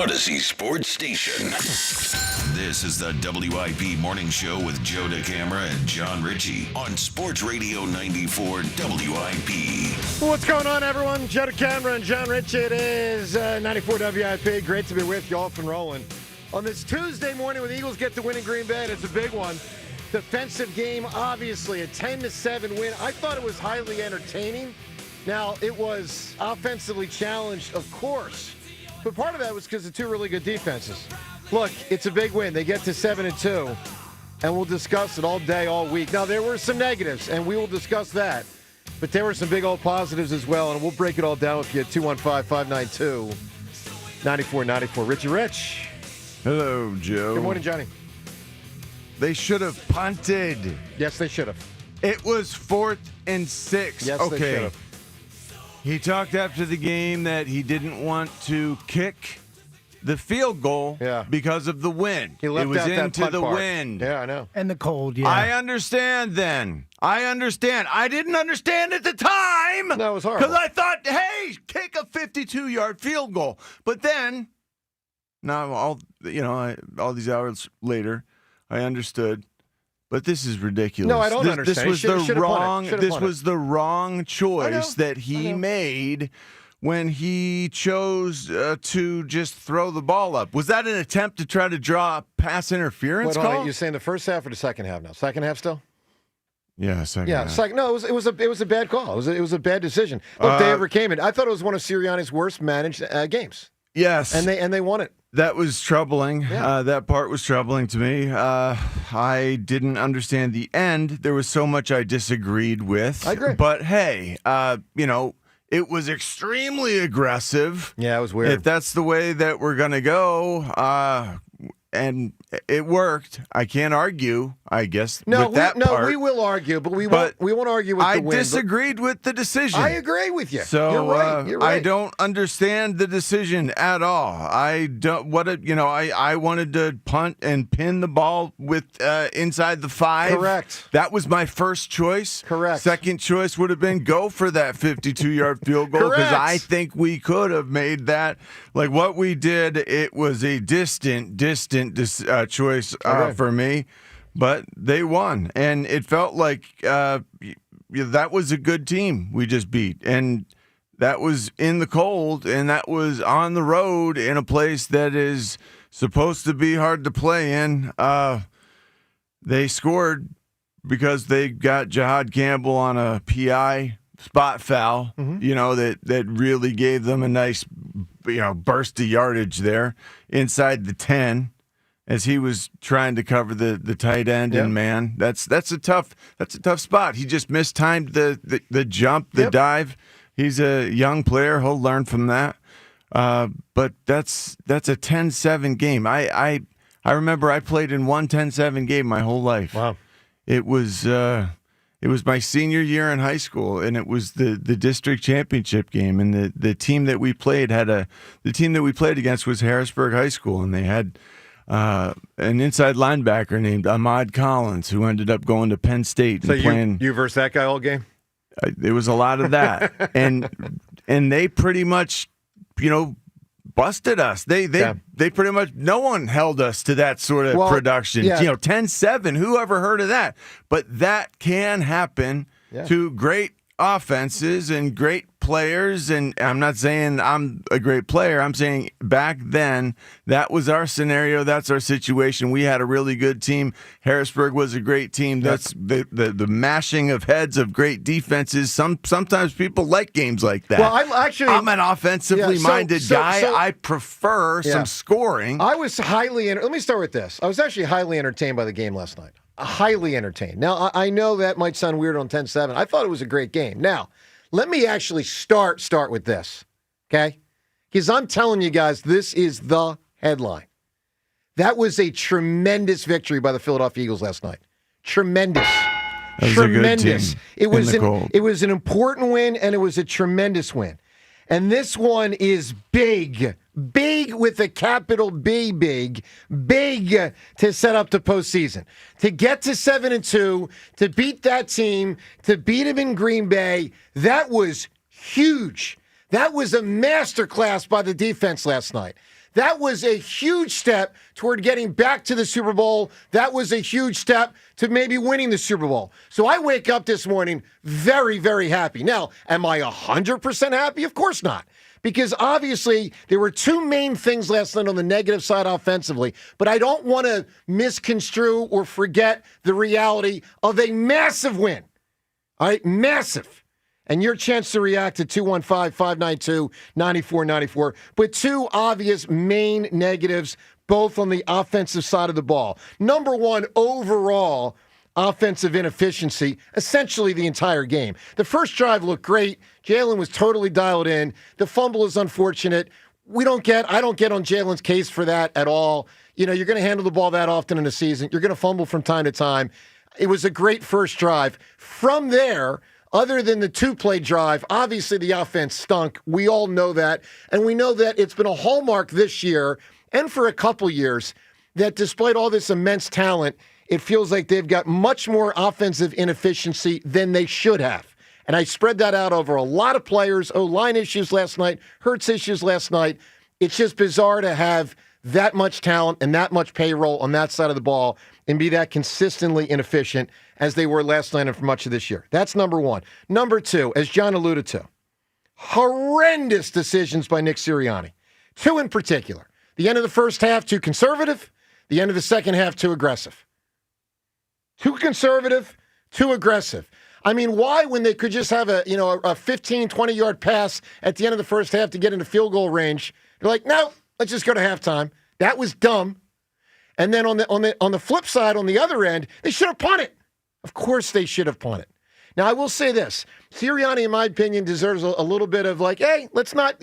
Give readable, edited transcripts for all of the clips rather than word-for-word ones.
Odyssey Sports Station. This is the WIP Morning Show with Joe DeCamara and John Ritchie on Sports Radio 94 WIP. What's going on, everyone? Joe DeCamara and John Ritchie. It is 94 WIP. Great to be with you, off and rolling. On this Tuesday morning when the Eagles get the win in Green Bay, it's a big one. Defensive game, obviously, a 10-7 win. I thought it was highly entertaining. Now, it was offensively challenged, of course. But part of that was because of two really good defenses. Look, it's a big win. They get to 7-2, and we'll discuss it all day, all week. Now, there were some negatives, and we will discuss that. But there were some big old positives as well, and we'll break it all down with you at 215-592-9494. Richie Rich. Hello, Joe. Good morning, Johnny. They should have punted. Yes, they should have. It was 4th and 6. Yes, okay. They should have. He talked after the game that he didn't want to kick the field goal because of the wind. He left it was out into that the part. wind. Yeah, I know. And the cold, yeah. I understand then. I understand. I didn't understand at the time. No, it was horrible. Because I thought, hey, kick a 52-yard field goal. But then, now all these hours later, I understood. But this is ridiculous. No, I don't understand. This was the wrong choice that he made when he chose to just throw the ball up. Was that an attempt to try to draw a pass interference call? You're saying the first half or the second half now? Second half still? Yeah, second half. No, it was a bad call. It was a bad decision. Look, they overcame it. I thought it was one of Sirianni's worst managed games. Yes, and they won it. That was troubling. Yeah. That part was troubling to me. I didn't understand the end. There was so much I disagreed with. I agree. But hey, it was extremely aggressive. Yeah, it was weird. If that's the way that we're going to go, and it worked. I can't argue, I guess, with that part. We will argue, but we won't argue with the win. I disagreed with the decision. I agree with you. So You're right. I don't understand the decision at all. I don't. I wanted to punt and pin the ball with inside the 5. Correct. That was my first choice. Correct. Second choice would have been go for that 52-yard field goal because I think we could have made that. Like what we did, it was a distant choice for me, but they won, and it felt like that was a good team we just beat, and that was in the cold, and that was on the road in a place that is supposed to be hard to play in. They scored because they got Jahad Campbell on a PI spot foul, that really gave them a nice burst of yardage there inside the 10. As he was trying to cover the tight end, and man, that's a tough spot. He just mistimed the jump, the dive. He's a young player; he'll learn from that. But that's a 10-7 game. I remember I played in one 10-7 game my whole life. Wow, it was my senior year in high school, and it was the district championship game. And the team that we played against was Harrisburg High School, and they had an inside linebacker named Ahmad Collins, who ended up going to Penn State and playing. You versus that guy all game? There was a lot of that, and they pretty much, busted us. They pretty much, no one held us to that sort of production. 10-7. Who ever heard of that? But that can happen to great offenses and great players, and I'm not saying I'm a great player. I'm saying back then that was our scenario. That's our situation. We had a really good team. Harrisburg was a great team. That's the mashing of heads of great defenses. Sometimes people like games like that. Well, I'm an offensively minded guy. I prefer some scoring. I was let me start with this. I was actually highly entertained by the game last night. Highly entertained. Now, I know that might sound weird on 10-7. I thought it was a great game. Now, let me actually start with this, okay? Because I'm telling you guys, this is the headline. That was a tremendous victory by the Philadelphia Eagles last night. Tremendous. Tremendous. It was an important win, and it was a tremendous win. And this one is big. Big with a capital B, big to set up the postseason. To get to 7-2, to beat that team, to beat them in Green Bay, that was huge. That was a masterclass by the defense last night. That was a huge step toward getting back to the Super Bowl. That was a huge step to maybe winning the Super Bowl. So I wake up this morning very, very happy. Now, am I 100% happy? Of course not. Because obviously there were two main things last night on the negative side offensively, but I don't want to misconstrue or forget the reality of a massive win. All right, massive. And your chance to react to 215-592-9494. But two obvious main negatives, both on the offensive side of the ball. Number one, overall offensive inefficiency, essentially the entire game. The first drive looked great. Jalen was totally dialed in. The fumble is unfortunate. I don't get on Jalen's case for that at all. You're going to handle the ball that often in a season. You're going to fumble from time to time. It was a great first drive. From there, other than the two-play drive, obviously the offense stunk. We all know that. And we know that it's been a hallmark this year and for a couple years that despite all this immense talent, it feels like they've got much more offensive inefficiency than they should have. And I spread that out over a lot of players. O-line issues last night, Hurts issues last night. It's just bizarre to have that much talent and that much payroll on that side of the ball and be that consistently inefficient as they were last night and for much of this year. That's number one. Number two, as John alluded to, horrendous decisions by Nick Sirianni. Two in particular. The end of the first half, too conservative. The end of the second half, too aggressive. Too conservative, too aggressive. I mean, why when they could just have a 15, 20-yard pass at the end of the first half to get into field goal range, they're like, no, let's just go to halftime. That was dumb. And then on the flip side, on the other end, they should have punted. Of course they should have punted. Now, I will say this. Sirianni, in my opinion, deserves a little bit of like, hey, let's not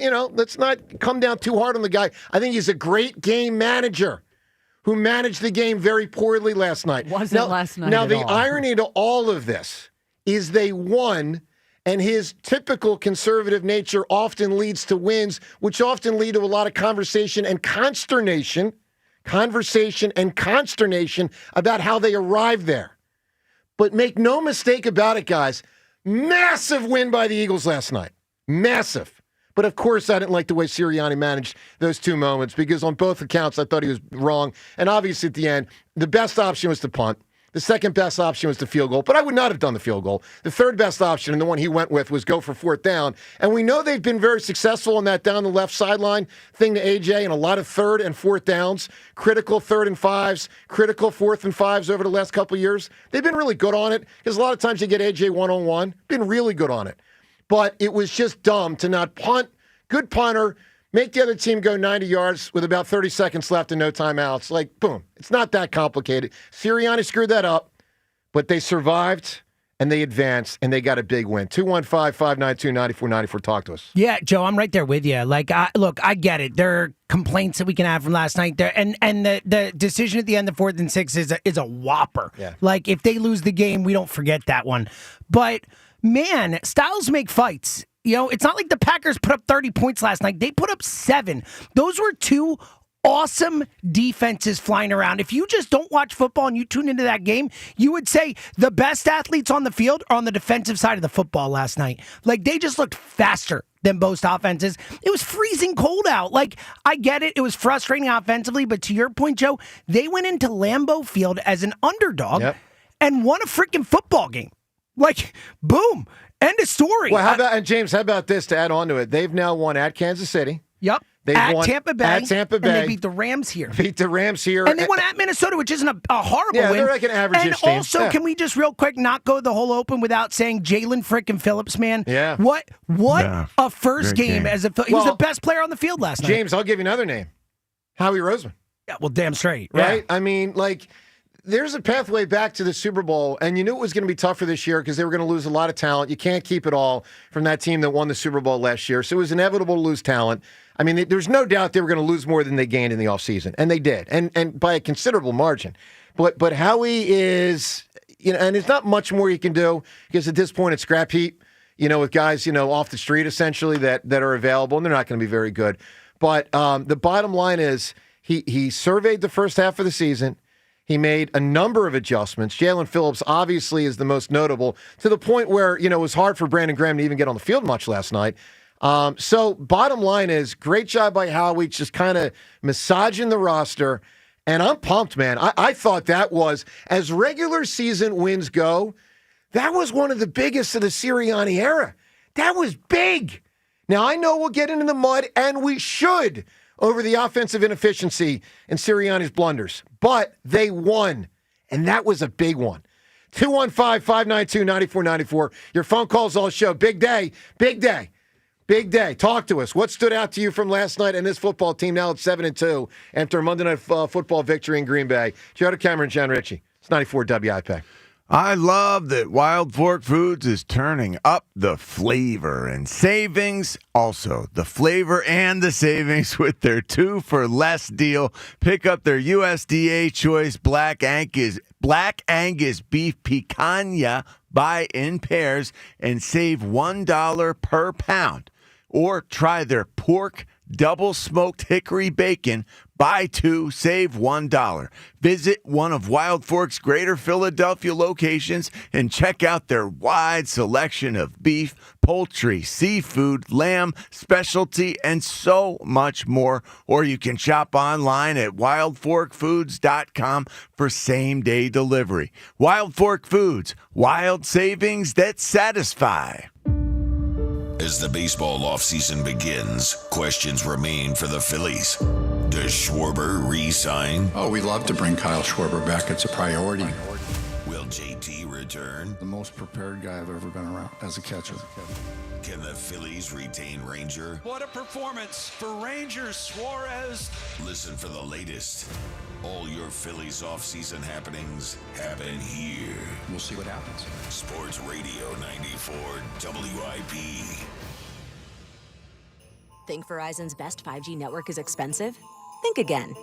come down too hard on the guy. I think he's a great game manager who managed the game very poorly last night. Last night Now, at the all. irony to all of this is they won, and his typical conservative nature often leads to wins, which often lead to a lot of conversation and consternation about how they arrived there. But make no mistake about it, guys, massive win by the Eagles last night. Massive. But, of course, I didn't like the way Sirianni managed those two moments because on both accounts I thought he was wrong. And obviously at the end, the best option was to punt. The second best option was the field goal, but I would not have done the field goal. The third best option, and the one he went with, was go for fourth down. And we know they've been very successful on that down the left sideline thing to A.J. and a lot of third and fourth downs, critical third and fives, critical fourth and fives over the last couple of years. They've been really good on it because a lot of times you get A.J. one-on-one. Been really good on it. But it was just dumb to not punt. Good punter, make the other team go 90 yards with about 30 seconds left and no timeouts. Like, boom. It's not that complicated. Sirianni screwed that up, but they survived and they advanced and they got a big win. 215-592-9494. Talk to us. Yeah, Joe, I'm right there with you. Like, I get it. There are complaints that we can have from last night there, and the decision at the end of 4th and 6 is a whopper. Yeah. Like, if they lose the game, we don't forget that one. But man, styles make fights. It's not like the Packers put up 30 points last night. They put up 7. Those were two awesome defenses flying around. If you just don't watch football and you tune into that game, you would say the best athletes on the field are on the defensive side of the football last night. Like, they just looked faster than most offenses. It was freezing cold out. Like, I get it. It was frustrating offensively, but to your point, Joe, they went into Lambeau Field as an underdog and won a freaking football game. Like, boom. End of story. Well, how about this to add on to it? They've now won at Kansas City. Yep. They've at won Tampa Bay. At Tampa Bay. And they beat the Rams here. And they won at Minnesota, which isn't a horrible win. They're like an average-ish team. And also, can we just real quick not go the whole open without saying Jalen frickin' Phillips, man? Yeah. What a first game. He was the best player on the field last night. James, I'll give you another name. Howie Roseman. Yeah, well, damn straight. Right? Yeah. I mean, like, there's a pathway back to the Super Bowl, and you knew it was going to be tougher this year because they were going to lose a lot of talent. You can't keep it all from that team that won the Super Bowl last year, so it was inevitable to lose talent. I mean, there's no doubt they were going to lose more than they gained in the offseason, and they did, and by a considerable margin. But Howie is, and there's not much more you can do because at this point it's scrap heap, with guys, off the street essentially that are available, and they're not going to be very good. But the bottom line is he surveyed the first half of the season. He made a number of adjustments. Jalen Phillips obviously is the most notable, to the point where, it was hard for Brandon Graham to even get on the field much last night. So bottom line is, great job by Howie, just kind of massaging the roster. And I'm pumped, man. I thought that was, as regular season wins go, that was one of the biggest of the Sirianni era. That was big. Now, I know we'll get into the mud, and we should, over the offensive inefficiency and Sirianni's blunders. But they won, and that was a big one. 215-592-9494. Your phone calls all show. Big day. Big day. Big day. Talk to us. What stood out to you from last night and this football team now at 7-2 after a Monday Night Football victory in Green Bay? Joe DeCamera and John Ritchie. It's 94 WIP. I love that Wild Fork Foods is turning up the flavor and savings. Also, the flavor and the savings with their 2 for less deal. Pick up their USDA choice Black Angus beef picanha, buy in pairs and save $1 per pound. Or try their pork double smoked hickory bacon, buy 2, save $1. Visit one of Wild Fork's Greater Philadelphia locations and check out their wide selection of beef, poultry, seafood, lamb, specialty, and so much more. Or you can shop online at wildforkfoods.com for same-day delivery. Wild Fork Foods, wild savings that satisfy. As the baseball offseason begins, questions remain for the Phillies. Does Schwarber re-sign? Oh, we'd love to bring Kyle Schwarber back. It's a priority. Will JT return? The most prepared guy I've ever been around as a catcher. Can the Phillies retain Ranger? What a performance for Rangers, Suarez. Listen for the latest. All your Phillies offseason happenings happen here. We'll see what happens. Sports Radio 94 WIP. Think Verizon's best 5G network is expensive? Think again.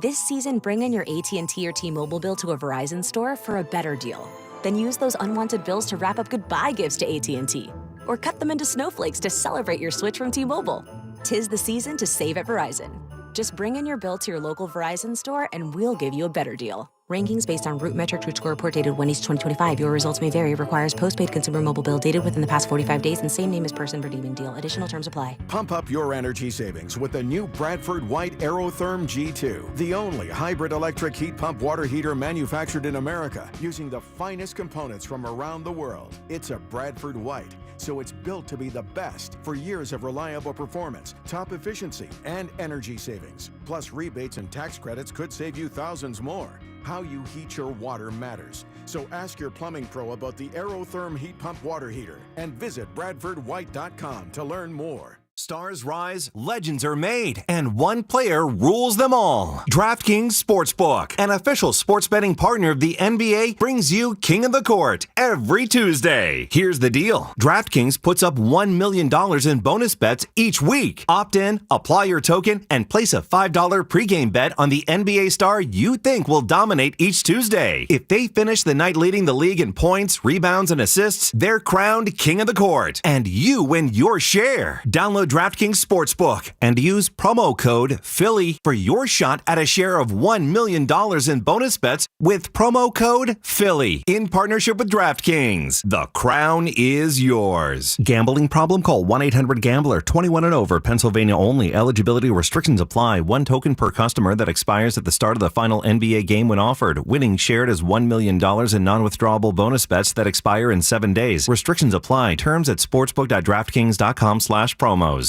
This season, bring in your AT&T or T-Mobile bill to a Verizon store for a better deal. Then use those unwanted bills to wrap up goodbye gifts to AT&T. Or cut them into snowflakes to celebrate your switch from T-Mobile. 'Tis the season to save at Verizon. Just bring in your bill to your local Verizon store and we'll give you a better deal. Rankings based on Root Metric Root Score report dated 1/8/2025. Your results may vary. Requires postpaid consumer mobile bill dated within the past 45 days and same name as person redeeming deal. Additional terms apply. Pump up your energy savings with the new Bradford White Aerotherm G2, the only hybrid electric heat pump water heater manufactured in America using the finest components from around the world. It's a Bradford White, so it's built to be the best for years of reliable performance, top efficiency, and energy savings. Plus, rebates and tax credits could save you thousands more. How you heat your water matters. So ask your plumbing pro about the Aerotherm heat pump water heater and visit BradfordWhite.com to learn more. Stars rise, legends are made, and one player rules them all. DraftKings Sportsbook, an official sports betting partner of the NBA, brings you King of the Court every Tuesday. Here's the deal. DraftKings puts up $1 million in bonus bets each week. Opt in, apply your token, and place a $5 pregame bet on the NBA star you think will dominate each Tuesday. If they finish the night leading the league in points, rebounds, and assists, they're crowned King of the Court, and you win your share. Download DraftKings Sportsbook and use promo code Philly for your shot at a share of $1 million in bonus bets with promo code Philly in partnership with DraftKings. The crown is yours. Gambling problem? Call 1-800-GAMBLER. 21 and over. Pennsylvania only. Eligibility restrictions apply. One token per customer that expires at the start of the final NBA game when offered. Winning shared as $1 million in non-withdrawable bonus bets that expire in 7 days. Restrictions apply. Terms at sportsbook.draftkings.com/promos.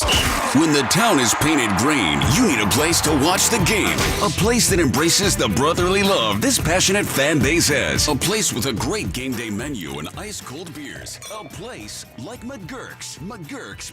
When the town is painted green, you need a place to watch the game. A place that embraces the brotherly love this passionate fan base has. A place with a great game day menu and ice-cold beers. A place like McGurk's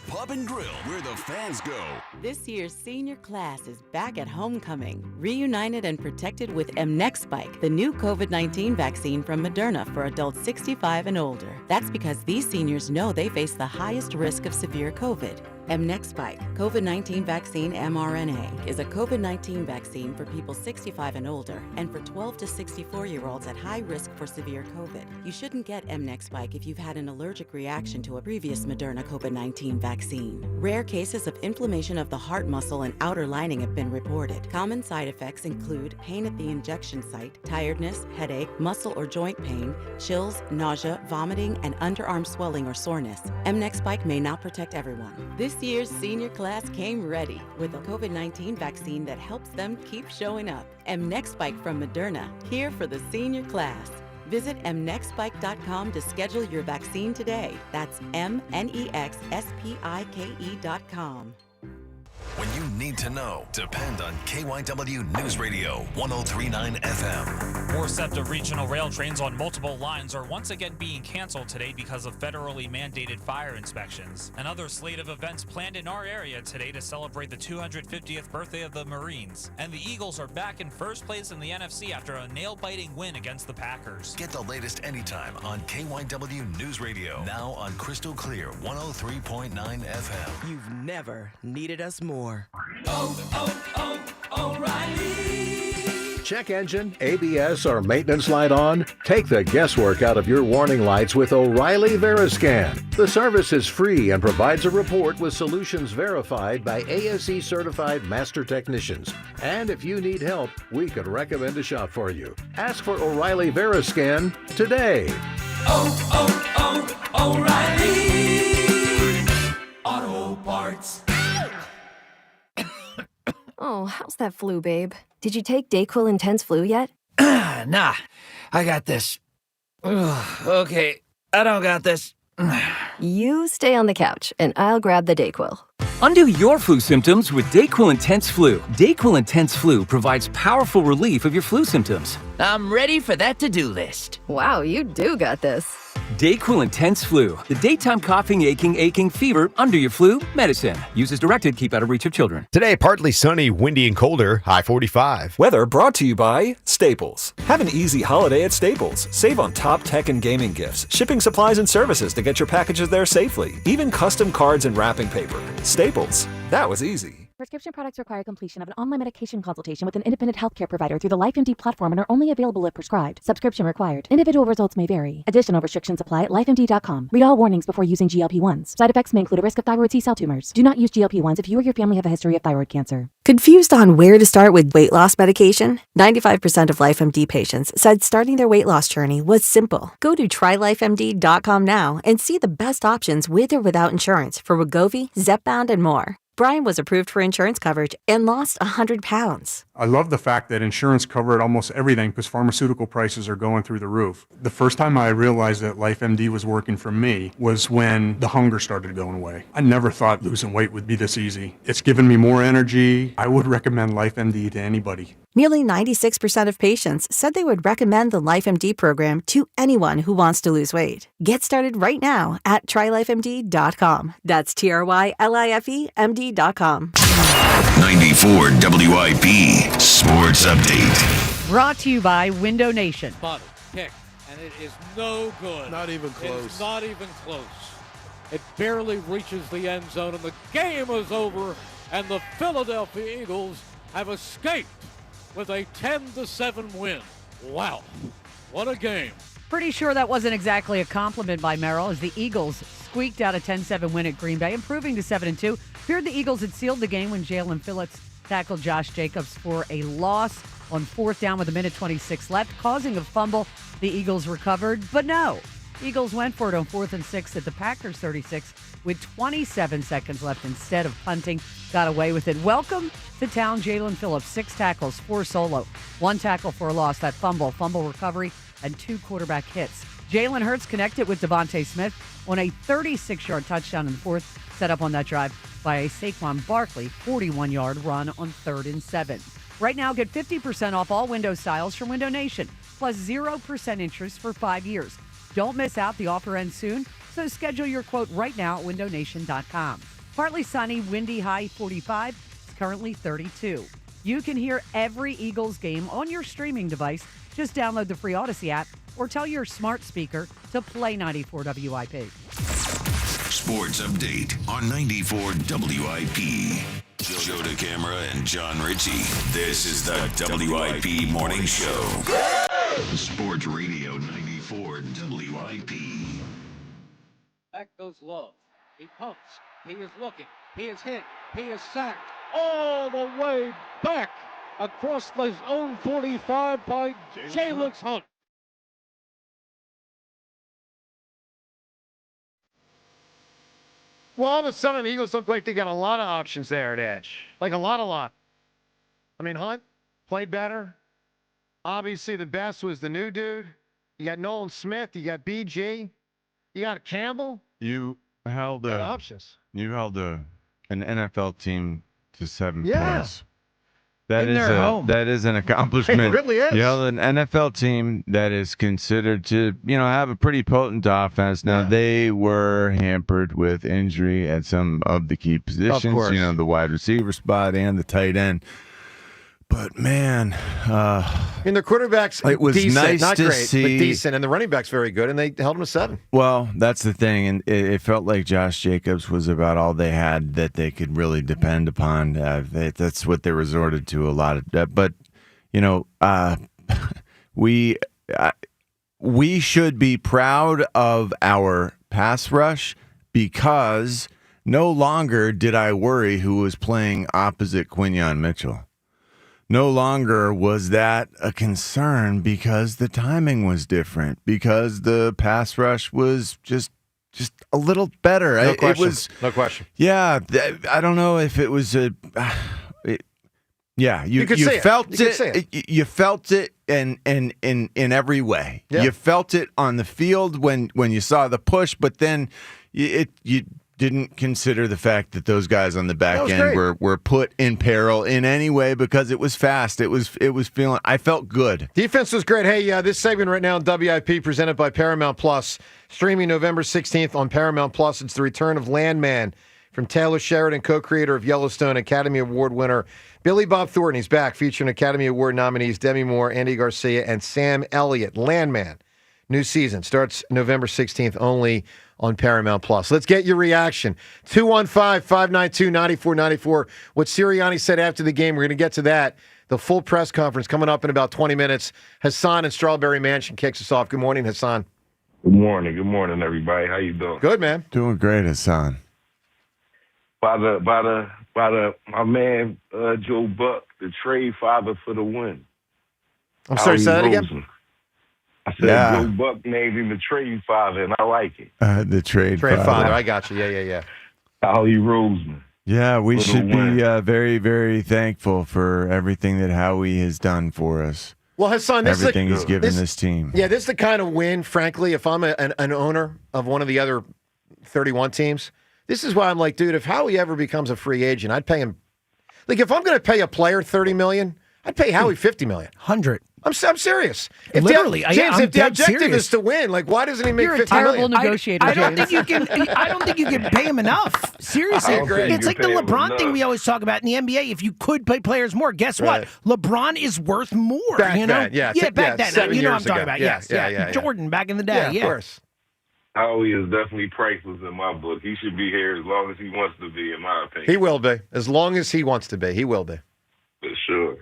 Pub and Grill, where the fans go. This year's senior class is back at homecoming, reunited and protected with Mnexspike, the new COVID-19 vaccine from Moderna for adults 65 and older. That's because these seniors know they face the highest risk of severe COVID. Mnexspike, COVID-19 vaccine mRNA, is a COVID-19 vaccine for people 65 and older and for 12 to 64-year-olds at high risk for severe COVID. You shouldn't get Mnexspike if you've had an allergic reaction to a previous Moderna COVID-19 vaccine. Rare cases of inflammation of the heart muscle and outer lining have been reported. Common side effects include pain at the injection site, tiredness, headache, muscle or joint pain, chills, nausea, vomiting, and underarm swelling or soreness. Mnexspike may not protect everyone. This This year's senior class came ready with a COVID-19 vaccine that helps them keep showing up. Mnexspike from Moderna, here for the senior class. Visit mnexspike.com to schedule your vaccine today. That's mnexspike.com. When you need to know, depend on KYW News Radio 1039 FM. Four SEPTA regional rail trains on multiple lines are once again being canceled today because of federally mandated fire inspections. Another slate of events planned in our area today to celebrate the 250th birthday of the Marines. And the Eagles are back in first place in the NFC after a nail-biting win against the Packers. Get the latest anytime on KYW News Radio. Now on Crystal Clear 103.9 FM. You've never needed us more. O'Reilly. Check engine, ABS, or maintenance light on? Take the guesswork out of your warning lights with O'Reilly Veriscan. The service is free and provides a report with solutions verified by ASE certified master technicians. And if you need help, we could recommend a shop for you. Ask for O'Reilly Veriscan today. O'Reilly Auto Parts. Oh, how's that flu, babe? Did you take Dayquil Intense Flu yet? Nah, I got this. Ugh, okay, I don't got this. You stay on the couch, and I'll grab the Dayquil. Undo your flu symptoms with Dayquil Intense Flu. Dayquil Intense Flu provides powerful relief of your flu symptoms. I'm ready for that to-do list. Wow, you do got this. Dayquil Intense Flu. The daytime coughing, aching, fever, under your flu medicine. Use as directed. Keep out of reach of children. Today, partly sunny, windy, and colder. High 45. Weather brought to you by Staples. Have an easy holiday at Staples. Save on top tech and gaming gifts, shipping supplies and services to get your packages there safely. Even custom cards and wrapping paper. Staples. That was easy. Prescription products require completion of an online medication consultation with an independent healthcare provider through the LifeMD platform and are only available if prescribed. Subscription required. Individual results may vary. Additional restrictions apply at lifemd.com. Read all warnings before using GLP-1s. Side effects may include a risk of thyroid C-cell tumors. Do not use GLP-1s if you or your family have a history of thyroid cancer. Confused on where to start with weight loss medication? 95% of LifeMD patients said starting their weight loss journey was simple. Go to trylifemd.com now and see the best options with or without insurance for Wegovy, Zepbound, and more. Brian was approved for insurance coverage and lost 100 pounds. I love the fact that insurance covered almost everything because pharmaceutical prices are going through the roof. The first time I realized that LifeMD was working for me was when the hunger started going away. I never thought losing weight would be this easy. It's given me more energy. I would recommend LifeMD to anybody. Nearly 96% of patients said they would recommend the LifeMD program to anyone who wants to lose weight. Get started right now at trylifemd.com. That's TRYLIFEMD.com. 94 WIP Sports Update. Brought to you by Window Nation. Body, kick, and it is no good. Not even close. It's not even close. It barely reaches the end zone, and the game is over, and the Philadelphia Eagles have escaped with a 10-7 win. Wow, what a game. Pretty sure that wasn't exactly a compliment by Merrill as the Eagles squeaked out a 10-7 win at Green Bay, improving to 7-2. Feared the Eagles had sealed the game when Jalen Phillips tackled Josh Jacobs for a loss on 4th down with 1:26 left, causing a fumble. The Eagles recovered, but no. Eagles went for it on 4th and 6 at the Packers 36 with 27 seconds left instead of punting. Got away with it. Welcome to town, Jalen Phillips. 6 tackles, 4 solo, 1 tackle for a loss. That fumble recovery, and 2 quarterback hits. Jalen Hurts connected with Devontae Smith on a 36-yard touchdown in the 4th, set up on that drive by a Saquon Barkley 41-yard run on 3rd and 7. Right now, get 50% off all window styles from Window Nation, plus 0% interest for 5 years. Don't miss out. The offer ends soon, so schedule your quote right now at windownation.com. Partly sunny, windy, high 45. It's currently 32. You can hear every Eagles game on your streaming device. Just download the free Odyssey app or tell your smart speaker to play 94 WIP. Sports Update on 94 WIP. Joe DeCamara and John Ritchie. This is the WIP Morning Show. Sports Radio 94 WIP. Back goes Love. He pumps. He is looking. He is hit. He is sacked all the way back across the own 45 by Jalen Hunt. Well, all of a sudden, the Eagles look like they got a lot of options there at edge. Like a lot. I mean, Hunt played better. Obviously, the best was the new dude. You got Nolan Smith. You got BG. You got Campbell. You held options. You held an NFL team to 7 Yeah. points. That In is their home. that is an accomplishment. It really is. You held an NFL team that is considered to, have a pretty potent offense. Now they were hampered with injury at some of the key positions. course. The wide receiver spot and the tight end. But man, And the quarterback's it was decent, nice not to great, see. but decent, and the running back's very good, and they held him to 7. Well, that's the thing, and it felt like Josh Jacobs was about all they had that they could really depend upon. That's what they resorted to a lot of. But we should be proud of our pass rush because no longer did I worry who was playing opposite Quinyon Mitchell. No longer was that a concern because the timing was different, because the pass rush was just a little better. No question. It was, no question. yeah, I don't know if it was a. You could say it. felt You could say it. You felt it in every way. Yeah. You felt it on the field when you saw the push, but then you didn't consider the fact that those guys on the back end were put in peril in any way because it was fast. It was feeling. I felt good. Defense was great. Hey, this segment right now on WIP presented by Paramount Plus, streaming November 16th on Paramount Plus. It's the return of Landman from Taylor Sheridan, co-creator of Yellowstone, Academy Award winner Billy Bob Thornton. He's back, featuring Academy Award nominees Demi Moore, Andy Garcia, and Sam Elliott. Landman, new season, starts November 16th only on Paramount Plus. Let's get your reaction. 215-592-9494. What Sirianni said after the game, we're going to get to that. The full press conference coming up in about 20 minutes. Hassan in Strawberry Mansion kicks us off. Good morning, Hassan. Good morning, everybody. How you doing? Good, man. Doing great, Hassan. By my man Joe Buck, the trade father for the win. I'm sorry, say that again? I said Joe Buck named him the trade father, and I like it. The trade father. I got you. Yeah. Howie Roseman. Yeah, we should be win. very, very thankful for everything that Howie has done for us. Well, Hassan, everything he's given this team. Yeah, this is the kind of win, frankly, if I'm an owner of one of the other 31 teams, this is why I'm like, dude, if Howie ever becomes a free agent, I'd pay him. Like, if I'm going to pay a player $30 million, I'd pay Howie $50 million. 100. I'm serious. If Literally, James, if the dead objective serious. is to win, like, why doesn't he make You're a $50 terrible million? negotiator, I don't James. think you can. I don't think you can pay him enough. Seriously, I agree. it's You like the pay him LeBron enough. thing we always talk about in the NBA. If you could pay players more, guess what? LeBron is worth more. Back you know? then, yeah. back then. 7 You know what years I'm talking ago. about? Yeah, Yes, yeah. Jordan back in the day. Yeah, Yeah, of course. Howie is definitely priceless in my book. He should be here as long as he wants to be, in my opinion. He will be. As long as he wants to be, he will be. For sure.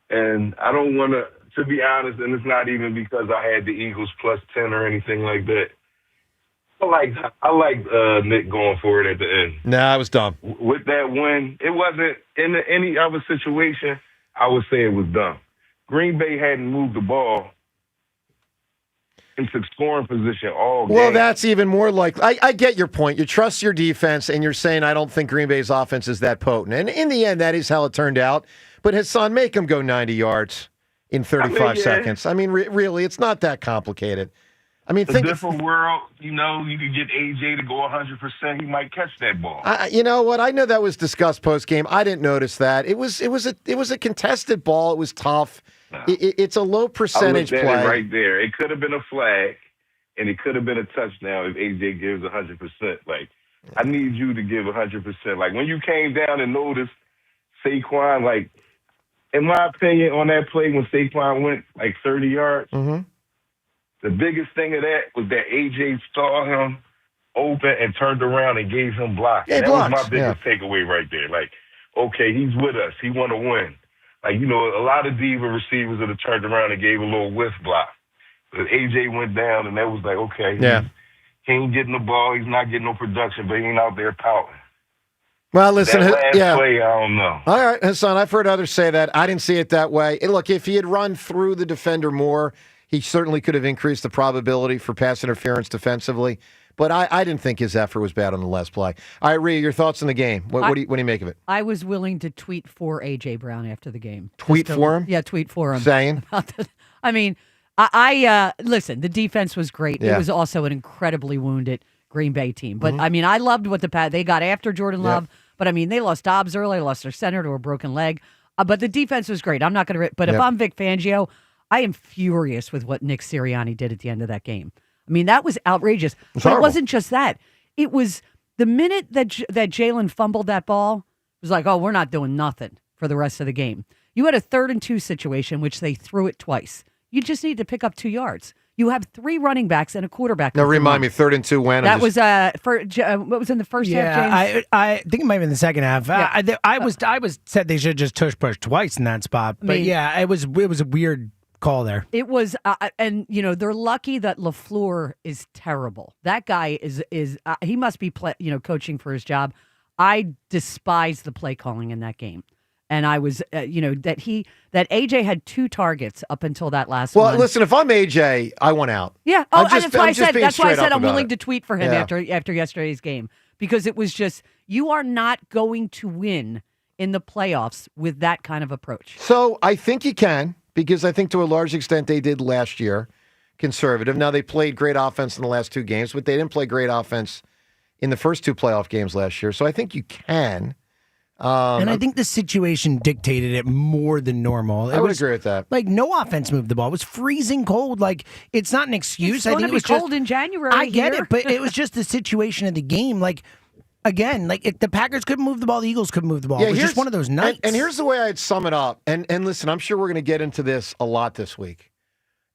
And I don't want to be honest, and it's not even because I had the Eagles plus 10 or anything like that. I like Nick going for it at the end. Nah, it was dumb. With that win, it wasn't in any other situation, I would say it was dumb. Green Bay hadn't moved the ball into scoring position all game. Well, that's even more like I get your point. You trust your defense, and you're saying I don't think Green Bay's offense is that potent. And in the end, that is how it turned out. But Hassan, make him go 90 yards in 35 seconds. I mean, really, it's not that complicated. I mean, a different world, you could get AJ to go 100%. He might catch that ball. You know what? I know that was discussed post game. I didn't notice that. It was a contested ball. It was tough. It's a low percentage I looked play. at it right there. It could have been a flag, and it could have been a touchdown if AJ gives 100%. Like, I need you to give 100%. Like, when you came down and noticed Saquon, like, in my opinion, on that play when Saquon went like 30 yards, the biggest thing of that was that AJ saw him open and turned around and gave him blocks. Yeah, that blocks, was my biggest takeaway right there. Like, okay, he's with us. He want to win. Like, a lot of diva receivers would have turned around and gave a little whiff block. But AJ went down, and that was like, okay, he ain't getting the ball. He's not getting no production, but he ain't out there pouting. Well, listen, that last play, I don't know. All right, Hassan, I've heard others say that. I didn't see it that way. And look, if he had run through the defender more, he certainly could have increased the probability for pass interference defensively. But I didn't think his effort was bad on the last play. All right, Rhea, your thoughts on the game. What do you make of it? I was willing to tweet for A.J. Brown after the game. Tweet for him? Yeah, tweet for him. Saying? I mean, I listen, the defense was great. Yeah. It was also an incredibly wounded Green Bay team. But, I mean, I loved what they got after Jordan Love. But, I mean, they lost Dobbs early, lost their center to a broken leg. But the defense was great. I'm not going to – but if I'm Vic Fangio, I am furious with what Nick Sirianni did at the end of that game. I mean, that was outrageous. But it wasn't just that. It was the minute that Jalen fumbled that ball, it was like, oh, we're not doing nothing for the rest of the game. You had a 3rd and 2 situation, which they threw it twice. You just need to pick up 2 yards. You have 3 running backs and a quarterback. Now, remind me, 3rd and 2 when? That was what was in the first half, James? I think it might have been the second half. Yeah. I was said they should just push twice in that spot. But it was a weird call there. It was, and they're lucky that LaFleur is terrible. That guy is he must be coaching for his job. I despise the play calling in that game, and I was that AJ had 2 targets up until that last one. Well, listen, if I'm AJ, I want out. Yeah. That's why I said I'm willing to tweet for him after yesterday's game, because it was just, you are not going to win in the playoffs with that kind of approach. So I think you can. Because I think to a large extent they did last year, conservative. Now, they played great offense in the last 2 games, but they didn't play great offense in the first 2 playoff games last year. So I think you can. And I think the situation dictated it more than normal. I would agree with that. Like, no offense moved the ball. It was freezing cold. Like, it's not an excuse. It's going to be cold in January. I get it, but it was just the situation of the game. Like, again, if the Packers couldn't move the ball, the Eagles couldn't move the ball. Yeah, it was just one of those nights. And here's the way I'd sum it up. And listen, I'm sure we're going to get into this a lot this week.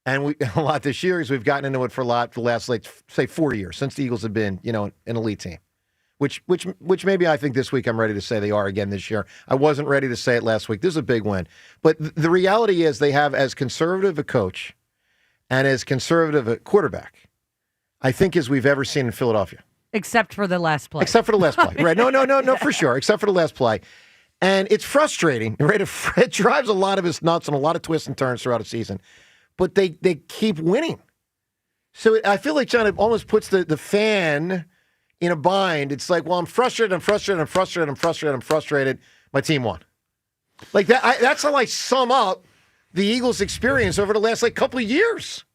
And a lot this year, as we've gotten into it for the last, say, 4 years, since the Eagles have been, an elite team. Which maybe I think this week I'm ready to say they are again this year. I wasn't ready to say it last week. This is a big win. But the reality is they have as conservative a coach and as conservative a quarterback, I think, as we've ever seen in Philadelphia. Except for the last play. Except for the last play. Right. No, for sure. Except for the last play. And it's frustrating, right? It drives a lot of us nuts and a lot of twists and turns throughout the season. But they keep winning. So I feel like, John, it almost puts the fan in a bind. It's like, well, I'm frustrated. My team won. Like that's how I sum up the Eagles' experience over the last couple of years.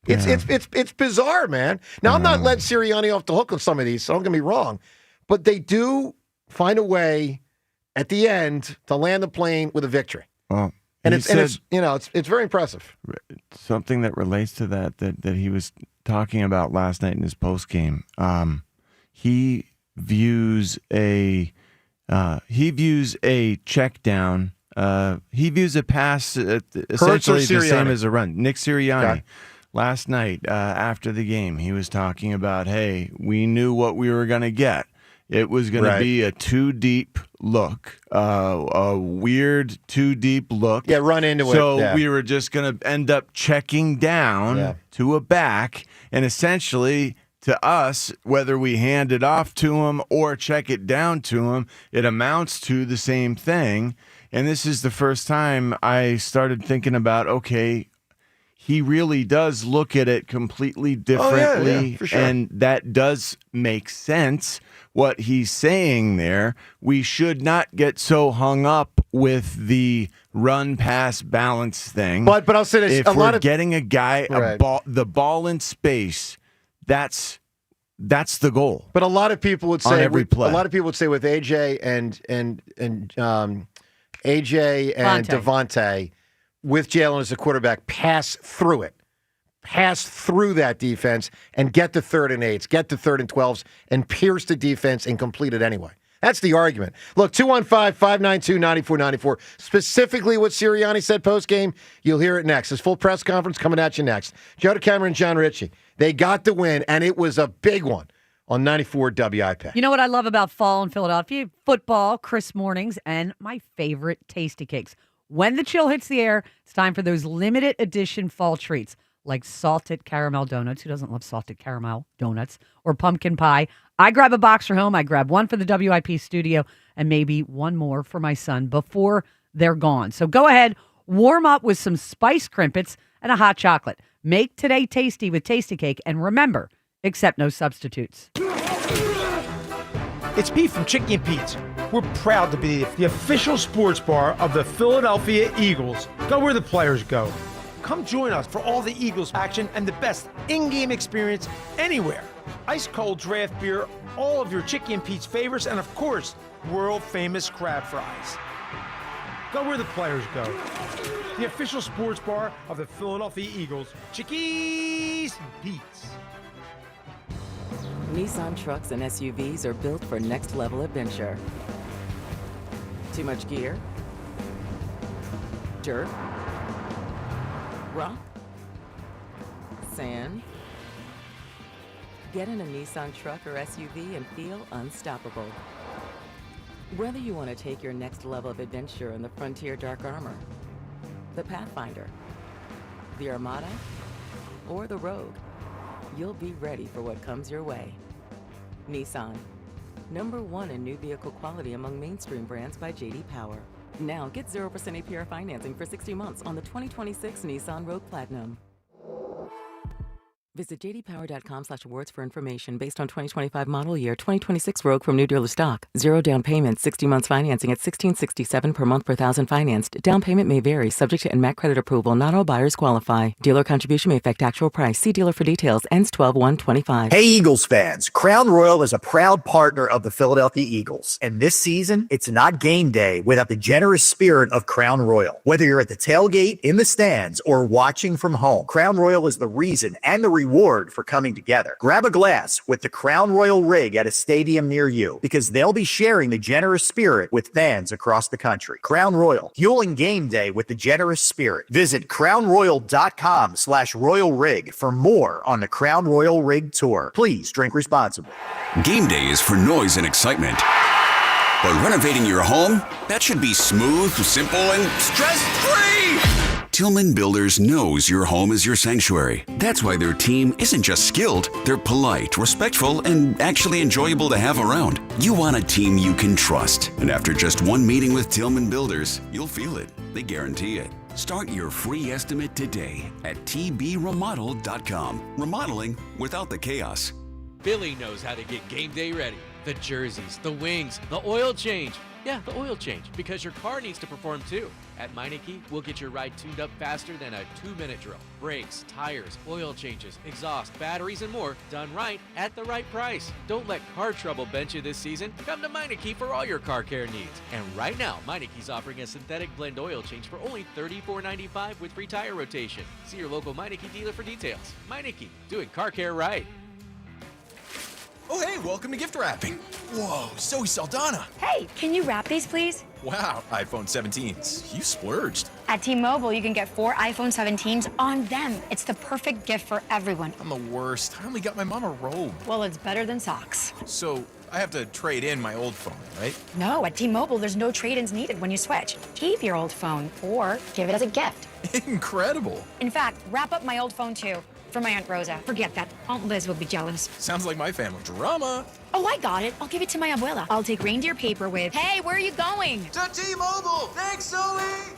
It's bizarre, man. Now, I'm not letting Sirianni off the hook on some of these, so don't get me wrong. But they do find a way at the end to land the plane with a victory. Well, and it's very impressive. Something that relates to that he was talking about last night in his post game. He views a check down. He views a pass essentially the same as a run. Nick Sirianni. Okay. Last night, after the game, he was talking about, hey, we knew what we were going to get. It was going to be a too deep look, a weird too deep look. Yeah, run into it. So we were just going to end up checking down to a back, and essentially, to us, whether we hand it off to him or check it down to him, it amounts to the same thing. And this is the first time I started thinking about, okay, he really does look at it completely differently, for sure. And that does make sense, what he's saying there. We should not get so hung up with the run-pass balance thing. But I'll say this. If we're getting a guy the ball in space, that's the goal. But a lot of people would say a lot of people would say with AJ and Devontae, with Jalen as a quarterback, pass through that defense and get the 3rd and 8s, get the 3rd and 12s, and pierce the defense and complete it anyway. That's the argument. Look, 215-592-9494. Specifically what Sirianni said post-game, you'll hear it next. His full press conference coming at you next. Joe DeCamera and John Ritchie, they got the win, and it was a big one on 94 WIP. You know what I love about fall in Philadelphia? Football, crisp mornings, and my favorite, Tasty Cakes. When the chill hits the air, it's time for those limited edition fall treats like salted caramel donuts. Who doesn't love salted caramel donuts? Or pumpkin pie. I grab a box for home. I grab one for the WIP studio and maybe one more for my son before they're gone. So go ahead, warm up with some spice crimpets and a hot chocolate. Make today tasty with Tasty Cake. And remember, Accept no substitutes. It's Pete from Chickie and Pete's. We're proud to be the official sports bar of the Philadelphia Eagles. Go where the players go. Come join us for all the Eagles action and the best in-game experience anywhere. Ice cold draft beer, all of your Chickie and Pete's favorites, and of course, world-famous crab fries. Go where the players go. The official sports bar of the Philadelphia Eagles, Chickies and Pete's. Nissan trucks and SUVs are built for next-level adventure. Too much gear? Dirt? Rock? Sand? Get in a Nissan truck or SUV and feel unstoppable. Whether you want to take your next level of adventure in the Frontier Dark Armor, the Pathfinder, the Armada, or the Rogue, you'll be ready for what comes your way. Nissan, #1 in new vehicle quality among mainstream brands by J.D. Power. Now get 0% APR financing for 60 months on the 2026 Nissan Rogue Platinum. Visit jdpower.com/awards for information based on 2025 model year 2026 Rogue from new dealer stock. 0 down payment, 60 months financing at $1,667 per month per thousand financed. Down payment may vary, subject to NMAC credit approval. Not all buyers qualify. Dealer contribution may affect actual price. See dealer for details. Ends 12/1/25. Hey Eagles fans, Crown Royal is a proud partner of the Philadelphia Eagles. And this season, it's not game day without the generous spirit of Crown Royal. Whether you're at the tailgate, in the stands, or watching from home, Crown Royal is the reason and the reward for coming together. Grab a glass with the Crown Royal rig at a stadium near you because they'll be sharing the generous spirit with fans across the country. Crown Royal, fueling game day with the generous spirit. Visit crownroyal.com/royal rig for more on the Crown Royal Rig Tour. Please drink responsibly. Game day is for noise and excitement. But renovating your home, that should be smooth, simple, and stress-free. Tillman Builders knows your home is your sanctuary. That's why their team isn't just skilled, they're polite, respectful, and actually enjoyable to have around. You want a team you can trust. And after just one meeting with Tillman Builders, you'll feel it. They guarantee it. Start your free estimate today at tbremodel.com. Remodeling without the chaos. Billy knows how to get game day ready. The jerseys, the wings, the oil change. Yeah, the oil change, because your car needs to perform too. At Meineke, we'll get your ride tuned up faster than a 2-minute drill. Brakes, tires, oil changes, exhaust, batteries, and more done right at the right price. Don't let car trouble bench you this season. Come to Meineke for all your car care needs. And right now, Meineke's offering a synthetic blend oil change for only $34.95 with free tire rotation. See your local Meineke dealer for details. Meineke, doing car care right. Oh, hey, welcome to gift wrapping. Whoa, Zoe Saldana. Hey, can you wrap these, please? Wow, iPhone 17s. You splurged. At T-Mobile, you can get 4 iPhone 17s on them. It's the perfect gift for everyone. I'm the worst. I only got my mom a robe. Well, it's better than socks. So I have to trade in my old phone, right? No, at T-Mobile, there's no trade-ins needed when you switch. Keep your old phone or give it as a gift. Incredible. In fact, wrap up my old phone, too. For my Aunt Rosa. Forget that. Aunt Liz will be jealous. Sounds like my family drama. Oh, I got it. I'll give it to my abuela. I'll take reindeer paper with, hey, where are you going? To T-Mobile. Thanks, Zoe.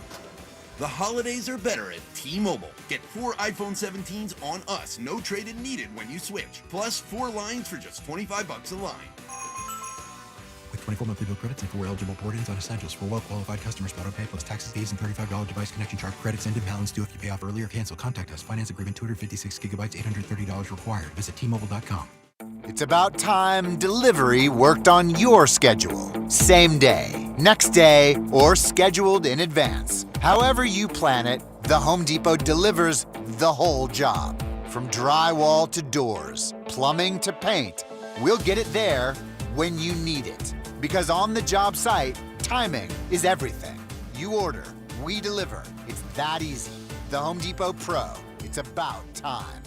The holidays are better at T-Mobile. Get 4 iPhone 17s on us. No trade-in needed when you switch. Plus 4 lines for just $25 a line. With 24 monthly bill credits and 4 eligible port-ins on essentials for well-qualified customers. Auto pay plus taxes, fees, and $35 device connection charge. Credits end in balance due if you pay off early or cancel. Contact us. Finance agreement 256 gigabytes, $830 required. Visit T-Mobile.com. It's about time delivery worked on your schedule. Same day, next day, or scheduled in advance. However you plan it, the Home Depot delivers the whole job. From drywall to doors, plumbing to paint, we'll get it there when you need it. Because on the job site, timing is everything. You order, we deliver. It's that easy. The Home Depot Pro. It's about time.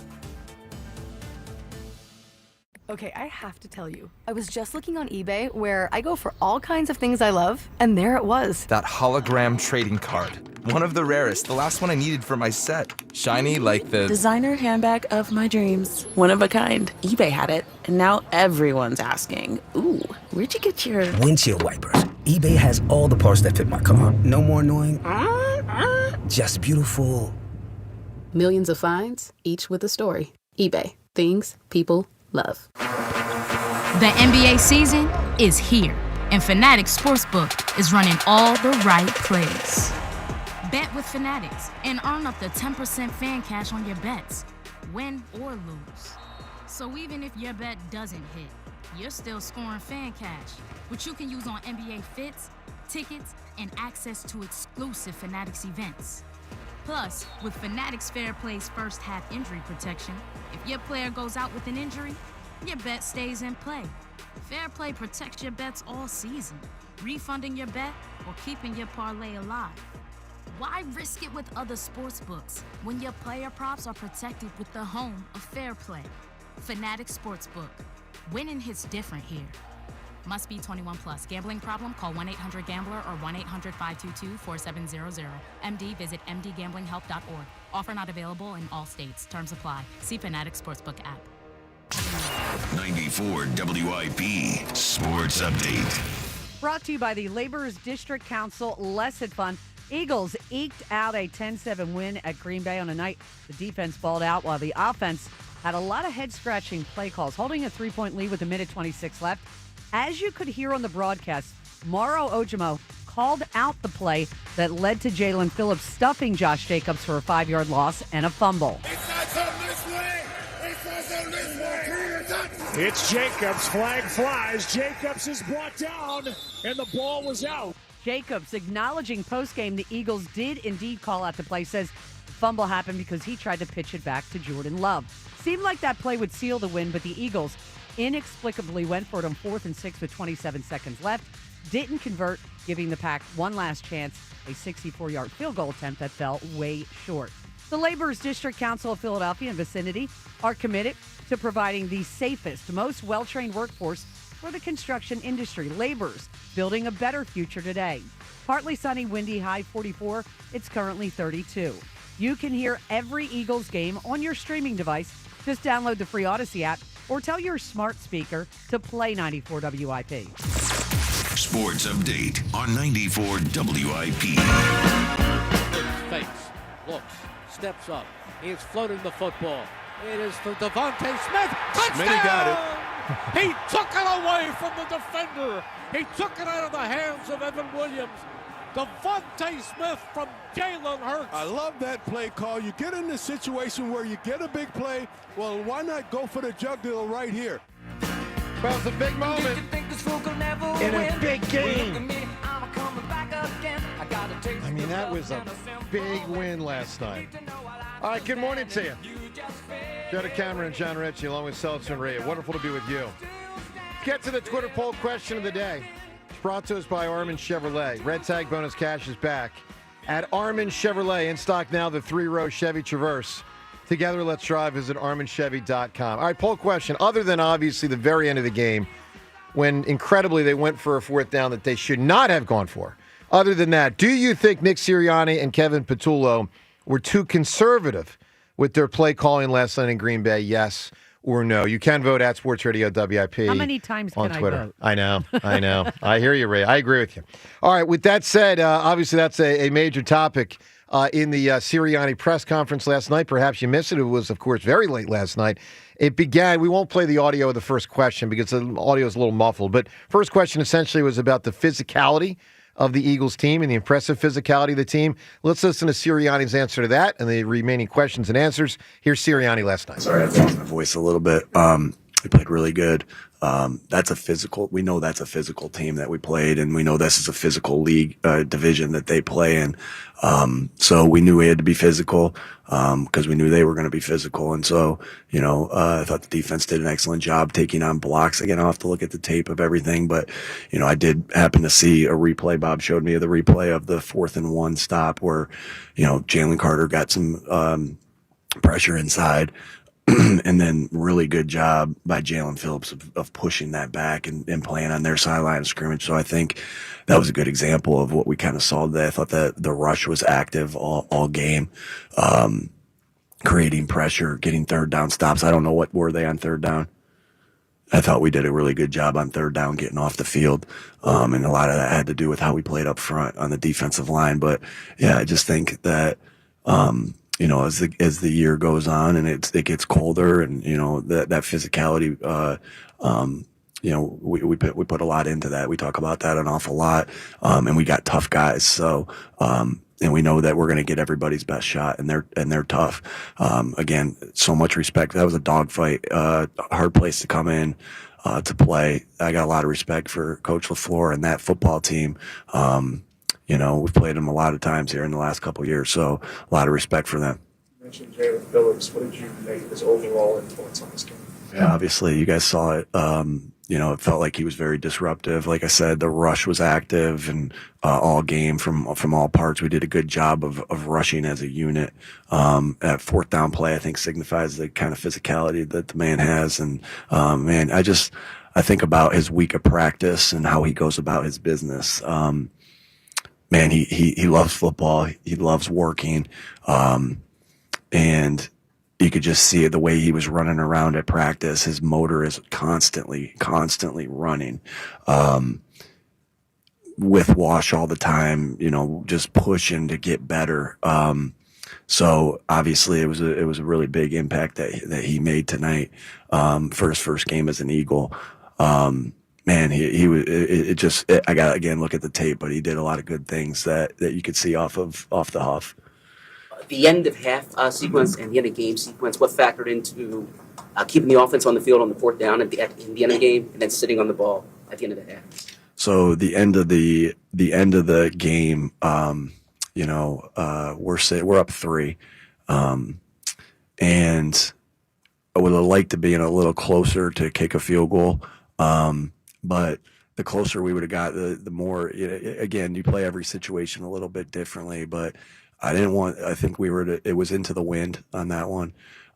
Okay, I have to tell you, I was just looking on eBay where I go for all kinds of things I love, and there it was. That hologram trading card. One of the rarest, the last one I needed for my set. Shiny like the designer handbag of my dreams. One of a kind. eBay had it, and now everyone's asking, ooh, where'd you get your windshield wipers? eBay has all the parts that fit my car. No more annoying, just beautiful. Millions of finds, each with a story. eBay. Things, people, love. The NBA season is here, and Fanatics Sportsbook is running all the right plays. Bet with Fanatics and earn up to 10% fan cash on your bets, win or lose. So even if your bet doesn't hit, you're still scoring fan cash, which you can use on NBA fits, tickets, and access to exclusive Fanatics events. Plus, with Fanatics Fair Play's first half injury protection, if your player goes out with an injury, your bet stays in play. Fair Play protects your bets all season, refunding your bet or keeping your parlay alive. Why risk it with other sports books when your player props are protected with the home of Fair Play? Fanatics Sportsbook. Winning hits different here. Must be 21 plus. Gambling problem? Call 1-800-GAMBLER or 1-800-522-4700. MD, visit mdgamblinghelp.org. Offer not available in all states. Terms apply. See Fanatics Sportsbook app. 94 WIP Sports Update. Brought to you by the Laborers District Council Lesson Fund. Eagles eked out a 10-7 win at Green Bay on a night the defense balled out while the offense had a lot of head-scratching play calls, holding a 3-point lead with 1:26 left. As you could hear on the broadcast, Mauro Ojimo called out the play that led to Jalen Phillips stuffing Josh Jacobs for a 5-yard loss and a fumble. It's Jacobs. Flag flies. Jacobs is brought down, and the ball was out. Jacobs, acknowledging postgame the Eagles did indeed call out the play, says the fumble happened because he tried to pitch it back to Jordan Love. Seemed like that play would seal the win, but the Eagles inexplicably went for it on 4th and 6 with 27 seconds left. Didn't convert, giving the Pack one last chance, a 64-yard field goal attempt that fell way short. The Laborers District Council of Philadelphia and vicinity are committed to providing the safest, most well-trained workforce for the construction industry. Laborers building a better future today. Partly sunny, windy, high 44. It's currently 32. You can hear every Eagles game on your streaming device. Just download the free Odyssey app or tell your smart speaker to play 94 WIP. Sports Update on 94 WIP. Fakes, looks, steps up. He is floating the football. It is for Devontae Smith. Touchdown! Smitty got it. He took it away from the defender. He took it out of the hands of Evan Williams. Devontae Smith from Jalen Hurts. I love that play call. You get in the situation where you get a big play. Well, why not go for the jug deal right here? Well, it's a big moment in a big game. I mean, that was a big win last night. All right, good morning to you. Joe DeCamera and John Ritchie, along with Seltzer and Ray. Wonderful to be with you. Get to the Twitter poll question of the day. It's brought to us by Armin Chevrolet. Red Tag Bonus Cash is back at Armin Chevrolet. In stock now, the 3-row Chevy Traverse. Together, let's drive. Visit ArminChevy.com. All right, poll question. Other than obviously the very end of the game, when incredibly they went for a 4th down that they should not have gone for. Other than that, do you think Nick Sirianni and Kevin Patullo were too conservative with their play calling last night in Green Bay? Yes or no? You can vote at Sports Radio WIP. How many times on can Twitter. I vote? I know. I hear you, Ray. I agree with you. All right, with that said, obviously that's a major topic in the Sirianni press conference last night. Perhaps you missed it. It was, of course, very late last night. It began, we won't play the audio of the first question because the audio is a little muffled, but first question essentially was about the physicality of the Eagles team and the impressive physicality of the team. Let's listen to Sirianni's answer to that and the remaining questions and answers. Here's Sirianni last night. Sorry, I've lost my voice a little bit. We played really good. We know that's a physical team that we played, and we know this is a physical league, division that they play in. So we knew we had to be physical, because we knew they were going to be physical. And so, I thought the defense did an excellent job taking on blocks. Again, I'll have to look at the tape of everything, but, I did happen to see a replay. Bob showed me the replay of the 4th and 1 stop where, Jalen Carter got some, pressure inside. And then really good job by Jalen Phillips of pushing that back and playing on their sideline of scrimmage. So I think that was a good example of what we kind of saw today. I thought that the rush was active all game, creating pressure, getting 3rd down stops. I don't know what were they on 3rd down. I thought we did a really good job on 3rd down getting off the field. And a lot of that had to do with how we played up front on the defensive line. But yeah, I just think that, as the year goes on and it gets colder and, that physicality, we put a lot into that. We talk about that an awful lot. And we got tough guys. So, and we know that we're going to get everybody's best shot and they're tough. Again, so much respect. That was a dogfight, hard place to come in, to play. I got a lot of respect for Coach LaFleur and that football team. We've played them a lot of times here in the last couple of years, so a lot of respect for them. You mentioned Jalen Phillips. What did you make of his overall influence on this game? Yeah, obviously, you guys saw it. It felt like he was very disruptive. Like I said, the rush was active and all game from all parts. We did a good job of rushing as a unit. At fourth down play, I think signifies the kind of physicality that the man has. And I think about his week of practice and how he goes about his business. He loves football. He loves working. And you could just see it the way he was running around at practice. His motor is constantly running. With wash all the time, just pushing to get better. So obviously it was a really big impact that he made tonight, for his first game as an Eagle. He was, I got to again look at the tape, but he did a lot of good things that you could see off the huff. The end of half sequence and the end of game sequence, what factored into keeping the offense on the field on the fourth down in the end of the game and then sitting on the ball at the end of the half? So the end of the game, we're up 3, and I would have liked to be in a little closer to kick a field goal. But the closer we would have got, the more, again, you play every situation a little bit differently, but I think it was into the wind on that one.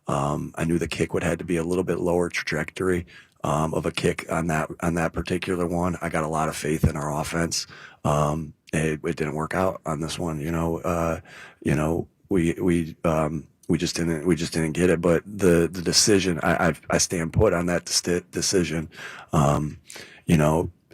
I knew the kick would have to be a little bit lower trajectory, of a kick on that particular one. I got a lot of faith in our offense. It didn't work out on this one. We just didn't get it. But the decision, I stand put on that decision.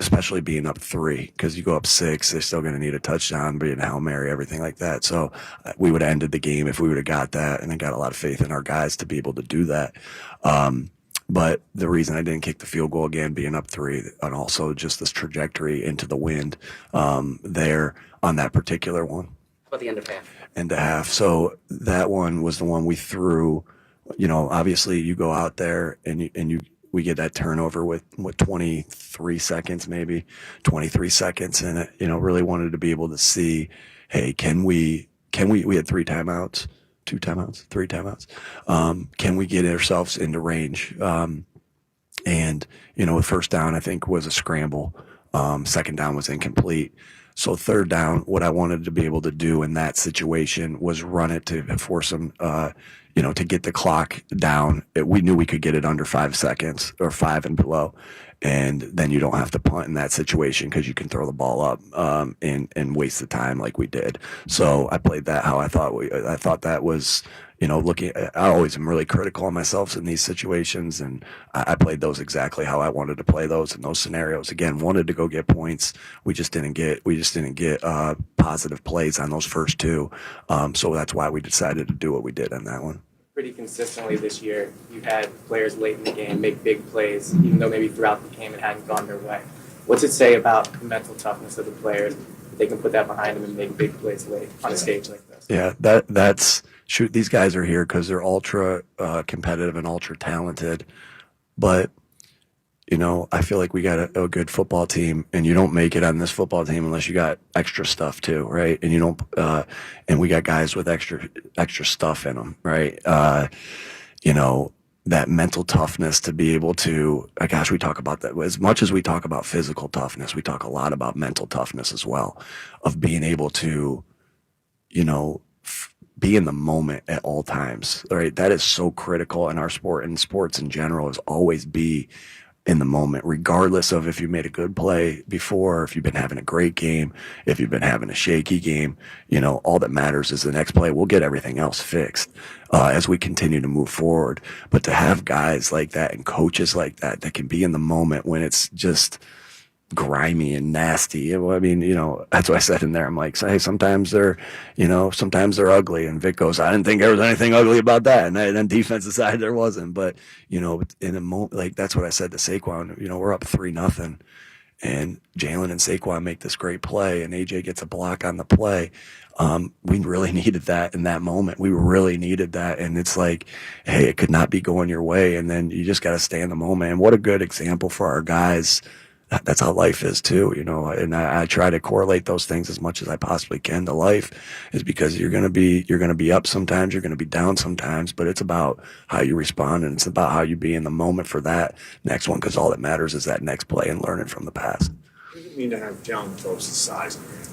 Especially being up 3, because you go up 6, they're still going to need a touchdown, being a Hail Mary, everything like that. So we would have ended the game if we would have got that, and I got a lot of faith in our guys to be able to do that. But the reason I didn't kick the field goal again, being up 3, and also just this trajectory into the wind, there on that particular one. How about the end of half? End of half. So that one was the one we threw. Obviously you go out there and we get that turnover with 23 seconds, maybe 23 seconds. And really wanted to be able to see, hey, we had 3 timeouts, 2 timeouts, 3 timeouts. Can we get ourselves into range? First down, I think, was a scramble. Second down was incomplete. So third down, what I wanted to be able to do in that situation was run it to force them, to get the clock down. We knew we could get it under 5 seconds or 5 and below. And then you don't have to punt in that situation because you can throw the ball up and waste the time like we did. So I played that how I thought that was, I always am really critical of myself in these situations, and I played those exactly how I wanted to play those in those scenarios. Again, wanted to go get points. We just didn't get positive plays on those first 2. So that's why we decided to do what we did on that one. Pretty consistently this year, you had players late in the game make big plays, even though maybe throughout the game it hadn't gone their way. What's it say about the mental toughness of the players that they can put that behind them and make big plays late on a stage like this? Yeah, these guys are here because they're ultra competitive and ultra talented. But, I feel like we got a good football team, and you don't make it on this football team unless you got extra stuff too, right? And you don't, and we got guys with extra stuff in them, right? That mental toughness to be able to, we talk about that as much as we talk about physical toughness. We talk a lot about mental toughness as well, of being able to, be in the moment at all times, right? That is so critical in our sport, and sports in general, is always be in the moment, regardless of if you made a good play before, if you've been having a great game, if you've been having a shaky game. All that matters is the next play. We'll get everything else fixed as we continue to move forward. But to have guys like that and coaches like that can be in the moment when it's just, grimy and nasty. I mean, that's what I said in there. I'm like, hey, sometimes they're ugly. And Vic goes, I didn't think there was anything ugly about that. And then defense decided there wasn't. But, in a moment, like that's what I said to Saquon, we're up 3-0. And Jalen and Saquon make this great play, and AJ gets a block on the play. We really needed that in that moment. We really needed that. And it's like, hey, it could not be going your way. And then you just got to stay in the moment. And what a good example for our guys. That's how life is too, and I try to correlate those things as much as I possibly can to life, is because you're going to be up sometimes, you're going to be down sometimes, but it's about how you respond, and it's about how you be in the moment for that next one, because all that matters is that next play and learning from the past. What does it mean to have Jalen Phillips' size and range?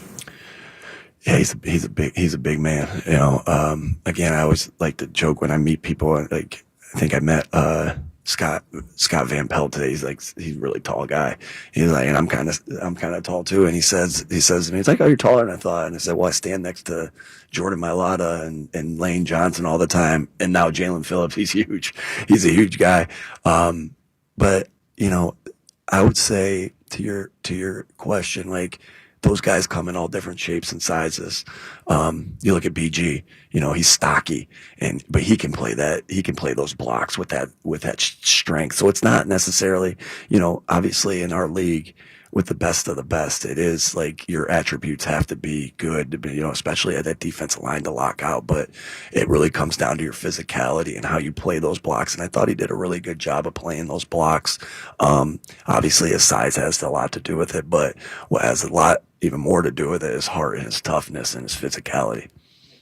Yeah, he's a big man. Again, I always like to joke when I meet people. Like, I think I met Scott Van Pelt today. He's a really tall guy. He's like, and I'm kind of tall too. And he says to me, he's like, oh, you're taller than I thought. And I said, well, I stand next to Jordan Mailata and Lane Johnson all the time. And now Jalen Phillips, he's huge. He's a huge guy. But I would say to your question, like, those guys come in all different shapes and sizes. You look at BG, he's stocky, but he can play that. He can play those blocks with that strength. So it's not necessarily, obviously in our league with the best of the best, it is like your attributes have to be good to be, especially at that defensive line to lock out. But it really comes down to your physicality and how you play those blocks. And I thought he did a really good job of playing those blocks. Obviously his size has a lot to do with it, but what has a lot even more to do with it is heart and his toughness and his physicality.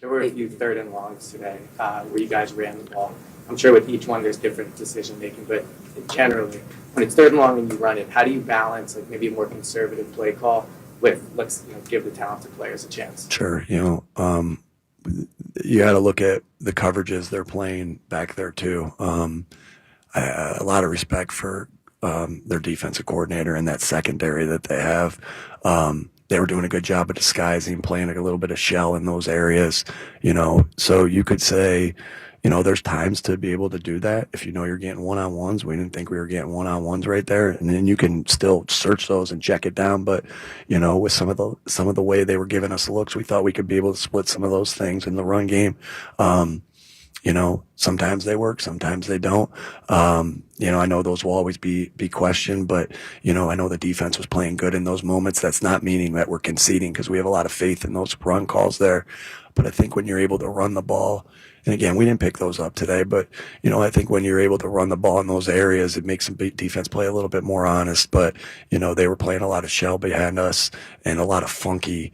There were a few 3rd and longs today where you guys ran the ball. I'm sure with each one there's different decision making, but generally, when it's 3rd and long and you run it, how do you balance like maybe a more conservative play call with let's give the talented players a chance? Sure, you got to look at the coverages they're playing back there too. A lot of respect for their defensive coordinator and that secondary that they have. They were doing a good job of disguising, playing a little bit of shell in those areas, so you could say, there's times to be able to do that. If you're getting one-on-ones, we didn't think we were getting one-on-ones right there. And then you can still search those and check it down. But, with some of the way they were giving us looks, we thought we could be able to split some of those things in the run game. Sometimes they work, sometimes they don't. I know those will always be questioned, but, I know the defense was playing good in those moments. That's not meaning that we're conceding, because we have a lot of faith in those run calls there. But I think when you're able to run the ball, and again, we didn't pick those up today, but, I think when you're able to run the ball in those areas, it makes some defense play a little bit more honest. But, they were playing a lot of shell behind us and a lot of funky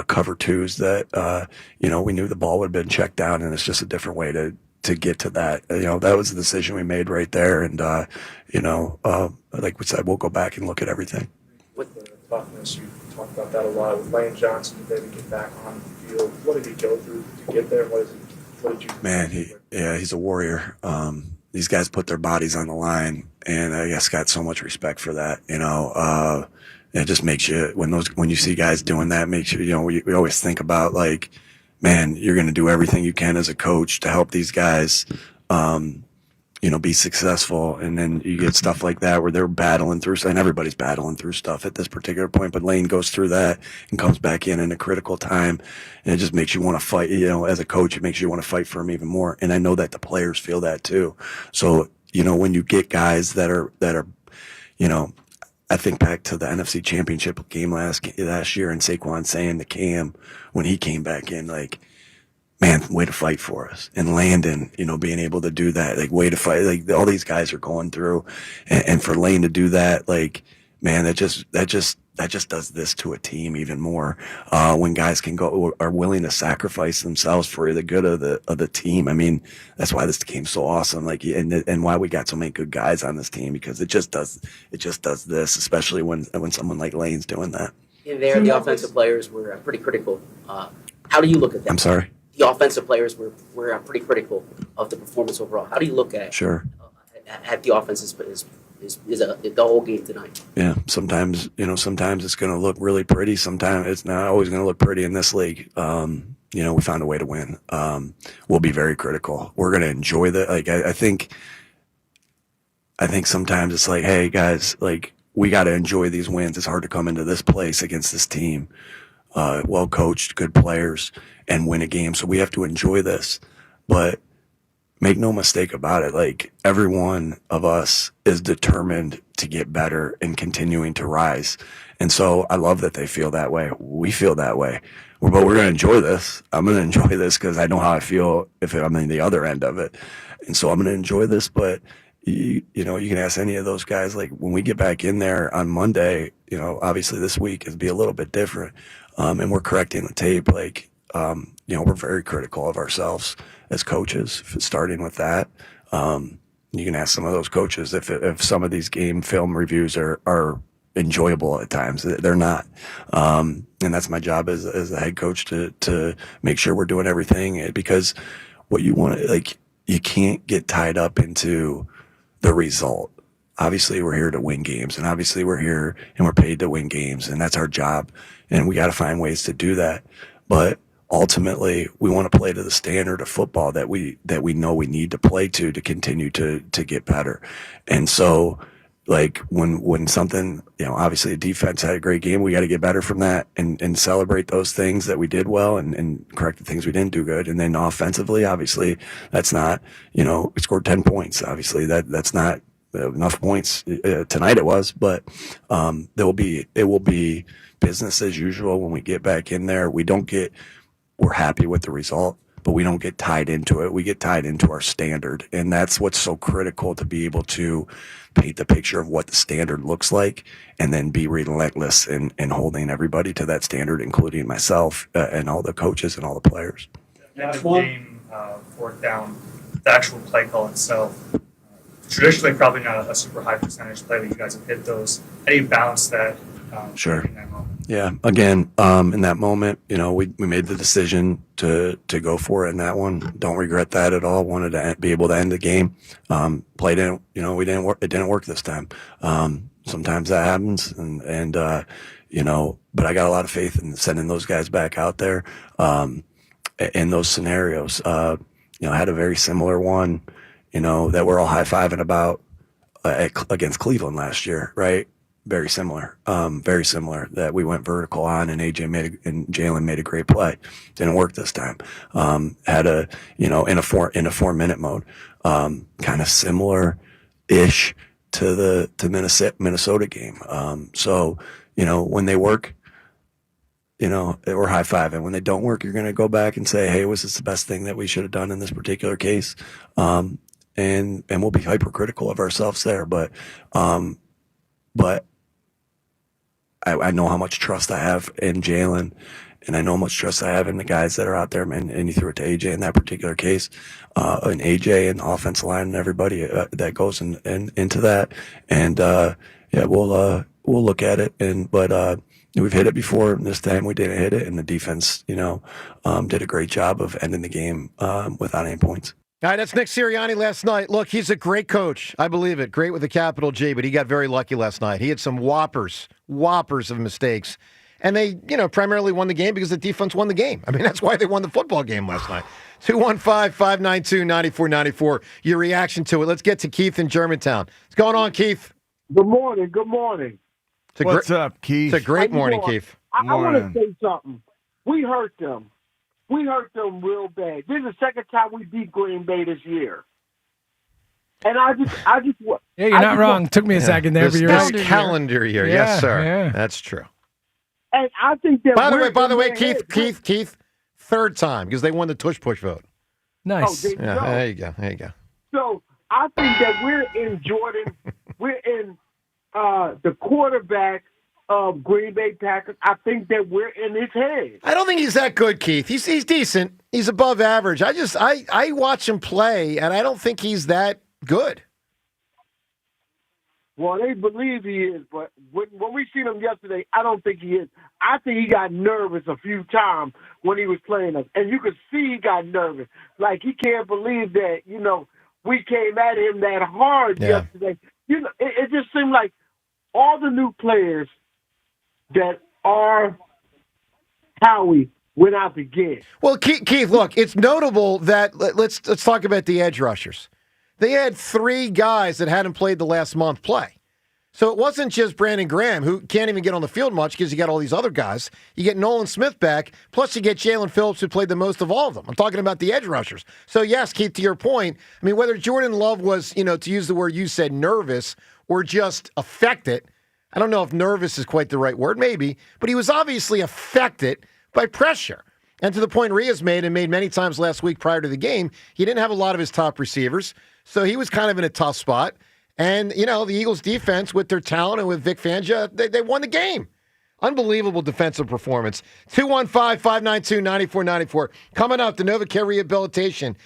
cover twos that, we knew the ball would have been checked down, and it's just a different way to get to that. That was the decision we made right there. And, like we said, we'll go back and look at everything. With the toughness, you talked about that a lot. With Lane Johnson, you maybe get back on the field. What did he go through to get there? What did you? Man, he's a warrior. These guys put their bodies on the line, and I guess got so much respect for that. It just makes you, when you see guys doing that, makes you, we always think about like, man, you're going to do everything you can as a coach to help these guys, be successful. And then you get stuff like that where they're battling through, and everybody's battling through stuff at this particular point, but Lane goes through that and comes back in a critical time. And it just makes you want to fight, as a coach, it makes you want to fight for him even more. And I know that the players feel that too. So, when you get guys that are, I think back to the NFC Championship game last year, and Saquon saying to Cam when he came back in, like, man, way to fight for us. And Landon, being able to do that, like, way to fight. Like, all these guys are going through, and for Lane to do that, like, man, that just does this to a team even more. When guys are willing to sacrifice themselves for the good of the team. I mean, that's why this game's so awesome. Like, and why we got so many good guys on this team, because it just does this, especially when someone like Lane's doing that. In there, the offensive players were pretty critical. How do you look at that? I'm sorry? The offensive players were pretty critical of the performance overall. How do you look at at the offense is the whole game tonight? Yeah, sometimes it's going to look really pretty. Sometimes it's not always going to look pretty in this league. We found a way to win. We'll be very critical. We're going to enjoy that. Like, I think sometimes it's like, hey guys, like, we got to enjoy these wins. It's hard to come into this place against this team, well coached, good players, and win a game. So we have to enjoy this. But make no mistake about it. Like, every one of us is determined to get better and continuing to rise. And so I love that they feel that way. We feel that way. But we're going to enjoy this. I'm going to enjoy this because I know how I feel if I'm in the other end of it. And so I'm going to enjoy this. But, you know, you can ask any of those guys, like, when we get back in there on Monday, you know, obviously this week it'll be a little bit different. And we're correcting the tape. Like, you know, we're very critical of ourselves as coaches, starting with that. You can ask some of those coaches if some of these game film reviews are enjoyable at times. They're not. And that's my job as a head coach to make sure we're doing everything, because what you want to, like, you can't get tied up into the result. Obviously we're here to win games, and obviously we're here and we're paid to win games, and that's our job. And we got to find ways to do that. But ultimately, we want to play to the standard of football that we know we need to play to continue to get better. And so, like, when something, you know, obviously the defense had a great game, we got to get better from that and celebrate those things that we did well and correct the things we didn't do good. And then offensively, obviously, that's not, you know, we scored 10 points. Obviously, that's not enough points. Tonight it was, but it will be business as usual when we get back in there. We're happy with the result, but we don't get tied into it. We get tied into our standard. And that's what's so critical, to be able to paint the picture of what the standard looks like and then be relentless in holding everybody to that standard, including myself and all the coaches and all the players. End of game, fourth down, the actual play call itself. Traditionally, probably not a super high percentage play, but you guys have hit those. How do you balance that? Sure. In that moment? Yeah. Again, in that moment, you know, we made the decision to go for it in that one. Don't regret that at all. Wanted to be able to end the game. Played in, you know, it didn't work this time. Sometimes that happens, and you know, but I got a lot of faith in sending those guys back out there in those scenarios. You know, I had a very similar one, you know, that we're all high-fiving about against Cleveland last year, right? Very similar, that we went vertical on, and Jalen made a great play. Didn't work this time. Had a, you know, in a 4-minute mode, kind of similar-ish to the Minnesota game. So, you know, when they work, you know, we're high-fiving. When they don't work, you're going to go back and say, hey, was this the best thing that we should have done in this particular case? And we'll be hypercritical of ourselves there, but I know how much trust I have in Jalen, and I know how much trust I have in the guys that are out there, and you threw it to AJ in that particular case, and AJ and the offensive line and everybody that goes into that. And yeah, we'll look at it, but we've hit it before, and this time we didn't hit it, and the defense, you know, did a great job of ending the game without any points. All right, that's Nick Sirianni last night. Look, he's a great coach. I believe it. Great with a capital G, but he got very lucky last night. He had some whoppers of mistakes. And they, you know, primarily won the game because the defense won the game. I mean, that's why they won the football game last night. 215-592-9494. Your reaction to it. Let's get to Keith in Germantown. What's going on, Keith? Good morning. Good morning. What's up, Keith? It's a great morning, Keith. I want to say something. We hurt them. We hurt them real bad. This is the second time we beat Green Bay this year. And I just yeah, you're not wrong. Took me a second there, but you're this right. calendar year. Yeah, Yes, sir. yeah. That's true. And I think that By the way, Keith, third time because they won the tush push vote. Nice. There you go. So I think that we're in Jordan. We're in the quarterback of Green Bay Packers. I think that we're in his head. I don't think he's that good, Keith. He's decent. He's above average. I watch him play, and I don't think he's that good. Well, they believe he is, but when we seen him yesterday, I don't think he is. I think he got nervous a few times when he was playing us, and you could see he got nervous. Like he can't believe that, you know, we came at him that hard yesterday. You know, it just seemed like all the new players that are Howie went out to get. Well, Keith, look, it's notable that let's talk about the edge rushers. They had three guys that hadn't played the last month play. So it wasn't just Brandon Graham, who can't even get on the field much because you got all these other guys. You get Nolan Smith back, plus you get Jalen Phillips, who played the most of all of them. I'm talking about the edge rushers. So, yes, Keith, to your point, I mean, whether Jordan Love was, to use the word you said, nervous or just affected, I don't know if nervous is quite the right word, maybe, but he was obviously affected by pressure. And to the point Ria's made and made many times last week prior to the game, he didn't have a lot of his top receivers, so he was kind of in a tough spot. And, the Eagles' defense, with their talent and with Vic Fangio, they won the game. Unbelievable defensive performance. 215-592-9494. Coming up, the NovaCare Rehabilitation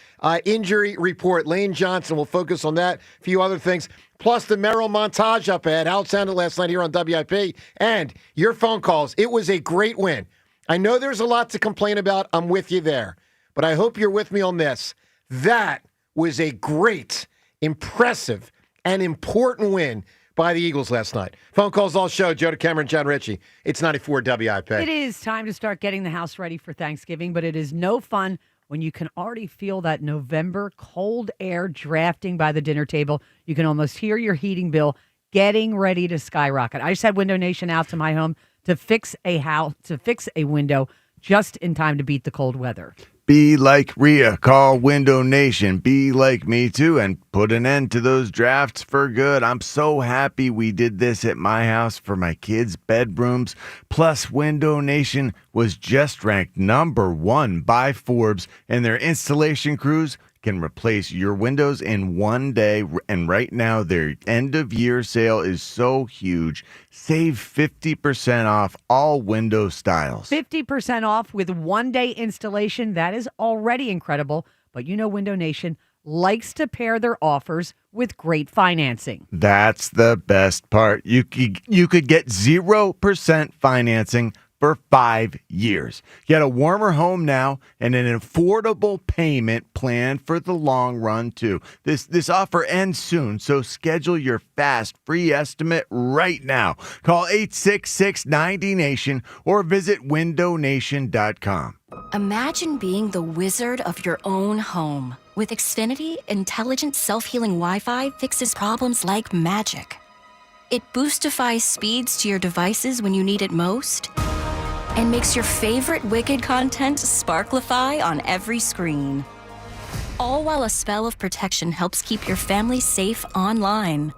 injury report. Lane Johnson will focus on that, a few other things. Plus the Merrill montage up ahead. How it sounded last night here on WIP. And your phone calls. It was a great win. I know there's a lot to complain about. I'm with you there. But I hope you're with me on this. That was a great, impressive, an important win by the Eagles last night. Phone calls all show. Joe DeCamera and John Ritchie. It's 94 WIP. It is time to start getting the house ready for Thanksgiving, but it is no fun when you can already feel that November cold air drafting by the dinner table. You can almost hear your heating bill getting ready to skyrocket. I just had Window Nation out to my home to fix a window just in time to beat the cold weather. Be like Rhea. Call Window Nation. Be like me, too, and put an end to those drafts for good. I'm so happy we did this at my house for my kids' bedrooms. Plus, Window Nation was just ranked #1 by Forbes, and their installation crews can replace your windows in one day. And right now, their end-of-year sale is so huge. Save 50% off all window styles. 50% off with one-day installation. That is already incredible. But Window Nation likes to pair their offers with great financing. That's the best part. You could get 0% financing for 5 years. Get a warmer home now and an affordable payment plan for the long run, too. This offer ends soon, so schedule your fast free estimate right now. Call 866-90-NATION or visit windownation.com. Imagine being the wizard of your own home. With Xfinity, intelligent self-healing Wi-Fi fixes problems like magic. It boostifies speeds to your devices when you need it most, and makes your favorite Wicked content sparklify on every screen. All while a spell of protection helps keep your family safe online.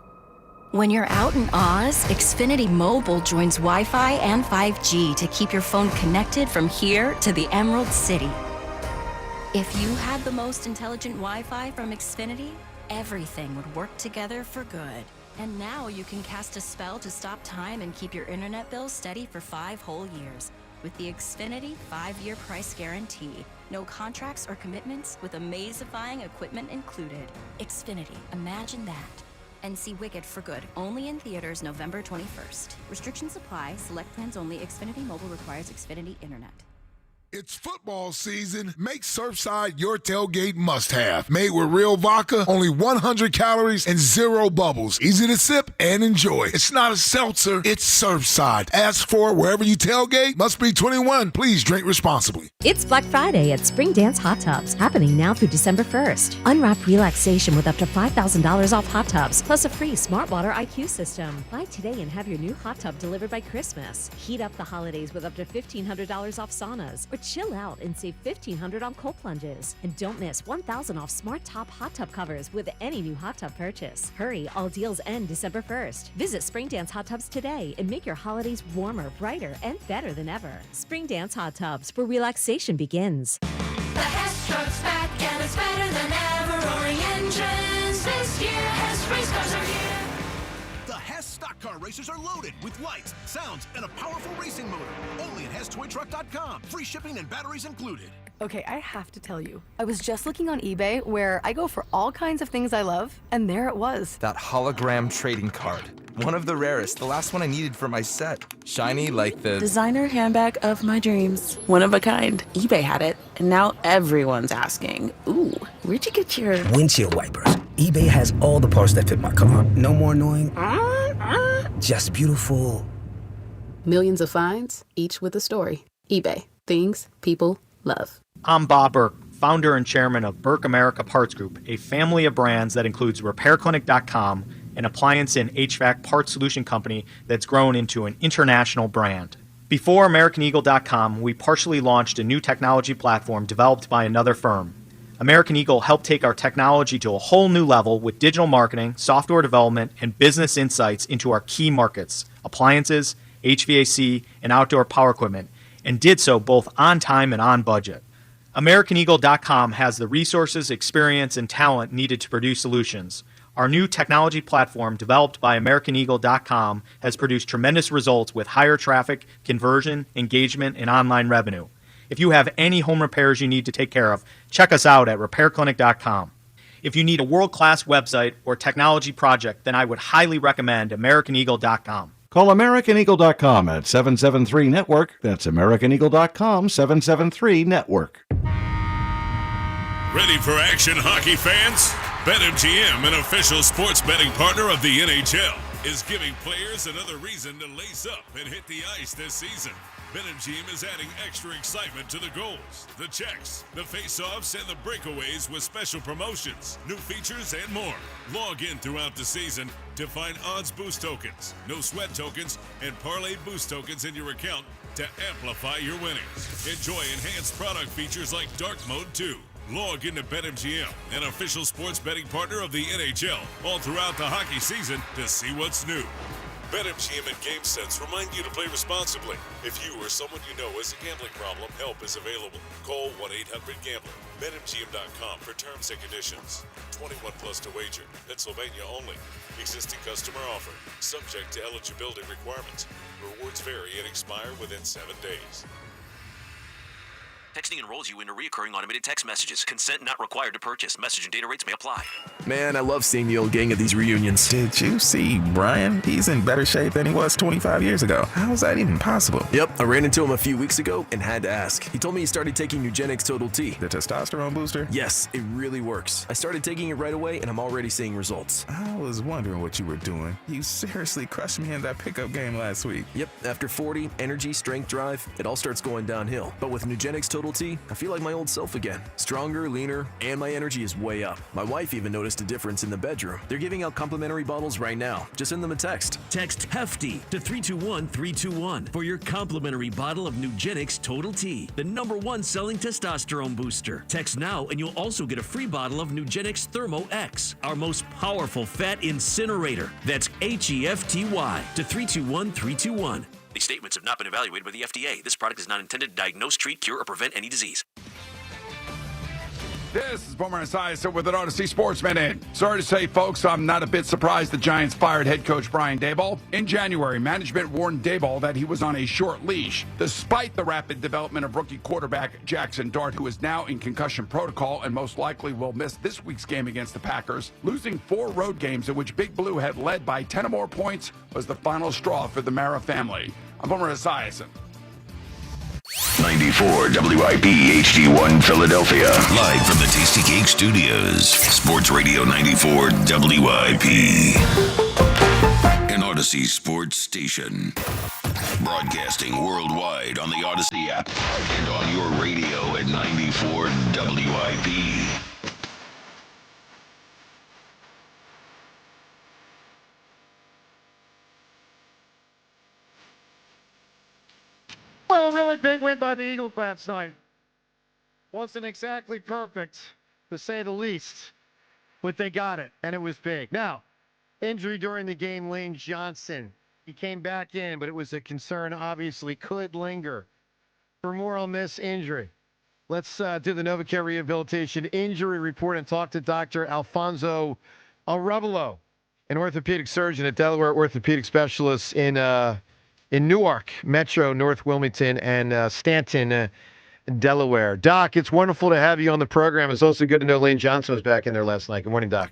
When you're out in Oz, Xfinity Mobile joins Wi-Fi and 5G to keep your phone connected from here to the Emerald City. If you had the most intelligent Wi-Fi from Xfinity, everything would work together for good. And now you can cast a spell to stop time and keep your internet bill steady for 5 whole years. With the Xfinity 5-year price guarantee. No contracts or commitments with amazifying equipment included. Xfinity, imagine that. And see Wicked for good, only in theaters November 21st. Restrictions apply, select plans only. Xfinity Mobile requires Xfinity Internet. It's football season. Make Surfside your tailgate must-have. Made with real vodka, only 100 calories, and 0 bubbles. Easy to sip and enjoy. It's not a seltzer, it's Surfside. Ask for it wherever you tailgate. Must be 21. Please drink responsibly. It's Black Friday at Spring Dance Hot Tubs, happening now through December 1st. Unwrap relaxation with up to $5,000 off hot tubs, plus a free Smart Water IQ system. Buy today and have your new hot tub delivered by Christmas. Heat up the holidays with up to $1,500 off saunas, or chill out and save $1,500 on cold plunges. And don't miss $1,000 off Smart Top hot tub covers with any new hot tub purchase. Hurry, all deals end December 1st. Visit Spring Dance Hot Tubs today and make your holidays warmer, brighter, and better than ever. Spring Dance Hot Tubs, where relaxation begins. The Hess truck's back and it's better than ever. Roaring engines this year. Hess race cars are here. The Hess stock car racers are loaded with lights, sounds, and a powerful racing motor. Only at HessToyTruck.com. Free shipping and batteries included. Okay, I have to tell you. I was just looking on eBay, where I go for all kinds of things I love, and there it was. That hologram trading card. One of the rarest. The last one I needed for my set. Shiny like the designer handbag of my dreams. One of a kind. eBay had it, and now everyone's asking, ooh, where'd you get your windshield wipers? eBay has all the parts that fit my car. No more annoying. Just beautiful. Millions of finds, each with a story. eBay. Things people love. I'm Bob Burke, founder and chairman of Burke America Parts Group, a family of brands that includes RepairClinic.com an appliance and HVAC parts solution company that's grown into an international brand. Before AmericanEagle.com, we partially launched a new technology platform developed by another firm. American Eagle helped take our technology to a whole new level with digital marketing, software development, and business insights into our key markets, appliances, HVAC, and outdoor power equipment, and did so both on time and on budget. AmericanEagle.com has the resources, experience, and talent needed to produce solutions. Our new technology platform, developed by AmericanEagle.com, has produced tremendous results with higher traffic, conversion, engagement, and online revenue. If you have any home repairs you need to take care of, check us out at RepairClinic.com. If you need a world-class website or technology project, then I would highly recommend AmericanEagle.com. Call AmericanEagle.com at 773-NETWORK. That's AmericanEagle.com, 773-NETWORK. Ready for action, hockey fans? BetMGM, an official sports betting partner of the NHL, is giving players another reason to lace up and hit the ice this season. BetMGM is adding extra excitement to the goals, the checks, the face-offs, and the breakaways with special promotions, new features, and more. Log in throughout the season to find odds boost tokens, no sweat tokens, and parlay boost tokens in your account to amplify your winnings. Enjoy enhanced product features like Dark Mode 2. Log into BetMGM, an official sports betting partner of the NHL, all throughout the hockey season to see what's new. BetMGM and GameSense remind you to play responsibly. If you or someone you know has a gambling problem, help is available. Call 1-800-GAMBLER. BetMGM.com for terms and conditions. 21 plus to wager. Pennsylvania only. Existing customer offer. Subject to eligibility requirements. Rewards vary and expire within 7 days. Texting enrolls you into recurring automated text messages. Consent not required to purchase. Message and data rates may apply. Man, I love seeing the old gang at these reunions. Did you see Brian? He's in better shape than he was 25 years ago. How is that even possible? Yep, I ran into him a few weeks ago and had to ask. He told me he started taking Nugenix Total T. The testosterone booster? Yes, it really works. I started taking it right away and I'm already seeing results. I was wondering what you were doing. You seriously crushed me in that pickup game last week. Yep, after 40, energy, strength, drive, it all starts going downhill. But with Nugenix Total T, I feel like my old self again. Stronger, leaner, and my energy is way up. My wife even noticed a difference in the bedroom. They're giving out complimentary bottles right now. Just send them a text. Text HEFTY to 321-321 for your complimentary bottle of Nugenix Total T, the #1 selling testosterone booster. Text now and you'll also get a free bottle of Nugenix Thermo X, our most powerful fat incinerator. That's HEFTY to 321-321. These statements have not been evaluated by the FDA. This product is not intended to diagnose, treat, cure, or prevent any disease. This is Boomer Esiason with an Odyssey Sports Minute. Sorry to say, folks, I'm not a bit surprised the Giants fired head coach Brian Daboll. In January, management warned Daboll that he was on a short leash, despite the rapid development of rookie quarterback Jackson Dart, who is now in concussion protocol and most likely will miss this week's game against the Packers. Losing 4 road games in which Big Blue had led by 10 or more points was the final straw for the Mara family. I'm Boomer Esiason. 94 WIP HD1 Philadelphia. Live from the Tasty Cake Studios. Sports Radio 94 WIP. An Odyssey sports station. Broadcasting worldwide on the Odyssey app and on your radio at 94 WIP. Well, a really big win by the Eagles last night. Wasn't exactly perfect, to say the least, but they got it, and it was big. Now, injury during the game, Lane Johnson. He came back in, but it was a concern, obviously, could linger. For more on this injury, let's do the NovaCare Rehabilitation Injury Report and talk to Dr. Alfonso Arevalo, an orthopedic surgeon at Delaware Orthopedic Specialists in Newark, Metro, North Wilmington, and Stanton, Delaware. Doc, it's wonderful to have you on the program. It's also good to know Lane Johnson was back in there last night. Good morning, Doc.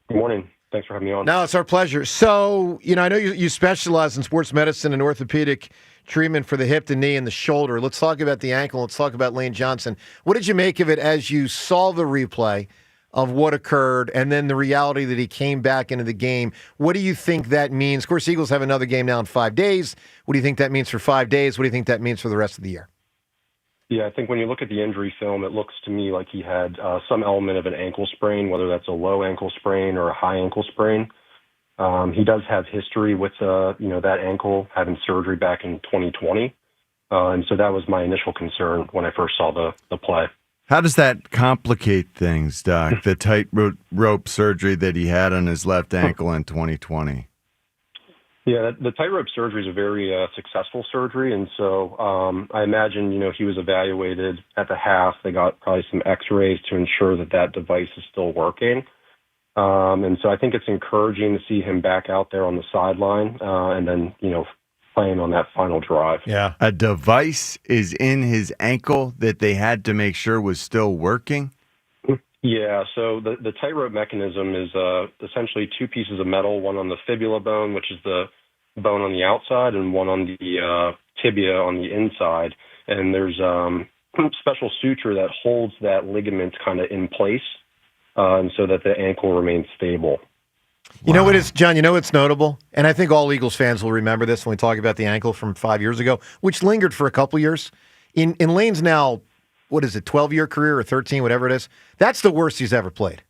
Good morning. Thanks for having me on. No, it's our pleasure. So, I know you specialize in sports medicine and orthopedic treatment for the hip, the knee, and the shoulder. Let's talk about the ankle. Let's talk about Lane Johnson. What did you make of it as you saw the replay of what occurred and then the reality that he came back into the game? What do you think that means? Of course, Eagles have another game now in 5 days. What do you think that means for 5 days? What do you think that means for the rest of the year? Yeah, I think when you look at the injury film, it looks to me like he had some element of an ankle sprain, whether that's a low ankle sprain or a high ankle sprain. He does have history with that ankle, having surgery back in 2020. And so that was my initial concern when I first saw the play. How does that complicate things, Doc? The tightrope surgery that he had on his left ankle in 2020. Yeah, the tightrope surgery is a very successful surgery, and so I imagine he was evaluated at the half. They got probably some X-rays to ensure that device is still working, and so I think it's encouraging to see him back out there on the sideline, and then playing on that final drive. Yeah, a device is in his ankle that they had to make sure was still working. Yeah, so the tightrope mechanism is essentially two pieces of metal, one on the fibula bone, which is the bone on the outside, and one on the tibia on the inside. And there's special suture that holds that ligament kind of in place, and so that the ankle remains stable. You know what is, John, what's notable? And I think all Eagles fans will remember this when we talk about the ankle from 5 years ago, which lingered for a couple years. In Lane's now, 12-year career or 13, whatever it is, that's the worst he's ever played.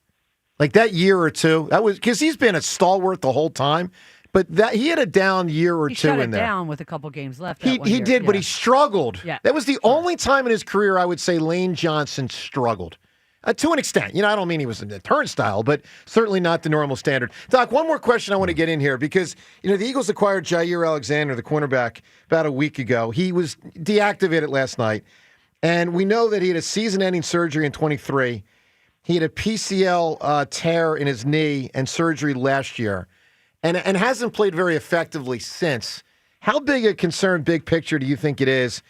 Like that year or two, that was because he's been a stalwart the whole time, but he had a down year or two in there. He shut it down with a couple games left. He did, yeah. But he struggled. Yeah. That was the only time in his career I would say Lane Johnson struggled. To an extent. I don't mean he was a turnstile, but certainly not the normal standard. Doc, one more question I want to get in here because, the Eagles acquired Jair Alexander, the cornerback, about a week ago. He was deactivated last night, and we know that he had a season-ending surgery in 23. He had a PCL tear in his knee and surgery last year and hasn't played very effectively since. How big a concern, big picture, do you think it is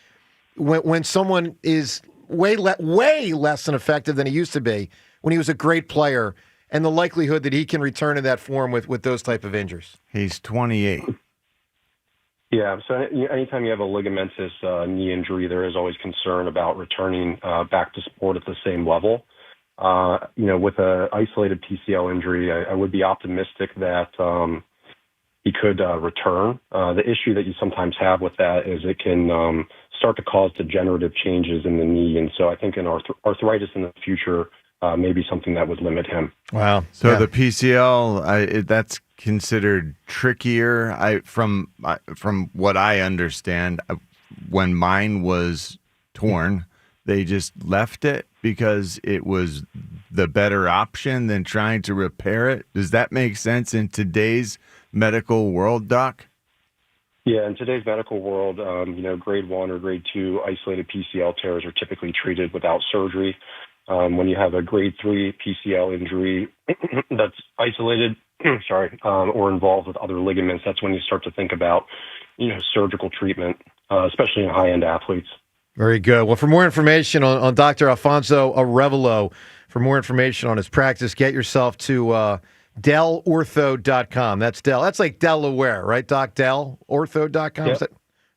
when someone is way less than effective than he used to be when he was a great player, and the likelihood that he can return to that form with those type of injuries? He's 28. Yeah, so anytime you have a ligamentous knee injury, there is always concern about returning back to sport at the same level. With an isolated PCL injury, I would be optimistic that he could return. The issue that you sometimes have with that is it can start to cause degenerative changes in the knee. And so I think an arthritis in the future may be something that would limit him. Wow. So the PCL, that's considered trickier. From what I understand, when mine was torn, they just left it because it was the better option than trying to repair it. Does that make sense in today's medical world, Doc? Yeah, in today's medical world, grade 1 or grade 2 isolated PCL tears are typically treated without surgery. When you have a grade 3 PCL injury that's isolated, or involved with other ligaments, that's when you start to think about, surgical treatment, especially in high-end athletes. Very good. Well, for more information on Dr. Alfonso Arevalo, for more information on his practice, get yourself to DellOrtho.com. That's Dell. That's like Delaware, right, Doc? DellOrtho.com? Yep.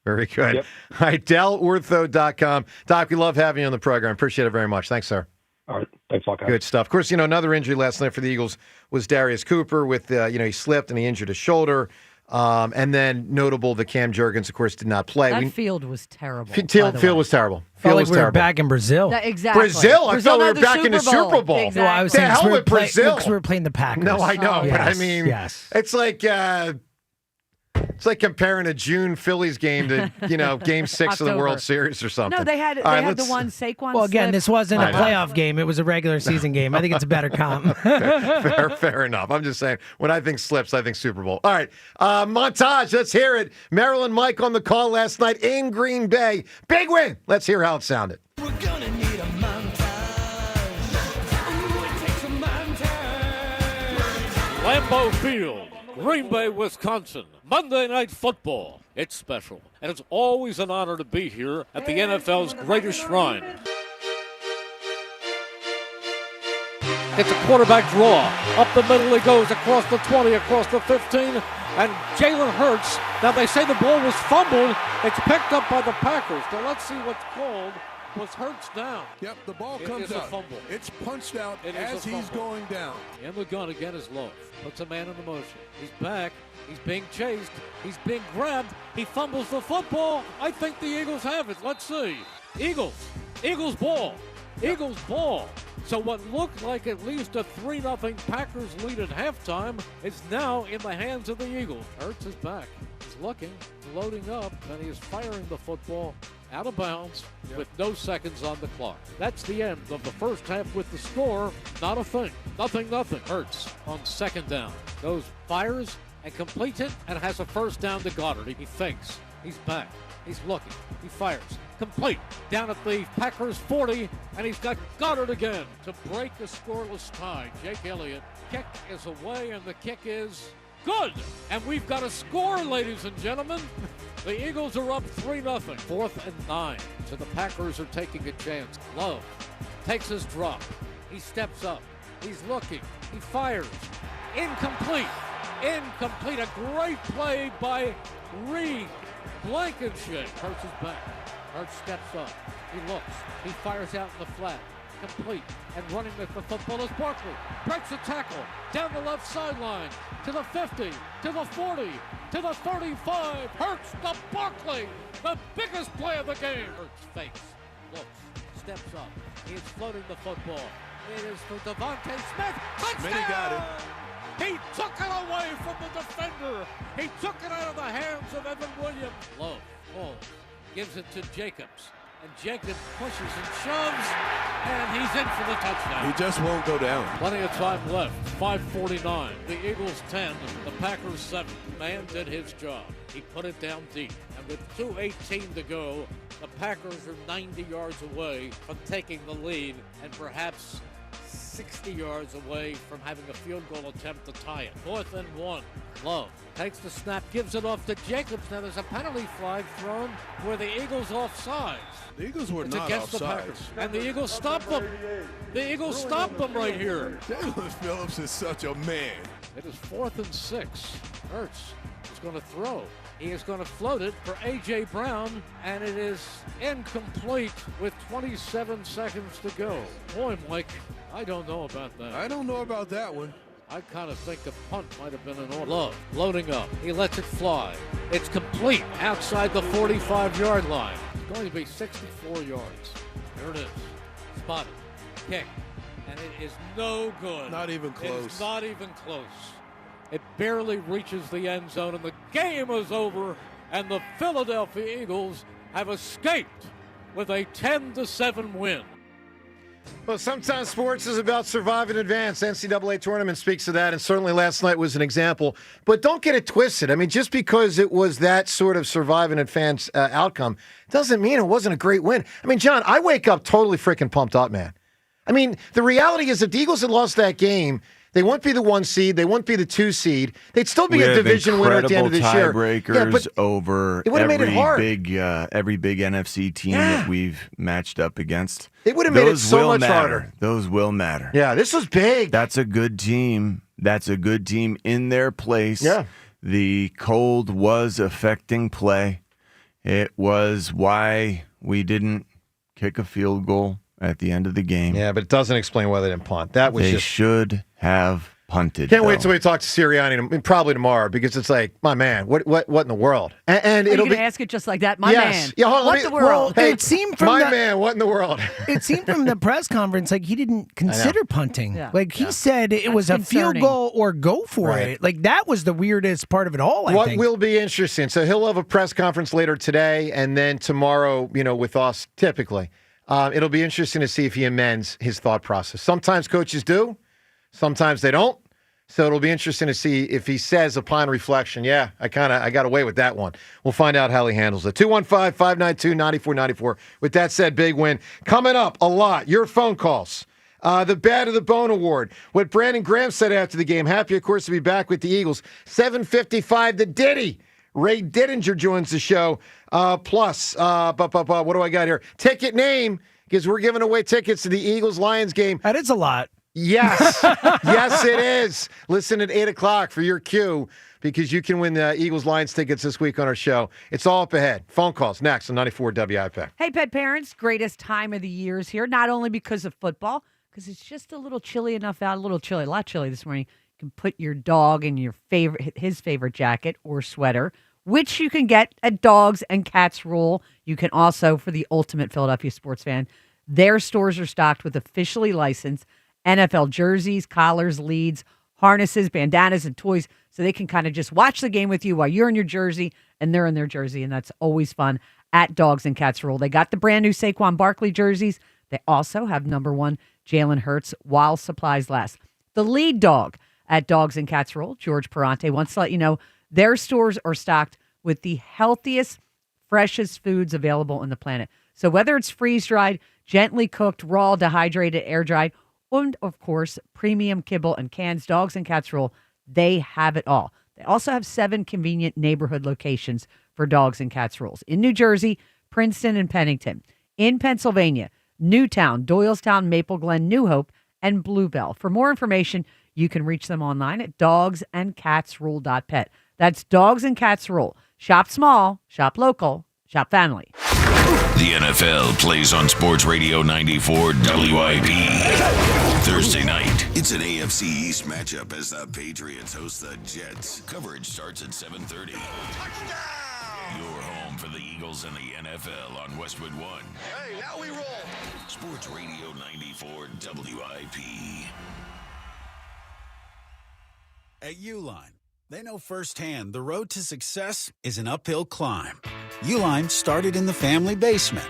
Very good. Yep. All right, DellOrtho.com. Doc, we love having you on the program. Appreciate it very much. Thanks, sir. All right. Thanks a lot, guys. Good stuff. Of course, another injury last night for the Eagles was Darius Cooper with, he slipped and he injured his shoulder. And then notable that Cam Jurgens, of course, did not play. That field was terrible. Field was terrible. Felt like we were back in Brazil. Exactly. Brazil? I thought we were back in the Super Bowl. Exactly. Well, I was The saying hell with Brazil. because we were playing the Packers. No, I know, but I mean, yes. it's like comparing a June Phillies game to Game 6 of the World Series or something. No, they had the one Saquon. Well, again, slip. this wasn't a playoff game. It was a regular season game. I think it's a better comp. Fair enough. I'm just saying, when I think slips, I think Super Bowl. All right, montage. Let's hear it. Maryland Mike on the call last night in Green Bay. Big win. Let's hear how it sounded. We're gonna need a Lambeau Field, Green Bay, Wisconsin. Monday Night Football. It's special, and it's always an honor to be here at the NFL's greatest shrine. It's a quarterback draw. Up the middle he goes, across the 20, across the 15, and Jalen Hurts. Now they say the ball was fumbled. It's picked up by the Packers. So let's see what's called. Was Hurts down? Yep, the ball comes out. out. Fumble. It's punched out as he's going down. In the gun again is low. Puts a man in the motion. He's back. He's being chased. He's being grabbed. He fumbles the football. I think the Eagles have it. Let's see. Eagles ball. Eagles ball. So what looked like at least a 3-0 Packers lead at halftime is now in the hands of the Eagles. Hurts is back. He's looking, loading up, and he is firing the football out of bounds with no seconds on the clock. That's the end of the first half with the score. Not a thing. Nothing. Hurts on second down. Goes, fires, and completes it, and has a first down to Goddard. He fakes. He's back. He's looking. He fires. Complete. Down at the Packers 40, and he's got Goddard again to break a scoreless tie. Jake Elliott. Kick is away, and the kick is good. And we've got a score, ladies and gentlemen. The Eagles are up 3-0. 4th and 9. So the Packers are taking a chance. Love takes his drop. He steps up. He's looking. He fires. Incomplete. A great play by Reed Blankenship. Hurts is back. Hurts steps up. He looks. He fires out in the flat. Complete. And running with the football is Barkley. Breaks a tackle. Down the left sideline. To the 50. To the 40. To the 35. Hurts to Barkley. The biggest play of the game. Hurts fakes. Looks. Steps up. He is floating the football. It is for Devontae Smith. Touchdown! Smitty got it. He took it away from the defender. He took it out of the hands of Evan Williams. Low, pulls, gives it to Jacobs. And Jacobs pushes and shoves, and he's in for the touchdown. He just won't go down. Plenty of time left. 5:49. The Eagles 10, the Packers 7. The man did his job. He put it down deep. And with 2:18 to go, the Packers are 90 yards away from taking the lead and perhaps 60 yards away from having a field goal attempt to tie it. 4th and 1. Love takes the snap, gives it off to Jacobs. Now there's a penalty flag thrown where the Eagles offsides. The Eagles were It's not against the offside. Packers. And the Eagles stopped them. The Eagles stopped them right here. Jalen Phillips is such a man. It is 4th and 6. Hurts is going to throw. He is going to float it for A.J. Brown, and it is incomplete with 27 seconds to go. Boy, Mike, I don't know about that. I don't know about that one. I kind of think a punt might have been in order. Love, loading up. He lets it fly. It's complete outside the 45-yard line. It's going to be 64 yards. There it is. Spotted. Kick. And it is no good. Not even close. It is not even close. It barely reaches the end zone, and the game is over, and the Philadelphia Eagles have escaped with a 10-7 win. Well, sometimes sports is about survive in advance. NCAA tournament speaks to that, and certainly last night was an example. But don't get it twisted. I mean, just because it was that sort of survive in advance outcome doesn't mean it wasn't a great win. I mean, John, I wake up totally freaking pumped up, man. I mean, the reality is if the Eagles had lost that game, they wouldn't be the 1 seed. They wouldn't be the 2 seed. They'd still be a division winner at the end of this year. Tiebreakers over it would've made it hard. every big NFC team that we've matched up against. It would have made it so much harder. Those will matter. Yeah, this was big. That's a good team. That's a good team in their place. Yeah. The cold was affecting play. It was why we didn't kick a field goal at the end of the game. Yeah, but it doesn't explain why they didn't punt. That was they should have punted. Can't wait till we talk to Sirianni probably tomorrow because it's like, my man, what in the world? And it'll be ask it just like that, my yes. man. Yeah, hold on, What the world? Hey, it seemed from my man, what in the world? It seemed from the press conference like he didn't consider punting. Yeah. Like he said it was a field concerning. goal or go for Right. it. Like that was the weirdest part of it all, I What think. will be interesting. So he'll have a press conference later today and then tomorrow, with us typically. It'll be interesting to see if he amends his thought process. Sometimes coaches do, sometimes they don't. So it'll be interesting to see if he says upon reflection, yeah, I got away with that one. We'll find out how he handles it. 215-592-9494. With that said, big win. Coming up a lot, your phone calls. The Bat of the Bone Award. What Brandon Graham said after the game. Happy, of course, to be back with the Eagles. 7:55, the Diddy. Ray Diddinger joins the show. Plus, what do I got here? Ticket name, because we're giving away tickets to the Eagles-Lions game. That is a lot. Yes. Yes, it is. Listen at 8 o'clock for your cue, because you can win the Eagles-Lions tickets this week on our show. It's all up ahead. Phone calls next on 94 WIP. Hey, pet parents, greatest time of the year is here, not only because of football, because it's just a little chilly enough out, a lot chilly this morning. You can put your dog in his favorite jacket or sweater, which you can get at Dogs and Cats Rule. You can also, for the ultimate Philadelphia sports fan, Their stores are stocked with officially licensed NFL jerseys, collars, leads, harnesses, bandanas, and toys, so they can kind of just watch the game with you while you're in your jersey and they're in their jersey, and that's always fun at Dogs and Cats Rule. They got the brand new Saquon Barkley jerseys. They also have #1 Jalen Hurts while supplies last. The lead dog at Dogs and Cats Rule, George Parante, wants to let you know their stores are stocked with the healthiest, freshest foods available on the planet. So whether it's freeze-dried, gently cooked, raw, dehydrated, air-dried, and, of course, premium kibble and cans, Dogs and Cats Rule, they have it all. They also have 7 convenient neighborhood locations for Dogs and Cats Rules. In New Jersey, Princeton and Pennington. In Pennsylvania, Newtown, Doylestown, Maple Glen, New Hope, and Bluebell. For more information, you can reach them online at dogsandcatsrule.pet. That's Dogs and Cats Rule. Shop small, shop local, shop family. The NFL plays on Sports Radio 94 WIP. Thursday night, it's an AFC East matchup as the Patriots host the Jets. Coverage starts at 7:30. Your home for the Eagles and the NFL on Westwood One. Hey, now we roll. Sports Radio 94 WIP. At Uline, they know firsthand the road to success is an uphill climb. Uline started in the family basement,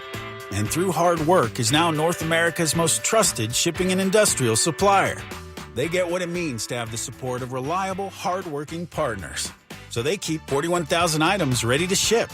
and through hard work is now North America's most trusted shipping and industrial supplier. They get what it means to have the support of reliable, hardworking partners. So they keep 41,000 items ready to ship.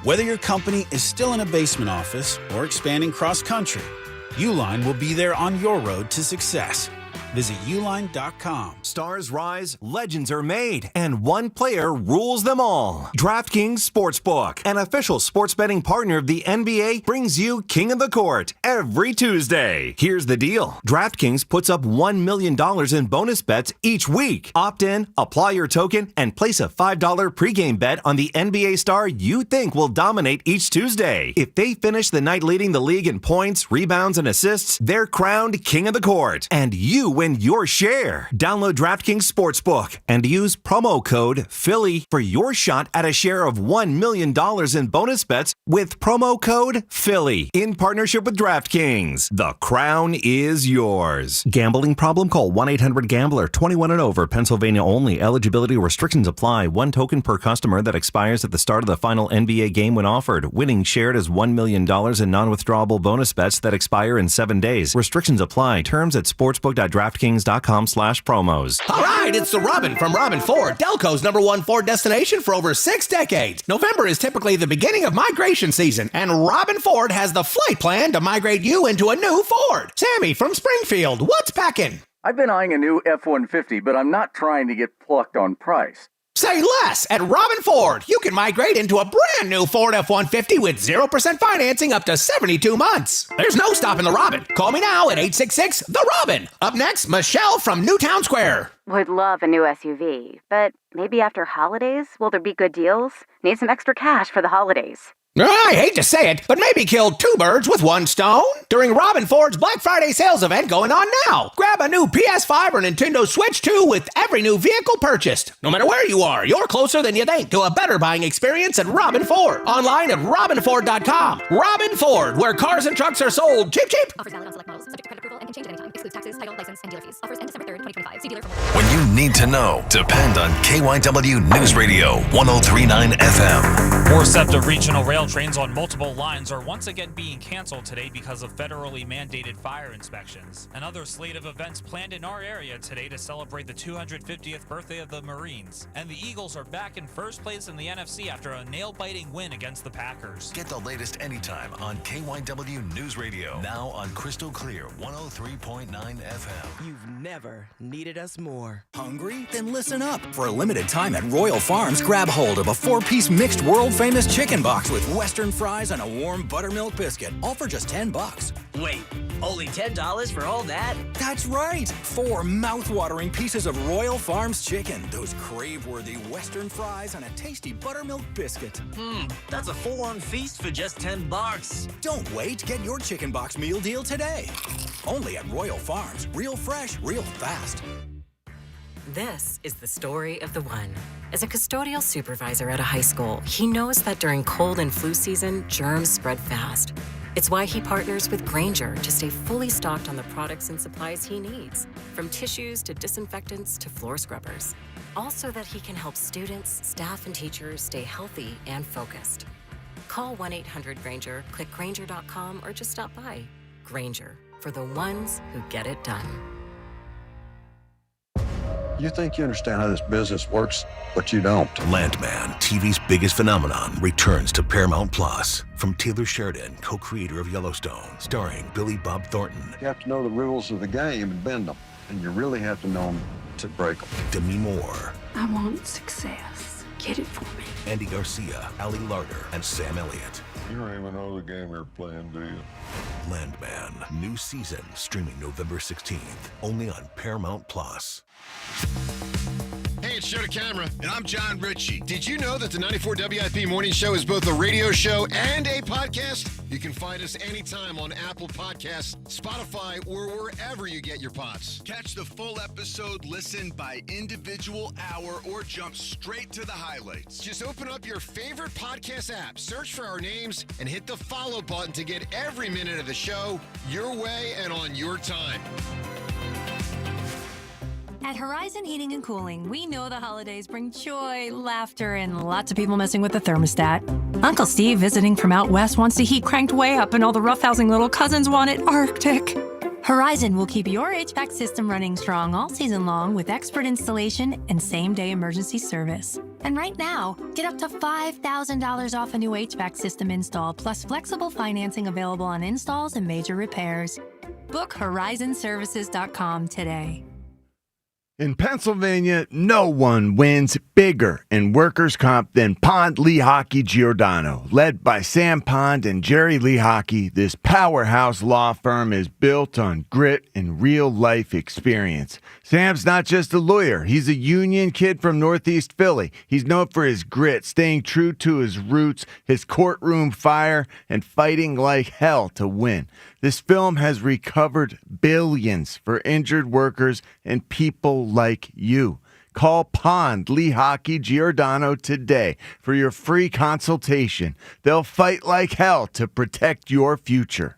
Whether your company is still in a basement office or expanding cross-country, Uline will be there on your road to success. Visit uline.com. Stars rise, legends are made, and one player rules them all. DraftKings Sportsbook, an official sports betting partner of the NBA, brings you King of the Court every Tuesday. Here's the deal. DraftKings puts up $1 million in bonus bets each week. Opt in, apply your token, and place a $5 pregame bet on the NBA star you think will dominate each Tuesday. If they finish the night leading the league in points, rebounds, and assists, they're crowned King of the Court, and you win your share. Download DraftKings Sportsbook and use promo code Philly for your shot at a share of $1 million in bonus bets with promo code Philly in partnership with DraftKings. The crown is yours. Gambling problem? Call 1-800-GAMBLER. 21 and over. Pennsylvania only. Eligibility restrictions apply. 1 token per customer that expires at the start of the final NBA game when offered. Winning shared as $1 million in non-withdrawable bonus bets that expire in 7 days. Restrictions apply. Terms at sportsbook.draftkings.com/promos. All right, it's the Robin from Robin Ford, Delco's #1 Ford destination for over 6 decades. November is typically the beginning of migration season, and Robin Ford has the flight plan to migrate you into a new Ford. Sammy from Springfield, what's packing? I've been eyeing a new F-150, but I'm not trying to get plucked on price. Say less. At Robin Ford, you can migrate into a brand new Ford F-150 with 0% financing up to 72 months. There's no stopping the Robin. Call me now at 866-THE-ROBIN. Up next, Michelle from Newtown Square. Would love a new SUV, but maybe after holidays, will there be good deals? Need some extra cash for the holidays. I hate to say it, but maybe kill 2 birds with 1 stone during Robin Ford's Black Friday sales event going on now. Grab a new PS5 or Nintendo Switch 2 with every new vehicle purchased. No matter where you are, you're closer than you think to a better buying experience at Robin Ford. Online at robinford.com. Robin Ford, where cars and trucks are sold cheap, cheap. Offers valid on select models, subject to credit approval and can change at any time. Excludes taxes, title, license, and dealer fees. Offers end December 3rd, 2025. See dealer for more. When you need to know, depend on KYW News Radio 103.9 FM. More SEPTA regional rail trains on multiple lines are once again being canceled today because of federally mandated fire inspections. Another slate of events planned in our area today to celebrate the 250th birthday of the Marines. And the Eagles are back in first place in the NFC after a nail-biting win against the Packers. Get the latest anytime on KYW News Radio. Now on Crystal Clear 103.9 FM. You've never needed us more. Hungry? Then listen up. For a limited time at Royal Farms, grab hold of a 4-piece mixed world-famous chicken box with Western fries and a warm buttermilk biscuit, all for just $10. Wait, only $10 for all that? That's right! 4 mouth-watering pieces of Royal Farms chicken, those crave-worthy Western fries, and a tasty buttermilk biscuit. That's a full-on feast for just $10. Don't wait. Get your chicken box meal deal today. Only at Royal Farms. Real fresh, real fast. This is the story of the one. As a custodial supervisor at a high school, he knows that during cold and flu season, germs spread fast. It's why he partners with Grainger to stay fully stocked on the products and supplies he needs, from tissues to disinfectants to floor scrubbers. All so that he can help students, staff, and teachers stay healthy and focused. Call 1-800-GRAINGER, click Grainger.com, or just stop by. Grainger, for the ones who get it done. You think you understand how this business works, but you don't. Landman, TV's biggest phenomenon, returns to Paramount Plus. From Taylor Sheridan, co-creator of Yellowstone, starring Billy Bob Thornton. You have to know the rules of the game and bend them, and you really have to know them to break them. Demi Moore, I want success. Get it for me. Andy Garcia, Ali Larder, and Sam Elliott. You don't even know the game you're playing, do you? Landman, new season, streaming November 16th, only on Paramount Plus. Hey, it's Joe to Camera, and I'm John Ritchie. Did you know that the 94 WIP Morning Show is both a radio show and a podcast? You can find us anytime on Apple Podcasts, Spotify, or wherever you get your pods. Catch the full episode, listen by individual hour, or jump straight to the highlights. Just open up your favorite podcast app, search for our names, and hit the follow button to get every minute of the show your way and on your time. At Horizon Heating and Cooling, we know the holidays bring joy, laughter, and lots of people messing with the thermostat. Uncle Steve visiting from out west wants the heat cranked way up, and all the roughhousing little cousins want it Arctic. Horizon will keep your HVAC system running strong all season long with expert installation and same-day emergency service. And right now, get up to $5,000 off a new HVAC system install, plus flexible financing available on installs and major repairs. Book horizonservices.com today. In Pennsylvania, no one wins bigger in workers' comp than Pond Lehocky Giordano. Led by Sam Pond and Jerry Lehocky, this powerhouse law firm is built on grit and real-life experience. Sam's not just a lawyer. He's a union kid from Northeast Philly. He's known for his grit, staying true to his roots, his courtroom fire, and fighting like hell to win. This film has recovered billions for injured workers and people like you. Call Pond Lehocky Giordano today for your free consultation. They'll fight like hell to protect your future.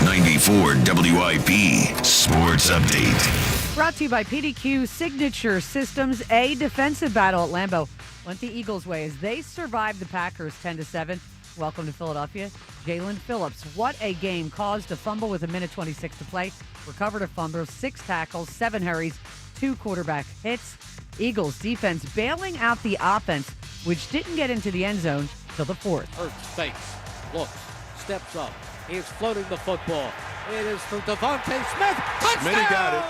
94 WIP Sports Update. Brought to you by PDQ Signature Systems. A defensive battle at Lambeau went the Eagles' way as they survived the Packers 10-7. Welcome to Philadelphia. Jalen Phillips, what a game. Caused a fumble with 1:26 to play. Recovered a fumble, 6 tackles, 7 hurries, 2 quarterback hits. Eagles defense bailing out the offense, which didn't get into the end zone till the 4th. Hurts, fakes, looks, steps up. He is floating the football. It is for Devontae Smith. Touchdown! Smitty got it.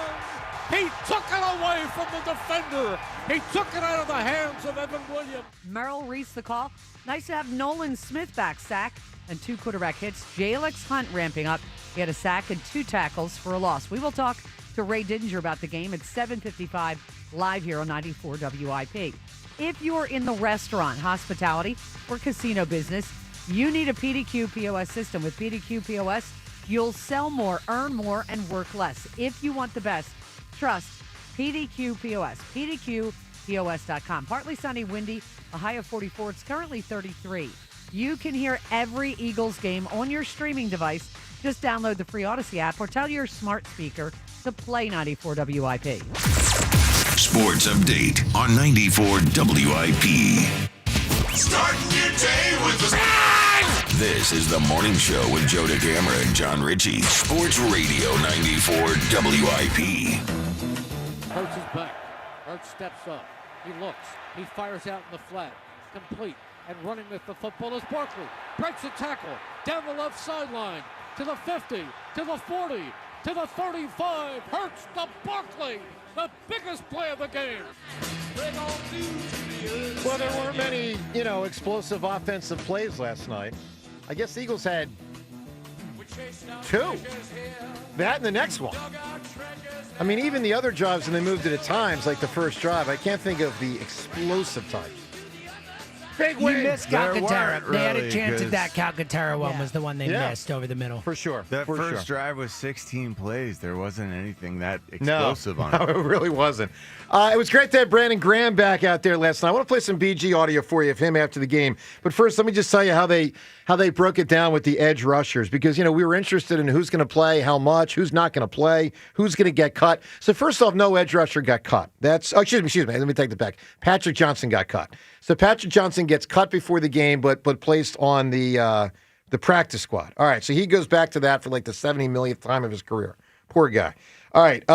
He took it away from the defender. He took it out of the hands of Evan Williams. Merrill Reese the call. Nice to have Nolan Smith back, sack and 2 quarterback hits. Jalex Hunt ramping up. He had a sack and 2 tackles for a loss. We will talk to Ray Didinger about the game at 7:55 live here on 94 WIP. If you're in the restaurant, hospitality, or casino business, you need a PDQ POS system. With PDQ POS, you'll sell more, earn more, and work less. If you want the best, trust PDQ POS. PDQPOS.com. Partly sunny, windy, a high of 44. It's currently 33. You can hear every Eagles game on your streaming device. Just download the free Odyssey app or tell your smart speaker to play 94 WIP. Sports Update on 94 WIP. Starting your day with the This is the morning show with Joe DeCamera and John Ritchie. Sports Radio 94 WIP. Hurts is back. Hurts steps up. He looks. He fires out in the flat. Complete. And running with the football is Barkley. Breaks a tackle. Down the left sideline. To the 50. To the 40. To the 35. Hurts to Barkley. The biggest play of the game. Well, there weren't many, explosive offensive plays last night. I guess the Eagles had 2. That and the next one. I mean, even the other drives when they moved it at times, like the first drive, I can't think of the explosive types. Big You win. missed There Calcaterra. weren't They had a really, chance at 'cause- that. Calcaterra one was the one they missed over the middle. For sure. That for first sure. drive was 16 plays. There wasn't anything that No, explosive on no, it. it really wasn't. It was great to have Brandon Graham back out there last night. I want to play some BG audio for you of him after the game. But first, let me just tell you how they broke it down with the edge rushers, because we were interested in who's going to play, how much, who's not going to play, who's going to get cut. So first off, no edge rusher got cut. Excuse me. Let me take that back. Patrick Johnson got cut. So Patrick Johnson gets cut before the game, but placed on the practice squad. All right, so he goes back to that for like the 70 millionth time of his career. Poor guy. All right.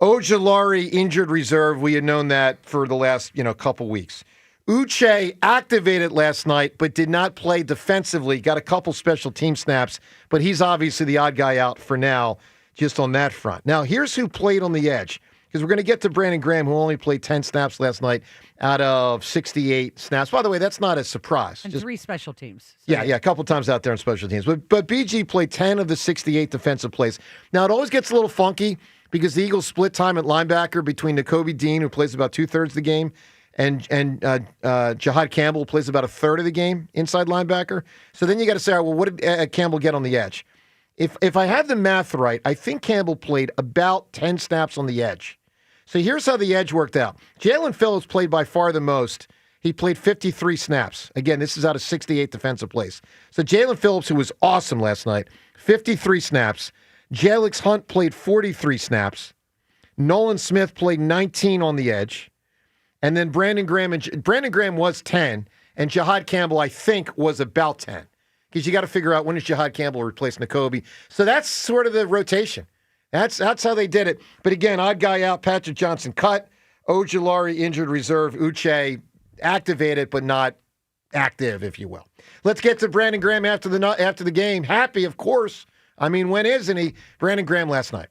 Ojulari injured reserve. We had known that for the last, couple weeks. Uche activated last night, but did not play defensively. Got a couple special team snaps, but he's obviously the odd guy out for now, just on that front. Now, here's who played on the edge, because we're going to get to Brandon Graham, who only played 10 snaps last night out of 68 snaps. By the way, that's not a surprise. And Just 3 special teams. Yeah, a couple times out there in special teams. But BG played 10 of the 68 defensive plays. Now, it always gets a little funky because the Eagles split time at linebacker between Nakobe Dean, who plays about 2/3 of the game, and Jihad Campbell plays about 1/3 of the game, inside linebacker. So then you got to say, all right, well, what did Campbell get on the edge? If I have the math right, I think Campbell played about 10 snaps on the edge. So here's how the edge worked out. Jalen Phillips played by far the most. He played 53 snaps. Again, this is out of 68 defensive plays. So Jalen Phillips, who was awesome last night, 53 snaps. Jalix Hunt played 43 snaps. Nolan Smith played 19 on the edge. And then Brandon Graham was 10, and Jihad Campbell, I think, was about 10. Because you got to figure out when does Jihad Campbell replace Nakobe. So that's sort of the rotation. That's how they did it. But again, odd guy out, Patrick Johnson cut, Ojulari injured reserve, Uche activated but not active, if you will. Let's get to Brandon Graham after the game. Happy, of course. I mean, when isn't he? Brandon Graham last night.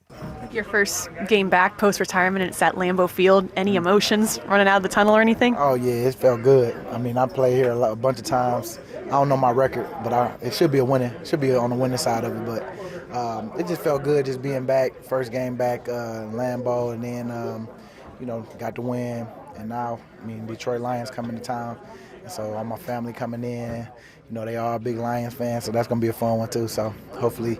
Your first game back post-retirement, and it's at Lambeau Field. Any emotions running out of the tunnel or anything? Oh, yeah, it felt good. I mean, I played here a bunch of times. I don't know my record, but it should be a winning. It should be on the winning side of it. But it just felt good just being back, first game back in Lambeau, and then, got the win. And now, Detroit Lions coming to town. And so all my family coming in. They are big Lions fans, so that's going to be a fun one too. So hopefully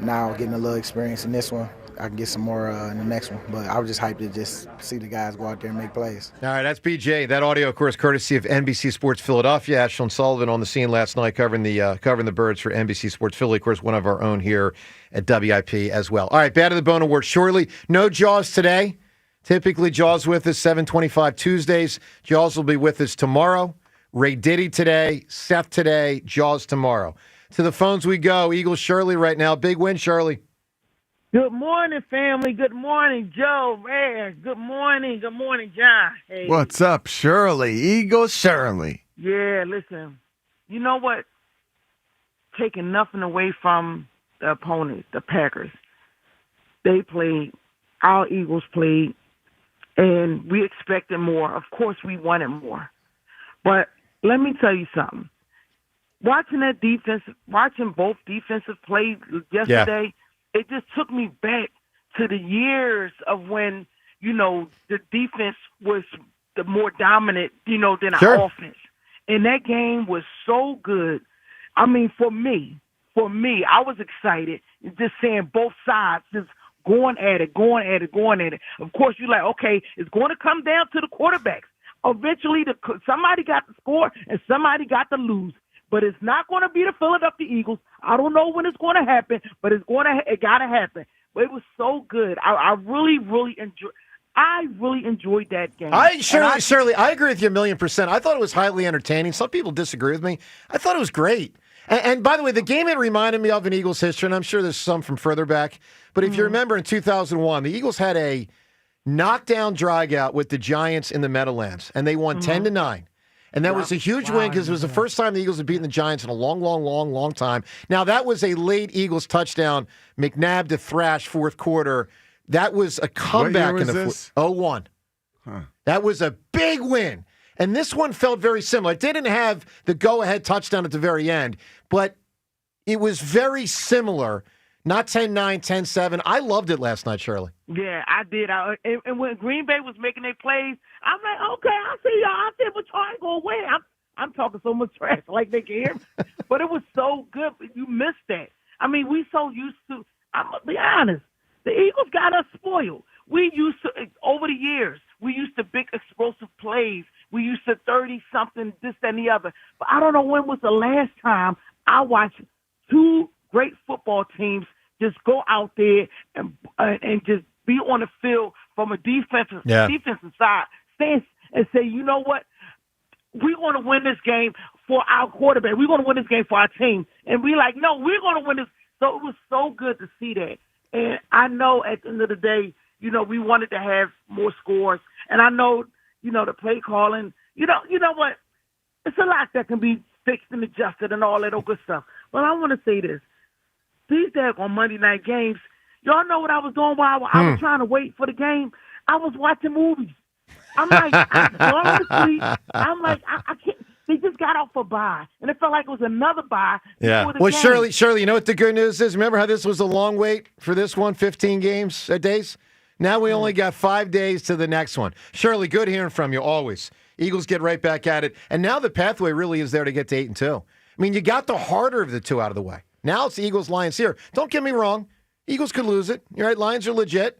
now getting a little experience in this one, I can get some more in the next one. But I was just hyped to just see the guys go out there and make plays. All right, that's BJ. That audio, of course, courtesy of NBC Sports Philadelphia. Ashlyn Sullivan on the scene last night covering the Birds for NBC Sports Philly. Of course, one of our own here at WIP as well. All right, Bad of the Bone Award shortly. No Jaws today. Typically, Jaws with us 7:25 Tuesdays. Jaws will be with us tomorrow. Ray Diddy today, Seth today, Jaws tomorrow. To the phones we go. Eagles Shirley right now. Big win, Shirley. Good morning, family. Good morning, Joe. Ray. Good morning. Good morning, John. Hey. What's up, Shirley? Eagles Shirley. Yeah, listen. You know what? Taking nothing away from the opponents, the Packers. They played. Our Eagles played. And we expected more. Of course, we wanted more. But let me tell you something. Watching both defensive plays yesterday, it just took me back to the years of when, the defense was the more dominant, than our offense. And that game was so good. I mean, for me, I was excited just seeing both sides just going at it. Of course, you're like, okay, it's going to come down to the quarterbacks. Eventually, somebody got to score and somebody got to lose. But it's not going to be the Philadelphia Eagles. I don't know when it's going to happen, but it got to happen. But it was so good. I really enjoyed that game. Shirley, I agree with you 1,000,000%. I thought it was highly entertaining. Some people disagree with me. I thought it was great. And by the way, the game it reminded me of in Eagles history, and I'm sure there's some from further back. But if you remember in 2001, the Eagles had a knockdown drag-out with the Giants in the Meadowlands, and they won 10-9. And that was a huge win because it was the first time the Eagles had beaten the Giants in a long time. Now, that was a late Eagles touchdown, McNabb to Thrash, fourth quarter. That was a comeback in the 0-1. Huh. That was a big win. And this one felt very similar. It didn't have the go-ahead touchdown at the very end, but it was very similar Not 10-9, 10-7. I loved it last night, Shirley. Yeah, I did. And when Green Bay was making their plays, I'm like, okay, I see y'all out there, but y'all ain't going to win. I'm talking so much trash like they can hear me. But it was so good. You missed that. I mean, we so used to, I'm going to be honest, the Eagles got us spoiled. We used to, over the years, we used to big explosive plays. We used to 30-something, this, that, and the other. But I don't know when was the last time I watched two great football teams just go out there and just be on the field from a defensive side, stand and say, you know what, we're going to win this game for our quarterback. We're going to win this game for our team. And we like, no, we're going to win this. So it was so good to see that. And I know at the end of the day, you know, we wanted to have more scores. And I know, you know, the play calling, you know what, it's a lot that can be fixed and adjusted and all that good stuff. But I want to say this. These days on Monday night games, y'all know what I was doing while I was trying to wait for the game? I was watching movies. I'm like, I'm going to sleep. I'm like, I can't. They just got off a bye, and it felt like it was another bye. Yeah. Well, game. Shirley, you know what the good news is? Remember how this was a long wait for this one, 15 days? Now we only got 5 days to the next one. Shirley, good hearing from you always. Eagles get right back at it, and now the pathway really is there to get to 8-2. I mean, you got the harder of the two out of the way. Now it's the Eagles-Lions here. Don't get me wrong. Eagles could lose it. You're right. Lions are legit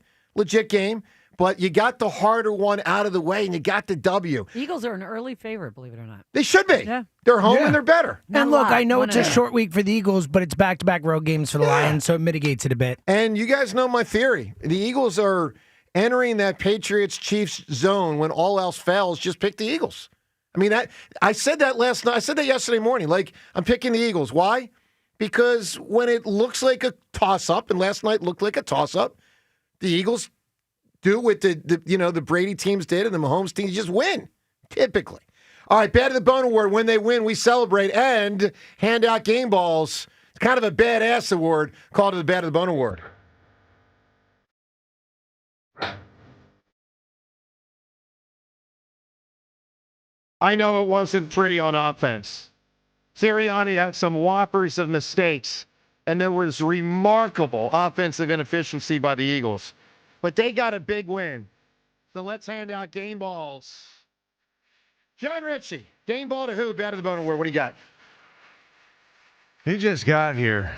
game. But you got the harder one out of the way, and you got the W. Eagles are an early favorite, believe it or not. They should be. Yeah. They're home and they're better. And look, I know it's a short week for the Eagles, but it's back-to-back road games for the Lions, so it mitigates it a bit. And you guys know my theory. The Eagles are entering that Patriots-Chiefs zone when all else fails. Just pick the Eagles. I mean, I said that last night. I said that yesterday morning. Like, I'm picking the Eagles. Why? Because when it looks like a toss-up, and last night looked like a toss-up, the Eagles do what the Brady teams did and the Mahomes teams just win, typically. All right, Bad of the Bone Award. When they win, we celebrate and hand out game balls. It's kind of a badass award called the Bad of the Bone Award. I know it wasn't pretty on offense. Sirianni had some whoppers of mistakes, and there was remarkable offensive inefficiency by the Eagles. But they got a big win. So let's hand out game balls. John Ritchie, game ball to who? Bad of the Bone Award. What do you got? He just got here,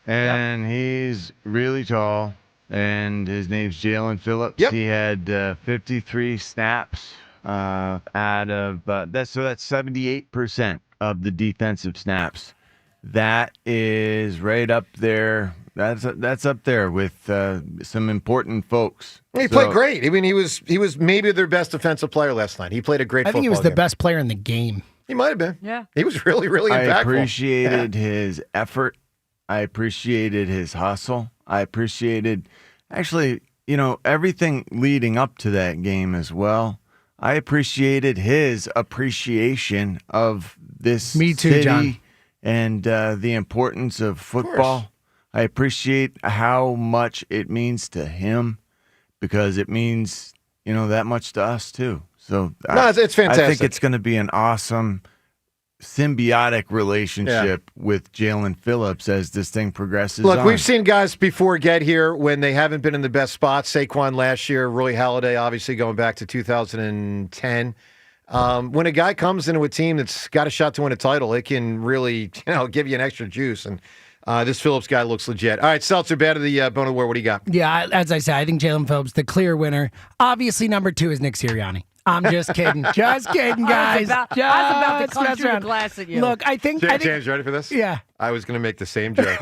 and he's really tall, and his name's Jalen Phillips. Yep. He had 53 snaps out of that's 78% of the defensive snaps. That is right up there. That's up there with some important folks. He played great. I mean, he was maybe their best defensive player last night. He played a great football game. I think he was the best player in the game. He might have been. Yeah. He was really, really impactful. I appreciated his effort. I appreciated his hustle. I appreciated, actually, everything leading up to that game as well. I appreciated his appreciation of this Me too, city John. and the importance of football. I appreciate how much it means to him because it means, that much to us too. So it's fantastic. I think it's going to be an awesome symbiotic relationship with Jalen Phillips as this thing progresses. Look, on. we've seen guys before get here when they haven't been in the best spots. Saquon last year, Roy Halladay, obviously going back to 2010. When a guy comes into a team that's got a shot to win a title, it can really, give you an extra juice. And this Phillips guy looks legit. All right, Seltzer, Bad of the Bone Award. What do you got? Yeah, as I said, I think Jalen Phillips, the clear winner. Obviously, number 2 is Nick Sirianni. I'm just kidding. Just kidding, guys. I was about to come through the glass at you. Look, I think James, ready for this? Yeah. I was going to make the same joke.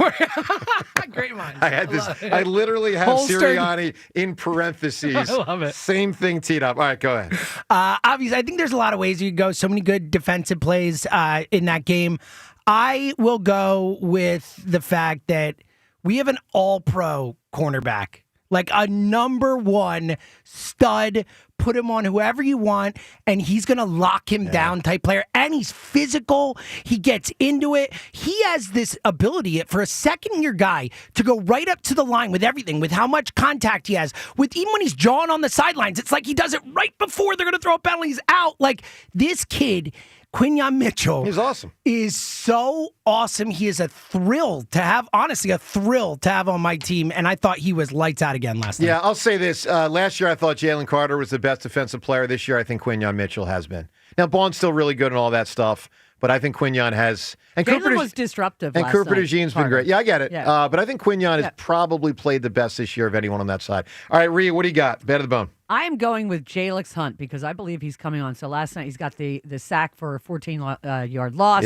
Great minds. I had this. I literally have Sirianni in parentheses. I love it. Same thing teed up. All right, go ahead. Obviously, I think there's a lot of ways you could go. So many good defensive plays in that game. I will go with the fact that we have an all-pro cornerback. Like a number 1 stud, put him on whoever you want, and he's going to lock him down type player. And he's physical. He gets into it. He has this ability for a second-year guy to go right up to the line with everything, with how much contact he has. With even when he's jawing on the sidelines, it's like he does it right before they're going to throw a penalty. He's out. Like, this kid Quinyon Mitchell. He's awesome. Is so awesome. He is a thrill to have, honestly, a thrill to have on my team. And I thought he was lights out again last night. Yeah, I'll say this. Last year I thought Jalen Carter was the best defensive player. This year I think Quinyon Mitchell has been. Now, Bond's still really good and all that stuff, but I think Quinyon has. And Jalen was disruptive and last Cooper night. DeJean's been great. Yeah, I get it. Yeah. But I think Quinyon has probably played the best this year of anyone on that side. All right, Rhea, what do you got? Bet of the bone. I am going with Jalix Hunt because I believe he's coming on. So last night he's got the sack for a 14-yard loss,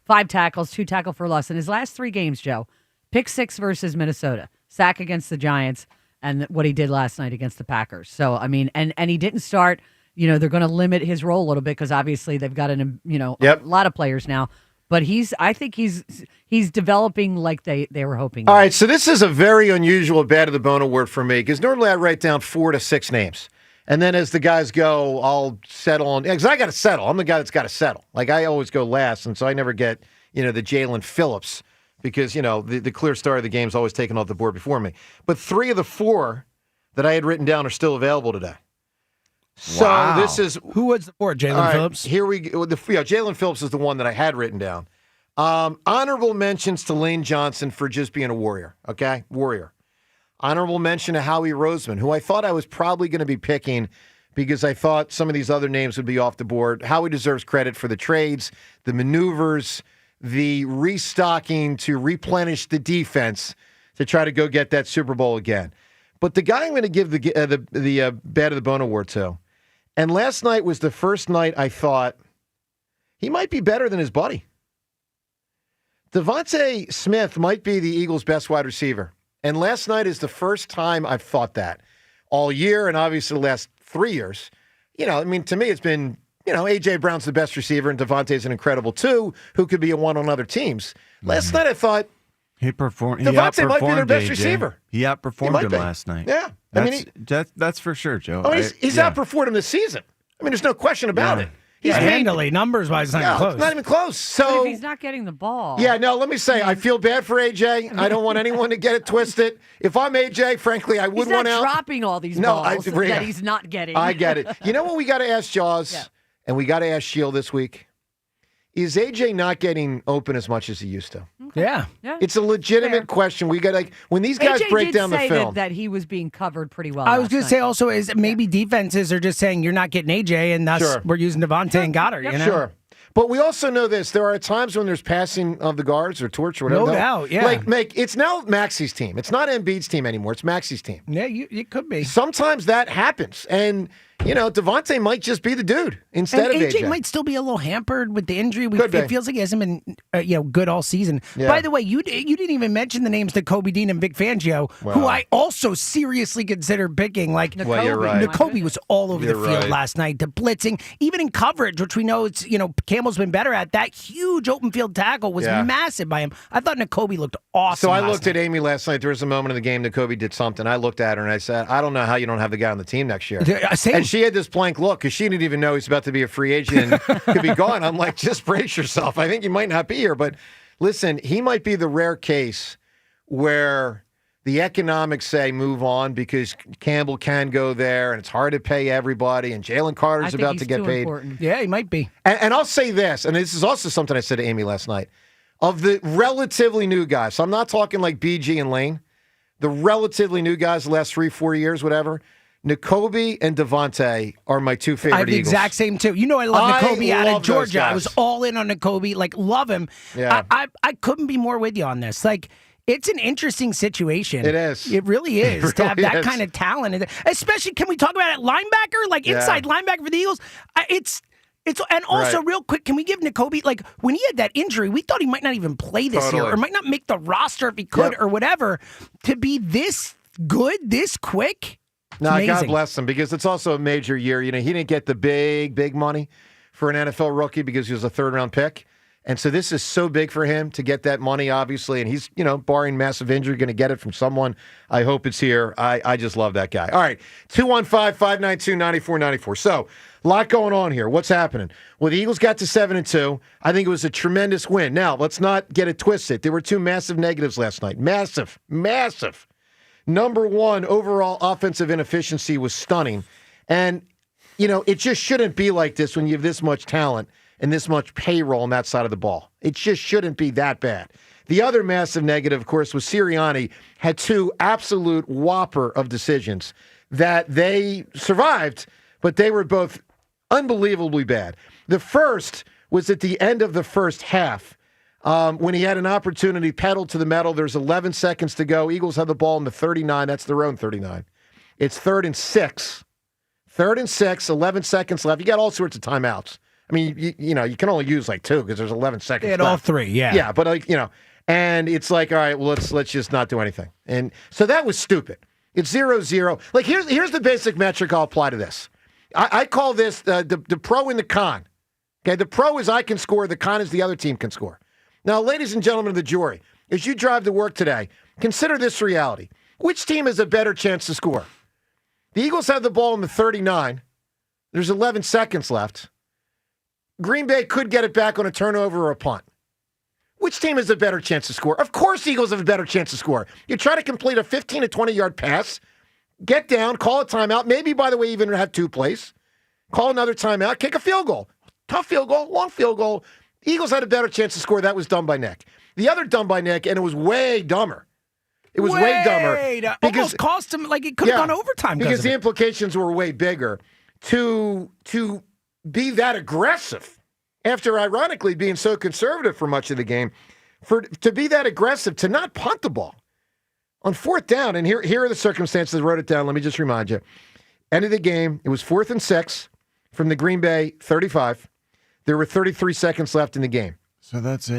5 tackles, 2 tackle for loss. In his last 3 games, Joe, pick 6 versus Minnesota, sack against the Giants, and what he did last night against the Packers. So, I mean, and he didn't start, they're going to limit his role a little bit because obviously they've got a lot of players now. But I think he's developing like they were hoping. All right, so this is a very unusual Bet of the Bone award for me because normally I write down 4 to 6 names. And then as the guys go, I'll settle on, because I got to settle. I'm the guy that's got to settle. Like I always go last, and so I never get, the Jalen Phillips because, the clear star of the game is always taken off the board before me. But 3 of the 4 that I had written down are still available today. So this is who was the 4? Jalen Phillips. Here we go. Jalen Phillips is the one that I had written down. Honorable mentions to Lane Johnson for just being a warrior. Okay, warrior. Honorable mention to Howie Roseman, who I thought I was probably going to be picking because I thought some of these other names would be off the board. Howie deserves credit for the trades, the maneuvers, the restocking to replenish the defense to try to go get that Super Bowl again. But the guy I'm going to give the Bet of the Bone award to. And last night was the first night I thought he might be better than his buddy. Devontae Smith might be the Eagles' best wide receiver. And last night is the first time I've thought that all year and obviously the last 3 years. To me it's been, A.J. Brown's the best receiver and Devontae's an incredible 2 who could be a 1 on other teams. Last night I thought Devontae might be their best AJ. receiver. He outperformed him last night. Yeah. That's for sure, Joe. He's outperformed him this season. There's no question about it. He's handily, numbers-wise, it's not even close. It's not even close. So but if he's not getting the ball. Yeah, no, let me say, I feel bad for AJ. I don't want anyone to get it twisted. If I'm AJ, frankly, I would want out. He's not dropping all these balls that he's not getting. I get it. You know what we got to ask Jaws, and we got to ask Shield this week? Is AJ not getting open as much as he used to? Okay. Yeah. It's a legitimate question. We got when these guys AJ break down the say film. that he was being covered pretty well. I was going to say also is maybe defenses are just saying you're not getting AJ, and thus we're using Devontae and Goddard. Sure. But we also know this. There are times when there's passing of the guards or torch or whatever. No doubt, yeah. It's now Maxi's team. It's not Embiid's team anymore. It's Maxi's team. Yeah, it could be. Sometimes that happens. And, Devontae might just be the dude instead and of AJ. AJ. Might still be a little hampered with the injury. Could be. It feels like he hasn't been good all season. Yeah. By the way, you didn't even mention the names Nakobe Dean and Vic Fangio, who I also seriously consider picking. Like, well, you're right. Nakobe was all over the field right. last night. The blitzing, even in coverage, which we know it's Campbell's been better at. That huge open field tackle was massive by him. I thought Nakobe looked awesome. So I looked at Amy last night. There was a moment in the game Nakobe did something. I looked at her and I said, I don't know how you don't have the guy on the team next year. Same. And she had this blank look because she didn't even know he's about to be a free agent and could be gone. I'm like, just brace yourself. I think you might not be here. But listen, he might be the rare case where the economics say move on because Campbell can go there and it's hard to pay everybody and Jalen Carter's about to get paid. Important. Yeah, he might be. And I'll say this, and this is also something I said to Amy last night. Of the relatively new guys, so I'm not talking like BG and Lane, the relatively new guys the last 3-4 years, whatever, Nakobe and Devontae are my 2 favorite I have the Eagles. exact same too. I love Nakobe out of Georgia. I was guys. all in on Nakobe, love him. Yeah. I couldn't be more with you on this. It's an interesting situation. It is. It really is to have really that is. kind of talent. Especially, can we talk about it? Linebacker, inside linebacker for the Eagles? And also, real quick, can we give Nakobe, when he had that injury, we thought he might not even play this year or might not make the roster if he could or whatever. To be this good, this quick, No, amazing. God bless him because it's also a major year. He didn't get the big money for an NFL rookie because he was a 3rd-round pick. And so this is so big for him to get that money, obviously. And he's, barring massive injury, going to get it from someone. I hope it's here. I just love that guy. All right, 215-592-9494. So, a lot going on here. What's happening? Well, the Eagles got to 7-2. I think it was a tremendous win. Now, let's not get it twisted. There were 2 massive negatives last night. Massive. Number 1, overall offensive inefficiency was stunning. And, it just shouldn't be like this when you have this much talent and this much payroll on that side of the ball. It just shouldn't be that bad. The other massive negative, of course, was Sirianni had two absolute whopper of decisions that they survived, but they were both unbelievably bad. The first was at the end of the first half when he had an opportunity, pedal to the metal. There's 11 seconds to go. Eagles have the ball in the 39. That's their own 39. It's 3rd and 6. 3rd and 6, 11 seconds left. You got all sorts of timeouts. I mean, you can only use like 2 because there's 11 seconds They had left. all 3, yeah. Yeah, but and it's like, all right, well, let's just not do anything. And so that was stupid. It's 0-0. Like, here's the basic metric I'll apply to this. I call this the pro and the con. Okay, the pro is I can score. The con is the other team can score. Now, ladies and gentlemen of the jury, as you drive to work today, consider this reality. Which team has a better chance to score? The Eagles have the ball in the 39. There's 11 seconds left. Green Bay could get it back on a turnover or a punt. Which team has a better chance to score? Of course, Eagles have a better chance to score. You try to complete a 15 to 20-yard pass, get down, call a timeout, maybe, by the way, even have 2 plays, call another timeout, kick a field goal. Tough field goal, long field goal. Eagles had a better chance to score. That was done by Nick. The other done by Nick, and it was way dumber. It was way dumber. Almost cost him, like it could have gone overtime. Because the implications were way bigger. To be that aggressive after ironically being so conservative for much of the game, to be that aggressive, to not punt the ball on 4th down. And here are the circumstances. I wrote it down. Let me just remind you. End of the game, it was 4th and 6 from the Green Bay 35. There were 33 seconds left in the game. So that's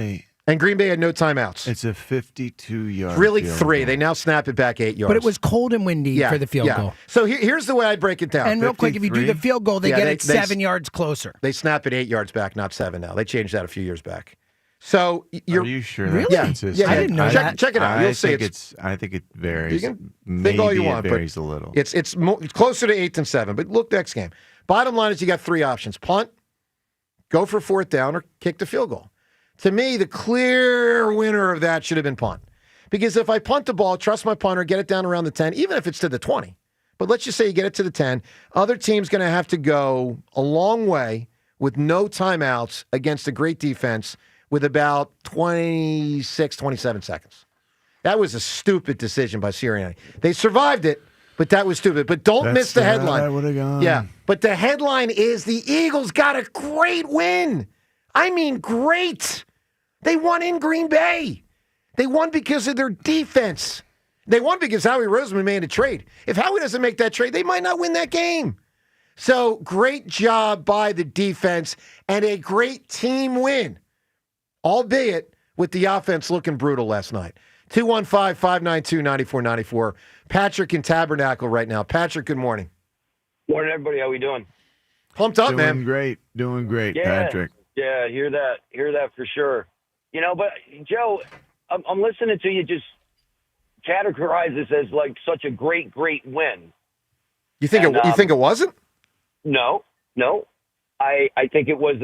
and Green Bay had no timeouts. It's a 52-yard Really field 3. goal. They now snap it back 8 yards. But it was cold and windy for the field goal. So here's the way I break it down. And real quick, if you do the field goal, they get it 7 yards closer. They snap it 8 yards back, not 7 now. They changed that a few years back. So are you sure? Really? That's Yeah, I didn't know that. Check it out. You'll see. I think it varies. You can Maybe think all you want, it varies but a little. It's closer to 8 than 7. But look, next game. Bottom line is you got 3 options: punt, go for 4th down, or kick the field goal. To me, the clear winner of that should have been punt. Because if I punt the ball, trust my punter, get it down around the 10, even if it's to the 20. But let's just say you get it to the 10. Other team's going to have to go a long way with no timeouts against a great defense with about 26, 27 seconds. That was a stupid decision by Sirianni. They survived it, but that was stupid. But don't miss the headline. I would have gone. Yeah, but the headline is the Eagles got a great win. I mean, great. They won in Green Bay. They won because of their defense. They won because Howie Roseman made a trade. If Howie doesn't make that trade, they might not win that game. So great job by the defense and a great team win, albeit with the offense looking brutal last night. 215-592-9494. Patrick in Tabernacle right now. Patrick, good morning. Morning, everybody. How we doing? Pumped up, man. Doing great, yeah, Patrick. Yeah, hear that for sure. But Joe, I'm listening to you just categorize this as like such a great win. You think it wasn't? No. I think it was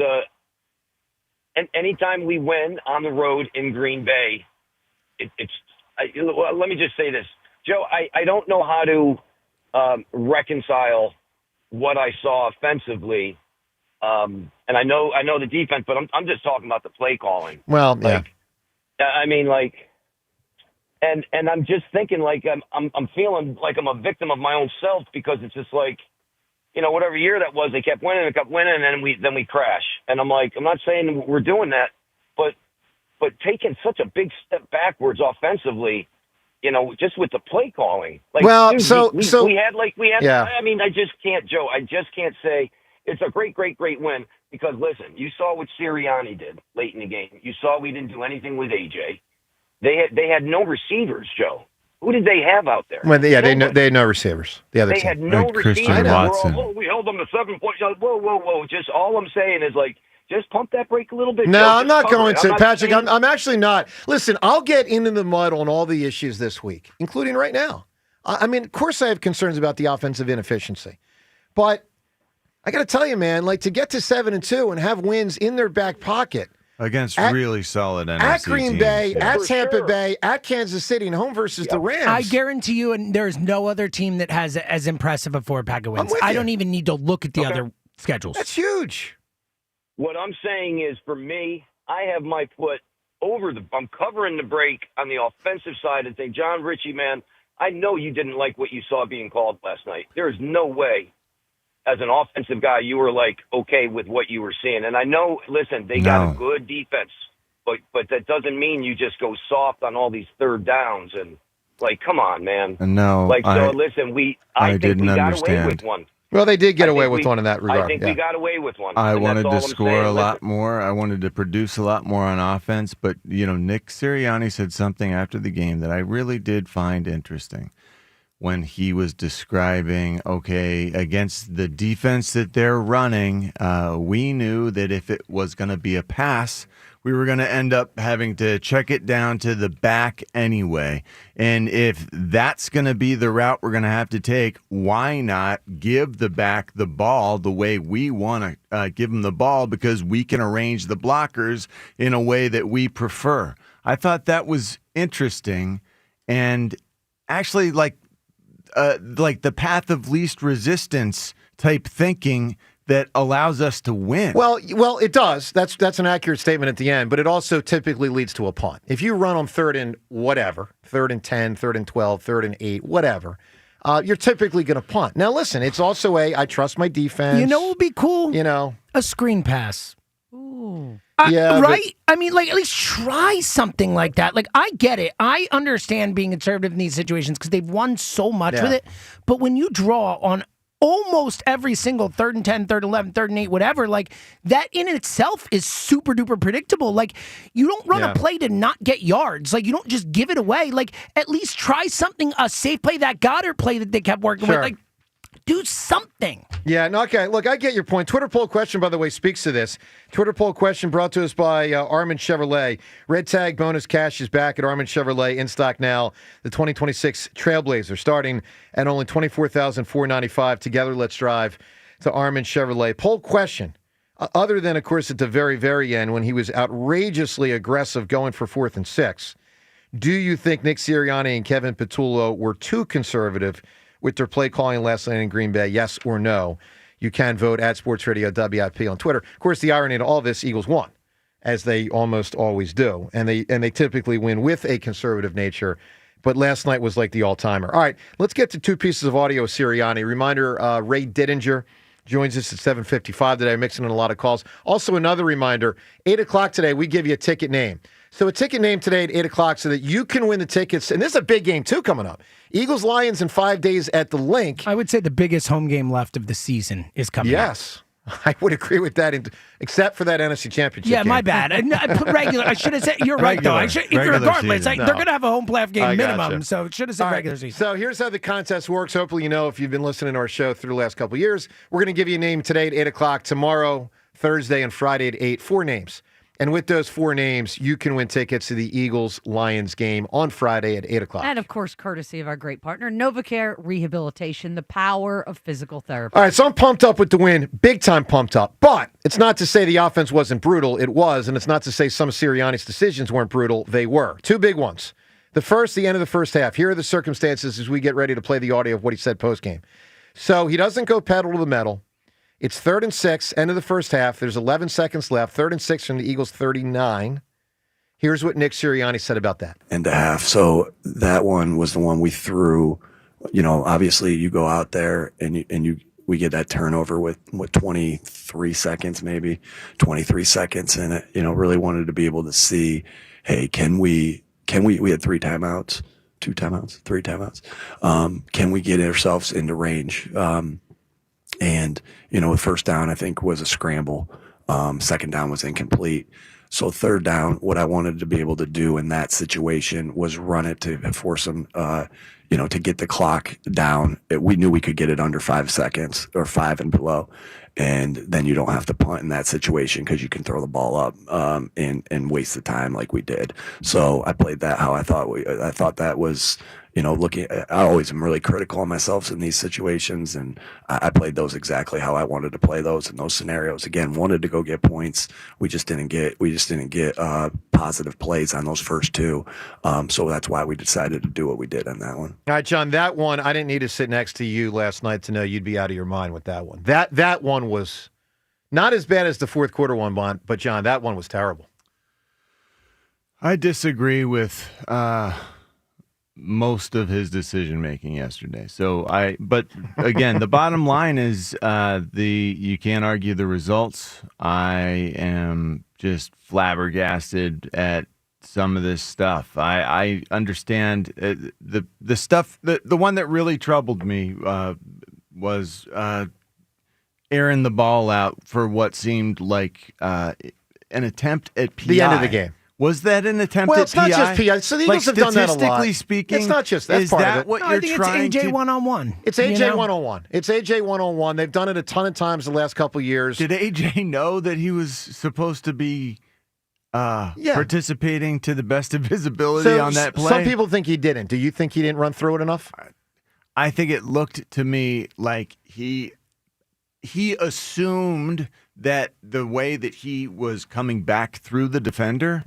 anytime we win on the road in Green Bay, let me just say this, Joe. I don't know how to reconcile what I saw offensively. And I know the defense, but I'm just talking about the play calling. Well, yeah. And I'm just thinking like I'm feeling like I'm a victim of my own self because it's just like, whatever year that was, they kept winning, and then we crash. And I'm like, I'm not saying we're doing that, but taking such a big step backwards offensively, just with the play calling. Like, well, dude, so we had. Yeah. I mean, I just can't, Joe. I just can't say it's a great win because listen, you saw what Sirianni did late in the game. You saw we didn't do anything with AJ. They had no receivers, Joe. Who did they have out there? Well, yeah, they had no receivers. The other they team. had no Christian receivers. Watson. We held them to 7 points. Whoa. Just all I'm saying is like, just pump that brake a little bit. No, Joe. I'm not going to, Patrick. saying- I'm actually not. Listen, I'll get into the mud on all the issues this week, including right now. I mean, of course I have concerns about the offensive inefficiency. But I got to tell you, man, like to get to 7-2 and have wins in their back pocket. Against really solid NFC At Green teams. Bay, at For Tampa sure. Bay, at Kansas City, and home versus the Rams. I guarantee you, and there's no other team that has as impressive a 4-pack of wins. with I you. don't even need to look at the other schedules. That's huge. What I'm saying is, for me, I have my foot I'm covering the break on the offensive side and say, John Ritchie, man, I know you didn't like what you saw being called last night. There is no way, as an offensive guy, you were okay with what you were seeing. And I know, listen, they got a good defense, but that doesn't mean you just go soft on all these third downs and come on, man. No, listen, I think we got away with one. Well, they did get away with one in that regard. I think we got away with one. I and wanted that's all to I'm score saying. a lot more. I wanted to produce a lot more on offense. But, Nick Sirianni said something after the game that I really did find interesting when he was describing, against the defense that they're running, we knew that if it was going to be a pass, we were going to end up having to check it down to the back anyway. And if that's going to be the route we're going to have to take, why not give the back the ball the way we want to give them the ball, because we can arrange the blockers in a way that we prefer. I thought that was interesting and actually like the path of least resistance type thinking that allows us to win. Well, it does. That's an accurate statement at the end, but it also typically leads to a punt. If you run on 3rd and whatever, 3rd and 10, 3rd and 12, 3rd and 8, whatever, you're typically going to punt. Now, listen, it's also I trust my defense. You know what would be cool? A screen pass. Ooh. Right? I mean, at least try something like that. I get it. I understand being conservative in these situations because they've won so much with it. But when you draw on almost every single 3rd and 10, 3rd and 11, 3rd and 8, whatever, that in itself is super duper predictable. You don't run a play to not get yards. You don't just give it away. At least try something, a safe play, that Goddard play that they kept working with. Do something. Yeah, no, okay. Look, I get your point. Twitter poll question, by the way, speaks to this. Twitter poll question brought to us by Armin Chevrolet. Red Tag bonus cash is back at Armin Chevrolet, in stock now. The 2026 Trailblazer, starting at only $24,495. Together, let's drive to Armin Chevrolet. Poll question, other than, of course, at the very, very end when he was outrageously aggressive going for 4th and 6, do you think Nick Sirianni and Kevin Patullo were too conservative with their play calling last night in Green Bay, yes or no? You can vote at Sports Radio WIP on Twitter. Of course, the irony to all this, Eagles won, as they almost always do, and they typically win with a conservative nature. But last night was like the all-timer. All right, let's get to 2 pieces of audio with Sirianni. Reminder: Ray Didinger joins us at 7:55 today. Mixing in a lot of calls. Also, another reminder: 8:00 today, we give you a ticket name. So a ticket name today at 8:00 so that you can win the tickets. And this is a big game, too, coming up. Eagles-Lions in 5 days at the Link. I would say the biggest home game left of the season is coming up. Yes, I would agree with that, except for that NFC Championship game. My bad. I put regular. I should have said, you're right, though. Regardless, they're going to have a home playoff game minimum, so it should have said regular season. So here's how the contest works. Hopefully you know if you've been listening to our show through the last couple of years. We're going to give you a name today at 8:00, tomorrow, Thursday, and Friday at 8. 4 names. And with those 4 names, you can win tickets to the Eagles-Lions game on Friday at 8:00. And, of course, courtesy of our great partner, NovaCare Rehabilitation, the power of physical therapy. All right, so I'm pumped up with the win, big time pumped up. But it's not to say the offense wasn't brutal. It was, and it's not to say some of Sirianni's decisions weren't brutal. They were. 2 big ones. The end of the first half. Here are the circumstances as we get ready to play the audio of what he said postgame. So he doesn't go pedal to the metal. It's 3rd and 6, end of the first half. There's 11 seconds left. 3rd and 6 from the Eagles' 39. Here's what Nick Sirianni said about that. And a half. So that one was the one we threw. Obviously you go out there and we get that turnover with 23 seconds, maybe 23 seconds. And really wanted to be able to see, hey, we had 3 timeouts, 2 timeouts, 3 timeouts. Can we get ourselves into range? And, the first down, I think, was a scramble. Second down was incomplete. So 3rd down, what I wanted to be able to do in that situation was run it to force them, to get the clock down. We knew we could get it under 5 seconds or 5 and below. And then you don't have to punt in that situation because you can throw the ball up and waste the time like we did. So I played that how I thought that was, I always am really critical of myself in these situations, and I played those exactly how I wanted to play those in those scenarios. Again, wanted to go get points. We just didn't get positive plays on those first 2. So that's why we decided to do what we did on that one. All right, John, that one, I didn't need to sit next to you last night to know you'd be out of your mind with that one. That one was Not as bad as the fourth quarter one, but John, that one was terrible. I disagree with most of his decision making yesterday. But again, the bottom line is you can't argue the results. I am just flabbergasted at some of this stuff. I understand the stuff. The one that really troubled me was airing the ball out for what seemed like an attempt at PI. The end of the game. Was that an attempt at PI? Well, it's not just PI. So the Eagles have done that a lot. Statistically speaking, it's not just that's is part that of it. what No, you're I think trying it's AJ to? one-on-one. It's AJ one-on-one. It's AJ one-on-one. They've done it a ton of times the last couple of years. Did AJ know that he was supposed to be participating to the best of his ability on that play? Some people think he didn't. Do you think he didn't run through it enough? I think it looked to me like he assumed that the way that he was coming back through the defender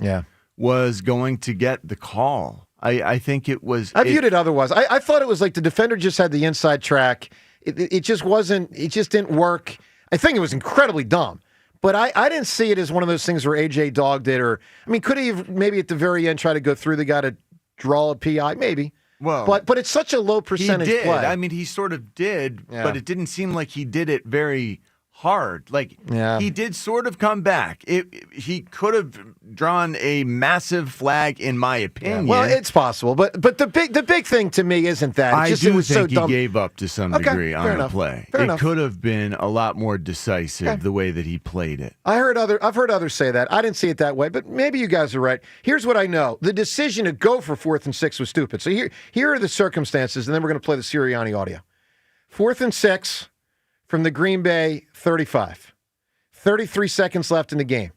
was going to get the call. I think it was. I viewed it otherwise. I thought it was like the defender just had the inside track. It just wasn't. It just didn't work. I think it was incredibly dumb. But I didn't see it as one of those things where AJ dogged it, or could he have maybe at the very end tried to go through the guy to draw a PI? Maybe. Well, but it's such a low percentage he did. play. He sort of did, but it didn't seem like he did it very hard. He did sort of come back. He could have drawn a massive flag, in my opinion. Well, it's possible, but the big thing to me isn't that. It was think so dumb. he gave up to some degree on the play. Fair it enough. could have been a lot more decisive the way that he played it. I've heard others say that. I didn't see it that way, but maybe you guys are right. Here's what I know: the decision to go for 4th and 6 was stupid. So here are the circumstances, and then we're going to play the Sirianni audio. 4th and 6 from the Green Bay 35. 33 seconds left in the game.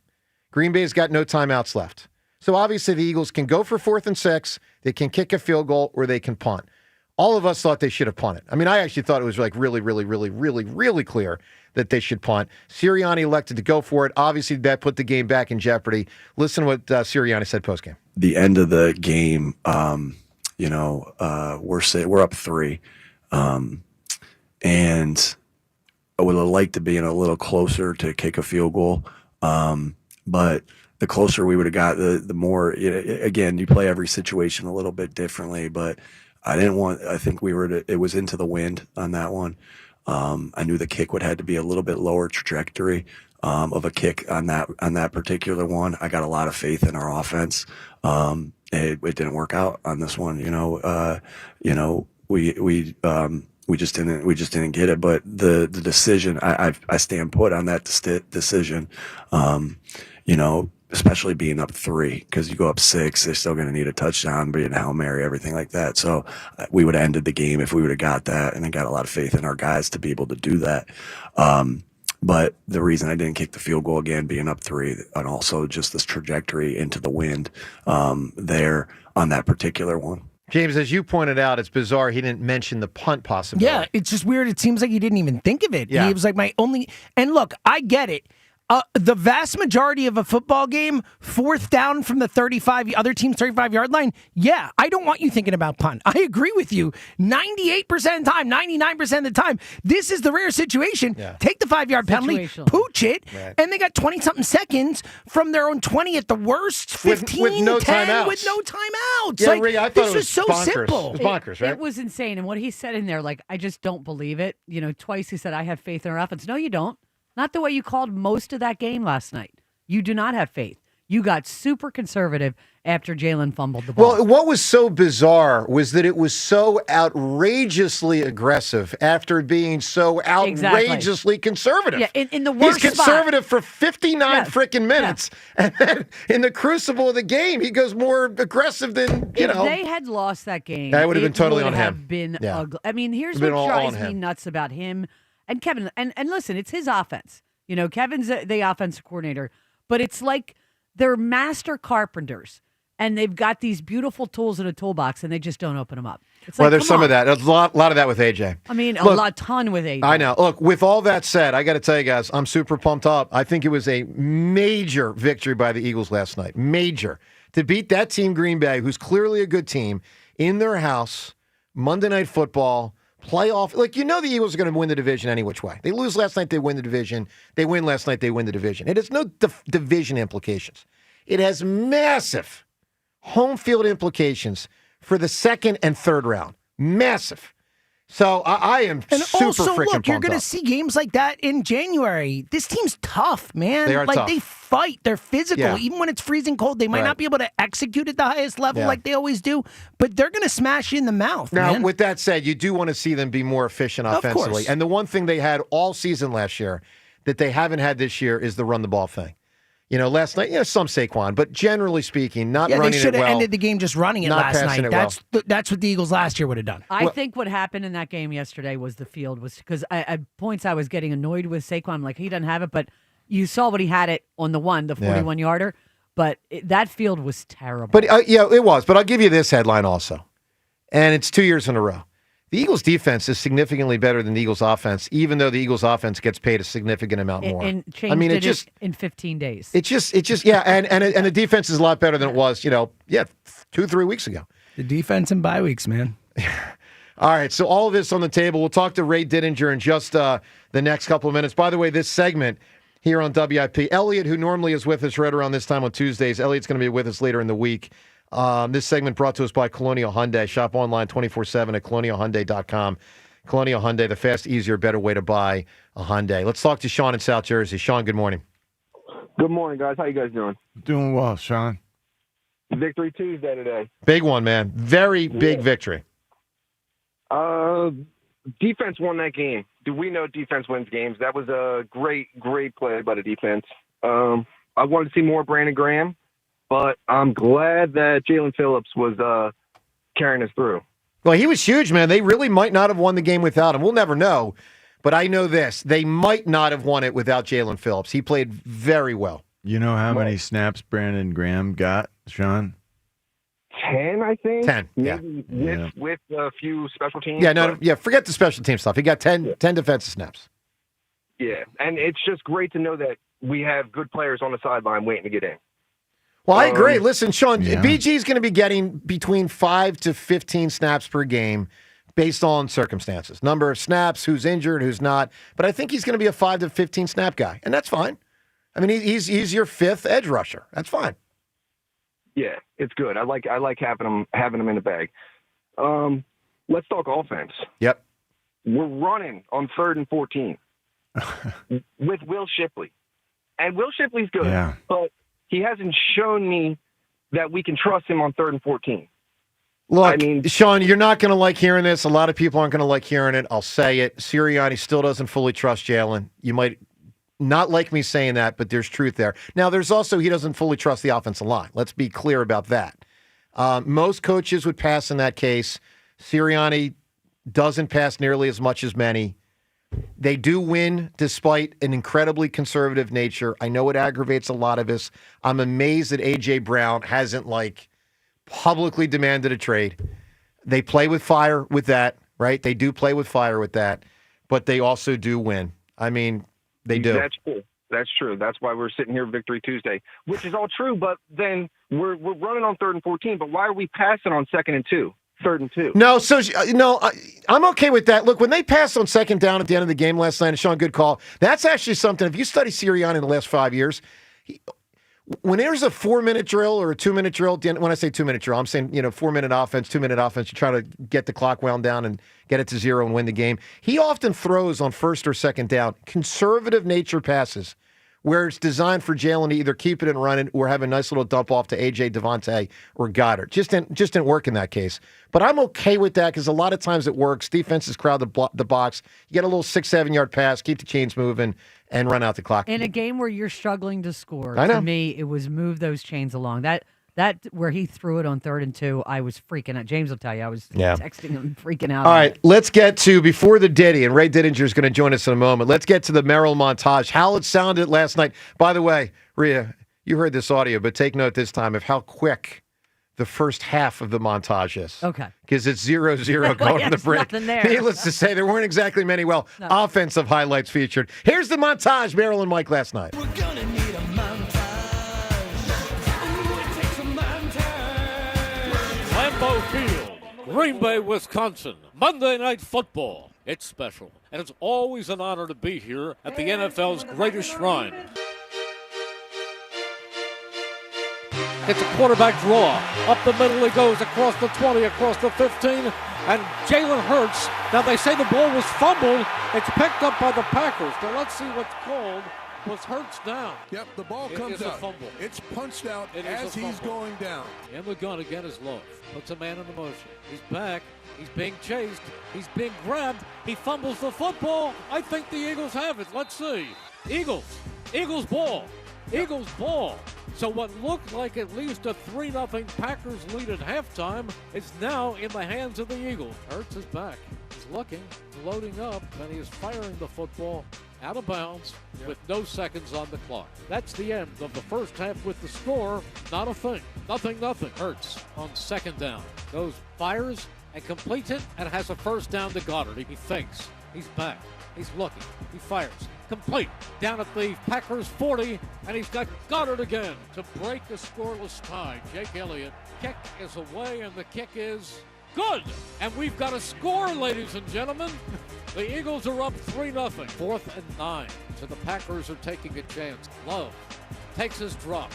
Green Bay's got no timeouts left. So obviously the Eagles can go for 4th and 6, they can kick a field goal, or they can punt. All of us thought they should have punted. I actually thought it was really, really, really, really, really clear that they should punt. Sirianni elected to go for it. Obviously, that put the game back in jeopardy. Listen to what Sirianni said postgame. The end of the game, we're up 3. And I would have liked to be in a little closer to kick a field goal. But the closer we would have got, the more, again, you play every situation a little bit differently, but I think it was into the wind on that one. I knew the kick would have to be a little bit lower trajectory, of a kick on that particular one. I got a lot of faith in our offense. It didn't work out on this one. We just didn't get it. But the decision, I stand put on that decision. Especially being up 3, because you go up 6, they're still going to need a touchdown, being a Hail Mary, everything like that. So we would have ended the game if we would have got that, and I got a lot of faith in our guys to be able to do that. But the reason I didn't kick the field goal again, being up 3, and also just this trajectory into the wind there on that particular one. James, as you pointed out, it's bizarre he didn't mention the punt possibility. Yeah, it's just weird. It seems like he didn't even think of it. Yeah. He was like, my only... And look, I get it. The vast majority of a football game, 4th down from the other team's 35-yard line, yeah, I don't want you thinking about punt. I agree with you. 98% of the time, 99% of the time, this is the rare situation. Yeah. Take the 5-yard penalty, pooch it, and they got 20-something seconds from their own 20 at the worst, 15, with no 10, timeouts. with no timeouts. Yeah, Rhea, I thought this it was so bonkers. simple. It was bonkers, right? It was insane. And what he said in there, I just don't believe it. Twice he said, I have faith in our offense. No, you don't. Not the way you called most of that game last night. You do not have faith. You got super conservative after Jalen fumbled the ball. Well, what was so bizarre was that it was so outrageously aggressive after being so outrageously conservative. Yeah, in the worst He's conservative spot. for 59 freaking minutes. Yeah. And then in the crucible of the game, he goes more aggressive than, If they had lost that game, that would have been totally on him. Have been ugly. Here's what drives me nuts about him and Kevin. And listen, it's his offense. Kevin's the offensive coordinator, but it's like they're master carpenters, and they've got these beautiful tools in a toolbox, and they just don't open them up. It's there's some of that. There's a lot of that with AJ. A ton with AJ. I know. Look, with all that said, I got to tell you guys, I'm super pumped up. I think it was a major victory by the Eagles last night. Major. To beat that team, Green Bay, who's clearly a good team, in their house, Monday Night Football, playoff. Like, the Eagles are going to win the division any which way. They lose last night, they win the division. They win last night, they win the division. It has no division implications. It has massive home field implications for the second and third round. Massive. So I am and super also, freaking look, you're pumped going to up. see games like that in January. This team's tough, man. They are tough. They fight. They're physical. Yeah. Even when it's freezing cold, they might Right. not be able to execute at the highest level Yeah. like they always do, but they're going to smash you in the mouth, Now, man. with that said, you do want to see them be more efficient Of offensively. course. And the one thing they had all season last year that they haven't had this year is the run the ball thing. Last night, some Saquon, but generally speaking, not Yeah, running they it should have well. ended the game just running it not last passing night. it That's what the Eagles last year would have done. I think what happened in that game yesterday was the field was because at points I was getting annoyed with Saquon. Like, he doesn't have it, but you saw what he had it on the 41-yarder. But that field was terrible. But it was. But I'll give you this headline also, and it's 2 years in a row. The Eagles' defense is significantly better than the Eagles' offense, even though the Eagles' offense gets paid a significant amount more. And changed in 15 days. It just and the defense is a lot better than it was, 2-3 weeks ago. The defense in bye weeks, man. All right, so all of this on the table. We'll talk to Ray Dittinger in just the next couple of minutes. By the way, this segment here on WIP, Elliot, who normally is with us right around this time on Tuesdays, Elliot's going to be with us later in the week. This segment brought to us by Colonial Hyundai. Shop online 24/7 at colonialhyundai.com. Colonial Hyundai, the fast, easier, better way to buy a Hyundai. Let's talk to Sean in South Jersey. Sean, good morning. Good morning, guys. How you guys doing? Doing well, Sean. Victory Tuesday today. Big one, man. Very big victory. Defense won that game. Do we know defense wins games? That was a great play by the defense. I wanted to see more Brandon Graham, but I'm glad that Jalen Phillips was carrying us through. Well, he was huge, man. They really might not have won the game without him. We'll never know. But I know this. They might not have won it without Jalen Phillips. He played very well. You know how many snaps Brandon Graham got, Sean? 10, I think. 10, yeah. Maybe with a few special teams. Yeah, forget the special team stuff. He got 10 defensive snaps. Yeah, and it's just great to know that we have good players on the sideline waiting to get in. Well, I agree. Listen, Sean, BG is going to be getting between 5 to 15 snaps per game based on circumstances. Number of snaps, who's injured, who's not. But I think he's going to be a 5 to 15 snap guy, and that's fine. I mean, he's your fifth edge rusher. That's fine. Yeah, it's good. I like having him in the bag. Let's talk offense. Yep. We're running on 3rd and 14 with Will Shipley. And Will Shipley's good, but he hasn't shown me that we can trust him on 3rd and 14. Look, Sean, you're not going to like hearing this. A lot of people aren't going to like hearing it. I'll say it. Sirianni still doesn't fully trust Jalen. You might not like me saying that, but there's truth there. Now, there's also he doesn't fully trust the offensive line. Let's be clear about that. Most coaches would pass in that case. Sirianni doesn't pass nearly as much as many. They do win despite an incredibly conservative nature. I know it aggravates a lot of us. I'm amazed that A.J. Brown hasn't, publicly demanded a trade. They play with fire with that, right? They do play with fire with that, but they also do win. I mean, they do. That's true. That's true. That's why we're sitting here Victory Tuesday, which is all true, but then we're running on 3rd and 14, but why are we passing on 2nd and 2? 3rd and 2. No, I'm okay with that. Look, when they passed on 2nd down at the end of the game last night, and Sean, good call. That's actually something. If you study Sirianni in the last 5 years, when there's a 4-minute drill or a 2-minute drill, when I say 2-minute drill, I'm saying 4-minute offense, 2-minute offense. You try to get the clock wound down and get it to 0 and win the game. He often throws on 1st or 2nd down conservative nature passes, where it's designed for Jalen to either keep it and run it or have a nice little dump off to A.J., Devontae, or Goddard. Just didn't work in that case. But I'm okay with that because a lot of times it works. Defenses crowd the box. You get a little 6-7 yard pass, keep the chains moving, and run out the clock. In a game where you're struggling to score, I know. to me, it was move those chains along. That where he threw it on 3rd and 2, I was freaking out. James will tell you, I was texting him, freaking out. All right, let's get to, before the Diddy, and Ray Dittinger is going to join us in a moment, let's get to the Merrill montage, how it sounded last night. By the way, Rhea, you heard this audio, but take note this time of how quick the first half of the montage is. Okay. Because it's 0-0 going to the break. There. Needless to say, there weren't exactly many, offensive highlights featured. Here's the montage, Merrill and Mike last night. Lambeau Field, Green Bay, Wisconsin. Monday Night Football. It's special, and it's always an honor to be here at the NFL's greatest shrine. It's a quarterback draw. Up the middle he goes, across the 20, across the 15, and Jalen Hurts. Now they say the ball was fumbled. It's picked up by the Packers. Now let's see what's called. Was Hurts down? Yep, the ball comes out. out. Fumble. It's punched out It as he's going down. And the gun again is low. Puts a man in motion. He's back. He's being chased. He's being grabbed. He fumbles the football. I think the Eagles have it. Let's see. Eagles ball. Eagles ball. So what looked like at least a 3-0 Packers lead at halftime is now in the hands of the Eagles. Hurts is back. He's looking, loading up, and he is firing the football out of bounds with no seconds on the clock. That's the end of the first half with the score. Not a thing. Nothing. Hurts on second down. Goes, fires, and completes it, and has a first down to Goddard. He thinks. He's back. He's looking. He fires. Complete. Down at the Packers 40, and he's got Goddard again to break a scoreless tie. Jake Elliott. Kick is away, and the kick is good. And we've got a score, ladies and gentlemen. The Eagles are up 3-0. 4th and 9. So the Packers are taking a chance. Love takes his drop.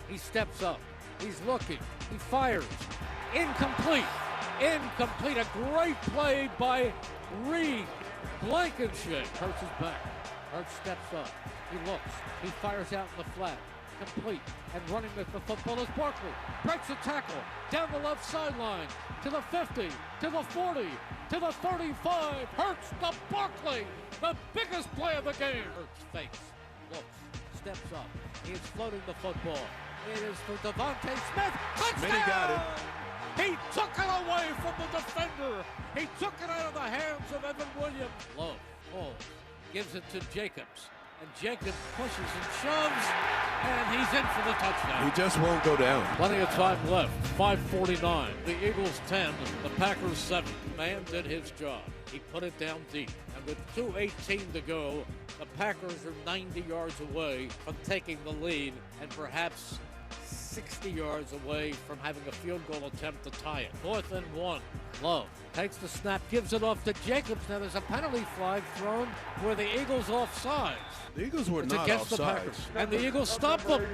He steps up. He's looking. He fires. Incomplete. A great play by Reed Blankenship. Hurts is back. Hurts steps up. He looks. He fires out in the flat. Complete. And running with the football is Barkley. Breaks a tackle. Down the left sideline. To the 50. To the 40. To the 35. Hurts to Barkley. The biggest play of the game. Hurts fakes. Looks. Steps up. He is floating the football. It is for Devontae Smith. Touchdown! Smitty got it. He took it away from the defender. He took it out of the hands of Evan Williams. Low. Gives it to Jacobs. And Jacobs pushes and shoves. And he's in for the touchdown. He just won't go down. Plenty of time left. 5:49. The Eagles 10, the Packers 7. Man did his job. He put it down deep. And with 2:18 to go, the Packers are 90 yards away from taking the lead and perhaps 60 yards away from having a field goal attempt to tie it. 4th and 1. Love takes the snap, gives it off to Jacobs. Now there's a penalty flag thrown where the Eagles offsides. The Eagles were It's not against the offsides. Packers. And the Eagles stopped them.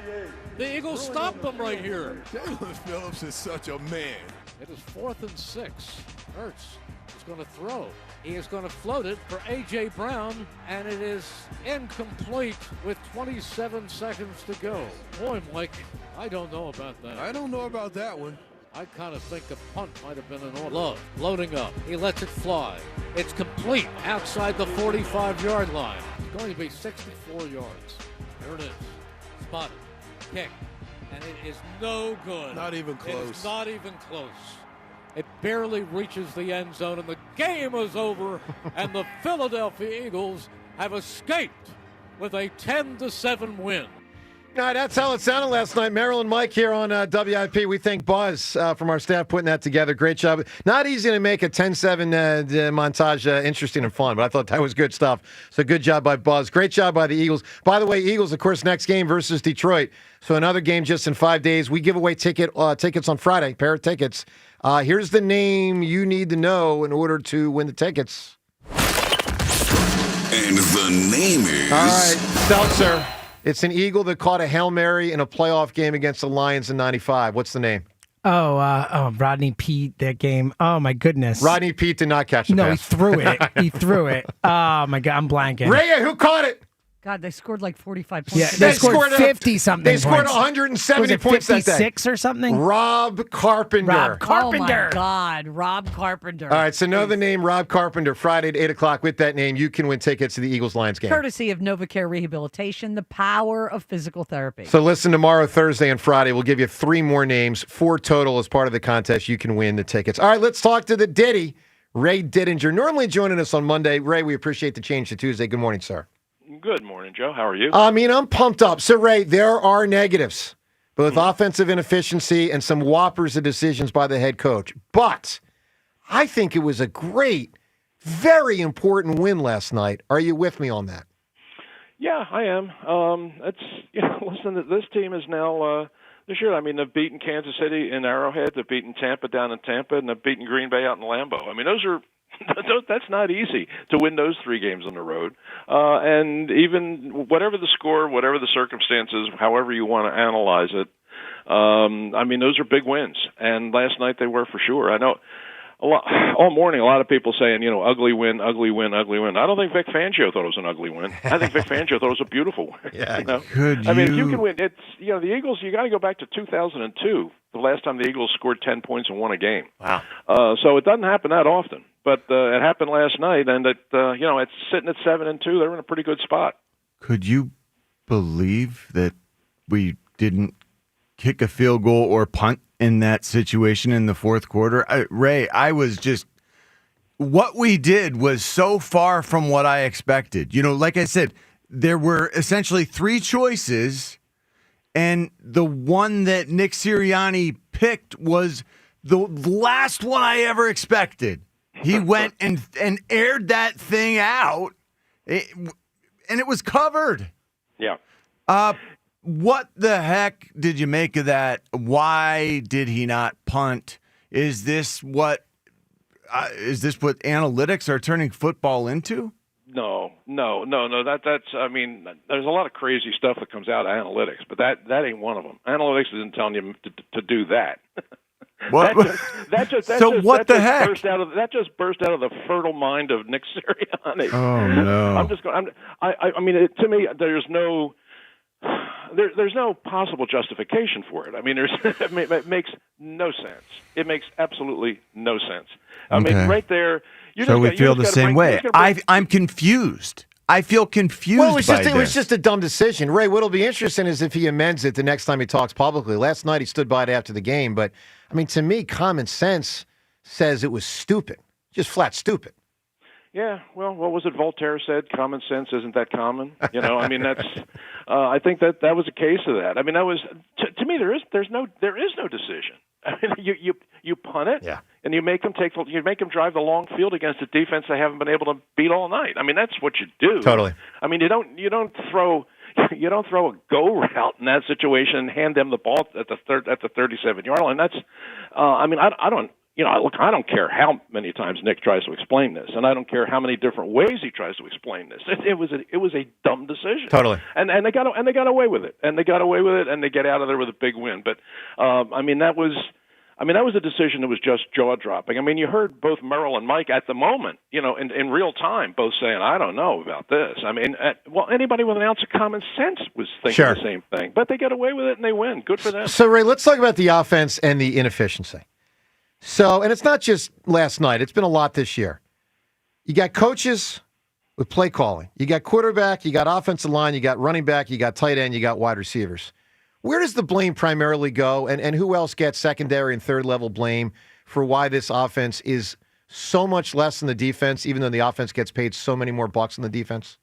The Eagles stopped them right here. Jalen Phillips is such a man. It is 4th and 6. Hurts is going to throw. He is going to float it for A.J. Brown, and it is incomplete with 27 seconds to go. Boy, Mike, I don't know about that. I don't know about that one. I kind of think a punt might have been in order. Love, loading up. He lets it fly. It's complete outside the 45-yard line. It's going to be 64 yards. There it is. Spotted. Kick. And it is no good. Not even close. It's not even close. It barely reaches the end zone, and the game is over, and the Philadelphia Eagles have escaped with a 10-7 win. All right, that's how it sounded last night. Merrill and Mike here on WIP. We thank Buzz from our staff putting that together. Great job. Not easy to make a 10-7 montage interesting and fun, but I thought that was good stuff. So good job by Buzz. Great job by the Eagles. By the way, Eagles, of course, next game versus Detroit. So another game just in 5 days. We give away tickets on Friday, pair of tickets. Here's the name you need to know in order to win the tickets. And the name is... All right, Stelzer. It's an Eagle that caught a Hail Mary in a playoff game against the Lions in '95. What's the name? Rodney Pete, that game. Oh, my goodness. Rodney Pete did not catch the No, pass. he threw it. He threw it. Oh, my God. I'm blanking. Rhea, who caught it? God, they scored like 45 points. Yeah, they scored 50-something They scored points. 170 Was it points that day. 56 or something? Rob Carpenter. Rob Carpenter. Oh, my God. Rob Carpenter. All right, so know the name Rob Carpenter. Friday at 8 o'clock. With that name, you can win tickets to the Eagles-Lions game. Courtesy of NovaCare Rehabilitation, the power of physical therapy. So listen tomorrow, Thursday, and Friday. We'll give you 3 more names, 4 total as part of the contest. You can win the tickets. All right, let's talk to the Diddy, Ray Didinger. Normally joining us on Monday. Ray, we appreciate the change to Tuesday. Good morning, sir. Good morning, Joe. How are you? I mean, I'm pumped up. So, Ray, there are negatives, both offensive inefficiency and some whoppers of decisions by the head coach. But I think it was a great, very important win last night. Are you with me on that? Yeah, I am. Listen, this team is now this year. I mean, they've beaten Kansas City in Arrowhead, they've beaten Tampa down in Tampa, and they've beaten Green Bay out in Lambeau. I mean, those are That's not easy to win those 3 games on the road. And even whatever the score, whatever the circumstances, however you want to analyze it, I mean, those are big wins. And last night they were for sure. I know all morning a lot of people saying, ugly win, ugly win, ugly win. I don't think Vic Fangio thought it was an ugly win. I think Vic Fangio thought it was a beautiful win. Yeah, Could I mean, if you can win, it's the Eagles. You got to go back to 2002, the last time the Eagles scored 10 points and won a game. Wow. So it doesn't happen that often, but it happened last night, and it's sitting at 7-2. They're in a pretty good spot. Could you believe that we didn't kick a field goal or punt in that situation in the fourth quarter? Ray, I was just, what we did was so far from what I expected. Like I said, there were essentially 3 choices, and the one that Nick Sirianni picked was the last one I ever expected. He went and aired that thing out, and it was covered. Yeah. What the heck did you make of that? Why did he not punt? Is this what analytics are turning football into? No. That's. I mean, there's a lot of crazy stuff that comes out of analytics, but that ain't one of them. Analytics isn't telling you to do that. What? That just burst out of the fertile mind of Nick Sirianni. Oh no! I'm just going. I mean, to me, there's no possible justification for it. I mean, it makes no sense. It makes absolutely no sense. I mean, right there. So we feel the same way. I'm confused. I feel confused. Well, it was just a dumb decision. Ray, what'll be interesting is if he amends it the next time he talks publicly. Last night he stood by it after the game, but I mean, to me, common sense says it was stupid, just flat stupid. Yeah, well, what was it Voltaire said? Common sense isn't that common. I mean, that's. I think that was a case of that. I mean, that was to me. There is no decision. I mean, you punt it, and you make them drive the long field against a defense they haven't been able to beat all night. I mean, that's what you do. Totally. I mean, you don't throw a go route in that situation and hand them the ball at the 37-yard line. That's. I mean, I don't. Look, I don't care how many times Nick tries to explain this, and I don't care how many different ways he tries to explain this. It was a dumb decision. Totally. And they got away with it, and they get out of there with a big win. But I mean, that was a decision that was just jaw dropping. I mean, you heard both Merrill and Mike at the moment, in real time, both saying, "I don't know about this." I mean, anybody with an ounce of common sense was thinking the same thing, but they get away with it and they win. Good for them. So, Ray, let's talk about the offense and the inefficiency. So, and it's not just last night. It's been a lot this year. You got coaches with play calling. You got quarterback. You got offensive line. You got running back. You got tight end. You got wide receivers. Where does the blame primarily go? And who else gets secondary and third level blame for why this offense is so much less than the defense, even though the offense gets paid so many more bucks than the defense?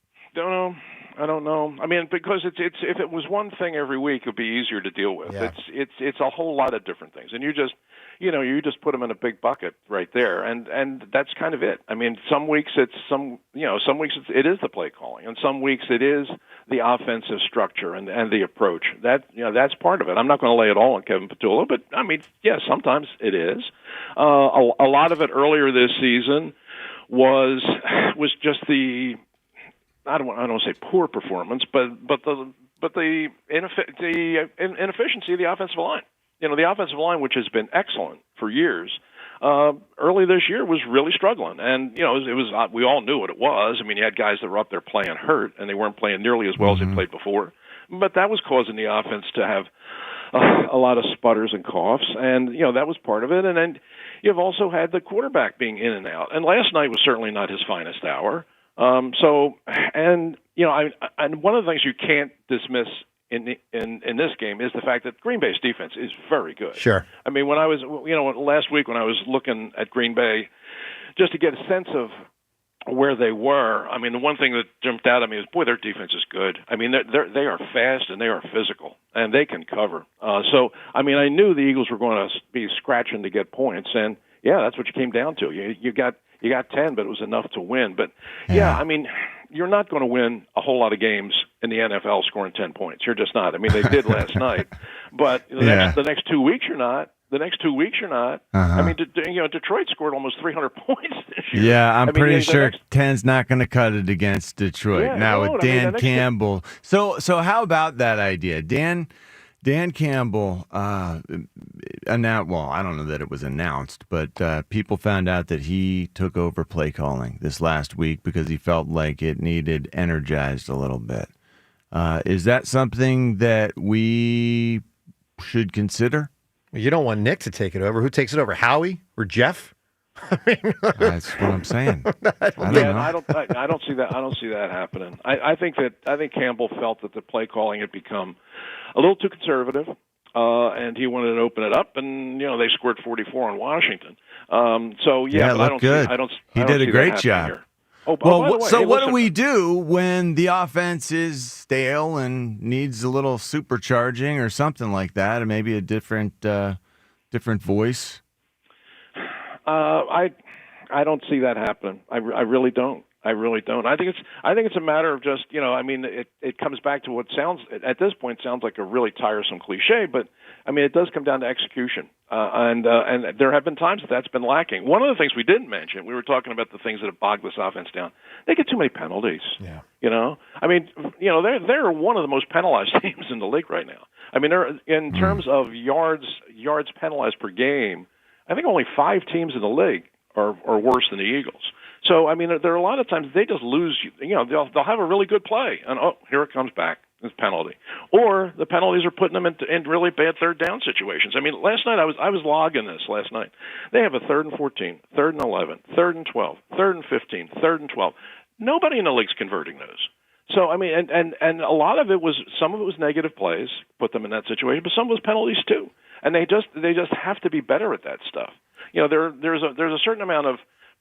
I don't know. I mean, because it's if it was one thing every week, it'd be easier to deal with. Yeah. It's a whole lot of different things, and you just put them in a big bucket right there, and that's kind of it. I mean, some weeks it is the play calling, and some weeks it is the offensive structure and the approach. That's part of it. I'm not going to lay it all on Kevin Petullo, but I mean, yeah, sometimes it is. A lot of it earlier this season was just the. I don't want to say poor performance, but the inefficiency of the offensive line. The offensive line, which has been excellent for years, early this year was really struggling. And, it was we all knew what it was. I mean, you had guys that were up there playing hurt, and they weren't playing nearly as well as they played before. But that was causing the offense to have a lot of sputters and coughs, and, that was part of it. And then you've also had the quarterback being in and out. And last night was certainly not his finest hour. And one of the things you can't dismiss in this game is the fact that Green Bay's defense is very good. Sure. I mean, when I was, last week when I was looking at Green Bay, just to get a sense of where they were, I mean, the one thing that jumped out at me is, boy, their defense is good. I mean, they are fast and they are physical and they can cover. So, I mean, I knew the Eagles were going to be scratching to get points, and yeah, that's what you came down to. You got 10, but it was enough to win. But yeah, I mean, you're not going to win a whole lot of games in the NFL scoring 10 points. You're just not. I mean, they did last night, but the next 2 weeks you're not. The next 2 weeks, you're not. Uh-huh. I mean, Detroit scored almost 300 points this year. Yeah, I'm pretty the sure next- 10's not going to cut it against Detroit. Yeah, now it with won't. I mean, Dan the next Campbell. So how about that idea? Dan Campbell announced, well, I don't know that it was announced, but people found out that he took over play calling this last week because he felt like it needed energized a little bit. Is that something that we should consider? You don't want Nick to take it over. Who takes it over? Howie or Jeff? That's what I'm saying. I don't Yeah, know. I don't see that. I don't see that happening. I think Campbell felt that the play calling had become a little too conservative, and he wanted to open it up. And they scored 44 on Washington. So Yeah, but looked I don't good. See, I don't. He I don't did a see great that job. happening here. Oh, Well, by the way, so hey, what listen, do we do when the offense is stale and needs a little supercharging or something like that, or maybe a different voice? I don't see that happening. I really don't. I really don't. I think it's a matter of just I mean it comes back to what sounds at this point sounds like a really tiresome cliche, but I mean it does come down to execution, and there have been times that's been lacking. One of the things we didn't mention, we were talking about the things that have bogged this offense down. They get too many penalties. Yeah. I mean they're one of the most penalized teams in the league right now. I mean they're in terms of yards penalized per game. I think only 5 teams in the league are worse than the Eagles. So, I mean, there are a lot of times they just lose. They'll have a really good play, and here it comes back. It's penalty. Or the penalties are putting them in really bad third down situations. I mean, last night I was logging this last night. They have a 3rd and 14, 3rd and 11, 3rd and 12, 3rd and 15, 3rd and 12. Nobody in the league's converting those. So, I mean, and a lot of it was, some of it was negative plays, put them in that situation, but some was penalties too. And they just have to be better at that stuff. There's a certain amount of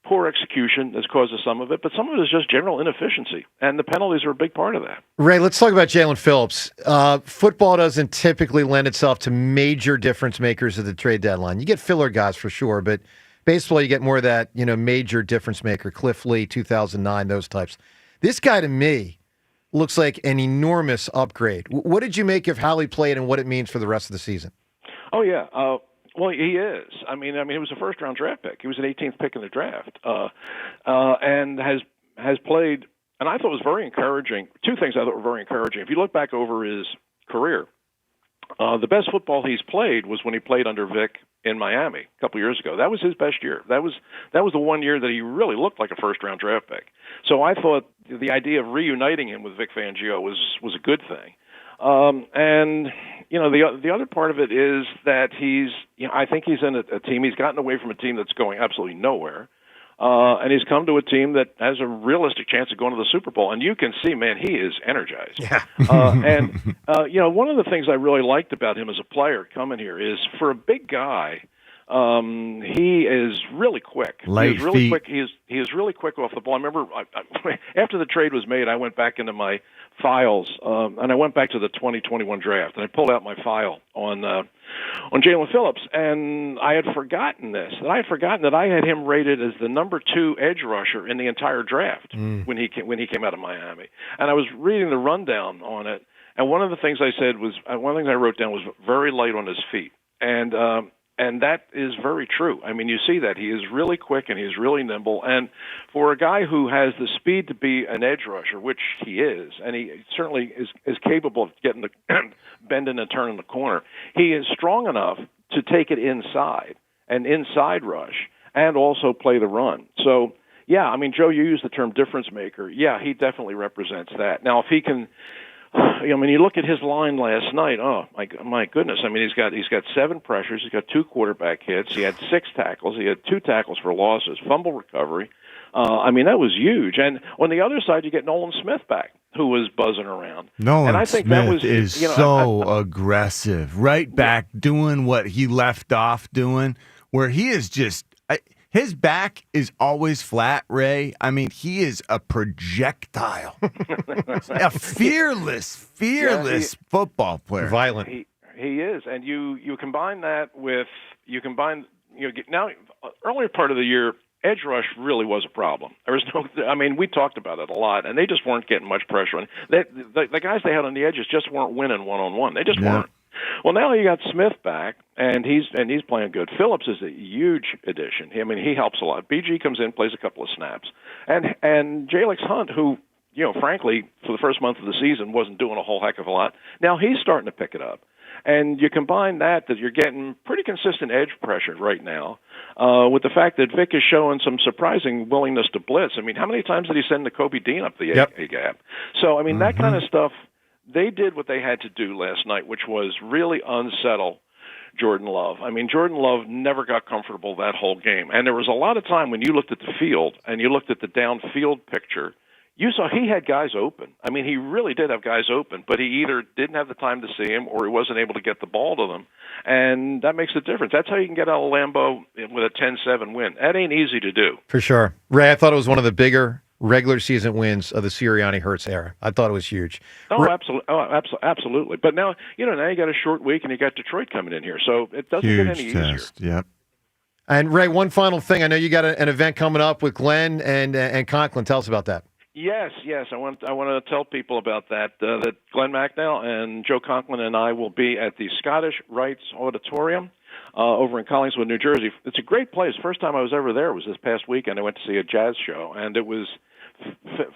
poor execution that causes some of it, but some of it is just general inefficiency, and the penalties are a big part of that. Ray, let's talk about Jalen Phillips. Football doesn't typically lend itself to major difference makers at the trade deadline. You get filler guys for sure, but baseball, you get more of that, major difference maker. Cliff Lee, 2009, those types. This guy, to me, looks like an enormous upgrade. What did you make of how he played and what it means for the rest of the season? Oh, yeah. Well, he is. I mean, he was a first-round draft pick. He was an 18th pick in the draft, and has played. And I thought it was very encouraging. 2 things I thought were very encouraging. If you look back over his career, the best football he's played was when he played under Vic in Miami a couple years ago. That was his best year. That was the one year that he really looked like a first-round draft pick. So I thought the idea of reuniting him with Vic Fangio was a good thing. And the other part of it is that I think he's in a team. He's gotten away from a team that's going absolutely nowhere, and he's come to a team that has a realistic chance of going to the Super Bowl. And you can see, man, he is energized. Yeah. One of the things I really liked about him as a player coming here is for a big guy. He is really quick. Light He is really feet. quick. He is really quick off the ball. I remember after the trade was made, I went back into my files, and I went back to the 2021 draft, and I pulled out my file on Jalen Phillips, and I had forgotten that I had him rated as the number 2 edge rusher in the entire draft when he came out of Miami. And I was reading the rundown on it, and one of the things I wrote down was very light on his feet, and that is very true. I mean, you see that. He is really quick and he's really nimble. And for a guy who has the speed to be an edge rusher, which he is, and he certainly is capable of getting the bending and turning the corner, he is strong enough to take it inside rush and also play the run. So, yeah, I mean, Joe, you used the term difference maker. Yeah, he definitely represents that. Now, if he can... I mean, you look at his line last night. Oh my goodness! I mean, he's got 7 pressures. He's got 2 quarterback hits. He had 6 tackles. He had 2 tackles for losses. Fumble recovery. I mean, that was huge. And on the other side, you get Nolan Smith back, who was buzzing around. Nolan and I think Smith that was, is so aggressive, right back doing what he left off doing, where he is just. His back is always flat, Ray. I mean, he is a projectile. A fearless football player. Violent. He is. And you combine that with, now, earlier part of the year, edge rush really was a problem. There was we talked about it a lot, and they just weren't getting much pressure on. The guys they had on the edges just weren't winning one-on-one. They just weren't. Well, now you got Smith back, and he's playing good. Phillips is a huge addition. I mean, he helps a lot. BG comes in, plays a couple of snaps, and Jalix Hunt, who frankly, for the first month of the season, wasn't doing a whole heck of a lot. Now he's starting to pick it up. And you combine that you're getting pretty consistent edge pressure right now with the fact that Vic is showing some surprising willingness to blitz. I mean, how many times did he send Nakobe Dean up the A gap? So, I mean, that kind of stuff, they did what they had to do last night, which was really unsettle Jordan Love. I mean, Jordan Love never got comfortable that whole game. And there was a lot of time when you looked at the field and you looked at the downfield picture, you saw he had guys open. I mean, he really did have guys open, but he either didn't have the time to see him or he wasn't able to get the ball to them. And that makes a difference. That's how you can get out of Lambeau with a 10-7 win. That ain't easy to do. For sure. Ray, I thought it was one of the bigger regular season wins of the Sirianni-Hurts era. I thought it was huge. Absolutely. But now, now you got a short week and you got Detroit coming in here, so it doesn't get any easier. Yep. And Ray, one final thing. I know you got an event coming up with Glenn and Conklin. Tell us about that. Yes. I want to tell people about that. That Glenn Macnell and Joe Conklin and I will be at the Scottish Rites Auditorium over in Collingswood, New Jersey. It's a great place. First time I was ever there was this past weekend. I went to see a jazz show, and it was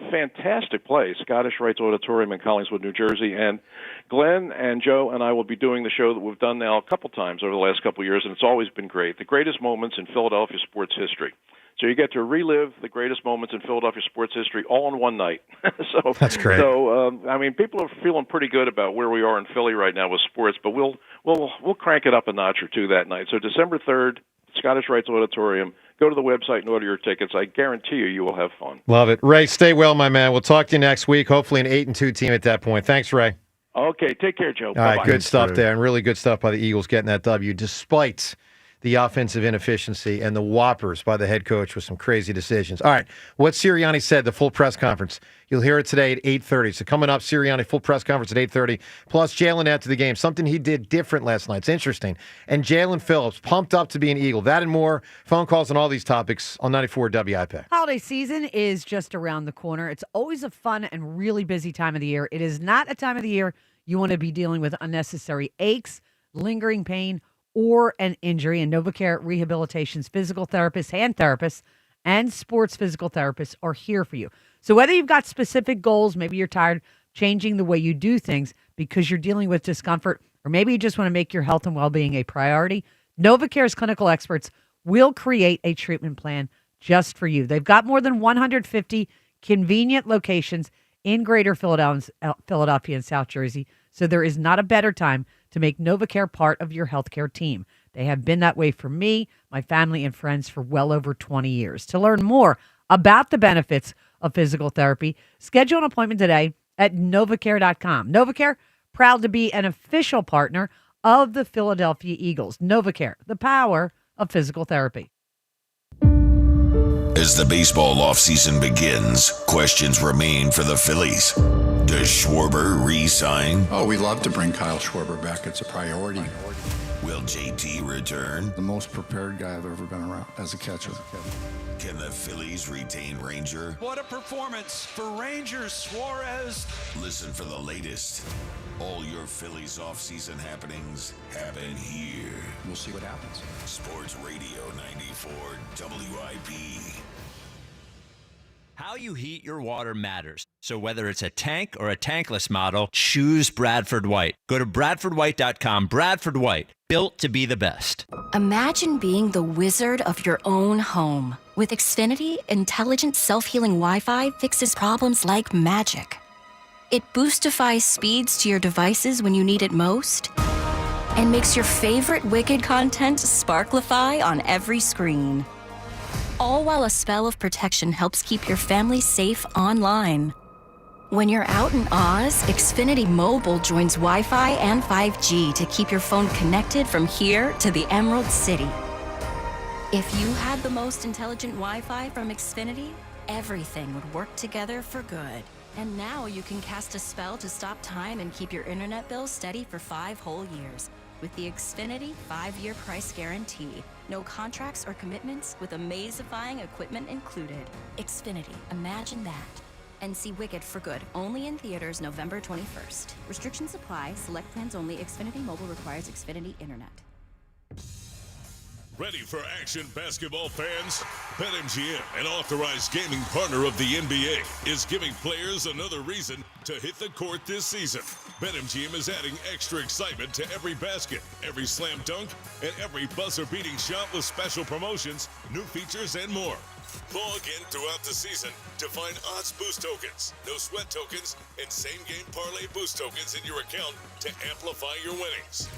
fantastic place. Scottish Rites Auditorium in Collingswood, New Jersey. And Glenn and Joe and I will be doing the show that we've done now a couple times over the last couple of years, and it's always been great. The greatest moments in Philadelphia sports history. So you get to relive the greatest moments in Philadelphia sports history all in one night. So that's great. So I mean, people are feeling pretty good about where we are in Philly right now with sports, but we'll crank it up a notch or two that night. So December 3rd, Scottish Rites Auditorium. Go to the website and order your tickets. I guarantee you will have fun. Love it, Ray. Stay well, my man. We'll talk to you next week. Hopefully, an 8-2 team at that point. Thanks, Ray. Okay, take care, Joe. All Bye-bye. right, good stuff there, and really good stuff by the Eagles getting that W, despite the offensive inefficiency and the whoppers by the head coach with some crazy decisions. All right, what Sirianni said, the full press conference. You'll hear it today at 8:30. So coming up, Sirianni full press conference at 8:30. Plus Jalen after the game, something he did different last night. It's interesting. And Jalen Phillips pumped up to be an Eagle. That and more. Phone calls on all these topics on 94 WIP. Holiday season is just around the corner. It's always a fun and really busy time of the year. It is not a time of the year you want to be dealing with unnecessary aches, lingering pain, or an injury. And NovaCare Rehabilitation's physical therapists, hand therapists, and sports physical therapists are here for you. So whether you've got specific goals, maybe you're tired changing the way you do things because you're dealing with discomfort, or maybe you just want to make your health and well-being a priority, NovaCare's clinical experts will create a treatment plan just for you. They've got more than 150 convenient locations in Greater Philadelphia and South Jersey, so there is not a better time to make NovaCare part of your healthcare team. They have been that way for me, my family, and friends for well over 20 years. To learn more about the benefits of physical therapy, schedule an appointment today at NovaCare.com. NovaCare, proud to be an official partner of the Philadelphia Eagles. NovaCare, the power of physical therapy. As the baseball offseason begins, questions remain for the Phillies. Does Schwarber re-sign? Oh, we love to bring Kyle Schwarber back. It's a priority. Will JT return? The most prepared guy I've ever been around as a catcher. Can the Phillies retain Ranger? What a performance for Ranger Suarez. Listen for the latest. All your Phillies offseason happenings happen here. We'll see what happens. Sports Radio 94 WIP. How you heat your water matters. So whether it's a tank or a tankless model, choose Bradford White. Go to BradfordWhite.com. Bradford White, built to be the best. Imagine being the wizard of your own home. With Xfinity, intelligent self-healing Wi-Fi fixes problems like magic. It boostifies speeds to your devices when you need it most, and makes your favorite Wicked content sparklify on every screen. All while a spell of protection helps keep your family safe online. When you're out in Oz, Xfinity Mobile joins Wi-Fi and 5G to keep your phone connected from here to the Emerald City. If you had the most intelligent Wi-Fi from Xfinity, everything would work together for good. And now you can cast a spell to stop time and keep your internet bill steady for 5 whole years. With the Xfinity 5-year price guarantee. No contracts or commitments with amazifying equipment included. Xfinity, imagine that. And see Wicked for Good, only in theaters November 21st. Restrictions apply. Select plans only. Xfinity Mobile requires Xfinity Internet. Ready for action, basketball fans? BetMGM, an authorized gaming partner of the NBA, is giving players another reason to hit the court this season. BetMGM is adding extra excitement to every basket, every slam dunk, and every buzzer-beating shot with special promotions, new features, and more. Log in throughout the season to find odds boost tokens, no sweat tokens, and same-game parlay boost tokens in your account to amplify your winnings.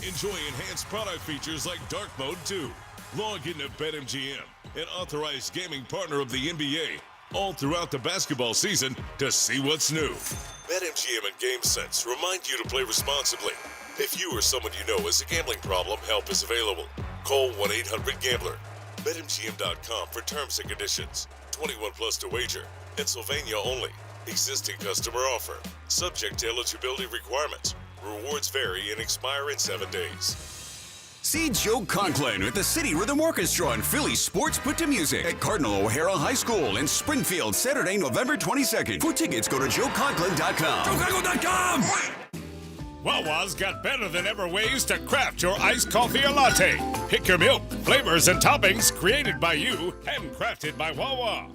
Enjoy enhanced product features like Dark Mode 2. Log into BetMGM, an authorized gaming partner of the NBA, all throughout the basketball season to see what's new. BetMGM and GameSense remind you to play responsibly. If you or someone you know has a gambling problem, help is available. Call 1-800-GAMBLER. BetMGM.com for terms and conditions. 21 plus to wager. Pennsylvania only. Existing customer offer. Subject to eligibility requirements. Rewards vary and expire in 7 days. See Joe Conklin with the City Rhythm Orchestra and Philly Sports Put to Music at Cardinal O'Hara High School in Springfield, Saturday, November 22nd. For tickets, go to joeconklin.com. JoeConklin.com! Wawa's got better than ever ways to craft your iced coffee or latte. Pick your milk, flavors, and toppings created by you, handcrafted by Wawa.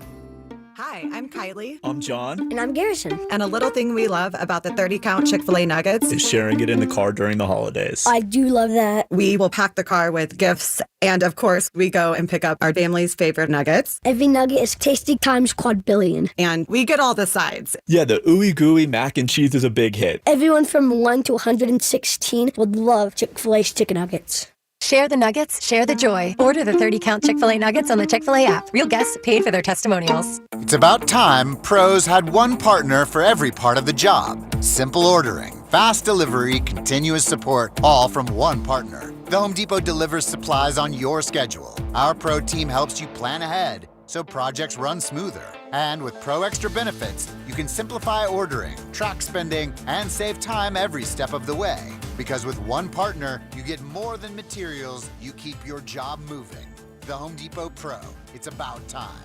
Hi, I'm Kylie. I'm John. And I'm Garrison. And a little thing we love about the 30-count Chick-fil-A nuggets Is sharing it in the car during the holidays. I do love that. We will pack the car with gifts. And of course, we go and pick up our family's favorite nuggets. Every nugget is tasty times quadrillion. And we get all the sides. Yeah, the ooey gooey mac and cheese is a big hit. Everyone from 1 to 116 would love Chick-fil-A's chicken nuggets. Share the nuggets, share the joy. Order the 30-count Chick-fil-A nuggets on the Chick-fil-A app. Real guests paid for their testimonials. It's about time pros had one partner for every part of the job. Simple ordering, fast delivery, continuous support, all from one partner. The Home Depot delivers supplies on your schedule. Our pro team helps you plan ahead so projects run smoother. And with Pro Extra benefits, you can simplify ordering, track spending, and save time every step of the way. Because with one partner, you get more than materials, you keep your job moving. The Home Depot Pro. It's about time.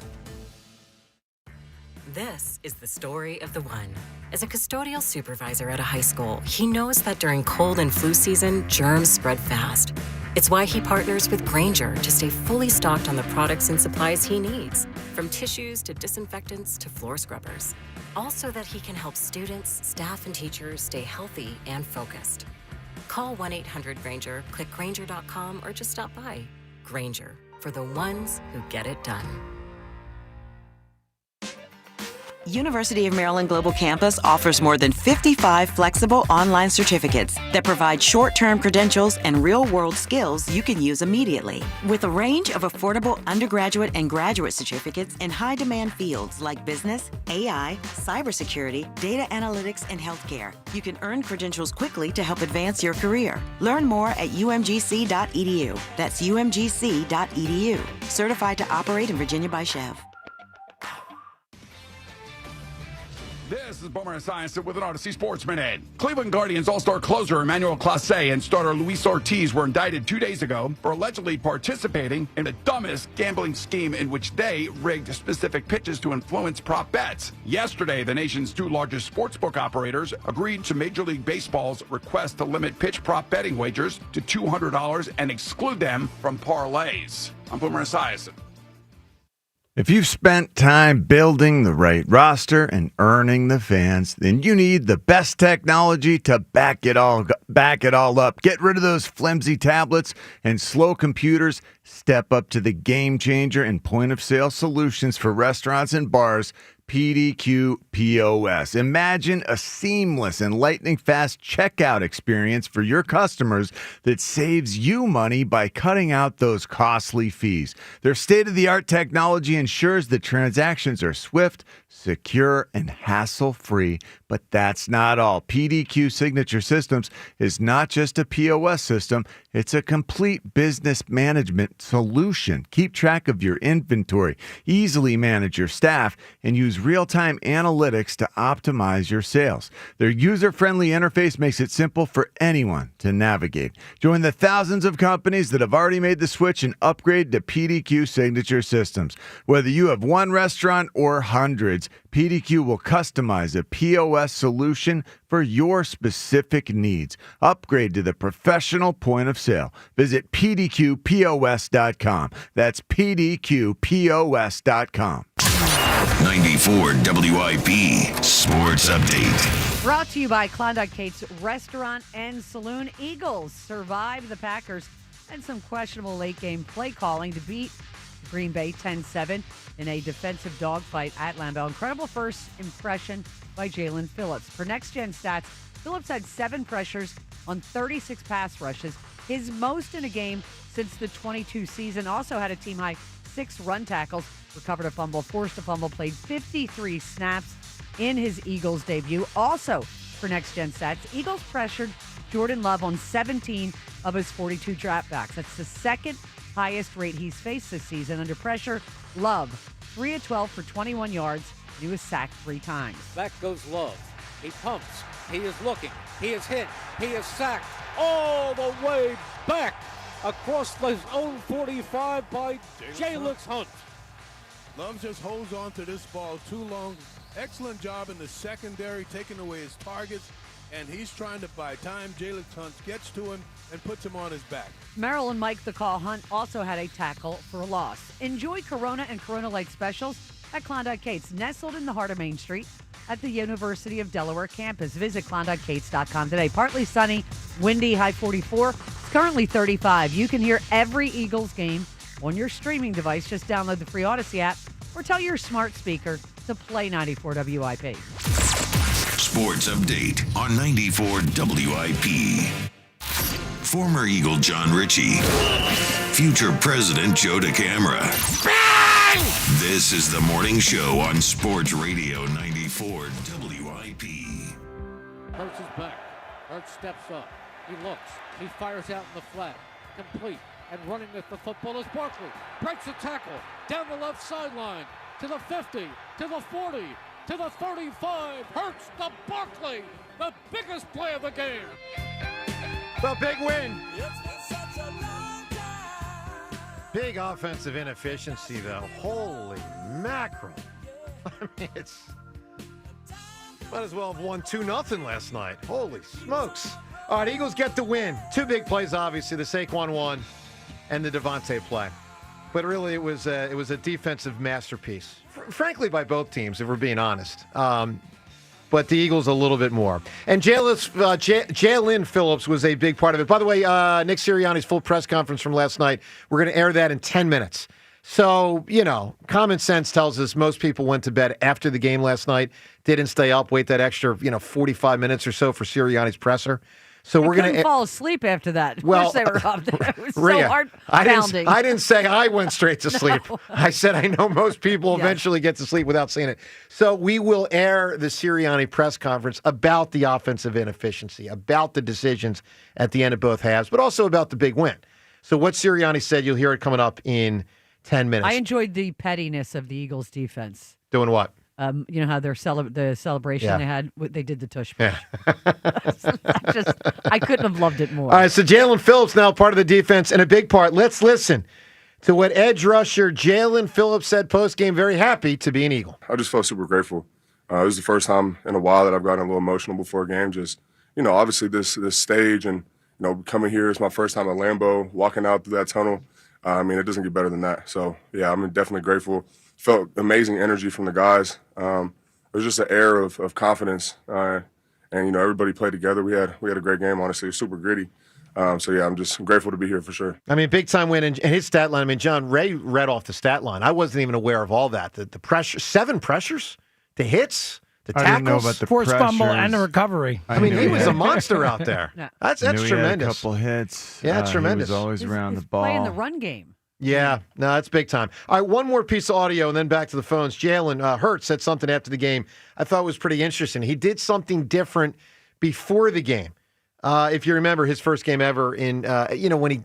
This is the story of the one. As a custodial supervisor at a high school, he knows that during cold and flu season, germs spread fast. It's why he partners with Grainger to stay fully stocked on the products and supplies he needs, from tissues to disinfectants to floor scrubbers. All so that he can help students, staff, and teachers stay healthy and focused. Call 1-800-GRAINGER, click Grainger.com, or just stop by. Grainger, for the ones who get it done. University of Maryland Global Campus offers more than 55 flexible online certificates that provide short-term credentials and real-world skills you can use immediately. With a range of affordable undergraduate and graduate certificates in high-demand fields like business, AI, cybersecurity, data analytics, and healthcare, you can earn credentials quickly to help advance your career. Learn more at umgc.edu. That's umgc.edu. Certified to operate in Virginia by Chev. This is Boomer Esiason with an Odyssey Sports Minute. Cleveland Guardians All-Star closer Emmanuel Clase and starter Luis Ortiz were indicted 2 days ago for allegedly participating in the dumbest gambling scheme in which they rigged specific pitches to influence prop bets. Yesterday, the nation's two largest sportsbook operators agreed to Major League Baseball's request to limit pitch prop betting wagers to $200 and exclude them from parlays. I'm Boomer Esiason. If you've spent time building the right roster and earning the fans, then you need the best technology to back it all up. Get rid of those flimsy tablets and slow computers. Step up to the game changer and point-of-sale solutions for restaurants and bars, PDQ POS. Imagine a seamless and lightning-fast checkout experience for your customers that saves you money by cutting out those costly fees. Their state-of-the-art technology ensures that transactions are swift, secure, and hassle-free. But that's not all. PDQ Signature Systems is not just a POS system, it's a complete business management solution. Keep track of your inventory, easily manage your staff, and use real-time analytics to optimize your sales. Their user-friendly interface makes it simple for anyone to navigate. Join the thousands of companies that have already made the switch and upgrade to PDQ Signature Systems. Whether you have one restaurant or hundreds, needs, PDQ will customize a POS solution for your specific needs. Upgrade to the professional point of sale. Visit pdqpos.com. That's pdqpos.com. 94 WIP Sports Update. Brought to you by Klondike Kate's Restaurant and Saloon. Eagles survive the Packers and some questionable late-game play calling to beat Green Bay 10-7 in a defensive dogfight at Lambeau. Incredible first impression by Jalen Phillips. Per Next Gen Stats, Phillips had 7 pressures on 36 pass rushes, his most in a game since the 22 season. Also had a team-high 6 run tackles, recovered a fumble, forced a fumble, played 53 snaps in his Eagles debut. Also, for Next Gen Stats, Eagles pressured Jordan Love on 17 of his 42 dropbacks. That's the second highest rate he's faced this season. Under pressure, Love, 3 of 12 for 21 yards. He was sacked 3 times. Back goes Love. He pumps. He is looking. He is hit. He is sacked all the way back across his own 45 by Jalen Hunt. Love just holds on to this ball too long. Excellent job in the secondary, taking away his targets, and he's trying to buy time. Jalen Hunt gets to him and puts him on his back. Merrill and Mike the Call Hunt also had a tackle for a loss. Enjoy Corona and Corona Light specials at Klondike Kate's, nestled in the heart of Main Street at the University of Delaware campus. Visit KlondikeKates.com today. Partly sunny, windy, high 44. It's currently 35. You can hear every Eagles game on your streaming device. Just download the free Odyssey app or tell your smart speaker to play 94 WIP. Sports Update on 94 WIP. Former Eagle John Ritchie. Future President Joe DeCamara. This is the morning show on Sports Radio 94 WIP. Hurts is back. Hurts steps up. He looks. He fires out in the flat. Complete. And running with the football is Barkley. Breaks a tackle. Down the left sideline. To the 50. To the 40. To the 35. Hurts to Barkley. The biggest play of the game. Well, big win. Big offensive inefficiency, though. Holy mackerel. I mean, it's... Might as well have won 2-0 last night. Holy smokes. All right, Eagles get the win. 2 big plays, obviously, the Saquon one and the Devontae play. But really, it was a defensive masterpiece. Frankly, by both teams, if we're being honest. But the Eagles a little bit more. And Jalen Phillips was a big part of it. By the way, Nick Sirianni's full press conference from last night, we're going to air that in 10 minutes. So, common sense tells us most people went to bed after the game last night, didn't stay up, wait that extra, 45 minutes or so for Sirianni's presser. So we're going to fall asleep after that. Well, Wish they were up there. It was Rhea, so hard pounding. I didn't say I went straight to sleep. No. I said I know most people eventually get to sleep without seeing it. So we will air the Sirianni press conference about the offensive inefficiency, about the decisions at the end of both halves, but also about the big win. So what Sirianni said, you'll hear it coming up in 10 minutes. I enjoyed the pettiness of the Eagles defense. Doing what? You know how the celebration they had, they did the tush push. Yeah. I couldn't have loved it more. All right, so Jalen Phillips now part of the defense and a big part. Let's listen to what edge rusher Jalen Phillips said post-game. Very happy to be an Eagle. I just felt super grateful. It was the first time in a while that I've gotten a little emotional before a game. Just, obviously this stage and, coming here is my first time at Lambeau, walking out through that tunnel. It doesn't get better than that. So, yeah, I'm definitely grateful. Felt amazing energy from the guys. It was just an air of confidence, and everybody played together. We had a great game. Honestly, it was super gritty. So yeah, I'm just grateful to be here for sure. Big time win, and his stat line. John Ray read off the stat line. I wasn't even aware of all that. The pressure, 7 pressures, the hits, the tackles, I didn't know about the forced fumble, pressures. and the recovery. He was a monster out there. That's tremendous. He had a couple hits. Yeah, that's tremendous. He was always around the ball. Playing the run game. Yeah, no, that's big time. All right, one more piece of audio and then back to the phones. Jalen Hurts said something after the game I thought was pretty interesting. He did something different before the game. If you remember his first game ever in, when he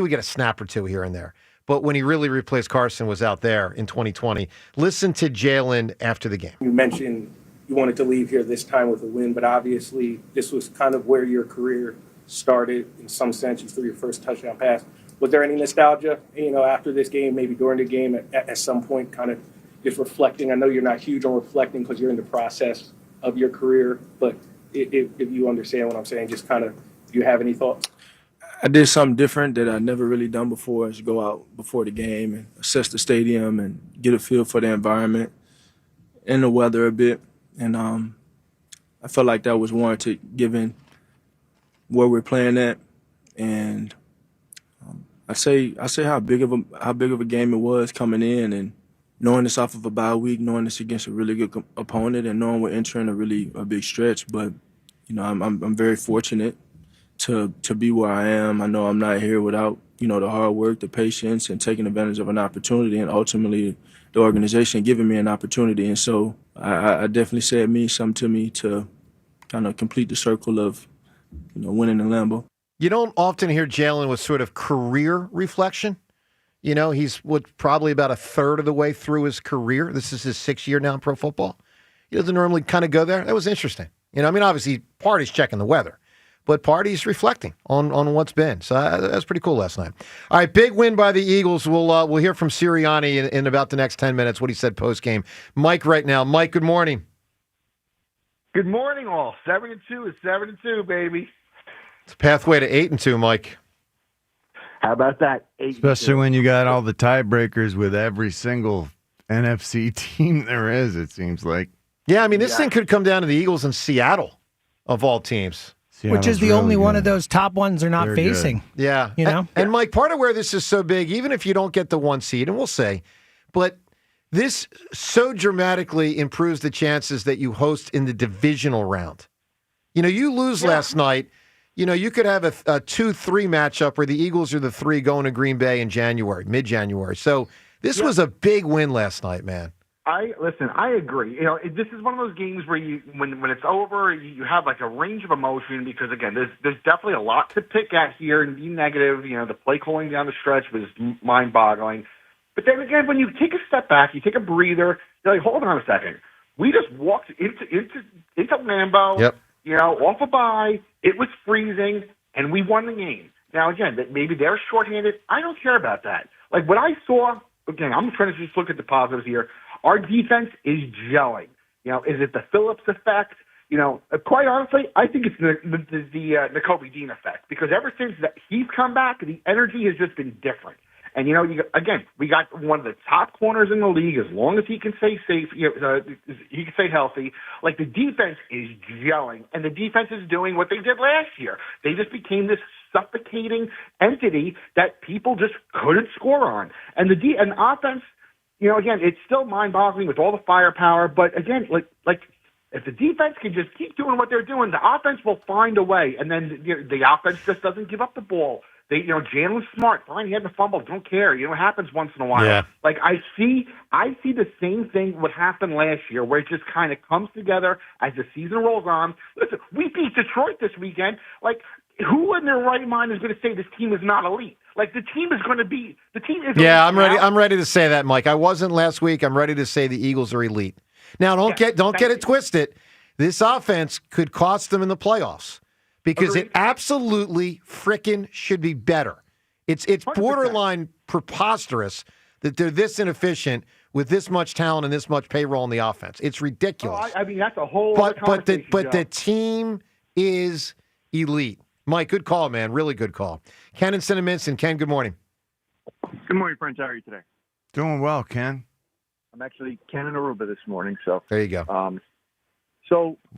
would get a snap or two here and there. But when he really replaced Carson was out there in 2020. Listen to Jalen after the game. You mentioned you wanted to leave here this time with a win, but obviously this was kind of where your career started in some sense. You threw your first touchdown pass. Was there any nostalgia, after this game, maybe during the game, at some point, kind of just reflecting. I know you're not huge on reflecting because you're in the process of your career, but if you understand what I'm saying, just kind of, do you have any thoughts? I did something different that I never really done before, is go out before the game and assess the stadium and get a feel for the environment and the weather a bit. And I felt like that was warranted given where we're playing at. And I say how big of a game it was coming in, and knowing it's off of a bye week, knowing it's against a really good opponent, and knowing we're entering a big stretch. But I'm very fortunate to be where I am. I know I'm not here without the hard work, the patience, and taking advantage of an opportunity, and ultimately the organization giving me an opportunity. And so I definitely say it means something to me to kind of complete the circle of winning in Lambeau. You don't often hear Jalen with sort of career reflection. He's probably about a third of the way through his career. This is his 6th year now in pro football. He doesn't normally kind of go there. That was interesting. Obviously, part is checking the weather, but part is reflecting on what's been. So that was pretty cool last night. All right, big win by the Eagles. We'll hear from Sirianni in about the next 10 minutes, what he said post-game. Mike right now. Mike, good morning. Good morning, all. 7-2 is 7-2, baby. It's a pathway to 8-2, Mike. How about that? 8-2. Especially when you got all the tiebreakers with every single NFC team there is, it seems like. Yeah, this thing could come down to the Eagles and Seattle, of all teams. Which is the only one of those top ones they're not facing. Good. Yeah. And Mike, part of where this is so big, even if you don't get the 1 seed, and we'll say, but this so dramatically improves the chances that you host in the divisional round. You lose last night. You could have a 2-3 matchup where the Eagles are the 3 going to Green Bay in January, mid-January. So this was a big win last night, man. I agree. This is one of those games where when it's over, you have like a range of emotion because, again, there's definitely a lot to pick at here and be negative. The play calling down the stretch was mind-boggling. But then again, when you take a step back, you take a breather, you're like, hold on a second. We just walked into Lambeau. Yep. Off a bye, it was freezing, and we won the game. Now, again, maybe they're shorthanded. I don't care about that. Like, what I saw, again, I'm trying to just look at the positives here. Our defense is gelling. Is it the Phillips effect? Quite honestly, I think it's the Nakobe Dean effect, because ever since he's come back, the energy has just been different. And, again, we got one of the top corners in the league as long as he can stay safe, he can stay healthy. Like, the defense is gelling, and the defense is doing what they did last year. They just became this suffocating entity that people just couldn't score on. And the offense, again, it's still mind-boggling with all the firepower, but again, like if the defense can just keep doing what they're doing, the offense will find a way, and then the offense just doesn't give up the ball. Jalen's smart. Fine, he had the fumble. Don't care. It happens once in a while. Yeah. Like, I see the same thing what happened last year, where it just kind of comes together as the season rolls on. Listen, we beat Detroit this weekend. Like, who in their right mind is going to say this team is not elite? Like, the team is going to be the team is. Yeah, I'm ready. I'm ready to say that, Mike. I wasn't last week. I'm ready to say the Eagles are elite. Now, don't get it twisted. This offense could cost them in the playoffs. Because it absolutely frickin' should be better. It's borderline preposterous that they're this inefficient with this much talent and this much payroll in the offense. It's ridiculous. I mean, that's a whole other conversation. But the team is elite. Mike, good call, man. Really good call. Ken and Cinnamon. Ken, good morning. Good morning, Prince. How are you today? Doing well, Ken. I'm actually Ken in Aruba this morning. So there you go. Wow.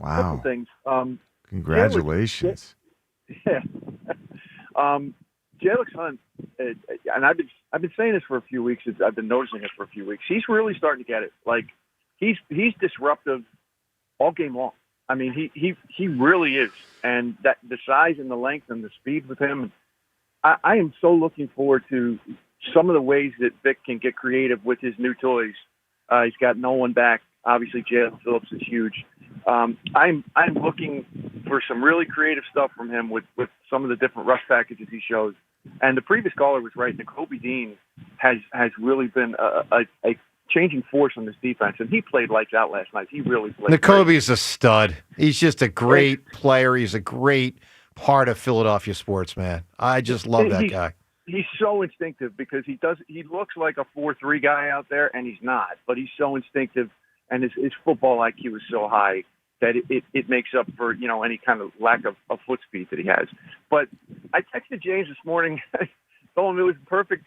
A couple things. Congratulations. Yeah. Jalen Hunt, and I've been saying this for a few weeks. I've been noticing it for a few weeks. He's really starting to get it. Like, he's disruptive all game long. I mean, he really is. And that the size and the length and the speed with him, I am so looking forward to some of the ways that Vic can get creative with his new toys. He's got Nolan back. Obviously, Jalen Phillips is huge. I'm looking for some really creative stuff from him with some of the different rush packages he shows. And the previous caller was right. Nakobe Dean has really been a changing force on this defense, and he played lights out last night. He really played. Nakobe's a stud. He's just a great player. He's a great part of Philadelphia sports, man. I just love that guy. he's so instinctive because he looks like a 4-3 guy out there, and he's not. But he's so instinctive, and his football IQ is so high that it makes up for any kind of lack of foot speed that he has. But I texted James this morning, told him it was perfect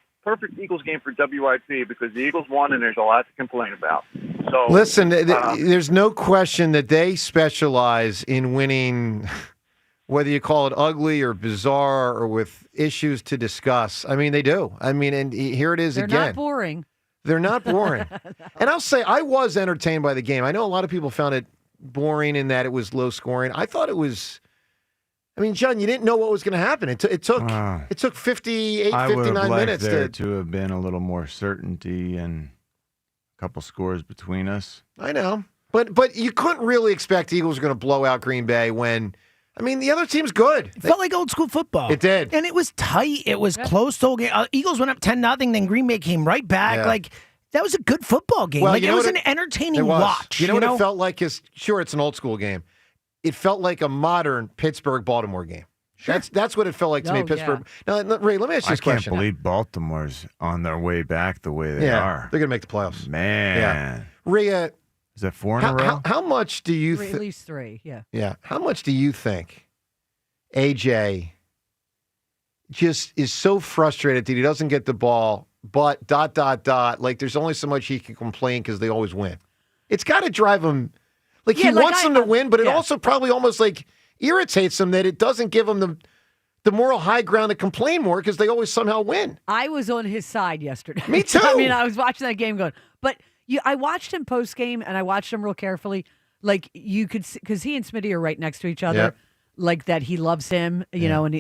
Eagles game for WIP because the Eagles won, and there's a lot to complain about. So listen, there's no question that they specialize in winning. Whether you call it ugly or bizarre or with issues to discuss. I mean, they do. I mean, and here it is again. They're not boring. They're not boring. And I'll say I was entertained by the game. I know a lot of people found it boring in that it was low scoring. I thought it was. I mean, John, you didn't know what was going to happen. It took 58, 59 minutes to have been a little more certainty and a couple scores between us. I know. But you couldn't really expect the Eagles were going to blow out Green Bay when I mean, the other team's good. It felt like old school football. It did. And it was tight. It was close the whole game. Eagles went up 10-0, then Green Bay came right back. Yeah. Like, that was a good football game. Well, Like, it was an entertaining watch. You know what it felt like? Sure, it's an old school game. It felt like a modern Pittsburgh-Baltimore game. Sure. That's what it felt like to me, Pittsburgh. Yeah. Now, Ray, let me ask you this question. I can't believe Baltimore's on their way back the way they are. They're going to make the playoffs. Man. Yeah. Ray, is that 4 in a row? How much do you At least 3, yeah. Yeah. How much do you think AJ just is so frustrated that he doesn't get the ball, but ... like there's only so much he can complain because they always win. It's got to drive him. Like he wants them to win, but it also probably almost like irritates him that it doesn't give him the moral high ground to complain more because they always somehow win. I was on his side yesterday. Me too. I mean, I was watching that game going, but I watched him post game and I watched him real carefully. Like you could see, because he and Smitty are right next to each other. Yep. Like that he loves him, you know, and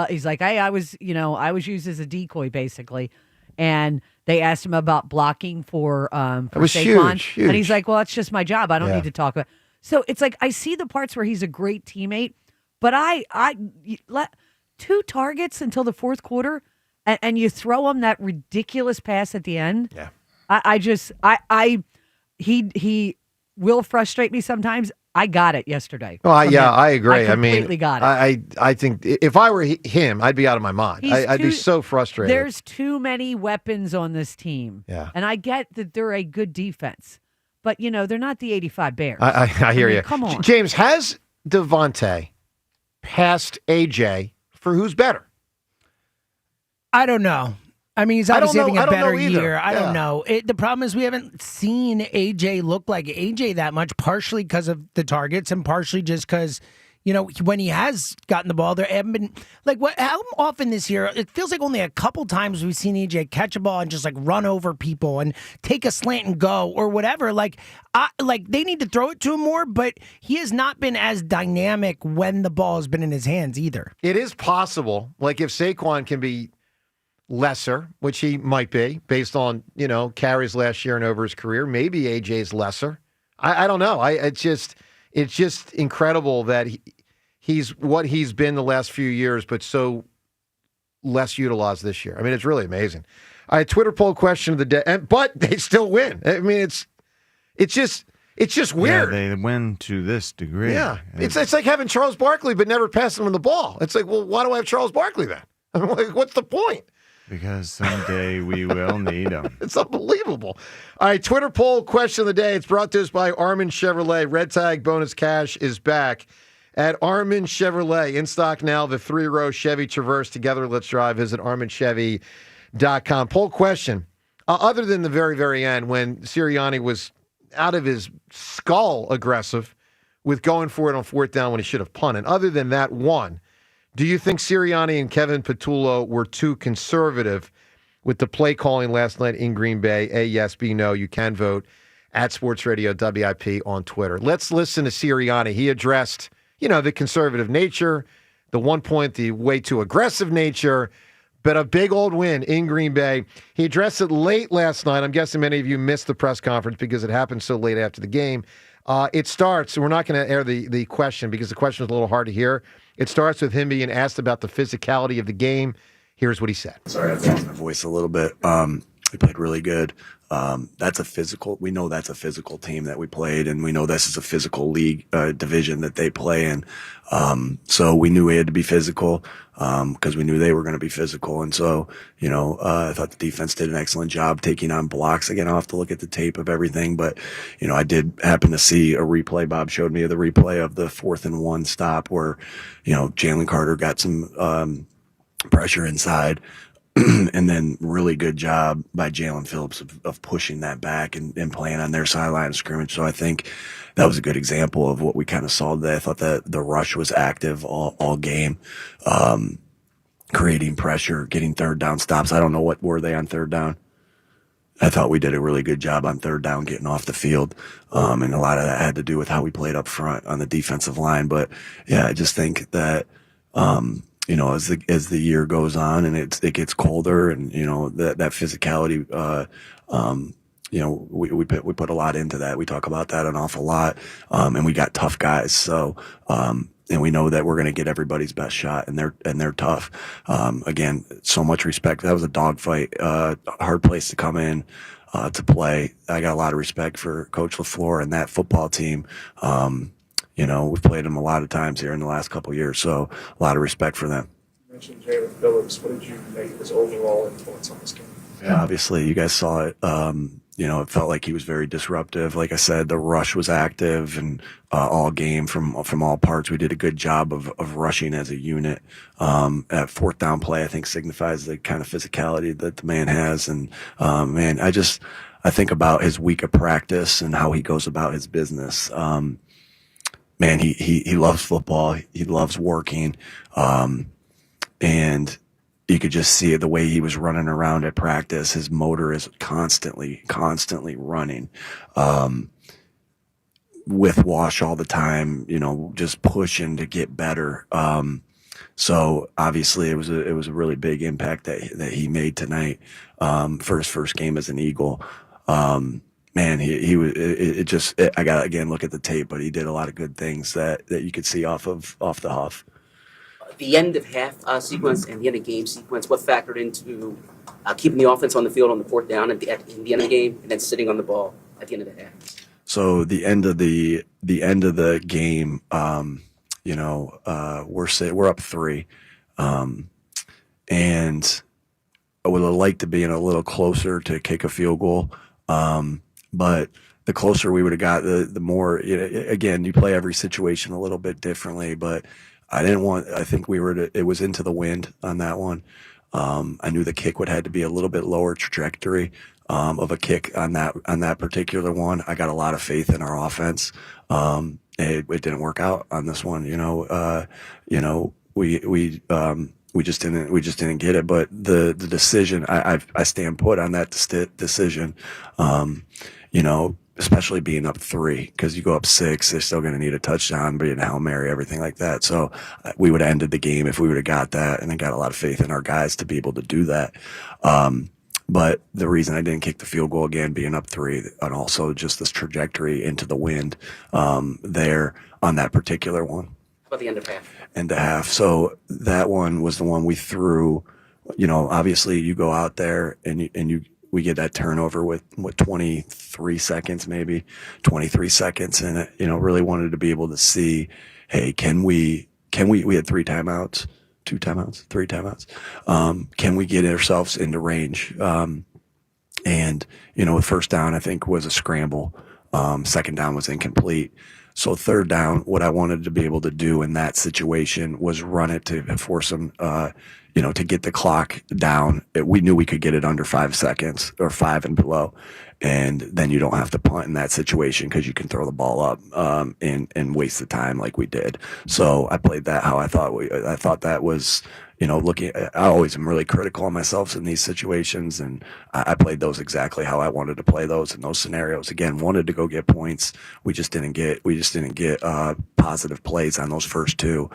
he's like, hey, I was used as a decoy basically. And they asked him about blocking for Saquon. Huge. And he's like, well, it's just my job. I don't Yeah. need to talk about. So it's like, I see the parts where he's a great teammate, but I let 2 targets until the fourth quarter and you throw him that ridiculous pass at the end. Yeah. He will frustrate me sometimes. I got it yesterday. Oh, I agree. I completely got it. I think if I were him, I'd be out of my mind. I'd be so frustrated. There's too many weapons on this team. Yeah. And I get that they're a good defense, but, they're not the 85 Bears. I hear you. Come on. James, has Devontae passed AJ for who's better? I don't know. I mean, he's obviously having a better year. I Yeah. don't know. The problem is we haven't seen AJ look like AJ that much, partially because of the targets and partially just because, when he has gotten the ball, there haven't been, how often this year, it feels like only a couple times we've seen AJ catch a ball and just, run over people and take a slant and go or whatever. They need to throw it to him more, but he has not been as dynamic when the ball has been in his hands either. It is possible. Like if Saquon can be lesser, which he might be based on, carries last year and over his career. Maybe AJ's lesser. I don't know. It's just incredible that he's what he's been the last few years, but so less utilized this year. I mean, it's really amazing. All right, Twitter poll question of the day, but they still win. I mean, it's just weird. Yeah, they win to this degree. Yeah, it's like having Charles Barkley but never passing him the ball. It's like, well, why do I have Charles Barkley then? I mean, what's the point? Because someday we will need them. It's unbelievable. All right, Twitter poll question of the day. It's brought to us by Armin Chevrolet. Red Tag Bonus Cash is back at Armin Chevrolet. In stock now, the 3-row Chevy Traverse. Together, let's drive. Visit ArminChevy.com. Poll question. Other than the very, very end, when Sirianni was out of his skull aggressive with going for it on 4th down when he should have punted. Other than that one, do you think Sirianni and Kevin Patullo were too conservative with the play calling last night in Green Bay? A, yes, B, no. You can vote at Sports Radio WIP on Twitter. Let's listen to Sirianni. He addressed, the conservative nature, the one point, the way too aggressive nature, but a big old win in Green Bay. He addressed it late last night. I'm guessing many of you missed the press conference because it happened so late after the game. It starts, we're not going to air the question because the question is a little hard to hear. It starts with him being asked about the physicality of the game. Here's what he said. Sorry, I've lost my voice a little bit. We played really good. We know that's a physical team that we played, and we know this is a physical league division that they play in. So we knew we had to be physical because we knew they were going to be physical. And so, I thought the defense did an excellent job taking on blocks. Again, I'll have to look at the tape of everything, but, I did happen to see a replay. Bob showed me the replay of the 4th and 1 stop where, Jalen Carter got some pressure inside. And then really good job by Jalen Phillips of pushing that back and playing on their sideline of scrimmage. So I think that was a good example of what we kind of saw today. I thought that the rush was active all game, creating pressure, getting third down stops. I don't know what were they on third down. I thought we did a really good job on third down getting off the field. And a lot of that had to do with how we played up front on the defensive line. But yeah, I just think that, as the year goes on and it gets colder and, that physicality, we put a lot into that. We talk about that an awful lot. And we got tough guys. So, and we know that we're going to get everybody's best shot and they're tough. Again, so much respect. That was a dogfight, hard place to come in, to play. I got a lot of respect for Coach LaFleur and that football team. We've played them a lot of times here in the last couple of years, so a lot of respect for them. You mentioned Jalen Phillips. What did you make of his overall influence on this game? Yeah, obviously, you guys saw it. It felt like he was very disruptive. Like I said, the rush was active and all game from all parts. We did a good job of rushing as a unit. At 4th down play, I think signifies the kind of physicality that the man has. And I think about his week of practice and how he goes about his business. Man, he loves football. He loves working. And you could just see it the way he was running around at practice. His motor is constantly running. With Wash all the time, just pushing to get better. So obviously it was a really big impact that he made tonight, for his first game as an Eagle. Man, he was. I got to again look at the tape, but he did a lot of good things that you could see off the huff. The end of half sequence and the end of game sequence, what factored into keeping the offense on the field on the 4th down in the end of the game, and then sitting on the ball at the end of the half? So the end of the game, we're up 3, and I would have liked to be in a little closer to kick a field goal. But the closer we would have got, the more, again, you play every situation a little bit differently, but I think it was into the wind on that one. I knew the kick would have to be a little bit lower trajectory, of a kick on that particular one. I got a lot of faith in our offense. It didn't work out on this one. We just didn't get it. But the decision, I stand put on that decision. Especially being up 3, because you go up 6, they're still going to need a touchdown, being a Hail Mary, everything like that. So we would have ended the game if we would have got that, and I got a lot of faith in our guys to be able to do that. But the reason I didn't kick the field goal, again, being up 3, and also just this trajectory into the wind there on that particular one. About the end of half. End of half. So that one was the one we threw. Obviously you go out there and we get that turnover with 23 seconds, maybe 23 seconds. And, really wanted to be able to see, hey, we had 3 timeouts, 2 timeouts, 3 timeouts. Can we get ourselves into range? And, first down, I think, was a scramble. Second down was incomplete. So third down, what I wanted to be able to do in that situation was run it to force them, to get the clock down. We knew we could get it under 5 seconds or 5 and below. And then you don't have to punt in that situation because you can throw the ball up and waste the time like we did. So I played that how I thought that was, I always am really critical of myself in these situations, and I played those exactly how I wanted to play those in those scenarios. Again, wanted to go get points. We just didn't get positive plays on those first 2.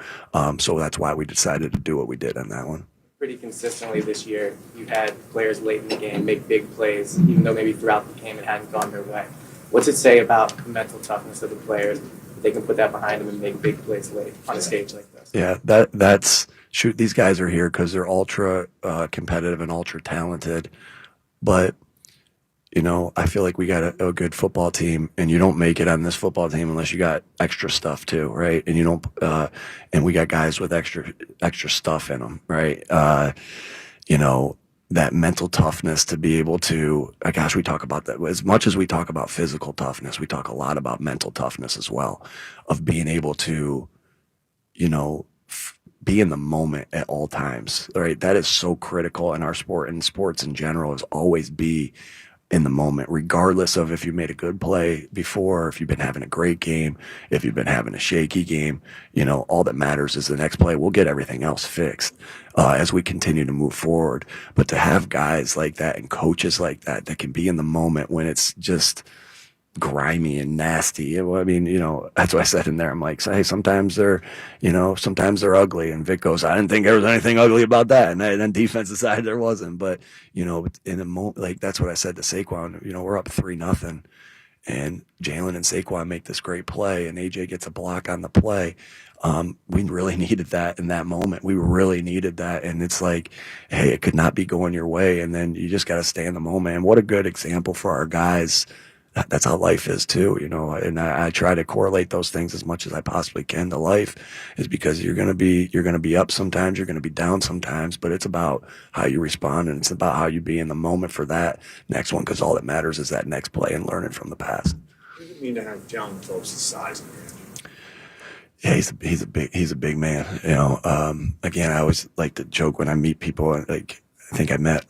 So that's why we decided to do what we did on that one. Pretty consistently this year, you had players late in the game make big plays, even though maybe throughout the game it hadn't gone their way. What's it say about the mental toughness of the players that they can put that behind them and make big plays late on a stage like this? Yeah, that's these guys are here because they're ultra competitive and ultra talented. But I feel like we got a good football team, and you don't make it on this football team unless you got extra stuff too, right? And you don't, and we got guys with extra stuff in them, right? That mental toughness to be able to, gosh, we talk about that as much as we talk about physical toughness. We talk a lot about mental toughness as well, of being able to, be in the moment at all times, right? That is so critical in our sport, and sports in general, is always be in the moment, regardless of if you made a good play before, if you've been having a great game, if you've been having a shaky game. All that matters is the next play. We'll get everything else fixed as we continue to move forward. But to have guys like that and coaches like that can be in the moment when it's just grimy and nasty. That's what I said in there. I'm like, hey, sometimes they're ugly. And Vic goes, I didn't think there was anything ugly about that. And then defense decided there wasn't. But, in a moment, like, that's what I said to Saquon. We're up 3-0. And Jalen and Saquon make this great play, and AJ gets a block on the play. We really needed that in that moment. We really needed that. And it's like, hey, it could not be going your way. And then you just got to stay in the moment. And what a good example for our guys. That's how life is too, and I try to correlate those things as much as I possibly can to life, is because you're going to be up sometimes, you're going to be down sometimes, but it's about how you respond, and it's about how you be in the moment for that next one, because all that matters is that next play and learning from the past. What does it mean to have Jalen Phillips' size in your hand? Yeah, he's a big man. Again, I always like to joke when I meet people. Like, I think I met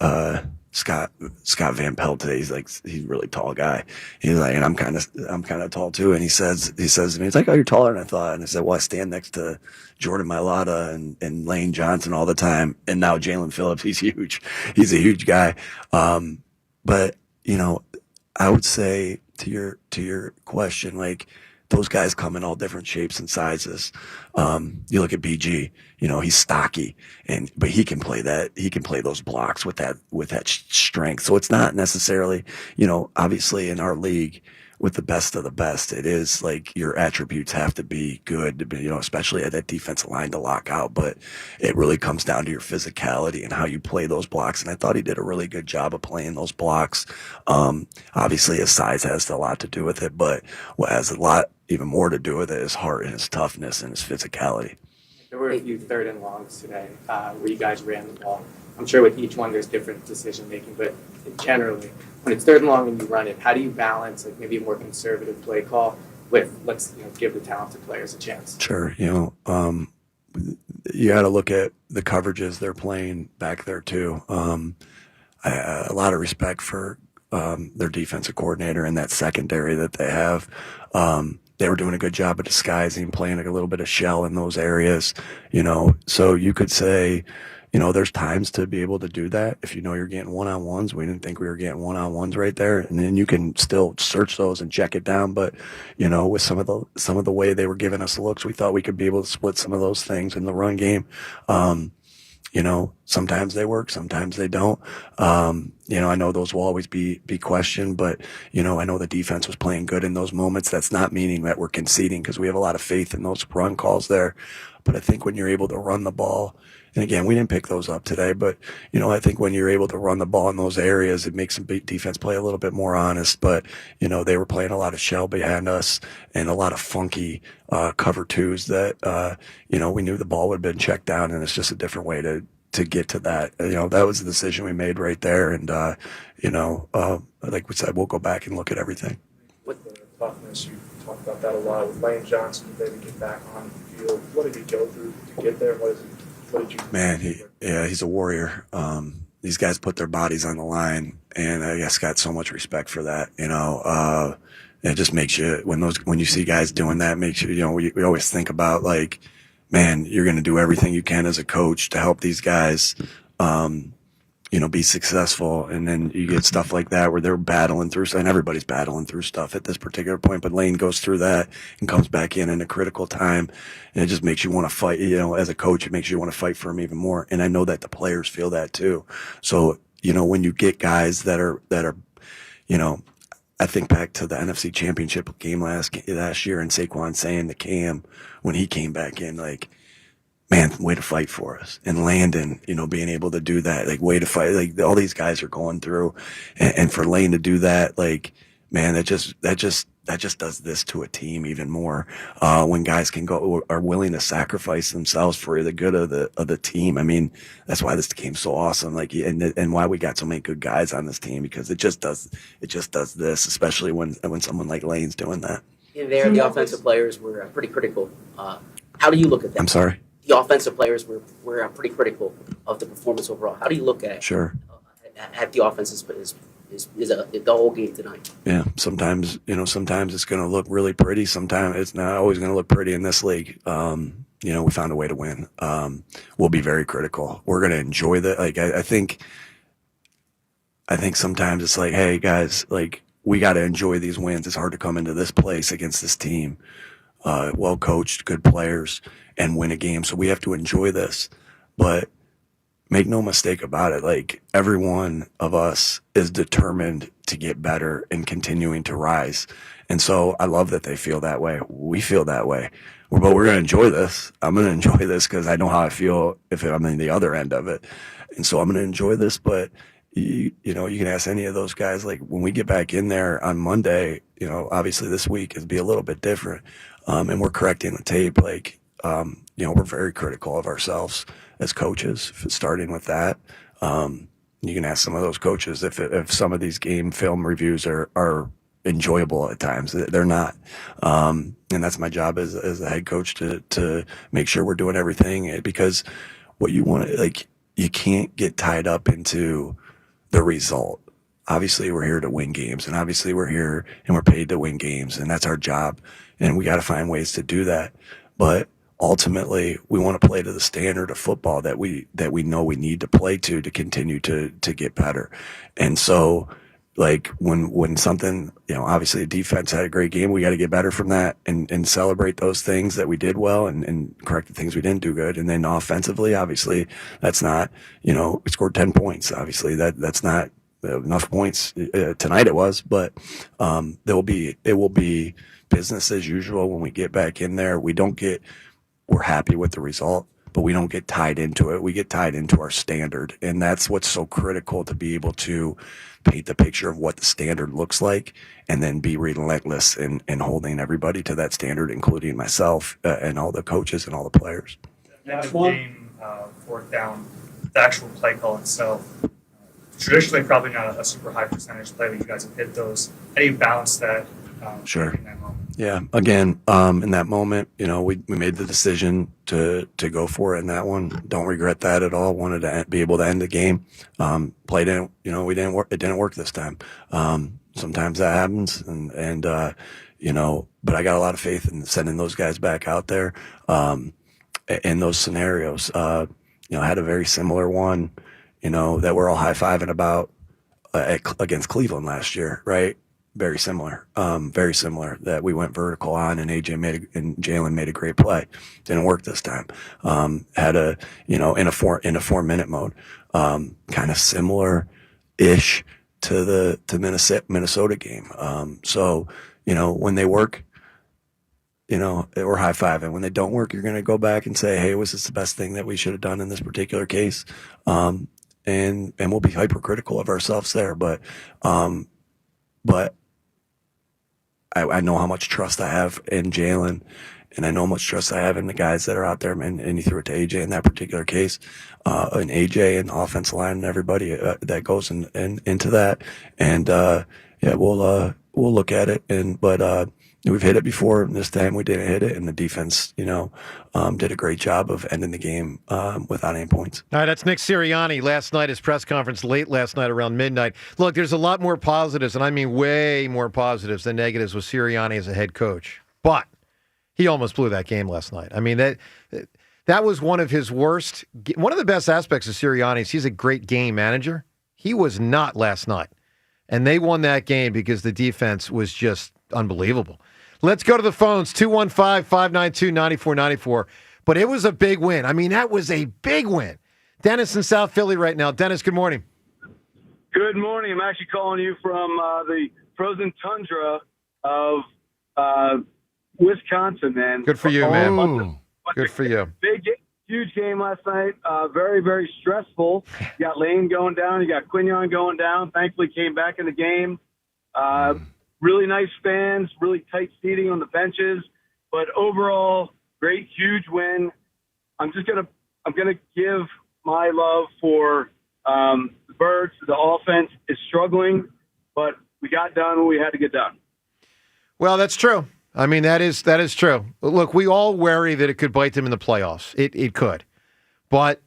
Scott Van Pelt today. He's a really tall guy. He's like, and I'm kind of tall too. And he says to me, he's like, oh, you're taller than I thought. And I said, well, I stand next to Jordan Mailata and Lane Johnson all the time. And now Jalen Phillips, he's huge. He's a huge guy. But I would say to your question, like, those guys come in all different shapes and sizes. You look at BG, he's stocky, but he can play that. He can play those blocks with that strength. So it's not necessarily, obviously in our league with the best of the best, it is like your attributes have to be good to be, especially at that defensive line to lock out. But it really comes down to your physicality and how you play those blocks. And I thought he did a really good job of playing those blocks. Obviously his size has a lot to do with it, but what has a lot even more to do with it is heart and his toughness and his physicality. There were a few 3rd and longs today where you guys ran the ball. I'm sure with each one there's different decision making, but generally, when it's 3rd and long and you run it, how do you balance like maybe a more conservative play call with let's give the talented players a chance? Sure, you got to look at the coverages they're playing back there too. A lot of respect for their defensive coordinator and that secondary that they have. They were doing a good job of disguising, playing a little bit of shell in those areas, so you could say, there's times to be able to do that. If you're getting one-on-ones, we didn't think we were getting one-on-ones right there. And then you can still search those and check it down. But, with some of the way they were giving us looks, we thought we could be able to split some of those things in the run game. Sometimes they work, sometimes they don't. I know those will always be questioned, but, I know the defense was playing good in those moments. That's not meaning that we're conceding, because we have a lot of faith in those run calls there. But I think when you're able to run the ball, and again, we didn't pick those up today, but, I think when you're able to run the ball in those areas, it makes the defense play a little bit more honest. But, they were playing a lot of shell behind us and a lot of funky cover twos that, we knew the ball would have been checked down, and it's just a different way to get to that. That was the decision we made right there. And, like we said, we'll go back and look at everything. With the toughness, you talked about that a lot. With Lane Johnson, maybe get back on the field. What did he go through to get there? What did you? Man, he's a warrior. These guys put their bodies on the line, and I guess got so much respect for that. It just makes you, when you see guys doing that, makes you, we always think about, like, man, you're going to do everything you can as a coach to help these guys, be successful. And then you get stuff like that where they're battling through, and everybody's battling through stuff at this particular point, but Lane goes through that and comes back in a critical time. And it just makes you want to fight, as a coach, it makes you want to fight for him even more. And I know that the players feel that too. So, when you get guys that are, I think back to the NFC Championship game last year, and Saquon saying to Cam when he came back in, like, man, way to fight for us. And Landon, being able to do that, like, way to fight. Like, all these guys are going through, and for Lane to do that, like, man, that just does this to a team even more. When guys are willing to sacrifice themselves for the good of the team. I mean, that's why this game's so awesome. Like, and why we got so many good guys on this team, because it just does this, especially when someone like Lane's doing that. There, the offensive players were pretty critical. How do you look at that? I'm sorry. The offensive players were pretty critical of the performance overall. How do you look at at the offense is the whole game tonight? Yeah, sometimes it's going to look really pretty. Sometimes it's not always going to look pretty in this league. We found a way to win. We'll be very critical. We're going to enjoy that. Like, I think sometimes it's like, hey guys, like, we got to enjoy these wins. It's hard to come into this place against this team, well coached, good players, and win a game. So we have to enjoy this. But make no mistake about it, like, every one of us is determined to get better and continuing to rise. And so I love that they feel that way. We feel that way. But we're going to enjoy this. I'm going to enjoy this because I know how I feel if I'm in the other end of it. And so I'm going to enjoy this. But, you can ask any of those guys, like, when we get back in there on Monday, obviously this week is be a little bit different. And we're correcting the tape. Like, we're very critical of ourselves as coaches, starting with that. You can ask some of those coaches if some of these game film reviews are enjoyable at times. They're not. And that's my job as a head coach to make sure we're doing everything, because what you want to, like, you can't get tied up into the result. Obviously we're here to win games, and obviously we're here and we're paid to win games, and that's our job. And we got to find ways to do that. But ultimately, we want to play to the standard of football that we know we need to play to continue to get better. And so, like, when something, obviously the defense had a great game, we got to get better from that and celebrate those things that we did well and correct the things we didn't do good. And then offensively, obviously, that's not, we scored 10 points. Obviously, that's not enough points. Tonight it was, but it will be business as usual when we get back in there. We're happy with the result, but we don't get tied into it. We get tied into our standard. And that's what's so critical, to be able to paint the picture of what the standard looks like, and then be relentless in holding everybody to that standard, including myself and all the coaches and all the players. End of game, fourth down, the actual play call itself. Traditionally, probably not a super high percentage play, but you guys have hit those. How do you balance that? Sure. In that moment? Yeah. Again, in that moment, we made the decision to go for it in that one. Don't regret that at all. Wanted to be able to end the game. Play didn't, we didn't work. It didn't work this time. Sometimes that happens, and but I got a lot of faith in sending those guys back out there. In those scenarios, I had a very similar one, that we're all high-fiving about against Cleveland last year, right? Very similar, that we went vertical on, and Jalen made a great play. Didn't work this time. Had a, in a 4-minute mode, kind of similar-ish to the Minnesota game. So, when they work, we're high-fiving. When they don't work, you're going to go back and say, hey, was this the best thing that we should have done in this particular case? And we'll be hypercritical of ourselves there. But I know how much trust I have in Jalen, and I know how much trust I have in the guys that are out there, and he threw it to AJ in that particular case, and AJ and the offensive line and everybody that goes into that. And we'll look at it, but we've hit it before, and this time we didn't hit it, and the defense, did a great job of ending the game without any points. All right, that's Nick Sirianni last night, his press conference late last night around midnight. Look, there's a lot more positives, and I mean way more positives than negatives with Sirianni as a head coach. But he almost blew that game last night. I mean, that was one of his worst. One of the best aspects of Sirianni is he's a great game manager. He was not last night. And they won that game because the defense was just unbelievable. Let's go to the phones, 215-592-9494. But it was a big win. I mean, that was a big win. Dennis in South Philly right now. Dennis, good morning. Good morning. I'm actually calling you from the frozen tundra of Wisconsin, man. Good for you, man. Good for you. Big, huge game last night. Very, very stressful. You got Lane going down. You got Quignon going down. Thankfully came back in the game. Really nice fans, really tight seating on the benches. But overall, great, huge win. I'm gonna give my love for the Birds. The offense is struggling, but we got done what we had to get done. Well, that's true. I mean, that is true. Look, we all worry that it could bite them in the playoffs. It could. But,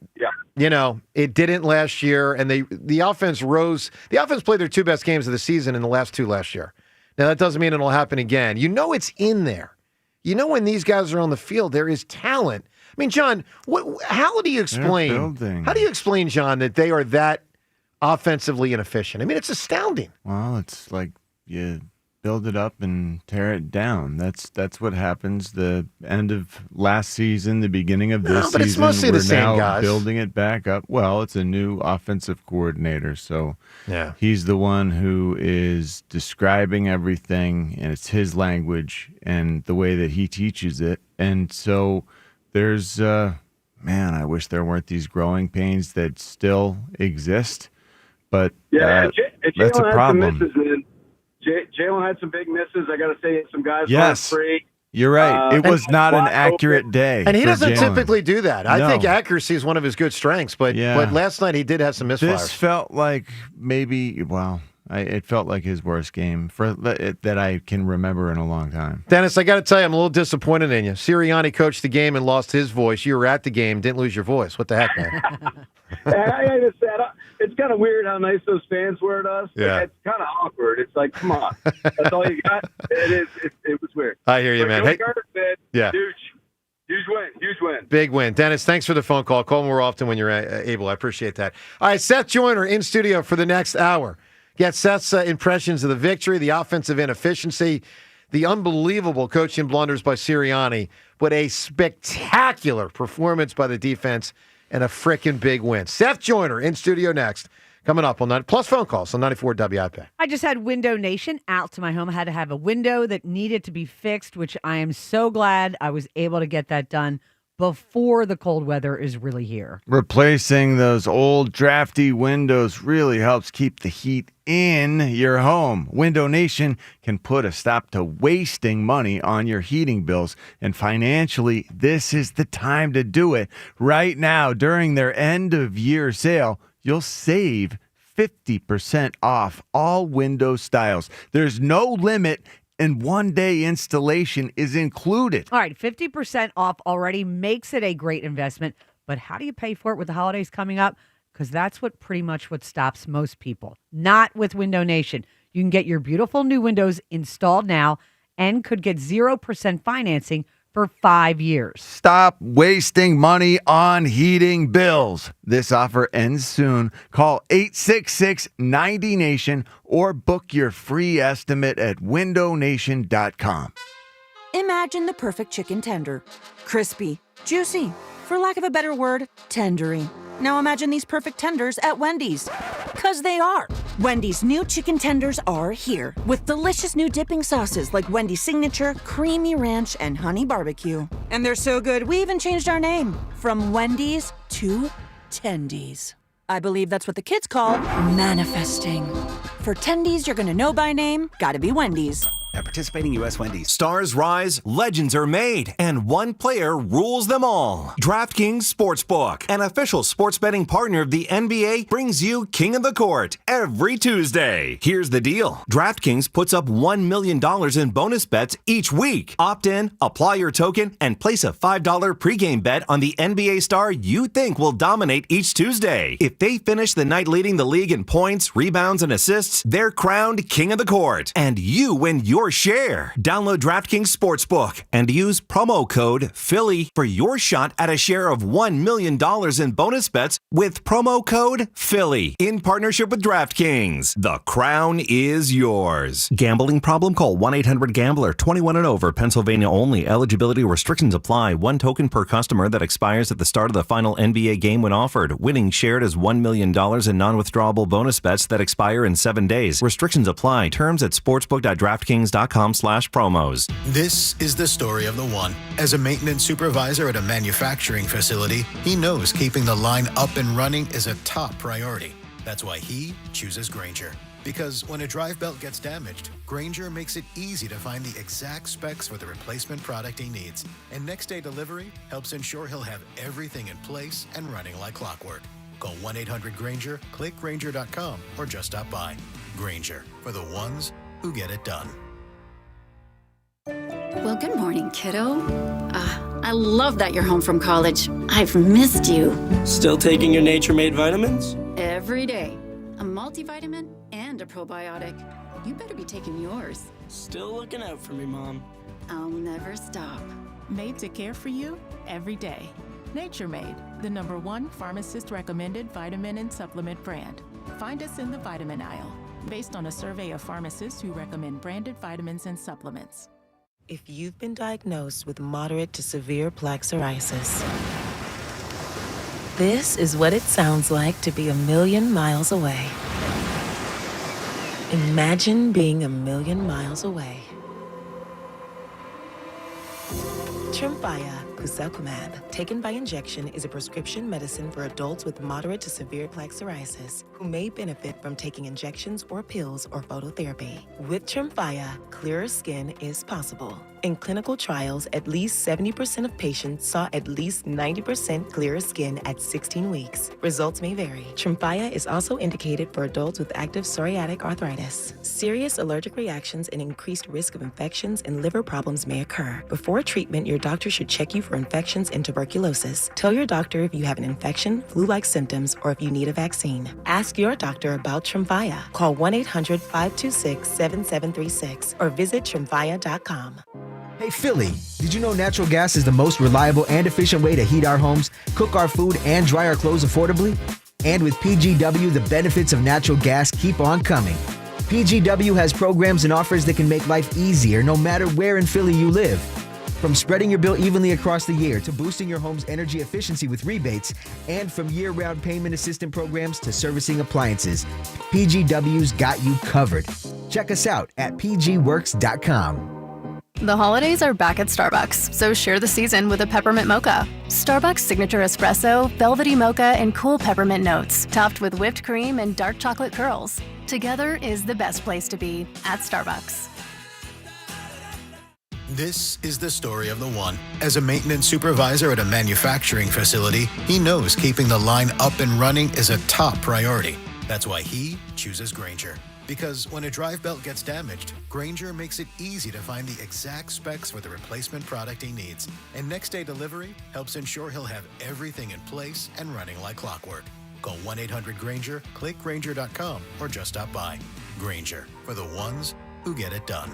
it didn't last year, and the offense rose. The offense played their two best games of the season in the last two last year. Now, that doesn't mean it'll happen again. It's in there. When these guys are on the field, there is talent. I mean, John, how do you explain? How do you explain, John, that they are that offensively inefficient? I mean, it's astounding. Well, it's like you build it up and tear it down. That's what happens. The end of last season, the beginning of this but season, it's mostly we're the same now guys. building it back up. Well, it's a new offensive coordinator, so he's the one who is describing everything, and it's his language and the way that he teaches it. And so there's, I wish there weren't these growing pains that still exist, but that's a problem. Jalen had some big misses. I got to say, some guys Yes. were free. You're right. It was not an accurate day. And he for doesn't Jalen. typically do that. I No. think accuracy is one of his good strengths, but last night he did have some misfires. This felt like it felt like his worst game that I can remember in a long time. Dennis, I got to tell you, I'm a little disappointed in you. Sirianni coached the game and lost his voice. You were at the game, didn't lose your voice. What the heck, man? I just said, it's kind of weird how nice those fans were to us. Yeah. It's kind of awkward. It's like, come on. That's all you got? It was weird. I hear you, But man. Joey Hey, Carter said, Yeah. Huge win. big win. Dennis, thanks for the phone call. Call more often when you're able. I appreciate that. All right, Seth Joyner in studio for the next hour. Get Seth's impressions of the victory, the offensive inefficiency, the unbelievable coaching blunders by Sirianni, but a spectacular performance by the defense and a frickin' big win. Seth Joyner in studio next. Coming up on plus phone calls on 94 WIP. I just had Window Nation out to my home. I had to have a window that needed to be fixed, which I am so glad I was able to get that done before the cold weather is really here. Replacing those old drafty windows really helps keep the heat in your home. Window Nation can put a stop to wasting money on your heating bills. And financially, this is the time to do it. Right now, during their end-of-year sale, you'll save 50% off all window styles. There's no limit, and one-day installation is included. All right, 50% off already makes it a great investment, but how do you pay for it with the holidays coming up? Because that's pretty much what stops most people. Not with Window Nation. You can get your beautiful new windows installed now and could get 0% financing for 5 years. Stop wasting money on heating bills. This offer ends soon. Call 866-90-NATION or book your free estimate at windownation.com. Imagine the perfect chicken tender. Crispy, juicy, for lack of a better word, tendery. Now imagine these perfect tenders at Wendy's. 'Cause they are. Wendy's new chicken tenders are here with delicious new dipping sauces like Wendy's Signature, Creamy Ranch, and Honey Barbecue. And they're so good, we even changed our name from Wendy's to Tendies. I believe that's what the kids call manifesting. For Tendies you're gonna know by name, gotta be Wendy's. At participating U.S. Wendy's. Stars rise, legends are made, and one player rules them all. DraftKings Sportsbook, an official sports betting partner of the NBA, brings you King of the Court every Tuesday. Here's the deal. DraftKings puts up $1 million in bonus bets each week. Opt in, apply your token, and place a $5 pregame bet on the NBA star you think will dominate each Tuesday. If they finish the night leading the league in points, rebounds, and assists, they're crowned King of the Court, and you win your share. Download DraftKings Sportsbook and use promo code Philly for your shot at a share of $1 million in bonus bets with promo code Philly in partnership with DraftKings. The crown is yours. Gambling problem? Call 1-800-GAMBLER. 21 and over. Pennsylvania only. Eligibility restrictions apply. One token per customer that expires at the start of the final NBA game when offered. Winning shared as $1 million in non-withdrawable bonus bets that expire in 7 days. Restrictions apply. Terms at sportsbook.draftkings.com. PGWorks.com/promos. This is the story of the one. As a maintenance supervisor at a manufacturing facility, he knows keeping the line up and running is a top priority. That's why he chooses Grainger. Because when a drive belt gets damaged, Grainger makes it easy to find the exact specs for the replacement product he needs. And next day delivery helps ensure he'll have everything in place and running like clockwork. Call 1-800-GRAINGER, click Grainger.com, or just stop by. Grainger, for the ones who get it done. Well, good morning, kiddo. I love that you're home from college. I've missed you. Still taking your Nature-Made vitamins? Every day. A multivitamin and a probiotic. You better be taking yours. Still looking out for me, Mom. I'll never stop. Made to care for you every day. Nature Made, the #1 pharmacist-recommended vitamin and supplement brand. Find us in the vitamin aisle, based on a survey of pharmacists who recommend branded vitamins and supplements. If you've been diagnosed with moderate to severe plaque psoriasis, this is what it sounds like to be 1,000,000 miles away. Imagine being 1,000,000 miles away. Tremfya guselkumab, taken by injection, is a prescription medicine for adults with moderate to severe plaque psoriasis who may benefit from taking injections or pills or phototherapy. With Tremfya, clearer skin is possible. In clinical trials, at least 70% of patients saw at least 90% clearer skin at 16 weeks. Results may vary. Tremfya is also indicated for adults with active psoriatic arthritis. Serious allergic reactions and increased risk of infections and liver problems may occur. Before treatment, your doctor should check you for infections and tuberculosis. Tell your doctor if you have an infection, flu-like symptoms, or if you need a vaccine. Ask your doctor about Tremfya. Call 1-800-526-7736 or visit Tremfya.com. Hey Philly, did you know natural gas is the most reliable and efficient way to heat our homes, cook our food, and dry our clothes affordably? And with PGW, the benefits of natural gas keep on coming. PGW has programs and offers that can make life easier no matter where in Philly you live. From spreading your bill evenly across the year to boosting your home's energy efficiency with rebates, and from year-round payment assistance programs to servicing appliances, PGW's got you covered. Check us out at pgworks.com. The holidays are back at Starbucks, so share the season with a peppermint mocha. Starbucks signature espresso, velvety mocha, and cool peppermint notes, topped with whipped cream and dark chocolate curls. Together is the best place to be at Starbucks. This is the story of the one. As a maintenance supervisor at a manufacturing facility, he knows keeping the line up and running is a top priority. That's why he chooses Grainger. Because when a drive belt gets damaged, Grainger makes it easy to find the exact specs for the replacement product he needs. And next day delivery helps ensure he'll have everything in place and running like clockwork. Call 1-800-GRAINGER, click Grainger.com, or just stop by. Grainger, for the ones who get it done.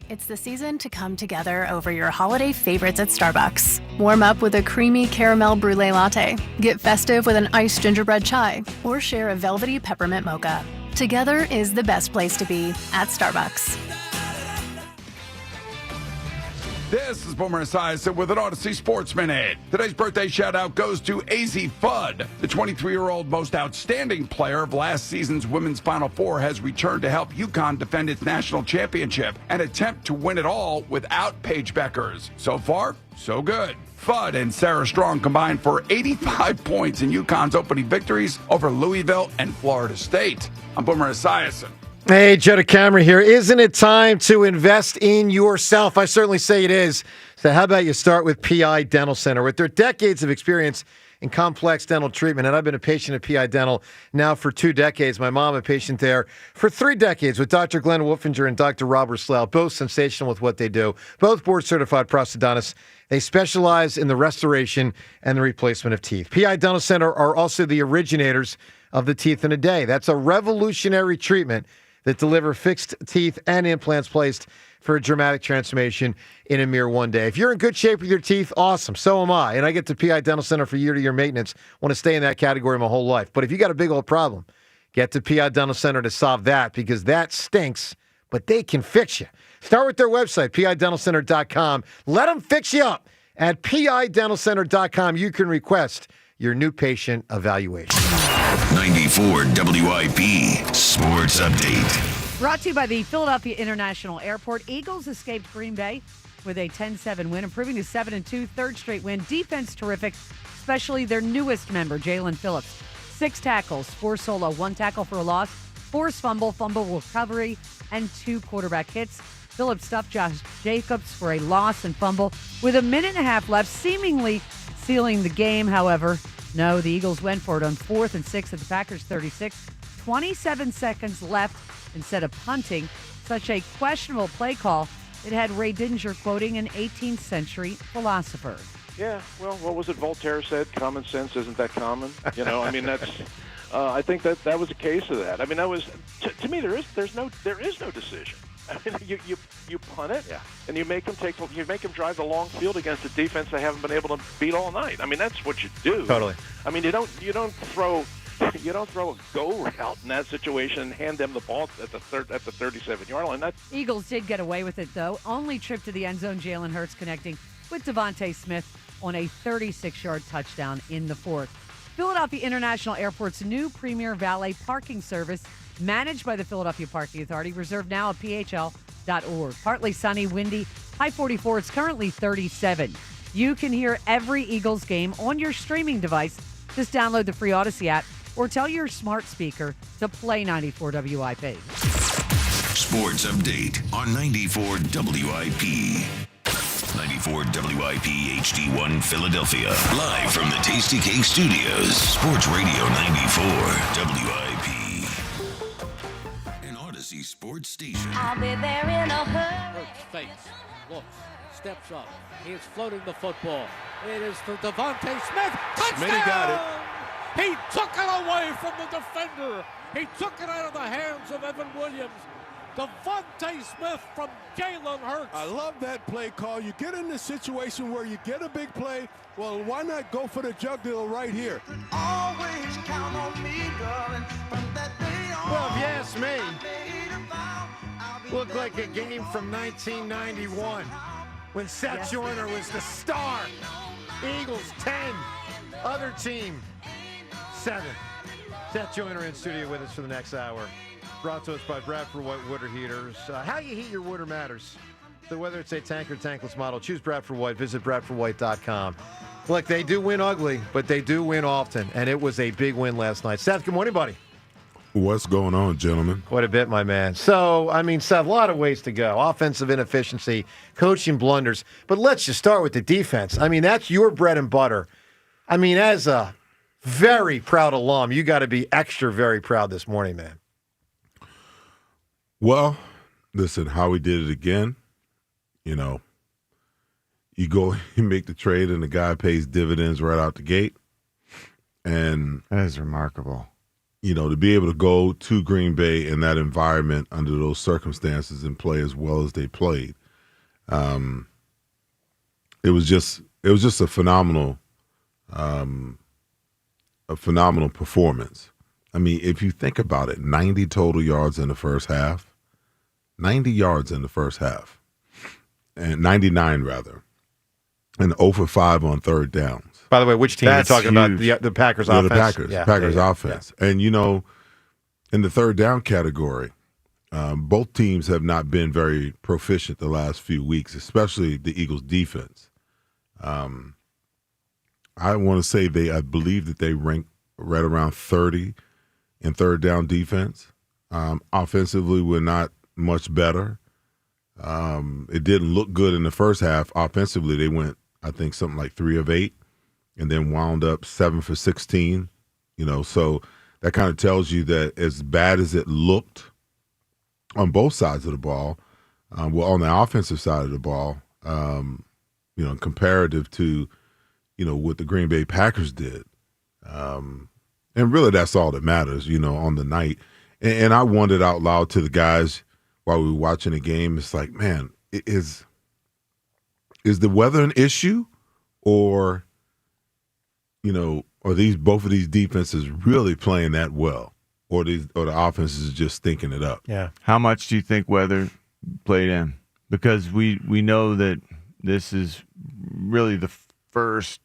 It's the season to come together over your holiday favorites at Starbucks. Warm up with a creamy caramel brulee latte. Get festive with an iced gingerbread chai. Or share a velvety peppermint mocha. Together is the best place to be at Starbucks. This is Boomer Esiason with an Odyssey Sports Minute. Today's birthday shout-out goes to AZ Fudd. The 23-year-old most outstanding player of last season's Women's Final Four has returned to help UConn defend its national championship and attempt to win it all without Paige Beckers. So far, so good. Fudd and Sarah Strong combined for 85 points in UConn's opening victories over Louisville and Florida State. I'm Boomer Esiason. Hey, Jetta Camera here. Isn't it time to invest in yourself? I certainly say it is. So how about you start with PI Dental Center? With their decades of experience in complex dental treatment, and I've been a patient at PI Dental now for 2 decades. My mom a patient there for 3 decades with Dr. Glenn Wolfinger and Dr. Robert Slough, both sensational with what they do, both board-certified prosthodontists. They specialize in the restoration and the replacement of teeth. PI Dental Center are also the originators of the Teeth in a Day. That's a revolutionary treatment that deliver fixed teeth and implants placed for a dramatic transformation in a mere 1 day. If you're in good shape with your teeth, awesome. So am I. And I get to PI Dental Center for year-to-year maintenance. Want to stay in that category my whole life. But if you got a big old problem, get to PI Dental Center to solve that, because that stinks, but they can fix you. Start with their website, pidentalcenter.com. Let them fix you up. At pidentalcenter.com, you can request your new patient evaluation. 94 WIP Sports Update. Brought to you by the Philadelphia International Airport. Eagles escaped Green Bay with a 10-7 win, improving to 7-2, third straight win. Defense terrific, especially their newest member, Jalen Phillips. 6 tackles, 4 solo, 1 tackle for a loss, forced fumble recovery, and 2 quarterback hits. Phillips stuffed Josh Jacobs for a loss and fumble with a minute and a half left, seemingly sealing the game. However, no, the Eagles went for it on 4th and 6 at the Packers' 36. 27 seconds left instead of punting. Such a questionable play call. It had Ray Didinger quoting an 18th century philosopher. Yeah, well, what was it Voltaire said? Common sense isn't that common. You know, I mean, that's. I think that was a case of that. I mean, that was to me. There is no decision. I mean, you punt it, and you make them drive the long field against a defense they haven't been able to beat all night. I mean, that's what you do. Totally. I mean, you don't throw a go route in that situation and hand them the ball at the 37-yard line. Eagles did get away with it, though. Only trip to the end zone, Jalen Hurts connecting with Devontae Smith on a 36-yard touchdown in the 4th. Philadelphia International Airport's new premier valet parking service, managed by the Philadelphia Parking Authority, reserved now at phl.org. Partly sunny, windy, high 44. It's currently 37. You can hear every Eagles game on your streaming device. Just download the free Odyssey app or tell your smart speaker to play 94 WIP. Sports update on 94 WIP. 94 WIP HD1 Philadelphia. Live from the Tasty Cake Studios. Sports Radio 94 WIP. An Odyssey sports station. I'll be there in a hurry. Fakes, looks, steps up. He is floating the football. It is for Devontae Smith. Touchdown! Smitty got it. He took it away from the defender. He took it out of the hands of Evan Williams. Devontae Smith from Jalen Hurts. I love that play call. You get in the situation where you get a big play. Well, why not go for the jug deal right here? Always count on me, darling, from that day on. Well, if you ask me, looked like a game from 1991 when Seth Joyner was the star. Eagles 10, other team 7. Seth Joyner in studio with us for the next hour. Brought to us by Bradford White Water Heaters. How you heat your water matters. So whether it's a tank or tankless model, choose Bradford White. Visit BradfordWhite.com. Look, they do win ugly, but they do win often, and it was a big win last night. Seth, good morning, buddy. What's going on, gentlemen? Quite a bit, my man. So, I mean, Seth, a lot of ways to go. Offensive inefficiency, coaching blunders. But let's just start with the defense. I mean, that's your bread and butter. I mean, as a very proud alum, you got to be extra very proud this morning, man. Well, listen, Howie did it again. You know, you go and make the trade and the guy pays dividends right out the gate. And that is remarkable. You know, to be able to go to Green Bay in that environment under those circumstances and play as well as they played. It was just a phenomenal performance. I mean, if you think about it, 90 total yards in the first half. 90 yards in the first half. And 99 rather. And 0 for 5 on third downs. By the way, which team are you talking about? The Packers offense? The Packers offense. Yeah. And, you know, in the third down category, both teams have not been very proficient the last few weeks, especially the Eagles defense. I want to say I believe that they rank right around 30 in third down defense. Offensively, we're not much better. It didn't look good in the first half. Offensively, they went, I think, something like 3 of 8 and then wound up 7 for 16. You know, so that kind of tells you that as bad as it looked on both sides of the ball, well, on the offensive side of the ball, you know, comparative to, you know, what the Green Bay Packers did. And really that's all that matters, you know, on the night. And I wondered out loud to the guys while we were watching the game, it's like, man, is the weather an issue, or, you know, are both of these defenses really playing that well, or the offense is just stinking it up? Yeah. How much do you think weather played in? Because we know that this is really the first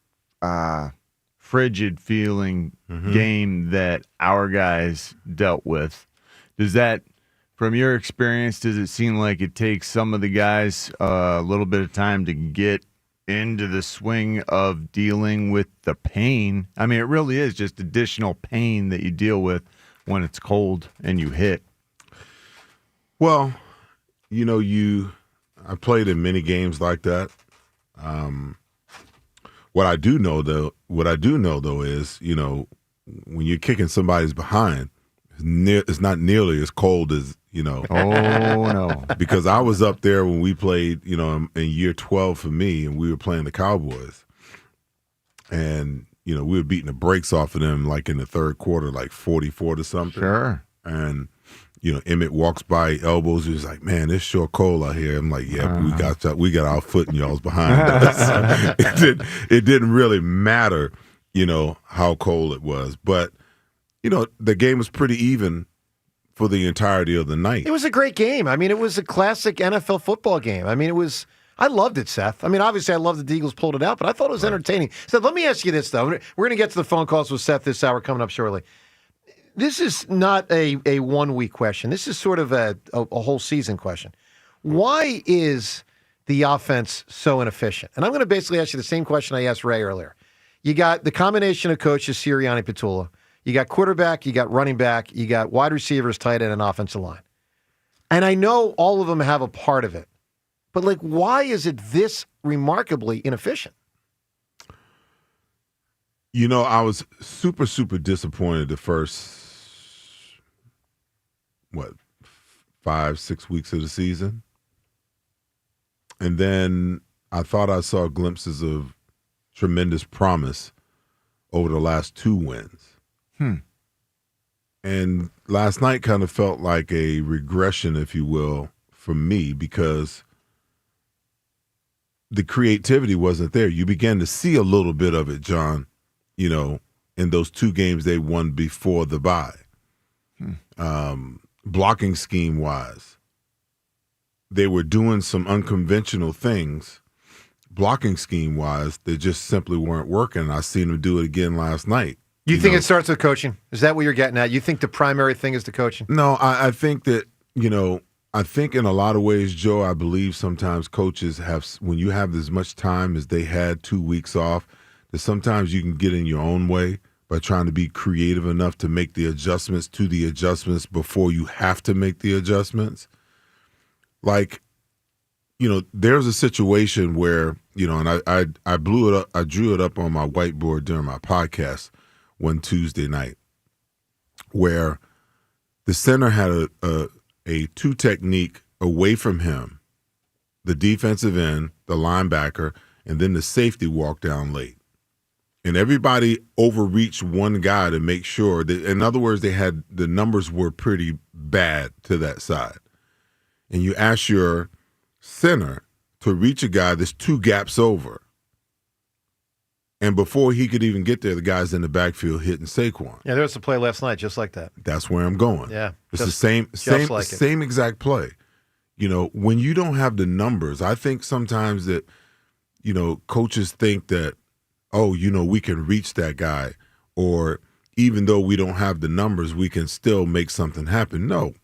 frigid feeling game that our guys dealt with. Does that From your experience, does it seem like it takes some of the guys a little bit of time to get into the swing of dealing with the pain? I mean, it really is just additional pain that you deal with when it's cold and you hit. Well, I played in many games like that. What I do know though is, when you're kicking somebody's behind, it's not nearly as cold as, Oh, no. Because I was up there when we played, in year 12 for me, and we were playing the Cowboys. And, we were beating the brakes off of them like in the third quarter, like 44 to something. Sure. And, Emmett walks by, elbows. He was like, "Man, it's sure cold out here." I'm like, "Yeah, but we got our foot in y'all's behind us." It didn't really matter, how cold it was. But, the game was pretty even for the entirety of the night. It was a great game. I mean, it was a classic NFL football game. I mean, I loved it, Seth. I mean, obviously, I loved that the Eagles pulled it out, but I thought it was entertaining. Seth, let me ask you this, though. We're going to get to the phone calls with Seth this hour coming up shortly. This is not a 1 week question. This is sort of a whole season question. Why is the offense so inefficient? And I'm going to basically ask you the same question I asked Ray earlier. You got the combination of coaches, Sirianni, Petula. You got quarterback, you got running back, you got wide receivers, tight end, and offensive line. And I know all of them have a part of it. But, why is it this remarkably inefficient? I was super, super disappointed the first, 5-6 weeks of the season. And then I thought I saw glimpses of tremendous promise over the last 2 wins. And last night kind of felt like a regression, if you will, for me, because the creativity wasn't there. You began to see a little bit of it, John, in those 2 games they won before the bye. Blocking scheme-wise, they were doing some unconventional things. Blocking scheme-wise, they just simply weren't working. And I seen them do it again last night. You think it starts with coaching? Is that what you're getting at? You think the primary thing is the coaching? No, I think that, I think in a lot of ways, Joe, I believe sometimes coaches when you have as much time as they had 2 weeks off, that sometimes you can get in your own way by trying to be creative enough to make the adjustments to the adjustments before you have to make the adjustments. There's a situation where, and I blew it up, I drew it up on my whiteboard during my podcast one Tuesday night, where the center had a 2 technique away from him, the defensive end, the linebacker, and then the safety walked down late. And everybody overreached one guy to make sure that, in other words, the numbers were pretty bad to that side. And you ask your center to reach a guy that's 2 gaps over. And before he could even get there, the guy's in the backfield hitting Saquon. Yeah, there was a play last night just like that. That's where I'm going. Yeah. It's the same exact play. When you don't have the numbers, I think sometimes that, coaches think that, we can reach that guy, or even though we don't have the numbers, we can still make something happen. No.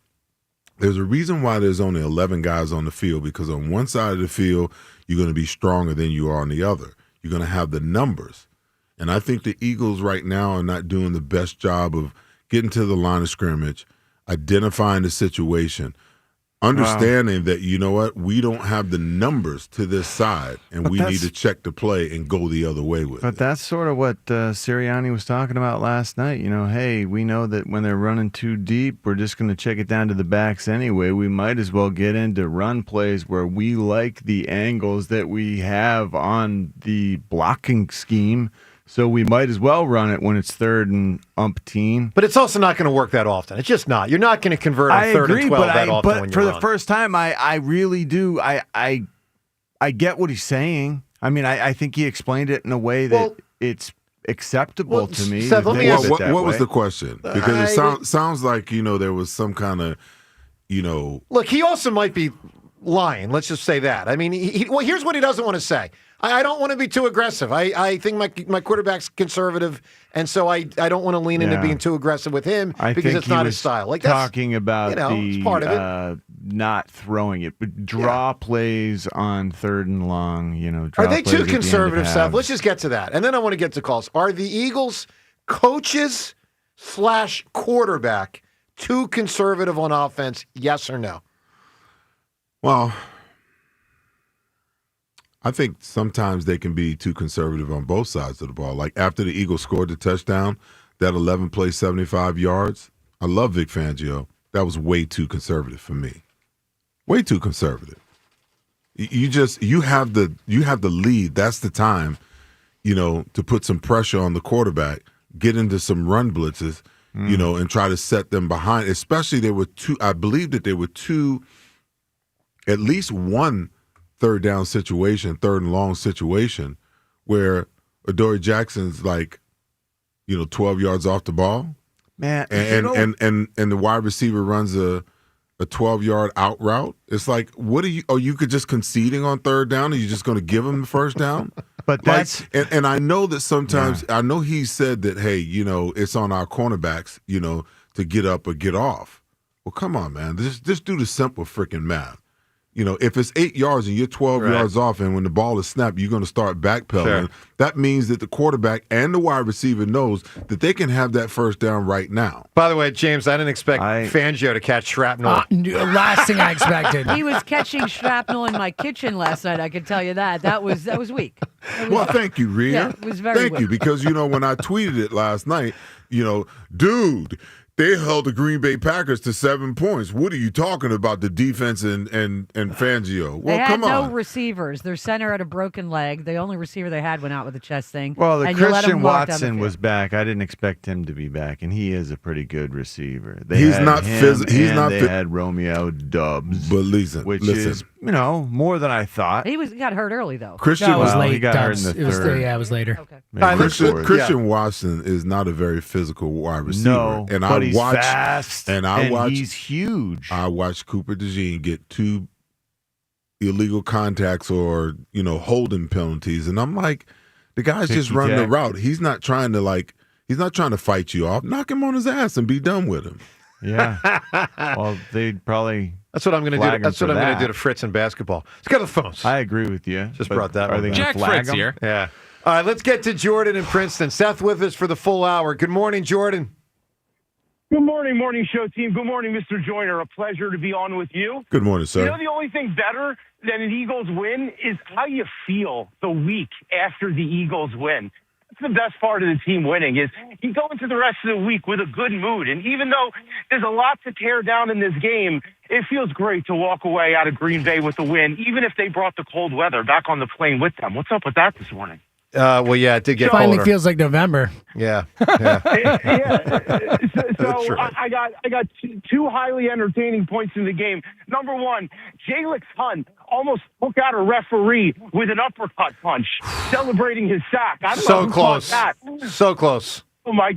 There's a reason why there's only 11 guys on the field, because on one side of the field, you're going to be stronger than you are on the other. You're going to have the numbers. And I think the Eagles right now are not doing the best job of getting to the line of scrimmage, identifying the situation, understanding that, we don't have the numbers to this side, and we need to check the play and go the other way with it. But that's sort of what Sirianni was talking about last night. Hey, we know that when they're running too deep, we're just going to check it down to the backs anyway. We might as well get into run plays where we like the angles that we have on the blocking scheme. So we might as well run it when it's 3rd and umpteen. But it's also not going to work that often. It's just not. You're not going to convert on 3rd and 12 that often when you run. But for the first time, I really do. I get what he's saying. I mean, I think he explained it in a way that it's acceptable to me. Seth, let me ask what was the question? Because it sounds like, there was some kind of, Look, he also might be lying. Let's just say that. I mean, here's what he doesn't want to say. I don't want to be too aggressive. I think my quarterback's conservative, and so I don't want to lean into being too aggressive with him because it's not his style. Like talking about it's part of it. Not throwing it, but draw plays on 3rd and long. Are they too conservative, Seth? Let's just get to that, and then I want to get to calls. Are the Eagles coaches / quarterback too conservative on offense? Yes or no? Well, I think sometimes they can be too conservative on both sides of the ball. Like after the Eagles scored the touchdown, that 11 play, 75 yards. I love Vic Fangio. That was way too conservative for me. Way too conservative. You have the lead. That's the time, to put some pressure on the quarterback, get into some run blitzes, and try to set them behind. Especially I believe that there were two, at least one 3rd down situation, 3rd and long situation, where Adoree Jackson's 12 yards off the ball, man, and the wide receiver runs a 12-yard out route. It's like, what are you could just conceding on 3rd down? Are you just going to give him the first down? But that's and I know that sometimes I know he said that, hey, it's on our cornerbacks, to get up or get off. Well, come on, man, just do the simple freaking math. If it's 8 yards and you're 12 yards off, and when the ball is snapped, you're going to start backpedaling. Sure. That means that the quarterback and the wide receiver knows that they can have that first down right now. By the way, James, I didn't expect Fangio to catch shrapnel. Last thing I expected. He was catching shrapnel in my kitchen last night. I can tell you that. That was weak. Well, thank you, Rhea. Yeah, it was very Thank you, because when I tweeted it last night, dude, they held the Green Bay Packers to 7 points. What are you talking about, the defense and Fangio? Well, they had come on. no receivers. Their center had a broken leg. The only receiver they had went out with a chest thing. Well, and Christian Watson was back. I didn't expect him to be back, and he is a pretty good receiver. They had Romeo Doubs. But listen, which is more than I thought. He got hurt early though. Christian was late. He got hurt in the third. It was later. Okay. Christian Watson is not a very physical wide receiver. No, and but he's fast, and he's huge. I watched Cooper DeJean get 2 illegal contacts or holding penalties, and I'm like, the guy's just running the route. He's not trying to fight you off. Knock him on his ass and be done with him. Yeah. Well, they'd probably. That's what I'm going to do. That's what I'm going to do to Fritz in basketball. Let's go to the phones. I agree with you. Just brought that. Are they Jack Fritz him? here? Yeah. All right. Let's get to Jordan in Princeton. Seth with us for the full hour. Good morning, Jordan. Good morning, morning show team. Good morning, Mr. Joyner. A pleasure to be on with you. Good morning, sir. The only thing better than an Eagles win is how you feel the week after the Eagles win. That's the best part of the team winning is you go into the rest of the week with a good mood. And even though there's a lot to tear down in this game, it feels great to walk away out of Green Bay with a win, even if they brought the cold weather back on the plane with them. What's up with that this morning? Well, yeah, it did get Finally colder. feels like November. Yeah. So I got two highly entertaining points in the game. Number one, Jalix Hunt almost took out a referee with an uppercut punch, celebrating his sack. I don't know who caught that. So close. Oh my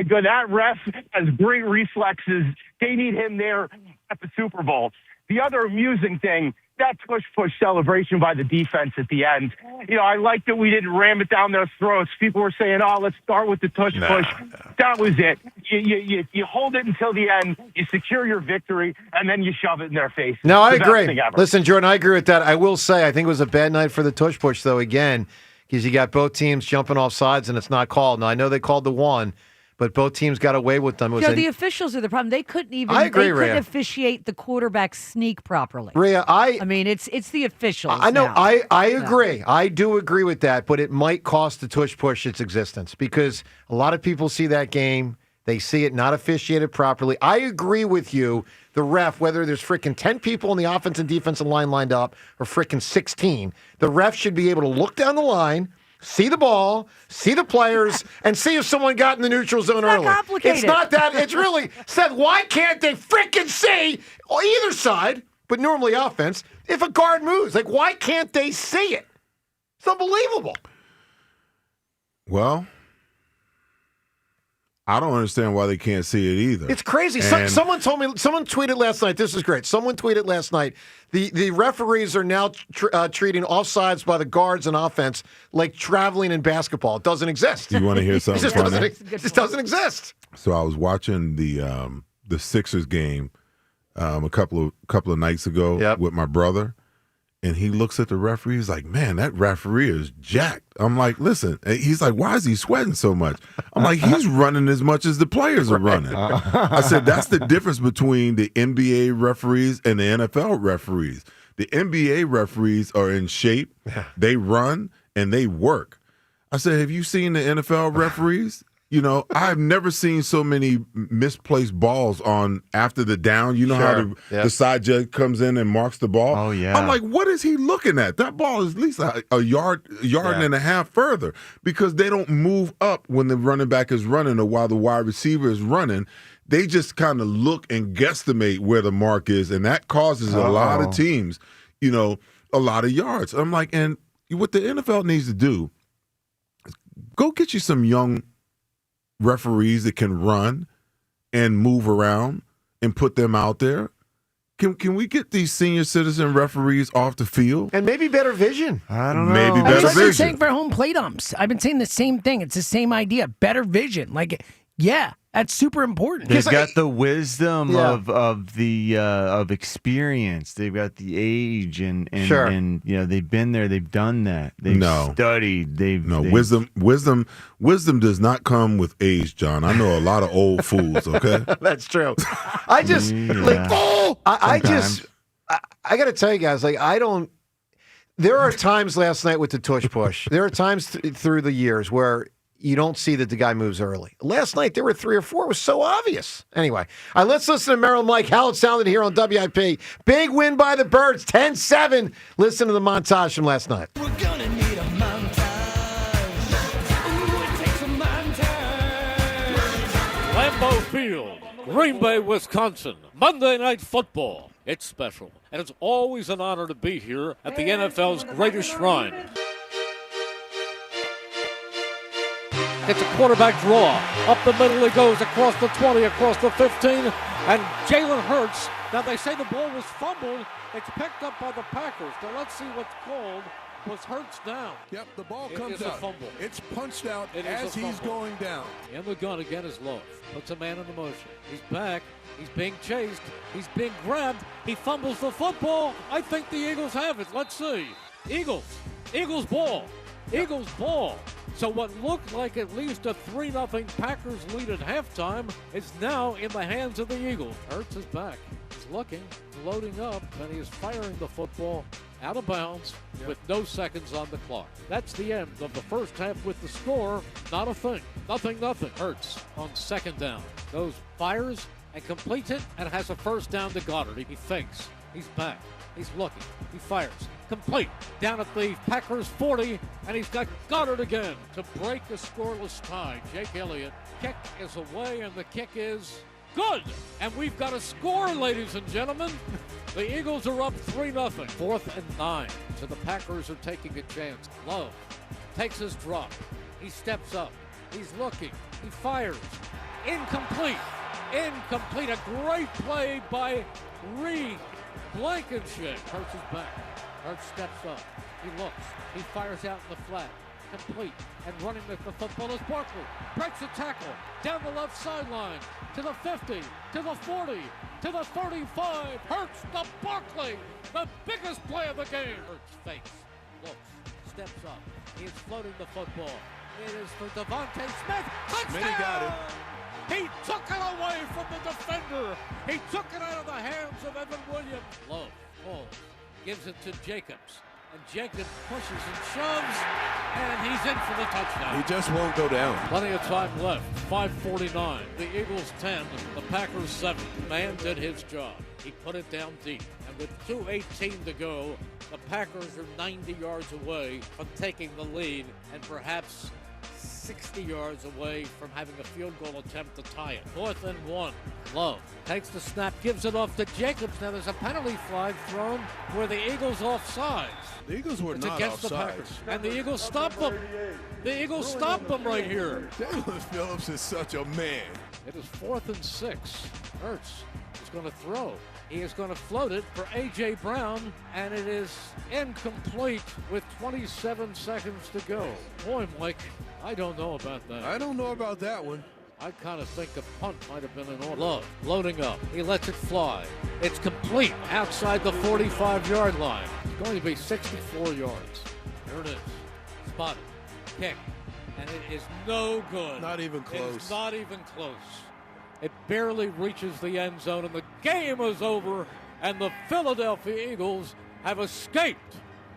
God! That ref has great reflexes. They need him there at the Super Bowl. The other amusing thing, that push celebration by the defense at the end. I like that we didn't ram it down their throats. People were saying, let's start with the push. That was it. You hold it until the end, you secure your victory, and then you shove it in their face. No, I agree. Listen, Jordan, I agree with that. I will say I think it was a bad night for the push, though, again, because you got both teams jumping off sides, and it's not called. Now, I know they called the one, but both teams got away with them. The officials are the problem. They couldn't even. I agree, they couldn't Rhea. officiate the quarterback sneak properly. Rhea, I mean, it's the officials. I know. now. I agree. Yeah. I do agree with that, but it might cost the push its existence because a lot of people see that game. They see it not officiated properly. I agree with you. The ref, whether there's freaking 10 people in the offense and defensive line lined up or freaking 16, the ref should be able to look down the line, see the ball, see the players, and see if someone got in the neutral zone early. It's not that. It's really said, why can't they freaking see either side, but normally offense, if a guard moves? Like, why can't they see it? It's unbelievable. Well, I don't understand why they can't see it either. It's crazy. And Someone tweeted last night. This is great. Someone tweeted last night. The referees are now treating offsides by the guards in offense like traveling in baskbasketball. It doesn't exist. You want to hear something funny? It just doesn't exist. So I was watching the Sixers game a couple of nights ago with my brother, and he looks at the referee. He's like, "Man, that referee is jacked." I'm like, "Listen." He's like, "Why is he sweating so much?" I'm like, "He's running as much as the players are running." I said, "That's the difference between the NBA referees and the NFL referees. The NBA referees are in shape. They run and they work." I said, "Have you seen the NFL referees? You know, I've never seen so many misplaced balls on after the down. You know how the side judge comes in and marks the ball? Oh, yeah. I'm like, what is he looking at? That ball is at least a yard and a half further because they don't move up when the running back is running or while the wide receiver is running. They just kind of look and guesstimate where the mark is, and that causes a lot of teams, you know, a lot of yards. I'm like, and what the NFL needs to do is go get you some young referees that can run and move around and put them out there. Can we get these senior citizen referees off the field? And maybe better vision. I don't know. Maybe better That's what I've been vision. saying for home plate umps. I've been saying the same thing. It's the same idea. Better vision. Like, yeah, that's super important. They've got the wisdom of experience. They've got the age and you know, they've been there. They've done that. They've studied. Wisdom does not come with age, John. I know a lot of old fools. Okay, that's true. I just I got to tell you guys, like, I don't. There are times last night with the tush push. There are times through the years where you don't see that the guy moves early. Last night, there were 3 or 4. It was so obvious. Anyway, all right, let's listen to Merrill and Mike. How it sounded here on WIP. Big win by the Birds, 10-7. Listen to the montage from last night. We're gonna need a montage. Ooh, it takes a montage. Lambeau Field, Green Bay, Wisconsin. Monday Night Football. It's special, and it's always an honor to be here at the NFL's greatest shrine. It's a quarterback draw. Up the middle he goes, across the 20, across the 15, and Jalen Hurts. Now, they say the ball was fumbled. It's picked up by the Packers. Now, let's see what's called. Was Hurts down? Yep, the ball comes out. out. A fumble. It's punched out It as he's going down. In the gun again is Love. Puts a man into motion. He's back. He's being chased. He's being grabbed. He fumbles the football. I think the Eagles have it. Let's see. Eagles ball. Eagles ball. So what looked like at least a 3-0 Packers lead at halftime is now in the hands of the Eagles. Hurts is back. He's looking, loading up, and he is firing the football out of bounds with no seconds on the clock. That's the end of the first half with the score. Not a thing. Nothing. Hurts on second down. Goes, fires, and completes it, and has a first down to Goddard. He fakes. He's back. He's looking. He fires. Complete. Down at the Packers 40, and he's got Goddard again to break a scoreless tie. Jake Elliott. Kick is away, and the kick is good. And we've got a score, ladies and gentlemen. The Eagles are up 3-0. 4th and 9. So the Packers are taking a chance. Love takes his drop. He steps up. He's looking. He fires. Incomplete. A great play by Reed Blankenship. Hurts is back. Hurts steps up. He looks. He fires out in the flat. Complete. And running the football is Barkley. Breaks a tackle. Down the left sideline. To the 50. To the 40. To the 35. Hurts to Barkley. The biggest play of the game. Hurts fakes. Looks. Steps up. He is floating the football. It is for Devontae Smith. Touchdown! Smitty got it. He took it away from the defender. He took it out of the hands of Evan Williams. Low, pulls, gives it to Jacobs. And Jacobs pushes and shoves, and he's in for the touchdown. He just won't go down. Plenty of time left. 5:49. The Eagles 10, the Packers 7. Man did his job. He put it down deep. And with 2:18 to go, the Packers are 90 yards away from taking the lead and perhaps 60 yards away from having a field goal attempt to tie it. 4th and 1. Love takes the snap, gives it off to Jacobs. Now there's a penalty flag thrown where the Eagles offsides. The Eagles were It's not against the offside. Packers. And the Eagles stop them. The Eagles stop them right here. Jalen Phillips is such a man. It is 4th and 6. Hurts is going to throw. He is going to float it for A.J. Brown, and it is incomplete with 27 seconds to go. Boy, Mike, I don't know about that. I don't know about that one. I kind of think a punt might have been in order. Love, loading up. He lets it fly. It's complete outside the 45-yard line. It's going to be 64 yards. Here it is. Spotted. Kick. And it is no good. Not even close. It's not even close. It barely reaches the end zone, and the game is over, and the Philadelphia Eagles have escaped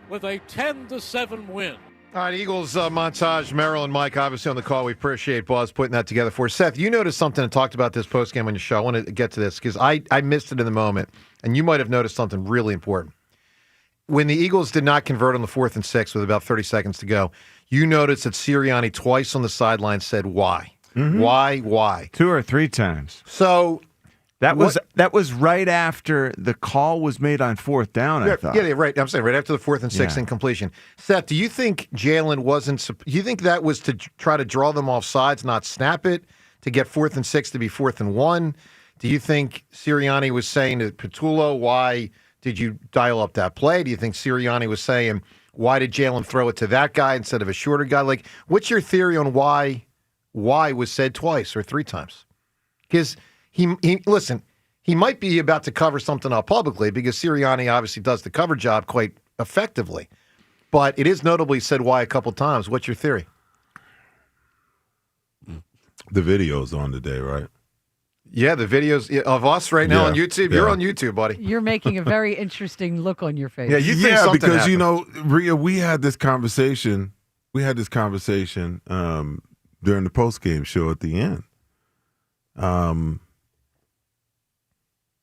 with a 10-7 win. All right, Eagles montage. Merrill and Mike obviously on the call. We appreciate Buzz putting that together for us. Seth, you noticed something and talked about this postgame on your show. I want to get to this because I missed it in the moment, and you might have noticed something really important. When the Eagles did not convert on the 4th and 6 with about 30 seconds to go, you noticed that Sirianni twice on the sideline said, why? Mhm. Why? 2 or 3 times. So that was right after the call was made on 4th down, I thought. Yeah, right. I'm saying right after the 4th and 6th Yeah. incompletion. Seth, do you think Jalen wasn't? Do you think that was to try to draw them off sides, not snap it, to get 4th and 6 to be 4th and 1? Do you think Sirianni was saying to Petullo, why did you dial up that play? Do you think Sirianni was saying, why did Jalen throw it to that guy instead of a shorter guy? Like, what's your theory on why was said twice or 3 times? Because he listen, he might be about to cover something up publicly because Sirianni obviously does the cover job quite effectively. But it is notably said why a couple times. What's your theory? The video's on today, right? Yeah, the videos of us right now Yeah, on YouTube. yeah. You're on YouTube, buddy. You're making a very interesting look on your face. Yeah, you think something because happened. you know, Rhea, we had this conversation. During the post-game show at the end.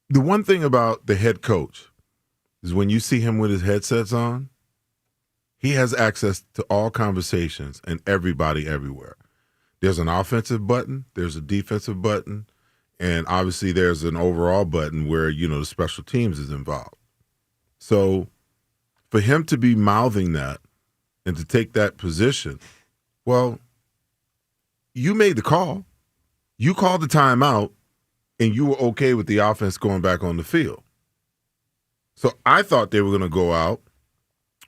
The one thing about the head coach is when you see him with his headsets on, he has access to all conversations and everybody everywhere. There's an offensive button, there's a defensive button, and obviously there's an overall button where, you know, the special teams is involved. So for him to be mouthing that and to take that position, well, you made the call. You called the timeout, and you were okay with the offense going back on the field. So I thought they were going to go out,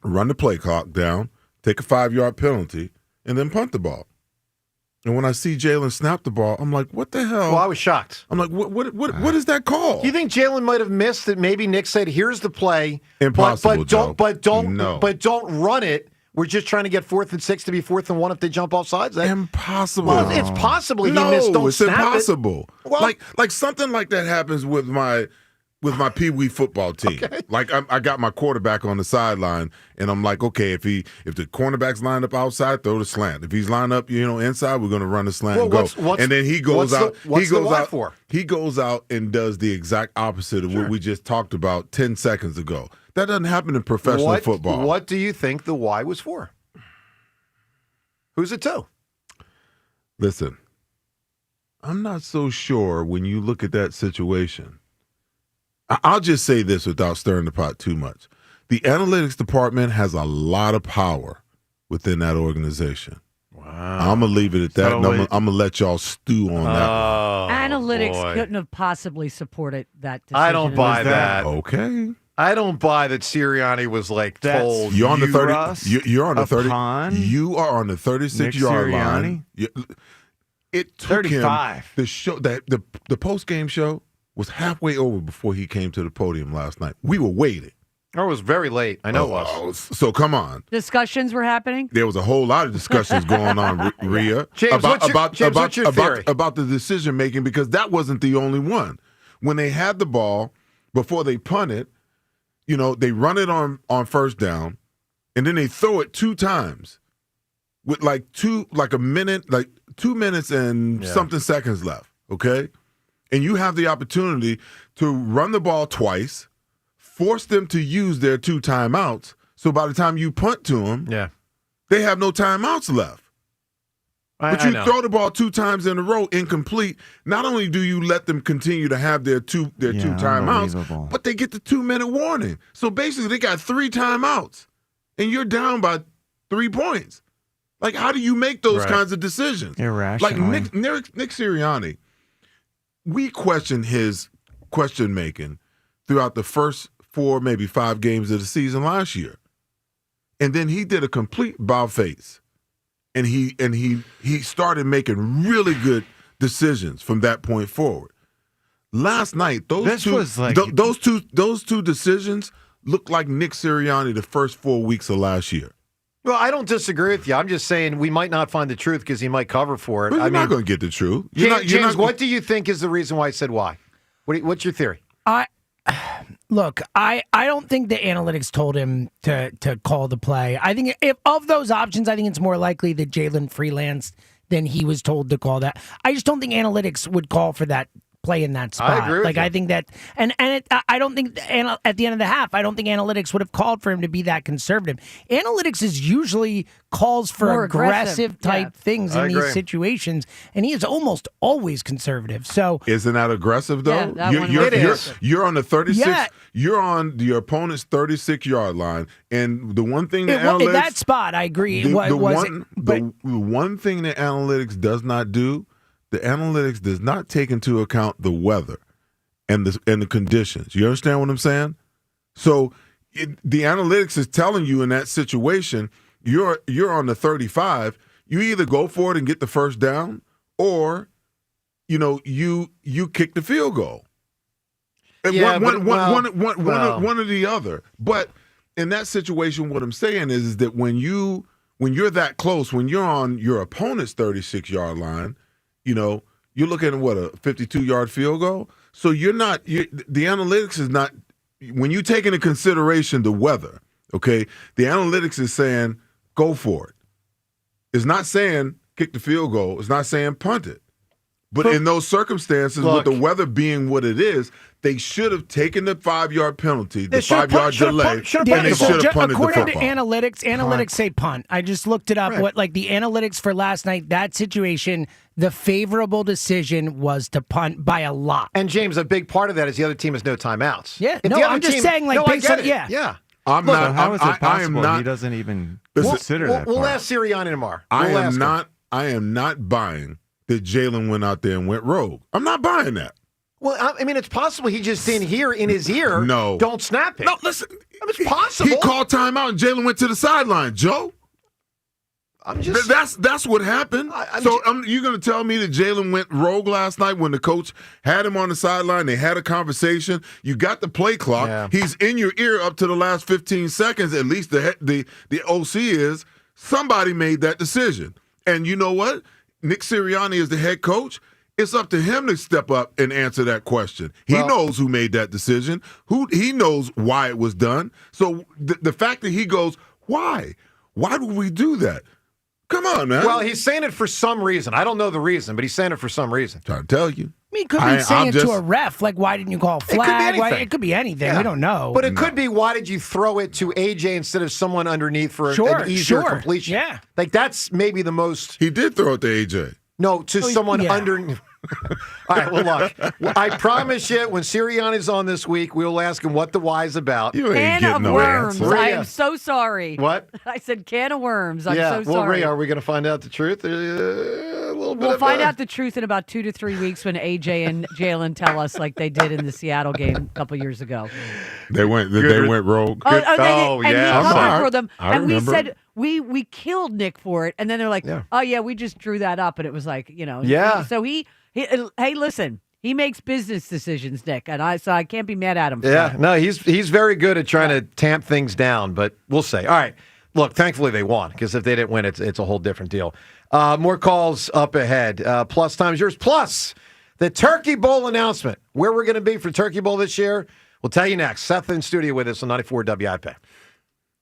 run the play clock down, take a 5-yard penalty, and then punt the ball. And when I see Jalen snap the ball, I'm like, what the hell? Well, I was shocked. I'm like, what is that call? Do you think Jalen might have missed that? Maybe Nick said, "Here's the play, Impossible, Joe. but don't run it. We're just trying to get 4th and 6 to be 4th and 1 if they jump off sides." Impossible. Well, it's possible he no, missed. Don't it's snap impossible. It. Well, like something like that happens with my Pee Wee football team. Okay. Like I got my quarterback on the sideline, and I'm like, okay, if the cornerback's lined up outside, throw the slant. If he's lined up, inside, we're going to run the slant and go. And then he goes out. He goes out and does the exact opposite of what we just talked about 10 seconds ago. That doesn't happen in professional football. What do you think the why was for? Who's it to? Listen, I'm not so sure when you look at that situation. I'll just say this without stirring the pot too much. The analytics department has a lot of power within that organization. Wow. I'm going to leave it at that, and I'm going to let y'all stew on that one. Analytics couldn't have possibly supported that decision. I don't buy that. Okay. I don't buy that Sirianni was told. You're on the 30. Russ, You're on the 30. upon You are on the 36-yard line. It took 35. him the show that the post-game show was halfway over before he came to the podium last night. We were waiting. It was very late. I know it was. So come on. Discussions were happening? There was a whole lot of discussions going on, Rhea, James, what's your theory? about the decision making, because that wasn't the only one. When they had the ball before they punt it, they run it on first down, and then they throw it 2 times with 2 minutes and something seconds left. Okay, and you have the opportunity to run the ball twice, force them to use their 2 timeouts. So by the time you punt to them, they have no timeouts left. But you throw the ball 2 times in a row, incomplete. Not only do you let them continue to have their two timeouts, but they get the 2-minute warning. So basically, they got 3 timeouts. and you're down by 3 points. Like, how do you make those Right. kinds of decisions? Irrationally. Like Nick Sirianni, we questioned his question making throughout the first 4, maybe 5 games of the season last year. And then he did a complete bow face. And he started making really good decisions from that point forward. Last night, those two decisions looked like Nick Sirianni the first 4 weeks of last year. Well, I don't disagree with you. I'm just saying we might not find the truth because he might cover for it. But you're not going to get the truth. James, what do you think is the reason why I said why? What's your theory? Look, I don't think the analytics told him to call the play. I think if of those options, I think it's more likely that Jalen freelanced than he was told to call that. I just don't think analytics would call for that play in that spot. I agree with you. I think that, I don't think at the end of the half, I don't think analytics would have called for him to be that conservative. Analytics is usually calls for More aggressive type things I in agree. these situations, and he is almost always conservative. So Isn't that aggressive, though? Yeah, that one was You're on the 36. Yeah. You're on your opponent's 36-yard line, and the one thing in that spot, I agree. the But one thing that analytics does not do, the analytics does not take into account the weather and the conditions. You understand what I'm saying? So the analytics is telling you in that situation, you're on the 35. You either go for it and get the first down, or you kick the field goal. Yeah, One or the other. But in that situation, what I'm saying is that when you're that close, when you're on your opponent's 36-yard line, you're looking at a 52-yard field goal. So the analytics is not, when you take into consideration the weather, okay, the analytics is saying go for it. It's not saying kick the field goal. It's not saying punt it. But in those circumstances, with the weather being what it is, they should have taken the 5-yard penalty, the 5-yard delay, and they should have punted the according to football. analytics say punt. I just looked it up. Right. What the analytics for last night, that situation, the favorable decision was to punt by a lot. And James, a big part of that is the other team has no timeouts. Yeah, If no, the other I'm just team- saying, like, no, I based get on- it. yeah. yeah. I'm So not. how is it I am possible not. he doesn't even Listen, consider that We'll part? ask Sirianni tomorrow. I We'll am ask him. not. I am not buying that Jalen went out there and went rogue. I'm not buying that. Well, I mean, it's possible he just didn't hear in his ear. No. Don't snap it. No, listen. It's possible. He called timeout and Jalen went to the sideline. Joe. I'm just. That's what happened. You're going to tell me that Jalen went rogue last night when the coach had him on the sideline? They had a conversation. You got the play clock. Yeah. He's in your ear up to the last 15 seconds. At least the OC is. Somebody made that decision. And you know what? Nick Sirianni is the head coach. It's up to him to step up and answer that question. He knows who made that decision. He knows why it was done. So the fact that he goes, why? Why would we do that? Come on, man. Well, he's saying it for some reason. I don't know the reason, but he's saying it for some reason. Trying to tell you. I mean, he could be saying it to a ref, like, why didn't you call a flag? It could be anything. Yeah. We don't know. But it could be, why did you throw it to AJ instead of someone underneath for an easier completion? Yeah. Like, that's maybe the most. He did throw it to AJ. No, to someone yeah. underneath. All right, well, look, I promise you, when Sirianni's on this week, we'll ask him what the why's about. You ain't Can of getting no worms. answer. I am so sorry. What? I said can of worms. I'm so well, sorry. Ray, are we going to find out the truth? A little bit We'll of find out the truth in about 2 to 3 weeks when AJ and Jalen tell us, like they did in the Seattle game a couple years ago. They went rogue. And yeah. he covered for them, I and we remember. said we killed Nick for it, and then they're like, oh yeah, we just drew that up, and it was like, Yeah. So he hey, listen, he makes business decisions, Nick, and I can't be mad at him. For Yeah, that. no, he's very good at trying to tamp things down, but we'll see. All right. Look, thankfully they won, because if they didn't win, it's a whole different deal. More calls up ahead. Plus time's yours. Plus, the Turkey Bowl announcement. Where we're going to be for Turkey Bowl this year, we'll tell you next. Seth in studio with us on 94 WIP.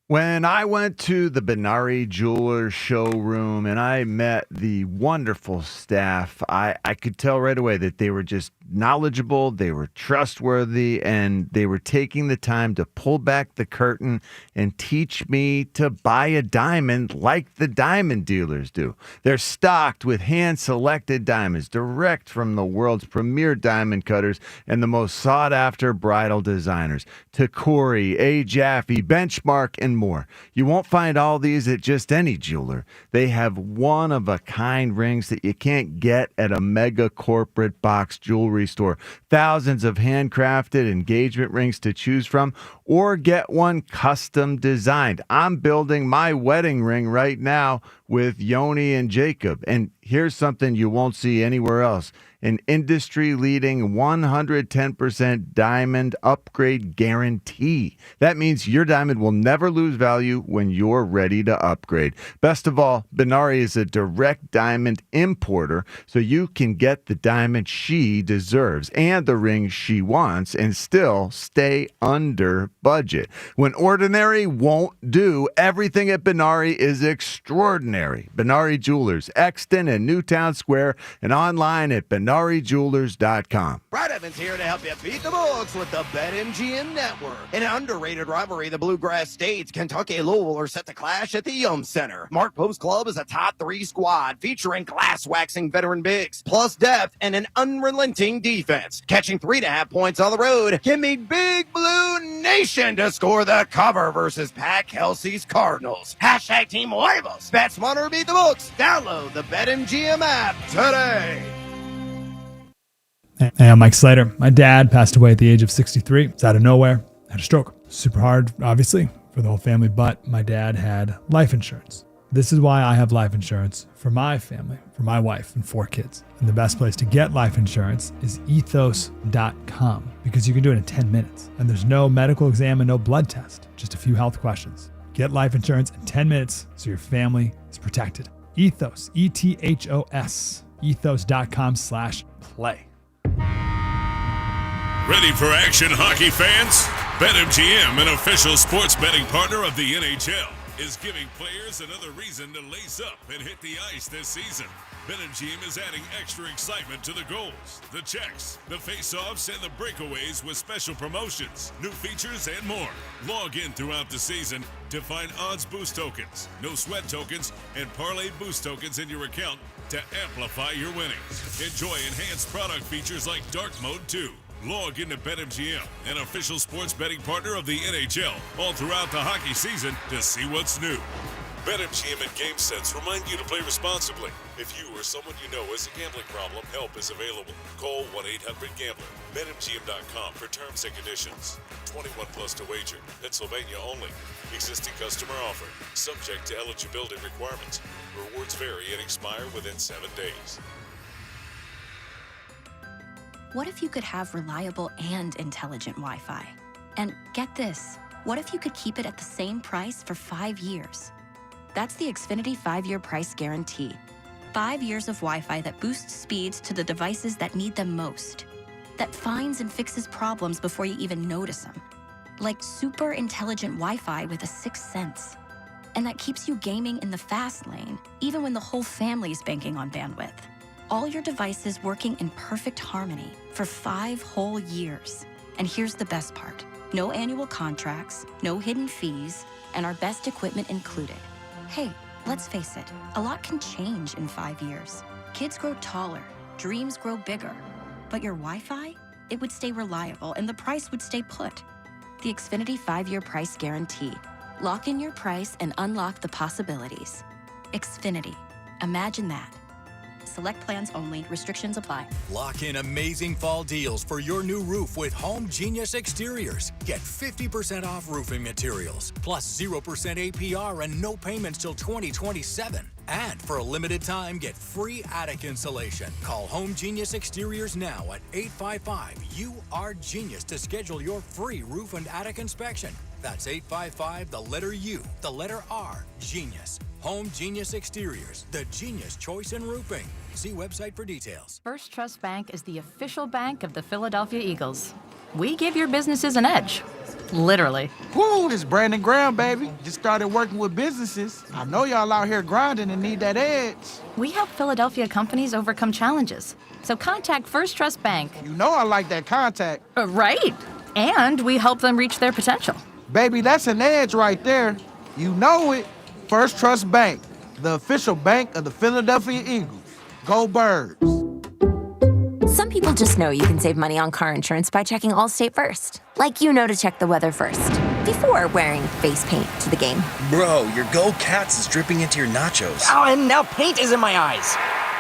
When I went to the Benari Jewelers showroom and I met the wonderful staff, I could tell right away that they were just knowledgeable, they were trustworthy, and they were taking the time to pull back the curtain and teach me to buy a diamond like the diamond dealers do. They're stocked with hand-selected diamonds direct from the world's premier diamond cutters and the most sought-after bridal designers. Tacori, A. Jaffe, Benchmark, and more. You won't find all these at just any jeweler. They have one-of-a-kind rings that you can't get at a mega corporate box jewelry store. Thousands of handcrafted engagement rings to choose from, or get one custom designed. I'm building my wedding ring right now with Yoni and Jacob. And here's something you won't see anywhere else. An industry-leading 110% diamond upgrade guarantee. That means your diamond will never lose value when you're ready to upgrade. Best of all, Benari is a direct diamond importer, so you can get the diamond she deserves and the ring she wants and still stay under budget. When ordinary won't do, everything at Benari is extraordinary. Benari Jewelers, Exton and Newtown Square, and online at BenariJewelers.com. Brad Evans here to help you beat the books with the BetMGM Network. In an underrated rivalry, the Bluegrass States, Kentucky and Louisville are set to clash at the Yum Center. Mark Pope's club is a top 3 squad featuring glass-waxing veteran bigs, plus depth and an unrelenting defense. Catching 3.5 points on the road can mean Big Blue Nation to score the cover versus Pat Kelsey's Cardinals. Hashtag Team Huevos. Bet smarter, beat the books. Download the BetMGM app today. Hey, I'm Mike Slater. My dad passed away at the age of 63. It's out of nowhere. Had a stroke. Super hard, obviously, for the whole family, but my dad had life insurance. This is why I have life insurance for my family, for my wife and 4 kids. And the best place to get life insurance is ethos.com, because you can do it in 10 minutes. And there's no medical exam and no blood test, just a few health questions. Get life insurance in 10 minutes so your family is protected. Ethos, ETHOS, ethos.com/play. Ready for action, hockey fans? BetMGM, an official sports betting partner of the NHL, is giving players another reason to lace up and hit the ice this season. BetMGM is adding extra excitement to the goals, the checks, the face-offs, and the breakaways with special promotions, new features, and more. Log in throughout the season to find odds boost tokens, no sweat tokens, and parlay boost tokens in your account to amplify your winnings. Enjoy enhanced product features like Dark Mode 2. Log into BetMGM, an official sports betting partner of the NHL, all throughout the hockey season to see what's new. BetMGM and GameSense remind you to play responsibly. If you or someone you know has a gambling problem, help is available. Call 1-800-GAMBLER. BetMGM.com for terms and conditions. 21 plus to wager. Pennsylvania only. Existing customer offer. Subject to eligibility requirements. Rewards vary and expire within 7 days. What if you could have reliable and intelligent Wi-Fi? And get this, what if you could keep it at the same price for 5 years? That's the Xfinity 5-year price guarantee. 5 years of Wi-Fi that boosts speeds to the devices that need them most. That finds and fixes problems before you even notice them. Like super intelligent Wi-Fi with a 6th sense. And that keeps you gaming in the fast lane, even when the whole family's banking on bandwidth. All your devices working in perfect harmony for 5 whole years. And here's the best part. No annual contracts, no hidden fees, and our best equipment included. Hey, let's face it, a lot can change in 5 years. Kids grow taller, dreams grow bigger. But your Wi-Fi? It would stay reliable and the price would stay put. The Xfinity 5-year price guarantee. Lock in your price and unlock the possibilities. Xfinity. Imagine that. Select plans only. Restrictions apply. Lock in amazing fall deals for your new roof with Home Genius Exteriors. Get 50% off roofing materials, plus 0% APR and no payments till 2027. And for a limited time, get free attic insulation. Call Home Genius Exteriors now at 855-U-R-GENIUS to schedule your free roof and attic inspection. That's 855, the letter U, the letter R, Genius. Home Genius Exteriors, the genius choice in roofing. See website for details. First Trust Bank is the official bank of the Philadelphia Eagles. we give your businesses an edge. Literally. Woo, this Brandon Graham, baby. Just started working with businesses. I know y'all out here grinding and need that edge. We help Philadelphia companies overcome challenges. So contact First Trust Bank. You know I like that contact. Right. And we help them reach their potential. Baby, that's an edge right there. You know it. First Trust Bank, the official bank of the Philadelphia Eagles. Go Birds. Some people just know you can save money on car insurance by checking Allstate first. Like you know to check the weather first, before wearing face paint to the game. Bro, your Go Cats is dripping into your nachos. Oh, and now paint is in my eyes.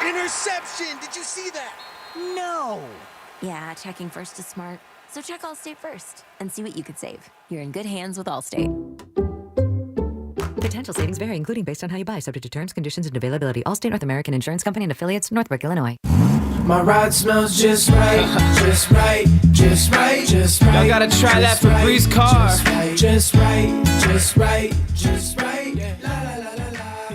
Interception! Did you see that? No. Yeah, checking first is smart. So check Allstate first and see what you could save. You're in good hands with Allstate. Potential savings vary, including based on how you buy, subject to terms, conditions, and availability. Allstate North American Insurance Company and affiliates, Northbrook, Illinois. My ride smells just right, just right, just right, just right. Y'all gotta try that Febreze car. Just right, just right, just right. La la la la la.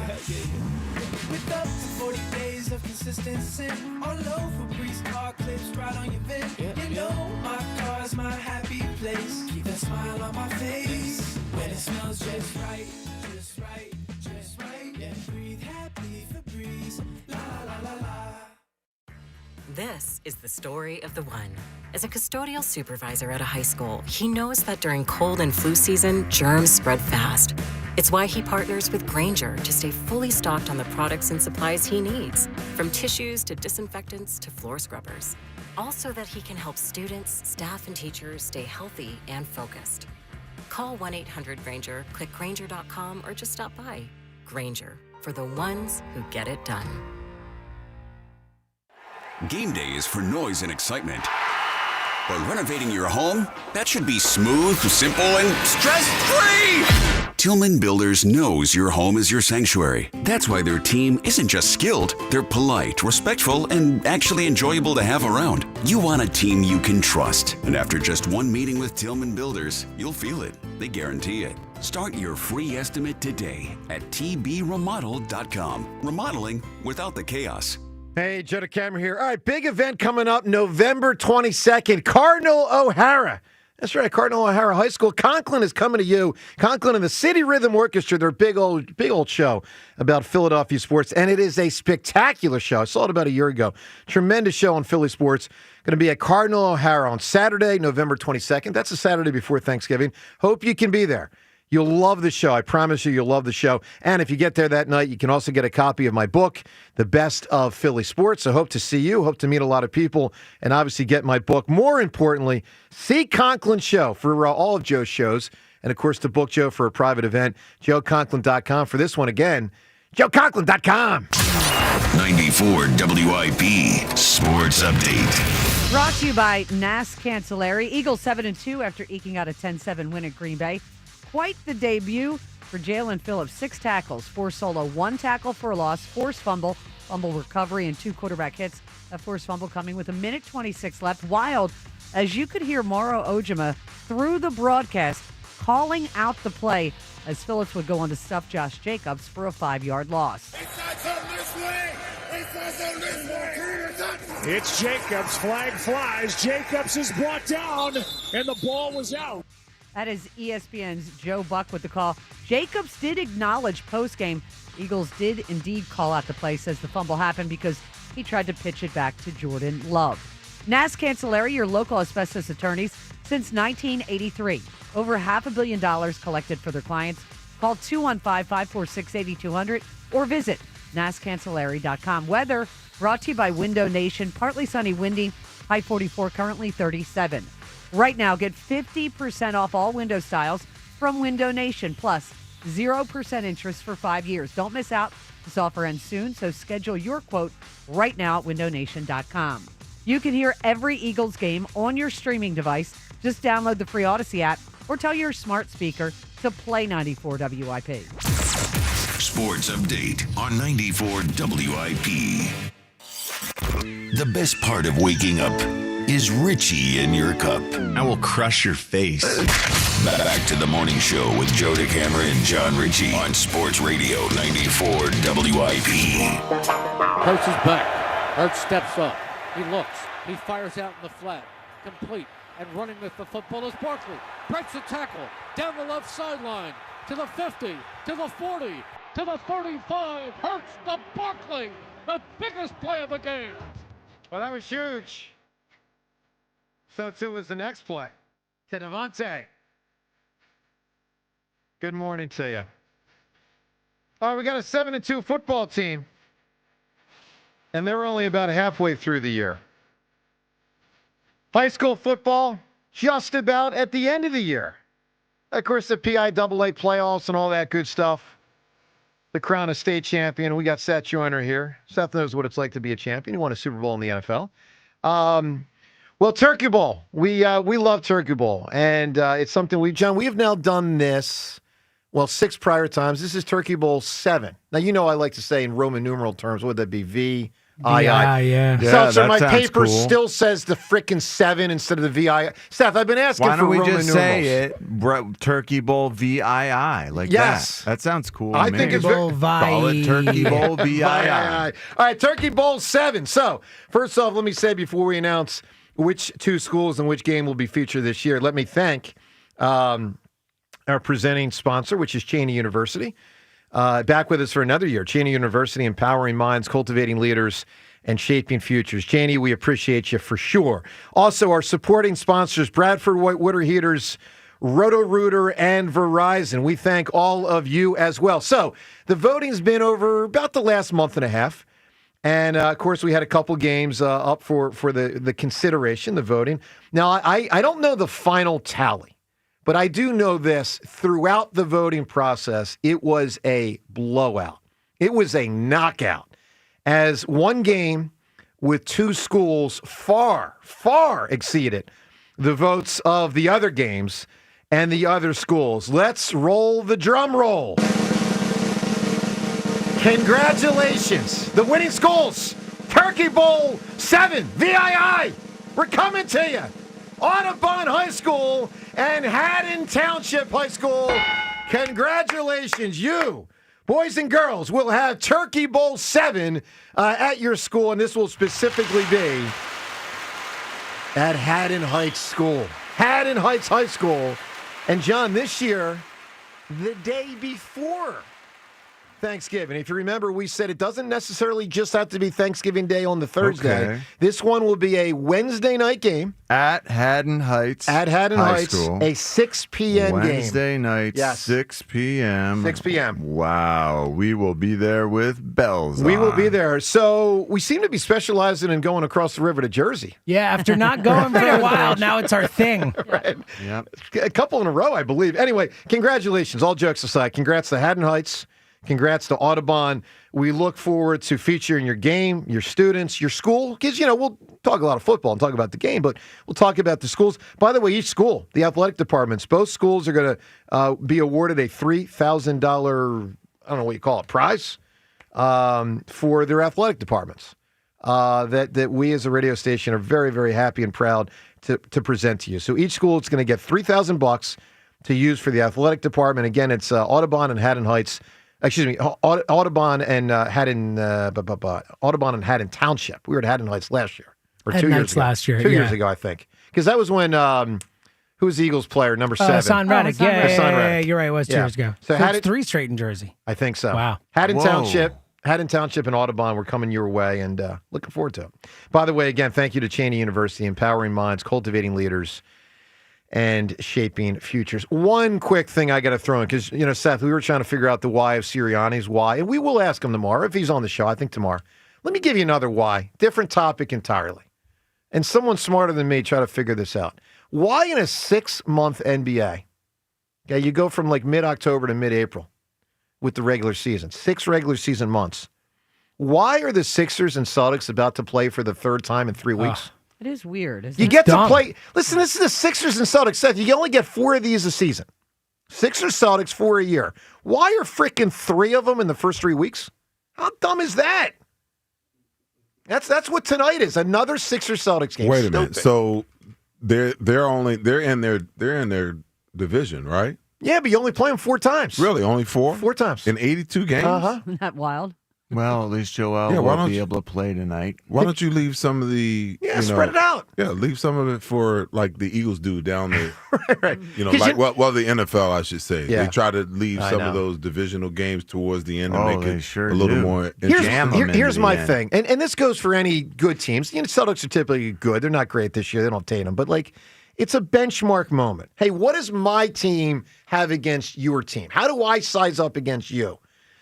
With up to 40 days of consistency, all over Febreze car clips right on your vid. You know my car's my happy place. Keep that smile on my face when it smells just right, just right, just right. Yeah, breathe happy Febreze. La la la la la. This is the story of the one. As a custodial supervisor at a high school, he knows that during cold and flu season, germs spread fast. It's why he partners with Grainger to stay fully stocked on the products and supplies he needs, from tissues to disinfectants to floor scrubbers. All so that he can help students, staff, and teachers stay healthy and focused. Call 1-800-GRAINGER, click Grainger.com, or just stop by. Grainger, for the ones who get it done. Game day is for noise and excitement. But renovating your home? That should be smooth, simple, and stress-free! Tillman Builders knows your home is your sanctuary. That's why their team isn't just skilled, they're polite, respectful, and actually enjoyable to have around. You want a team you can trust. And after just one meeting with Tillman Builders, you'll feel it. They guarantee it. Start your free estimate today at tbremodel.com. Remodeling without the chaos. Hey, Joe DeCamera here. All right, big event coming up November 22nd. Cardinal O'Hara. That's right, Cardinal O'Hara High School. Conklin is coming to you. Conklin and the City Rhythm Orchestra, their big old show about Philadelphia sports. And it is a spectacular show. I saw it about a year ago. Tremendous show on Philly sports. Going to be at Cardinal O'Hara on Saturday, November 22nd. That's the Saturday before Thanksgiving. Hope you can be there. You'll love the show. I promise you, you'll love the show. And if you get there that night, you can also get a copy of my book, The Best of Philly Sports. I hope to see you, hope to meet a lot of people, and obviously get my book. More importantly, see Conklin's show for all of Joe's shows. And, of course, to book Joe for a private event, joeconklin.com. For this one, again, joeconklin.com. 94 WIP Sports Update. Brought to you by Nas Cancelleri. Eagles 7-2 after eking out a 10-7 win at Green Bay. Quite the debut for Jalen Phillips. 6 tackles, 4 solo, 1 tackle for a loss, forced fumble recovery, and 2 quarterback hits. That forced fumble coming with 1:26 left. Wild, as you could hear Maro Ojima through the broadcast calling out the play as Phillips would go on to stuff Josh Jacobs for a 5-yard loss. It's Jacobs. Flag flies. Jacobs is brought down, and the ball was out. That is ESPN's Joe Buck with the call. Jacobs did acknowledge postgame. Eagles did indeed call out the play, says the fumble happened because he tried to pitch it back to Jordan Love. Nas Cancelleri, your local asbestos attorneys since 1983. Over $500 million collected for their clients. Call 215-546-8200 or visit nascancelleri.com. Weather brought to you by Window Nation. Partly sunny, windy, high 44, currently 37. Right now, get 50% off all window styles from Window Nation, plus 0% interest for 5 years. Don't miss out. This offer ends soon, so schedule your quote right now at windownation.com. You can hear every Eagles game on your streaming device. Just download the free Odyssey app or tell your smart speaker to play 94 WIP. Sports Update on 94 WIP. The best part of waking up is Richie in your cup. I will crush your face. Back to the morning show with Joe DeCamera and John Ritchie on Sports Radio 94 WIP. Hurts is back. Hurts steps up. He looks. He fires out in the flat. Complete. And running with the football is Barkley. Breaks the tackle. Down the left sideline. To the 50. To the 40. To the 35. Hurts the Barkley. The biggest play of the game. Well, that was huge. So too was the next play. To Devontae. Good morning to you. All right, we got a 7-2 football team. And they're only about halfway through the year. High school football, just about at the end of the year. Of course, the PIAA playoffs and all that good stuff. The crown of state champion. We got Seth Joyner here. Seth knows what it's like to be a champion. He won a Super Bowl in the NFL. Well, Turkey Bowl. We love Turkey Bowl. And it's something we have now done this, 6 prior times. This is Turkey Bowl 7. Now, I like to say in Roman numeral terms, what would that be? VII. Yeah. Seltzer, my paper still says the frickin' 7 instead of the VI. Seth, I've been asking for Roman numerals. Why don't we just say it, Turkey Bowl VII, like that? That sounds cool. I think it's call it Turkey Bowl VII. All right, Turkey Bowl 7. So, first off, let me say before we announce which 2 schools and which game will be featured this year, let me thank our presenting sponsor, which is Cheney University. Back with us for another year. Cheney University, empowering minds, cultivating leaders, and shaping futures. Cheney, we appreciate you for sure. Also, our supporting sponsors, Bradford White Water Heaters, Roto-Rooter, and Verizon. We thank all of you as well. So, the voting's been over about the last month and a half. And, of course, we had a couple games up for the consideration, the voting. Now, I don't know the final tally. But I do know this, throughout the voting process, it was a blowout. It was a knockout. As one game with 2 schools far, far exceeded the votes of the other games and the other schools. Let's roll the drum roll. Congratulations. The winning schools, Turkey Bowl 7, VII. We're coming to you. Audubon High School and Haddon Township High School. Congratulations. You, boys and girls, will have Turkey Bowl 7 at your school, and this will specifically be at Haddon Heights School. Haddon Heights High School. And, John, this year, the day before Thanksgiving. If you remember, we said it doesn't necessarily just have to be Thanksgiving Day on the Thursday. Okay. This one will be a Wednesday night game. At Haddon Heights. At Haddon High Heights, School. a 6 p.m. game. Wednesday night, Yes. 6 p.m. 6 p.m. Wow. We will be there with bells We on. will be there. So we seem to be specializing in going across the river to Jersey. Yeah, after not going for a while, now it's our thing. Right. Yep. A couple in a row, I believe. Anyway, congratulations. All jokes aside, congrats to Haddon Heights. Congrats to Audubon. We look forward to featuring your game, your students, your school. Because, we'll talk a lot of football and talk about the game, but we'll talk about the schools. By the way, each school, the athletic departments, both schools are going to be awarded a $3,000, I don't know what you call it, prize for their athletic departments that we as a radio station are very, very happy and proud to present to you. So each school is going to get $3,000 to use for the athletic department. Again, it's Audubon and Haddon Heights. Excuse me, Audubon and Haddon Township. We were at Haddon Heights last year, or 2 years ago. last year, 2 years ago, I think, because that was when who was the Eagles player, number 7? Son Reddick. Yeah, you're right. It was 2 Yeah. years ago. So So Haddon- it's 3 straight in Jersey. I think so. Wow. Haddon Whoa. Township and Audubon were coming your way, and looking forward to it. By the way, again, thank you to Cheney University, empowering minds, cultivating leaders, and shaping futures. One quick thing I got to throw in, because, Seth, we were trying to figure out the why of Sirianni's why, and we will ask him tomorrow if he's on the show, I think tomorrow. Let me give you another why, different topic entirely. And someone smarter than me try to figure this out. Why in a 6-month NBA, okay, you go from like mid-October to mid-April with the regular season, 6 regular season months. Why are the Sixers and Celtics about to play for the 3rd time in 3 weeks? It is weird. Isn't You it? get to play. Listen, this is the Sixers and Celtics. Seth, you only get 4 of these a season. Sixers, Celtics, 4 a year. Why are freaking 3 of them in the first 3 weeks? How dumb is that? That's what tonight is. Another Sixers Celtics game. Wait a minute. Stupid. So they're in their division, right? Yeah, but you only play them 4 times. Really, only 4? 4 times in 82 games. Uh-huh. Isn't that wild? Well, at least Joel will be able to play tonight. Why don't you leave some of the spread it out. Yeah, leave some of it for like the Eagles do down there. right. The NFL, I should say. Yeah. They try to leave some of those divisional games towards the end to make it a little more interesting. Here's my thing, and this goes for any good teams. Celtics are typically good. They're not great this year. They don't Tatum, but it's a benchmark moment. Hey, what does my team have against your team? How do I size up against you?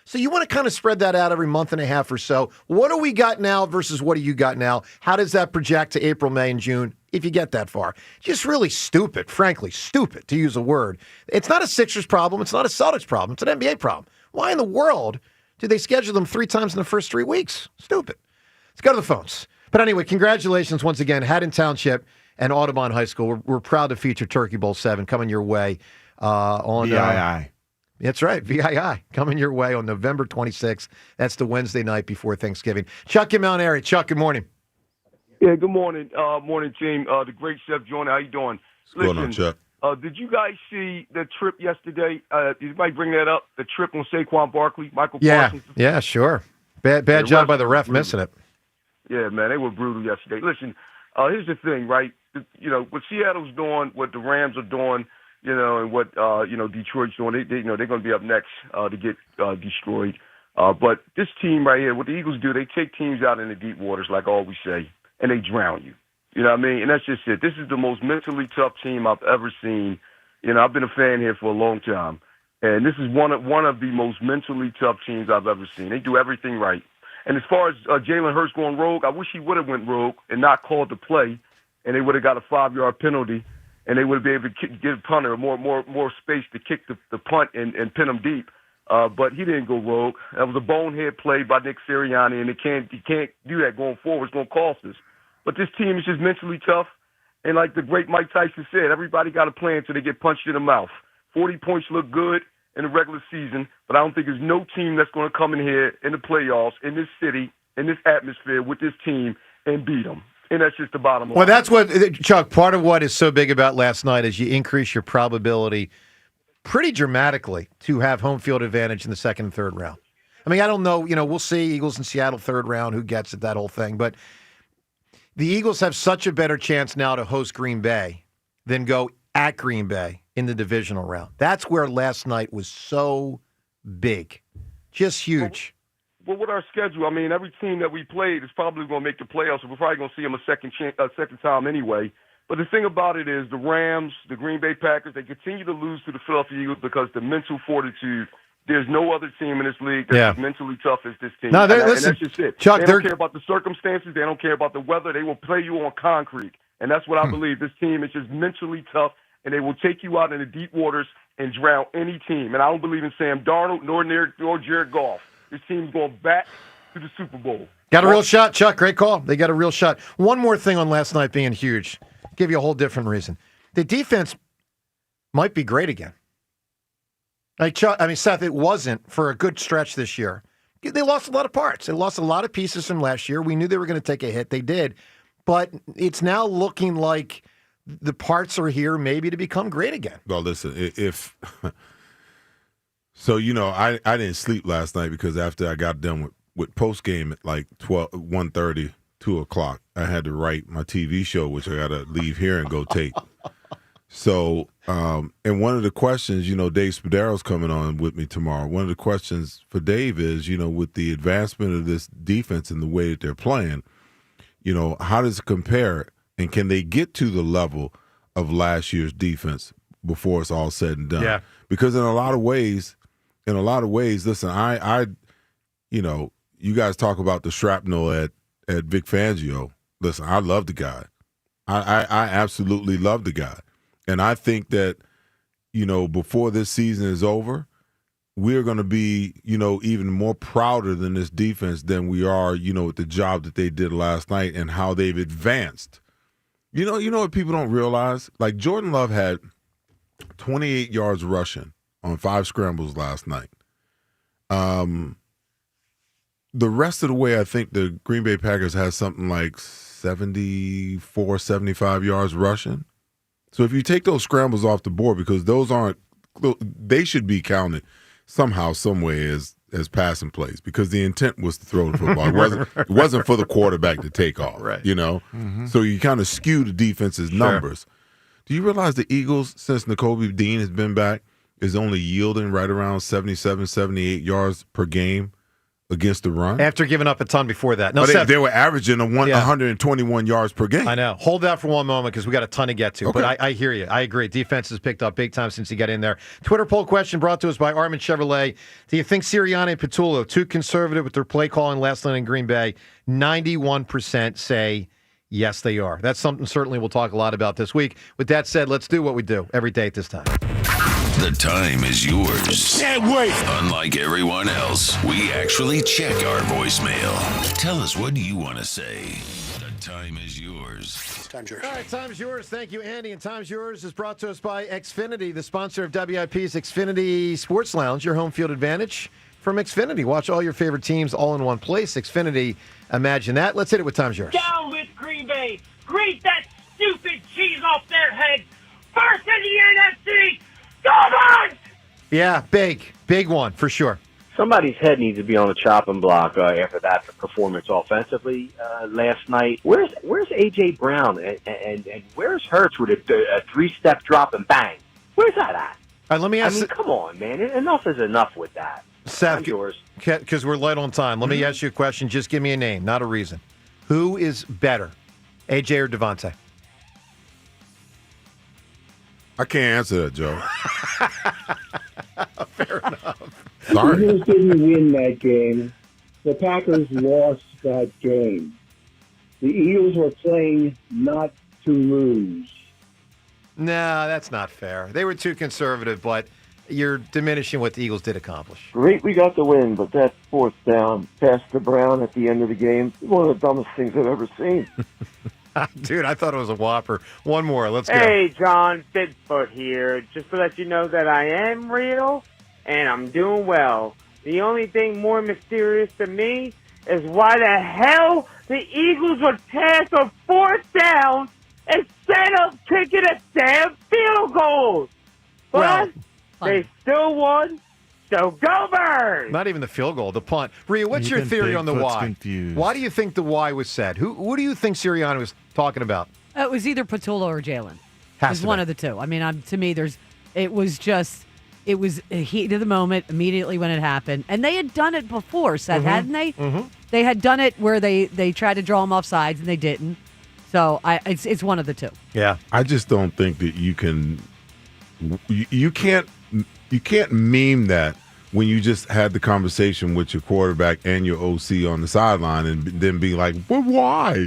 So you want to kind of spread that out every month and a half or so. What do we got now versus what do you got now? How does that project to April, May, and June, if you get that far? Just really stupid, frankly, stupid, to use a word. It's not a Sixers problem. It's not a Celtics problem. It's an NBA problem. Why in the world do they schedule them 3 times in the first 3 weeks? Stupid. Let's go to the phones. But anyway, congratulations once again, Haddon Township and Audubon High School. We're proud to feature Turkey Bowl 7 coming your way on VII. That's right, VII coming your way on November 26th. That's the Wednesday night before Thanksgiving. Chuck in Mount Airy. Chuck, good morning. Yeah, good morning. Morning, team. The great Chef Joyner, how you doing? What's going on, Chuck? Did you guys see the trip yesterday? Did anybody bring that up? The trip on Saquon Barkley, Michael Parsons? Yeah, sure. Bad job by the ref missing it. Yeah, man, they were brutal yesterday. Listen, here's the thing, right? What Seattle's doing, what the Rams are doing, and what Detroit's doing, they're going to be up next to get destroyed. But this team right here, what the Eagles do, they take teams out in the deep waters, like I always say, and they drown you. You know what I mean? And that's just it. This is the most mentally tough team I've ever seen. I've been a fan here for a long time, and this is one of the most mentally tough teams I've ever seen. They do everything right. And as far as Jalen Hurts going rogue, I wish he would have went rogue and not called the play, and they would have got a 5-yard penalty. And they would be able to give punter more space to kick the punt and pin him deep. But he didn't go rogue. That was a bonehead play by Nick Sirianni, and he can't do that going forward. It's going to cost us. But this team is just mentally tough. And like the great Mike Tyson said, everybody got a plan until they get punched in the mouth. 40 points look good in the regular season, but I don't think there's no team that's going to come in here in the playoffs, in this city, in this atmosphere with this team and beat them. And that's just the bottom line. Well, that's what, Chuck, part of what is so big about last night is you increase your probability pretty dramatically to have home field advantage in the second and third round. I mean, I don't know, we'll see Eagles in Seattle third round, who gets it, that whole thing. But the Eagles have such a better chance now to host Green Bay than go at Green Bay in the divisional round. That's where last night was so big. Just huge. Well, with our schedule, I mean, every team that we played is probably going to make the playoffs, so we're probably going to see them a second time anyway. But the thing about it is the Rams, the Green Bay Packers, they continue to lose to the Philadelphia Eagles because the mental fortitude, there's no other team in this league that's as mentally tough as this team. No, and listen, that's just it. Chuck, they don't care about the circumstances. They don't care about the weather. They will play you on concrete. And that's what I believe. This team is just mentally tough, and they will take you out in the deep waters and drown any team. And I don't believe in Sam Darnold nor Jared Goff. This team's going back to the Super Bowl. Got a real shot, Chuck. Great call. They got a real shot. One more thing on last night being huge. Give you a whole different reason. The defense might be great again. Seth, it wasn't for a good stretch this year. They lost a lot of parts. They lost a lot of pieces from last year. We knew they were going to take a hit. They did. But it's now looking like the parts are here maybe to become great again. Well, listen, if so, I didn't sleep last night because after I got done with post game at like 1:30, 2 o'clock, I had to write my TV show, which I got to leave here and go tape. So, and one of the questions, Dave Spadero's coming on with me tomorrow. One of the questions for Dave is, with the advancement of this defense and the way that they're playing, how does it compare, and can they get to the level of last year's defense before it's all said and done? Yeah. Because in a lot of ways, listen, I you guys talk about the shrapnel at Vic Fangio. Listen, I love the guy. I absolutely love the guy. And I think that, before this season is over, we're going to be, even more prouder than this defense than we are, with the job that they did last night and how they've advanced. You know what people don't realize? Like Jordan Love had 28 yards rushing on 5 scrambles last night. The rest of the way, I think the Green Bay Packers has something like 74, 75 yards rushing. So if you take those scrambles off the board, because those aren't, they should be counted somehow, some way as as passing plays because the intent was to throw the football. It wasn't for the quarterback to take off, right. So you kind of skew the defense's numbers. Do you realize the Eagles, since Nakobe Dean has been back, is only yielding right around 77, 78 yards per game against the run? After giving up a ton before that. No, but they were averaging 121 yards per game. I know. Hold out for one moment because we got a ton to get to. Okay. But I hear you. I agree. Defense has picked up big time since he got in there. Twitter poll question brought to us by Armin Chevrolet. Do you think Sirianni and Patullo too conservative with their play calling last night in Green Bay? 91% say yes, they are. That's something certainly we'll talk a lot about this week. With that said, let's do what we do every day at this time. The time is yours. Can't wait. Unlike everyone else, we actually check our voicemail. Tell us what you want to say. The time is yours. Time's yours. All right, time's yours. Thank you, Andy. And time's yours is brought to us by Xfinity, the sponsor of WIP's Xfinity Sports Lounge, your home field advantage from Xfinity. Watch all your favorite teams all in one place. Xfinity, imagine that. Let's hit it with time's yours. Down with Green Bay. Grease that stupid cheese off their head. First in the NFC. Go on! Yeah, big one for sure. Somebody's head needs to be on the chopping block after that performance offensively last night. Where's A.J. Brown and where's Hurts with a three-step drop and bang? Where's that at? All right, let me ask. I mean, come on, man. Enough is enough with that. Seth, yours. Because we're light on time. Let me ask you a question. Just give me a name, not a reason. Who is better, A.J. or Devontae? I can't answer that, Joe. Fair enough. Sorry. The Eagles didn't win that game. The Packers lost that game. The Eagles were playing not to lose. No, that's not fair. They were too conservative, but you're diminishing what the Eagles did accomplish. Great, we got the win, but that fourth down pass to Brown at the end of the game, one of the dumbest things I've ever seen. Dude, I thought it was a whopper. One more. Let's go. Hey, John, Bigfoot here. Just to let you know that I am real and I'm doing well. The only thing more mysterious to me is why the hell the Eagles would pass a fourth down instead of kicking a damn field goal. But they still won. So go Birds! Not even the field goal, the punt. Rhea, what's your theory on the why? Confused. Why do you think the why was said? Who do you think Sirianni was talking about? It was either Patullo or Jalen. It Has was to one be. of the two. I mean, to me, it was a heat of the moment immediately when it happened. And they had done it before, Seth, hadn't they? Mm-hmm. They had done it where they tried to draw them off sides and they didn't. So it's one of the two. Yeah. I just don't think that you can't meme that when you just had the conversation with your quarterback and your OC on the sideline and then be like, well, why?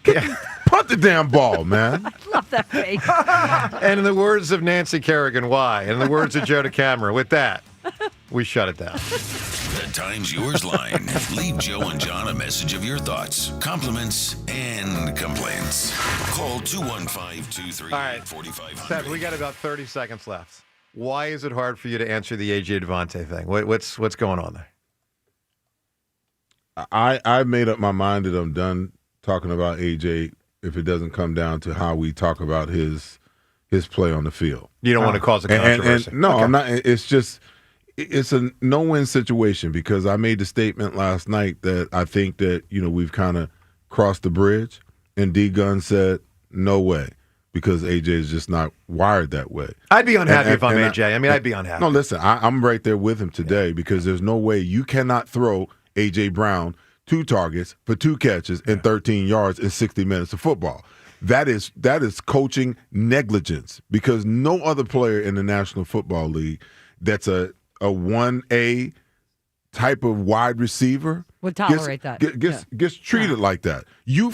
Punt the damn ball, man. I love that face. And in the words of Nancy Kerrigan, why? And in the words of Joe DeCamera, with that, we shut it down. The time's yours line. Leave Joe and John a message of your thoughts, compliments, and complaints. Call 215-238-4500. Seth, we got about 30 seconds left. Why is it hard for you to answer the A.J. Devontae thing? What's going on there? I made up my mind that I'm done talking about A.J. if it doesn't come down to how we talk about his play on the field. You don't want to cause a controversy. No, Okay. I'm not. It's a no-win situation because I made the statement last night that I think that, we've kind of crossed the bridge, and D. Gunn said, no way, because AJ is just not wired that way. I'd be unhappy if I'm AJ. I'd be unhappy. No, listen, I'm right there with him today because there's no way you cannot throw AJ Brown 2 targets for 2 catches and 13 yards in 60 minutes of football. That is coaching negligence because no other player in the National Football League that's a 1A type of wide receiver would tolerate that. Gets treated like that. You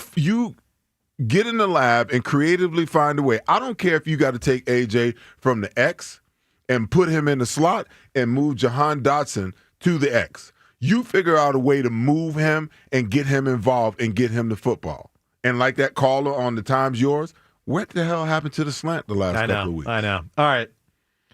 get in the lab and creatively find a way. I don't care if you got to take AJ from the X and put him in the slot and move Jahan Dotson to the X. You figure out a way to move him and get him involved and get him the football. And like that caller on the Time's Yours, what the hell happened to the slant the last couple of weeks? I know. All right.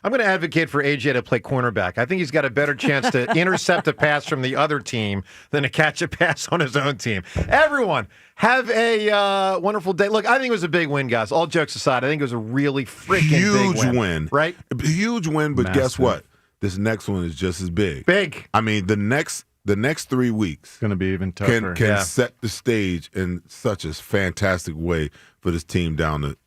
I'm going to advocate for AJ to play cornerback. I think he's got a better chance to intercept a pass from the other team than to catch a pass on his own team. Everyone, have a wonderful day. Look, I think it was a big win, guys. All jokes aside, I think it was a really freaking huge big win. Right? Huge win, but guess what? this next one is just as big. Big. I mean, the next 3 weeks going to be even tougher. Can set the stage in such a fantastic way for this team down the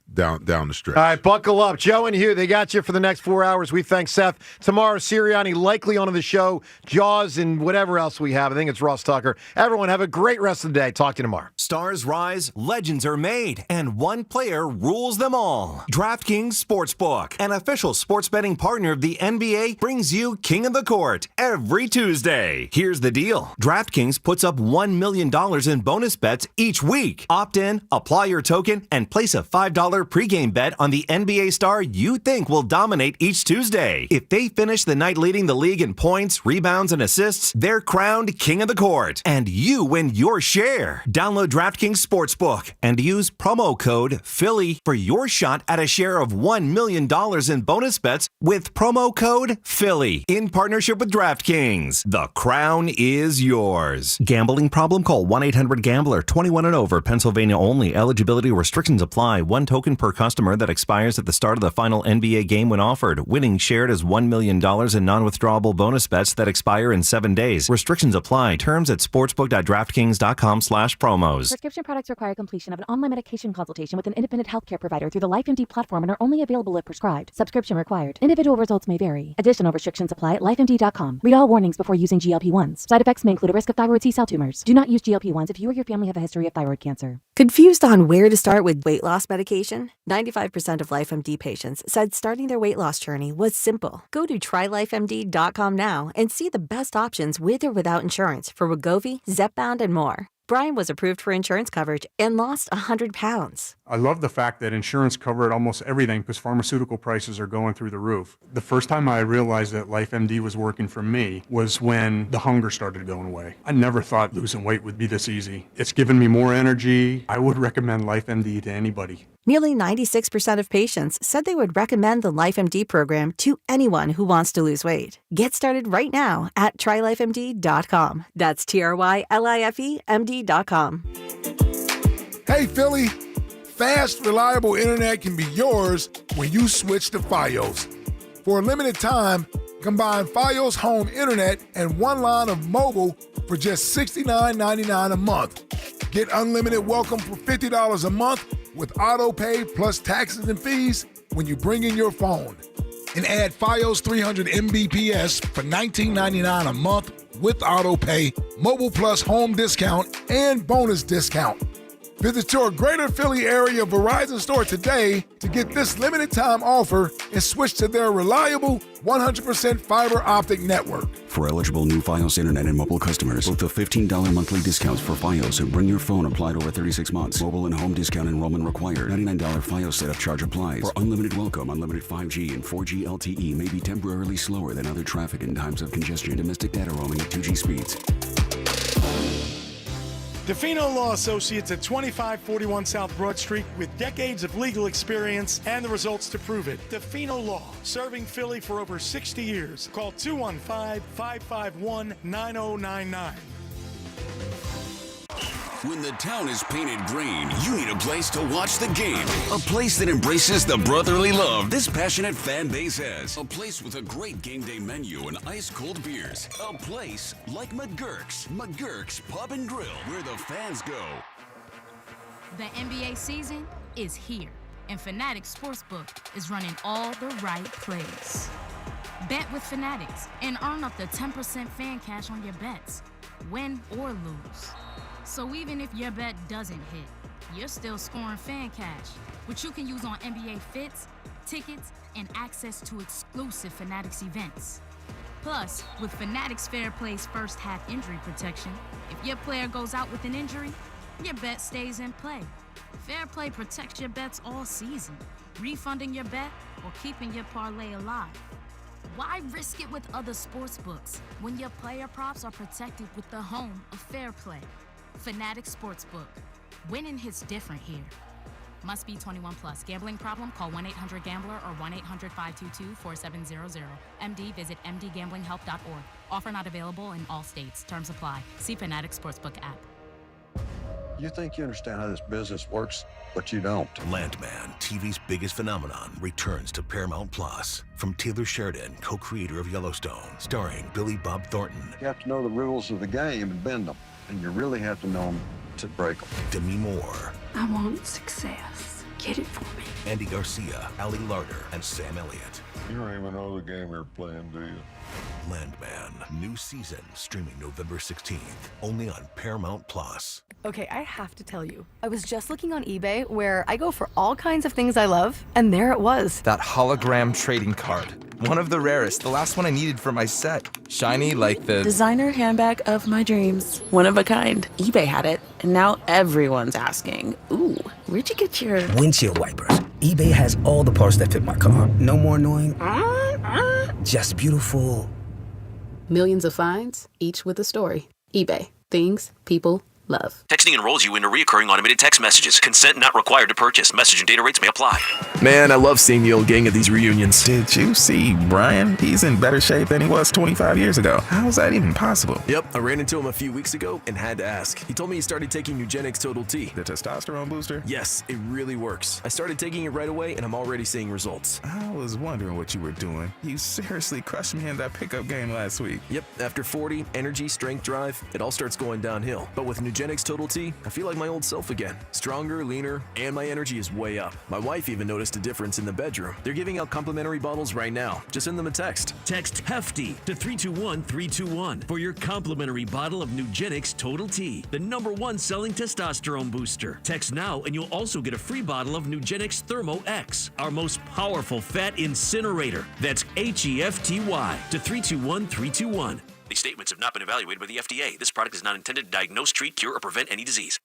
stretch. All right, buckle up. Joe and Hugh, they got you for the next 4 hours. We thank Seth. Tomorrow, Sirianni likely on the show, Jaws, and whatever else we have. I think it's Ross Tucker. Everyone, have a great rest of the day. Talk to you tomorrow. Stars rise, legends are made, and one player rules them all. DraftKings Sportsbook, an official sports betting partner of the NBA, brings you King of the Court every Tuesday. Here's the deal. DraftKings puts up $1 million in bonus bets each week. Opt in, apply your token, and place a $5 pregame bet on the NBA star you think will dominate each Tuesday. If they finish the night leading the league in points, rebounds, and assists, they're crowned King of the Court, and you win your share. Download DraftKings Sportsbook and use promo code Philly for your shot at a share of $1 million in bonus bets with promo code Philly in partnership with DraftKings. The crown is yours. Gambling problem? Call 1-800-GAMBLER. 21 and over. Pennsylvania only. Eligibility restrictions apply. One token per customer that expires at the start of the final NBA game when offered. Winning shared as $1 million in non-withdrawable bonus bets that expire in 7 days. Restrictions apply. Terms at sportsbook.draftkings.com/promos. Prescription products require completion of an online medication consultation with an independent healthcare provider through the LifeMD platform and are only available if prescribed. Subscription required. Individual results may vary. Additional restrictions apply at lifemd.com. Read all warnings before using GLP-1s. Side effects may include a risk of thyroid C-cell tumors. Do not use GLP-1s if you or your family have a history of thyroid cancer. Confused on where to start with weight loss medication? 95% of LifeMD patients said starting their weight loss journey was simple. Go to trylifemd.com now and see the best options with or without insurance for Wegovy, Zepbound, and more. Brian was approved for insurance coverage and lost 100 pounds. I love the fact that insurance covered almost everything because pharmaceutical prices are going through the roof. The first time I realized that LifeMD was working for me was when the hunger started going away. I never thought losing weight would be this easy. It's given me more energy. I would recommend LifeMD to anybody. Nearly 96% of patients said they would recommend the LifeMD program to anyone who wants to lose weight. Get started right now at trylifemd.com. That's TRYLIFEMD.com. Hey, Philly. Fast, reliable internet can be yours when you switch to Fios. For a limited time, combine Fios home internet and one line of mobile for just $69.99 a month. Get unlimited welcome for $50 a month with auto pay plus taxes and fees when you bring in your phone. And add Fios 300 Mbps for $19.99 a month with auto pay, mobile plus home discount, and bonus discount. Visit your greater Philly area Verizon store today to get this limited time offer and switch to their reliable 100% fiber optic network. For eligible new Fios internet and mobile customers, both the $15 monthly discounts for Fios and Bring Your Phone applied over 36 months. Mobile and home discount enrollment required. $99 Fios setup charge applies. For unlimited welcome, unlimited 5G and 4G LTE may be temporarily slower than other traffic in times of congestion. Domestic data roaming at 2G speeds. DeFino Law Associates at 2541 South Broad Street with decades of legal experience and the results to prove it. DeFino Law, serving Philly for over 60 years. Call 215-551-9099. When the town is painted green, you need a place to watch the game. A place that embraces the brotherly love this passionate fan base has. A place with a great game day menu and ice-cold beers. A place like McGurk's Pub and Grill, where the fans go. The NBA season is here, and Fanatics Sportsbook is running all the right plays. Bet with Fanatics and earn up to 10% fan cash on your bets, win or lose. So even if your bet doesn't hit, you're still scoring fan cash, which you can use on NBA fits, tickets, and access to exclusive Fanatics events. Plus, with Fanatics Fair Play's first half injury protection, if your player goes out with an injury, your bet stays in play. Fair Play protects your bets all season, refunding your bet or keeping your parlay alive. Why risk it with other sportsbooks when your player props are protected with the home of Fair Play? Fanatics Sportsbook. Winning hits different here. Must be 21 plus. Gambling problem? Call 1-800-GAMBLER or 1-800-522-4700. MD, visit mdgamblinghelp.org. Offer not available in all states. Terms apply. See Fanatics Sportsbook app. You think you understand how this business works, but you don't. Landman, TV's biggest phenomenon, returns to Paramount Plus. From Taylor Sheridan, co-creator of Yellowstone, starring Billy Bob Thornton. You have to know the rules of the game and bend them, and you really have to know them to break them. Demi Moore. I want success. Get it for me. Andy Garcia, Ali Larder, and Sam Elliott. You don't even know the game you're playing, do you? Landman, new season, streaming November 16th, only on Paramount Plus. Okay, I have to tell you, I was just looking on eBay where I go for all kinds of things I love, and there it was. That hologram trading card. One of the rarest, the last one I needed for my set. Shiny like the designer handbag of my dreams. One of a kind. eBay had it, and now everyone's asking, ooh, where'd you get your windshield wipers? eBay has all the parts that fit my car. No more annoying, just beautiful. Millions of finds, each with a story. eBay. Things people love. Texting enrolls you into recurring automated text messages. Consent not required to purchase. Message and data rates may apply. Man, I love seeing the old gang at these reunions. Did you see Brian? He's in better shape than he was 25 years ago. How is that even possible? Yep, I ran into him a few weeks ago and had to ask. He told me he started taking Nugenix Total T. The testosterone booster? Yes, it really works. I started taking it right away and I'm already seeing results. I was wondering what you were doing. You seriously crushed me in that pickup game last week. Yep, after 40, energy, strength, drive, it all starts going downhill. But with Nugenix Total T, I feel like my old self again. Stronger, leaner, and my energy is way up. My wife even noticed a difference in the bedroom. They're giving out complimentary bottles right now. Just send them a text. Text HEFTY to 321-321 for your complimentary bottle of Nugenix Total T, the #1 selling testosterone booster. Text now and you'll also get a free bottle of Nugenix Thermo X, our most powerful fat incinerator. That's HEFTY to 321-321. These statements have not been evaluated by the FDA. This product is not intended to diagnose, treat, cure, or prevent any disease.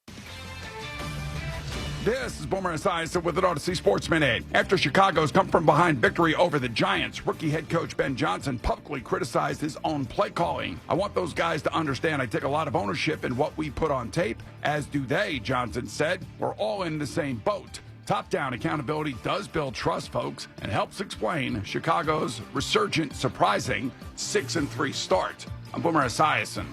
This is Boomer Esiason with an Odyssey Sports Minute. After Chicago's come-from-behind victory over the Giants, rookie head coach Ben Johnson publicly criticized his own play calling. I want those guys to understand I take a lot of ownership in what we put on tape, as do they, Johnson said. We're all in the same boat. Top-down accountability does build trust, folks, and helps explain Chicago's resurgent, surprising 6-3 start. I'm Boomer Esiason.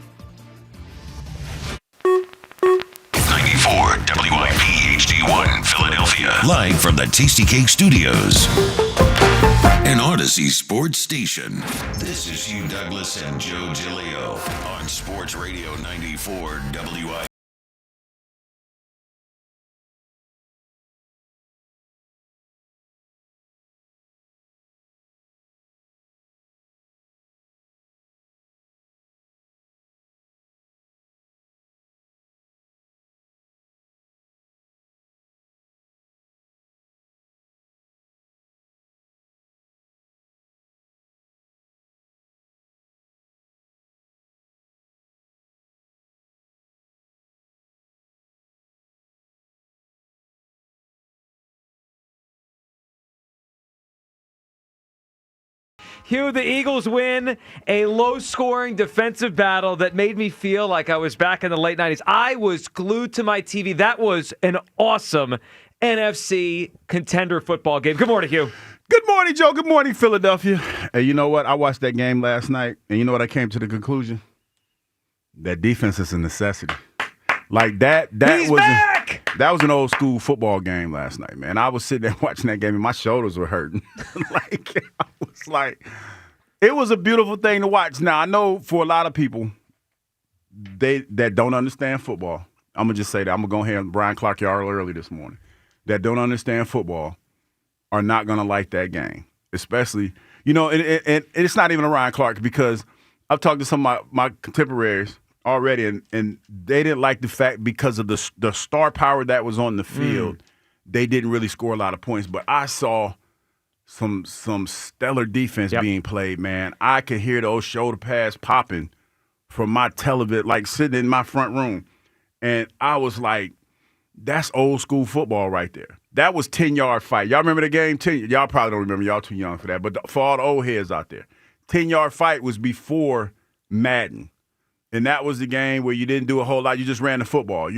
94 WIP HD1 Philadelphia. Live from the Tasty Cake Studios. An Odyssey sports station. This is Hugh Douglas and Joe Giglio on Sports Radio 94 WIP. Hugh, the Eagles win a low-scoring defensive battle that made me feel like I was back in the late 90s. I was glued to my TV. That was an awesome NFC contender football game. Good morning, Hugh. Good morning, Joe. Good morning, Philadelphia. Hey, you know what? I watched that game last night, and you know what I came to the conclusion? That defense is a necessity. Like that He's was back! That was an old school football game last night, man. I was sitting there watching that game and my shoulders were hurting. I was like, it was a beautiful thing to watch. Now I know for a lot of people that don't understand football, I'm gonna just say that. I'm gonna go ahead and Brian Clark y'all early this morning, that don't understand football are not gonna like that game. Especially, and it's not even a Ryan Clark, because I've talked to some of my contemporaries already, and they didn't like the fact because of the star power that was on the field, they didn't really score a lot of points. But I saw some stellar defense being played, man. I could hear those shoulder pads popping from my television, like sitting in my front room. And I was like, that's old school football right there. That was 10-yard fight. Y'all remember the game? Y'all probably don't remember. Y'all too young for that. But for all the old heads out there, 10-yard fight was before Madden. And that was the game where you didn't do a whole lot. You just ran the football.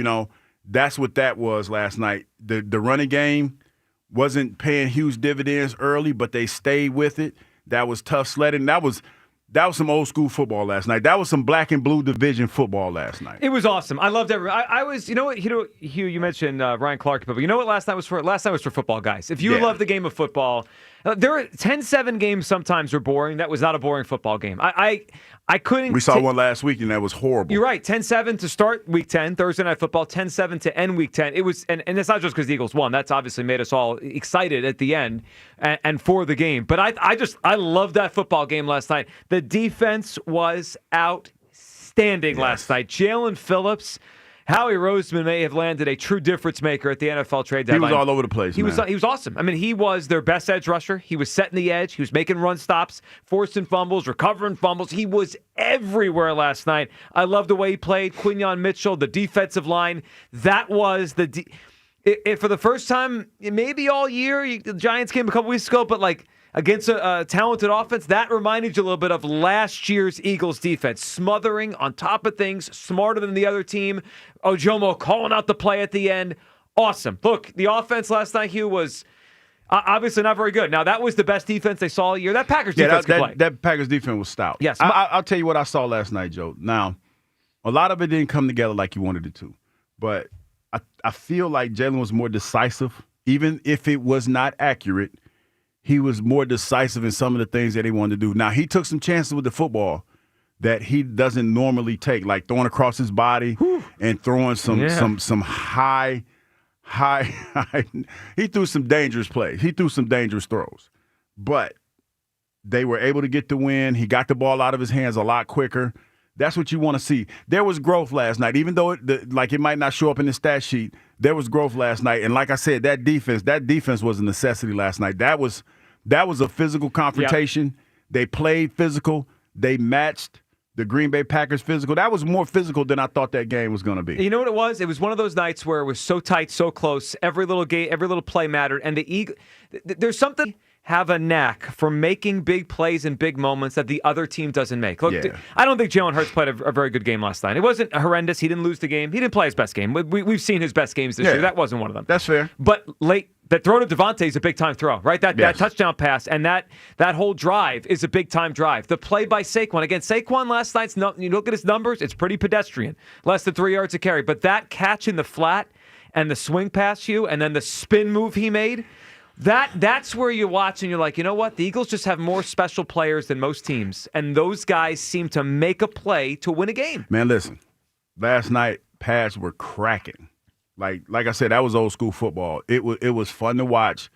That's what that was last night. The running game wasn't paying huge dividends early, but they stayed with it. That was tough sledding. That was That was some old school football last night. That was some black and blue division football last night. It was awesome. I loved every. I was, you know what, Hugh, you mentioned Ryan Clark, but you know what last night was for? Last night was for football guys. If you love the game of football, there are 10-7 games sometimes are boring. That was not a boring football game. I couldn't. We saw one last week, and that was horrible. You're right. 10-7 to start Week 10, Thursday Night Football. 10-7 to end Week 10. It was, and it's not just because the Eagles won. That's obviously made us all excited at the end and for the game. But I loved that football game last night. The defense was outstanding last night. Jalen Phillips. Howie Roseman may have landed a true difference maker at the NFL trade deadline. He was all over the place, He was awesome. I mean, he was their best edge rusher. He was setting the edge. He was making run stops, forcing fumbles, recovering fumbles. He was everywhere last night. I love the way he played. Quinyon Mitchell, the defensive line. That was for the first time, maybe all year, the Giants came a couple weeks ago, but against a talented offense, that reminded you a little bit of last year's Eagles defense. Smothering on top of things, smarter than the other team. Ojomo calling out the play at the end. Awesome. Look, the offense last night, Hugh, was obviously not very good. Now, that was the best defense they saw all year. That Packers defense could play. That Packers defense was stout. Yes. I'll tell you what I saw last night, Joe. Now, a lot of it didn't come together like you wanted it to. But I feel like Jalen was more decisive. Even if it was not accurate, he was more decisive in some of the things that he wanted to do. Now, he took some chances with the football that he doesn't normally take, like throwing across his body and throwing some high. He threw some dangerous plays. He threw some dangerous throws. But they were able to get the win. He got the ball out of his hands a lot quicker. That's what you want to see. There was growth last night. Even though it might not show up in the stat sheet, there was growth last night. And like I said, that defense was a necessity last night. That was a physical confrontation. Yep. They played physical. They matched the Green Bay Packers physical. That was more physical than I thought that game was going to be. You know what it was? It was one of those nights where it was so tight, so close. Every little game, every little play mattered. And there's something have a knack for making big plays in big moments that the other team doesn't make. Look, I don't think Jalen Hurts played a very good game last night. It wasn't horrendous. He didn't lose the game. He didn't play his best game. We've seen his best games this year. That wasn't one of them. That's fair. But that throw to Devontae is a big-time throw, right? That touchdown pass and that whole drive is a big-time drive. The play by Saquon. Again, Saquon last night's, you look at his numbers, it's pretty pedestrian. Less than 3 yards a carry. But that catch in the flat and the swing past you and then the spin move he made, that's where you watch and you're like, you know what? The Eagles just have more special players than most teams. And those guys seem to make a play to win a game. Man, listen. Last night, pads were cracking. Like I said, that was old school football. It was fun to watch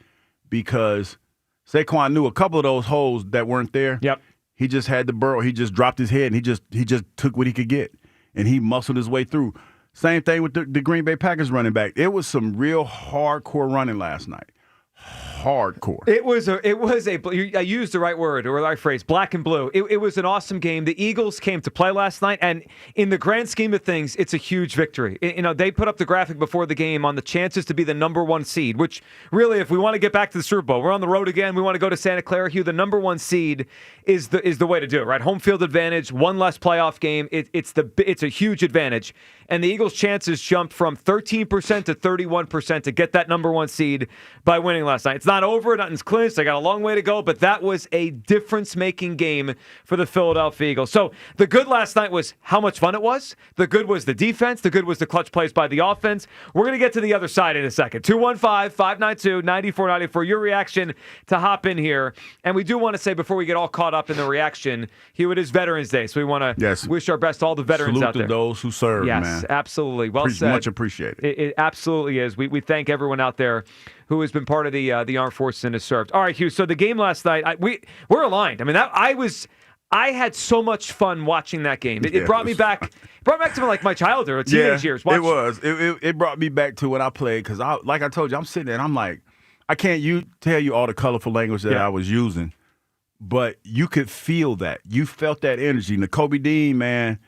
because Saquon knew a couple of those holes that weren't there. Yep. He just had to burrow. He just dropped his head and he just took what he could get. And he muscled his way through. Same thing with the Green Bay Packers running back. It was some real hardcore running last night. Hardcore. I used the right word or the right phrase, black and blue. It was an awesome game. The Eagles came to play last night, and in the grand scheme of things, it's a huge victory. They put up the graphic before the game on the chances to be the number 1 seed, which really, if we want to get back to the Super Bowl, we're on the road again, we want to go to Santa Clara. Hugh, the number 1 seed is the way to do it, right? Home field advantage, one less playoff game. It's a huge advantage. And the Eagles' chances jumped from 13% to 31% to get that number 1 seed by winning last night. It's not over, nothing's clinched. They got a long way to go, but that was a difference-making game for the Philadelphia Eagles. So the good last night was how much fun it was. The good was the defense. The good was the clutch plays by the offense. We're going to get to the other side in a second. 215-592-9494. Your reaction to hop in here. And we do want to say before we get all caught up in the reaction, Hugh, it is Veterans Day, so we want to wish our best to all the veterans out there. Salute to those who serve, man. Absolutely. Well said. Much appreciated. It absolutely is. We thank everyone out there who has been part of the armed forces and has served. All right, Hugh. So the game last night, we're aligned. I mean, I had so much fun watching that game. It brought me back. Brought me back to my childhood or teenage years. It was. It brought me back to when I played because like I told you, I'm sitting there and I'm like, I can't tell you all the colorful language that I was using, but you could feel that. You felt that energy. Nakobe Dean, man.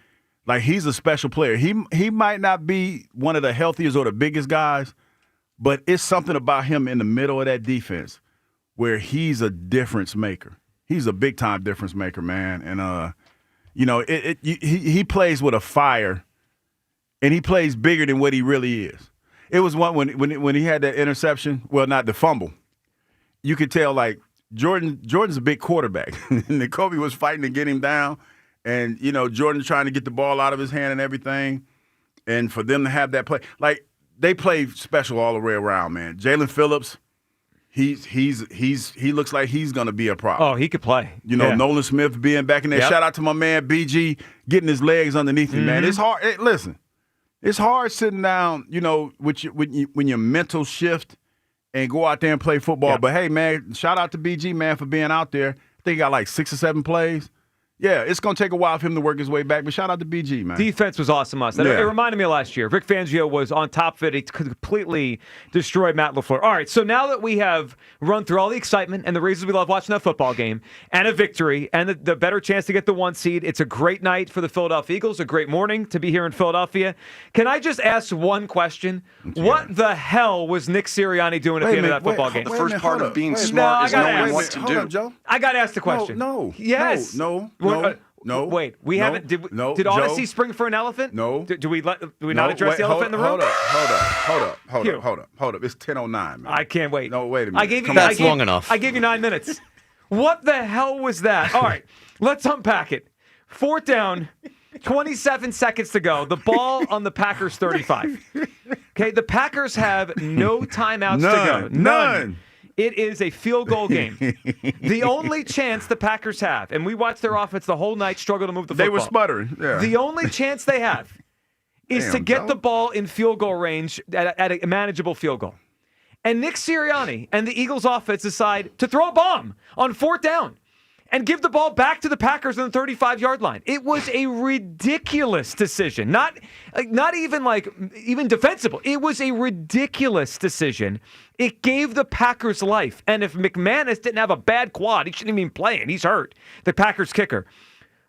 Like, he's a special player. He might not be one of the healthiest or the biggest guys, but it's something about him in the middle of that defense where he's a difference maker. He's a big-time difference maker, man. And, he plays with a fire, and he plays bigger than what he really is. It was one when he had that interception, well, not the fumble. You could tell, like, Jordan's a big quarterback. And Kobe was fighting to get him down. And, Jordan trying to get the ball out of his hand and everything. And for them to have that play, like, they play special all the way around, man. Jalen Phillips, he looks like he's going to be a problem. Oh, he could play. Nolan Smith being back in there. Yep. Shout out to my man BG getting his legs underneath him, man. It's hard. Listen, it's hard sitting down, when your mental shift and go out there and play football. Yep. But, hey, man, shout out to BG, man, for being out there. I think he got like 6 or 7 plays. Yeah, it's going to take a while for him to work his way back, but shout out to BG, man. Defense was awesome last night. Yeah. It reminded me of last year. Vic Fangio was on top of it. He completely destroyed Matt LaFleur. All right, so now that we have run through all the excitement and the reasons we love watching that football game and a victory and the better chance to get the 1 seed, it's a great night for the Philadelphia Eagles, a great morning to be here in Philadelphia. Can I just ask one question? Yeah. What the hell was Nick Sirianni doing at the end of that football game? The first part of being smart is knowing what to do. Hold up, Joe. I got to ask the question. No. Yes. No. Wait, we haven't. Did Joe, honesty spring for an elephant? No. Do we not address the elephant in the room? Hold up. It's 10:09, man. I can't wait. No, wait a minute. That's long enough. I gave you 9 minutes. What the hell was that? All right, let's unpack it. 4th down, 27 seconds to go. The ball on the Packers 35. Okay, the Packers have no timeouts to go. None. It is a field goal game. The only chance the Packers have, and we watched their offense the whole night struggle to move the football. They were sputtering. Yeah. The only chance they have is to get the ball in field goal range at a manageable field goal. And Nick Sirianni and the Eagles offense decide to throw a bomb on 4th down and give the ball back to the Packers on the 35-yard line. It was a ridiculous decision. Not even defensible. It was a ridiculous decision. It gave the Packers life. And if McManus didn't have a bad quad, he shouldn't even be playing. He's hurt. The Packers kicker.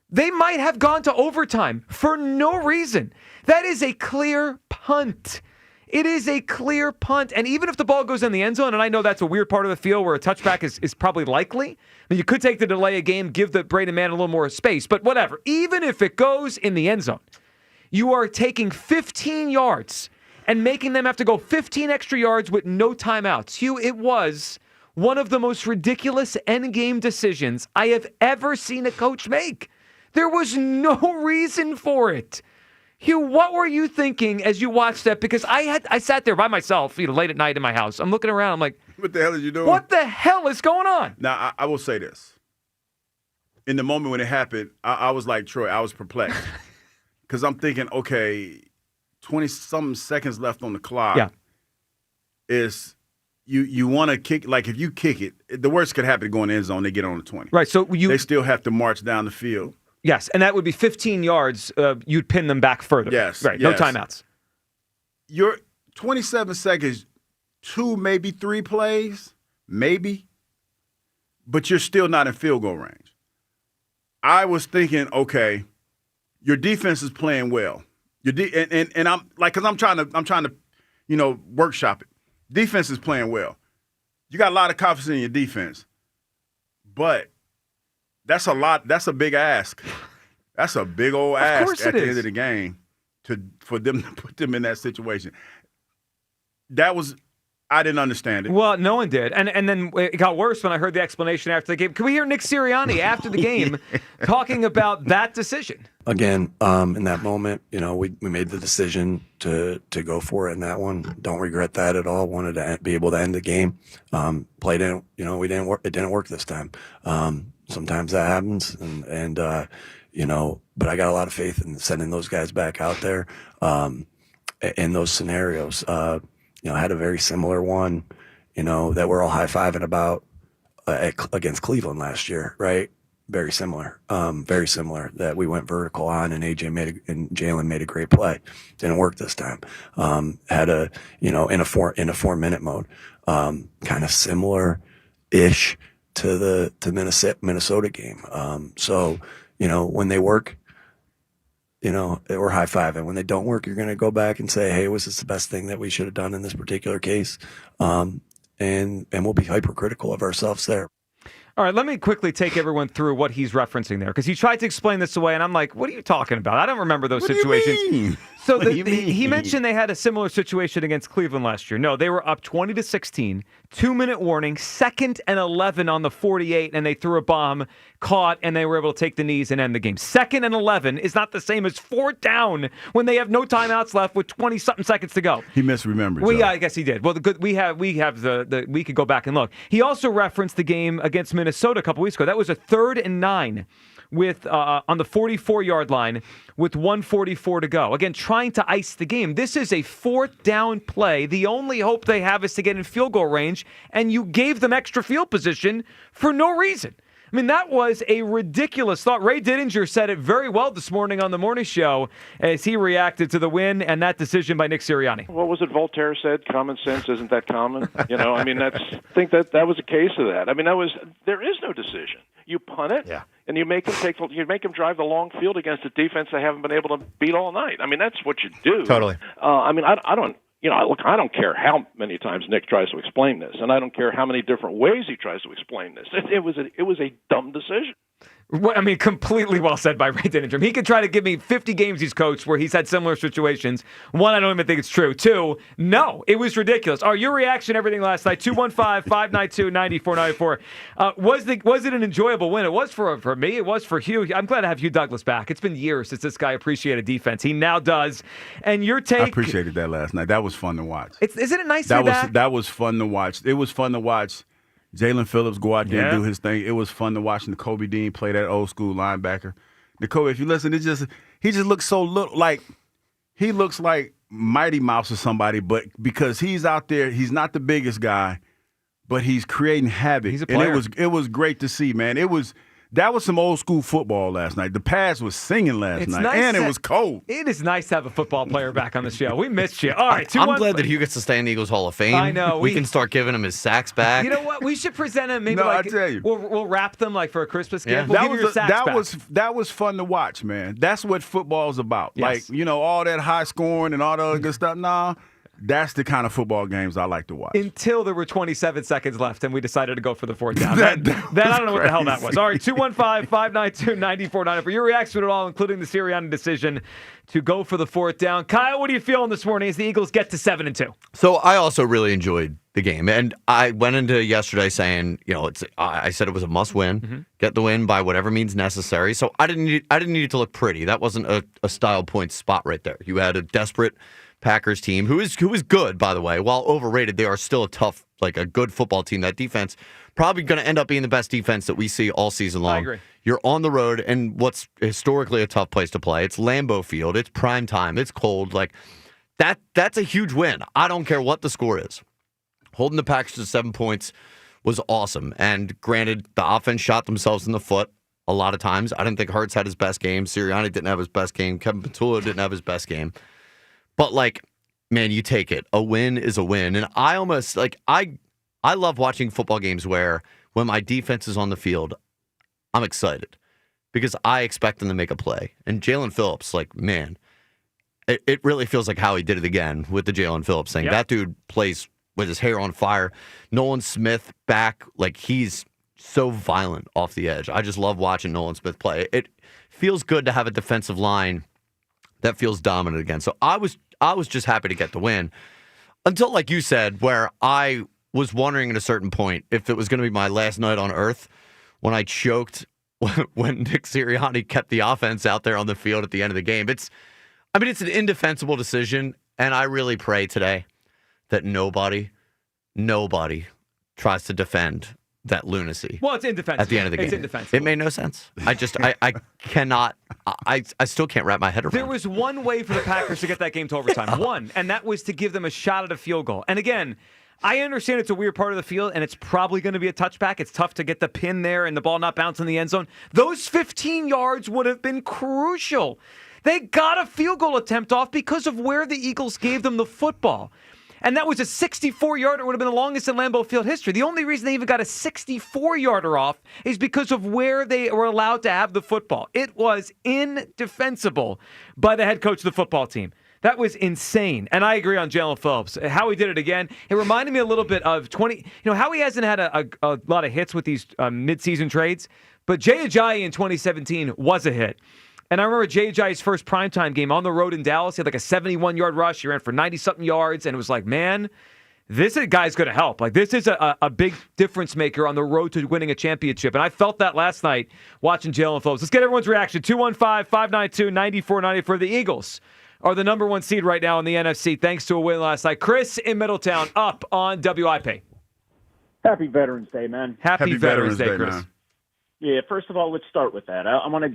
They might have gone to overtime for no reason. That is a clear punt. It is a clear punt. And even if the ball goes in the end zone, and I know that's a weird part of the field where a touchback is probably likely. I mean, you could take the delay a game, give the Braden man a little more space, but whatever. Even if it goes in the end zone, you are taking 15 yards and making them have to go 15 extra yards with no timeouts. Hugh, it was one of the most ridiculous endgame decisions I have ever seen a coach make. There was no reason for it. Hugh, what were you thinking as you watched that? Because I sat there by myself, late at night in my house. I'm looking around. I'm like, what the hell are you doing? What the hell is going on? Now, I will say this. In the moment when it happened, I was like Troy. I was perplexed. Because I'm thinking, okay, 20-something seconds left on the clock. Yeah. Is you want to kick, like if you kick it, the worst could happen to go in the end zone, they get on the 20. Right, so they still have to march down the field. Yes, and that would be 15 yards. You'd pin them back further. Yes. Right, no timeouts. You're 27 seconds, 2, maybe 3 plays, maybe, but you're still not in field goal range. I was thinking, okay, your defense is playing well. And I'm like, because I'm trying to, workshop it. Defense is playing well. You got a lot of confidence in your defense, but that's a lot. That's a big ask. That's a big old ask at the end of the game for them to put them in that situation. I didn't understand it. Well, no one did. And then it got worse when I heard the explanation after the game. Can we hear Nick Sirianni after the game talking about that decision? Again, in that moment, we made the decision to go for it in that one. Don't regret that at all. Wanted to be able to end the game. Play didn't, we didn't work. It didn't work this time. Sometimes that happens, and but I got a lot of faith in sending those guys back out there in those scenarios. I had a very similar one, that we're all high-fiving about against Cleveland last year, right? Very similar, that we went vertical on and Jalen made a great play. Didn't work this time. Had in a 4-minute mode, kind of similar-ish to the Minnesota game. So, when they work, we're high-fiving. When they don't work, you're going to go back and say, hey, was this the best thing that we should have done in this particular case? And we'll be hypercritical of ourselves there. All right, let me quickly take everyone through what he's referencing there, because he tried to explain this away, and I'm like, what are you talking about? I don't remember those situations. So What do you mean? he mentioned they had a similar situation against Cleveland last year. No, they were up 20-16, 2-minute warning, 2nd and 11 on the 48, and they threw a bomb, caught, and they were able to take the knees and end the game. 2nd and 11 is not the same as 4th down when they have no timeouts left with 20-something seconds to go. He misremembered. Well, yeah, I guess he did. Well, we have the we could go back and look. He also referenced the game against Minnesota a couple weeks ago. That was a 3rd and 9 with on the 44-yard line with 1:44 to go. Again, trying to ice the game. This is a 4th down play. The only hope they have is to get in field goal range, and you gave them extra field position for no reason. I mean, that was a ridiculous thought. Ray Didinger said it very well this morning on the morning show as he reacted to the win and that decision by Nick Sirianni. What was it Voltaire said? Common sense isn't that common? I mean, I think that was a case of that. I mean, there is no decision. You punt it, and you make them drive the long field against a defense they haven't been able to beat all night. I mean, that's what you do. Totally. I mean, I don't. Look, I don't care how many times Nick tries to explain this, and I don't care how many different ways he tries to explain this. It was a dumb decision. I mean, completely well said by Ray Didinger. He could try to give me 50 games he's coached where he's had similar situations. 1, I don't even think it's true. 2, no, it was ridiculous. Your reaction to everything last night, 215-592-9494. Was it an enjoyable win? It was for me. It was for Hugh. I'm glad to have Hugh Douglas back. It's been years since this guy appreciated defense. He now does. And your take... I appreciated that last night. That was fun to watch. Isn't it nice to be back? That was fun to watch. It was fun to watch Jalen Phillips go out there and do his thing. It was fun to watch Nakobe Dean play that old school linebacker. Nakobe, if you listen, he just looks so like he looks like Mighty Mouse or somebody, but because he's out there, he's not the biggest guy, but he's creating havoc. He's a player. And it was great to see, man. That was some old school football last night. The Pads was singing last night, and it was cold. It is nice to have a football player back on the show. We missed you. All right, I'm glad that Hugh gets to stay in the Eagles Hall of Fame. I know. We can start giving him his sacks back. You know what? We should present him maybe I tell you. We'll wrap them like for a Christmas gift. Yeah. We'll give you your sacks back. That was fun to watch, man. That's what football's about. Yes. Like, all that high scoring and all the other good stuff. Nah. That's the kind of football games I like to watch. Until there were 27 seconds left and we decided to go for the 4th down. then I don't know what the hell that was. All right, 215-592-9494 for your reaction at all, including the Sirianni decision to go for the 4th down. Kyle, what are you feeling this morning as the Eagles get to 7-2? So I also really enjoyed the game. And I went into yesterday saying, I said it was a must-win. Get the win by whatever means necessary. So I didn't need it to look pretty. That wasn't a style point spot right there. You had a desperate Packers team, who is good, by the way. While overrated, they are still a tough, a good football team. That defense probably going to end up being the best defense that we see all season long. I agree. You're on the road, and what's historically a tough place to play. It's Lambeau Field. It's prime time. It's cold. That's a huge win. I don't care what the score is. Holding the Packers to 7 points was awesome. And granted, the offense shot themselves in the foot a lot of times. I didn't think Hurts had his best game. Sirianni didn't have his best game. Kevin Patullo didn't have his best game. But, man, you take it. A win is a win. And I almost, I love watching football games where when my defense is on the field, I'm excited because I expect them to make a play. And Jalen Phillips, man, it really feels like how he did it again with the Jalen Phillips thing. Yep. That dude plays with his hair on fire. Nolan Smith back, he's so violent off the edge. I just love watching Nolan Smith play. It feels good to have a defensive line that feels dominant again. So I was just happy to get the win until, like you said, where I was wondering at a certain point if it was going to be my last night on earth when I choked when Nick Sirianni kept the offense out there on the field at the end of the game. It's an indefensible decision, and I really pray today that nobody tries to defend that lunacy. Well, it's indefensible. At the end of the game. It's indefensible. It made no sense. I cannot, I still can't wrap my head around it. There was one way for the Packers to get that game to overtime. One, and that was to give them a shot at a field goal. And again, I understand it's a weird part of the field, and it's probably going to be a touchback. It's tough to get the pin there and the ball not bounce in the end zone. Those 15 yards would have been crucial. They got a field goal attempt off because of where the Eagles gave them the football. And that was a 64-yarder. It would have been the longest in Lambeau Field history. The only reason they even got a 64-yarder off is because of where they were allowed to have the football. It was indefensible by the head coach of the football team. That was insane. And I agree on Jalen Phillips. How he did it again, it reminded me a little bit of how he hasn't had a lot of hits with these midseason trades, but Jay Ajayi in 2017 was a hit. And I remember J.J.'s first primetime game on the road in Dallas. He had like a 71-yard rush. He ran for 90-something yards, and it was like, man, this guy's going to help. Like, this is a big difference maker on the road to winning a championship. And I felt that last night watching Jalen Phillips. Let's get everyone's reaction. 215-592-9490 for the Eagles are the number 1 seed right now in the NFC thanks to a win last night. Chris in Middletown up on WIP. Happy Veterans Day, man. Happy Veterans Day, Chris. man. Yeah, first of all, let's start with that. I want to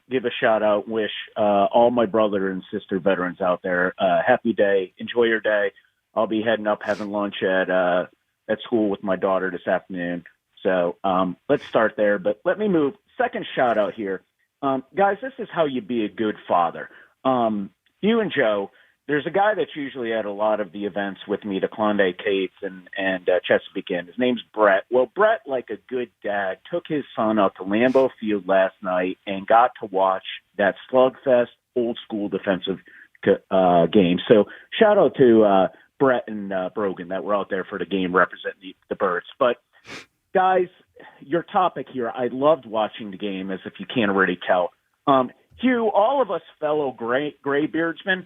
give a shout-out, wish all my brother and sister veterans out there happy day. Enjoy your day. I'll be heading up, having lunch at school with my daughter this afternoon. So let's start there. But let me move. Second shout-out here. Guys, this is how you be a good father. You and Joe, there's a guy that's usually at a lot of the events with me, the Klondike Kates and Chesapeake Inn. His name's Brett. Well, Brett, like a good dad, took his son out to Lambeau Field last night and got to watch that slugfest, old-school defensive game. So shout out to Brett and Brogan that were out there for the game representing the Birds. But, guys, your topic here, I loved watching the game, as if you can't already tell. Hugh, all of us fellow graybeardsmen,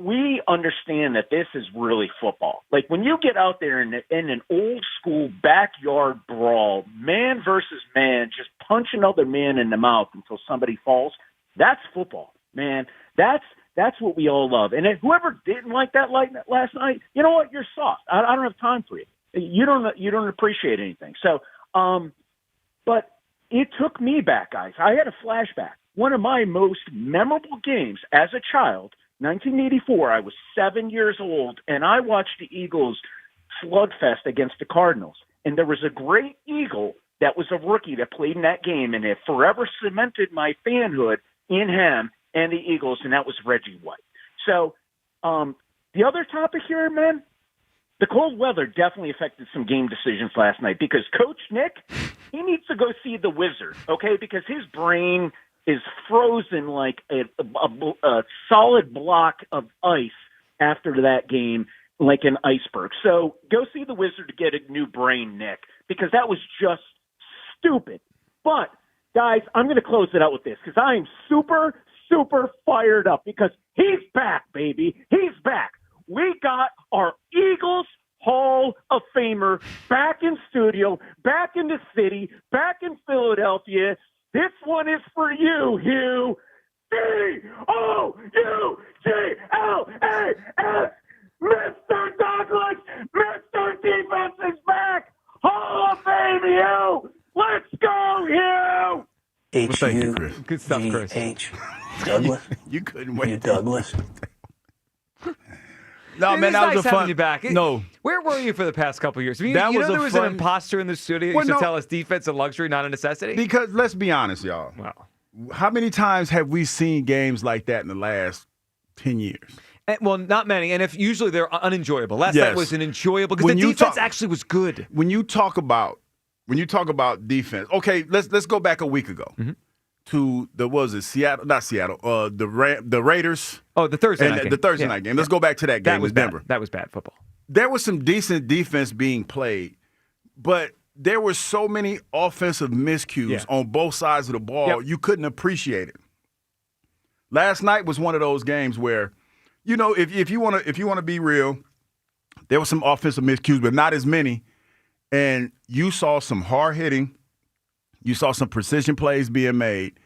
we understand that this is really football. Like, when you get out there in an old-school backyard brawl, man versus man, just punch another man in the mouth until somebody falls, that's football, man. That's what we all love. And whoever didn't like that last night, you know what? You're soft. I don't have time for you. You don't appreciate anything. So, but it took me back, guys. I had a flashback. One of my most memorable games as a child, 1984, I was 7 years old, and I watched the Eagles slugfest against the Cardinals. And there was a great Eagle that was a rookie that played in that game, and it forever cemented my fanhood in him and the Eagles, and that was Reggie White. So the other topic here, man, the cold weather definitely affected some game decisions last night because Coach Nick, he needs to go see the Wizard, okay, because his brain – is frozen like a solid block of ice after that game, like an iceberg. So go see the Wizard to get a new brain, Nick, because that was just stupid. But, guys, I'm going to close it out with this because I am super, super fired up because he's back, baby. He's back. We got our Eagles Hall of Famer back in studio, back in the city, back in Philadelphia. This one is for you, Hugh. D-O-U-G-L-A-S. Mr. Douglas, Mr. Defense is back. Hall of Fame, Hugh. Let's go, Hugh. Thank you, Chris. Good stuff, Chris. H. Douglas. You couldn't wait. You Douglas. No, man, that was nice a fun. Having you back. No, where were you for the past couple of years? I mean, That you was know a there was fun- an imposter in the studio who Well, used to no. tell us defense a luxury, not a necessity. because let's be honest, y'all. Wow. How many times have we seen games like that in the last 10 years? Well, not many, and if usually they're unenjoyable. Last Yes. night was an enjoyable because When the you defense talk- actually was good. When you talk about defense, okay, let's go back a week ago to Seattle, not Seattle, the Raiders. Oh, the Thursday and night game. The Thursday night game. Let's go back to that game That was with bad. Denver. That was bad football. There was some decent defense being played, but there were so many offensive miscues on both sides of the ball, you couldn't appreciate it. Last night was one of those games where, if you want to be real, there were some offensive miscues, but not as many. And you saw some hard hitting. You saw some precision plays being made.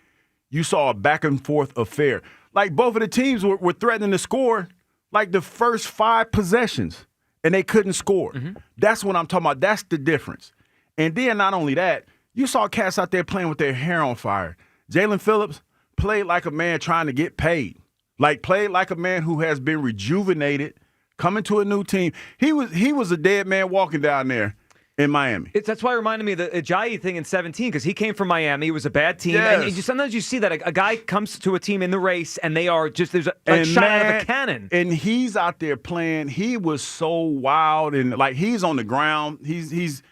You saw a back and forth affair. Like both of the teams were threatening to score like the first 5 possessions, and they couldn't score. That's what I'm talking about. That's the difference. And then not only that, you saw cats out there playing with their hair on fire. Jalen Phillips played like a man trying to get paid. Like played like a man who has been rejuvenated, coming to a new team. He was a dead man walking down there in Miami. That's why it reminded me of the Ajayi thing in 17 because he came from Miami. It was a bad team. Yes. And sometimes you see that a guy comes to a team in the race and they are just shot out of a cannon. And he's out there playing. He was so wild and like he's on the ground. He's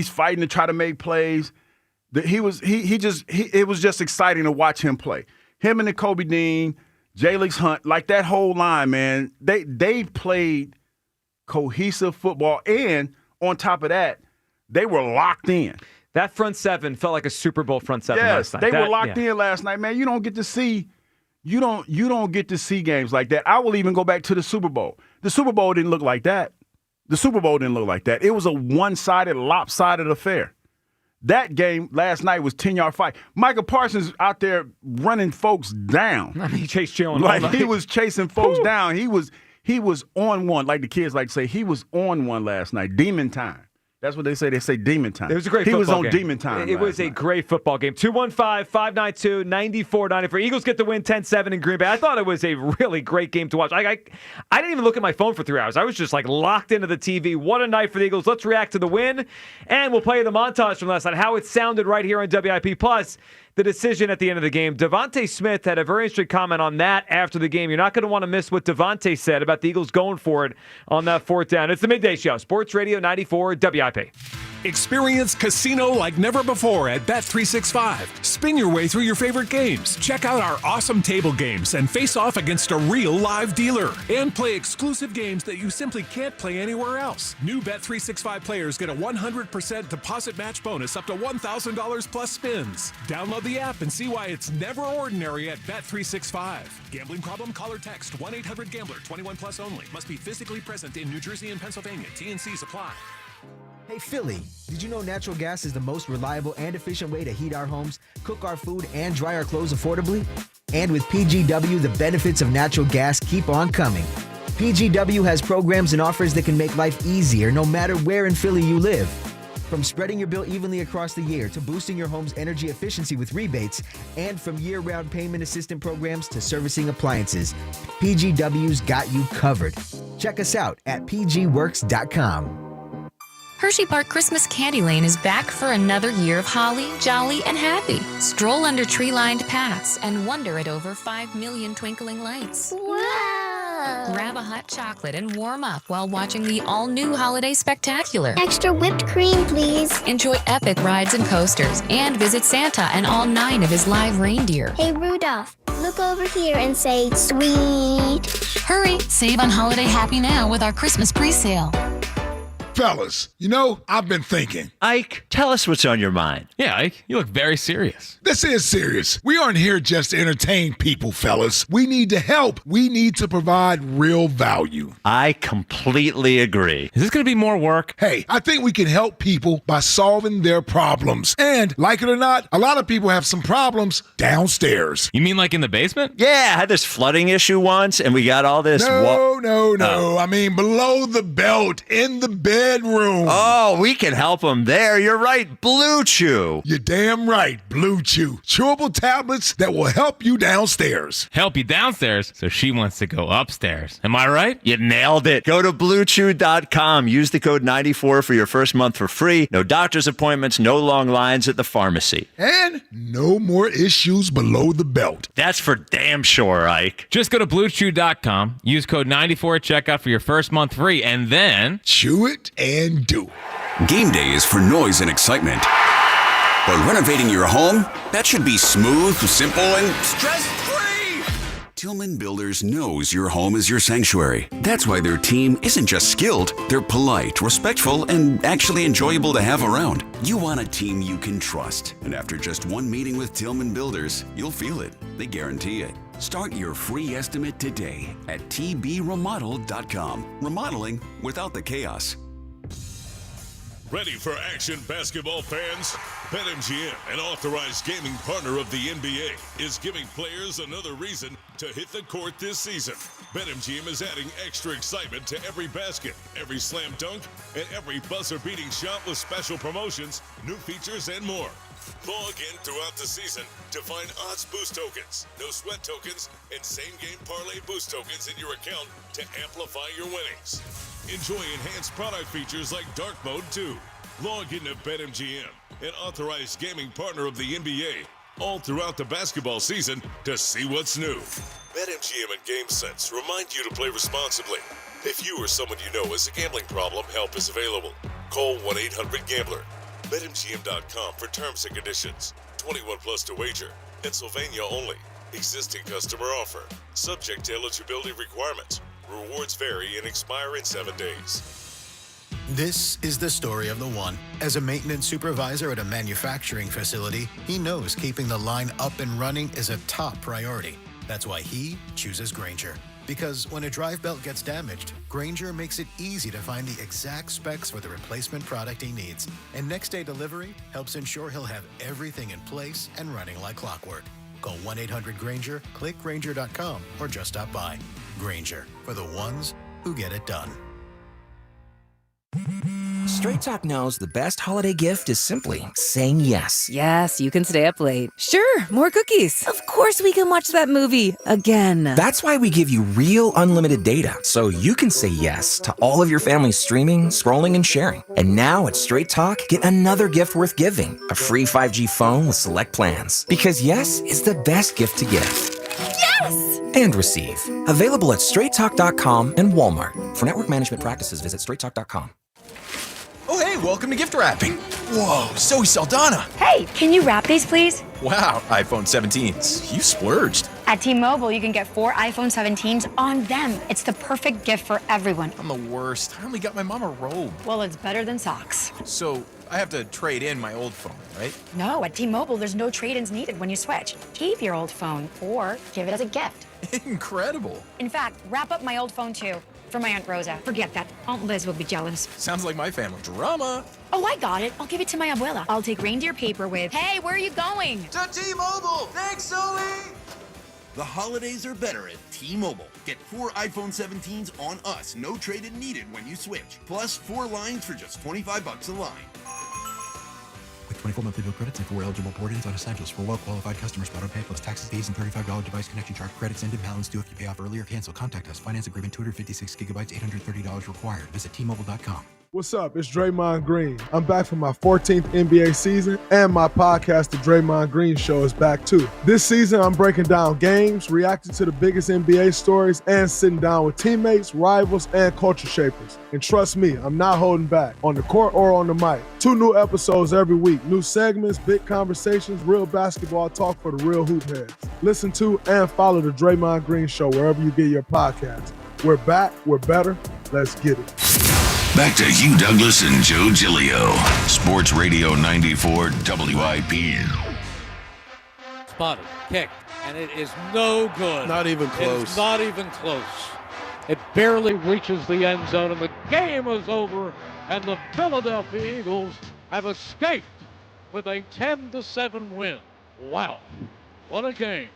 fighting to try to make plays. It was just exciting to watch him play. Him and Kobe Dean, Jalix Hunt, like that whole line, man. They played cohesive football, and on top of that, they were locked in. That front seven felt like a Super Bowl front seven last night. They were locked in last night, man. You don't get to see You don't get to see games like that. I will even go back to the Super Bowl. The Super Bowl didn't look like that. It was a one-sided, lopsided affair. That game last night was 10-yard fight. Michael Parsons out there running folks down. I mean, he chased Jalen. Like he was chasing folks down. He was on one, like the kids like to say. He was on one last night. Demon time. That's what they say. They say demon time. It was a great He football was on game. demon time. It was a great football game. 215-592-9494. Eagles get the win 10-7 in Green Bay. I thought it was a really great game to watch. I didn't even look at my phone for 3 hours. I was just like locked into the TV. What a night for the Eagles. Let's react to the win. And we'll play the montage from last night, how it sounded right here on WIP. Plus, the decision at the end of the game. Devontae Smith had a very interesting comment on that after the game. You're not going to want to miss what Devontae said about the Eagles going for it on that fourth down. It's the Midday Show, Sports Radio 94 WIP. Experience casino like never before at Bet365. Spin your way through your favorite games. Check out our awesome table games and face off against a real live dealer. And play exclusive games that you simply can't play anywhere else. New Bet365 players get a 100% deposit match bonus up to $1,000 plus spins. Download the app and see why it's never ordinary at Bet365. Gambling problem? Call or text 1-800-GAMBLER. 21 plus only. Must be physically present in New Jersey and Pennsylvania. T&Cs apply. Hey Philly, did you know natural gas is the most reliable and efficient way to heat our homes, cook our food, and dry our clothes affordably? And with PGW, the benefits of natural gas keep on coming. PGW has programs and offers that can make life easier no matter where in Philly you live. From spreading your bill evenly across the year to boosting your home's energy efficiency with rebates, and from year-round payment assistance programs to servicing appliances, PGW's got you covered. Check us out at pgworks.com. Hershey Park Christmas Candy Lane is back for another year of holly, jolly, and happy. Stroll under tree-lined paths and wonder at over 5 million twinkling lights. Wow! Grab a hot chocolate and warm up while watching the all-new Holiday Spectacular. Extra whipped cream, please. Enjoy epic rides and coasters and visit Santa and all 9 of his live reindeer. Hey, Rudolph, look over here and say, sweet. Hurry, save on holiday happy now with our Christmas pre-sale. Fellas, I've been thinking. Ike, tell us what's on your mind. Yeah, Ike, you look very serious. This is serious. We aren't here just to entertain people, fellas. We need to help. We need to provide real value. I completely agree. Is this going to be more work? Hey, I think we can help people by solving their problems. And, like it or not, a lot of people have some problems downstairs. You mean like in the basement? Yeah, I had this flooding issue once, and we got all this... No. I mean below the belt, in the bedroom. Oh, we can help them there. You're right, Blue Chew. You're damn right, Blue Chew. Chewable tablets that will help you downstairs. Help you downstairs? So she wants to go upstairs. Am I right? You nailed it. Go to BlueChew.com. Use the code 94 for your first month for free. No doctor's appointments, no long lines at the pharmacy. And no more issues below the belt. That's for damn sure, Ike. Just go to BlueChew.com. Use code 94 at checkout for your first month free, and then... chew it and do. Game day is for noise and excitement. But renovating your home? That should be smooth, simple, and stress-free! Tillman Builders knows your home is your sanctuary. That's why their team isn't just skilled, they're polite, respectful, and actually enjoyable to have around. You want a team you can trust. And after just one meeting with Tillman Builders, you'll feel it. They guarantee it. Start your free estimate today at tbremodel.com. Remodeling without the chaos. Ready for action, basketball fans? BetMGM, an authorized gaming partner of the NBA, is giving players another reason to hit the court this season. BetMGM is adding extra excitement to every basket, every slam dunk, and every buzzer-beating shot with special promotions, new features, and more. Log in throughout the season to find odds boost tokens, no sweat tokens, and same-game parlay boost tokens in your account to amplify your winnings. Enjoy enhanced product features like Dark Mode 2. Log into BetMGM, an authorized gaming partner of the NBA, all throughout the basketball season to see what's new. BetMGM and GameSense remind you to play responsibly. If you or someone you know has a gambling problem, help is available. Call 1-800-GAMBLER. BetMGM.com for terms and conditions. 21 plus to wager. Pennsylvania only. Existing customer offer. Subject to eligibility requirements. Rewards vary and expire in 7 days. This is the story of the one. As a maintenance supervisor at a manufacturing facility, he knows keeping the line up and running is a top priority. That's why he chooses Grainger. Because when a drive belt gets damaged, Grainger makes it easy to find the exact specs for the replacement product he needs. And next-day delivery helps ensure he'll have everything in place and running like clockwork. Call 1-800-GRAINGER, click Grainger.com, or just stop by. Grainger, for the ones who get it done. Straight Talk knows the best holiday gift is simply saying yes. Yes, you can stay up late. Sure, more cookies. Of course we can watch that movie again. That's why we give you real unlimited data, so you can say yes to all of your family's streaming, scrolling, and sharing. And now at Straight Talk, get another gift worth giving, a free 5G phone with select plans. Because yes is the best gift to give. Yes! And receive. Available at straighttalk.com and Walmart. For network management practices, visit straighttalk.com. Oh, hey, welcome to gift wrapping. Whoa, Zoe Saldana. Hey, can you wrap these, please? Wow, iPhone 17s. You splurged. At T-Mobile, you can get 4 iPhone 17s on them. It's the perfect gift for everyone. I'm the worst. I only got my mom a robe. Well, it's better than socks. So I have to trade in my old phone, right? No, at T-Mobile, there's no trade-ins needed when you switch. Keep your old phone or give it as a gift. Incredible. In fact, wrap up my old phone, too. For my Aunt Rosa. Forget that. Aunt Liz will be jealous. Sounds like my family. Drama. Oh, I got it. I'll give it to my abuela. I'll take reindeer paper with, hey, where are you going? To T-Mobile. Thanks, Zoe. The holidays are better at T-Mobile. Get 4 iPhone 17s on us. No trade-in needed when you switch. Plus 4 lines for just $25 a line. With 24 monthly bill credits and 4 eligible port-ins on essentials for well-qualified customers. Auto pay plus taxes, fees, and $35 device connection charge. Credits end in balance due if you pay off early or cancel. Contact us. Finance agreement 256 gigabytes, $830 required. Visit T-Mobile.com. What's up? It's Draymond Green. I'm back for my 14th NBA season, and my podcast, The Draymond Green Show, is back too. This season, I'm breaking down games, reacting to the biggest NBA stories, and sitting down with teammates, rivals, and culture shapers. And trust me, I'm not holding back, on the court or on the mic. 2 new episodes every week. New segments, big conversations, real basketball talk for the real hoop heads. Listen to and follow The Draymond Green Show wherever you get your podcasts. We're back. We're better. Let's get it. Back to Hugh Douglas and Joe Giglio. Sports Radio 94 WIP. Spotted, kicked, and it is no good. Not even close. It's not even close. It barely reaches the end zone, and the game is over, and the Philadelphia Eagles have escaped with a 10-7 win. Wow. What a game.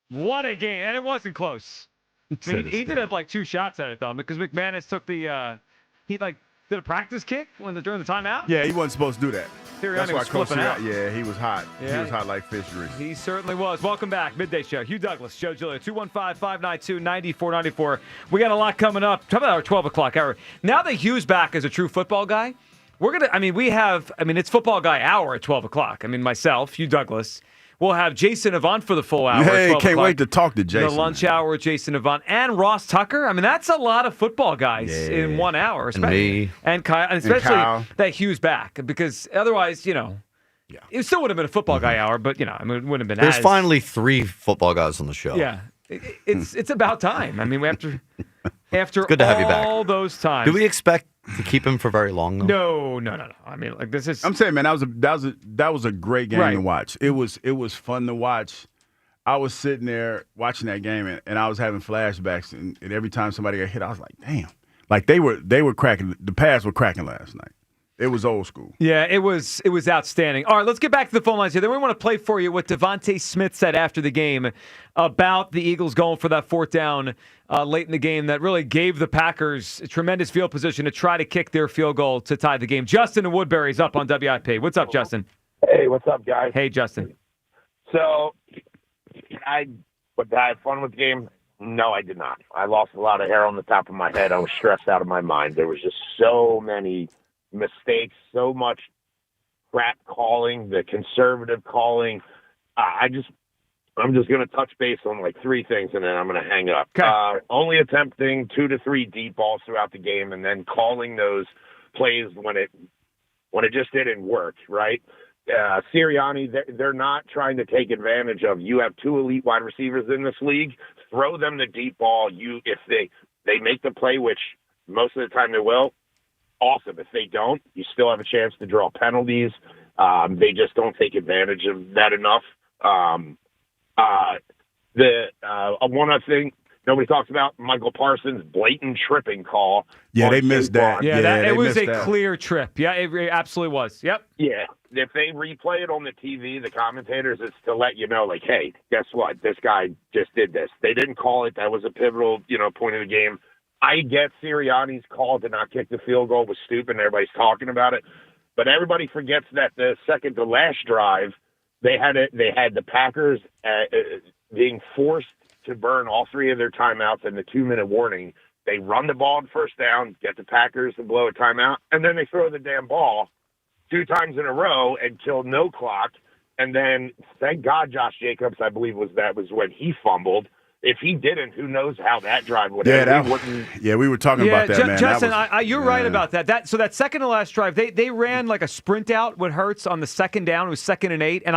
What a game. And it wasn't close. I mean, he did have like 2 shots at it, though, because McManus took the he did a practice kick during the timeout. Yeah, he wasn't supposed to do that. Sirianni That's why was Coach flipping out. Yeah, he was hot. Yeah. He was hot like fish grease. He certainly was. Welcome back. Midday Show. Hugh Douglas, Joe Giglio, 215-592-9494. We got a lot coming up. How about our 12 o'clock hour? Now that Hugh's back as a true football guy, it's football guy hour at 12 o'clock. I mean, myself, Hugh Douglas. We'll have Jason Avant for the full hour. Hey, can't wait to talk to Jason. The lunch hour with Jason Avant and Ross Tucker. I mean, that's a lot of football guys in 1 hour. Especially, and Kyle. And especially that Hugh's back. Because otherwise, it still would have been a football guy hour, but, it wouldn't have been There's finally 3 football guys on the show. Yeah. It's about time. I mean, after good to have you back. all those times. Do we expect to keep him for very long, though? No. I mean, like, this is. I'm saying, man, that was a great game to watch. It was fun to watch. I was sitting there watching that game, and I was having flashbacks, and every time somebody got hit, I was like, damn. Like, they were cracking. The pads were cracking last night. It was old school. Yeah, it was outstanding. All right, let's get back to the phone lines here. Then we want to play for you what Devontae Smith said after the game about the Eagles going for that 4th down late in the game that really gave the Packers a tremendous field position to try to kick their field goal to tie the game. Justin in Woodbury's up on WIP. What's up, Justin? Hey, what's up, guys? Hey, Justin. So, did I have fun with the game? No, I did not. I lost a lot of hair on the top of my head. I was stressed out of my mind. There was just so many mistakes, so much crap calling, the conservative calling. I'm just going to touch base on like 3 things, and then I'm going to hang up. Okay. Only attempting 2 to 3 deep balls throughout the game, and then calling those plays when it just didn't work, right? Sirianni, they're not trying to take advantage of, you have 2 elite wide receivers in this league, throw them the deep ball. If they make the play, which most of the time they will, awesome. If they don't, you still have a chance to draw penalties. They just don't take advantage of that enough. one other thing nobody talks about, Michael Parsons' blatant tripping call. Yeah, they missed that. Yeah, they it was missed a that. clear trip. Yeah, it absolutely was. Yep. Yeah. If they replay it on the TV, the commentators, it's to let you know, like, hey, guess what? This guy just did this. They didn't call it. That was a pivotal, point of the game. I get Sirianni's call to not kick the field goal was stupid, and everybody's talking about it. But everybody forgets that the second to last drive, they had the Packers being forced to burn all 3 of their timeouts and the 2-minute warning. They run the ball on first down, get the Packers to blow a timeout, and then they throw the damn ball 2 times in a row and kill no clock. And then, thank God, Josh Jacobs, I believe was when he fumbled. If he didn't, who knows how that drive would end. We were talking about that, man. Justin, you're right about that. So that second to last drive, they ran like a sprint out with Hurts on the second down. It was 2nd and 8. And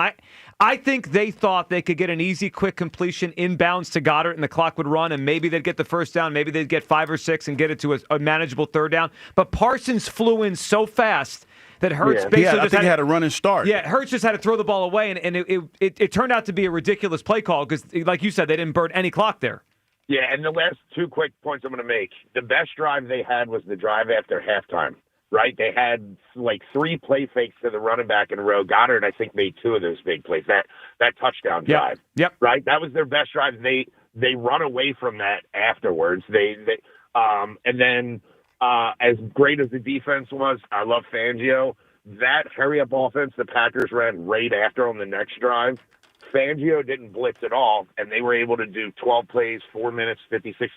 I think they thought they could get an easy, quick completion inbounds to Goddard and the clock would run, and maybe they'd get the first down. Maybe they'd get 5 or 6 and get it to a manageable third down. But Parsons flew in so fast that Hurts basically I think he had a running start. Yeah, Hurts just had to throw the ball away, and it turned out to be a ridiculous play call because, like you said, they didn't burn any clock there. Yeah, and the last 2 quick points I'm going to make. The best drive they had was the drive after halftime, right? They had like 3 play fakes to the running back in a row. Goddard, I think, made 2 of those big plays. That touchdown drive. Yep. Right? That was their best drive. They run away from that afterwards. And then as great as the defense was, I love Fangio. That hurry-up offense the Packers ran right after on the next drive, Fangio didn't blitz at all, and they were able to do 12 plays, 4 minutes, 56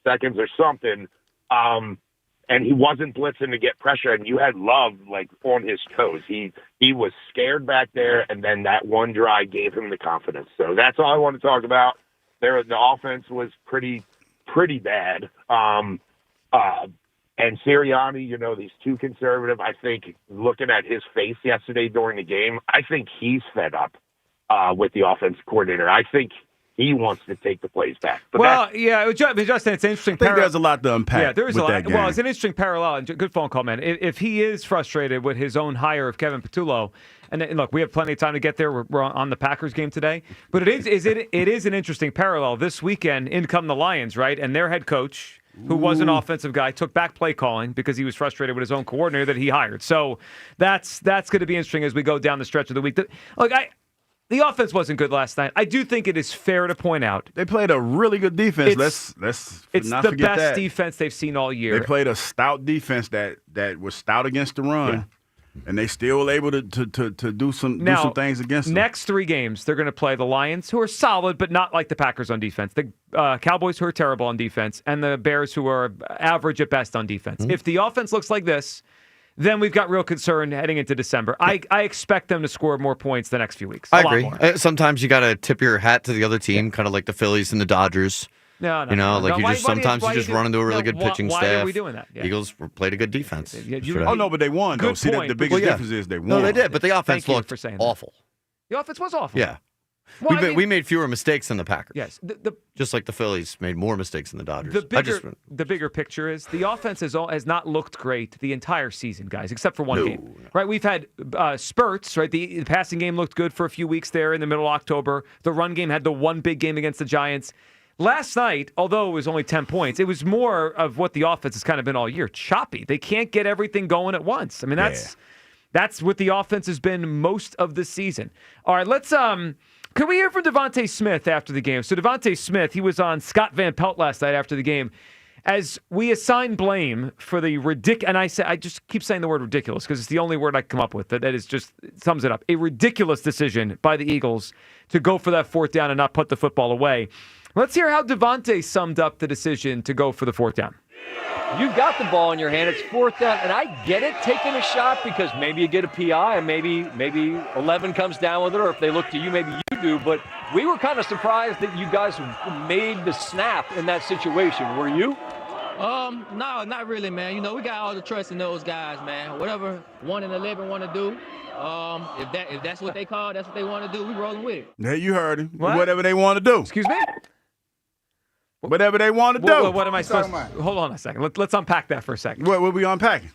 seconds or something, and he wasn't blitzing to get pressure, and you had Love, like, on his toes. He was scared back there, and then that one drive gave him the confidence. So that's all I want to talk about. The offense was pretty bad. And Sirianni, he's too conservative. I think looking at his face yesterday during the game, I think he's fed up with the offense coordinator. I think he wants to take the plays back. But Justin, it's an interesting. I think there's a lot to unpack. Yeah, there's with a lot. That game. Well, it's an interesting parallel. And good phone call, man. If he is frustrated with his own hire of Kevin Patullo, and look, we have plenty of time to get there. We're on the Packers game today, but it is an interesting parallel. This weekend, in come the Lions, right? And their head coach, who was an offensive guy, took back play calling because he was frustrated with his own coordinator that he hired. So that's going to be interesting as we go down the stretch of the week. Look, the offense wasn't good last night. I do think it is fair to point out they played a really good defense. It's not the forget best that. defense they've seen all year. They played a stout defense that was stout against the run, and they still were able to do some things against them. Next 3 games, they're going to play the Lions, who are solid, but not like the Packers on defense. The Cowboys, who are terrible on defense, and the Bears, who are average at best on defense. Mm-hmm. If the offense looks like this, then we've got real concern heading into December. I expect them to score more points the next few weeks. I agree. Sometimes you got to tip your hat to the other team, kind of like the Phillies and the Dodgers. No. Sometimes you just run into a really good pitching staff. Why are we doing that? Yeah. Eagles played a good defense. But they won, though. See, the biggest difference is they won. No, they did, but the offense looked awful. The offense was awful. Yeah. Well, we made fewer mistakes than the Packers. Yes. Just like the Phillies made more mistakes than the Dodgers. The bigger picture is the offense has not looked great the entire season, guys, except for one game. Right? We've had spurts, right? The passing game looked good for a few weeks there in the middle of October. The run game had the one big game against the Giants. Last night, although it was only 10 points, it was more of what the offense has kind of been all year. Choppy. They can't get everything going at once. I mean, that's what the offense has been most of the season. All right, let's can we hear from Devontae Smith after the game? So Devontae Smith, he was on Scott Van Pelt last night after the game. As we assign blame for the ridiculous, and I just keep saying the word ridiculous because it's the only word I come up with that is just sums it up. A ridiculous decision by the Eagles to go for that 4th down and not put the football away. Let's hear how Devontae summed up the decision to go for the 4th down. You've got the ball in your hand. It's 4th down, and I get it taking a shot because maybe you get a PI and maybe 11 comes down with it, or if they look to you, maybe you do. But we were kind of surprised that you guys made the snap in that situation. Were you? No, not really, man. We got all the trust in those guys, man. Whatever 1 and 11 want to do, if that's what they call, that's what they want to do. We rolling with it. Yeah, you heard him. Whatever they want to do. Excuse me. Whatever they want to do. What am I supposed to? Hold on a second. Let's unpack that for a second. What are we unpacking?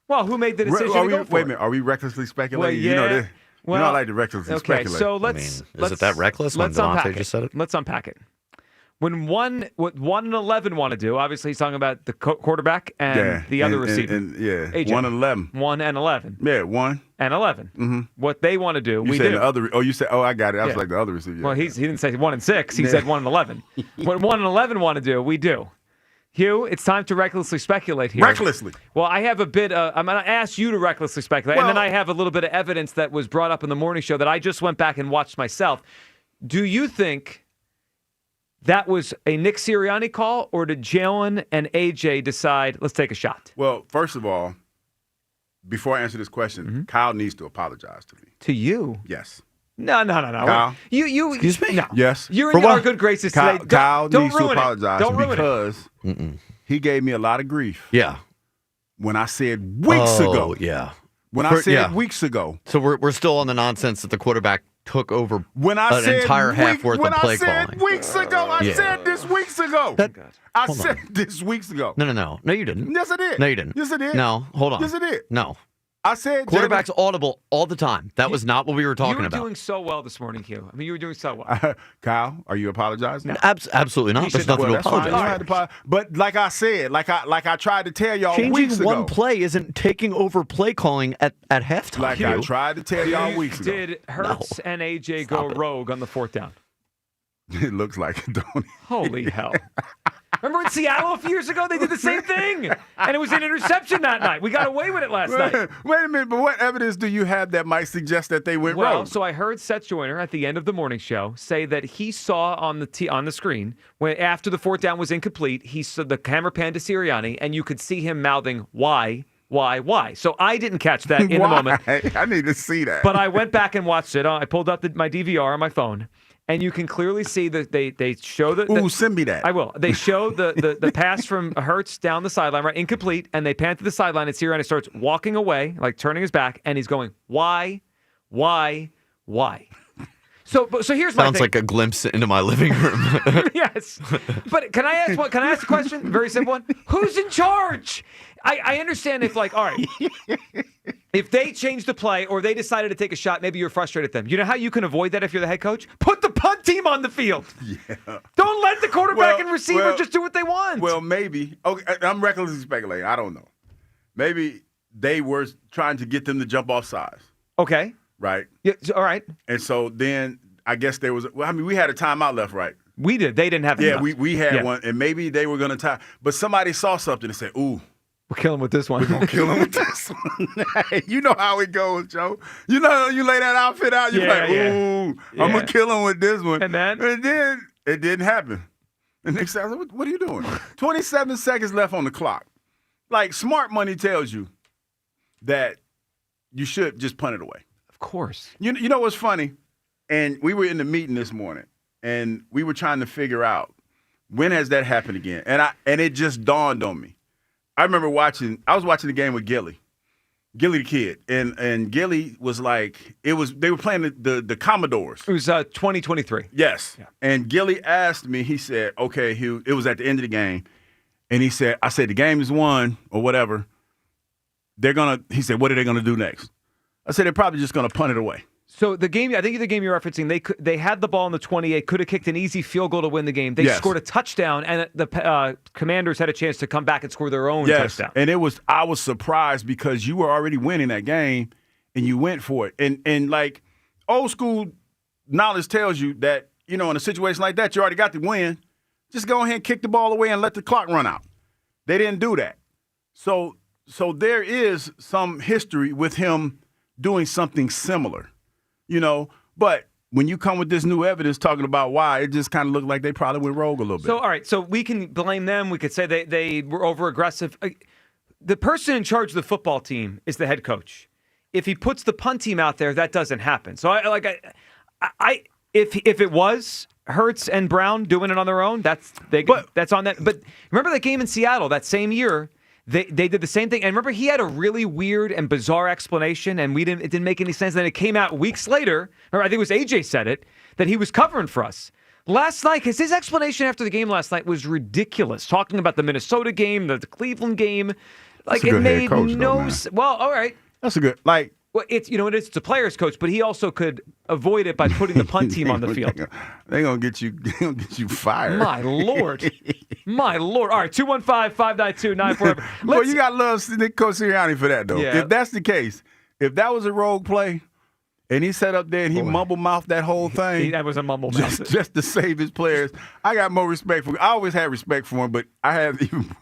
Well, who made the decision to go for Wait it? a minute. Are we recklessly speculating? Well, yeah. I like to recklessly speculate. speculate. So is it that reckless when Devontae just said it? Let's unpack it. When what 1 and 11 want to do, obviously he's talking about the quarterback and the other receiver. AJ. 1 and 11. 1 and 11. Yeah, 1 and 11. Mm-hmm. What they want to do, you we said do. The other. Oh, you said. Oh, I got it. I was like the other receiver. Well, he didn't say 1 and 6. He said 1 and 11. What 1 and 11 want to do, we do. Hugh, it's time to recklessly speculate here. Recklessly. Well, I have a bit. I'm going to ask you to recklessly speculate, and then I have a little bit of evidence that was brought up in the morning show that I just went back and watched myself. Do you think that was a Nick Sirianni call, or did Jalen and AJ decide, let's take a shot? Well, first of all, before I answer this question, Kyle needs to apologize to me. To you? Yes. No. Kyle? You. Excuse me? No. Yes. You're in our good graces today. Kyle Don't needs to ruin it. apologize Don't ruin because he gave me a lot of grief. Yeah. When I said weeks ago. Yeah. When I said weeks ago. So we're still on the nonsense that the quarterback took over when I an said entire half worth of play calling. When I said weeks ago, I said this weeks ago. I said this weeks ago. No. No, you didn't. Yes, I did. No, you didn't. Yes, I did. No, hold on. Yes, I did. No. I said quarterback's audible all the time. That was not what we were talking about. You were doing so well this morning, Hugh. I mean, you were doing so well. Kyle, are you apologizing? No. Absolutely not. There's nothing to apologize for. But like I said, like I tried to tell y'all changing weeks ago. One play isn't taking over play calling at halftime. Like I tried to tell y'all weeks ago. Did Hurts and AJ go rogue on the 4th down? It looks like it, don't it? Holy hell. Remember in Seattle a few years ago, they did the same thing. And it was an interception that night. We got away with it last night. Wait a minute, but what evidence do you have that might suggest that they went rogue? So I heard Seth Joyner at the end of the morning show say that he saw on the screen, when after the 4th down was incomplete, he saw the camera panned to Sirianni, and you could see him mouthing, why? So I didn't catch that in the moment. I need to see that. But I went back and watched it. I pulled up my DVR on my phone. And you can clearly see that they show the. Ooh, send me that. I will. They show the pass from Hurts down the sideline, right? Incomplete. And they pan to the sideline, and Sirianni starts walking away, like turning his back, and he's going, why? So here's my thing. Sounds like a glimpse into my living room. Yes. But can I ask a question? Very simple one. Who's in charge? I understand if, like, all right, if they change the play or they decided to take a shot, maybe you're frustrated at them. You know how you can avoid that if you're the head coach? Put the punt team on the field. Yeah. Don't let the quarterback and receiver just do what they want. Well, maybe. Okay, I'm recklessly speculating. I don't know. Maybe they were trying to get them to jump off sides. Okay. Right? Yeah, all right. And so then I guess there was, we had a timeout left, right? We did. They didn't have it. Yeah, we had one, and maybe they were going to tie. But somebody saw something and said, ooh. We're killing with this one. We're going to kill him with this one. You know how it goes, Joe. You know, you lay that outfit out, you're like, ooh, I'm going to kill him with this one. And then it didn't happen. And next time, what are you doing? 27 seconds left on the clock. Like, smart money tells you that you should just punt it away. Of course. You know what's funny? And we were in the meeting this morning, and we were trying to figure out when has that happened again. And it just dawned on me. I remember I was watching the game with Gilly the kid, and Gilly was like, they were playing the Commodores. It was 2023. Yes. Yeah. And Gilly asked me, he said, okay, Hugh, it was at the end of the game. And I said, the game is won or whatever. He said, what are they going to do next? I said, they're probably just going to punt it away. So the game, I think the game you're referencing, they had the ball in the 28, could have kicked an easy field goal to win the game. They scored a touchdown, and the Commanders had a chance to come back and score their own touchdown. And I was surprised because you were already winning that game, and you went for it. And like old school knowledge tells you that, in a situation like that, you already got the win. Just go ahead and kick the ball away and let the clock run out. They didn't do that. So there is some history with him doing something similar. But when you come with this new evidence talking about why, it just kind of looked like they probably went rogue a little bit. So, all right, so we can blame them. We could say they were over-aggressive. The person in charge of the football team is the head coach. If he puts the punt team out there, that doesn't happen. So, if it was Hurts and Brown doing it on their own, that's on that. But remember that game in Seattle that same year? They did the same thing. And remember, he had a really weird and bizarre explanation, and it didn't make any sense. Then it came out weeks later, or I think it was AJ said it, that he was covering for us. Last night, because his explanation after the game last night was ridiculous, talking about the Minnesota game, the Cleveland game. Like, it made no sense. Well, all right. That's a good, like, Well, it's a player's coach, but he also could avoid it by putting the punt team on the field. They're gonna get you fired. My Lord. My Lord. All right, 215-592-94. Well, you got to love Nick Sirianni for that, though. Yeah. If that's the case, if that was a rogue play, and he sat up there and he mumble-mouthed that whole thing. That was a mumble mouth. Just to save his players. I got more respect for him. I always had respect for him, but I have even more.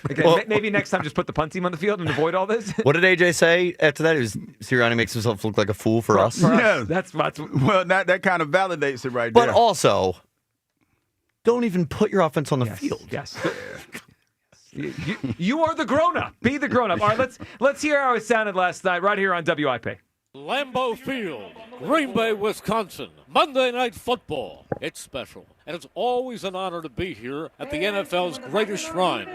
Okay, maybe next time just put the punt team on the field and avoid all this. What did AJ say after that? It was Sirianni makes himself look like a fool for us. Yeah. That's well, that kind of validates it right But there. also, don't even put your offense on the field. Yes. You are the grown-up. Be the grown-up. All right, let's hear how it sounded last night right here on WIP. Lambeau Field, Green Bay, Wisconsin. Monday Night Football. It's special, and it's always an honor to be here at the NFL's greatest shrine.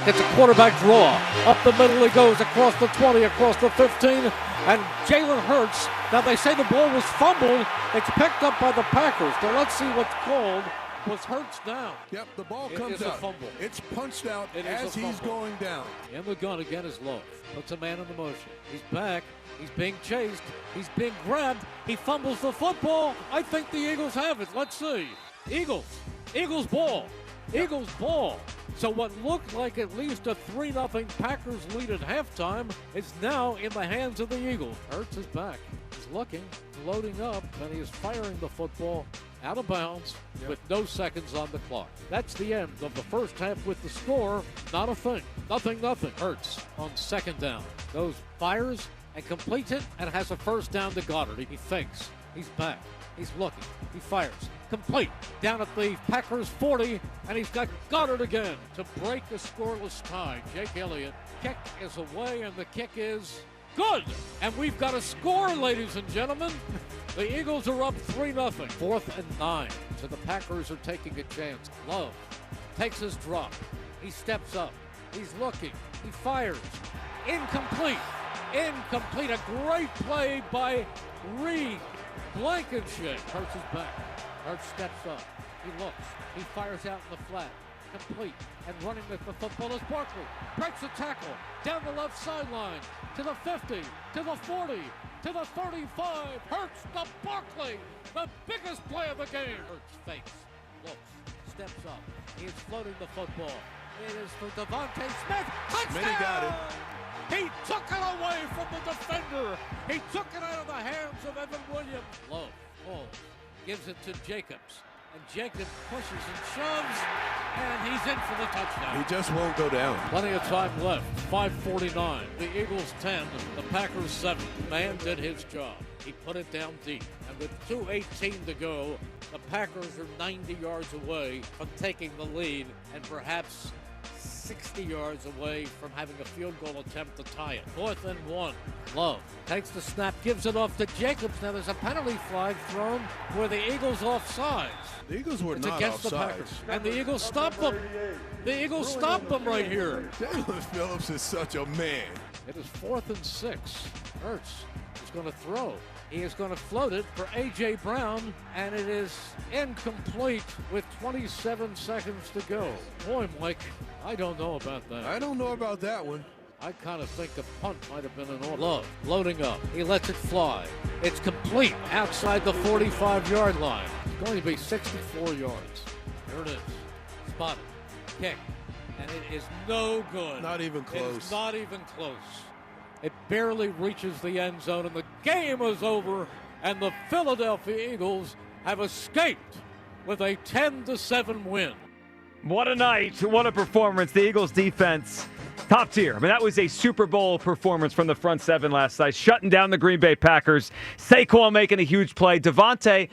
It's a quarterback draw. Up the middle he goes, across the 20, across the 15, and Jalen Hurts. Now, they say the ball was fumbled. It's picked up by the Packers. Now, let's see what's called. Was Hurts down? Yep, the ball It comes is a out. fumble. It's punched out It is as a he's fumble. going down. In the gun again is Love. Puts a man in the motion. He's back. He's being chased. He's being grabbed. He fumbles the football. I think the Eagles have it. Let's see. Eagles. Eagles ball. Eagles ball. So what looked like at least a 3-0 Packers lead at halftime is now in the hands of the Eagles. Hurts is back. He's looking, loading up, and he is firing the football out of bounds with no seconds on the clock. That's the end of the first half with the score. Not a thing. Nothing. Hurts on second down. Goes, fires, and completes it, and has a first down to Goddard. He fakes. He's back. He's looking. He fires. Complete. Down at the Packers 40, and he's got Goddard again to break a scoreless tie. Jake Elliott. Kick is away, and the kick is good. And we've got a score, ladies and gentlemen. The Eagles are up 3-0. 4th and 9. So the Packers are taking a chance. Love takes his drop. He steps up. He's looking. He fires. Incomplete. A great play by Reed Blankenship. Hurts his back. Hurts steps up. He looks. He fires out in the flat. Complete. And running with the football is Barkley. Breaks a tackle. Down the left sideline. To the 50. To the 40. To the 35. Hurts to Barkley. The biggest play of the game. Hurts fakes. Looks. Steps up. He is floating the football. It is for Devontae Smith. Touchdown! Smith got it. He took it away from the defender. He took it out of the hands of Evan Williams. Low. Falls. Gives it to Jacobs. And Jacobs pushes and shoves. And he's in for the touchdown. He just won't go down. Plenty of time left. 5:49. The Eagles 10, the Packers 7. The man did his job. He put it down deep. And with 2:18 to go, the Packers are 90 yards away from taking the lead and perhaps 60 yards away from having a field goal attempt to tie it. 4th and 1. Love takes the snap, gives it off to Jacobs. Now there's a penalty flag thrown where the Eagles offsides. The Eagles were It's not against the offsides. Packers. And the Eagles stopped them. The Eagles stopped them right here. Jalen Phillips is such a man. It is 4th and 6. Hurts is going to throw. He is going to float it for A.J. Brown, and it is incomplete with 27 seconds to go. Boy, Mike, I don't know about that. I don't know about that one. I kind of think a punt might have been an order. Love loading up. He lets it fly. It's complete outside the 45-yard line. It's going to be 64 yards. There it is. Spotted. Kick. And it is no good. Not even It close. is not even close. It barely reaches the end zone, and the game is over, and the Philadelphia Eagles have escaped with a 10-7 win. What a night. What a performance. The Eagles defense, top tier. I mean, that was a Super Bowl performance from the front seven last night, shutting down the Green Bay Packers. Saquon making a huge play. Devontae,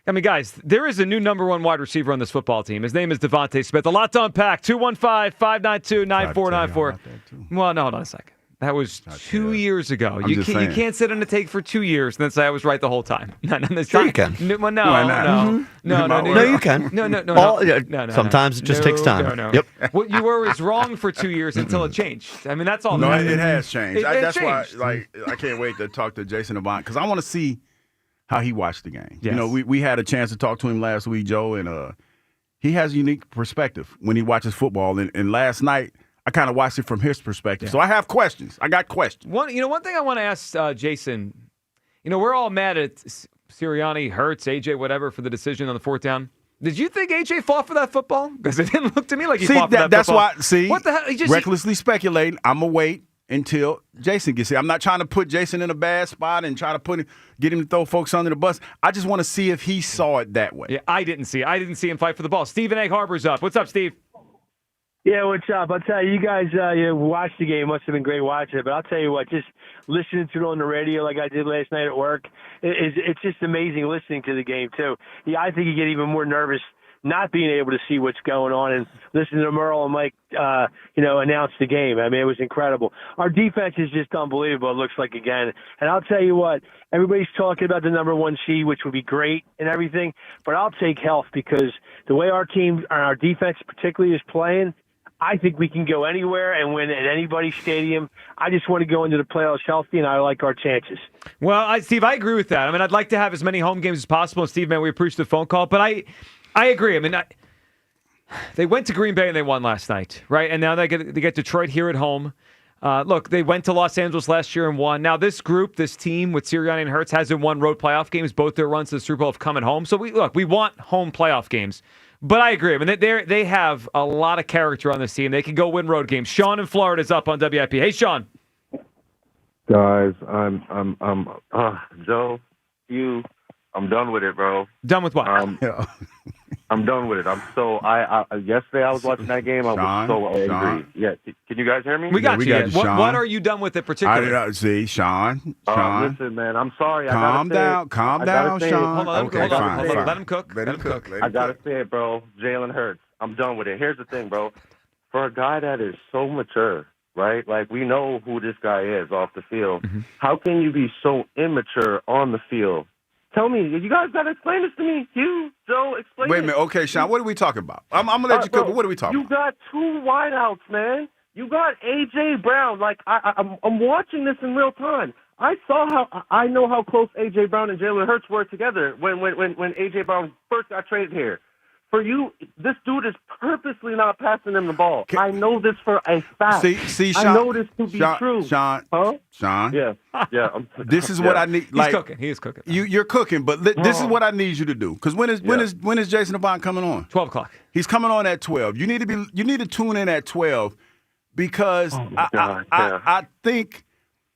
I mean, guys, there is a new number one wide receiver on this football team. His name is Devontae Smith. A lot to unpack. 215-592-9494. Well, no, hold on a second. That was 2 years ago. You can't sit on a take for 2 years and then say I was right the whole time. Sure you can. No, Why not? No, you can. No. Sometimes it just takes time. No. Yep. What you were is wrong for 2 years until it changed. I mean, that's all. No, that it has changed. That's changed. why, I can't wait to talk to Jason Avant because I want to see how he watched the game. Yes. You know, we had a chance to talk to him last week, Joe, and he has a unique perspective when he watches football. And last night, I kind of watched it from his perspective. So I have questions. I got questions. One thing I want to ask Jason, we're all mad at Sirianni, Hurts, AJ, whatever, for the decision on the 4th down. Did you think AJ fought for that football? Because it didn't look to me like he fought for that that's football. Why, what the hell? Recklessly speculating. I'm going to wait until Jason gets here. I'm not trying to put Jason in a bad spot and try to get him to throw folks under the bus. I just want to see if he saw it that way. Yeah, I didn't see it. I didn't see him fight for the ball. Stephen Egg Harbor's up. What's up, Steve? Yeah, what's up? I'll tell you, you guys watched the game. Must have been great watching it. But I'll tell you what, just listening to it on the radio like I did last night at work, it's just amazing listening to the game, too. Yeah, I think you get even more nervous not being able to see what's going on and listening to Merle and Mike, announce the game. I mean, it was incredible. Our defense is just unbelievable, it looks like, again. And I'll tell you what, everybody's talking about the number 1 seed, which would be great and everything, but I'll take health because the way our team, our defense particularly, is playing, I think we can go anywhere and win at anybody's stadium. I just want to go into the playoffs healthy, and I like our chances. Well, Steve, I agree with that. I mean, I'd like to have as many home games as possible. And Steve, man, we appreciate the phone call. But I agree. I mean, they went to Green Bay and they won last night, right? And now they get Detroit here at home. Look, they went to Los Angeles last year and won. Now, this group, this team with Sirianni and Hurts hasn't won road playoff games. Both their runs to the Super Bowl have come at home. So, we want home playoff games. But I agree. I mean, they have a lot of character on this team. They can go win road games. Sean in Florida is up on WIP. Hey, Sean. Guys, I'm Joe, I'm done with it, bro. Done with what? I'm done with it. Yesterday I was watching that game. I was so angry. Sean. Yeah, can you guys hear me? We got you. Sean. What are you done with it particularly? Sean. Listen, man, I'm sorry. Calm down, Sean. Hold on, let him cook. I gotta say it, bro. Jalen Hurts. I'm done with it. Here's the thing, bro. For a guy that is so mature, right? Like, we know who this guy is off the field. Mm-hmm. How can you be so immature on the field? Tell me, you guys got to explain this to me. Hugh, Joe, explain Wait a minute. Okay, Sean, what are we talking about? I'm going to let you cook, but what are we talking about? You got 2 wideouts, man. You got A.J. Brown. Like, I'm watching this in real time. I know how close A.J. Brown and Jalen Hurts were together when A.J. Brown first got traded here. For you, this dude is purposely not passing them the ball. I know this for a fact. See, Sean, I know this to be true. Sean, Yeah. This is what I need. He's cooking. He is cooking. You're cooking, but this is what I need you to do. Because when is Jason Avant coming on? 12 o'clock. He's coming on at 12. You need to tune in at 12 because I think,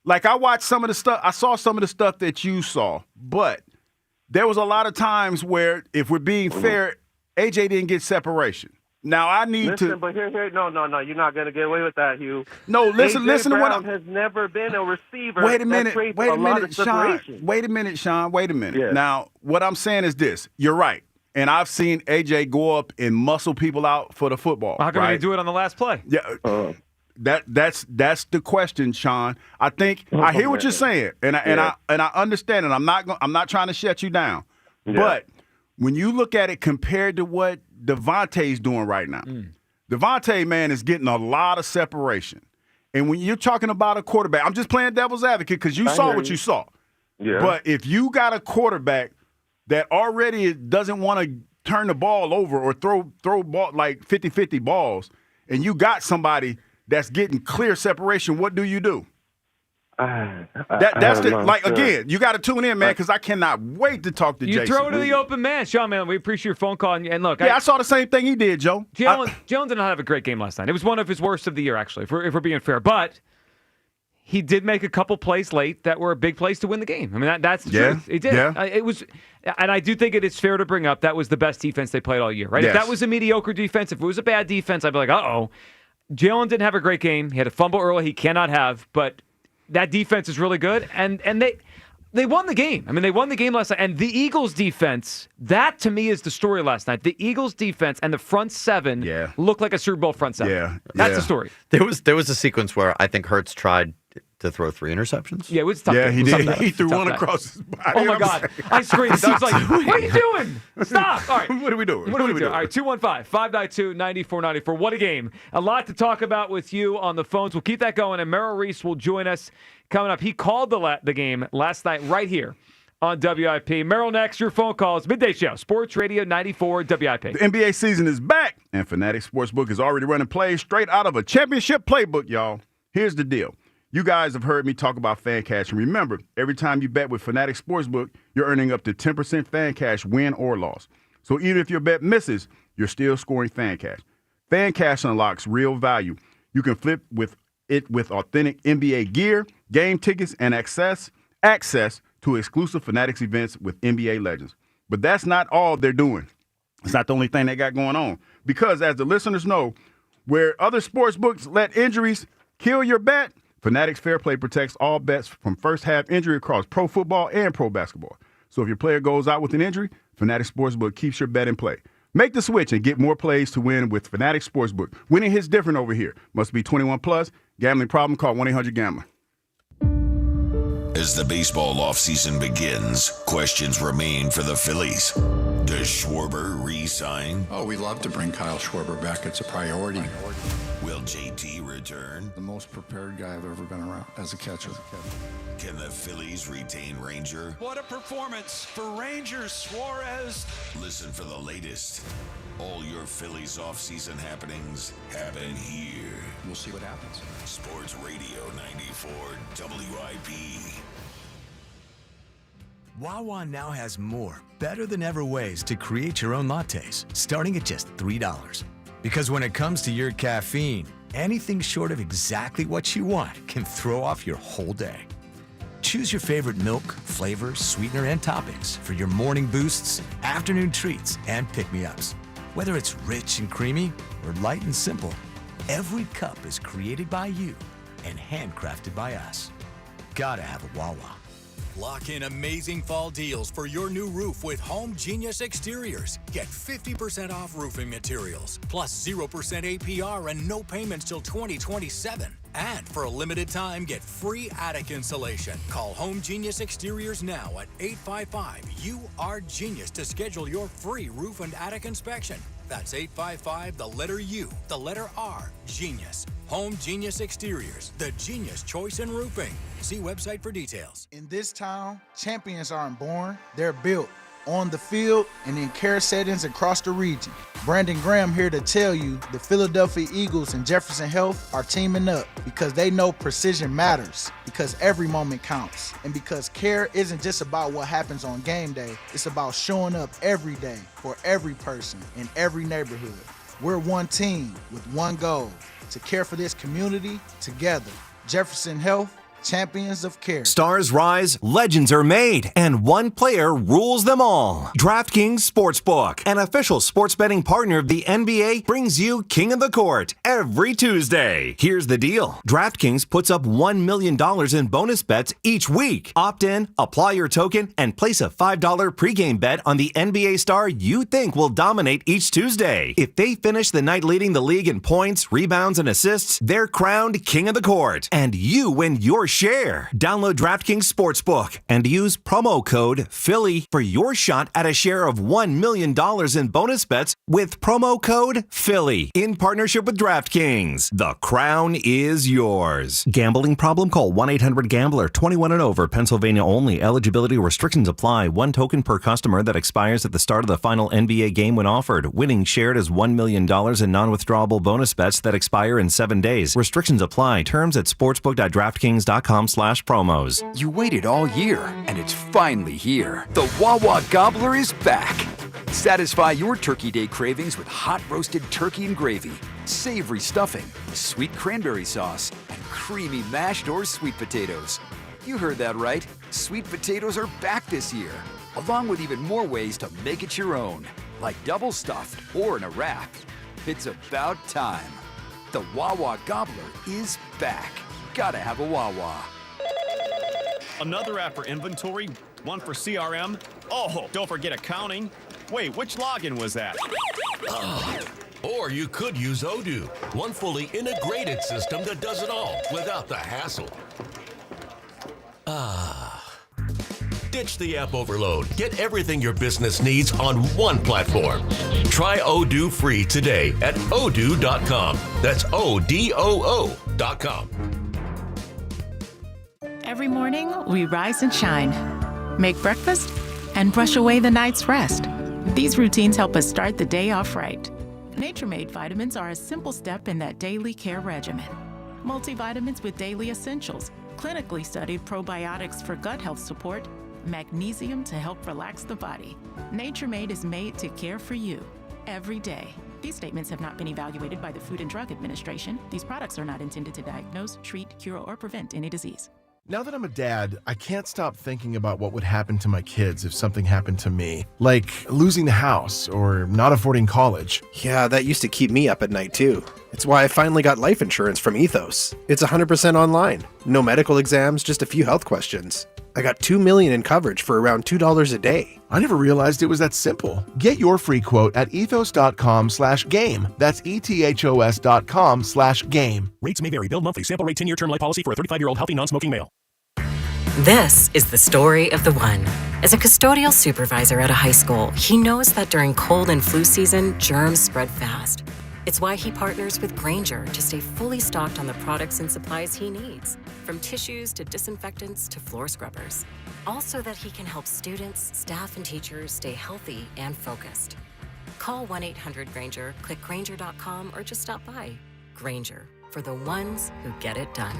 like, I watched some of the stuff. I saw some of the stuff that you saw, but there was a lot of times where, if we're being fair, AJ didn't get separation. Now I need to. But here, no, you're not gonna get away with that, Hugh. No, listen to what I'm. Has never been a receiver. Wait a minute, Sean. Yeah. Now, what I'm saying is this: you're right, and I've seen AJ go up and muscle people out for the football. How come he do it on the last play? Yeah. That's the question, Sean. I think I hear what you're saying, and I understand it. I'm not trying to shut you down, but when you look at it compared to what Devontae's doing right now, Devontae, man, is getting a lot of separation. And when you're talking about a quarterback, I'm just playing devil's advocate because you saw what you saw. Yeah. But if you got a quarterback that already doesn't want to turn the ball over or throw ball like 50-50 balls, and you got somebody that's getting clear separation, what do you do? Again, you got to tune in, man, because I cannot wait to talk to Jason. You throw it to the open man. Sean, man, we appreciate your phone call. And look, I saw the same thing he did, Joe. Jalen did not have a great game last night. It was one of his worst of the year, actually, if we're being fair. But he did make a couple plays late that were a big plays to win the game. I mean, that's the truth. He did. Yeah. It was, and I do think it is fair to bring up that was the best defense they played all year, right? Yes. If that was a mediocre defense, if it was a bad defense, I'd be like, uh-oh. Jalen didn't have a great game. He had a fumble early he cannot have, but that defense is really good, and they won the game. I mean, they won the game last night. And the Eagles' defense, that to me is the story last night. The Eagles' defense and the front seven looked like a Super Bowl front seven. Yeah. That's the story. There was a sequence where I think Hurts tried to throw 3 interceptions. Yeah, it was tough. Yeah, he did. He threw one across his body. Oh, my God. I screamed. Steve's like, what are you doing? Stop. All right. What are we doing? What are we doing? All right, 215-592-9494. What a game. A lot to talk about with you on the phones. We'll keep that going, and Merrill Reese will join us coming up. He called the game last night right here on WIP. Merrill, next, your phone calls. Midday Show, Sports Radio 94 WIP. The NBA season is back, and Fanatics Sportsbook is already running plays straight out of a championship playbook, y'all. Here's the deal. You guys have heard me talk about fan cash, and remember, every time you bet with Fanatics Sportsbook, you're earning up to 10% fan cash, win or loss. So even if your bet misses, you're still scoring fan cash. Fan cash unlocks real value. You can flip with authentic NBA gear, game tickets, and access to exclusive Fanatics events with NBA legends. But that's not all they're doing. It's not the only thing they got going on. Because as the listeners know, where other sports books let injuries kill your bet, Fanatics Fair Play protects all bets from first half injury across pro football and pro basketball. So if your player goes out with an injury, Fanatics Sportsbook keeps your bet in play. Make the switch and get more plays to win with Fanatics Sportsbook. Winning hits different over here. Must be 21 plus. Gambling problem? Call 1-800-GAMBLER. As the baseball offseason begins, questions remain for the Phillies. Does Schwarber re-sign? Oh, we'd love to bring Kyle Schwarber back. It's a priority. Will JT return? The most prepared guy I've ever been around as a catcher. Can the Phillies retain Ranger? What a performance for Rangers, Suarez. Listen for the latest. All your Phillies offseason happenings happen here. We'll see what happens. Sports Radio 94 WIP. Wawa now has more, better than ever ways to create your own lattes, starting at just $3. Because when it comes to your caffeine, anything short of exactly what you want can throw off your whole day. Choose your favorite milk, flavor, sweetener, and toppings for your morning boosts, afternoon treats, and pick-me-ups. Whether it's rich and creamy or light and simple, every cup is created by you and handcrafted by us. Gotta have a Wawa. Lock in amazing fall deals for your new roof with Home Genius Exteriors. Get 50% off roofing materials, plus 0% APR and no payments till 2027. And for a limited time, get free attic insulation. Call Home Genius Exteriors now at 855-U-R-GENIUS to schedule your free roof and attic inspection. That's 855, the letter U, the letter R, Genius. Home Genius Exteriors, the genius choice in roofing. See website for details. In this town, champions aren't born, they're built. On the field and in care settings across the region. Brandon Graham here to tell you the Philadelphia Eagles and Jefferson Health are teaming up because they know precision matters, because every moment counts, and because care isn't just about what happens on game day, it's about showing up every day for every person in every neighborhood. We're one team with one goal, to care for this community together. Jefferson Health, champions of care. Stars rise, legends are made, and one player rules them all. DraftKings Sportsbook, an official sports betting partner of the NBA, brings you King of the Court every Tuesday. Here's the deal. DraftKings puts up $1 million in bonus bets each week. Opt in, apply your token, and place a $5 pregame bet on the NBA star you think will dominate each Tuesday. If they finish the night leading the league in points, rebounds, and assists, they're crowned King of the Court, and you win your share. Download DraftKings Sportsbook and use promo code Philly for your shot at a share of $1 million in bonus bets with promo code Philly in partnership with DraftKings. The crown is yours. Gambling problem? Call 1-800-GAMBLER. 21 and over. Pennsylvania only. Eligibility restrictions apply. One token per customer that expires at the start of the final NBA game when offered. Winning shared as $1 million in non-withdrawable bonus bets that expire in 7 days. Restrictions apply. Terms at sportsbook.draftkings.com/promos. You waited all year, and it's finally here. The Wawa Gobbler is back. Satisfy your Turkey Day cravings with hot roasted turkey and gravy, savory stuffing, sweet cranberry sauce, and creamy mashed or sweet potatoes. You heard that right. Sweet potatoes are back this year, along with even more ways to make it your own, like double stuffed or in a wrap. It's about time. The Wawa Gobbler is back. Gotta have a Wawa. Another app for inventory, one for CRM. Oh, don't forget accounting. Wait, which login was that? Or you could use Odoo, one fully integrated system that does it all without the hassle. Ditch the app overload. Get everything your business needs on one platform. Try Odoo free today at odoo.com. That's ODOO.com. Every morning, we rise and shine, make breakfast, and brush away the night's rest. These routines help us start the day off right. Nature Made vitamins are a simple step in that daily care regimen. Multivitamins with daily essentials, clinically studied probiotics for gut health support, magnesium to help relax the body. Nature Made is made to care for you every day. These statements have not been evaluated by the Food and Drug Administration. These products are not intended to diagnose, treat, cure, or prevent any disease. Now that I'm a dad, I can't stop thinking about what would happen to my kids if something happened to me, like losing the house or not affording college. Yeah, that used to keep me up at night too. It's why I finally got life insurance from Ethos. It's 100% online. No medical exams, just a few health questions. I got $2 million in coverage for around $2 a day. I never realized it was that simple. Get your free quote at ethos.com/game. That's ethos.com/game. Rates may vary. Bill monthly. Sample rate 10-year term life policy for a 35-year-old healthy non-smoking male. This is the story of the one. As a custodial supervisor at a high school, he knows that during cold and flu season, germs spread fast. It's why he partners with Grainger to stay fully stocked on the products and supplies he needs, from tissues to disinfectants to floor scrubbers. All so that he can help students, staff, and teachers stay healthy and focused. Call 1-800-GRAINGER, click Grainger.com, or just stop by. Grainger, for the ones who get it done.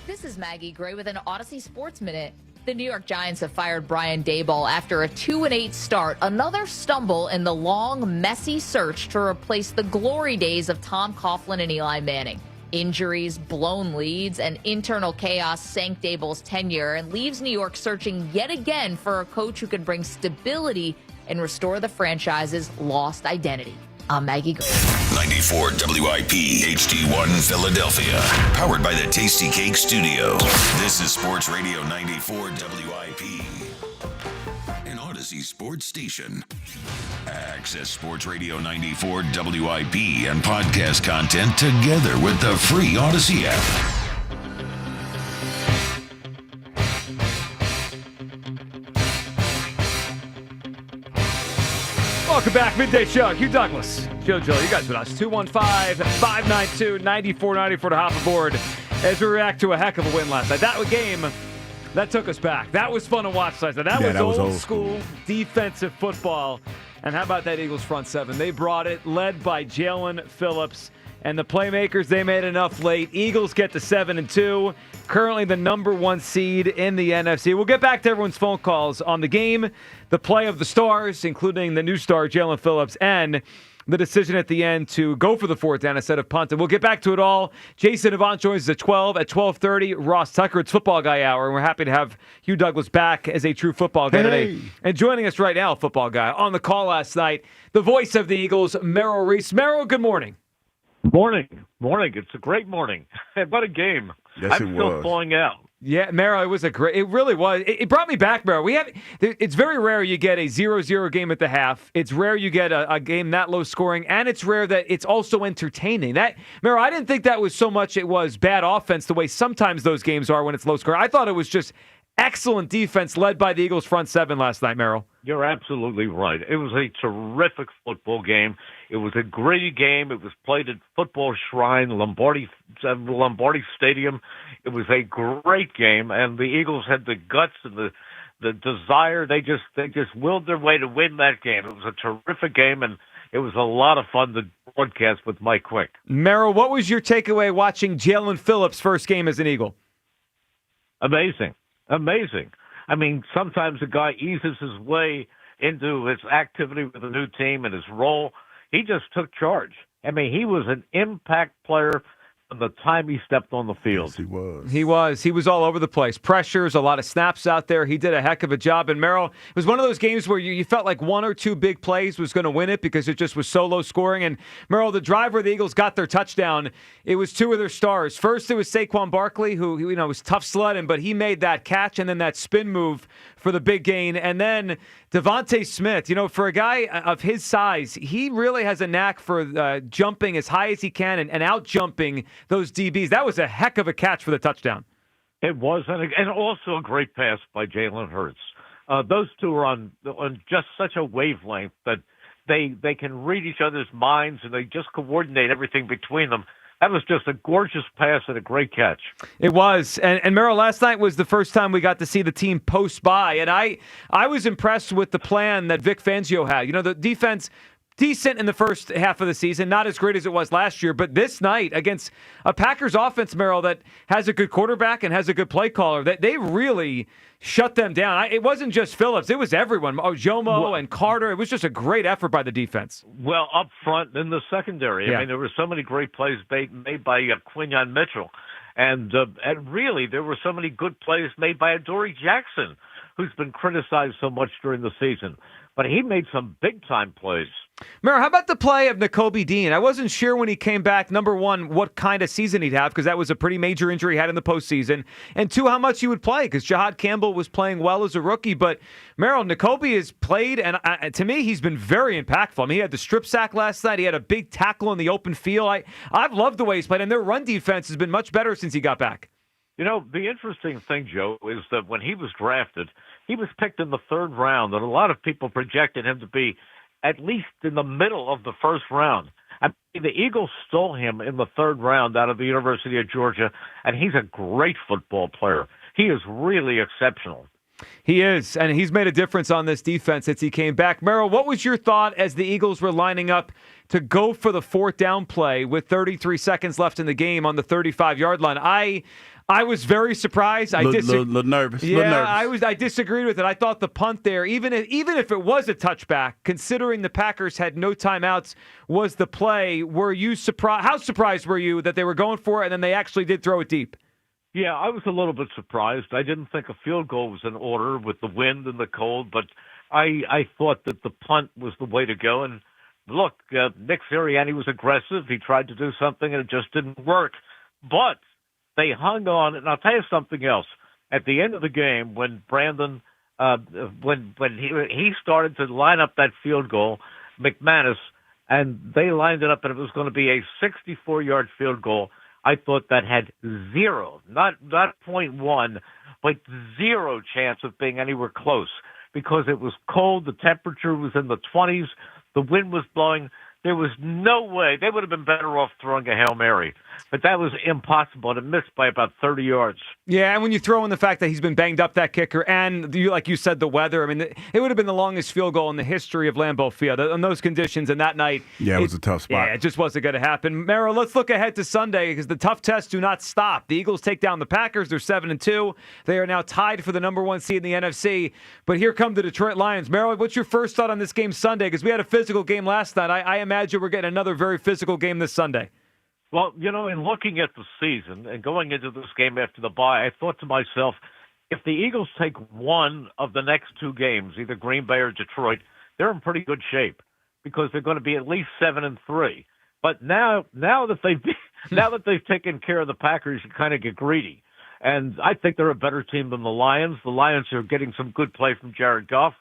This is Maggie Gray with an Odyssey Sports Minute. The New York Giants have fired Brian Daboll after a 2-8 start, another stumble in the long, messy search to replace the glory days of Tom Coughlin and Eli Manning. Injuries, blown leads, and internal chaos sank Daboll's tenure and leaves New York searching yet again for a coach who can bring stability and restore the franchise's lost identity. I'm Maggie Gray. 94 WIP HD1 Philadelphia. Powered by the Tasty Cake Studio. This is Sports Radio 94 WIP. An Odyssey Sports Station. Access Sports Radio 94 WIP and podcast content together with the free Odyssey app. Welcome back, Midday Show. Hugh Douglas, Joe Gill, you guys with us. 215-592-9494 to hop aboard as we react to a heck of a win last night. That game, that took us back. That was fun to watch last night. That was old school defensive football. And how about that Eagles front seven? They brought it, led by Jalen Phillips. And the playmakers, they made enough late. Eagles get to 7-2, currently the number 1 seed in the NFC. We'll get back to everyone's phone calls on the game, the play of the stars, including the new star, Jalen Phillips, and the decision at the end to go for the fourth down instead of punting. We'll get back to it all. Jason Avant joins us at 12. At 12:30, Ross Tucker, it's Football Guy Hour, and we're happy to have Hugh Douglas back as a true football guy today. And joining us right now, Football Guy, on the call last night, the voice of the Eagles, Merrill Reese. Merrill, good morning. Morning. It's a great morning. What a game. Yes, I'm still falling out. Yeah, Merrill, it really was. It brought me back, Merrill. It's very rare you get a 0-0 game at the half. It's rare you get a game that low scoring, and it's rare that it's also entertaining. Merrill, I didn't think that was so much it was bad offense the way sometimes those games are when it's low scoring. I thought it was just excellent defense led by the Eagles front seven last night, Merrill. You're absolutely right. It was a terrific football game. It was a gritty game. It was played at Football Shrine, Lombardi Stadium. It was a great game, and the Eagles had the guts and the desire. They just willed their way to win that game. It was a terrific game, and it was a lot of fun to broadcast with Mike Quick. Merrill, what was your takeaway watching Jalen Phillips' first game as an Eagle? Amazing. I mean, sometimes a guy eases his way into his activity with a new team and his role. He just took charge. I mean, he was an impact player from the time he stepped on the field. Yes, he was. He was all over the place. Pressures, a lot of snaps out there. He did a heck of a job. And Merrill, it was one of those games where you felt like one or two big plays was going to win it because it just was so low scoring. And Merrill, the drive where the Eagles got their touchdown, it was two of their stars. First, it was Saquon Barkley, who was tough sledding, but he made that catch and then that spin move for the big gain. And then Devontae Smith, for a guy of his size, he really has a knack for jumping as high as he can and out-jumping those DBs. That was a heck of a catch for the touchdown. It was, and also a great pass by Jalen Hurts. Those two are on just such a wavelength that they can read each other's minds, and they just coordinate everything between them. That was just a gorgeous pass and a great catch. It was. And Merrill, last night was the first time we got to see the team post by. And I was impressed with the plan that Vic Fangio had. You know, the defense, decent in the first half of the season, not as great as it was last year. But this night against a Packers offense, Merrill, that has a good quarterback and has a good play caller, that they really shut them down. It wasn't just Phillips. It was everyone. Jomo and Carter. It was just a great effort by the defense. Well, up front in the secondary. Yeah. I mean, there were so many great plays made by Quinyon Mitchell. And really, there were so many good plays made by Adoree Jackson, who's been criticized so much during the season. But he made some big-time plays. Merrill, how about the play of Nakobe Dean? I wasn't sure when he came back, number one, what kind of season he'd have, because that was a pretty major injury he had in the postseason. And two, how much he would play, because Jahad Campbell was playing well as a rookie. But, Merrill, Nakobe has played, and to me, he's been very impactful. I mean, he had the strip sack last night. He had a big tackle in the open field. I've loved the way he's played, and their run defense has been much better since he got back. You know, the interesting thing, Joe, is that when he was drafted, he was picked in the third round, and a lot of people projected him to be at least in the middle of the first round. I mean, the Eagles stole him in the third round out of the University of Georgia, and he's a great football player. He is really exceptional. He is, and he's made a difference on this defense since he came back. Merrill, what was your thought as the Eagles were lining up to go for the fourth down play with 33 seconds left in the game on the 35-yard line? I was very surprised. Little nervous. Yeah, I disagreed with it. I thought the punt there, even if it was a touchback, considering the Packers had no timeouts, was the play. Were you surprised? How surprised were you that they were going for it and then they actually did throw it deep? Yeah, I was a little bit surprised. I didn't think a field goal was in order with the wind and the cold, but I thought that the punt was the way to go. And look, Nick Sirianni was aggressive. He tried to do something and it just didn't work. But they hung on, and I'll tell you something else. At the end of the game, when Brandon, when he started to line up that field goal, McManus, and they lined it up, and it was going to be a 64-yard field goal. I thought that had zero, not 0.1, but zero chance of being anywhere close because it was cold. The temperature was in the 20s. The wind was blowing. There was no way. They would have been better off throwing a Hail Mary. But that was impossible, and it missed by about 30 yards. Yeah, and when you throw in the fact that he's been banged up, that kicker, and like you said, the weather, I mean, it would have been the longest field goal in the history of Lambeau Field in those conditions and that night. Yeah, it was a tough spot. Yeah, it just wasn't going to happen. Merrill, let's look ahead to Sunday because the tough tests do not stop. The Eagles take down the Packers. They're 7-2. They are now tied for the number one seed in the NFC. But here come the Detroit Lions. Merrill, what's your first thought on this game Sunday? Because we had a physical game last night. I imagine we're getting another very physical game this Sunday. Well, you know, in looking at the season and going into this game after the bye, I thought to myself, if the Eagles take one of the next two games, either Green Bay or Detroit, they're in pretty good shape because they're going to be at least 7-3. But now that they've taken care of the Packers, you kind of get greedy. And I think they're a better team than the Lions. The Lions are getting some good play from Jared Goff,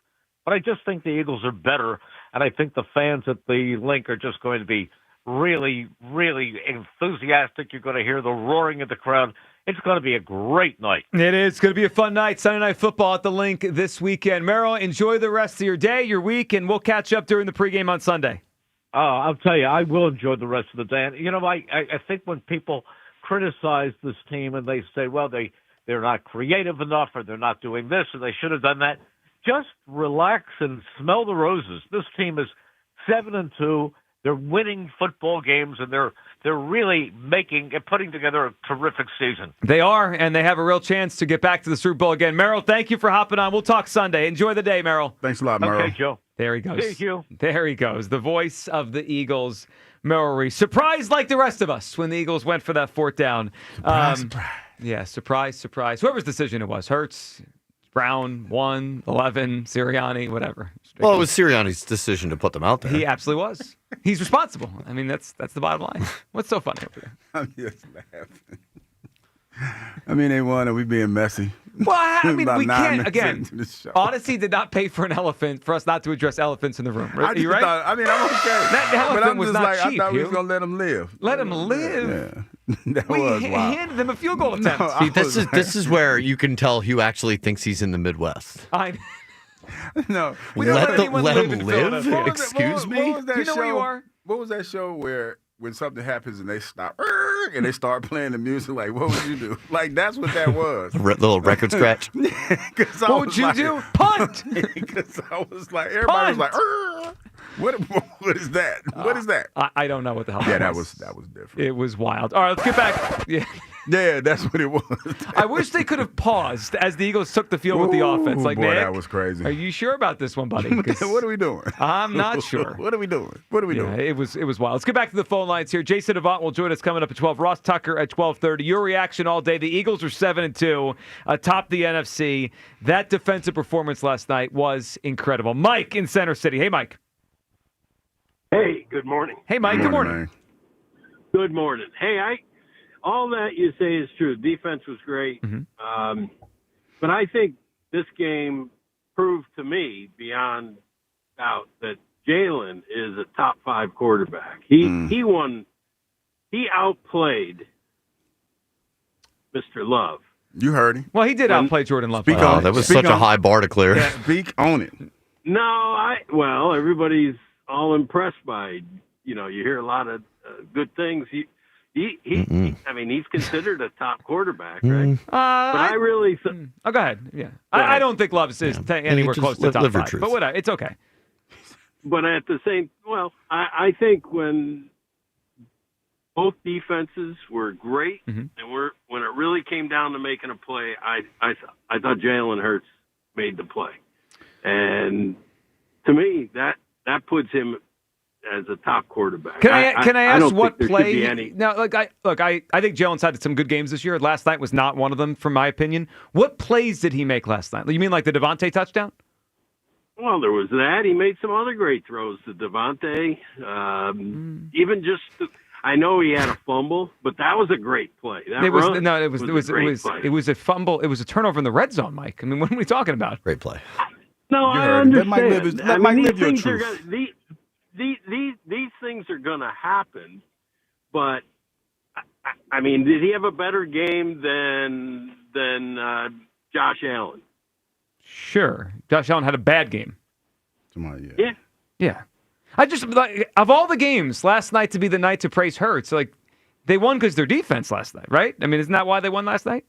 but I just think the Eagles are better, and I think the fans at the Link are just going to be really, really enthusiastic. You're going to hear the roaring of the crowd. It's going to be a great night. It is. It's going to be a fun night. Sunday Night Football at the Link this weekend. Merrill, enjoy the rest of your day, your week, and we'll catch up during the pregame on Sunday. I'll tell you, I will enjoy the rest of the day. And, you know, I think when people criticize this team and they say, well, they're not creative enough or they're not doing this or they should have done that, just relax and smell the roses. This team is 7-2. They're winning football games, and they're really putting together a terrific season. They are, and they have a real chance to get back to the Super Bowl again. Merrill, thank you for hopping on. We'll talk Sunday. Enjoy the day, Merrill. Thanks a lot, Merrill. Okay, Joe. There he goes. Thank you. There he goes. The voice of the Eagles, Merrill Reese. Surprised like the rest of us when the Eagles went for that fourth down. Surprise. Yeah, surprise. Whoever's decision it was. Hurts, Brown, 1, 11, Sirianni, whatever. Well, it was Sirianni's decision to put them out there. He absolutely was. He's responsible. I mean, that's the bottom line. What's so funny over there? I'm just laughing. I mean, they won and we being messy. Well, I mean, we can't, again, into the show. Odyssey did not pay for an elephant for us not to address elephants in the room. Are you right? I'm okay. That elephant but I'm was just not like, cheap. I thought we was going to let him live. Let him live? Yeah. That we was wild. handed them a field goal attempt. See, this is where you can tell Hugh actually thinks he's in the Midwest. No. Let him in live? Philadelphia. Excuse me? What was that Do you know show? where you are? What was that show where when something happens and they stop? and they start playing the music. Like, what would you do? Like, that's what that was. Little record scratch. What would you do? Punt. Because I was like, everybody was like, what is that? What is that? I don't know what the hell. Yeah, that was different. It was wild. All right, let's get back. Yeah. Yeah, that's what it was. I wish they could have paused as the Eagles took the field with the offense. Like, boy, Nick, that was crazy. Are you sure about this one, buddy? What are we doing? I'm not sure. What are we doing? What are we doing? It was wild. Let's get back to the phone lines here. Jason Avant will join us coming up at 12. Ross Tucker at 12:30. Your reaction all day. The Eagles are 7-2, atop the NFC. That defensive performance last night was incredible. Mike in Center City. Hey, Mike. Hey, good morning. Hey, Mike. Good morning. Good morning. Hey, all that you say is true. Defense was great. But I think this game proved to me beyond doubt that Jalen is a top 5 quarterback. He outplayed Mr. Love. You heard him. Well, he did outplay Jordan Love. That was such a high bar to clear. Yeah, speak on it. No, everybody's all impressed by, you hear a lot of good things. I mean, he's considered a top quarterback, right? But I really go ahead. Yeah. I don't think Love is anywhere close to top 5. But whatever. It's okay. But at the same, I think when both defenses were great, and when it really came down to making a play, I thought Jalen Hurts made the play, and to me that puts him as a top quarterback. Can I ask don't what think there play? should be any... Now, I think Jalen's had some good games this year. Last night was not one of them, from my opinion. What plays did he make last night? You mean like the Devontae touchdown? Well, there was that. He made some other great throws to Devontae. Even just, I know he had a fumble, but that was a great play. It was a fumble. It was a turnover in the red zone, Mike. I mean, what are we talking about? Great play. No, I understand. These things are going to happen, but I mean, did he have a better game than Josh Allen? Sure, Josh Allen had a bad game. Yeah. I just of all the games last night to be the night to praise Hurts, they won because their defense last night, right? I mean, isn't that why they won last night?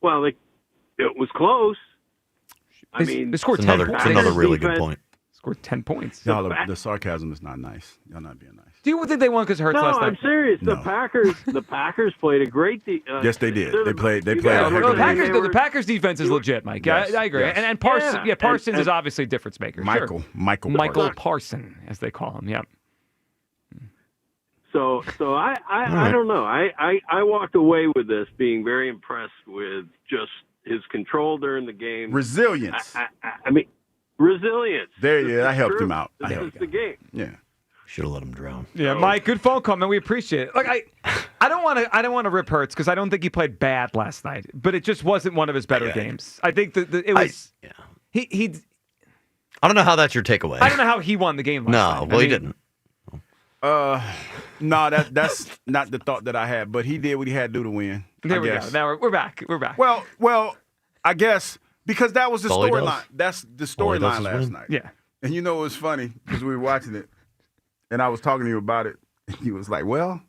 Well, it was close. They scored 10 points. That's another really good point. Scored 10 points. Y'all, the sarcasm is not nice. Y'all not being nice. Do you think they won because Hurts last night? No, I'm serious. No. The Packers played a great. Yes, they did. They played. The Packers defense is legit, Mike. Yes, I agree. yes. And Parsons. Parsons is obviously a difference maker. Michael Parson, as they call him. Yep. So I don't know. I walked away with this being very impressed with just his control during the game. Resilience. I mean, resilience. I helped him out. This is the game. Yeah. Should have let him drown. Yeah, Mike, good phone call, man. We appreciate it. Look, I don't want to rip Hurts because I don't think he played bad last night, but it just wasn't one of his better games. I think that it was. He. I don't know how that's your takeaway. I don't know how he won the game last night. He didn't. No, that's not the thought that I had. But he did what he had to do to win. There we go. Now we're back. We're back. Well, I guess because that was the storyline. That's the storyline last night. Yeah. And it was funny because we were watching it, and I was talking to you about it. And he was like, "Well,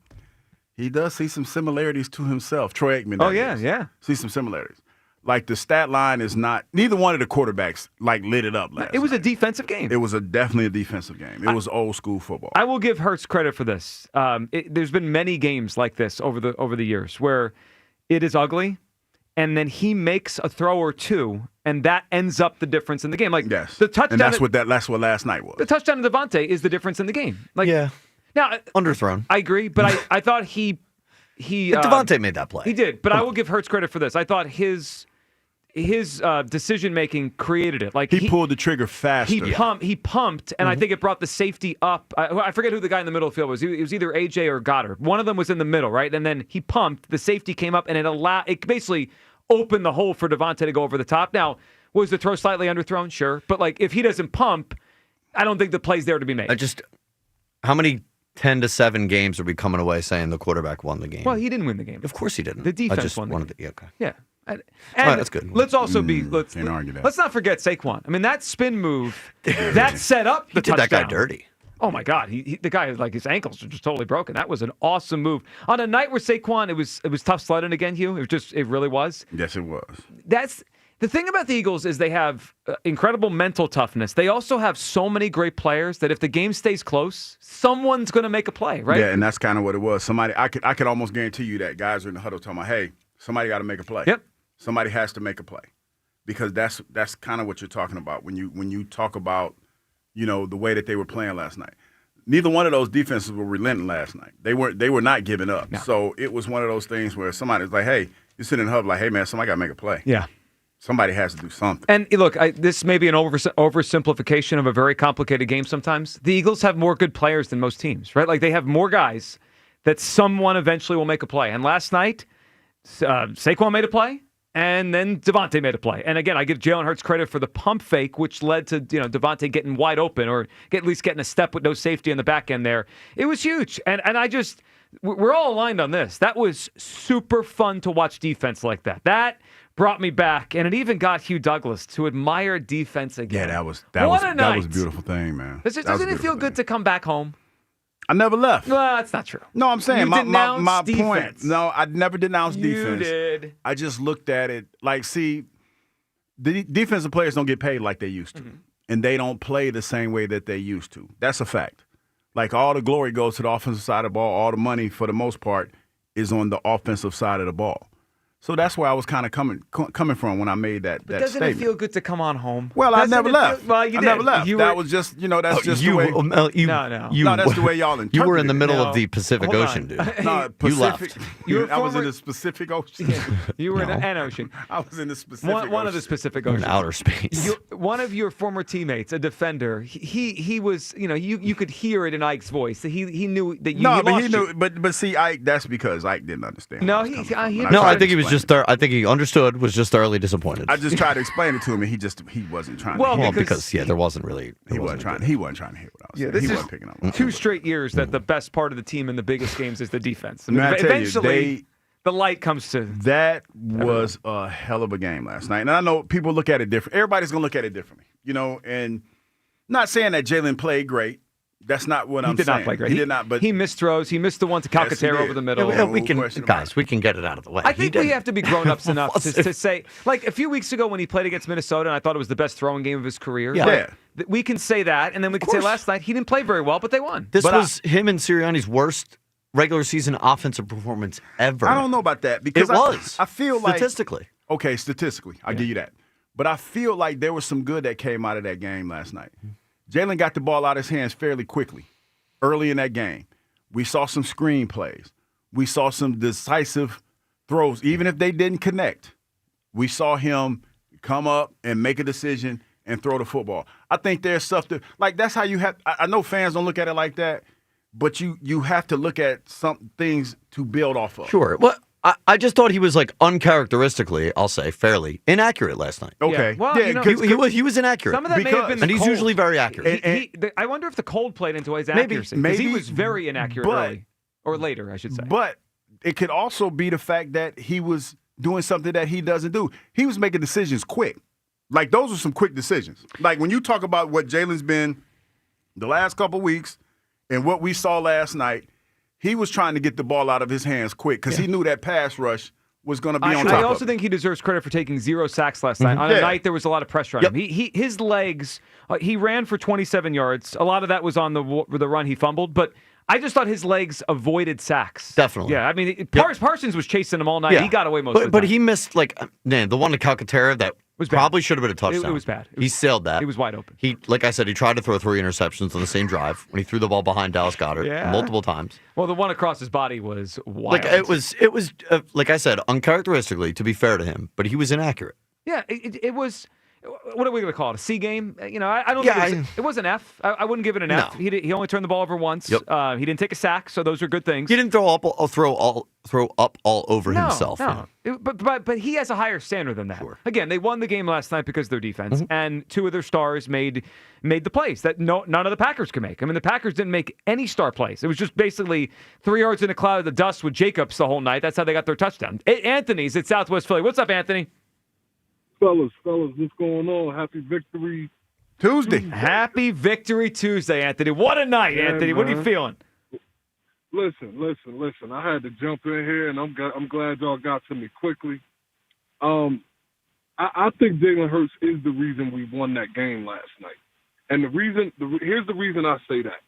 he does see some similarities to himself." Troy Aikman. Yeah. See some similarities. Like the stat line is not. Neither one of the quarterbacks lit it up last. It was a defensive game. It was definitely a defensive game. It was old school football. I will give Hurts credit for this. There's been many games like this over the years where it is ugly, and then he makes a throw or two, and that ends up the difference in the game. The touchdown. And that's what last night was. The touchdown to Devontae is the difference in the game. Now underthrown. I agree, but I thought he Devontae made that play. He did, but I will give Hurts credit for this. I thought his decision making created it. He pulled the trigger faster. He pumped, and I think it brought the safety up. I forget who the guy in the middle of the field was. It was either AJ or Goddard. One of them was in the middle, right? And then he pumped. The safety came up, and it basically opened the hole for Devontae to go over the top. Now, was the throw slightly underthrown? Sure, but if he doesn't pump, I don't think the play's there to be made. How many 10-7 games are we coming away saying the quarterback won the game? Well, he didn't win the game. Of course he didn't. The defense won the game. Okay. Yeah. And that's good. Let's also can't argue that. Let's not forget Saquon. I mean, that spin move that set up the he did touchdown. that guy dirty. Oh my God, the guy, like, his ankles are just totally broken. That was an awesome move on a night where Saquon, it was tough sledding again, Hugh. It really was. Yes, it was. That's the thing about the Eagles is they have incredible mental toughness. They also have so many great players that if the game stays close, someone's going to make a play, right? Yeah, and that's kind of what it was. Somebody, I could almost guarantee you that guys are in the huddle talking about, hey, somebody got to make a play. Yep. Somebody has to make a play, because that's kind of what you're talking about when you talk about, the way that they were playing last night. Neither one of those defenses were relenting last night. They were not giving up. No. So it was one of those things where somebody's like, hey, you sit in the hub like, hey man, somebody got to make a play. Yeah. Somebody has to do something. And look, this may be an oversimplification of a very complicated game sometimes. The Eagles have more good players than most teams, right? Like, they have more guys that someone eventually will make a play. And last night, Saquon made a play, and then Devontae made a play. And again, I give Jalen Hurts credit for the pump fake, which led to Devontae getting wide open, or at least getting a step with no safety in the back end there. It was huge. And we're all aligned on this. That was super fun to watch defense like that. That brought me back, and it even got Hugh Douglas to admire defense again. Yeah, that was a beautiful thing, man. Doesn't it feel good to come back home? I never left. Well, that's not true. No, I'm saying my defense. point. No, I never denounced defense. You did. I just looked at it like, see, the defensive players don't get paid like they used to, and they don't play the same way that they used to. That's a fact. Like, all the glory goes to the offensive side of the ball. All the money, for the most part, is on the offensive side of the ball. So that's where I was kind of coming from when I made that But doesn't statement. it feel good to come on home? Well, I never left. Well, you I did. never left. You That were- was just, that's just the way. No. No, that's the way y'all interpreted You were in the it. middle No. of the Pacific Hold Ocean, on. dude. No, You Pacific. left. I was in the Pacific Ocean. You were in No. an ocean. I was in the Pacific Ocean. One of the Pacific You're Oceans. in outer space. One of your former teammates, a defender, he was, you could hear it in Ike's voice. He knew that you. No, he but lost he knew. But see, Ike. That's because Ike didn't understand. No, where I was he- coming from. he- When I No, tried I to think he was explain just. I think he understood. Was just thoroughly disappointed. I just tried to explain it to him, and he wasn't trying. Well, to hear because there wasn't really. He wasn't trying to hear what I was saying. This He is wasn't picking up. what I was 2 straight years that the best part of the team in the biggest games is the defense. I mean, Man, I tell you, eventually, the light comes to. That was a hell of a game last night. And I know people look at it different. Everybody's going to look at it differently, and not saying that Jalen played great. That's not what I'm saying. He did not play great. He did not, but he missed throws. He missed the one to Yes, he Calcaterra did. over the middle. Yeah, we can, question about guys. We can get it out of the way. I think we have to be grown-ups enough Was to say, like a few weeks ago when he played against Minnesota, and I thought it was the best throwing game of his career. Yeah. Yeah. We can say that, and then we can say course. last night he didn't play very well, but they won. This But was him and Sirianni's worst regular season offensive performance ever. I don't know about that because It was. I feel like statistically. Okay, statistically, I'll give you that. But I feel like there was some good that came out of that game last night. Jalen got the ball out of his hands fairly quickly. Early in that game, we saw some screen plays. We saw some decisive throws, even if they didn't connect. We saw him come up and make a decision and throw the football. I think there's stuff that, like, that's how you have. I know fans don't look at it like that, but you have to look at some things to build off of. Sure. Well, I just thought he was like uncharacteristically, I'll say, fairly inaccurate last night. Okay. Yeah. Well, Yeah, you know, 'cause- He was inaccurate. Some of that may have been the and he's cold. usually very accurate. I wonder if the cold played into his Maybe- accuracy. Because he maybe, was very inaccurate but- early. Or later, I should say. But it could also be the fact that he was doing something that he doesn't do. He was making decisions quick. Like, those were some quick decisions. Like, when you talk about what Jalen's been the last couple weeks and what we saw last night, he was trying to get the ball out of his hands quick because he knew that pass rush was going to be on top I of also it. think he deserves credit for taking 0 sacks last night. On a Yeah. night there was a lot of pressure on him. His legs, he ran for 27 yards. A lot of that was on the run he fumbled, but I just thought his legs avoided sacks. Definitely. Yeah, I mean, Parsons was chasing him all night. Yeah. He got away most of the But time. he missed, like, man, the one to Calcaterra that was bad. probably should have been a touchdown. It was bad. He sailed that. He was wide open. He, like I said, he tried to throw 3 interceptions on the same drive when he threw the ball behind Dallas Goedert multiple times. Well, the one across his body was wild. Like it was like I said, uncharacteristically, to be fair to him, but he was inaccurate. Yeah, it was. What are we going to call it? A C game? I don't Yeah, think it was an F. I wouldn't give it an F. No. He only turned the ball over once. Yep. He didn't take a sack, so those are good things. He didn't throw up all over himself. No. But he has a higher standard than that. Sure. Again, they won the game last night because of their defense, and 2 of their stars made the plays that none of the Packers could make. I mean, the Packers didn't make any star plays. It was just basically 3 yards in a cloud of the dust with Jacobs the whole night. That's how they got their touchdown. Anthony's at Southwest Philly. What's up, Anthony? Fellas, what's going on? Happy victory Tuesday. Happy Victory Tuesday, Anthony. What a night, Yeah, Anthony. What are you man. feeling? Listen. I had to jump in here, and I'm glad y'all got to me quickly. I think Jalen Hurts is the reason we won that game last night. And here's the reason I say that.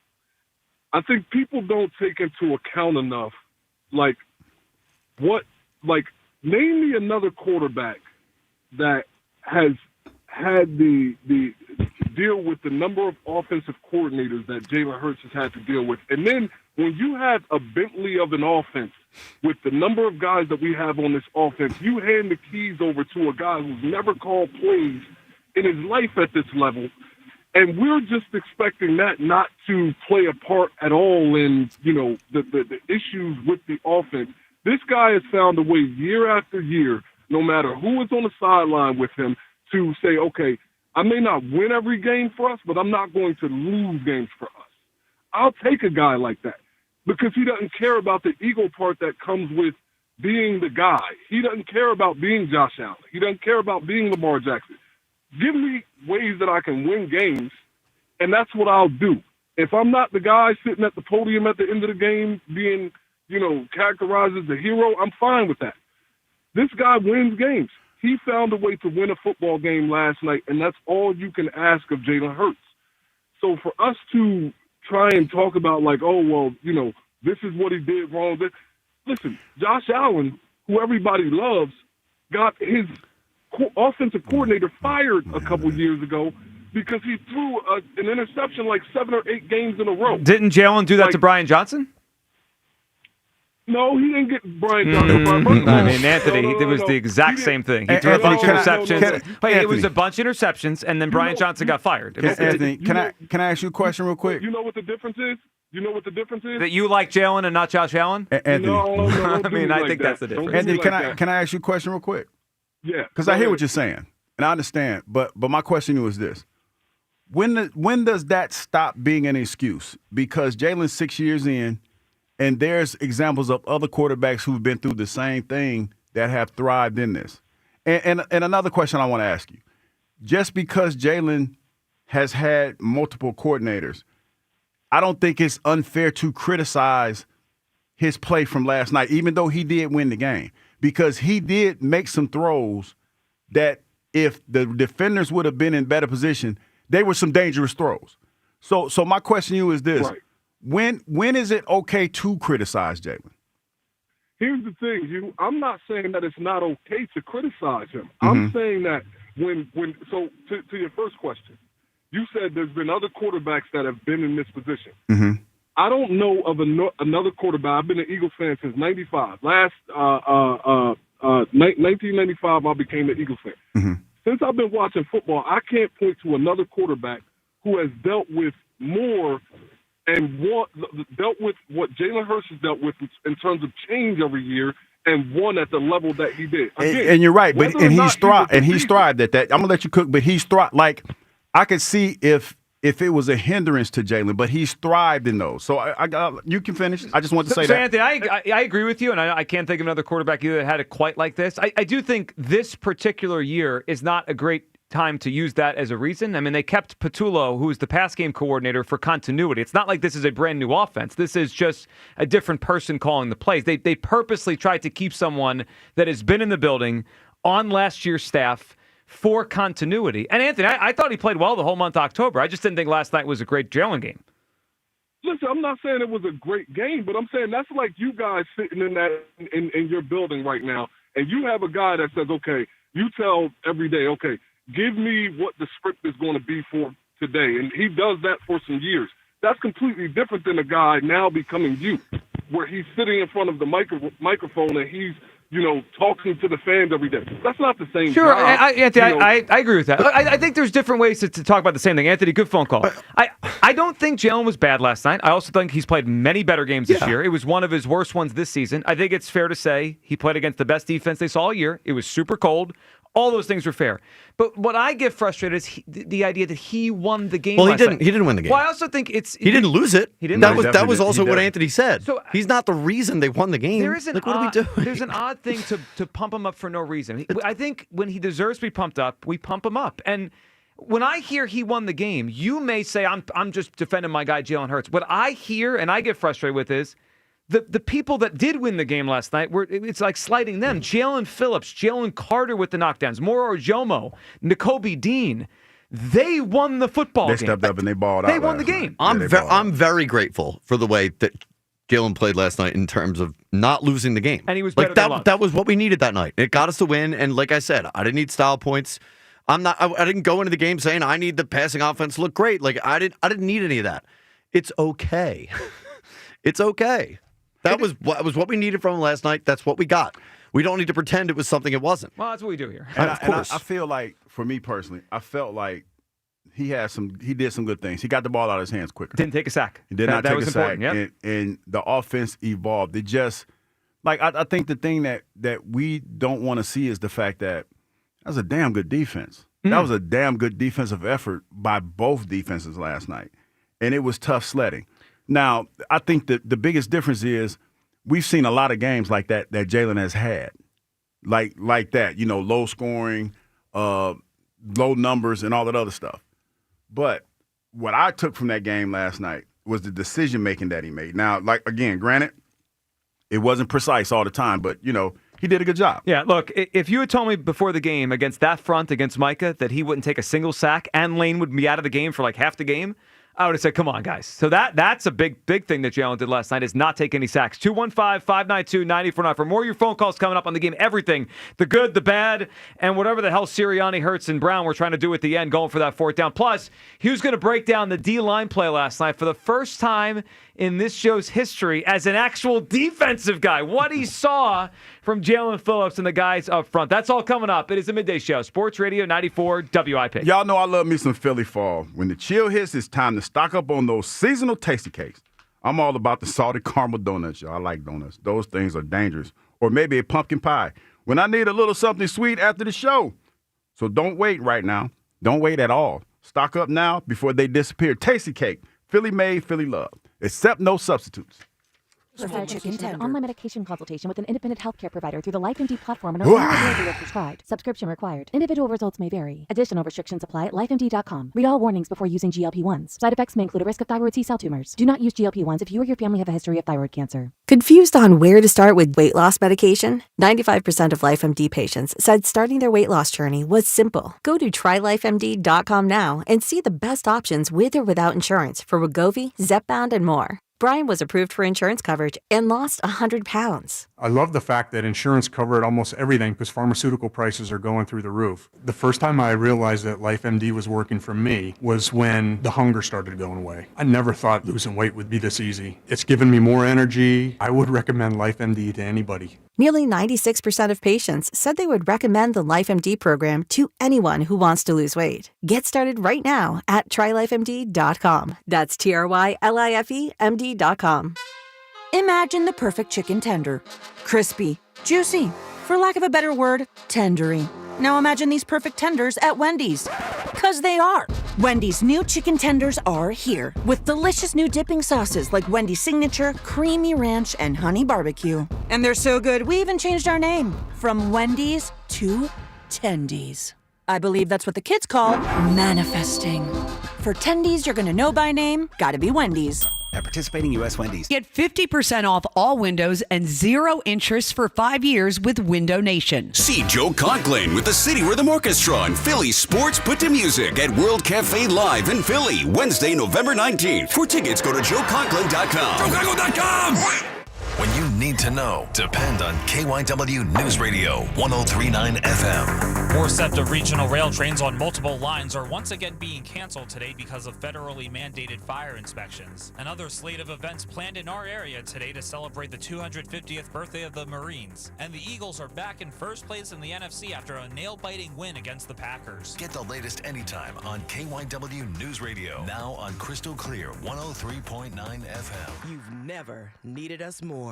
I think people don't take into account enough, name me another quarterback that has had the deal with the number of offensive coordinators that Jalen Hurts has had to deal with. And then when you have a Bentley of an offense with the number of guys that we have on this offense, you hand the keys over to a guy who's never called plays in his life at this level. And we're just expecting that not to play a part at all in, the issues with the offense. This guy has found a way year after year, no matter who is on the sideline with him, to say, okay, I may not win every game for us, but I'm not going to lose games for us. I'll take a guy like that because he doesn't care about the ego part that comes with being the guy. He doesn't care about being Josh Allen. He doesn't care about being Lamar Jackson. Give me ways that I can win games, and that's what I'll do. If I'm not the guy sitting at the podium at the end of the game being, characterized as the hero, I'm fine with that. This guy wins games. He found a way to win a football game last night, and that's all you can ask of Jalen Hurts. So for us to try and talk about this is what he did wrong. Listen, Josh Allen, who everybody loves, got his offensive coordinator fired a couple years ago because he threw an interception 7 or 8 games in a row. Didn't Jalen do that to Brian Johnson? No, he didn't get Brian Johnson. I mean, Anthony, it was the exact same thing. He threw a bunch of interceptions. It was a bunch of interceptions, and then Brian Johnson got fired. Anthony, can I ask you a question real quick? You know what the difference is? That you like Jalen and not Josh Allen? Anthony. No, I mean, I think that's the difference. Anthony, can I ask you a question real quick? Yeah. Because I hear what you're saying, and I understand. But my question to you is this. When does that stop being an excuse? Because Jalen's 6 years in, and there's examples of other quarterbacks who've been through the same thing that have thrived in this. And another question I want to ask you. Just because Jalen has had multiple coordinators, I don't think it's unfair to criticize his play from last night, even though he did win the game, because he did make some throws that if the defenders would have been in better position, they were some dangerous throws. So my question to you is this. Right. When is it okay to criticize Jalen? Here's the thing, I'm not saying that it's not okay to criticize him. Mm-hmm. I'm saying that to your first question, you said there's been other quarterbacks that have been in this position. Mm-hmm. I don't know of another quarterback. I've been an Eagles fan since 95. 1995, I became an Eagles fan. Mm-hmm. Since I've been watching football, I can't point to another quarterback who has dealt with more and dealt with what Jalen Hurts has dealt with in terms of change every year and won at the level that he did. Again, and you're right, he's thrived at that. I'm gonna let you cook, but he's thrived. Like I could see if it was a hindrance to Jalen, but he's thrived in those. So you can finish. I just want to say so that. Anthony, I agree with you, and I can't think of another quarterback either that had it quite like this. I do think this particular year is not a great time to use that as a reason. I mean, they kept Patullo, who is the pass game coordinator, for continuity. It's not like this is a brand new offense. This is just a different person calling the plays. They purposely tried to keep someone that has been in the building on last year's staff for continuity. And Anthony, I thought he played well the whole month of October. I just didn't think last night was a great Jalen game. Listen, I'm not saying it was a great game, but I'm saying that's like you guys sitting in your building right now, and you have a guy that says, okay, you tell every day, okay, give me what the script is going to be for today. And he does that for some years. That's completely different than a guy now becoming you, where he's sitting in front of the microphone and he's, talking to the fans every day. That's not the same Sure, job. Anthony, I agree with that. I think there's different ways to talk about the same thing. Anthony, good phone call. I don't think Jalen was bad last night. I also think he's played many better games this year. It was one of his worst ones this season. I think it's fair to say he played against the best defense they saw all year. It was super cold. All those things were fair. But what I get frustrated is the idea that he won the game. Well, last night. He didn't win the game. Well, I also think he didn't lose it. He didn't. That was also what Anthony said. So he's not the reason they won the game. There is what are we doing? There's an odd thing to pump him up for no reason. I think when he deserves to be pumped up, we pump him up. And when I hear he won the game, you may say I'm just defending my guy Jalen Hurts. What I hear and I get frustrated with is the people that did win the game last night, it's like slighting them. Jalen Phillips, Jalen Carter with the knockdowns, Moro Ojomo, Nakobe Dean. They won the football game. They stepped up and they balled out. They won the game. I'm very grateful for the way that Jalen played last night in terms of not losing the game. And he was better than Love. That was what we needed that night. It got us to win. And like I said, I didn't need style points. I didn't go into the game saying I need the passing offense to look great. Like I didn't need any of that. It's okay. It's okay. That was what we needed from him last night. That's what we got. We don't need to pretend it was something it wasn't. Well, that's what we do here. And I feel like, for me personally, I felt like he did some good things. He got the ball out of his hands quicker. Didn't take a sack. He did not take a sack. Yep. And the offense evolved. It just, like, I think the thing that we don't want to see is the fact that was a damn good defense. That was a damn good defensive effort by both defenses last night. And it was tough sledding. Now, I think that the biggest difference is we've seen a lot of games like that Jalen has had. Like that, low scoring, low numbers, and all that other stuff. But what I took from that game last night was the decision-making that he made. Now, again, granted, it wasn't precise all the time, but, he did a good job. Yeah, look, if you had told me before the game against that front, against Micah, that he wouldn't take a single sack and Lane would be out of the game for like half the game, I would have said, come on, guys. So that's a big thing that Jalen did last night is not take any sacks. 215-592-94.9. For more of your phone calls coming up on the game, everything, the good, the bad, and whatever the hell Sirianni, Hurts, and Brown were trying to do at the end, going for that fourth down. Plus, he was going to break down the D-line play last night for the first time in this show's history as an actual defensive guy. What he saw from Jalen Phillips and the guys up front. That's all coming up. It is a midday show. Sports Radio 94 WIP. Y'all know I love me some Philly fall. When the chill hits, it's time to stock up on those seasonal tasty cakes. I'm all about the salted caramel donuts, y'all. I like donuts. Those things are dangerous. Or maybe a pumpkin pie. When I need a little something sweet after the show. So don't wait right now. Don't wait at all. Stock up now before they disappear. Tasty cake. Philly made, Philly loved. Except no substitutes. Online medication consultation with an independent healthcare provider through the LifeMD platform and are prescribed. Subscription required. Individual results may vary. Additional restrictions apply at lifemd.com. Read all warnings before using GLP-1s. Side effects may include a risk of thyroid C-cell tumors. Do not use GLP-1s if you or your family have a history of thyroid cancer. Confused on where to start with weight loss medication? 95% of LifeMD patients said starting their weight loss journey was simple. Go to trylifemd.com now and see the best options with or without insurance for Wegovy, Zepbound, and more. Brian was approved for insurance coverage and lost 100 pounds. I love the fact that insurance covered almost everything because pharmaceutical prices are going through the roof. The first time I realized that LifeMD was working for me was when the hunger started going away. I never thought losing weight would be this easy. It's given me more energy. I would recommend LifeMD to anybody. Nearly 96% of patients said they would recommend the LifeMD program to anyone who wants to lose weight. Get started right now at trylifemd.com. That's TRYLIFEMD.com. Imagine the perfect chicken tender. Crispy, juicy, for lack of a better word, tendery. Now imagine these perfect tenders at Wendy's. 'Cause they are. Wendy's new chicken tenders are here with delicious new dipping sauces like Wendy's Signature, Creamy Ranch, and Honey Barbecue. And they're so good, we even changed our name from Wendy's to Tendies. I believe that's what the kids call manifesting. For Tendies you're gonna know by name, gotta be Wendy's. At participating U.S. Wendy's. Get 50% off all windows and 0 interest for 5 years with Window Nation. See Joe Conklin with the City Rhythm Orchestra and Philly Sports Put to Music at World Cafe Live in Philly, Wednesday, November 19th. For tickets, go to joeconklin.com. JoeConklin.com! When you need to know, depend on KYW News Radio 103.9 FM. More SEPTA regional rail trains on multiple lines are once again being canceled today because of federally mandated fire inspections. Another slate of events planned in our area today to celebrate the 250th birthday of the Marines. And the Eagles are back in first place in the NFC after a nail-biting win against the Packers. Get the latest anytime on KYW News Radio. Now on Crystal Clear 103.9 FM. You've never needed us more.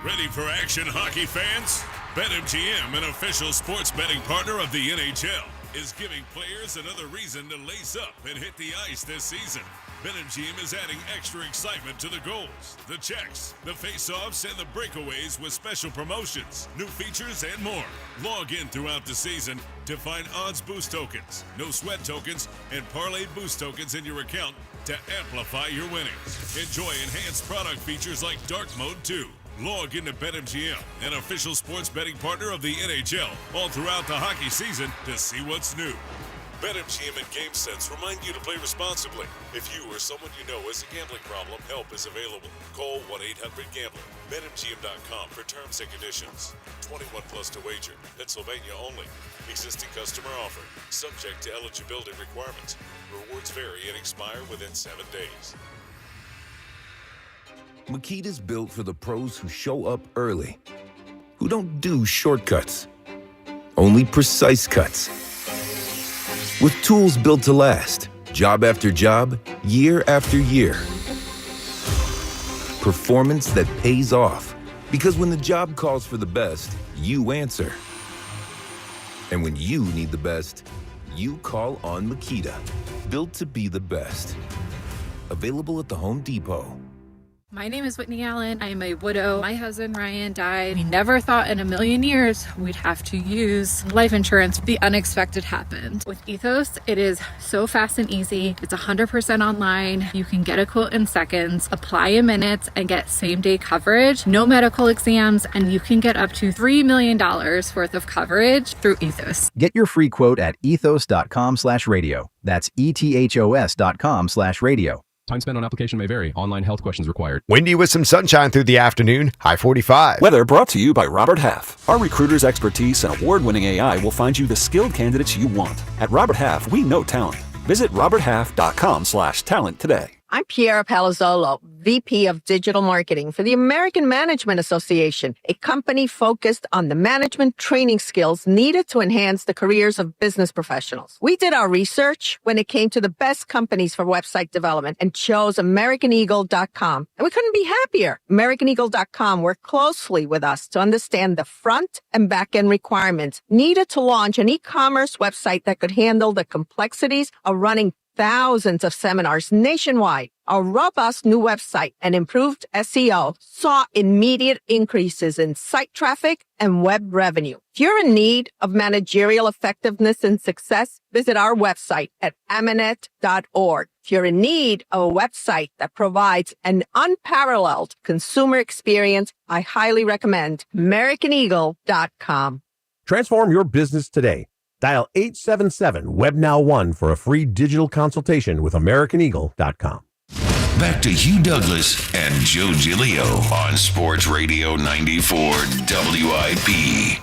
Ready for action, hockey fans? BetMGM, an official sports betting partner of the NHL, is giving players another reason to lace up and hit the ice this season. BetMGM is adding extra excitement to the goals, the checks, the face-offs, and the breakaways with special promotions, new features, and more. Log in throughout the season to find odds boost tokens, no sweat tokens, and parlay boost tokens in your account to amplify your winnings. Enjoy enhanced product features like Dark Mode 2. Log into BetMGM, an official sports betting partner of the NHL, all throughout the hockey season to see what's new. BetMGM and GameSense remind you to play responsibly. If you or someone you know has a gambling problem, help is available. Call 1-800-GAMBLER. BetMGM.com for terms and conditions. 21 plus to wager. Pennsylvania only. Existing customer offer. Subject to eligibility requirements. Rewards vary and expire within 7 days. Makita's built for the pros who show up early, who don't do shortcuts, only precise cuts. With tools built to last, job after job, year after year. Performance that pays off, because when the job calls for the best, you answer. And when you need the best, you call on Makita. Built to be the best. Available at the Home Depot. My name is Whitney Allen. I am a widow. My husband, Ryan, died. We never thought in a million years we'd have to use life insurance. The unexpected happened. With Ethos, it is so fast and easy. It's 100% online. You can get a quote in seconds, apply in minutes, and get same-day coverage. No medical exams, and you can get up to $3 million worth of coverage through Ethos. Get your free quote at ethos.com/radio. That's ethos.com/radio. Time spent on application may vary. Online health questions required. Windy with some sunshine through the afternoon. High 45. Weather brought to you by Robert Half. Our recruiters' expertise and award-winning AI will find you the skilled candidates you want. At Robert Half, we know talent. Visit roberthalf.com/talent today. I'm Piera Palazzolo, VP of Digital Marketing for the American Management Association, a company focused on the management training skills needed to enhance the careers of business professionals. We did our research when it came to the best companies for website development and chose AmericanEagle.com. And we couldn't be happier. AmericanEagle.com worked closely with us to understand the front and back end requirements needed to launch an e-commerce website that could handle the complexities of running thousands of seminars nationwide. Our robust new website and improved SEO saw immediate increases in site traffic and web revenue. If you're in need of managerial effectiveness and success, visit our website at amanet.org. If you're in need of a website that provides an unparalleled consumer experience, I highly recommend AmericanEagle.com. Transform your business today. Dial 877-WebNow1 for a free digital consultation with AmericanEagle.com. Back to Hugh Douglas and Joe Giglio on Sports Radio 94 WIP.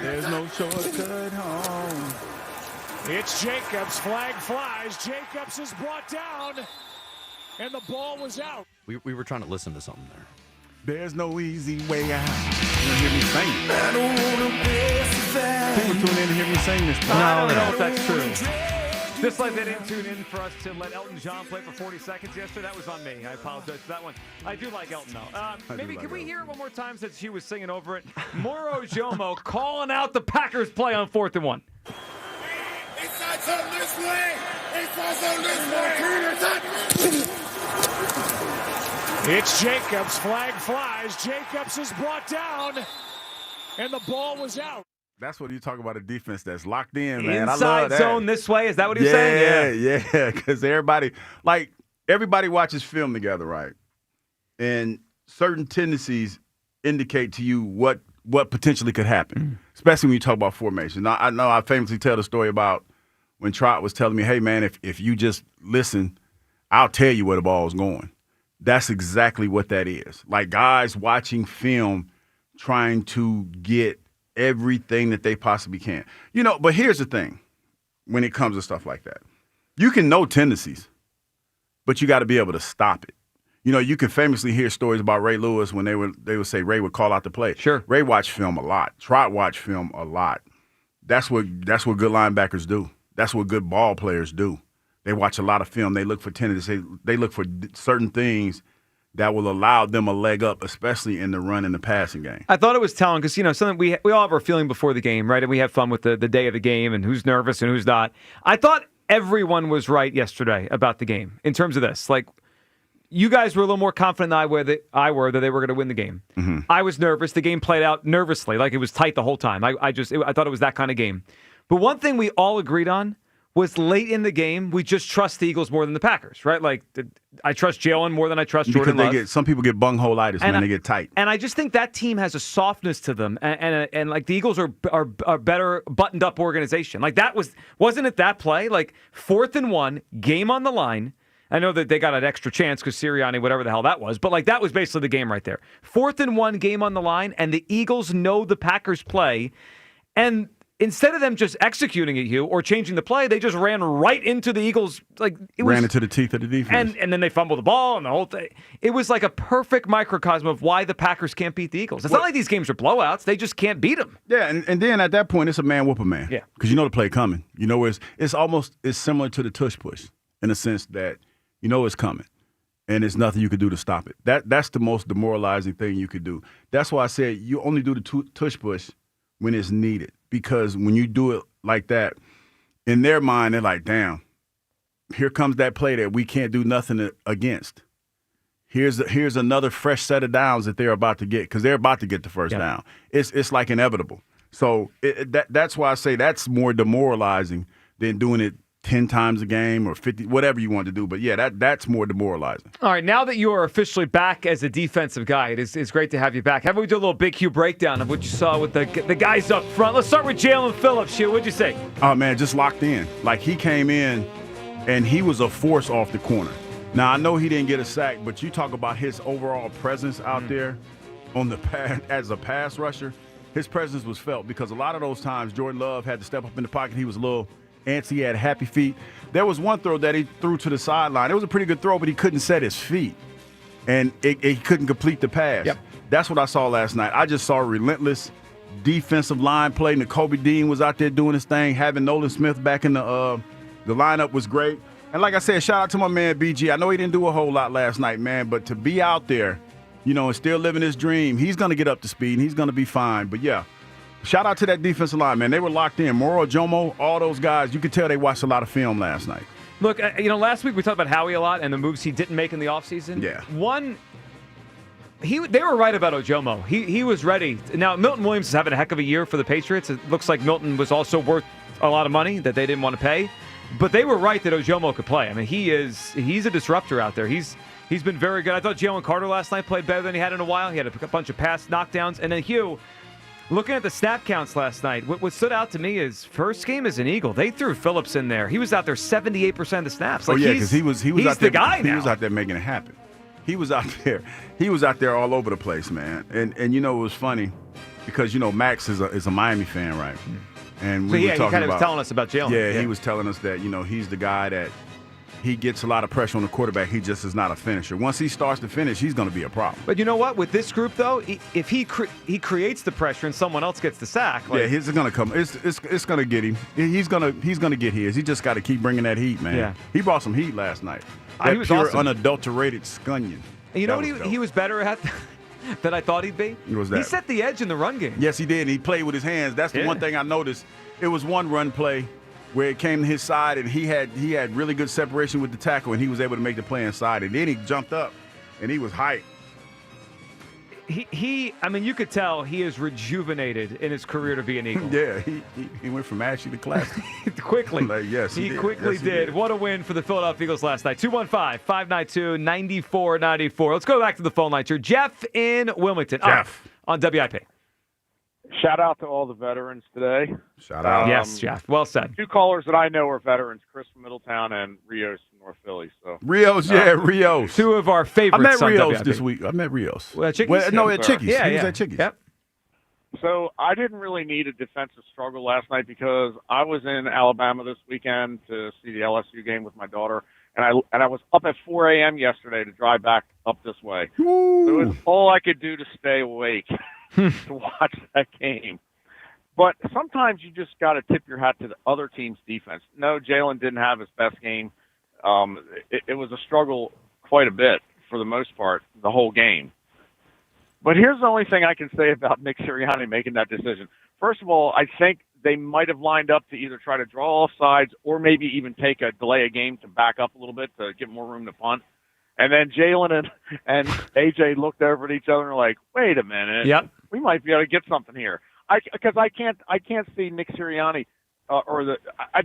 There's no shortcut home. It's Jacobs. Flag flies. Jacobs is brought down, and the ball was out. We were trying to listen to something there. There's no easy way out. You don't hear me sing. I don't wanna people tune in to hear me sing this. I don't know if that's true. Just like they didn't tune in for us to let Elton John play for 40 seconds yesterday. That was on me. I apologize for that one. I do like Elton, though. Maybe can we hear it one more time since Hugh was singing over it? Moro Jomo calling out the Packers play on 4th and 1. It's not on this way. It's not on this way. It's Jacobs. Flag flies. Jacobs is brought down, and the ball was out. That's what you talk about, a defense that's locked in, man. Inside I love that. zone this way. Is that what he was saying? Yeah. Because everybody watches film together, right? And certain tendencies indicate to you what potentially could happen, especially when you talk about formation. Now, I know I famously tell the story about when Trot was telling me, hey, man, if you just listen, I'll tell you where the ball's going. That's exactly what that is. Like guys watching film, trying to get everything that they possibly can. You know, but here's the thing when it comes to stuff like that. You can know tendencies, but you got to be able to stop it. You know, you can famously hear stories about Ray Lewis when they would say Ray would call out the play. Sure. Ray watched film a lot. Trot watched film a lot. That's what good linebackers do. That's what good ball players do. They watch a lot of film. They look for tendencies. They look for certain things that will allow them a leg up, especially in the run and the passing game. I thought it was telling because, something we all have our feeling before the game, right? And we have fun with the day of the game and who's nervous and who's not. I thought everyone was right yesterday about the game in terms of this. Like, you guys were a little more confident than I were that they were going to win the game. Mm-hmm. I was nervous. The game played out nervously, like it was tight the whole time. I thought it was that kind of game. But one thing we all agreed on was late in the game, we just trust the Eagles more than the Packers, right? Like, I trust Jalen more than I trust Jordan Love. Some people get bunghole-itis, man. They get tight. And I just think that team has a softness to them. And like, the Eagles are better buttoned-up organization. Like, wasn't it that play? Like, 4th and 1, game on the line. I know that they got an extra chance because Sirianni, whatever the hell that was. But, like, that was basically the game right there. 4th and 1, game on the line, and the Eagles know the Packers play. And instead of them just executing at you or changing the play, they just ran right into the Eagles. Like, ran into the teeth of the defense. And then they fumbled the ball and the whole thing. It was like a perfect microcosm of why the Packers can't beat the Eagles. It's not like these games are blowouts. They just can't beat them. Yeah, and then at that point, it's a man whoop a man. Yeah. Because you know the play coming. You know, it's similar to the tush push in the sense that you know it's coming. And there's nothing you can do to stop it. That's the most demoralizing thing you could do. That's why I said you only do the tush push when it's needed. Because when you do it like that, in their mind, they're like, damn, here comes that play that we can't do nothing against. Here's another fresh set of downs that they're about to get because they're about to get the first down. It's like inevitable. So that's why I say that's more demoralizing than doing it 10 times a game or 50, whatever you want to do. But, yeah, that's more demoralizing. All right, now that you are officially back as a defensive guy, it's great to have you back. How about we do a little Big Q breakdown of what you saw with the guys up front? Let's start with Jalen Phillips. What'd you say? Oh, man, just locked in. Like, he came in, and he was a force off the corner. Now, I know he didn't get a sack, but you talk about his overall presence out there on the as a pass rusher, his presence was felt because a lot of those times Jordan Love had to step up in the pocket. He was a little antsy, he had happy feet. There was one throw that he threw to the sideline. It was a pretty good throw, but he couldn't set his feet, and he couldn't complete the pass. Yep. That's what I saw last night. I just saw relentless defensive line play. Nakobe Dean was out there doing his thing. Having Nolan Smith back in the lineup was great. And like I said, shout out to my man BG. I know he didn't do a whole lot last night, man, but to be out there, and still living his dream, he's going to get up to speed, and he's going to be fine. But, yeah. Shout out to that defensive line, man. They were locked in. Moro Jomo, all those guys, you could tell they watched a lot of film last night. Look, last week we talked about Howie a lot and the moves he didn't make in the offseason. Yeah. They were right about Ojomo. He was ready. Now, Milton Williams is having a heck of a year for the Patriots. It looks like Milton was also worth a lot of money that they didn't want to pay. But they were right that Ojomo could play. I mean, he's a disruptor out there. He's been very good. I thought Jalen Carter last night played better than he had in a while. He had a bunch of pass knockdowns. And then Hugh, looking at the snap counts last night, what stood out to me is first game as an Eagle, they threw Phillips in there. He was out there 78% of the snaps. Like, because he was he's out there, the guy now. He was out there making it happen. He was out there all over the place, man. And it was funny because Max is a Miami fan, right? And we were talking he kind of was telling us about Jalen. Yeah, he was telling us that he's the guy that he gets a lot of pressure on the quarterback. He just is not a finisher. Once he starts to finish, he's going to be a problem. But you know what? With this group, though, if he creates the pressure and someone else gets the sack, he's going to come. It's going to get him. He's going to get his. He just got to keep bringing that heat, man. Yeah. He brought some heat last night. He was pure, awesome. unadulterated scunion. And you know what he was better at than I thought he'd be? What was that? He set the edge in the run game. Yes, he did. He played with his hands. That's the one thing I noticed. It was one run play where it came to his side, and he had really good separation with the tackle, and he was able to make the play inside. And then he jumped up, and he was hyped. I mean, you could tell he is rejuvenated in his career to be an Eagle. Yeah, he went from ashy to classy. Quickly. Yes, he quickly did. What a win for the Philadelphia Eagles last night. 215-592-9494. Let's go back to the phone lines here. Jeff in Wilmington. Jeff. On WIP. Shout out to all the veterans today. Shout out. Yes, Jeff. Well said. Two callers that I know are veterans, Chris from Middletown and Rios from North Philly. So Rios. Two of our favorites. I met Rios WIP. this week. I met Rios. Well, Chickie's? At Chickie's. Yeah, he was at Chickie's. Yep. So I didn't really need a defensive struggle last night because I was in Alabama this weekend to see the LSU game with my daughter, and I was up at 4 a.m. yesterday to drive back up this way. Ooh. So it was all I could do to stay awake to watch that game. But sometimes you just got to tip your hat to the other team's defense. No, Jalen didn't have his best game. It was a struggle quite a bit for the most part the whole game. But here's the only thing I can say about Nick Sirianni making that decision. First of all, I think they might have lined up to either try to draw off sides or maybe even take a delay a game to back up a little bit to get more room to punt. And then Jalen and AJ looked over at each other and were like, "Wait a minute, we might be able to get something here." Because I can't see Nick Sirianni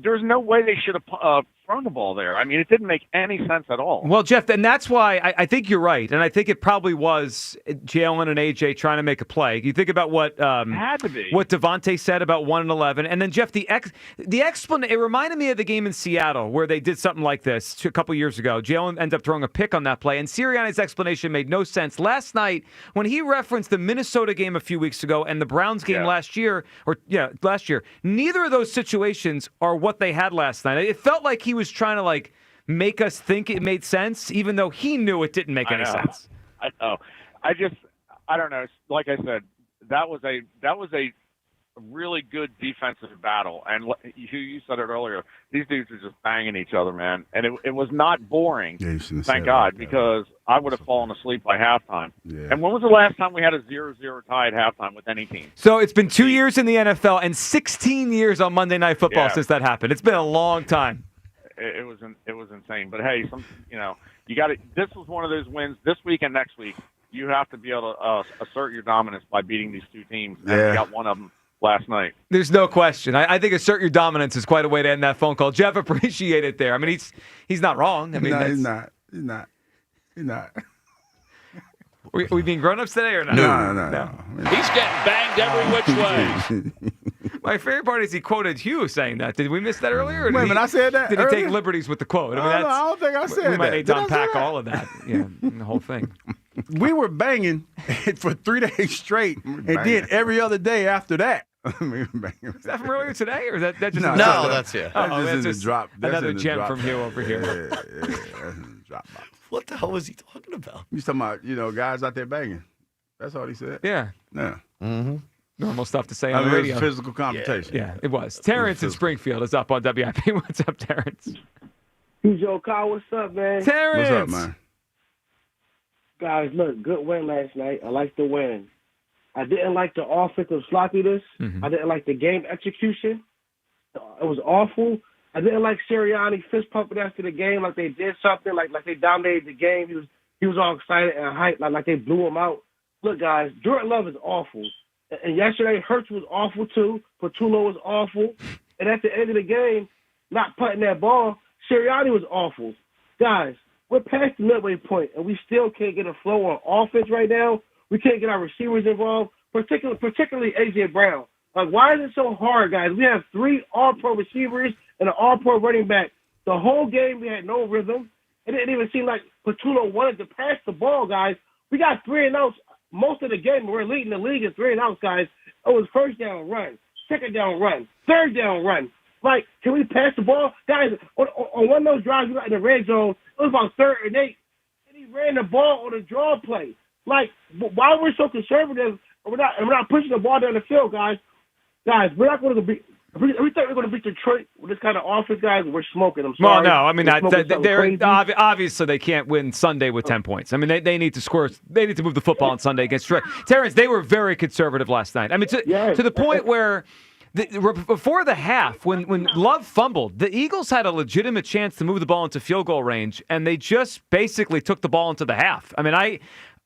there's no way they should have thrown the ball there. I mean, it didn't make any sense at all. Well, Jeff, and that's why I think you're right, and I think it probably was Jalen and AJ trying to make a play. You think about what had to be what Devontae said about 1 and 11, and then Jeff, the explanation. It reminded me of the game in Seattle where they did something like this a couple years ago. Jalen ended up throwing a pick on that play, and Sirianni's explanation made no sense. Last night, when he referenced the Minnesota game a few weeks ago and the Browns game last year, neither of those situations are what they had last night. It felt like he was trying to make us think it made sense, even though he knew it didn't make any sense. I know. I don't know. Like I said, that was a really good defensive battle, and you said it earlier. These dudes are just banging each other, man, and it was not boring. Thank God, because I would have fallen asleep by halftime. Yeah. And when was the last time we had a 0-0 tie at halftime with any team? So it's been 2 years in the NFL and 16 years on Monday Night Football since that happened. It's been a long time. It was insane. But hey, you got it. This was one of those wins this week and next week. You have to be able to assert your dominance by beating these two teams, and we got one of them last night. There's no question. I think assert your dominance is quite a way to end that phone call. Jeff, appreciate it there. I mean, he's not wrong. I mean, no, he's not. He's not. Are we being grown-ups today or not? No. He's getting banged every which way. My favorite part is he quoted Hugh saying that. Did we miss that earlier? Wait a minute, I said that Did earlier? he take liberties with the quote? I don't think I said that. We might need to unpack all of that. Yeah, the whole thing. We were banging for 3 days straight, and then every other day after that. Is that from earlier today, or is that just no? That's it. That's just drop. Another gem from Hugh over here. Yeah, that's in the drop box. What the hell was he talking about? He's talking about guys out there banging. That's all he said. Yeah. Mm-hmm. Normal stuff to say on the radio. Physical confrontation. Yeah, it was. Terrence in Springfield is up on WIP. What's up, Terrence? Joe Kyle, what's up, man? Terrence. What's up, man? Guys, look, good win last night. I like the win. I didn't like the offensive sloppiness. Mm-hmm. I didn't like the game execution. It was awful. I didn't like Sirianni fist pumping after the game like they did something, like they dominated the game. He was all excited and hyped, like they blew him out. Look, guys, Jordan Love is awful. And yesterday, Hurts was awful, too. Patullo was awful. And at the end of the game, not putting that ball, Sirianni was awful. Guys, we're past the midway point, and we still can't get a flow on offense right now. We can't get our receivers involved, particularly A.J. Brown. Like, why is it so hard, guys? We have 3 all-pro receivers and an all-pro running back. The whole game, we had no rhythm. It didn't even seem like Patullo wanted to pass the ball, guys. We got 3 and outs most of the game. We're leading the league in 3 and outs, guys. It was first down run, second down run, third down run. Like, can we pass the ball? Guys, on one of those drives we got in the red zone, it was about 3rd and 8, and he ran the ball on a draw play. Like, why we're so conservative, we're not pushing the ball down the field, guys. Guys, we're not going to beat. If we think we're going to beat Detroit with this kind of offense, guys, we're smoking. I'm sorry. Well, no, I mean, they're obviously they can't win Sunday with 10 points. I mean, they need to score. They need to move the football on Sunday against Detroit. Terrence, they were very conservative last night. I mean, to the point where before the half, when Love fumbled, the Eagles had a legitimate chance to move the ball into field goal range, and they just basically took the ball into the half. I mean,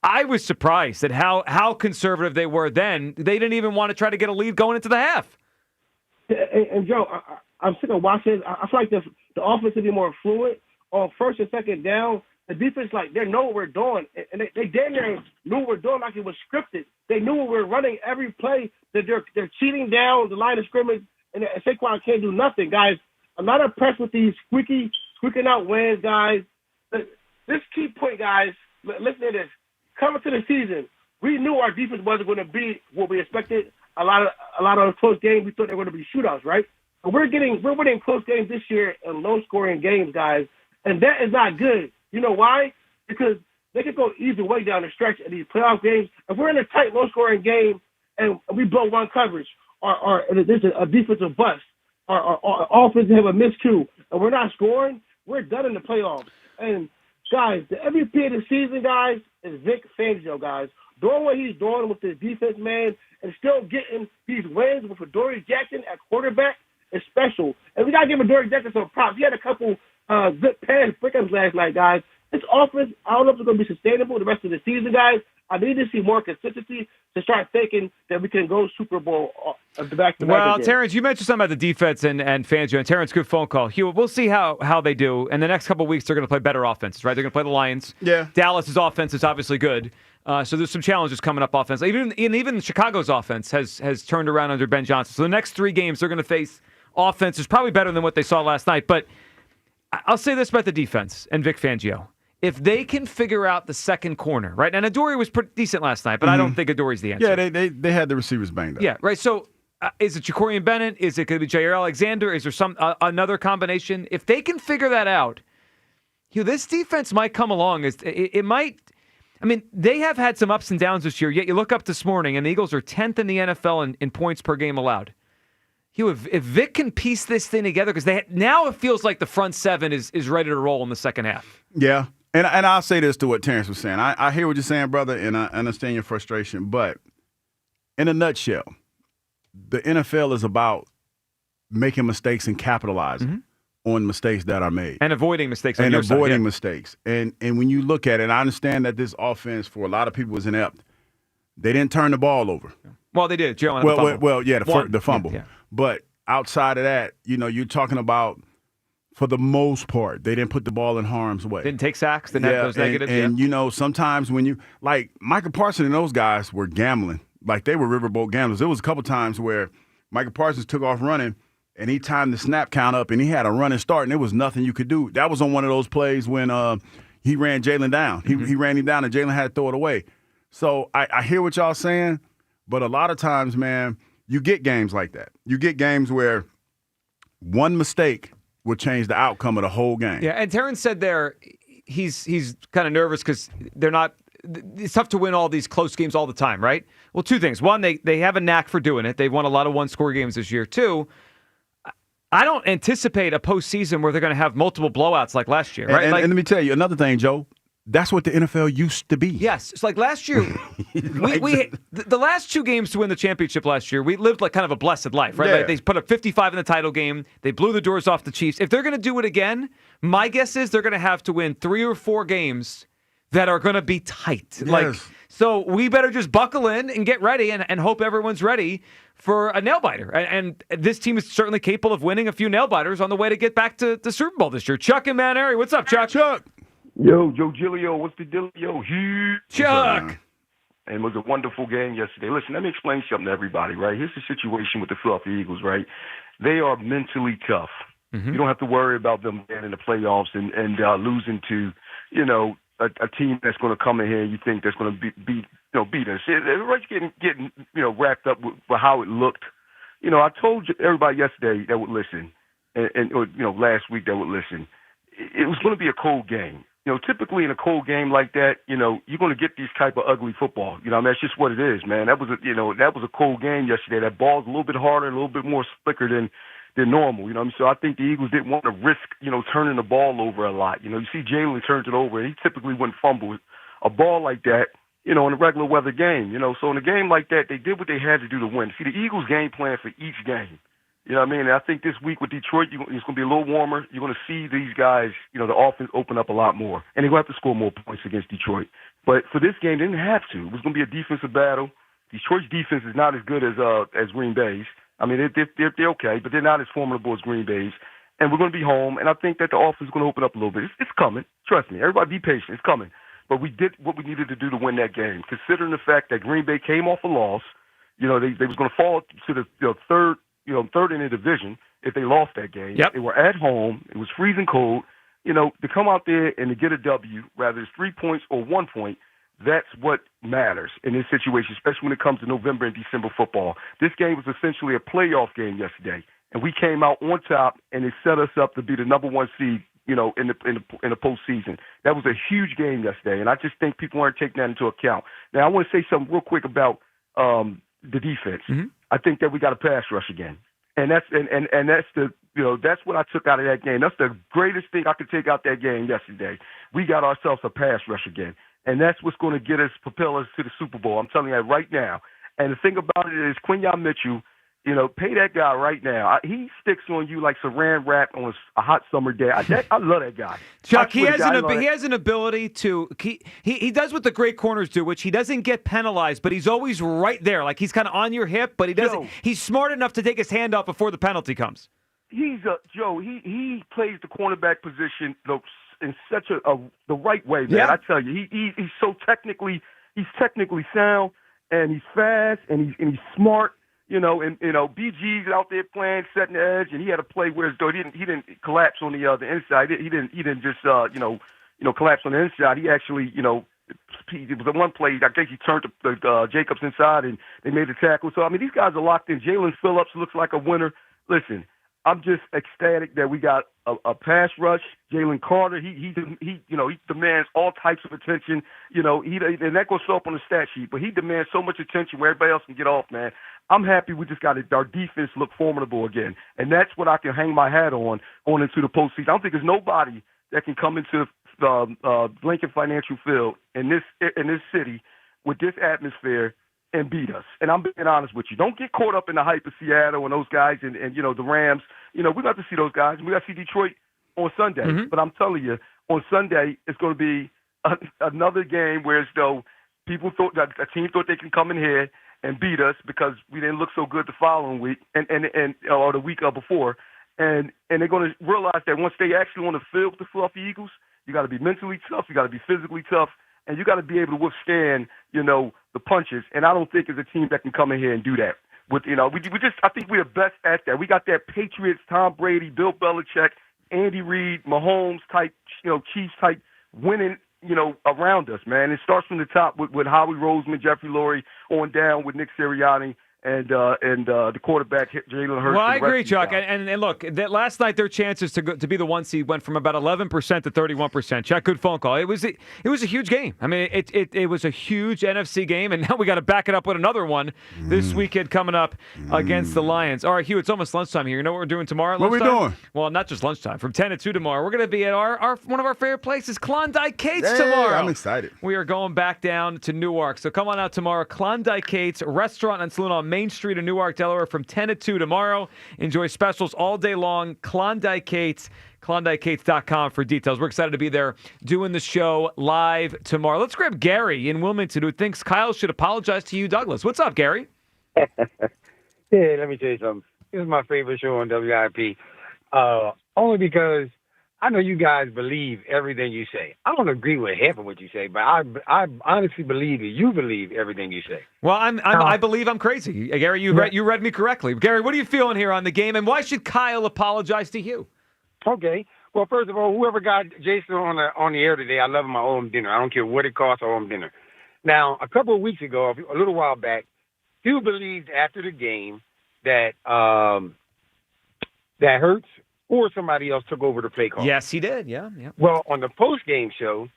I was surprised at how conservative they were then. They didn't even want to try to get a lead going into the half. And Joe, I'm sick of watching. I feel like the offense should be more fluid on first and second down. The defense, they know what we're doing, and they damn near knew what we're doing like it was scripted. They knew what we were running every play. That they're cheating down the line of scrimmage, and Saquon can't do nothing, guys. I'm not impressed with these squeaking out wins, guys. This key point, guys. Listen to this. Coming to the season, we knew our defense wasn't going to be what we expected. A lot of close games, we thought they were going to be shootouts, right? But we're winning close games this year and low-scoring games, guys, and that is not good. You know why? Because they could go either way down the stretch in these playoff games. If we're in a tight, low-scoring game and we blow one coverage, or there's a defensive bust, or offense have a miscue, and we're not scoring, we're done in the playoffs. And Guys, the MVP of the season, guys, is Vic Fangio, guys. Doing what he's doing with his defense, man, and still getting these wins with Adoree Jackson at quarterback is special. And we got to give Adoree Jackson some props. He had a couple good pass breakups last night, guys. This offense, I don't know if it's going to be sustainable the rest of the season, guys. I need to see more consistency to start thinking that we can go Super Bowl back-to-back. Well, again. Terrence, you mentioned something about the defense and Fangio. And Terrence, good phone call. Hugh, we'll see how they do. And the next couple of weeks, they're going to play better offenses, right? They're going to play the Lions. Yeah. Dallas's offense is obviously good. So there's some challenges coming up offensively. Even Chicago's offense has turned around under Ben Johnson. So the next 3 games, they're going to face offenses probably better than what they saw last night. But I'll say this about the defense and Vic Fangio. If they can figure out the second corner, right? And Adoree was pretty decent last night, but I don't think Adoree's the answer. Yeah, they had the receivers banged up. Yeah, right. So is it Ja'Cory Bennett? Is it going to be Jair Alexander? Is there some another combination? If they can figure that out, this defense might come along. It might. I mean, they have had some ups and downs this year, yet you look up this morning, and the Eagles are 10th in the NFL in points per game allowed. If Vic can piece this thing together, because now it feels like the front seven is ready to roll in the second half. Yeah. And I'll say this to what Terrence was saying. I hear what you're saying, brother, and I understand your frustration. But in a nutshell, the NFL is about making mistakes and capitalizing on mistakes that are made. And avoiding mistakes. And avoiding mistakes. And when you look at it, I understand that this offense, for a lot of people, was inept. They didn't turn the ball over. Well, they did. The fumble. Yeah. But outside of that, you're talking about, for the most part, they didn't put the ball in harm's way. Didn't take sacks. Didn't have those negatives. And sometimes when like Michael Parsons and those guys were gambling. Like, they were riverboat gamblers. There was a couple times where Michael Parsons took off running, and he timed the snap count up, and he had a running start, and there was nothing you could do. That was on one of those plays when he ran Jalen down. He ran him down, and Jalen had to throw it away. So I hear what y'all saying, but a lot of times, man, you get games like that. You get games where one mistake will change the outcome of the whole game. Yeah, and Terrence said there he's kind of nervous because they're not – it's tough to win all these close games all the time, right? Well, 2 things. One, they have a knack for doing it. They've won a lot of one-score games this year. 2, I don't anticipate a postseason where they're going to have multiple blowouts like last year, right? And let me tell you another thing, Joe. That's what the NFL used to be. Yes. It's like last year, the last 2 games to win the championship last year, we lived like kind of a blessed life, right? Yeah. Like, they put up 55 in the title game. They blew the doors off the Chiefs. If they're going to do it again, my guess is they're going to have to win 3 or 4 games that are going to be tight. Yes. So we better just buckle in and get ready and hope everyone's ready for a nail-biter. And this team is certainly capable of winning a few nail-biters on the way to get back to the Super Bowl this year. Chuck in Mount Airy. What's up, Chuck? Yo, Joe Giglio, what's the deal? Yo, huge. Chuck. And it was a wonderful game yesterday. Listen, let me explain something to everybody, right? Here's the situation with the Philadelphia Eagles, right? They are mentally tough. You don't have to worry about them getting in the playoffs and losing to, a team that's going to come in here and you think that's going to beat us. Everybody's getting wrapped up with how it looked. I told everybody yesterday that would listen, and last week that would listen. It was going to be a cold game. Typically in a cold game like that, you're going to get these type of ugly football. That's just what it is, man. That was a cold game yesterday. That ball's a little bit harder, a little bit more slicker than normal. So I think the Eagles didn't want to risk, turning the ball over a lot. You see Jalen turns it over, and he typically wouldn't fumble a ball like that, in a regular weather game. So in a game like that, they did what they had to do to win. See, the Eagles game plan for each game. You know what I mean? And I think this week with Detroit, it's going to be a little warmer. You're going to see these guys, the offense open up a lot more. And they're going to have to score more points against Detroit. But for this game, they didn't have to. It was going to be a defensive battle. Detroit's defense is not as good as Green Bay's. I mean, they're okay, but they're not as formidable as Green Bay's. And we're going to be home, and I think that the offense is going to open up a little bit. It's coming. Trust me. Everybody be patient. It's coming. But we did what we needed to do to win that game, considering the fact that Green Bay came off a loss. They was going to fall to the third in the division if they lost that game. Yep. They were at home. It was freezing cold. To come out there and to get a W, whether it's 3 points or 1 point, that's what matters in this situation, especially when it comes to November and December football. This game was essentially a playoff game yesterday, and we came out on top, and it set us up to be the number 1 seed, in the postseason. That was a huge game yesterday, and I just think people aren't taking that into account. Now, I want to say something real quick about the defense. I think that we got a pass rush again, and that's that's what I took out of that game. That's the greatest thing I could take out that game yesterday. We got ourselves a pass rush again, and that's what's going to propel us to the Super Bowl. I'm telling you that right now. And the thing about it is, Quinyon Mitchell, pay that guy right now. He sticks on you like saran wrap on a hot summer day. I love that guy. Chuck, he has an ability to he does what the great corners do, which he doesn't get penalized, but he's always right there. Like he's kind of on your hip, but he doesn't. He's smart enough to take his hand off before the penalty comes. He plays the cornerback position in such the right way, man. Yeah. I tell you, he's so technically sound, and he's fast, and he's smart. BG's out there playing, setting the edge, and he had a play where he didn't collapse on the inside. He didn't just collapse on the inside. He actually it was one play. I think he turned to Jacobs inside, and they made the tackle. So I mean, these guys are locked in. Jalen Phillips looks like a winner. Listen, I'm just ecstatic that we got a pass rush. Jalen Carter, he demands all types of attention. And that goes up on the stat sheet, but he demands so much attention where everybody else can get off, man. I'm happy we just got our defense look formidable again, and that's what I can hang my hat on going into the postseason. I don't think there's nobody that can come into the Lincoln Financial Field in this city with this atmosphere and beat us. And I'm being honest with you. Don't get caught up in the hype of Seattle and those guys and the Rams. We got to see those guys. We got to see Detroit on Sunday. Mm-hmm. But I'm telling you, on Sunday, it's going to be another game where as though people thought that a team thought they can come in here and beat us because we didn't look so good the following week or the week before. And they're going to realize that once they actually on the field with the Philadelphia Eagles, you got to be mentally tough, you got to be physically tough, and you got to be able to withstand, the punches. And I don't think there's a team that can come in here and do that. I think we're the best at that. We got that Patriots, Tom Brady, Bill Belichick, Andy Reid, Mahomes type, Chiefs type winning, around us, man. It starts from the top with Howie Roseman, Jeffrey Lurie, on down with Nick Sirianni, and the quarterback Jalen Hurts. Well, I agree, Chuck. And look, that last night their chances to be the 1 seed went from about 11% to 31%. Chuck, good phone call. It was a huge game. I mean, it was a huge NFC game, and now we got to back it up with another one this weekend coming up against the Lions. All right, Hugh, it's almost lunchtime here. You know what we're doing tomorrow? What are we doing? Well, not just lunchtime. From 10 to 2 tomorrow, we're going to be at our one of our favorite places, Klondike Kate's tomorrow. I'm excited. We are going back down to Newark, so come on out tomorrow. Klondike Kate's Restaurant and Saloon on Main Street in Newark, Delaware, from 10 to 2 tomorrow. Enjoy specials all day long. Klondike Kate's, KlonDikeKates.com for details. We're excited to be there doing the show live tomorrow. Let's grab Gary in Wilmington, who thinks Kyle should apologize to you, Douglas. What's up, Gary? Yeah, let me tell you something. This is my favorite show on WIP. Only because I know you guys believe everything you say. I don't agree with half of what you say, but I honestly believe that you believe everything you say. Well, I believe I'm crazy. Gary, you read me correctly. Gary, what are you feeling here on the game, and why should Kyle apologize to you? Okay. Well, first of all, whoever got Jason on the air today, I love him. I owe him dinner. I don't care what it costs, I owe him dinner. Now, a couple of weeks ago, a little while back, Hugh believed after the game that that Hurts or somebody else took over the play call. Yes, he did. Yeah. Well, on the post-game show,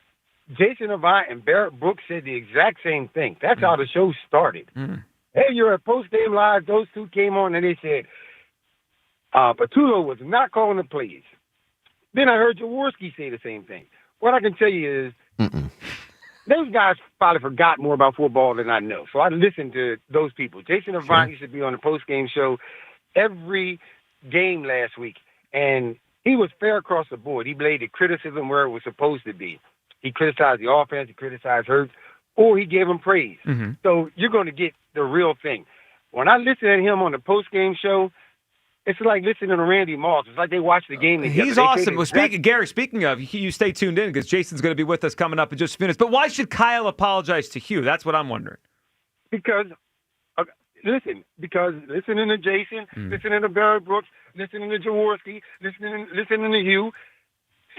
Jason Avant and Barrett Brooks said the exact same thing. That's how the show started. Hey, you're at post-game live. Those two came on, and they said Patullo was not calling the plays. Then I heard Jaworski say the same thing. What I can tell you is those guys probably forgot more about football than I know. So I listened to those people. Jason Avant used to be on the post-game show every game last week. And he was fair across the board. He laid the criticism where it was supposed to be. He criticized the offense, he criticized Hurts, or he gave him praise. So you're going to get the real thing. When I listen to him on the post-game show, it's like listening to Randy Moss. It's like they watch the game together. He's awesome. Well, speaking of, you stay tuned in because Jason's going to be with us coming up in just a few minutes. But why should Kyle apologize to Hugh? That's what I'm wondering. Because listening to Jason, listening to Barrett Brooks, listening to Jaworski, listening to Hugh,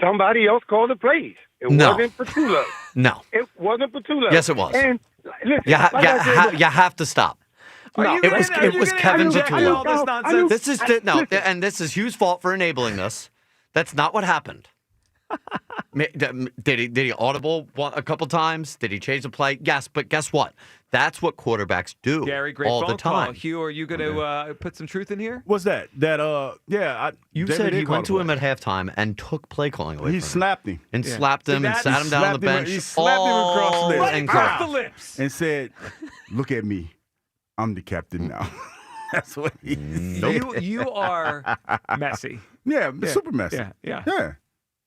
somebody else called the plays. It wasn't Patullo. No. It wasn't Patullo. Yes, it was. And listen, you have to stop. No, it was Kevin Patullo. This is Hugh's fault for enabling this. That's not what happened. Did he audible a couple times? Did he change the play? Yes, but guess what? That's what quarterbacks do Gary, great all phone the time. call. Hugh, are you going to put some truth in here? What's that? You said he went to him at halftime and took play calling away from him. He slapped him. And slapped him and sat him down on the bench. He slapped him across the lips. Right across the lips. And said, look at me. I'm the captain now. That's what he said. You are messy. Yeah, super messy. Yeah.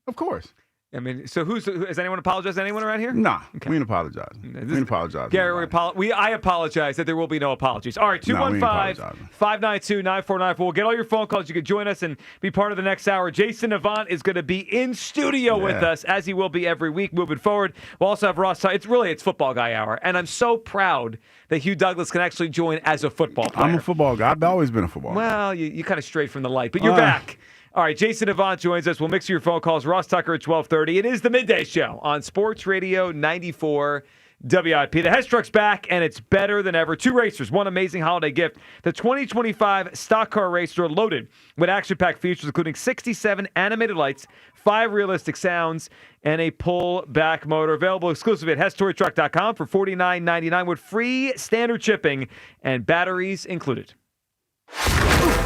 Of course. I mean, so has anyone apologized to anyone around here? Nah, we ain't apologizing. We ain't apologizing. Gary, I apologize that there will be no apologies. All right, 215-592-9494. We'll get all your phone calls. You can join us and be part of the next hour. Jason Avant is going to be in studio with us, as he will be every week moving forward. We'll also have Ross. It's football guy hour, and I'm so proud that Hugh Douglas can actually join as a football player. I'm a football guy. I've always been a football guy. Well, you kind of strayed from the light, but you're back. All right, Jason Avant joins us. We'll mix your phone calls. Ross Tucker at 12:30. It is the Midday Show on Sports Radio 94 WIP. The Hess Truck's back, and it's better than ever. 2 racers, one amazing holiday gift. The 2025 Stock Car Racer loaded with action-packed features, including 67 animated lights, 5 realistic sounds, and a pull-back motor. Available exclusively at HessToyTruck.com for $49.99 with free standard shipping and batteries included.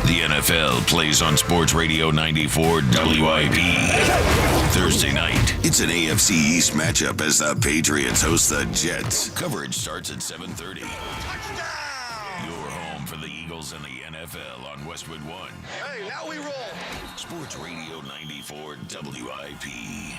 The NFL plays on Sports Radio 94 WIP. Thursday night, it's an AFC East matchup as the Patriots host the Jets. Coverage starts at 7:30. Your home for the Eagles and the NFL on Westwood One. Hey, now we roll. Sports Radio 94 WIP.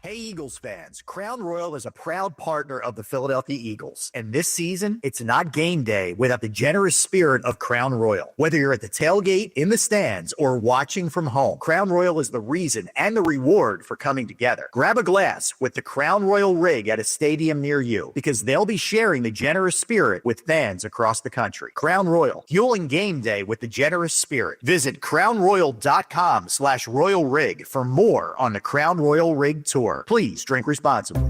Hey, Eagles fans, Crown Royal is a proud partner of the Philadelphia Eagles. And this season, it's not game day without the generous spirit of Crown Royal. Whether you're at the tailgate, in the stands, or watching from home, Crown Royal is the reason and the reward for coming together. Grab a glass with the Crown Royal rig at a stadium near you, because they'll be sharing the generous spirit with fans across the country. Crown Royal, fueling game day with the generous spirit. Visit crownroyal.com/royal rig for more on the Crown Royal Rig Tour. Please drink responsibly.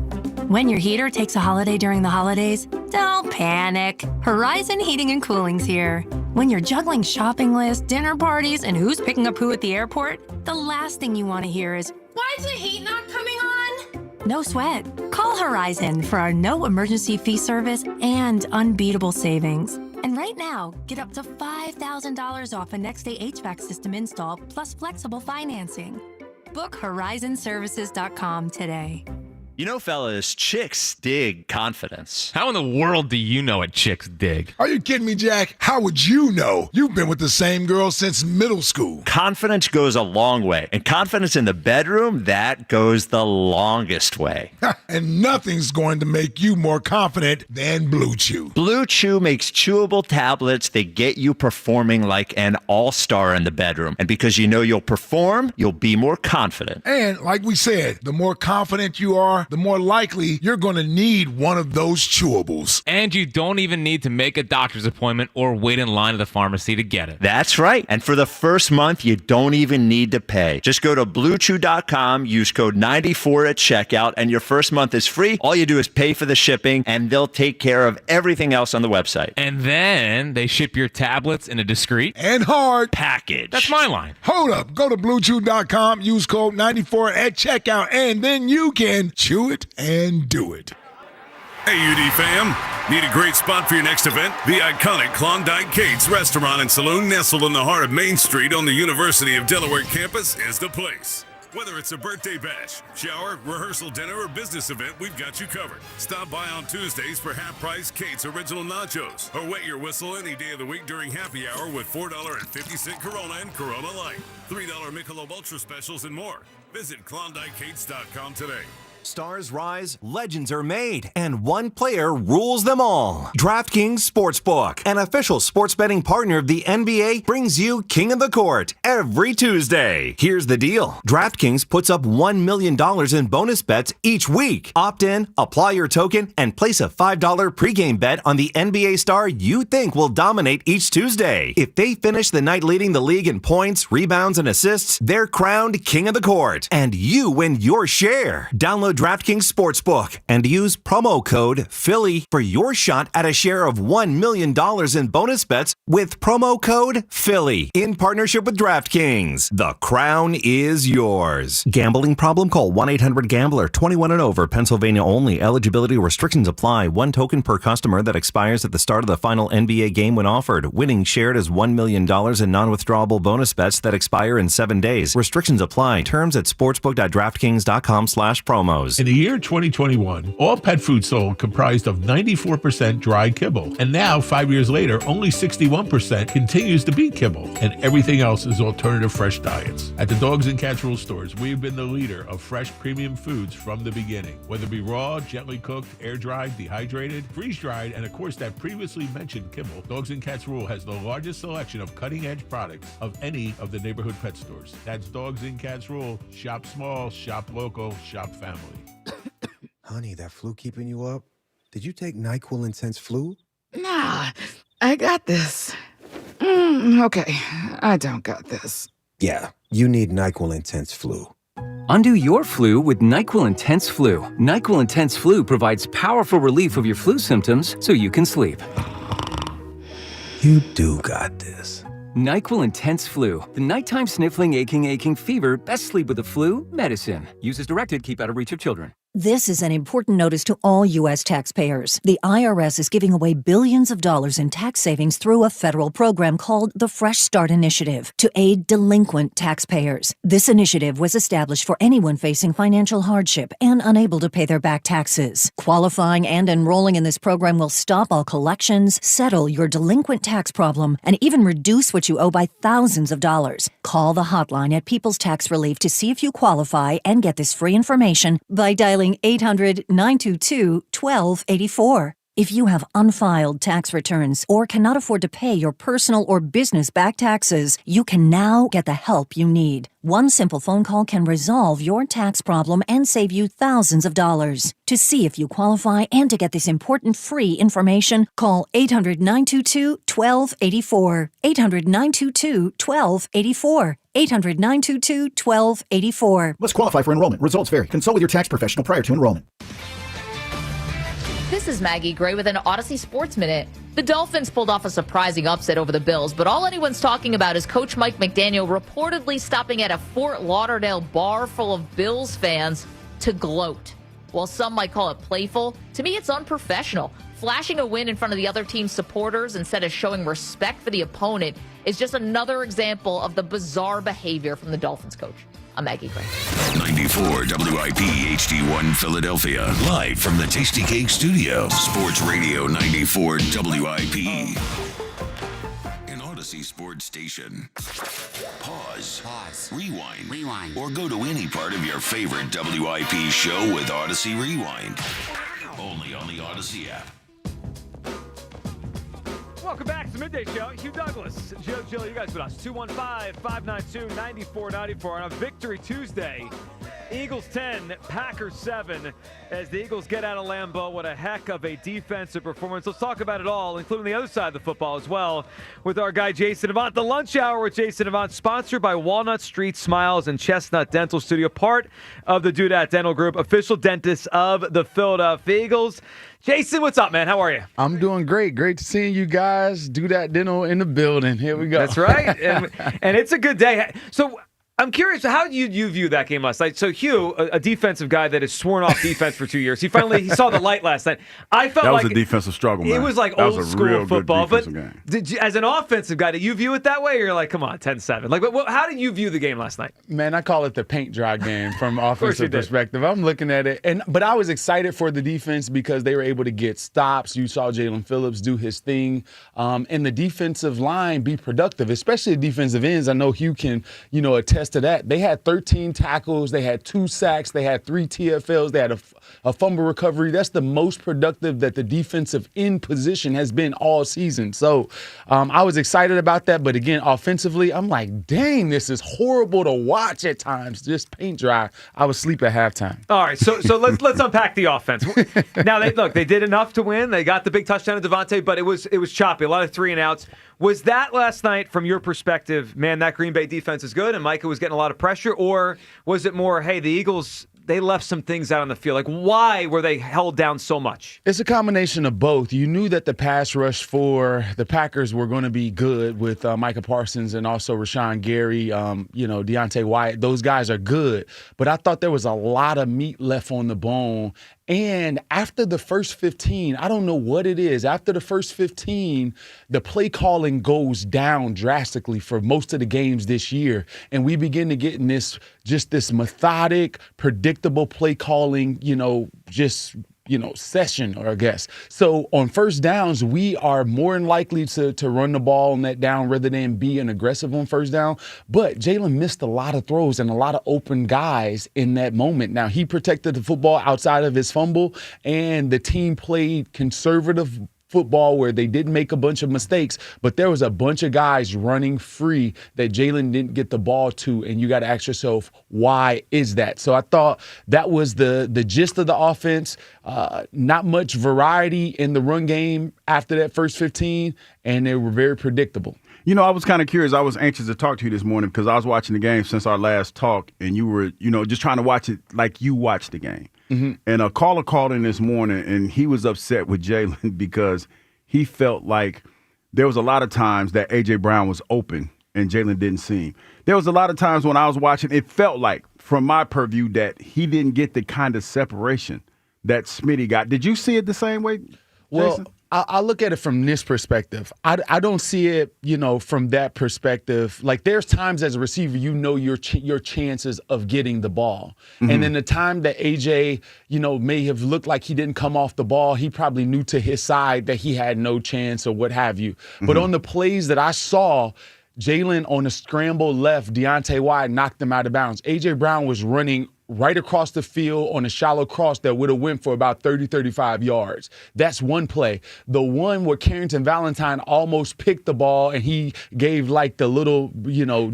When your heater takes a holiday during the holidays, don't panic. Horizon Heating and Cooling's here. When you're juggling shopping lists, dinner parties, and who's picking up who at the airport, the last thing you want to hear is, "Why is the heat not coming on?" No sweat. Call Horizon for our no emergency fee service and unbeatable savings. And right now, get up to $5,000 off a next-day HVAC system install plus flexible financing. Book HorizonServices.com today. You know, fellas, chicks dig confidence. How in the world do you know what chicks dig? Are you kidding me, Jack? How would you know? You've been with the same girl since middle school. Confidence goes a long way. And confidence in the bedroom, that goes the longest way. And nothing's going to make you more confident than Blue Chew. Blue Chew makes chewable tablets that get you performing like an all-star in the bedroom. And because you know you'll perform, you'll be more confident. And like we said, the more confident you are, the more likely you're going to need one of those chewables. And you don't even need to make a doctor's appointment or wait in line at the pharmacy to get it. That's right. And for the first month, you don't even need to pay. Just go to BlueChew.com, use code 94 at checkout, and your first month is free. All you do is pay for the shipping, and they'll take care of everything else on the website. And then they ship your tablets in a discreet and hard package. That's my line. Hold up. Go to BlueChew.com, use code 94 at checkout, and then you can chew it and do it. Hey, UD fam. Need a great spot for your next event? The iconic Klondike Kate's Restaurant and Saloon, nestled in the heart of Main Street on the University of Delaware campus, is the place. Whether it's a birthday bash, shower, rehearsal dinner, or business event, we've got you covered. Stop by on Tuesdays for half-price Kate's Original Nachos, or wet your whistle any day of the week during happy hour with $4.50 Corona and Corona Light, $3 Michelob Ultra specials, and more. Visit KlondikeKates.com today. Stars rise, legends are made, and one player rules them all. DraftKings Sportsbook, an official sports betting partner of the NBA, brings you King of the Court every Tuesday. Here's the deal. DraftKings puts up $1 million in bonus bets each week. Opt in, apply your token, and place a $5 pregame bet on the NBA star you think will dominate each Tuesday. If they finish the night leading the league in points, rebounds, and assists, they're crowned King of the Court, and you win your share. Download Download DraftKings Sportsbook and use promo code Philly for your shot at a share of $1 million in bonus bets with promo code Philly in partnership with DraftKings. The crown is yours. Gambling problem? Call 1-800-GAMBLER. 21 and over. Pennsylvania only. Eligibility restrictions apply. One token per customer that expires at the start of the final NBA game when offered. Winning shared as $1 million in non-withdrawable bonus bets that expire in 7 days. Restrictions apply. Terms at sportsbook.draftkings.com/promos. In the year 2021, all pet food sold comprised of 94% dry kibble. And now, 5 years later, only 61% continues to be kibble. And everything else is alternative fresh diets. At the Dogs and Cats Rule stores, we've been the leader of fresh premium foods from the beginning. Whether it be raw, gently cooked, air-dried, dehydrated, freeze-dried, and of course that previously mentioned kibble, Dogs and Cats Rule has the largest selection of cutting-edge products of any of the neighborhood pet stores. That's Dogs and Cats Rule. Shop small, shop local, shop family. Honey, that flu keeping you up? Did you take NyQuil Intense Flu? Nah, I got this. Okay, I don't got this. Yeah, you need NyQuil Intense Flu. Undo your flu with NyQuil Intense Flu. NyQuil Intense Flu provides powerful relief of your flu symptoms so you can sleep. You do got this. NyQuil Intense Flu. The nighttime sniffling, aching fever. Best sleep with the flu medicine. Use as directed. Keep out of reach of children. This is an important notice to all U.S. taxpayers. The IRS is giving away billions of dollars in tax savings through a federal program called the Fresh Start Initiative to aid delinquent taxpayers. This initiative was established for anyone facing financial hardship and unable to pay their back taxes. Qualifying and enrolling in this program will stop all collections, settle your delinquent tax problem, and even reduce what you owe by thousands of dollars. Call the hotline at People's Tax Relief to see if you qualify and get this free information by dialing 800-922-1284. If you have unfiled tax returns or cannot afford to pay your personal or business back taxes, you can now get the help you need. One simple phone call can resolve your tax problem and save you thousands of dollars. To see if you qualify and to get this important free information, call 800-922-1284. 800-922-1284. 800-922-1284. Must qualify for enrollment. Results vary. Consult with your tax professional prior to enrollment. This is Maggie Gray with an Odyssey Sports Minute. The Dolphins pulled off a surprising upset over the Bills, but all anyone's talking about is Coach Mike McDaniel reportedly stopping at a Fort Lauderdale bar full of Bills fans to gloat. While some might call it playful, to me it's unprofessional. Flashing a win in front of the other team's supporters instead of showing respect for the opponent is just another example of the bizarre behavior from the Dolphins coach. I'm Maggie Gray. 94 WIP HD1 Philadelphia. Live from the Tasty Cake Studio. Sports Radio 94 WIP. An Odyssey Sports Station. Pause. Rewind. Or go to any part of your favorite WIP show with Odyssey Rewind. Only on the Odyssey app. Welcome back to the Midday Show. Hugh Douglas, Joe Gill, you guys with us. 215-592-9494 on a Victory Tuesday. Eagles 10, Packers 7. As the Eagles get out of Lambeau, what a heck of a defensive performance. Let's talk about it all, including the other side of the football as well, with our guy Jason Avant. The Lunch Hour with Jason Avant, sponsored by Walnut Street Smiles and Chestnut Dental Studio, part of the Doodat Dental Group, official dentist of the Philadelphia Eagles. Jason, what's up, man? How are you? I'm doing great. Great to see you guys. Do that dental in the building. Here we go. That's right. and it's a good day. So I'm curious, how did you view that game last night? So Hugh, a defensive guy that has sworn off defense for 2 years, he saw the light last night. I felt that was like a defensive struggle, man. It was like that old school football. But game. Did you, as an offensive guy, did you view it that way? Or you're like, come on, 10-7. Like, how did you view the game last night? Man, I call it the paint dry game from offensive perspective. I'm looking at it, but I was excited for the defense because they were able to get stops. You saw Jalen Phillips do his thing, and the defensive line be productive, especially the defensive ends. I know Hugh can, attest to that. They had 13 tackles, they had 2 sacks, they had 3 TFLs, they had a fumble recovery. That's the most productive that the defensive end position has been all season. So I was excited about that. But again, offensively, I'm like, dang, this is horrible to watch at times. Just paint dry. I was asleep at halftime. All right, so let's unpack the offense. Now they did enough to win. They got the big touchdown to Devontae, but it was choppy. A lot of 3 and outs. Was that last night, from your perspective, man, that Green Bay defense is good and Micah was getting a lot of pressure? Or was it more, hey, the Eagles, they left some things out on the field. Like, why were they held down so much? It's a combination of both. You knew that the pass rush for the Packers were going to be good with Micah Parsons and also Rashawn Gary, Deontay Wyatt. Those guys are good. But I thought there was a lot of meat left on the bone. And after the first 15, I don't know what it is. After the first 15, the play calling goes down drastically for most of the games this year. And we begin to get in this methodic, predictable play calling, session, or I guess. So on first downs, we are more than likely to run the ball on that down rather than be an aggressive on first down. But Jalen missed a lot of throws and a lot of open guys in that moment. Now, he protected the football outside of his fumble, and the team played conservative football where they didn't make a bunch of mistakes, but there was a bunch of guys running free that Jalen didn't get the ball to, and you got to ask yourself, why is that? So I thought that was the gist of the offense. Not much variety in the run game after that first 15, and they were very predictable. I was kind of curious. I was anxious to talk to you this morning because I was watching the game since our last talk, and you were, just trying to watch it like you watched the game. Mm-hmm. And a caller called in this morning, and he was upset with Jalen because he felt like there was a lot of times that A.J. Brown was open and Jalen didn't see him. There was a lot of times when I was watching, it felt like, from my purview, that he didn't get the kind of separation that Smitty got. Did you see it the same way, Jason? Well, I look at it from this perspective. I don't see it, from that perspective. Like, there's times as a receiver, your chances of getting the ball. Mm-hmm. And then the time that AJ, may have looked like he didn't come off the ball, he probably knew to his side that he had no chance or what have you. Mm-hmm. But on the plays that I saw, Jalen on a scramble left, Deontay Wyatt knocked him out of bounds. A.J. Brown was running right across the field on a shallow cross that would have went for about 30, 35 yards. That's one play. The one where Carrington Valentine almost picked the ball and he gave like the little,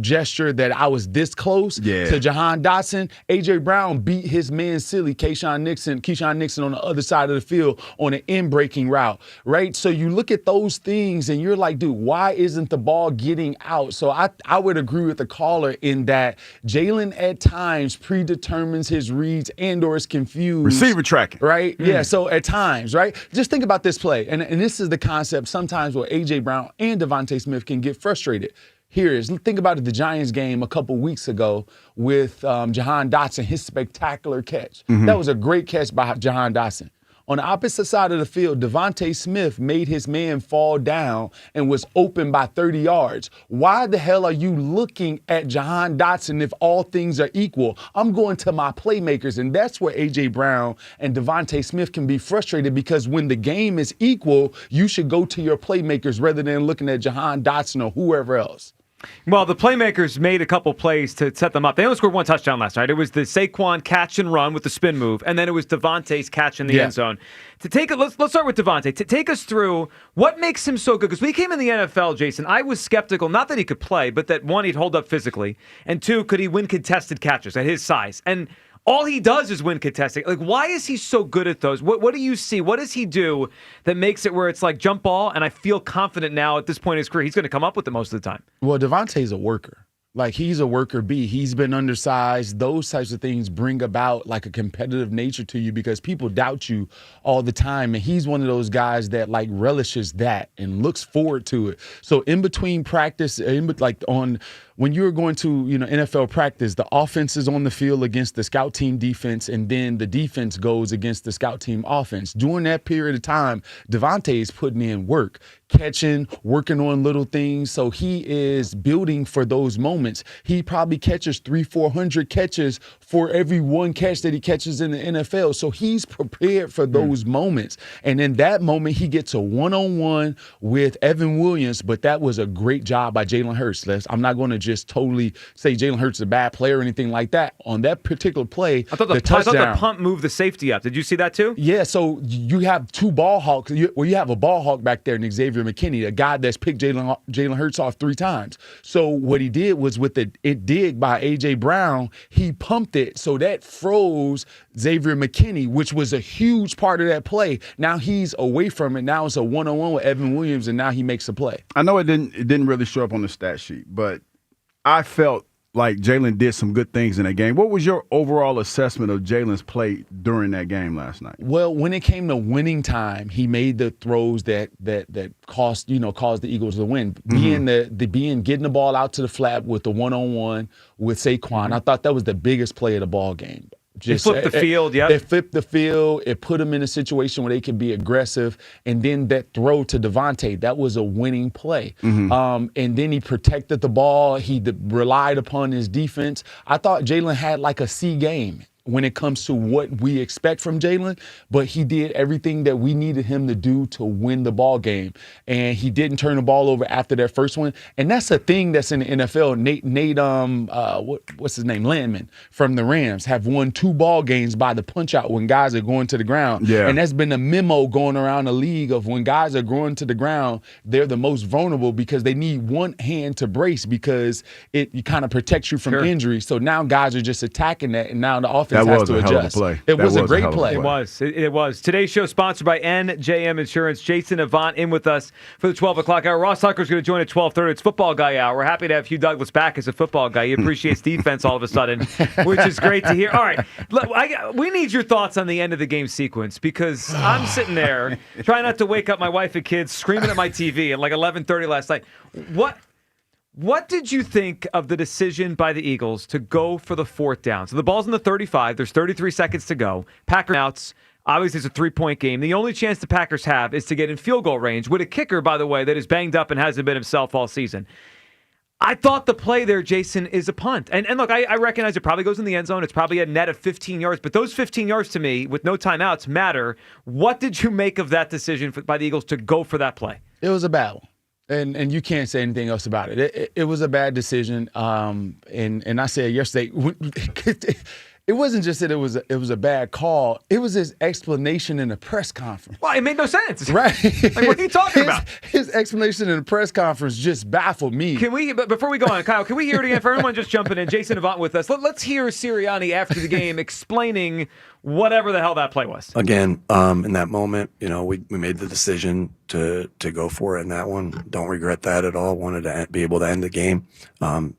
gesture that I was this close to Jahan Dotson. A.J. Brown beat his man silly, Keyshawn Nixon on the other side of the field on an in-breaking route, right? So you look at those things and you're like, dude, why isn't the ball getting out? So I would agree with the caller in that Jalen at times predetermines his reads and or is confused. Receiver tracking. Right? Yeah, so at times, right? Just think about this play. And this is the concept sometimes where A.J. Brown and Devontae Smith can get frustrated. Think about the Giants game a couple weeks ago with Jahan Dotson, his spectacular catch. Mm-hmm. That was a great catch by Jahan Dotson. On the opposite side of the field, Devontae Smith made his man fall down and was open by 30 yards. Why the hell are you looking at Jahan Dotson if all things are equal? I'm going to my playmakers, and that's where A.J. Brown and Devontae Smith can be frustrated because when the game is equal, you should go to your playmakers rather than looking at Jahan Dotson or whoever else. Well, the playmakers made a couple plays to set them up. They only scored one touchdown last night. It was the Saquon catch and run with the spin move, and then it was Devontae's catch in the end zone. Let's start with Devontae. To take us through what makes him so good, because we came in the NFL, Jason, I was skeptical, not that he could play, but that one, he'd hold up physically, and two, could he win contested catches at his size? And all he does is win contesting. Like, why is he so good at those? What do you see? What does he do that makes it where it's like jump ball, and I feel confident now at this point in his career he's going to come up with it most of the time? Well, Devontae's a worker. Like, he's a worker bee. He's been undersized. Those types of things bring about like a competitive nature to you because people doubt you all the time. And he's one of those guys that like relishes that and looks forward to it. So in between practice, when you're going to, NFL practice, the offense is on the field against the scout team defense, and then the defense goes against the scout team offense. During that period of time, Devontae is putting in work, catching, working on little things. So he is building for those moments. He probably catches 300-400 catches for every one catch that he catches in the NFL. So he's prepared for those moments. And in that moment, he gets a one-on-one with Evan Williams, but that was a great job by Jalen Hurts. I'm not going to just totally say Jalen Hurts is a bad player or anything like that. On that particular play, I thought the punt moved the safety up. Did you see that too? Yeah, so you have two ball hawks. You have a ball hawk back there in Xavier McKinney, a guy that's picked Jalen Hurts off 3 times. So what he did was with the dig by A.J. Brown, he pumped it, so that froze Xavier McKinney, which was a huge part of that play. Now he's away from it. Now it's a one-on-one with Evan Williams, and now he makes a play. I know it didn't really show up on the stat sheet, but I felt like Jalen did some good things in that game. What was your overall assessment of Jalen's play during that game last night? Well, when it came to winning time, he made the throws that caused the Eagles to win. Getting the ball out to the flat with the one-on-one with Saquon. I thought that was the biggest play of the ball game. It flipped the field, yep. It flipped the field. It put them in a situation where they could be aggressive. And then that throw to Devontae, that was a winning play. And then he protected the ball. He relied upon his defense. I thought Jalen had like a C game when it comes to what we expect from Jalen, but he did everything that we needed him to do to win the ball game. And he didn't turn the ball over after that first one. And that's a thing that's in the NFL. What's his name? Landman from the Rams have won 2 ball games by the punch out when guys are going to the ground. Yeah. And that's been a memo going around the league of when guys are going to the ground, they're the most vulnerable because they need one hand to brace because it kind of protects you from injury. So now guys are just attacking that, and now the offense that has was to a adjust. hell of a play. It was a great play. It was. Today's show sponsored by NJM Insurance. Jason Avant in with us for the 12 o'clock hour. Ross Tucker's going to join at 12:30. It's Football Guy Hour. We're happy to have Hugh Douglas back as a football guy. He appreciates defense all of a sudden, which is great to hear. All right, look, we need your thoughts on the end of the game sequence because I'm sitting there trying not to wake up my wife and kids screaming at my TV at like 11:30 last night. What did you think of the decision by the Eagles to go for the 4th down? So the ball's in the 35. There's 33 seconds to go. Packers outs. Obviously, it's a 3-point game. The only chance the Packers have is to get in field goal range with a kicker, by the way, that is banged up and hasn't been himself all season. I thought the play there, Jason, is a punt. And look, I recognize it probably goes in the end zone. It's probably a net of 15 yards. But those 15 yards to me, with no timeouts, matter. What did you make of that decision by the Eagles to go for that play? It was a battle. And you can't say anything else about it. It was a bad decision. And I said yesterday, it wasn't just that it was a bad call. It was his explanation in the press conference. Well, it made no sense. Right. Like, what are you talking about? His explanation in the press conference just baffled me. But before we go on, Kyle, can we hear it again for everyone just jumping in? Jason Avant with us. Let's hear Sirianni after the game explaining whatever the hell that play was. Again, in that moment, we made the decision to go for it in that one. Don't regret that at all. Wanted to be able to end the game.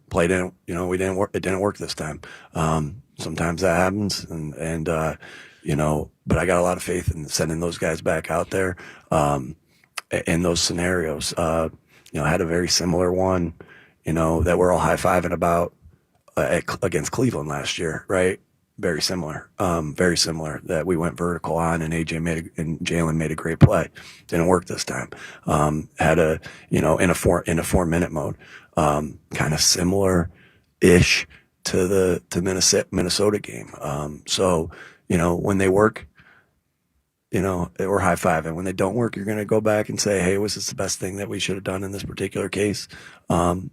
Play didn't, we didn't work. It didn't work this time. Sometimes that happens, and but I got a lot of faith in sending those guys back out there in those scenarios. I had a very similar one, that we're all high-fiving about against Cleveland last year, right? Very similar, that we went vertical on, and Jalen made a great play. Didn't work this time. Had a in a 4-minute mode, kind of similar-ish to the Minnesota game. So when they work, we're high-fiving. When they don't work, you're going to go back and say, hey, was this the best thing that we should have done in this particular case? And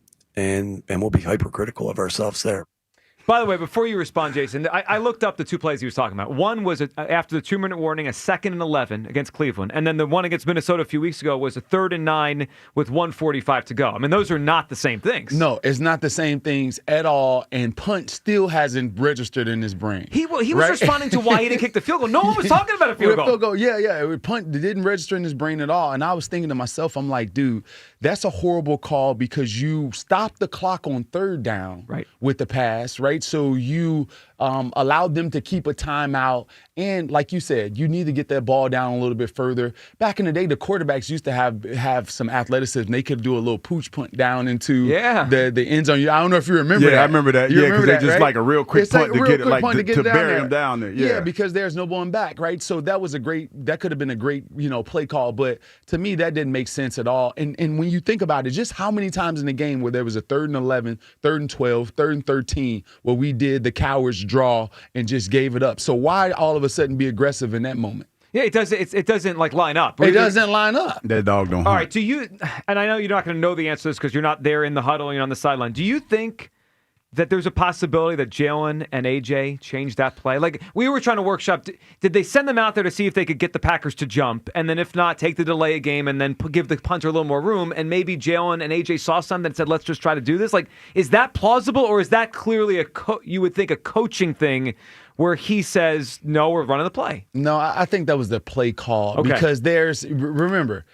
we'll be hypercritical of ourselves there. By the way, before you respond, Jason, I looked up the 2 plays he was talking about. One was after the 2-minute warning, a 2nd and 11 against Cleveland. And then the one against Minnesota a few weeks ago was a 3rd and 9 with 1:45 to go. I mean, those are not the same things. No, it's not the same things at all. And punt still hasn't registered in his brain. He was responding to why he didn't kick the field goal. No one was talking about a field goal. Yeah. Punt didn't register in his brain at all. And I was thinking to myself, I'm like, dude, that's a horrible call because you stopped the clock on 3rd down with the pass, right? So you allowed them to keep a timeout. And like you said, you need to get that ball down a little bit further. Back in the day, the quarterbacks used to have some athleticism. They could do a little pooch punt down into the end zone. I don't know if you remember that. Yeah, I remember that. Because they just like a real quick punt to get it, to bury him down there. Yeah, because there's no going back, right? So that could have been a great, play call. But to me, that didn't make sense at all. And when you think about it, just how many times in the game where there was a 3rd and 11, 3rd and 12, 3rd and 13, where we did the cowards draw and just gave it up. So why all of a sudden be aggressive in that moment? Yeah, it doesn't like line up. It doesn't line up. That dog don't. All right, do you? And I know you're not going to know the answer to this because you're not there in the huddle, you're on the sideline. Do you think that there's a possibility that Jalen and AJ changed that play? Like, we were trying to workshop, did they send them out there to see if they could get the Packers to jump, and then if not, take the delay game and then give the punter a little more room, and maybe Jalen and AJ saw something and said, let's just try to do this? Like, is that plausible, or is that clearly you would think a coaching thing where he says, no, we're running the play? No, I think that was the play call. Okay. Because remember,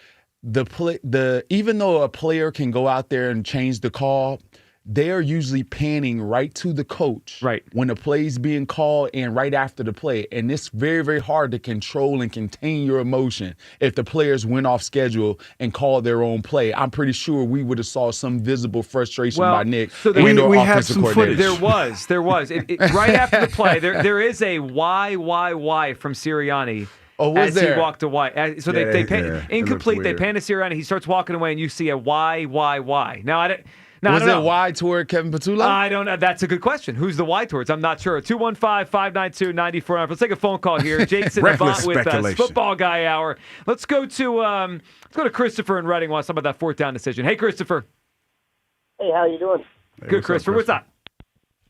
even though a player can go out there and change the call, they are usually panning right to the coach when the play's being called and right after the play. And it's very, very hard to control and contain your emotion if the players went off schedule and called their own play. I'm pretty sure we would have saw some visible frustration by Nick and or offensive coordinator. There was. Right after the play, there is a why from Sirianni. Oh, was as there? he walked away. So they pan incomplete. They pan to Sirianni. He starts walking away, and you see a why. Now, Was I don't it know. wide toward Kevin Petula? I don't know. That's a good question. Who's the wide towards? I'm not sure. 215-592-9400. Let's take a phone call here. Jason Avant with us, Football Guy Hour. Let's go to Christopher in Reading. Want to talk about that fourth down decision? Hey, Christopher. Hey, how you doing? Good, Christopher. What's up?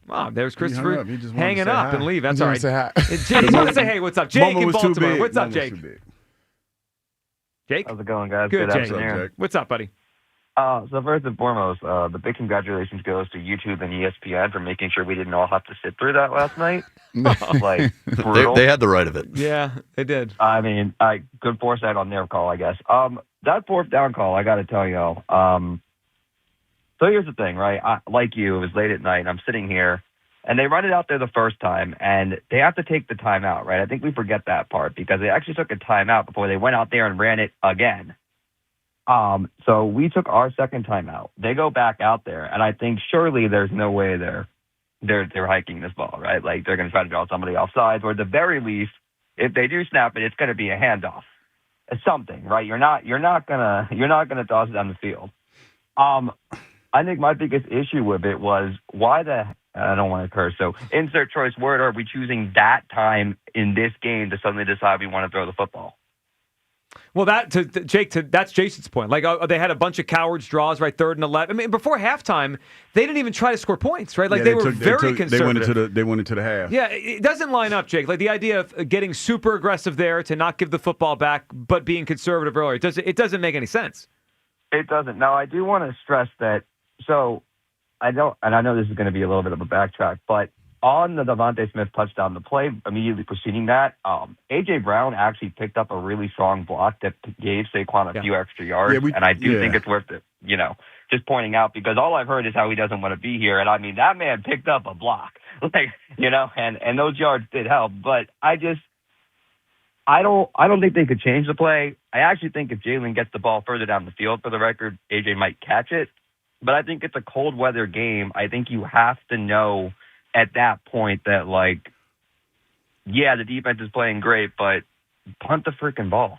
Wow, there's Christopher hanging up and leave. That's all right. Jake, you want to say, hey, what's up? Jake in Baltimore. What's up, Jake? Jake? How's it going, guys? Good Jake. afternoon. What's up, buddy? So first and foremost, the big congratulations goes to YouTube and ESPN for making sure we didn't all have to sit through that last night. Like, brutal. They had the right of it. Yeah, they did. I mean, good foresight on their call, I guess. That fourth down call, I got to tell you. So here's the thing, right? Like you, it was late at night, and I'm sitting here, and they run it out there the first time, and they have to take the timeout, right? I think we forget that part because they actually took a timeout before they went out there and ran it again. So we took our second timeout. They go back out there, and I think surely there's no way they're hiking this ball, right? Like they're going to try to draw somebody off sides, or at the very least, if they do snap it, it's going to be a handoff. It's something, right? You're not gonna toss it down the field. I think my biggest issue with it was I don't want to curse, so insert choice word, are we choosing that time in this game to suddenly decide we want to throw the football? Well, that's Jason's point. Like, they had a bunch of cowards draws, right? 3rd and 11. I mean, before halftime, they didn't even try to score points, right? Like, they were very conservative. They went into the half. Yeah, it doesn't line up, Jake. Like, the idea of getting super aggressive there to not give the football back, but being conservative earlier, it doesn't make any sense. It doesn't. Now, I do want to stress that. So, I know this is going to be a little bit of a backtrack, but on the Devontae Smith touchdown, the play immediately preceding that, A.J. Brown actually picked up a really strong block that gave Saquon a few extra yards, and I do think it's worth it, just pointing out, because all I've heard is how he doesn't want to be here, and I mean, that man picked up a block, and those yards did help, but I don't think they could change the play. I actually think if Jalen gets the ball further down the field, for the record, A.J. might catch it, but I think it's a cold weather game. I think you have to know at that point that, like, yeah, the defense is playing great, but punt the freaking ball.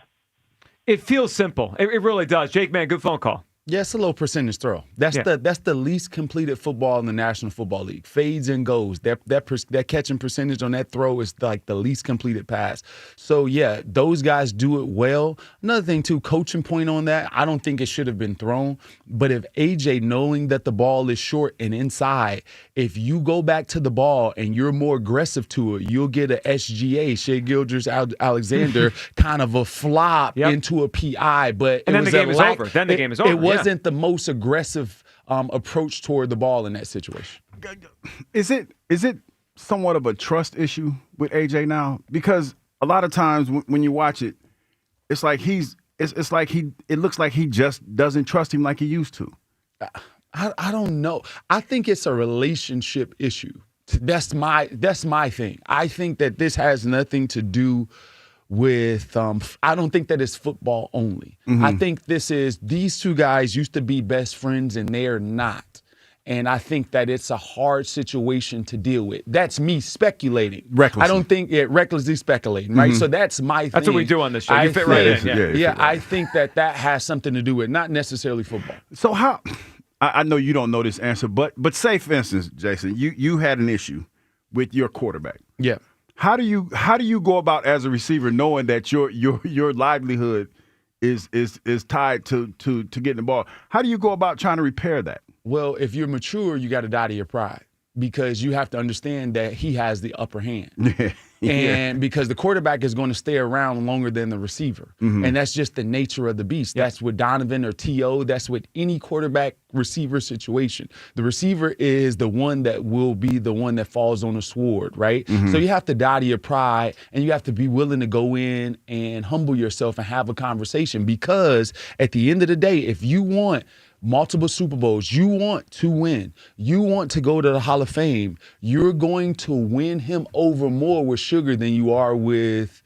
It feels simple. It really does. Jake, man, good phone call. Yeah, it's a low percentage throw. That's the least completed football in the National Football League. Fades and goes. That catching percentage on that throw is like the least completed pass. So, yeah, those guys do it well. Another thing, too, coaching point on that, I don't think it should have been thrown. But if A.J., knowing that the ball is short and inside, if you go back to the ball and you're more aggressive to it, you'll get a SGA, Shea Gilgeous-Alexander, kind of a flop into a PI. But and then the game is over. Then the game is over. It wasn't the most aggressive approach toward the ball in that situation. Is it somewhat of a trust issue with AJ now? Because a lot of times when you watch it, it's like it looks like he just doesn't trust him like he used to. I don't know. I think it's a relationship issue. That's my thing. I think that this has nothing to do with I don't think that it's football only. Mm-hmm. I think these two guys used to be best friends and they're not. And I think that it's a hard situation to deal with. That's me speculating. Recklessly. I don't think recklessly speculating, right? Mm-hmm. So that's my thing. That's what we do on this show. You fit right in. Yeah, I think that has something to do with not necessarily football. So how I know you don't know this answer, but say for instance, Jason, you had an issue with your quarterback. Yeah. How do you go about as a receiver knowing that your livelihood is tied to getting the ball? How do you go about trying to repair that? Well, if you're mature, you got to die to your pride because you have to understand that he has the upper hand. And because the quarterback is going to stay around longer than the receiver. Mm-hmm. And that's just the nature of the beast. Yeah. That's with Donovan or T.O. That's with any quarterback receiver situation. The receiver is the one that will be the one that falls on the sword, right? Mm-hmm. So you have to die to your pride and you have to be willing to go in and humble yourself and have a conversation because at the end of the day, if you want multiple Super Bowls. You want to win. You want to go to the Hall of Fame. You're going to win him over more with sugar than you are with,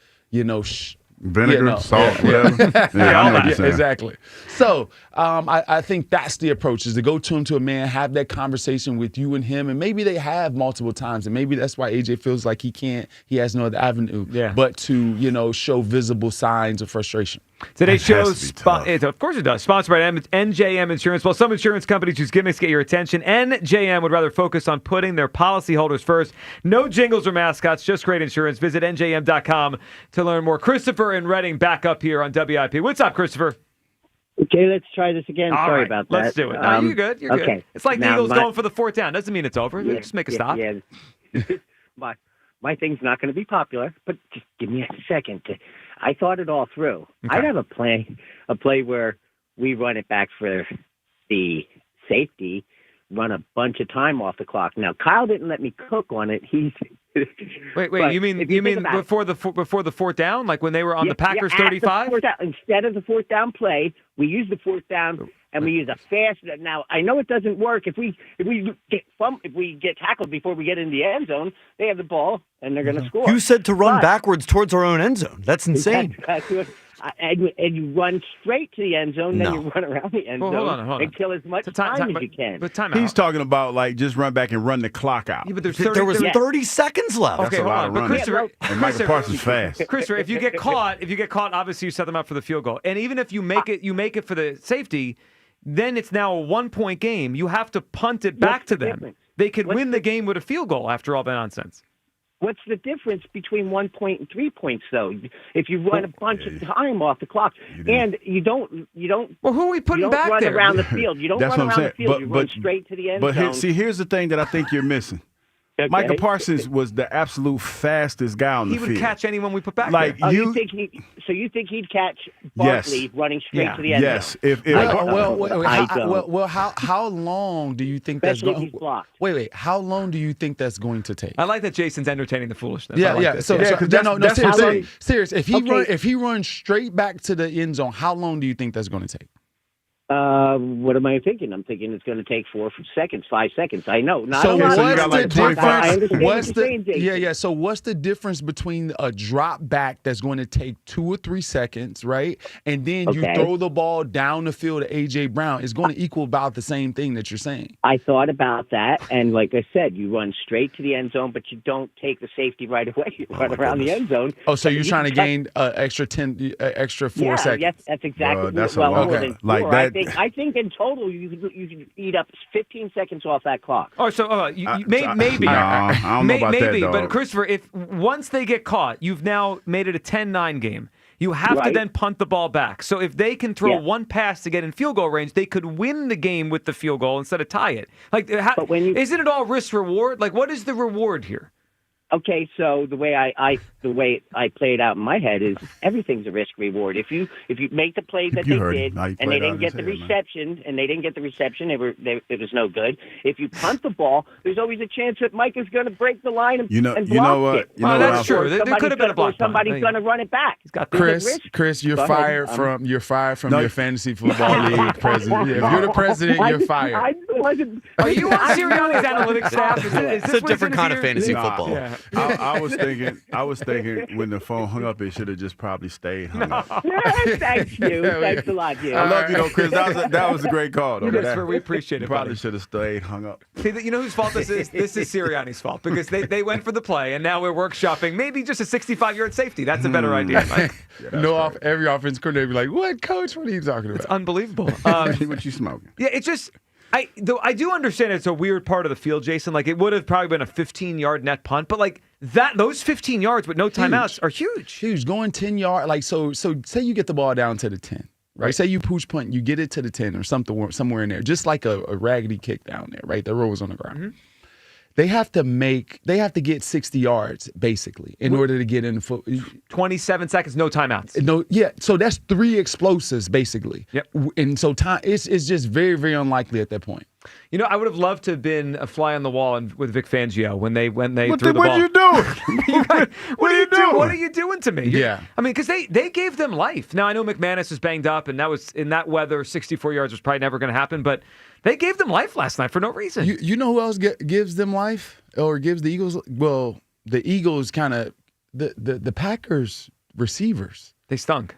vinegar, salt, whatever. Yeah, I know what you're saying. Exactly. So I think that's the approach, is to go to a man, have that conversation with you and him, and maybe they have multiple times, and maybe that's why AJ feels like he has no other avenue but to, show visible signs of frustration. Today's show, of course it does, sponsored by NJM Insurance. While some insurance companies use gimmicks to get your attention, NJM would rather focus on putting their policyholders first. No jingles or mascots, just great insurance. Visit NJM.com to learn more. Christopher in Reading back up here on WIP. What's up, Christopher? Okay, let's try this again. All Sorry right, about that. let's do it. No, you're good. You're okay. good. It's like the Now, Eagles going for the fourth down. Doesn't mean it's over. Just make a stop. Yeah. My thing's not going to be popular, but just give me a second. I thought it all through. Okay. I'd have a play where we run it back for the safety, run a bunch of time off the clock. Now, Kyle didn't let me cook on it. Wait. But You mean before the fourth down, like when they were on the Yeah, Packers at the 35? fourth down. Instead of the fourth down play, we use the fourth down and we use a fast. Now I know it doesn't work if we get tackled before we get in the end zone. They have the ball and they're going to score. You said to run But- backwards towards our own end zone. That's insane. That's what- and you run straight to the end zone, then No. you run around the end Well, zone hold on. and kill as much time as you can. But time He's out. talking about like just run back and run the clock out. Yeah, but there's There was 30 30 seconds left. That's Okay, a hold lot on. of But running. Christopher, And Michael Parsons fast. Christopher, if you get caught, obviously you set them up for the field goal. And even if you make it for the safety, then it's now a 1-point game. You have to punt it back to them. difference? They could win the game with a field goal after all that nonsense. What's the difference between 1 point and 3 points, though? If you run a bunch of time off the clock, and you don't. Well, who are we putting you don't back run there? around the field. You don't That's run what I'm around the saying. field. You run straight to the end But zone. here's the thing that I think you're missing. Okay. Michael Parsons was the absolute fastest guy on the He field. would catch anyone we put back Like there. you think he'd catch Barkley running straight to the end Yes. zone? How long do you think Especially that's if he's blocked. Wait. How long do you think that's going to take? I like that Jason's entertaining the foolishness. I Yeah, like yeah. this. So, Yeah, 'cause that's the thing. serious. If Okay. if he runs straight back to the end zone, how long do you think that's going to take? What am I thinking? I'm thinking it's going to take 5 seconds. I know. Not So a lot. so you what's got the like 25 difference? I understand What's what you're saying, the Jason. yeah? So what's the difference between a drop back that's going to take 2 or 3 seconds, right? And then you Okay. throw the ball down the field to AJ Brown. It's going to equal about the same thing that you're saying. I thought about that, and like I said, you run straight to the end zone, but you don't take the safety right away. You run around the end zone. Oh, so you're You trying to can gain extra 4 seconds. Yes, that's exactly. That's a well, lot. more Okay. than Like 4. that- I think in total you could eat up 15 seconds off that clock. Oh, so maybe. No, I don't know about that, maybe, dog. but Christopher, if once they get caught, you've now made it a 10-9 game. You have to Right. then punt the ball back. So if they can throw Yeah. one pass to get in field goal range, they could win the game with the field goal instead of tie it. Like, But when you- isn't it all risk reward? Like, what is the reward here? Okay, so the way I play it out in my head is everything's a risk reward. If you make the play that You they heard did him. How he and they played out didn't get the his head, man. reception, it was no good. If you punt the ball, there's always a chance that Mike is going to break the line and block you know what? it. You know what that's else? true. There could have been a block punt. Somebody's going to run it back. He's got Chris, you're Go ahead. fired from your fantasy football league president. Yeah, if you're the president, you're fired. I wasn't. Are you on Sirianni's analytics staff? Is It's this a what's different in kind his of ears? fantasy Nah. football. Yeah. I was thinking when the phone hung up, it should have just probably stayed hung up. Thank you. Thanks a lot, Jim. I love you though, Chris. That was a great call. Though. Christopher, we appreciate it, Probably buddy. should have stayed hung up. See, you know whose fault this is? This is Sirianni's fault because they went for the play and now we're workshopping maybe just a 65-yard safety. That's a better idea, Mike. Every offense coordinator be like, "What, coach? What are you talking about?" It's unbelievable. What you smoking? Yeah, it's just I do understand it's a weird part of the field, Jason. Like it would have probably been a 15-yard net punt, but like those 15 yards with no timeouts are huge. Huge. Going 10 yard, like so say you get the ball down to the 10. Right. Say you pooch punt, you get it to the 10 or something somewhere in there, just like a raggedy kick down there, right? The rolls on the ground. Mm-hmm. They have to get 60 yards basically in order to get in the foot. 27 seconds, no timeouts. No, yeah. So that's 3 explosives basically. Yep. And so time it's just very, very unlikely at that point. You know, I would have loved to have been a fly on the wall with Vic Fangio when they What threw the ball. did you do? You what are you doing? What are you doing to me? Yeah. I mean, because they gave them life. Now, I know McManus is banged up, and that was in that weather, 64 yards was probably never going to happen, but they gave them life last night for no reason. You know who else gives them life or gives the Eagles? Well, the Eagles kind of the Packers receivers. They stunk.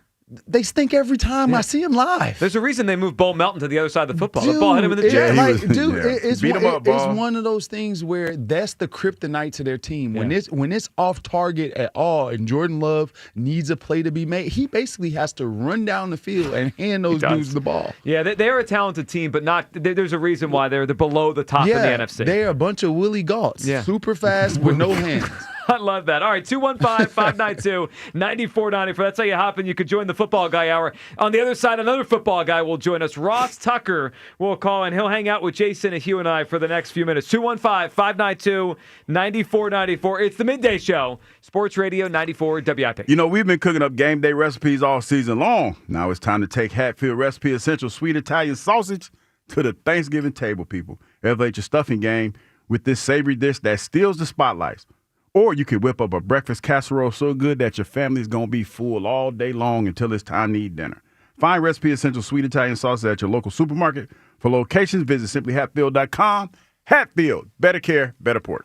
They stink every time I see them live. There's a reason they moved Bo Melton to the other side of the football. The ball hit him in the chest. It's one of those things where that's the kryptonite to their team. When it's off target at all, and Jordan Love needs a play to be made, he basically has to run down the field and hand those dudes the ball. Yeah, they're a talented team, but not. There's a reason why they're below the top of the NFC. They're a bunch of Willie Gaults, super fast with no hands. I love that. All right, 215-592-9494. That's how you hop in. You could join the Football Guy Hour. On the other side, another football guy will join us. Ross Tucker will call, and he'll hang out with Jason and Hugh and I for the next few minutes. 215-592-9494. It's the Midday Show, Sports Radio 94 WIP. You know, we've been cooking up game day recipes all season long. Now it's time to take Hatfield Recipe Essential Sweet Italian Sausage to the Thanksgiving table, people. Elevate your stuffing game with this savory dish that steals the spotlights. Or you can whip up a breakfast casserole so good that your family's going to be full all day long until it's time to eat dinner. Find Recipe Essential Sweet Italian Sausage at your local supermarket. For locations, visit simplyhatfield.com. Hatfield, better care, better port.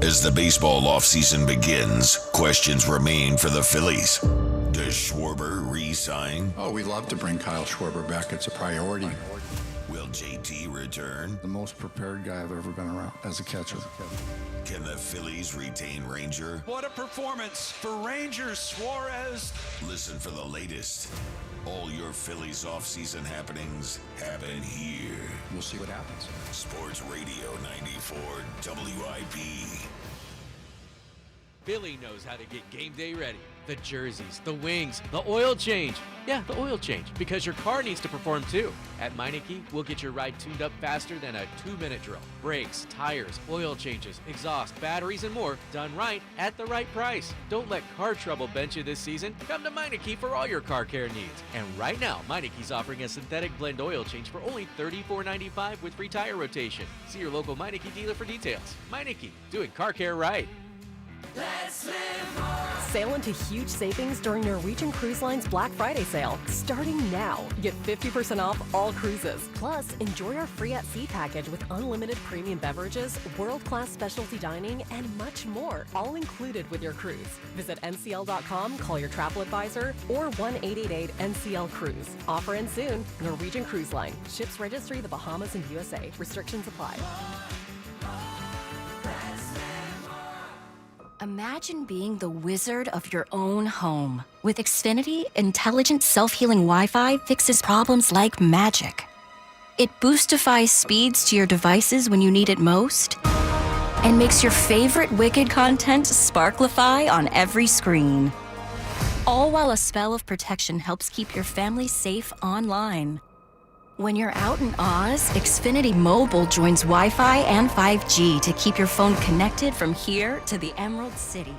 As the baseball offseason begins, questions remain for the Phillies. Does Schwarber re-sign? Oh, we'd love to bring Kyle Schwarber back. It's a priority. Will JT return? The most prepared guy I've ever been around as a catcher. Can the Phillies retain Ranger? What a performance for Rangers, Suarez. Listen for the latest. All your Phillies offseason happenings happen here. We'll see what happens. Sports Radio 94 WIP. Billy knows how to get game day ready. The jerseys, the wings, the oil change. Yeah, the oil change, because your car needs to perform too. At Meineke, we'll get your ride tuned up faster than a 2-minute drill. Brakes, tires, oil changes, exhaust, batteries, and more done right at the right price. Don't let car trouble bench you this season. Come to Meineke for all your car care needs. And right now, Meineke's offering a synthetic blend oil change for only $34.95 with free tire rotation. See your local Meineke dealer for details. Meineke, doing car care right. Let's live more. Sail into huge savings during Norwegian Cruise Line's Black Friday sale. Starting now, get 50% off all cruises. Plus, enjoy our free at sea package with unlimited premium beverages, world-class specialty dining, and much more, all included with your cruise. Visit ncl.com, call your travel advisor, or 1-888-NCL-CRUISE. Offer ends soon. Norwegian Cruise Line. Ships registry the Bahamas and USA. Restrictions apply. Imagine being the wizard of your own home. With Xfinity, intelligent self-healing Wi-Fi fixes problems like magic. It boostifies speeds to your devices when you need it most, and makes your favorite Wicked content sparklify on every screen. All while a spell of protection helps keep your family safe online. When you're out in Oz, Xfinity Mobile joins Wi-Fi and 5G to keep your phone connected from here to the Emerald City.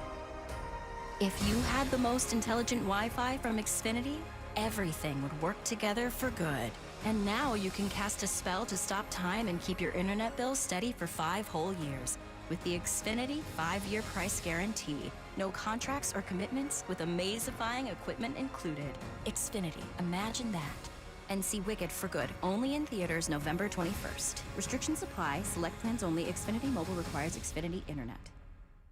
If you had the most intelligent Wi-Fi from Xfinity, everything would work together for good. And now you can cast a spell to stop time and keep your internet bill steady for 5 whole years. With the Xfinity 5-year price guarantee. No contracts or commitments with amazifying equipment included. Xfinity, imagine that. And see Wicked for good, only in theaters November 21st. Restrictions apply, select plans only. Xfinity Mobile requires Xfinity Internet.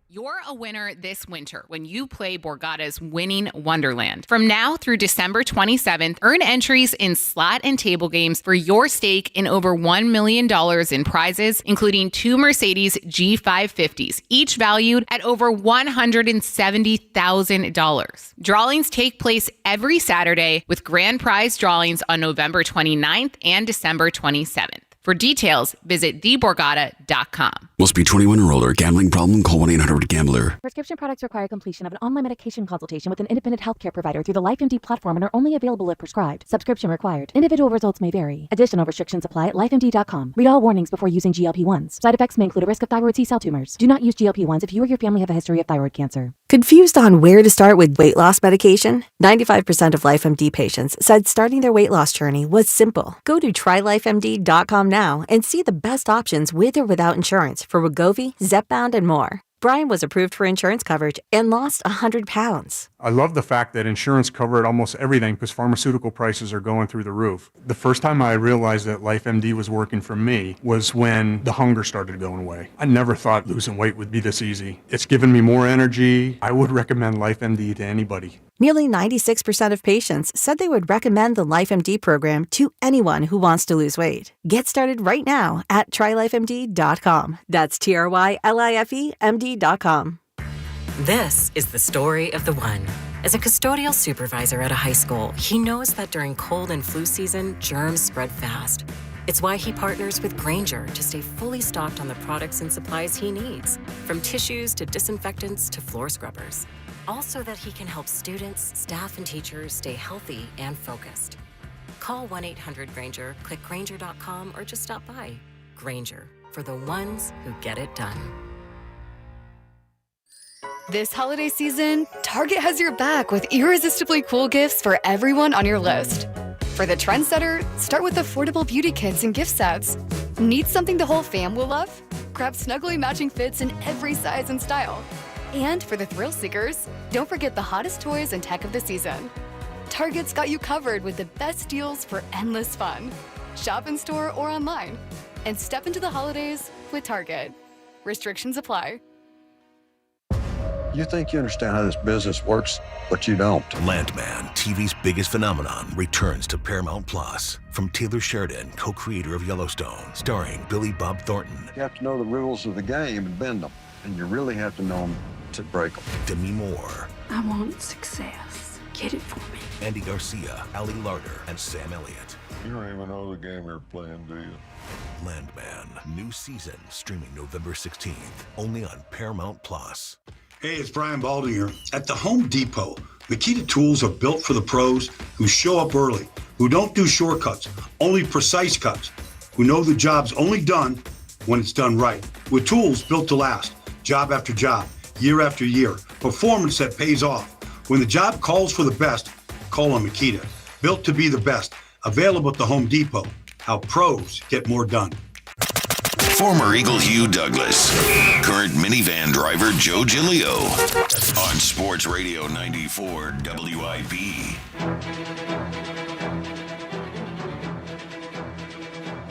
You're a winner this winter when you play Borgata's Winning Wonderland. From now through December 27th, earn entries in slot and table games for your stake in over $1 million in prizes, including 2 Mercedes G550s, each valued at over $170,000. Drawings take place every Saturday with grand prize drawings on November 29th and December 27th. For details, visit theborgata.com. Must be 21 or older. Gambling problem? Call 1-800-GAMBLER. Prescription products require completion of an online medication consultation with an independent healthcare provider through the LifeMD platform and are only available if prescribed. Subscription required. Individual results may vary. Additional restrictions apply at lifemd.com. Read all warnings before using GLP-1s. Side effects may include a risk of thyroid C-cell tumors. Do not use GLP-1s if you or your family have a history of thyroid cancer. Confused on where to start with weight loss medication? 95% of LifeMD patients said starting their weight loss journey was simple. Go to trylifemd.com now and see the best options with or without insurance for Wegovy, Zepbound, and more. Brian was approved for insurance coverage and lost 100 pounds. I love the fact that insurance covered almost everything because pharmaceutical prices are going through the roof. The first time I realized that LifeMD was working for me was when the hunger started going away. I never thought losing weight would be this easy. It's given me more energy. I would recommend LifeMD to anybody. Nearly 96% of patients said they would recommend the LifeMD program to anyone who wants to lose weight. Get started right now at trylifemd.com. That's TRYLIFEMD.com. This is the story of the one. As a custodial supervisor at a high school, he knows that during cold and flu season, germs spread fast. It's why he partners with Grainger to stay fully stocked on the products and supplies he needs, from tissues to disinfectants to floor scrubbers. Also that he can help students, staff, and teachers stay healthy and focused. Call 1-800-GRAINGER, click Grainger.com, or just stop by. Grainger, for the ones who get it done. This holiday season, Target has your back with irresistibly cool gifts for everyone on your list. For the trendsetter, start with affordable beauty kits and gift sets. Need something the whole fam will love? Grab snuggly matching fits in every size and style. And for the thrill seekers, don't forget the hottest toys and tech of the season. Target's got you covered with the best deals for endless fun. Shop in store or online. And step into the holidays with Target. Restrictions apply. You think you understand how this business works, but you don't. Landman, TV's biggest phenomenon, returns to Paramount Plus. From Taylor Sheridan, co-creator of Yellowstone, starring Billy Bob Thornton. You have to know the rules of the game and bend them, and you really have to know them to break them. Demi Moore. I want success. Get it for me. Andy Garcia, Ali Larder, and Sam Elliott. You don't even know the game you're playing, do you? Landman, new season, streaming November 16th, only on Paramount Plus. Hey, it's Brian Balding here. At the Home Depot, Makita tools are built for the pros who show up early, who don't do shortcuts, only precise cuts, who know the job's only done when it's done right. With tools built to last, job after job, year after year, performance that pays off. When the job calls for the best, call on Makita. Built to be the best. Available at the Home Depot. How pros get more done. Former Eagle Hugh Douglas, current minivan driver Joe Giglio, on Sports Radio 94 WIP.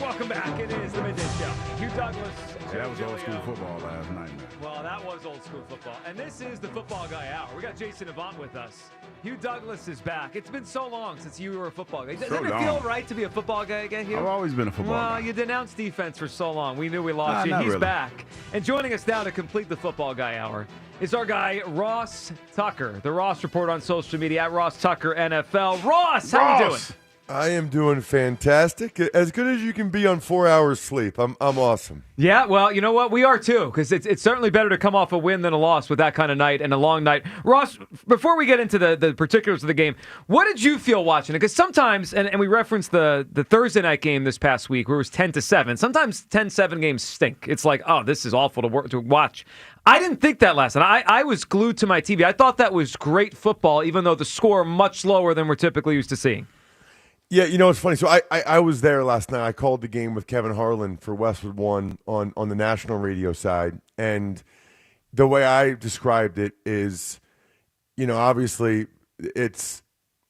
Welcome back. It is the Midday Show. Hugh Douglas. That was old school football last night, man. Well, that was old school football. And this is the Football Guy Hour. We got Jason Avant with us. Hugh Douglas is back. It's been so long since you were a football guy. Doesn't it feel right to be a football guy again, Hugh? I've always been a football guy. Well, you denounced defense for so long. We knew we lost you. Not He's really. back. And joining us now to complete the Football Guy Hour is our guy, Ross Tucker. The Ross Report on social media at Ross Tucker NFL. Ross, how you doing? I am doing fantastic. As good as you can be on 4 hours sleep. I'm awesome. Yeah, well, you know what? We are too, because it's certainly better to come off a win than a loss with that kind of night and a long night. Ross, before we get into the particulars of the game, what did you feel watching it? Because sometimes, and we referenced the Thursday night game this past week where it was 10-7. Sometimes 10-7 games stink. It's like, oh, this is awful to watch. I didn't think that last night. I was glued to my TV. I thought that was great football, even though the score much lower than we're typically used to seeing. Yeah, you know, it's funny. So I was there last night. I called the game with Kevin Harlan for Westwood One on the national radio side. And the way I described it is, you know, obviously it's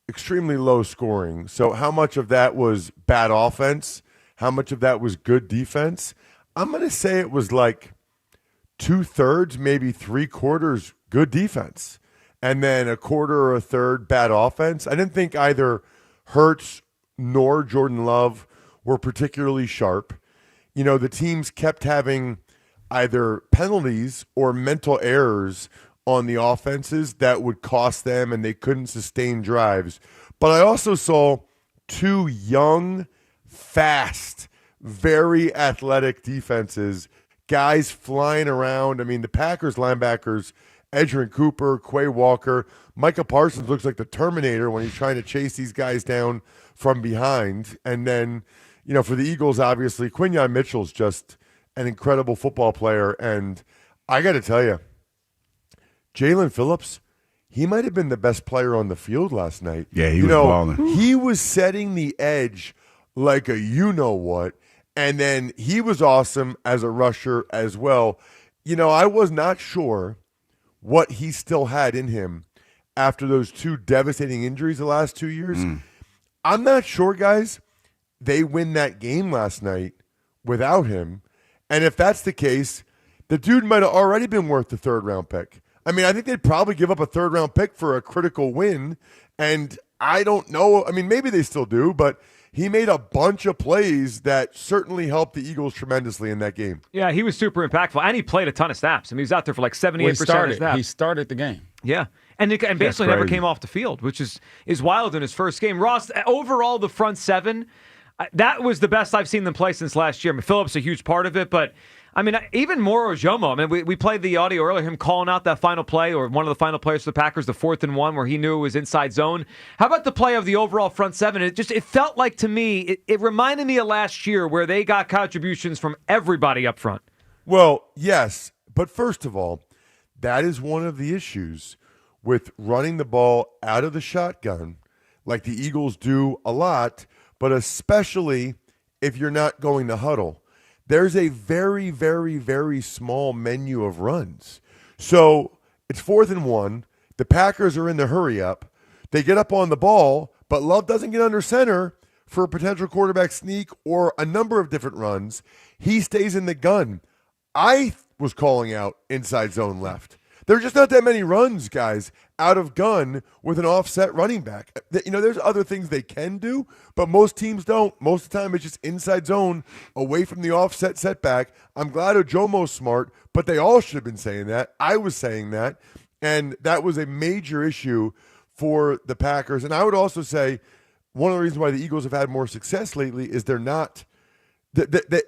extremely low scoring. So how much of that was bad offense? How much of that was good defense? I'm going to say it was like 2/3, maybe 3/4 good defense. And then a quarter or a third bad offense. I didn't think either Hurts nor Jordan Love were particularly sharp. You know, the teams kept having either penalties or mental errors on the offenses that would cost them, and they couldn't sustain drives. But I also saw two young, fast, very athletic defenses, guys flying around. I mean, the Packers linebackers, Edgerrin Cooper, Quay Walker, Micah Parsons looks like the Terminator when he's trying to chase these guys down from behind. And then, you know, for the Eagles, obviously, Quinyon Mitchell's just an incredible football player. And I got to tell you, Jalen Phillips, he might have been the best player on the field last night. Yeah, he was balling. He was setting the edge like a you-know-what. And then he was awesome as a rusher as well. I was not sure what he still had in him after those two devastating injuries the last 2 years. I'm not sure, guys, they win that game last night without him. And if that's the case, the dude might have already been worth the third-round pick. I mean, I think they'd probably give up a third-round pick for a critical win, and I don't know. I mean, maybe they still do, but he made a bunch of plays that certainly helped the Eagles tremendously in that game. Yeah, he was super impactful, and he played a ton of snaps. I mean, he was out there for like 78% of snaps. He started the game. Yeah, and basically never came off the field, which is wild in his first game. Ross, overall, the front seven, that was the best I've seen them play since last year. I mean, Phillips a huge part of it, but I mean, even Moro Jomo. I mean, we played the audio earlier, him calling out that final play, or one of the final plays for the Packers, the 4th and 1, where he knew it was inside zone. How about the play of the overall front seven? It felt like, to me, it reminded me of last year where they got contributions from everybody up front. Well, yes, but first of all, that is one of the issues with running the ball out of the shotgun, like the Eagles do a lot, but especially if you're not going to huddle. There's a very, very, very small menu of runs. So it's 4th and 1. The Packers are in the hurry up. They get up on the ball, but Love doesn't get under center for a potential quarterback sneak or a number of different runs. He stays in the gun. I was calling out inside zone left. There's just not that many runs, guys, out of gun with an offset running back. There's other things they can do, but most teams don't. Most of the time, it's just inside zone, away from the offset setback. I'm glad Ojomo's smart, but they all should have been saying that. I was saying that, and that was a major issue for the Packers. And I would also say one of the reasons why the Eagles have had more success lately is they're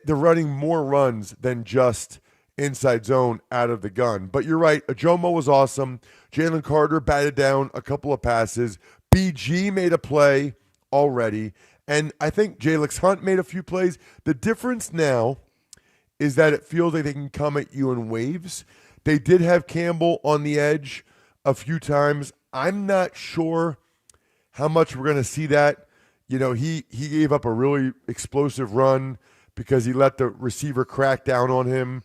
running more runs than just inside zone out of the gun. But you're right, Ojomo was awesome. Jalen Carter batted down a couple of passes. BG made a play already. And I think Jalix Hunt made a few plays. The difference now is that it feels like they can come at you in waves. They did have Campbell on the edge a few times. I'm not sure how much we're going to see that. He gave up a really explosive run because he let the receiver crack down on him.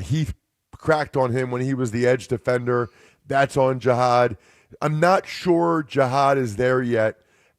Heath cracked on him when he was the edge defender. That's on Jihad. I'm not sure Jihad is there yet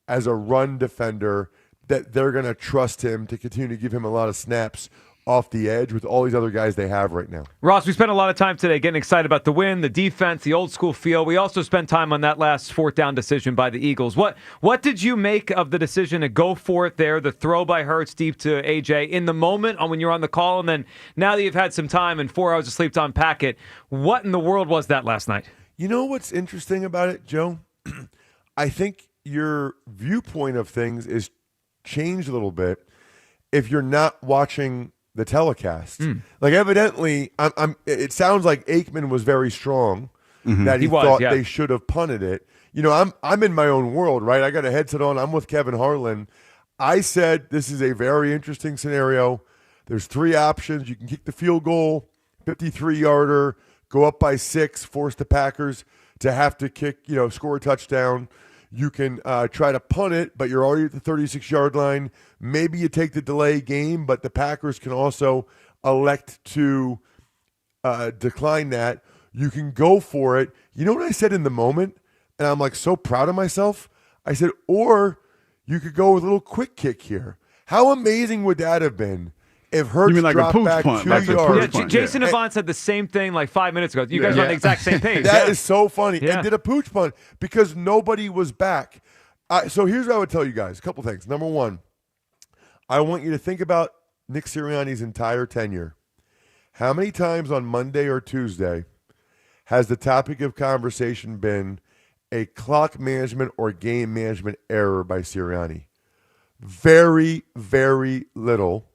as a run defender that they're going to trust him to continue to give him a lot of snaps off the edge with all these other guys they have right now. Ross, we spent a lot of time today getting excited about the win, the defense, the old school feel. We also spent time on that last 4th down decision by the Eagles. What did you make of the decision to go for it there, the throw by Hurts deep to AJ in the moment when you're on the call, and then now that you've had some time and 4 hours of sleep to unpack it, what in the world was that last night? You know what's interesting about it, Joe? I think your viewpoint of things is changed a little bit if you're not watching the telecast. Like, evidently, it sounds like Aikman was very strong, that he thought they should have punted it. I'm in my own world, right? I got a headset on. I'm with Kevin Harlan. I said this is a very interesting scenario. There's 3 options. You can kick the field goal, 53-yarder, go up by 6, force the Packers to have to kick, score a touchdown. You can try to punt it, but you're already at the 36-yard line. Maybe you take the delay game, but the Packers can also elect to decline that. You can go for it. You know what I said in the moment? And I'm like so proud of myself. I said, or you could go with a little quick kick here. How amazing would that have been if Hurts dropped back 2 yards? Yeah, Jason Avant said the same thing like 5 minutes ago. You guys are on the exact same page. That is so funny. And did a pooch punt because nobody was back. So here's what I would tell you guys. A couple things. Number one, I want you to think about Nick Sirianni's entire tenure. How many times on Monday or Tuesday has the topic of conversation been a clock management or game management error by Sirianni? Very, very little.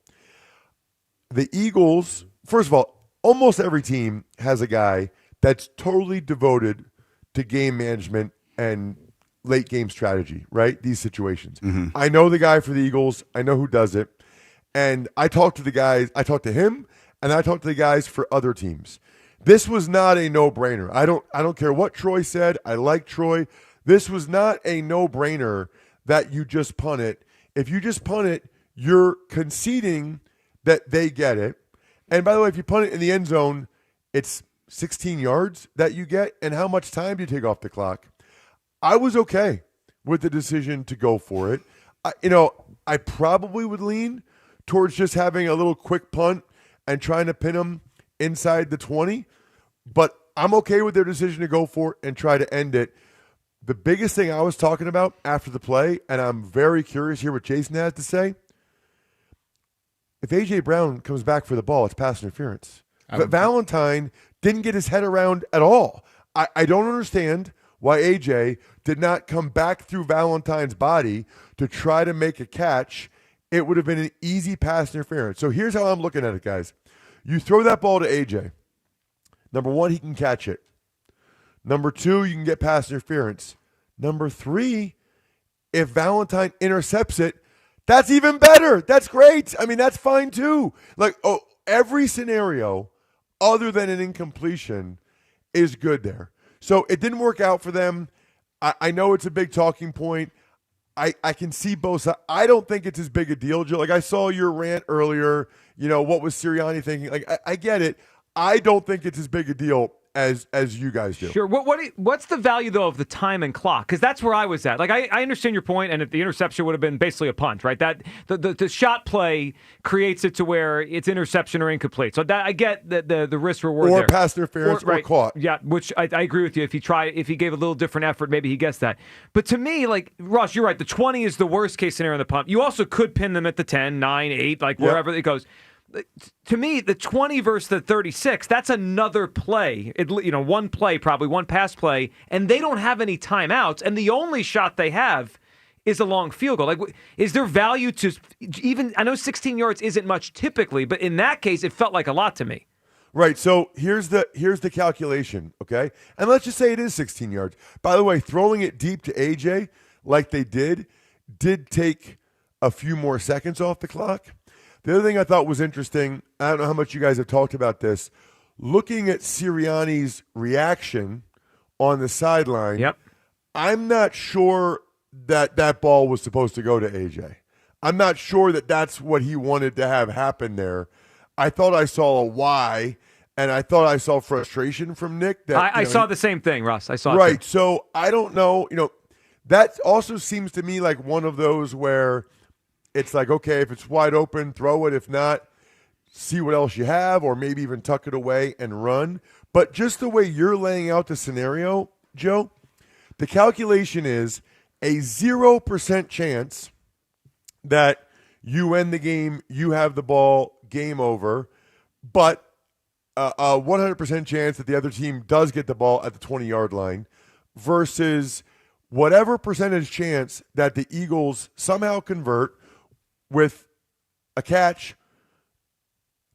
The Eagles, first of all, almost every team has a guy that's totally devoted to game management and late game strategy, right? These situations. I know the guy for the Eagles. I know who does it. And I talked to the guys. I talked to him, and I talked to the guys for other teams. This was not a no-brainer. I don't care what Troy said. I like Troy. This was not a no-brainer that you just punt it. If you just punt it, you're conceding that they get it. And by the way, if you punt it in the end zone, it's 16 yards that you get, and how much time do you take off the clock? I was okay with the decision to go for it. I probably would lean towards just having a little quick punt and trying to pin them inside the 20, but I'm okay with their decision to go for it and try to end it. The biggest thing I was talking about after the play, and I'm very curious to hear what Jason has to say, if A.J. Brown comes back for the ball, it's pass interference. But Valentine didn't get his head around at all. I don't understand why A.J. did not come back through Valentine's body to try to make a catch. It would have been an easy pass interference. So here's how I'm looking at it, guys. You throw that ball to A.J. Number one, he can catch it. Number two, you can get pass interference. Number three, if Valentine intercepts it, that's even better. That's great. I mean, that's fine too. Every scenario other than an incompletion is good there. So it didn't work out for them. I know it's a big talking point. I can see both sides. I don't think it's as big a deal, Joe. I saw your rant earlier. What was Sirianni thinking? I get it. I don't think it's as big a deal as you guys do. Sure. What's the value, though, of the time and clock? Because that's where I was at. I understand your point, and if the interception would have been basically a punt, right? That the shot play creates it to where it's interception or incomplete. So that I get the risk reward or there. Pass interference or caught. Yeah, which I agree with you. If he gave a little different effort, maybe he gets that. But to me, Ross, you're right. The 20 is the worst case scenario in the punt. You also could pin them at the 10, 9, 8, wherever it goes. To me, the 20 versus the 36, that's another play. One play, probably one pass play, and they don't have any timeouts, and the only shot they have is a long field goal. Is there value to even? I know 16 yards isn't much typically, but in that case, it felt like a lot to me. Right. So here's the calculation. Okay, and let's just say it is 16 yards. By the way, throwing it deep to AJ like they did take a few more seconds off the clock. The other thing I thought was interesting, I don't know how much you guys have talked about this, looking at Sirianni's reaction on the sideline, I'm not sure that ball was supposed to go to AJ. I'm not sure that that's what he wanted to have happen there. I thought I saw a why, and I thought I saw frustration from Nick. I saw the same thing, Russ. I saw it. Right, so I don't know. That also seems to me like one of those where it's okay, if it's wide open, throw it. If not, see what else you have, or maybe even tuck it away and run. But just the way you're laying out the scenario, Joe, the calculation is a 0% chance that you end the game, you have the ball, game over, but a 100% chance that the other team does get the ball at the 20-yard line versus whatever percentage chance that the Eagles somehow convert with a catch,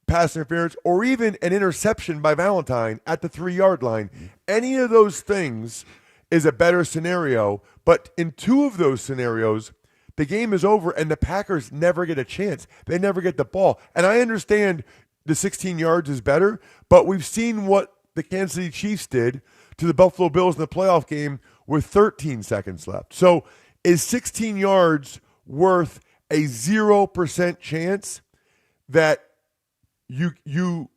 pass interference, or even an interception by Valentine at the 3-yard line. Any of those things is a better scenario, but in two of those scenarios, the game is over and the Packers never get a chance. They never get the ball. And I understand the 16 yards is better, but we've seen what the Kansas City Chiefs did to the Buffalo Bills in the playoff game with 13 seconds left. So is 16 yards worth a 0% chance that you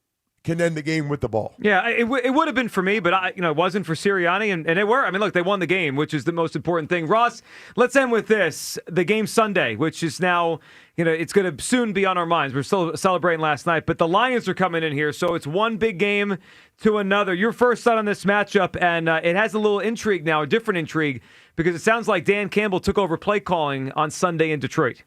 can end the game with the ball? Yeah, it would have been for me, but it wasn't for Sirianni, and it were. I mean, look, they won the game, which is the most important thing. Ross, let's end with this: the game Sunday, which is now, it's going to soon be on our minds. We're still celebrating last night, but the Lions are coming in here, so it's one big game to another. Your first thought on this matchup, and it has a little intrigue now, a different intrigue, because it sounds like Dan Campbell took over play calling on Sunday in Detroit.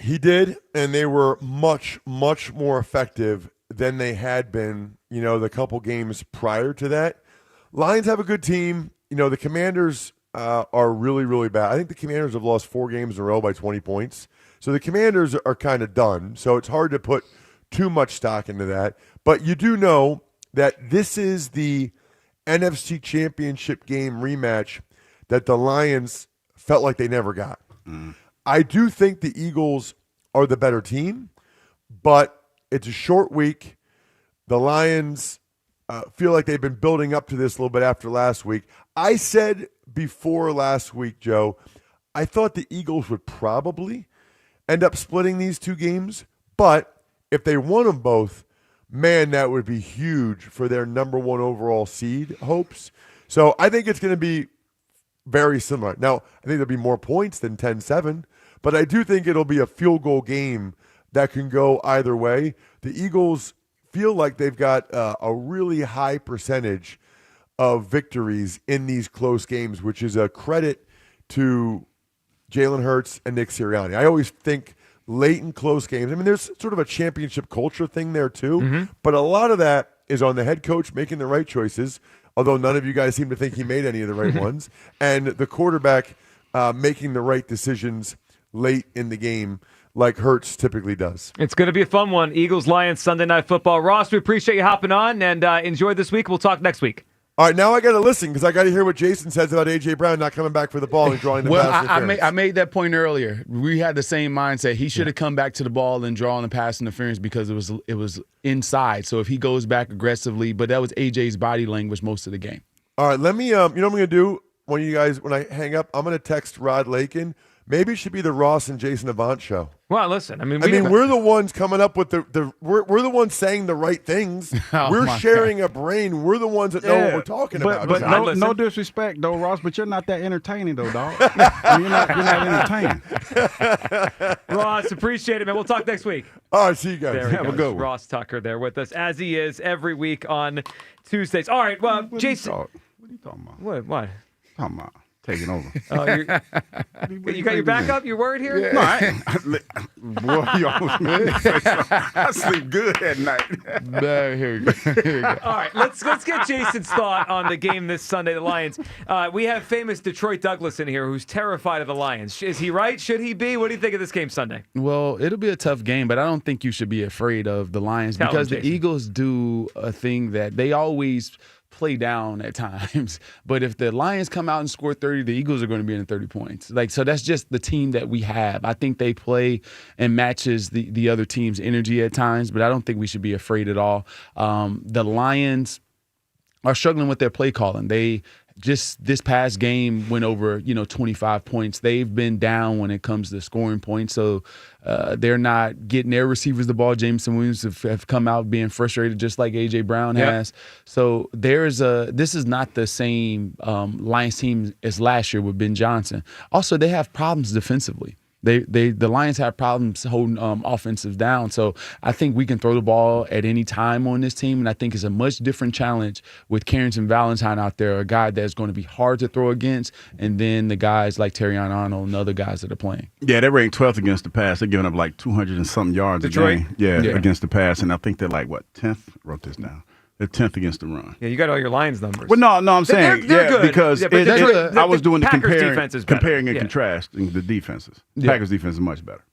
He did, and they were much, much more effective than they had been, the couple games prior to that. Lions have a good team. The Commanders are really, really bad. I think the Commanders have lost 4 games in a row by 20 points. So the Commanders are kind of done. So it's hard to put too much stock into that. But you do know that this is the NFC Championship game rematch that the Lions felt like they never got. I do think the Eagles are the better team, but it's a short week. The Lions feel like they've been building up to this a little bit after last week. I said before last week, Joe, I thought the Eagles would probably end up splitting these 2 games, but if they won them both, man, that would be huge for their number 1 overall seed hopes. So I think it's going to be very similar. Now, I think there'll be more points than 10-7, but I do think it'll be a field goal game that can go either way. The Eagles feel like they've got a really high percentage of victories in these close games, which is a credit to Jalen Hurts and Nick Sirianni. I always think late in close games, I mean, there's sort of a championship culture thing there too, but a lot of that is on the head coach making the right choices, although none of you guys seem to think he made any of the right ones, and the quarterback making the right decisions late in the game like Hurts typically does. It's going to be a fun one. Eagles-Lions Sunday Night Football. Ross, we appreciate you hopping on, and enjoy this week. We'll talk next week. All right, now I got to listen because I got to hear what Jason says about A.J. Brown not coming back for the ball and drawing the pass interference. I made that point earlier. We had the same mindset. He should have come back to the ball and drawn the pass interference because it was inside. So if he goes back aggressively, but that was A.J.'s body language most of the game. All right, let me, you know what I'm going to do when I hang up? I'm going to text Rod Lakin. Maybe it should be the Ross and Jason Avant show. Well, listen, we're the ones coming up with we're the ones saying the right things. We're sharing a brain. We're the ones that know what we're talking about. But no disrespect, though, Ross, but you're not that entertaining, though, dog. You're not entertaining. Ross, appreciate it, man. We'll talk next week. All right, see you guys. There Have a good one. Ross Tucker there with us, as he is every week on Tuesdays. All right, well, Jason. What are you talking about? What? Talking about taking over. Oh, you got your back up? You worried here? Yeah. No, boy, you almost made me say something. I sleep good at night. No, here we go. All right, let's get Jason's thought on the game this Sunday, the Lions. We have famous Detroit Douglas in here who's terrified of the Lions. Is he right? Should he be? What do you think of this game Sunday? Well, it'll be a tough game, but I don't think you should be afraid of the Lions because the Eagles do a thing that they always play down at times. But if the Lions come out and score 30, the Eagles are going to be in 30 points. So that's just the team that we have. I think they play and matches the other team's energy at times, but I don't think we should be afraid at all. The Lions are struggling with their play calling. They just this past game went over 25 points. They've been down when it comes to scoring points, so they're not getting their receivers the ball. Jameson Williams have come out being frustrated just like A.J. Brown has. So this is not the same Lions team as last year with Ben Johnson. Also, they have problems defensively. The Lions have problems holding offensive down. So I think we can throw the ball at any time on this team, and I think it's a much different challenge with Carrington Valentine out there, a guy that's going to be hard to throw against, and then the guys like Terrion Arnold and other guys that are playing. Yeah, they're ranked 12th against the pass. They're giving up like 200 and something yards Detroit? a game. Yeah, against the pass, and I think they're like, 10th? Wrote this down. They're 10th against the run. Yeah, you got all your Lions numbers. Well, no, I'm saying they're good. Because I was doing the comparing and yeah. contrasting the defenses. Yeah. Packers defense is much better.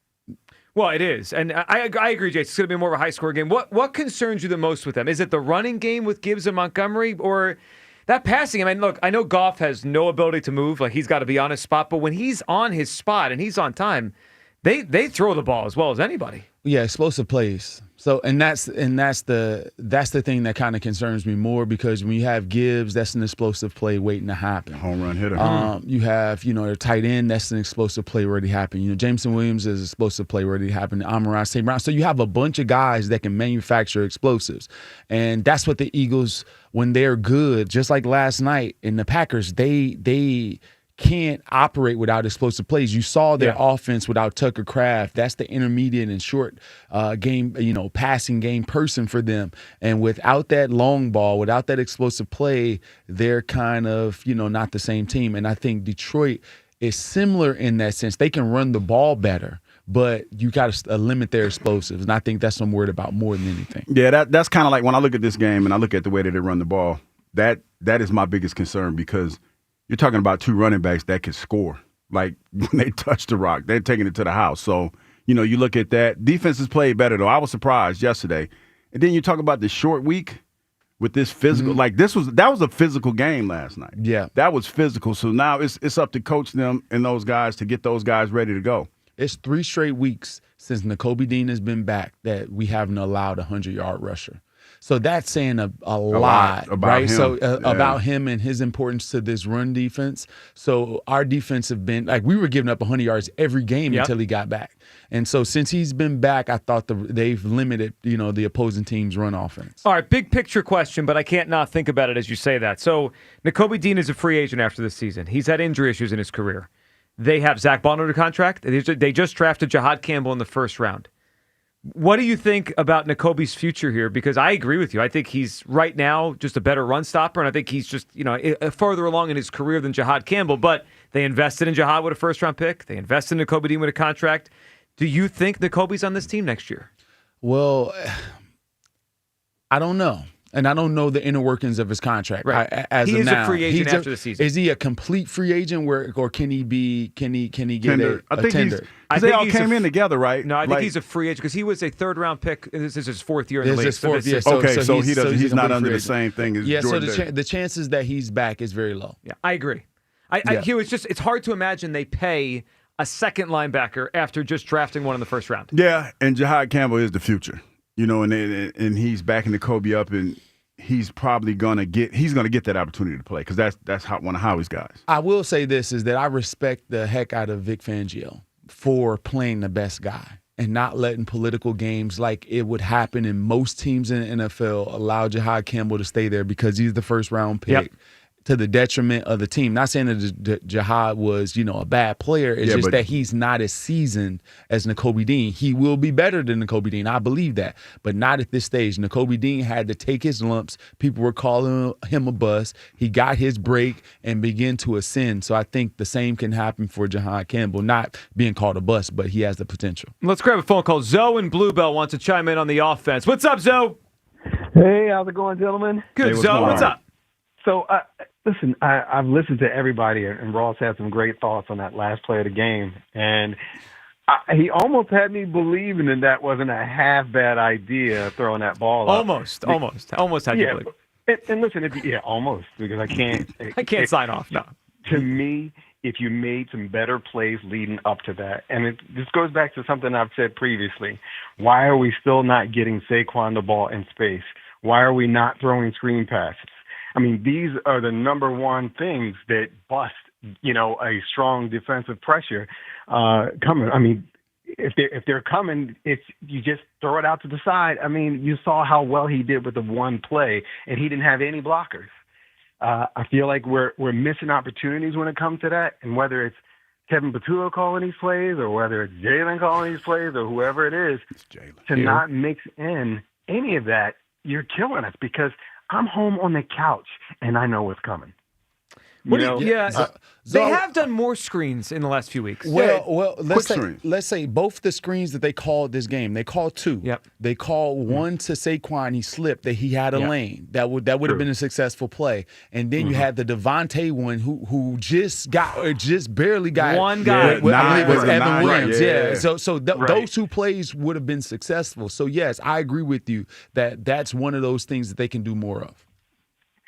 Well, it is, and I agree, Jason. It's going to be more of a high-scoring game. What concerns you the most with them? Is it the running game with Gibbs and Montgomery, or that passing? I mean, look, I know Goff has no ability to move; like he's got to be on his spot. But when he's on his spot and he's on time, they throw the ball as well as anybody. Yeah, explosive plays. So and that's the thing that kind of concerns me more, because when you have Gibbs, that's an explosive play waiting to happen. Home run hitter. You have their tight end, that's an explosive play ready to happen. Jameson Williams is an explosive play ready to happen. Amon-Ra St. Brown. So you have a bunch of guys that can manufacture explosives, and that's what the Eagles, when they're good, just like last night in the Packers, they can't operate without explosive plays. You saw their offense without Tucker Kraft. That's the intermediate and short game, passing game person for them. And without that long ball, without that explosive play, they're kind of, not the same team. And I think Detroit is similar in that sense. They can run the ball better, but you got to limit their explosives. And I think that's what I'm worried about more than anything. Yeah, that's kind of like when I look at this game and I look at the way that they run the ball, that is my biggest concern, because you're talking about two running backs that can score. Like, when they touch the rock, they're taking it to the house. So, you look at that. Defense has played better, though. I was surprised yesterday. And then you talk about the short week with this physical. Mm-hmm. Like, that was a physical game last night. Yeah. That was physical. So now it's up to coach them and those guys to get those guys ready to go. It's 3 straight weeks since Nakobe Dean has been back that we haven't allowed a 100-yard rusher. So that's saying a lot about right? him. So about him and his importance to this run defense. So our defense have been like, we were giving up 100 yards every game until he got back. And so since he's been back, I thought they've limited, the opposing team's run offense. All right, big picture question, but I can't not think about it as you say that. So Nakobe Dean is a free agent after this season. He's had injury issues in his career. They have Zach Bond under contract. They just drafted Jahad Campbell in the first round. What do you think about Nakobe's future here? Because I agree with you. I think he's right now just a better run stopper, and I think he's just further along in his career than Jahad Campbell. But they invested in Jahad with a first-round pick. They invested in Nakobe Dean with a contract. Do you think Nakobe's on this team next year? Well, I don't know. And I don't know the inner workings of his contract. Right. He is a free agent after the season. Is he a complete free agent or can he get a tender? They all came in together, right? No, I think he's a free agent because he was a third-round pick. This is his fourth year in the league. This is his fourth year. So he's not under the same thing as Jordan. So the chances that he's back is very low. Yeah, I agree. It's hard to imagine they pay a second linebacker after just drafting one in the first round. Yeah, and Jahad Campbell is the future. And he's backing Nakobe up, and he's probably gonna get that opportunity to play because that's one of Howie's guys. I will say this is that I respect the heck out of Vic Fangio for playing the best guy and not letting political games like it would happen in most teams in the NFL allow Jahad Campbell to stay there because he's the first round pick. Yep. To the detriment of the team. Not saying that Jahad was, a bad player. It's just that he's not as seasoned as Nakobe Dean. He will be better than Nakobe Dean. I believe that. But not at this stage. Nakobe Dean had to take his lumps. People were calling him a bust. He got his break and began to ascend. So I think the same can happen for Jahad Campbell. Not being called a bust, but he has the potential. Let's grab a phone call. Zoe in Bluebell wants to chime in on the offense. What's up, Zoe? Hey, how's it going, gentlemen? Good, Zoe. What's up? So, listen, I've listened to everybody, and Ross had some great thoughts on that last play of the game. And he almost had me believing that wasn't a half bad idea throwing that ball up. Almost had you believe. And listen, almost, because I can't. I can't sign off, no. To me, if you made some better plays leading up to that, and this goes back to something I've said previously, why are we still not getting Saquon the ball in space? Why are we not throwing screen passes? I mean, these are the number one things that bust, a strong defensive pressure coming. I mean, if they're coming, you just throw it out to the side. I mean, you saw how well he did with the one play, and he didn't have any blockers. I feel like we're missing opportunities when it comes to that, and whether it's Kevin Patullo calling these plays or whether it's Jalen calling these plays or whoever it is, to not mix in any of that, you're killing us because – I'm home on the couch, and I know what's coming. They have done more screens in the last few weeks. Well, let's say both the screens that they called this game, they called two. Yep. They called one to Saquon, he slipped, that he had a lane. That would have been a successful play. And then you had the Devontae one who just barely got one guy. I believe it was Evan Williams. Yeah. So those two plays would have been successful. So yes, I agree with you that that's one of those things that they can do more of.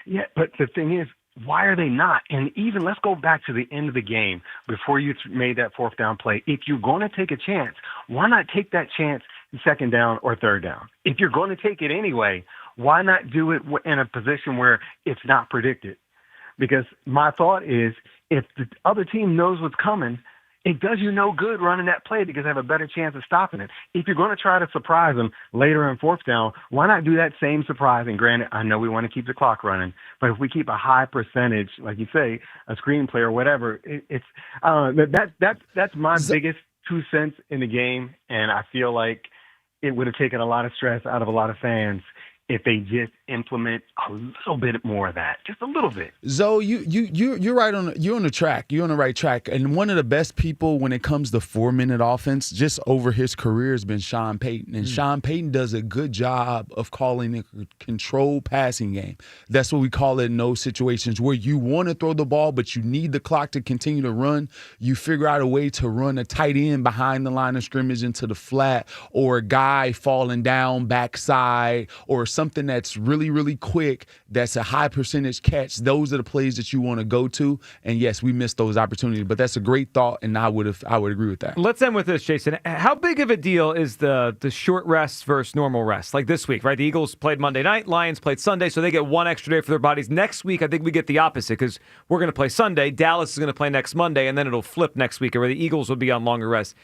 Yeah, but the thing is, why are they not? And even let's go back to the end of the game before you made that fourth down play. If you're going to take a chance, why not take that chance in second down or third down? If you're going to take it anyway, why not do it in a position where it's not predicted? Because my thought is if the other team knows what's coming, it does you no good running that play because they have a better chance of stopping it. If you're going to try to surprise them later in fourth down, why not do that same surprise? And granted, I know we want to keep the clock running, but if we keep a high percentage, like you say, a screenplay or whatever, that's my biggest 2 cents in the game, and I feel like it would have taken a lot of stress out of a lot of fans if they just implement a little bit more of that, just a little bit. Zoe, you're right you're on the track. You're on the right track. And one of the best people when it comes to 4-minute offense, just over his career, has been Sean Payton. And Sean Payton does a good job of calling a controlled passing game. That's what we call it in those situations where you want to throw the ball, but you need the clock to continue to run. You figure out a way to run a tight end behind the line of scrimmage into the flat, or a guy falling down backside, or something that's really, really quick, that's a high percentage catch, those are the plays that you want to go to. And yes, we missed those opportunities, but that's a great thought, and I would agree with that. Let's end with this, Jason. How big of a deal is the short rest versus normal rest? Like this week, right? The Eagles played Monday night, Lions played Sunday, so they get one extra day for their bodies. Next week, I think we get the opposite because we're going to play Sunday, Dallas is going to play next Monday, and then it'll flip next week where the Eagles will be on longer rest.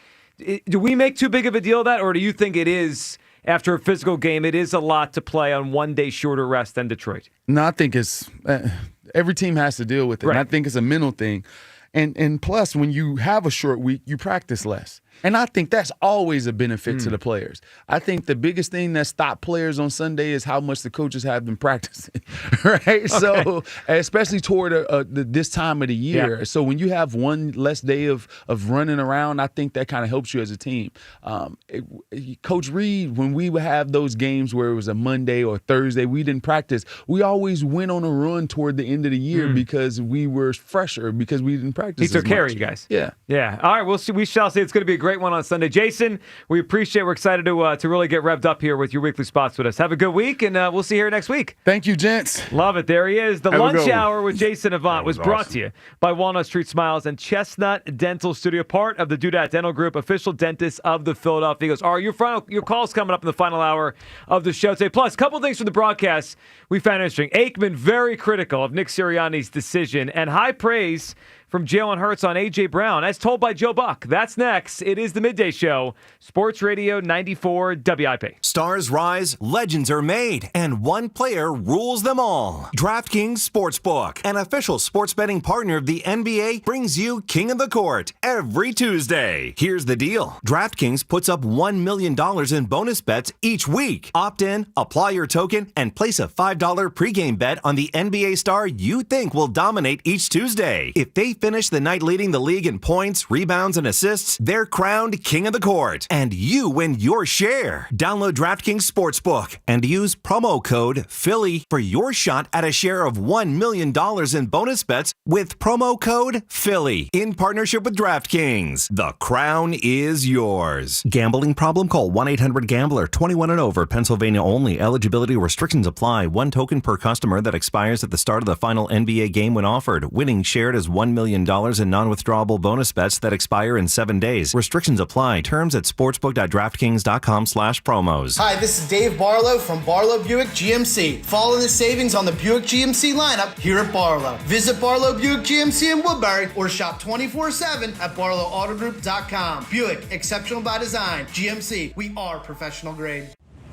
Do we make too big of a deal of that, or do you think it is, after a physical game, it is a lot to play on 1 day shorter rest than Detroit? No, I think it's every team has to deal with it. Right. And I think it's a mental thing. And plus, when you have a short week, you practice less. And I think that's always a benefit to the players. I think the biggest thing that stopped players on Sunday is how much the coaches have been practicing, right? Okay. So, especially toward this time of the year. Yeah. So when you have one less day of running around, I think that kind of helps you as a team. Coach Reed, when we would have those games where it was a Monday or Thursday, we didn't practice. We always went on a run toward the end of the year because we were fresher, because we didn't practice. He took care of you guys. Yeah. Yeah. All right. We'll see. We shall see. It's going to be a great one on Sunday. Jason, we appreciate it. We're excited to really get revved up here with your weekly spots with us. Have a good week, and we'll see you here next week. Thank you, gents. Love it. There he is. The Lunch Hour with Jason Avant was brought to you by Walnut Street Smiles and Chestnut Dental Studio, part of the Dudat Dental Group, official dentist of the Philadelphia Eagles. All right, your call's coming up in the final hour of the show today. Plus, a couple things from the broadcast we found interesting. Aikman very critical of Nick Sirianni's decision, and high praise from Jalen Hurts on A.J. Brown, as told by Joe Buck. That's next. It is the Midday Show, Sports Radio 94 WIP. Stars rise, legends are made, and one player rules them all. DraftKings Sportsbook, an official sports betting partner of the NBA, brings you King of the Court every Tuesday. Here's the deal. DraftKings puts up $1 million in bonus bets each week. Opt in, apply your token, and place a $5 pregame bet on the NBA star you think will dominate each Tuesday. If they finish the night leading the league in points, rebounds, and assists, they're crowned King of the Court, and you win your share. Download DraftKings Sportsbook and use promo code Philly for your shot at a share of $1 million in bonus bets with promo code Philly in partnership with DraftKings. The crown is yours. Gambling problem? Call 1-800-GAMBLER. 21 and over. Pennsylvania only. Eligibility restrictions apply. One token per customer that expires at the start of the final NBA game when offered. Winning shared as $1 million in non-withdrawable bonus bets that expire in 7 days. Restrictions apply. Terms at sportsbook.draftkings.com/promos. Hi, this is Dave Barlow from Barlow Buick GMC. Follow the savings on the Buick GMC lineup here at Barlow. Visit Barlow Buick GMC in Woodbury or shop 24/7 at barlowautogroup.com. Buick, exceptional by design. GMC, we are professional grade.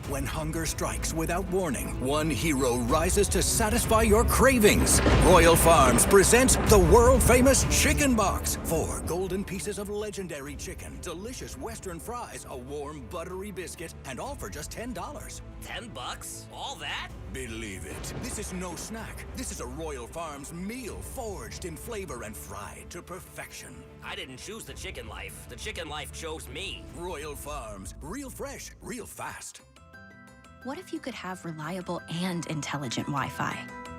When hunger strikes without warning, one hero rises to satisfy your cravings. Royal Farms presents the world-famous Chicken Box. 4 golden pieces of legendary chicken, delicious Western fries, a warm, buttery biscuit, and all for just $10. $10? All that? Believe it. This is no snack. This is a Royal Farms meal forged in flavor and fried to perfection. I didn't choose the chicken life. The chicken life chose me. Royal Farms. Real fresh, real fast. What if you could have reliable and intelligent Wi-Fi?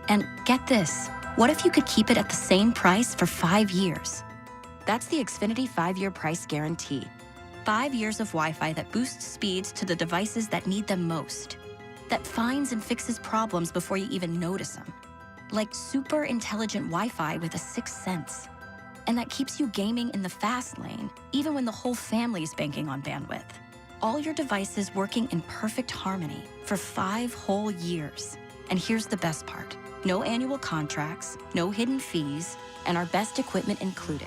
And get this, what if you could keep it at the same price for 5 years? That's the Xfinity 5-year price guarantee. 5 years of Wi-Fi that boosts speeds to the devices that need them most. That finds and fixes problems before you even notice them. Like super intelligent Wi-Fi with a 6th sense. And that keeps you gaming in the fast lane, even when the whole family is banking on bandwidth. All your devices working in perfect harmony for 5 whole years. And here's the best part. No annual contracts, no hidden fees, and our best equipment included.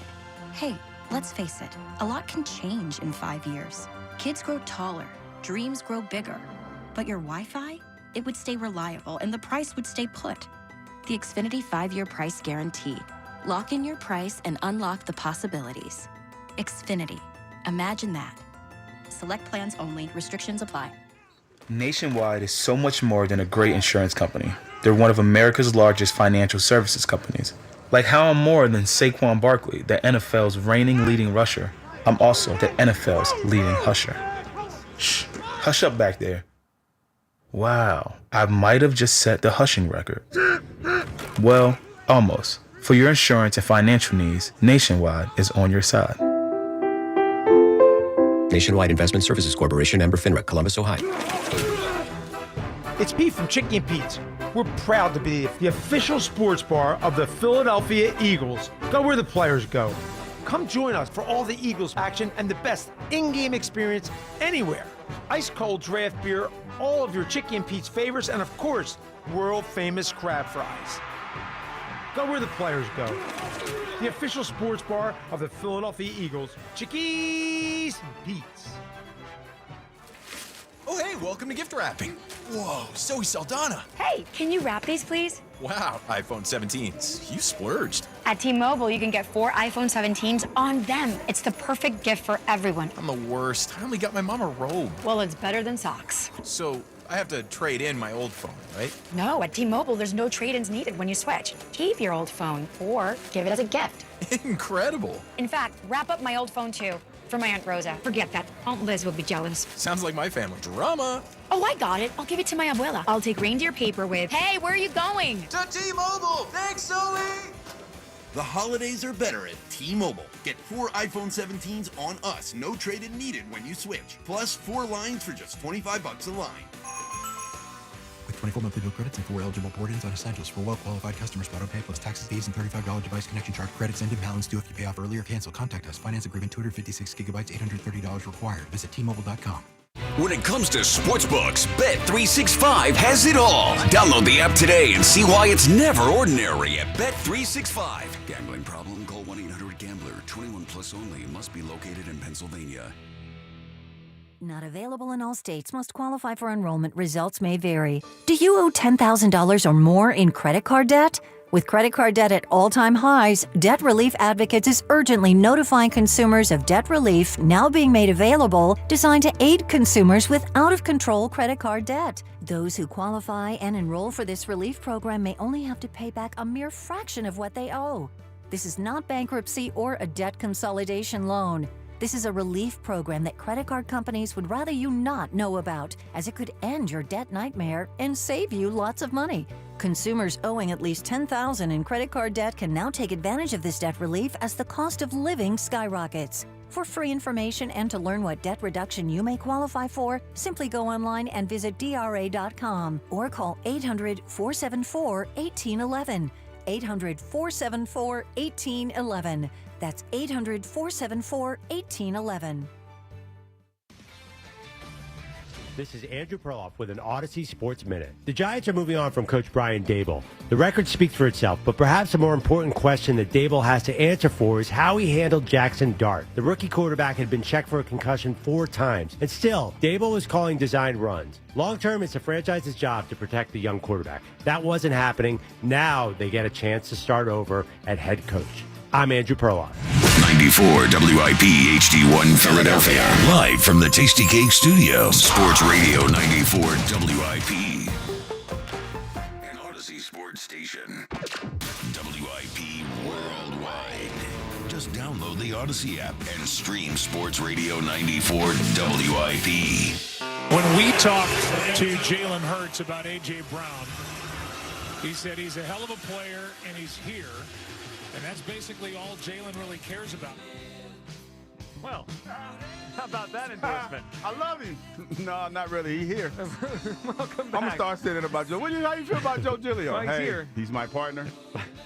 Hey, let's face it, a lot can change in 5 years. Kids grow taller, dreams grow bigger. But your Wi-Fi? It would stay reliable and the price would stay put. The Xfinity 5-year price guarantee. Lock in your price and unlock the possibilities. Xfinity. Imagine that. Select plans only. Restrictions apply. Nationwide is so much more than a great insurance company. They're one of America's largest financial services companies. Like how I'm more than Saquon Barkley, the NFL's reigning leading rusher. I'm also the NFL's leading husher. Shh, hush up back there. Wow, I might have just set the hushing record. Well, almost. For your insurance and financial needs, Nationwide is on your side. Nationwide Investment Services Corporation, member FINRA, Columbus, Ohio. it's Pete from Chickie and Pete's. We're proud to be the official sports bar of the Philadelphia Eagles. Go where the players go. Come join us for all the Eagles action and the best in-game experience anywhere. Ice cold draft beer, all of your Chickie and Pete's favorites, and of course, world famous crab fries. Go where the players go. The official sports bar of the Philadelphia Eagles, Chickies and Pete's. Oh, hey, welcome to gift wrapping. Whoa, Zoe Saldana. Hey, can you wrap these, please? Wow, iPhone 17s. You splurged. At T-Mobile, you can get 4 iPhone 17s on them. It's the perfect gift for everyone. I'm the worst. I only got my mom a robe. Well, it's better than socks. So I have to trade in my old phone, right? No, at T-Mobile, there's no trade-ins needed when you switch. Keep your old phone or give it as a gift. Incredible. In fact, wrap up my old phone, too. For my Aunt Rosa. Forget that. Aunt Liz will be jealous. Sounds like my family. Drama. Oh, I got it. I'll give it to my abuela. I'll take reindeer paper with, hey, where are you going? To T-Mobile. Thanks, Zoe. The holidays are better at T-Mobile. Get 4 iPhone 17s on us. No trade-in needed when you switch. Plus 4 lines for just $25 a line. With 24 monthly bill credits and 4 eligible port-ins on Essentials for well-qualified customers. Auto pay plus taxes, fees, and $35 device connection charge. Credits end in balance due if you pay off early or cancel. Contact us. Finance agreement 256 gigabytes, $830 required. Visit T-Mobile.com. When it comes to sportsbooks, Bet365 has it all. Download the app today and see why it's never ordinary at Bet365. Gambling problem? Call 1-800-GAMBLER. 21 plus only. Must be located in Pennsylvania. Not available in all states. Must qualify for enrollment. Results may vary. Do you owe $10,000 or more in credit card debt? With credit card debt at all-time highs, Debt Relief Advocates is urgently notifying consumers of debt relief now being made available, designed to aid consumers with out-of-control credit card debt. Those who qualify and enroll for this relief program may only have to pay back a mere fraction of what they owe. This is not bankruptcy or a debt consolidation loan. This is a relief program that credit card companies would rather you not know about, as it could end your debt nightmare and save you lots of money. Consumers owing at least $10,000 in credit card debt can now take advantage of this debt relief as the cost of living skyrockets. For free information and to learn what debt reduction you may qualify for, simply go online and visit DRA.com or call 800-474-1811. 800-474-1811. That's 800-474-1811. This is Andrew Perloff with an Odyssey Sports Minute. The Giants are moving on from Coach Brian Daboll. The record speaks for itself, but perhaps a more important question that Daboll has to answer for is how he handled Jackson Dart. The rookie quarterback had been checked for a concussion 4 times, and still, Daboll was calling design runs. Long-term, it's the franchise's job to protect the young quarterback. That wasn't happening. Now they get a chance to start over at head coach. I'm Andrew Perloff. 94 WIP HD1 Philadelphia. Live from the Tasty Cake Studio. Sports Radio 94 WIP. An Odyssey Sports Station. WIP worldwide. Just download the Odyssey app and stream Sports Radio 94 WIP. When we talked to Jalen Hurts about A.J. Brown, he said he's a hell of a player and he's here. And that's basically all Jalen really cares about. Well, how about that endorsement? I love him. No, not really. He's here. Welcome back. I'm going to start saying it about Joe. How you feel about Joe Giglio? Well, he's here. He's my partner,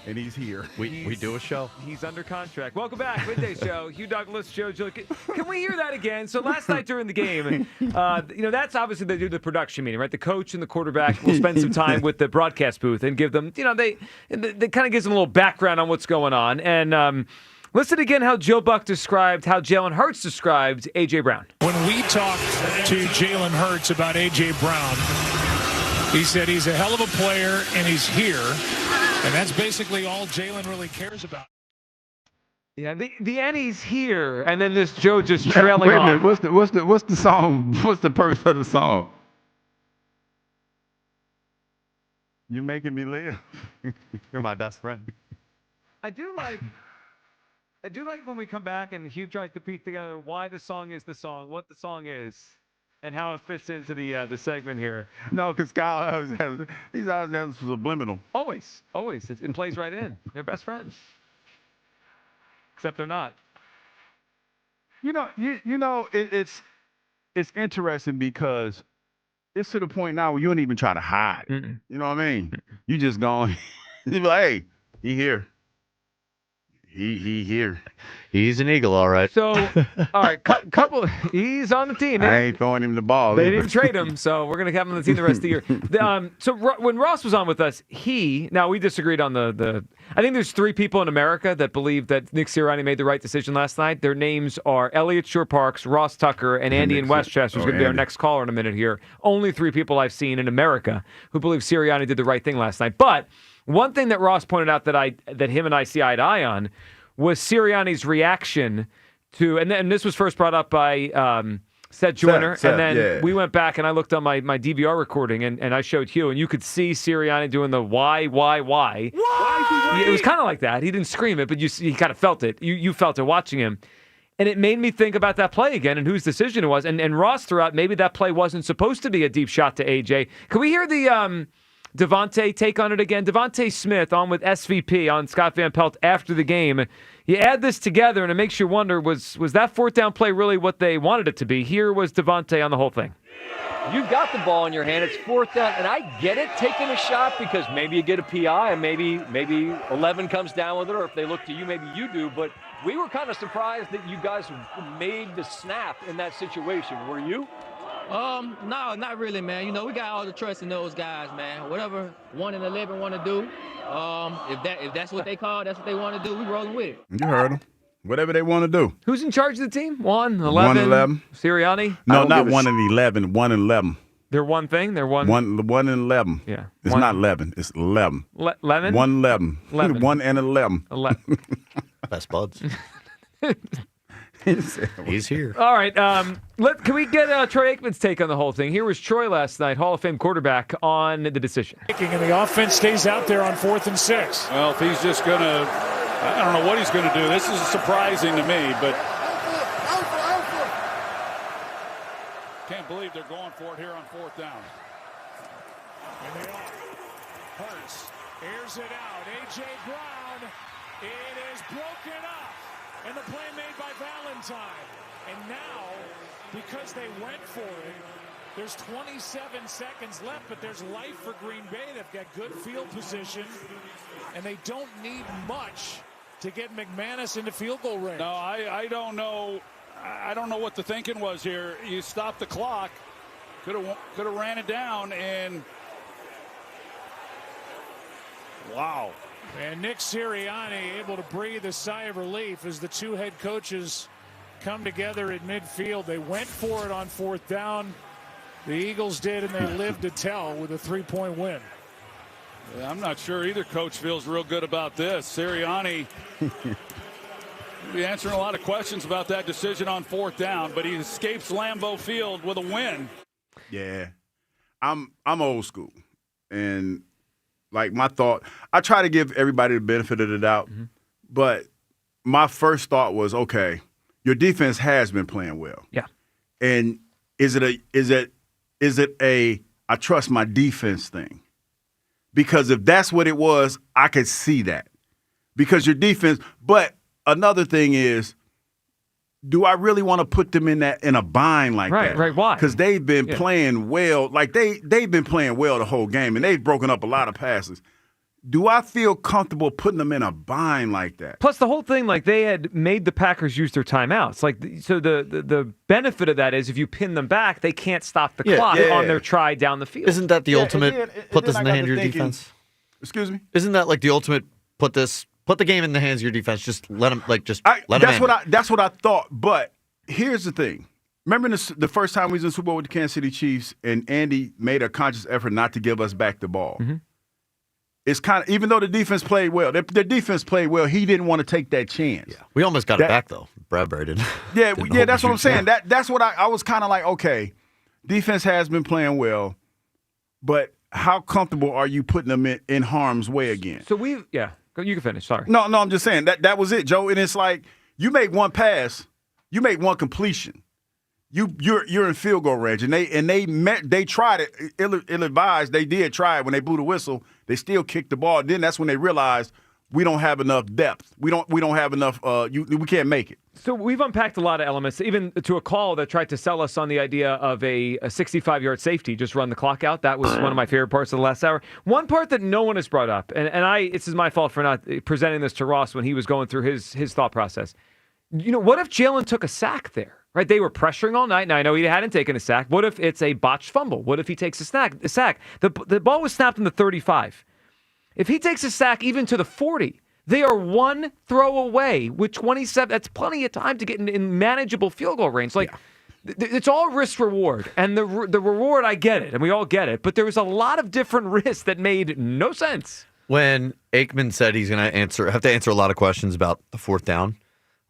and he's here. We do a show. He's under contract. Welcome back. Midday Show. Hugh Douglas, Joe Giglio. Can we hear that again? So last night during the game, that's obviously they do the production meeting, right? The coach and the quarterback will spend some time with the broadcast booth and give them, they kind of gives them a little background on what's going on. And listen again how Joe Buck described, how Jalen Hurts described A.J. Brown. When we talked to Jalen Hurts about A.J. Brown, he said he's a hell of a player and he's here. And that's basically all Jalen really cares about. Yeah, the and he's here. And then this Joe just trailing Wait a off. minute, what's the song? What's the purpose of the song? You're making me live. You're my best friend. I do like when we come back and Hugh tries to piece together why the song is the song, what the song is, and how it fits into the segment here. No, because Kyle, he's out there subliminal. Always. It plays right in. They're best friends. Except they're not. It's interesting because it's to the point now where you don't even try to hide. You know what I mean? You just going, you be like, hey, he here. He here. He's an Eagle, all right. So, all right, he's on the team. I ain't throwing him the ball. They didn't trade him, so we're going to have him on the team the rest of the year. So when Ross was on with us, now we disagreed on the I think there's 3 people in America that believe that Nick Sirianni made the right decision last night. Their names are Elliot Shore-Parks, Ross Tucker, and Andy in Westchester, who's going to be our next caller in a minute here. Only 3 people I've seen in America who believe Sirianni did the right thing last night. But one thing that Ross pointed out that him and I see eye to eye on was Sirianni's reaction to, and this was first brought up by Seth Joyner, and then we went back and I looked on my DVR recording and I showed Hugh, and you could see Sirianni doing the why? It was kind of like that. He didn't scream it, but he kind of felt it. You felt it watching him. And it made me think about that play again and whose decision it was. And Ross threw out maybe that play wasn't supposed to be a deep shot to AJ. Can we hear the Devontae take on it again? Devontae Smith on with SVP on Scott Van Pelt after the game. You add this together and it makes you wonder, was that 4th down play really what they wanted it to be? Here was Devontae on the whole thing. You've got the ball in your hand. It's 4th down, and I get it, taking a shot because maybe you get a PI and maybe 11 comes down with it, or if they look to you, maybe you do. But we were kind of surprised that you guys made the snap in that situation. Were you? No, not really, man. You know, we got all the trust in those guys, man. Whatever 1 and 11 want to do, if that's what they call, that's what they want to do, we rolling with it. You heard them. Whatever they want to do. Who's in charge of the team? 1, 11? 1 and 11. Sirianni? No, not 1 and 11. 1 and 11. They're one thing? They're 1 and 11. Yeah. It's not 11. It's 11. 11? 1 11. 11. 1 and 11. 11. Best buds. He's here. All right. Can we get Troy Aikman's take on the whole thing? Here was Troy last night, Hall of Fame quarterback, on the decision. And the offense stays out there on 4th and 6. Well, if he's just going to, I don't know what he's going to do. This is surprising to me, but can't believe they're going for it here on 4th down. And they are. Hurts airs it out. A.J. Brown. It is broken up. And the play made by Valentine. And now, because they went for it, there's 27 seconds left, but there's life for Green Bay. They've got good field position, and they don't need much to get McManus into field goal range. No, I don't know. I don't know what the thinking was here. You stopped the clock. Could have ran it down, and wow. And Nick Sirianni able to breathe a sigh of relief as the 2 head coaches come together at midfield. They went for it on 4th down. The Eagles did, and they lived to tell with a 3-point win. I'm not sure either coach feels real good about this. Sirianni will be answering a lot of questions about that decision on 4th down, but he escapes Lambeau Field with a win. Yeah, I'm old school, and like my thought, I try to give everybody the benefit of the doubt, but my first thought was, okay, your defense has been playing well. Yeah. And is it a I trust my defense thing? Because if that's what it was, I could see that. Because your defense, but another thing is, do I really want to put them in a bind like that? Right, why? Because they've been playing well. Like they've been playing well the whole game, and they've broken up a lot of passes. Do I feel comfortable putting them in a bind like that? Plus, the whole thing, like they had made the Packers use their timeouts. Like, so the benefit of that is if you pin them back, they can't stop the clock on their try down the field. Isn't that the ultimate put this in the hands of your defense? Excuse me? Isn't that like the ultimate put the game in the hands of your defense? Just let them let them in. That's what I thought. But here's the thing. Remember the first time we was in the Super Bowl with the Kansas City Chiefs, and Andy made a conscious effort not to give us back the ball. Mm-hmm. It's kind of, even though the defense played well, their defense played well, he didn't want to take that chance. Yeah. We almost got it back, though. Bradbury didn't. Yeah, that's what I'm saying. That's what I was kind of like, okay, defense has been playing well, but how comfortable are you putting them in harm's way again? So you can finish, sorry. No, I'm just saying, that was it, Joe. And it's like, you make one pass, you make one completion. You're in field goal range, and they tried it. Ill-advised, they did try it when they blew the whistle. They still kicked the ball. Then that's when they realized we don't have enough depth. We don't have enough. We can't make it. So we've unpacked a lot of elements, even to a call that tried to sell us on the idea of a 65-yard safety, just run the clock out. That was one of my favorite parts of the last hour. One part that no one has brought up, and this is my fault for not presenting this to Ross when he was going through his thought process. What if Jalen took a sack there? Right? They were pressuring all night. Now, I know he hadn't taken a sack. What if it's a botched fumble? What if he takes a sack? The ball was snapped in the 35. If he takes a sack even to the 40, they are one throw away with 27. That's plenty of time to get in manageable field goal range. It's all risk reward. And the reward, I get it, and we all get it. But there was a lot of different risks that made no sense. When Aikman said he's going to have to answer a lot of questions about the fourth down,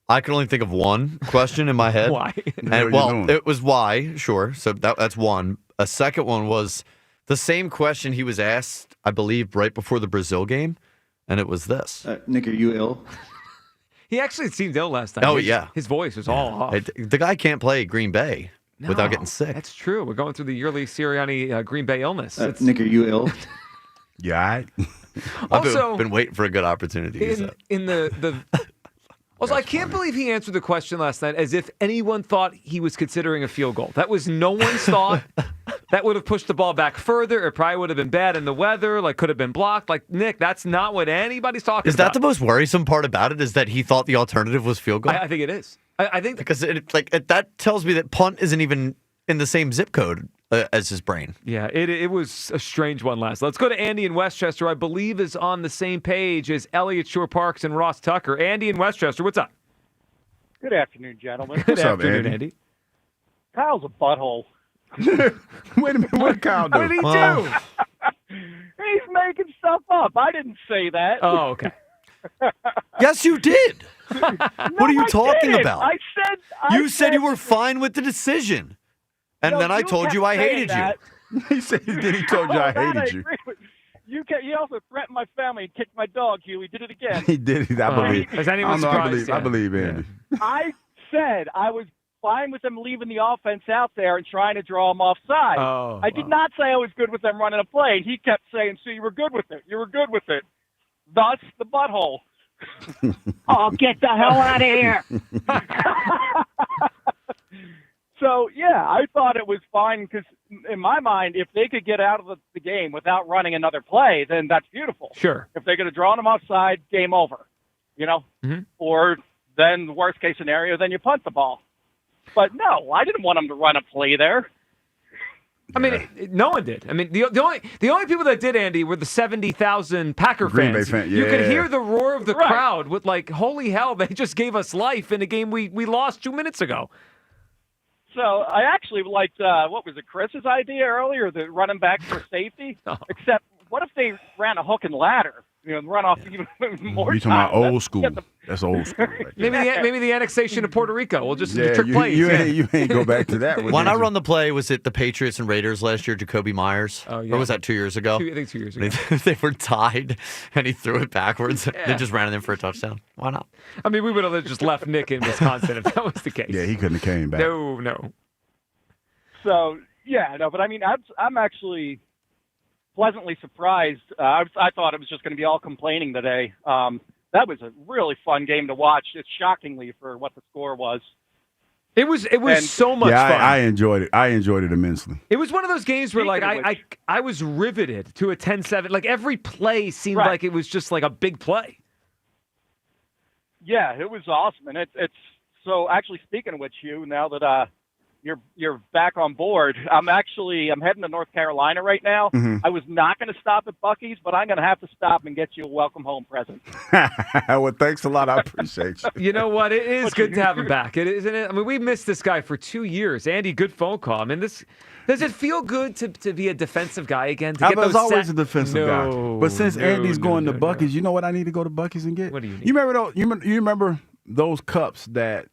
I could only think of one question in my head. Why? And, it was why, sure. So that's one. A second one was the same question he was asked, I believe, right before the Brazil game, and it was this. Nick, are you ill? He actually seemed ill last night. Oh, yeah. His voice was all off. The guy can't play Green Bay without getting sick. That's true. We're going through the yearly Sirianni Green Bay illness. Nick, are you ill? Yeah, I've been waiting for a good opportunity. Also, I can't believe he answered the question last night as if anyone thought he was considering a field goal. That was no one's thought. That would have pushed the ball back further. It probably would have been bad in the weather. Could have been blocked. Nick, that's not what anybody's talking about. Is that the most worrisome part about it? Is that he thought the alternative was field goal? I think it is. I think because that tells me that punt isn't even in the same zip code as his brain. Yeah, it was a strange one last. Let's go to Andy in Westchester, I believe is on the same page as Elliott Shore Parks and Ross Tucker. Andy in Westchester, what's up? Good afternoon, gentlemen. Good afternoon, Andy. Kyle's a butthole. Wait a minute, what did Kyle do? What did he do? He's making stuff up. I didn't say that. Oh, okay. Yes, you did. What are you talking about? I said you were fine with the decision. And then I told you I hated you. He said he told you I hated you. You also threatened my family and kicked my dog, Hugh. He did it again. He did it. I believe. Is anyone surprised? I believe Andy. I said I was fine with them leaving the offense out there and trying to draw them offside. I did not say I was good with them running a play. And he kept saying, so you were good with it. You were good with it. Thus, the butthole. Oh, get the hell out of here. So, yeah, I thought it was fine because, in my mind, if they could get out of the game without running another play, then that's beautiful. Sure. If they could have drawn them offside, game over, Mm-hmm. Or then the worst-case scenario, then you punt the ball. But, no, I didn't want them to run a play there. I mean, no one did. I mean, the only people that did, Andy, were the 70,000 Packer Green fans. Bay fan, You could yeah. hear the roar of the crowd with holy hell, they just gave us life in a game we lost 2 minutes ago. So I actually liked, what was it, Chris's idea earlier, the running back for safety? Except, what if they ran a hook and ladder? Run off even more You talking about old school. That's old school. Right there. Maybe the annexation of Puerto Rico. We'll just trick plays. You ain't go back to that. When I run the play, was it the Patriots and Raiders last year, Jacoby Myers? Oh, yeah. Or was that 2 years ago? I think 2 years ago. They were tied, and he threw it backwards. They just ran it in for a touchdown. Why not? I mean, we would have just left Nick in Wisconsin if that was the case. Yeah, he couldn't have came back. No. So, yeah, no, but I mean, I'm actually pleasantly surprised. I thought it was just going to be all complaining today. That was a really fun game to watch. It's shockingly for what the score was. It was so much fun. I enjoyed it. I enjoyed it immensely. It was one of those games where I was riveted to a 10-7. Every play seemed like it was just like a big play. Yeah, it was awesome. And it's so actually speaking of which, Hugh, now that you're back on board. I'm heading to North Carolina right now. Mm-hmm. I was not going to stop at Buc-ee's, but I'm going to have to stop and get you a welcome home present. Well, thanks a lot. I appreciate you. You know what? It is good to have him back, isn't it? I mean, we missed this guy for 2 years. Andy, good phone call. I mean, does it feel good to be a defensive guy again? I was always a defensive guy. But since Andy's going to Buc-ee's, you know what I need to go to Buc-ee's and get? What do you need? You remember those cups that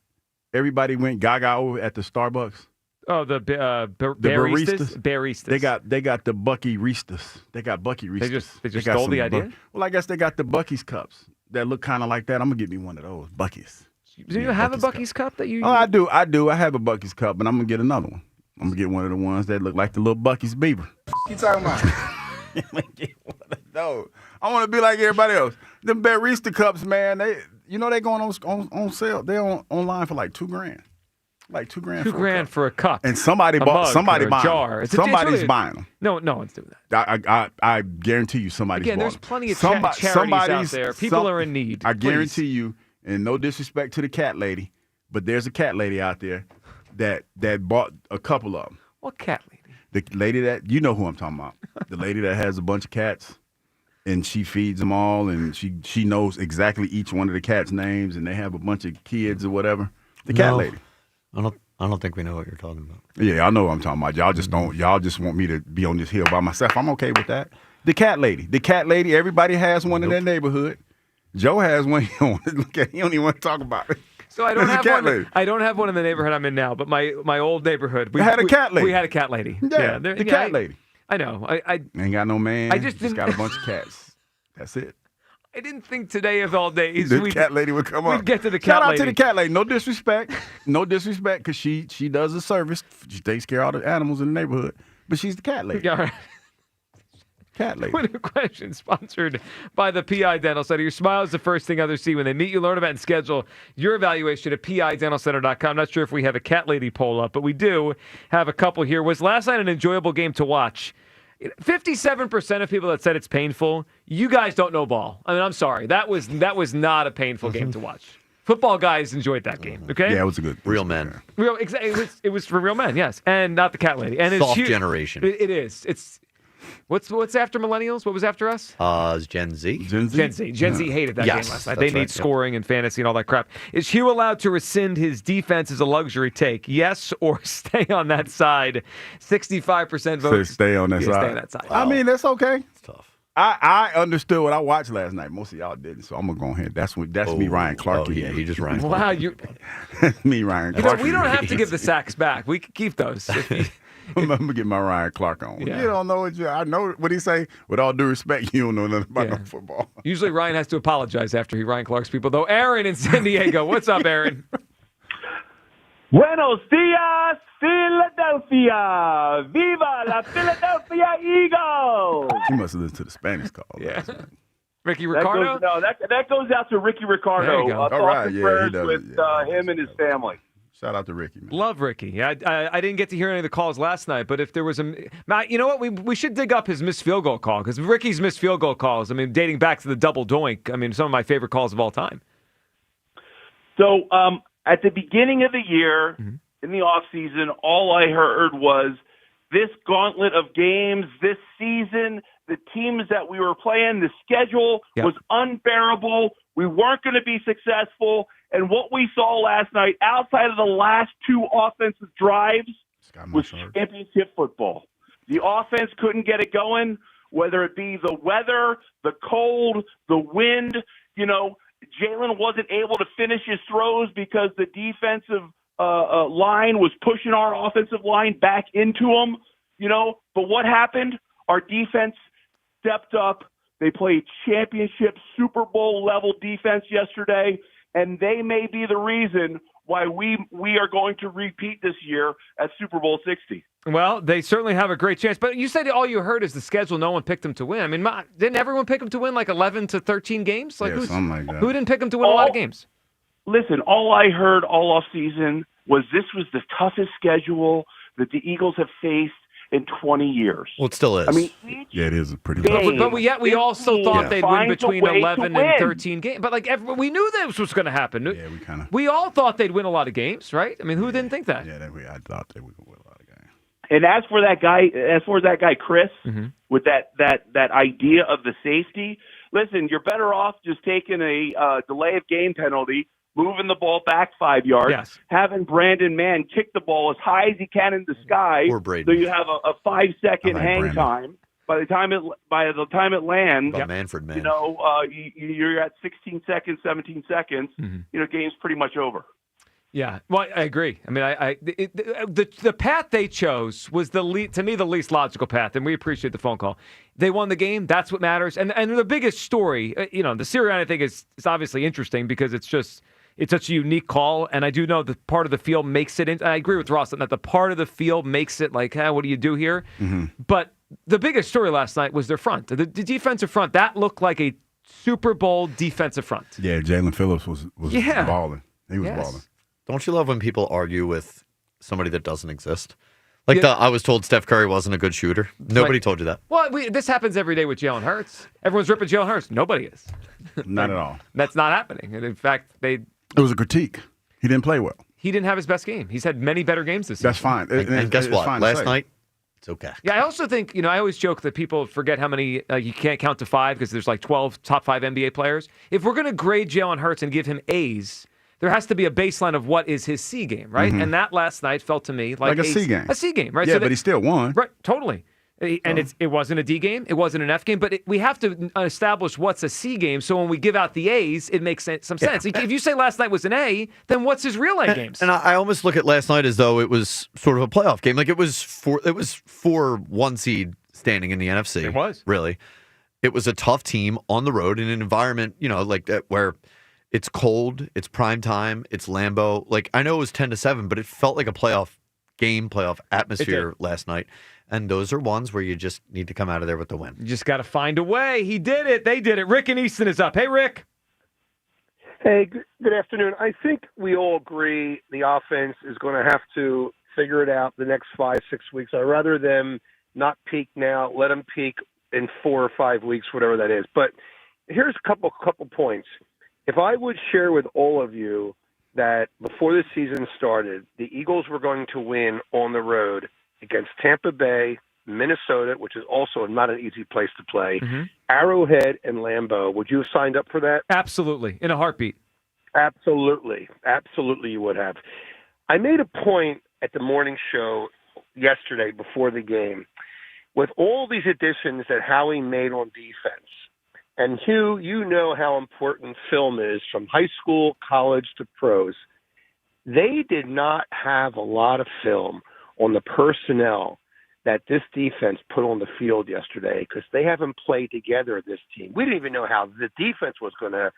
everybody went gaga over at the Starbucks? Oh, the baristas? Baristas. They got the Buc-ee-ristas. They got Buc-ee-ristas. They just stole the idea? Well, I guess they got the Buc-ee's cups that look kind of like that. I'm going to get me one of those, Buc-ee's. Do you have a Buc-ee's cup that you use? Oh, I do. I have a Buc-ee's cup, and I'm going to get another one. I'm going to get one of the ones that look like the little Buc-ee's beaver. You talking about? No, I want to be like everybody else. Them barista cups, man. They going on sale. They're online for like $2,000. Like $2,000. $2,000 for a cup. And somebody mug, somebody or a buying jar. them. Somebody's buying them. No one's doing that. I guarantee you somebody's Again, bought there's them. plenty of charities out there. People are in need. I Please. guarantee you, and no disrespect to the cat lady, but there's a cat lady out there that bought a couple of them. What cat lady? The lady that, you know who I'm talking about. The lady that has a bunch of cats, and she feeds them all, and she knows exactly each one of the cats' names, and they have a bunch of kids or whatever. The cat lady. I don't think we know what you're talking about. Yeah, I know what I'm talking about. Y'all just don't. Y'all just want me to be on this hill by myself. I'm okay with that. The cat lady. The cat lady. Everybody has one in their neighborhood. Joe has one. Look at. He don't even want to talk about it. So I don't There's a have cat one. lady. I don't have one in the neighborhood I'm in now, but my old neighborhood. We had a cat lady. We had a cat lady. Yeah, the cat lady. I know. I ain't got no man. I just got a bunch of cats. That's it. I didn't think today of all days The cat lady would come up. We'd get to the cat Shout out lady. to the cat lady. No disrespect. No disrespect, because she does a service. She takes care of all the animals in the neighborhood. But she's the cat lady. All right. Cat lady. Winner question sponsored by the PI Dental Center. Your smile is the first thing others see when they meet you. Learn about and schedule your evaluation at PIDentalCenter.com. Not sure if we have a cat lady poll up, but we do have a couple here. Was last night an enjoyable game to watch? 57% of people that said it's painful. You guys don't know ball. I mean, I'm sorry. That was not a painful game to watch. Football guys enjoyed that game. Okay. Yeah, it was a good. Real men. It was for real men. Yes, and not the cat lady. And it's Soft generation. It is. It's. What's after millennials? What was after us? Is Gen Z. Gen Z. Gen Z hated that game last night. They need scoring and fantasy and all that crap. Is Hugh allowed to rescind his defense as a luxury take? Yes, or stay on that side? 65% vote. Stay on that side. Stay on that side. I mean, that's okay. It's tough. I understood what I watched last night. Most of y'all didn't, so I'm gonna go ahead. That's me, Ryan Clark. Oh yeah, he just Ryan. Wow, me, Ryan Clark. We don't have to give the sacks back. We can keep those. I'm gonna get my Ryan Clark on. Yeah. You don't know what I know. What he say? With all due respect, you don't know nothing about no football. Usually Ryan has to apologize after he Ryan Clark's people, though. Aaron in San Diego. What's up, Aaron? Buenos dias, Philadelphia! Viva la Philadelphia Eagles! You must have listened to the Spanish call. Yeah. Ricky Ricardo? That goes out to Ricky Ricardo. There you go. All right, he does. with him and his family. Shout out to Ricky, man. Love Ricky. Yeah, I didn't get to hear any of the calls last night, but if there was Matt, you know what? We should dig up his missed field goal call, because Ricky's missed field goal calls, I mean, dating back to the double doink, I mean, some of my favorite calls of all time. So at the beginning of the year, in the offseason, all I heard was this gauntlet of games this season, the teams that we were playing, the schedule was unbearable. We weren't going to be successful. And what we saw last night, outside of the last two offensive drives, was championship football. The offense couldn't get it going, whether it be the weather, the cold, the wind. You know, Jalen wasn't able to finish his throws because the defensive line was pushing our offensive line back into him. You know, but what happened? Our defense stepped up. They played championship Super Bowl level defense yesterday. And they may be the reason why we are going to repeat this year at Super Bowl 60. Well, they certainly have a great chance. But you said all you heard is the schedule. No one picked them to win. I mean, didn't everyone pick them to win like 11 to 13 games? Like something like that. Who didn't pick them to win a lot of games? Listen, all I heard all off season was this was the toughest schedule that the Eagles have faced in 20 years. Well, it still is. I mean, it is a pretty game, but we also thought they'd win between 11 and 13 games. But like we knew this was going to happen. Yeah, we all thought they'd win a lot of games, right? I mean, who didn't think that? Yeah, I thought they would win a lot of games. And as for that guy Chris, with that idea of the safety, listen, you're better off just taking a delay of game penalty, moving the ball back 5 yards, having Brandon Mann kick the ball as high as he can in the sky, so you have a 5-second hang time. By the time it lands, Manfred, man. you know, you're at 16 seconds, 17 seconds. You know, game's pretty much over. Yeah, well, I agree. I mean, the path they chose was to me the least logical path, and we appreciate the phone call. They won the game. That's what matters. And the biggest story, you know, the Sirianni thing is obviously interesting because it's such a unique call, and I do know the part of the field makes it. I agree with Ross that the part of the field makes it like, what do you do here? But the biggest story last night was their front. The defensive front, that looked like a Super Bowl defensive front. Yeah, Jalen Phillips was balling. He was balling. Don't you love when people argue with somebody that doesn't exist? Like I was told Steph Curry wasn't a good shooter. Nobody told you that. Well, this happens every day with Jalen Hurts. Everyone's ripping Jalen Hurts. Nobody is. Not at all. That's not happening. And in fact, it was a critique. He didn't play well. He didn't have his best game. He's had many better games this season. That's fine. And guess what? Last night, it's okay. Yeah, I also think, I always joke that people forget how many, you can't count to 5 because there's like 12 top 5 NBA players. If we're going to grade Jalen Hurts and give him A's, there has to be a baseline of what is his C game, right? Mm-hmm. And that last night felt to me like a C game. A C game, right? Yeah, so but he still won. Right, totally. And it wasn't a D game. It wasn't an F game. But we have to establish what's a C game. So when we give out the A's, it makes some sense. If you say last night was an A, then what's his real A games? And I almost look at last night as though it was sort of a playoff game. Like it was for 1 seed standing in the NFC. It was. Really. It was a tough team on the road in an environment, like that where it's cold, it's prime time, it's Lambeau. Like I know it was 10-7, but it felt like a playoff game, playoff atmosphere last night. And those are ones where you just need to come out of there with the win. You just got to find a way. He did it. They did it. Rick and Easton is up. Hey, Rick. Hey, good afternoon. I think we all agree the offense is going to have to figure it out the next 5-6 weeks. I'd rather them not peak now, let them peak in 4 or 5 weeks, whatever that is. But here's a couple points. If I would share with all of you that before the season started, the Eagles were going to win on the road against Tampa Bay, Minnesota, which is also not an easy place to play, Arrowhead, and Lambeau. Would you have signed up for that? Absolutely. In a heartbeat. Absolutely. Absolutely you would have. I made a point at the morning show yesterday before the game with all these additions that Howie made on defense. And Hugh, you know how important film is from high school, college to pros. They did not have a lot of film on the personnel that this defense put on the field yesterday because they haven't played together, this team. We didn't even know how the defense was going to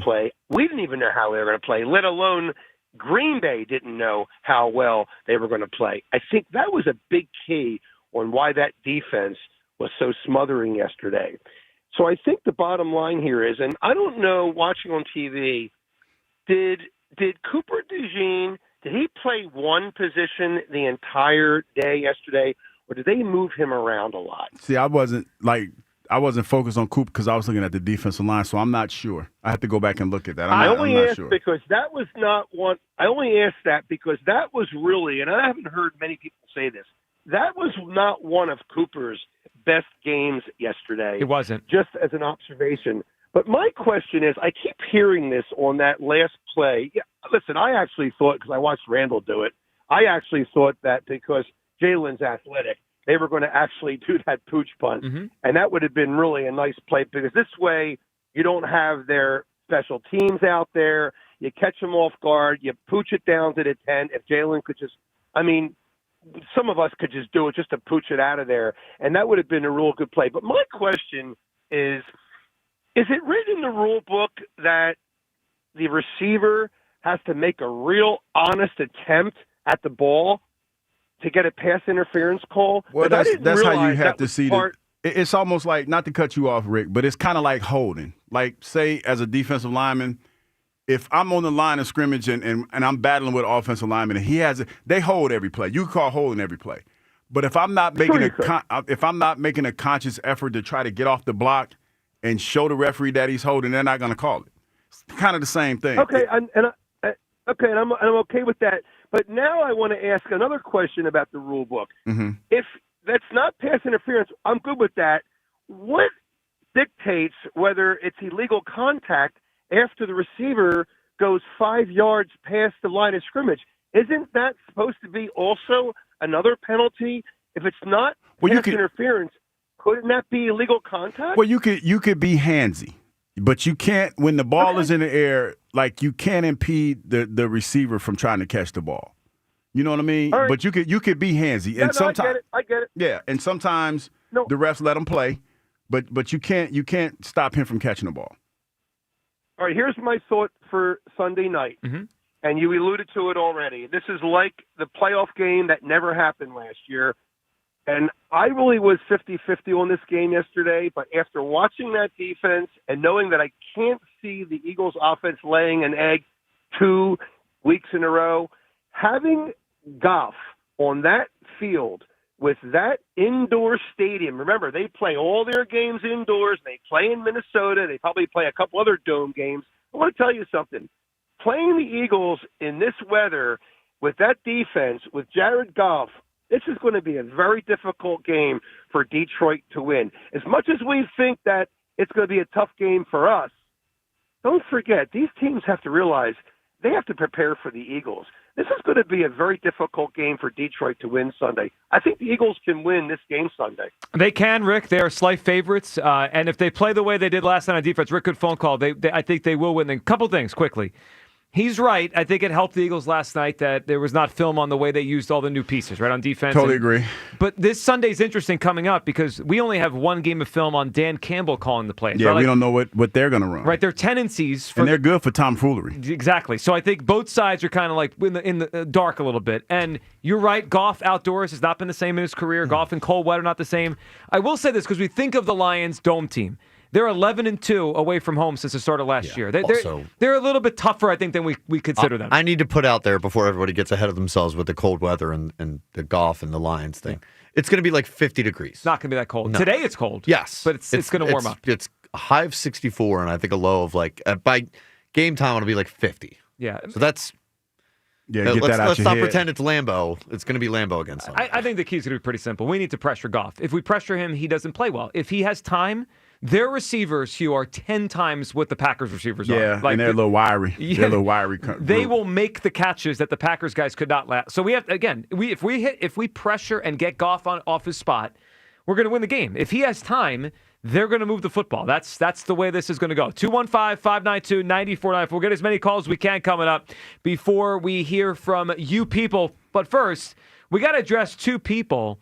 play. We didn't even know how they were going to play, let alone Green Bay didn't know how well they were going to play. I think that was a big key on why that defense was so smothering yesterday. So I think the bottom line here is, and I don't know, watching on TV, did Cooper DeJean, did he play one position the entire day yesterday, or did they move him around a lot? See, I wasn't focused on Cooper because I was looking at the defensive line, so I'm not sure. I have to go back and look at that. I'm not sure. Because that was not one. I only asked that because that was really, and I haven't heard many people say this, that was not one of Cooper's best games yesterday. It wasn't. Just as an observation. But my question is, I keep hearing this on that last play. Yeah, listen, I actually thought, because I watched Randall do it, I actually thought that because Jalen's athletic, they were going to actually do that pooch punt. And that would have been really a nice play because this way you don't have their special teams out there. You catch them off guard. You pooch it down to the 10. If Jalen could just, some of us could just do it just to pooch it out of there. And that would have been a real good play. But my question is it written in the rule book that the receiver has to make a real honest attempt at the ball to get a pass interference call? Well, that's how you have to see it. It's almost like, not to cut you off, Rick, but it's kind of like holding. Like, say, as a defensive lineman, if I'm on the line of scrimmage and I'm battling with an offensive lineman and they hold every play. You can call holding every play. But if I'm not making a conscious effort to try to get off the block and show the referee that he's holding, they're not going to call it. It's kind of the same thing. Okay, and I'm okay with that. But now I want to ask another question about the rule book. If that's not pass interference, I'm good with that. What dictates whether it's illegal contact after the receiver goes 5 yards past the line of scrimmage? Isn't that supposed to be also another penalty? If it's not pass interference, couldn't that be illegal contact? Well, you could be handsy, but you can't, when the ball is in the air, like you can't impede the receiver from trying to catch the ball. You know what I mean? Right. But you could be handsy, and sometimes I get it. Yeah, and sometimes the refs let him play, but you can't stop him from catching the ball. All right, here's my thought for Sunday night, and you alluded to it already. This is like the playoff game that never happened last year, And I really was 50-50 on this game yesterday, but after watching that defense and knowing that I can't see the Eagles offense laying an egg 2 weeks in a row, having Goff on that field with that indoor stadium, remember, they play all their games indoors. They play in Minnesota. They probably play a couple other dome games. I want to tell you something. Playing the Eagles in this weather with that defense, with Jared Goff, this is going to be a very difficult game for Detroit to win. As much as we think that it's going to be a tough game for us, don't forget, these teams have to realize they have to prepare for the Eagles. This is going to be a very difficult game for Detroit to win Sunday. I think the Eagles can win this game Sunday. They can, Rick. They are slight favorites. And if they play the way they did last night on defense, Rick, good phone call. I think they will win. A couple things quickly. He's right. I think it helped the Eagles last night that there was not film on the way they used all the new pieces, right, on defense. Totally agree. But this Sunday's interesting coming up because we only have one game of film on Dan Campbell calling the plays. Yeah, right? we don't know what they're going to run. Right, they're tendencies. And they're good for tomfoolery. Exactly. So I think both sides are kind of like in the dark a little bit. And you're right, Goff outdoors has not been the same in his career. Goff in cold weather, not the same. I will say this because we think of the Lions dome team. They're 11-2 away from home since the start of last year. They're a little bit tougher, I think, than we consider them. I need to put out there before everybody gets ahead of themselves with the cold weather and the golf and the Lions thing. It's going to be like 50 degrees. It's not going to be that cold. No. Today it's cold. Yes. But it's going to warm up. It's a high of 64 and I think a low of by game time it'll be like 50. Yeah. So that's... Yeah, get that out let's your not head. pretend it's Lambeau. It's going to be Lambeau against them. I think the key is going to be pretty simple. We need to pressure Goff. If we pressure him, he doesn't play well. If he has time... Their receivers, Hugh, are 10 times what the Packers receivers are. Yeah, and they're a little wiry. Yeah, they're a little wiry. They will make the catches that the Packers guys could not last. So we have if we pressure and get Goff off his spot, we're going to win the game. If he has time, they're going to move the football. That's the way this is going to go. 215-592-9494. We'll get as many calls as we can coming up before we hear from you people. But first, we got to address two people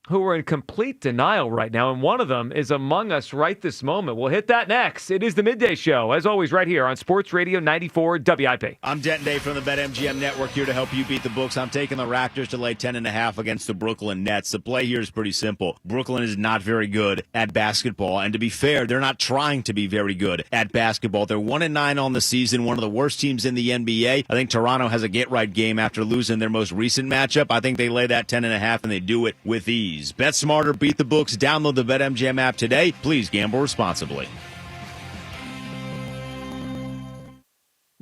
who are in complete denial right now, and one of them is among us right this moment. We'll hit that next. It is the Midday Show, as always, right here on Sports Radio 94 WIP. I'm Denton Day from the BetMGM Network here to help you beat the books. I'm taking the Raptors to lay 10.5 against the Brooklyn Nets. The play here is pretty simple. Brooklyn is not very good at basketball, and to be fair, they're not trying to be very good at basketball. They're 1-9 on the season, one of the worst teams in the NBA. I think Toronto has a get-right game after losing their most recent matchup. I think they lay that 10.5, and they do it with ease. Bet smarter, beat the books. Download the BetMGM app today. Please gamble responsibly.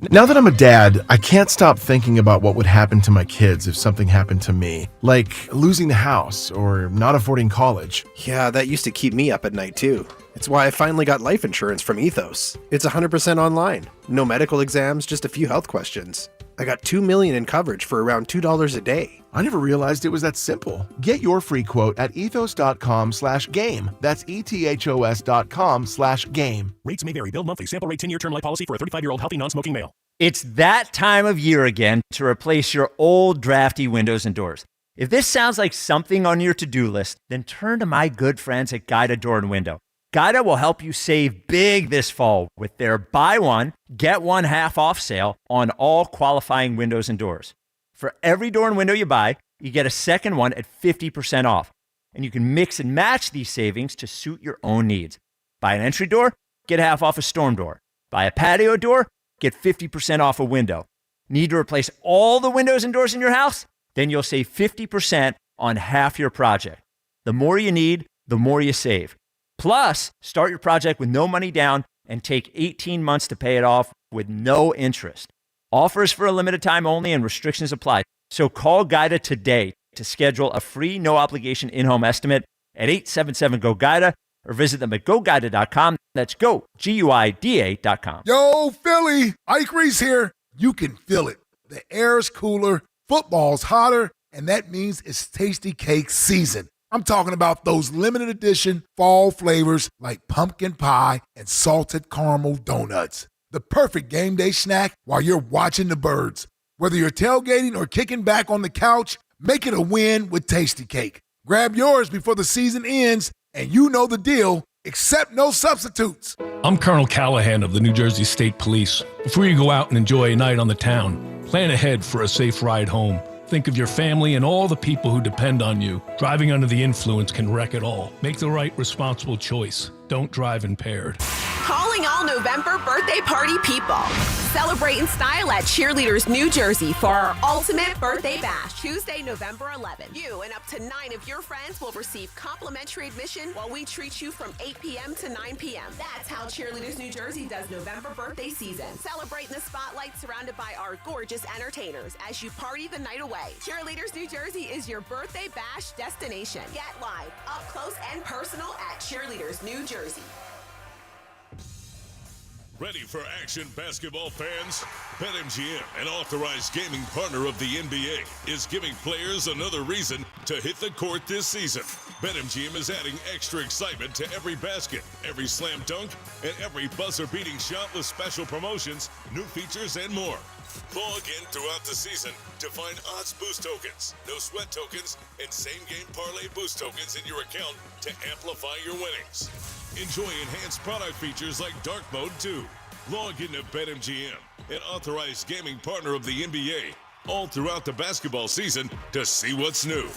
Now that I'm a dad, I can't stop thinking about what would happen to my kids if something happened to me, like losing the house or not affording college. Yeah, that used to keep me up at night too. It's why I finally got life insurance from Ethos. It's 100% online. No medical exams, just a few health questions. I got $2 million in coverage for around $2 a day. I never realized it was that simple. Get your free quote at ethos.com/game. That's ethos.com/game. Rates may vary. Billed monthly. Sample rate 10-year term life policy for a 35-year-old healthy non-smoking male. It's that time of year again to replace your old drafty windows and doors. If this sounds like something on your to-do list, then turn to my good friends at Guida Door and Window. Guida will help you save big this fall with their buy one, get one half off sale on all qualifying windows and doors. For every door and window you buy, you get a second one at 50% off. And you can mix and match these savings to suit your own needs. Buy an entry door, get half off a storm door. Buy a patio door, get 50% off a window. Need to replace all the windows and doors in your house? Then you'll save 50% on half your project. The more you need, the more you save. Plus, start your project with no money down and take 18 months to pay it off with no interest. Offers for a limited time only and restrictions apply. So call Guida today to schedule a free no-obligation in-home estimate at 877-GO-GUIDA or visit them at GoGuida.com. That's go, GUIDA.com. Yo, Philly, Ike Reese here. You can feel it. The air's cooler, football's hotter, and that means it's tasty cake season. I'm talking about those limited edition fall flavors like pumpkin pie and salted caramel donuts. The perfect game day snack while you're watching the birds. Whether you're tailgating or kicking back on the couch, make it a win with Tasty Cake. Grab yours before the season ends, and you know the deal, accept no substitutes. I'm Colonel Callahan of the New Jersey State Police. Before you go out and enjoy a night on the town, plan ahead for a safe ride home. Think of your family and all the people who depend on you. Driving under the influence can wreck it all. Make the right, responsible choice. Don't drive impaired. Calling all November birthday party people. Celebrate in style at Cheerleaders New Jersey for our ultimate birthday bash, Tuesday, November 11th. You and up to 9 of your friends will receive complimentary admission while we treat you from 8 p.m. to 9 p.m. That's how Cheerleaders New Jersey does November birthday season. Celebrate in the spotlight surrounded by our gorgeous entertainers as you party the night away. Cheerleaders New Jersey is your birthday bash destination. Get live, up close and personal at Cheerleaders New Jersey. Ready for action, basketball fans? BetMGM, an authorized gaming partner of the NBA, is giving players another reason to hit the court this season. BetMGM is adding extra excitement to every basket, every slam dunk, and every buzzer-beating shot with special promotions, new features, and more. Log in throughout the season to find odds boost tokens, no sweat tokens, and same-game parlay boost tokens in your account to amplify your winnings. Enjoy enhanced product features like Dark Mode 2. Log into BetMGM, an authorized gaming partner of the NBA, all throughout the basketball season to see what's new.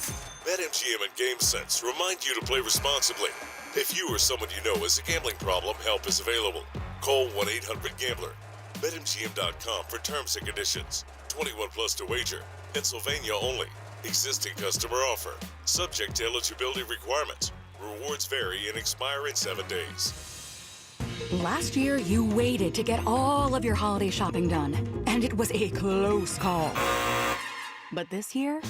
BetMGM and GameSense remind you to play responsibly. If you or someone you know has a gambling problem, help is available. Call 1-800-GAMBLER. BetMGM.com for terms and conditions. 21 plus to wager. Pennsylvania only. Existing customer offer. Subject to eligibility requirements. Rewards vary and expire in 7 days. Last year, you waited to get all of your holiday shopping done, and it was a close call. But this year,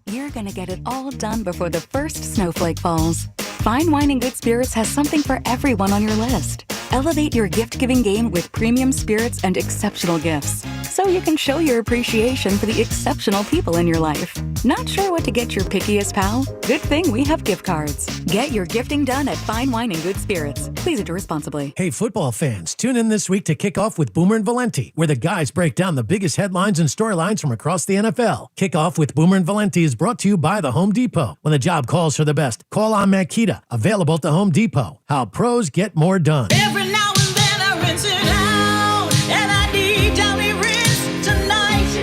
you're gonna get it all done before the first snowflake falls. Fine Wine & Good Spirits has something for everyone on your list. Elevate your gift-giving game with premium spirits and exceptional gifts, so you can show your appreciation for the exceptional people in your life. Not sure what to get your pickiest pal? Good thing we have gift cards. Get your gifting done at Fine Wine & Good Spirits. Please enter responsibly. Hey, football fans, tune in this week to kick off with Boomer and Valenti, where the guys break down the biggest headlines and storylines from across the NFL. Kickoff with Boomer and Valenti is brought to you by the Home Depot. When the job calls for the best, call on Makita. Available at the Home Depot. How pros get more done. Every now and then I rinse it out, and I need Downy rinse tonight,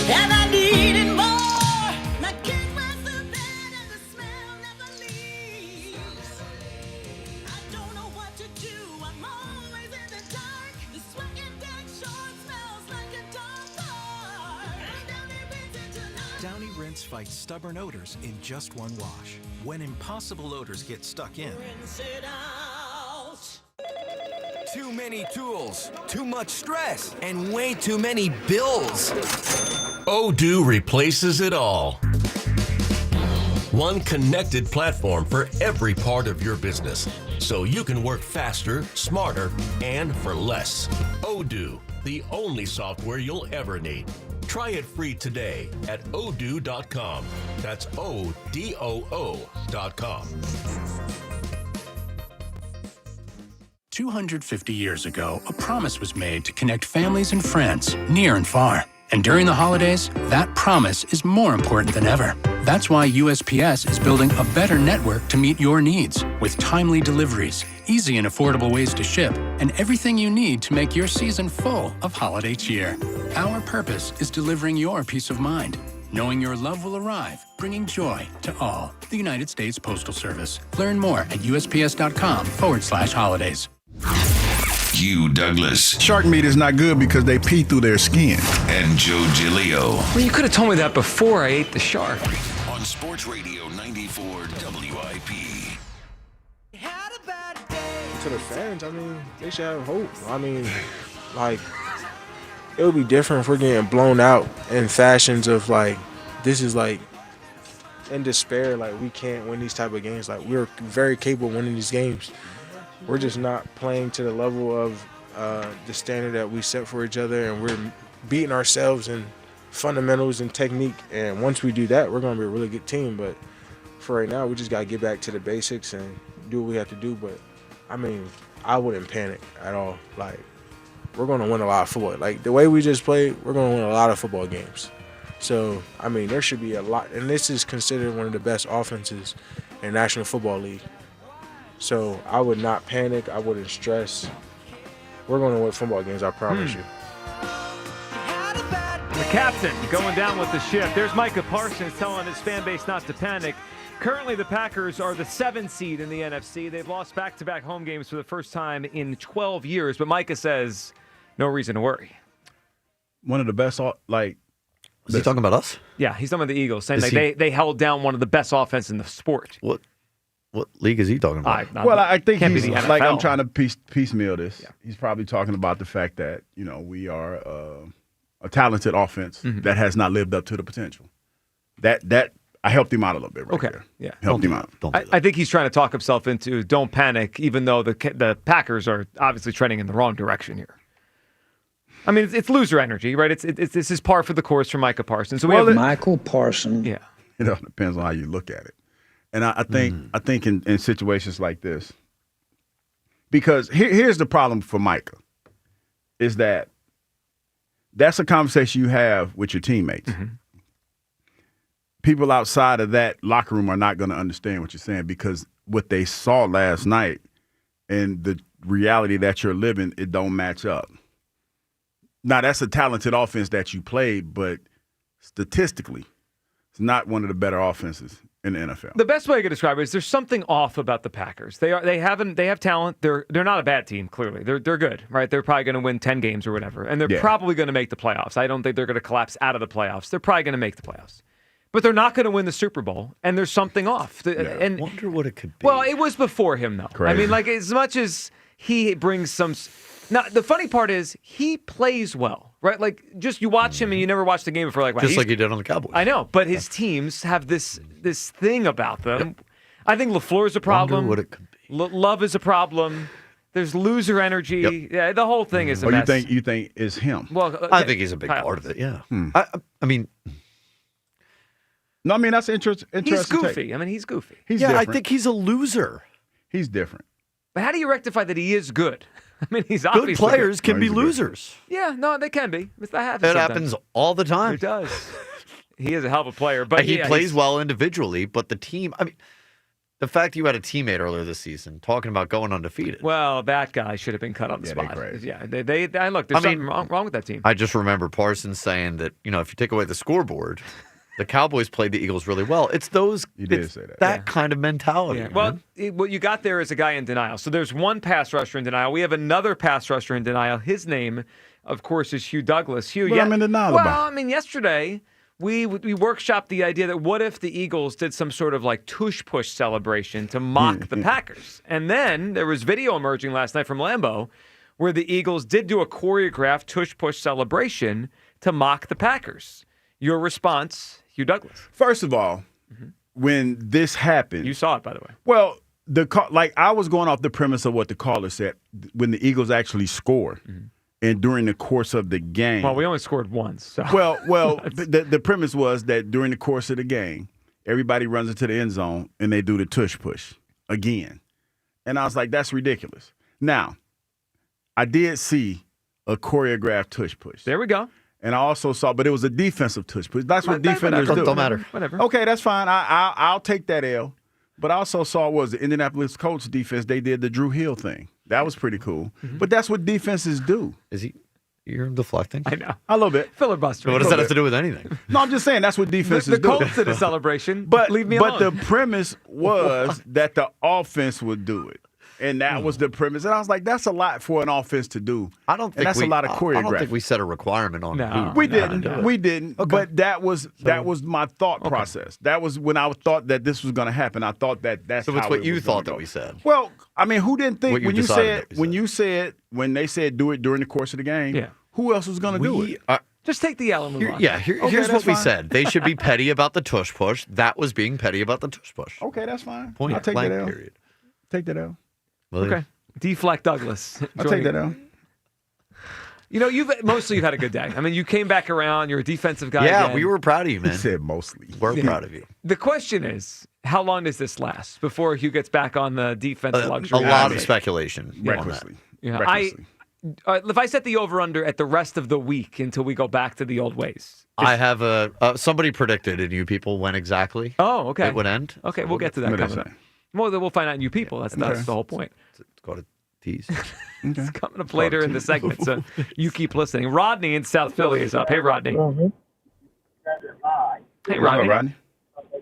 and I need it more. My kick was the bed and the smell never leaves. I don't know what to do, I'm always in the dark. The sweat and dead short smells like a dog park. Downy rinse it tonight. Downy Rinse fights stubborn odors in just one wash. When impossible odors get stuck in. Rinse it out. Too many tools, too much stress, and way too many bills. Odoo replaces it all. One connected platform for every part of your business, so you can work faster, smarter, and for less. Odoo, the only software you'll ever need. Try it free today at odoo.com. That's ODOO.com. 250 years ago, a promise was made to connect families and friends near and far. And during the holidays, that promise is more important than ever. That's why USPS is building a better network to meet your needs with timely deliveries, easy and affordable ways to ship, and everything you need to make your season full of holiday cheer. Our purpose is delivering your peace of mind, knowing your love will arrive, bringing joy to all. The United States Postal Service. Learn more at USPS.com/holidays. Hugh Douglas. Shark meat is not good because they pee through their skin. And Joe Giglio. Well, you could have told me that before I ate the shark. On Sports Radio 94 WIP. To the fans, I mean, they should have hope. I mean, like, it would be different if we're getting blown out in fashions of, like, this is, like, in despair, like, we can't win these type of games. Like, we're very capable of winning these games. We're just not playing to the level of the standard that we set for each other, and we're beating ourselves in fundamentals and technique. And once we do that, we're going to be a really good team. But for right now, we just got to get back to the basics and do what we have to do. But, I mean, I wouldn't panic at all. Like, we're going to win a lot of football. Like, the way we just played, we're going to win a lot of football games. So, I mean, there should be a lot. And this is considered one of the best offenses in the National Football League. So I would not panic. I wouldn't stress. We're going to win football games, I promise you. I captain going down with the ship. There's Micah Parsons telling his fan base not to panic. Currently, the Packers are the 7th seed in the NFC. They've lost back-to-back home games for the first time in 12 years, but Micah says no reason to worry. One of the best, Is he talking about us? Yeah, he's talking about the Eagles, saying they held down one of the best offense in the sport. What league is he talking about? I think can't be he's the NFL. like, I'm trying to piecemeal this. Yeah. He's probably talking about the fact that, we are a talented offense that has not lived up to the potential. That I helped him out a little bit right there. Yeah. Helped him out. I think he's trying to talk himself into don't panic, even though the Packers are obviously trending in the wrong direction here. I mean, it's loser energy, right? This is par for the course for Micah Parsons. So we have Michael Parsons. Yeah. It all depends on how you look at it. And I think in situations like this, because here's the problem for Micah, is that's a conversation you have with your teammates. Mm-hmm. People outside of that locker room are not going to understand what you're saying because what they saw last night and the reality that you're living, it don't match up. Now, that's a talented offense that you played, but statistically, it's not one of the better offenses in the NFL. The best way I could describe it is there's something off about the Packers. They have talent. They're not a bad team, clearly. They're good, right? They're probably going to win 10 games or whatever, and they're probably going to make the playoffs. I don't think they're going to collapse out of the playoffs. They're probably going to make the playoffs. But they're not going to win the Super Bowl, and there's something off. And I wonder what it could be. Well, it was before him, though. Crazy. I mean, like, as much as he brings some... Now, the funny part is he plays well, right? Like, just you watch him and you never watched the game before. Like, wow, just like he did on the Cowboys. I know, but his teams have this thing about them. Yep. I think LaFleur is a problem. Wonder what it could be. Love is a problem. There's loser energy. Yep. Yeah, the whole thing is a mess. You think it's him? Well, I think he's a big part of it. Yeah. I mean. No, I mean, that's interesting. He's goofy. I mean, he's goofy. He's different. I think he's a loser. He's different. But how do you rectify that he is good? I mean, he's good obviously players can be losers. Yeah, no, they can be. That happens. It happens all the time. It does. He is a hell of a player, but he plays well individually. But the team, I mean, the fact you had a teammate earlier this season talking about going undefeated. Well, that guy should have been cut on the spot. They look. There's something wrong with that team. I just remember Parsons saying that if you take away the scoreboard. The Cowboys played the Eagles really well. It's those. You did say that. That kind of mentality. Yeah. Well, what you got there is a guy in denial. So there's one pass rusher in denial. We have another pass rusher in denial. His name, of course, is Hugh Douglas. Hugh, I'm in denial about. Well, I mean, yesterday we workshopped the idea that what if the Eagles did some sort of like tush-push celebration to mock the Packers? And then there was video emerging last night from Lambeau where the Eagles did do a choreographed tush-push celebration to mock the Packers. Your response, Hugh Douglas. First of all, when this happened, you saw it, by the way. Well, I was going off the premise of what the caller said when the Eagles actually scored, and during the course of the game. Well, we only scored once. So. Well, the premise was that during the course of the game, everybody runs into the end zone and they do the tush push again, and I was like, that's ridiculous. Now, I did see a choreographed tush push. There we go. And I also saw, but it was a defensive tush push. That's what defenders do. Don't matter. Whatever. Okay, that's fine. I'll take that L. But I also saw the Indianapolis Colts defense. They did the Drew Hill thing. That was pretty cool. Mm-hmm. But that's what defenses do. You're deflecting? I know. A little bit. Filibuster. What does that have to do with anything? No, I'm just saying that's what defenses do. The Colts did a celebration. But leave me alone. But the premise was that the offense would do it. And that was the premise. And I was like, that's a lot for an offense to do. I don't think that's a lot of choreography. I don't think we set a requirement on who. We didn't. Okay. But that was my thought process. That was when I thought that this was going to happen. I thought that's so it's what you thought that we said. Well, I mean, who didn't think when they said do it during the course of the game? Yeah. Who else was going to do it? Just take the L and move on. Here's what we said. They should be petty about the tush push. That was being petty about the tush push. Okay, that's fine. Point I'll take that L. Period. Take that L. Okay. Deflect Douglas. I'll take that out. You've had a good day. I mean, you came back around. You're a defensive guy. Yeah, again. we were proud of you, man. He said mostly. We're proud of you. The question is, how long does this last before Hugh gets back on the defensive luxury? A lot of speculation. Recklessly. Recklessly. If I set the over-under at the rest of the week until we go back to the old ways. I have somebody predicted, and you people when exactly. Oh, okay. It would end. Okay, we'll get to that coming up. Well, then we'll find out in you people. That's the whole point. It's called a tease. It's coming up later in the segment, so you keep listening. Rodney in South Philly is up. Hey, Rodney. Hey, What's up, Rodney. Rodney? What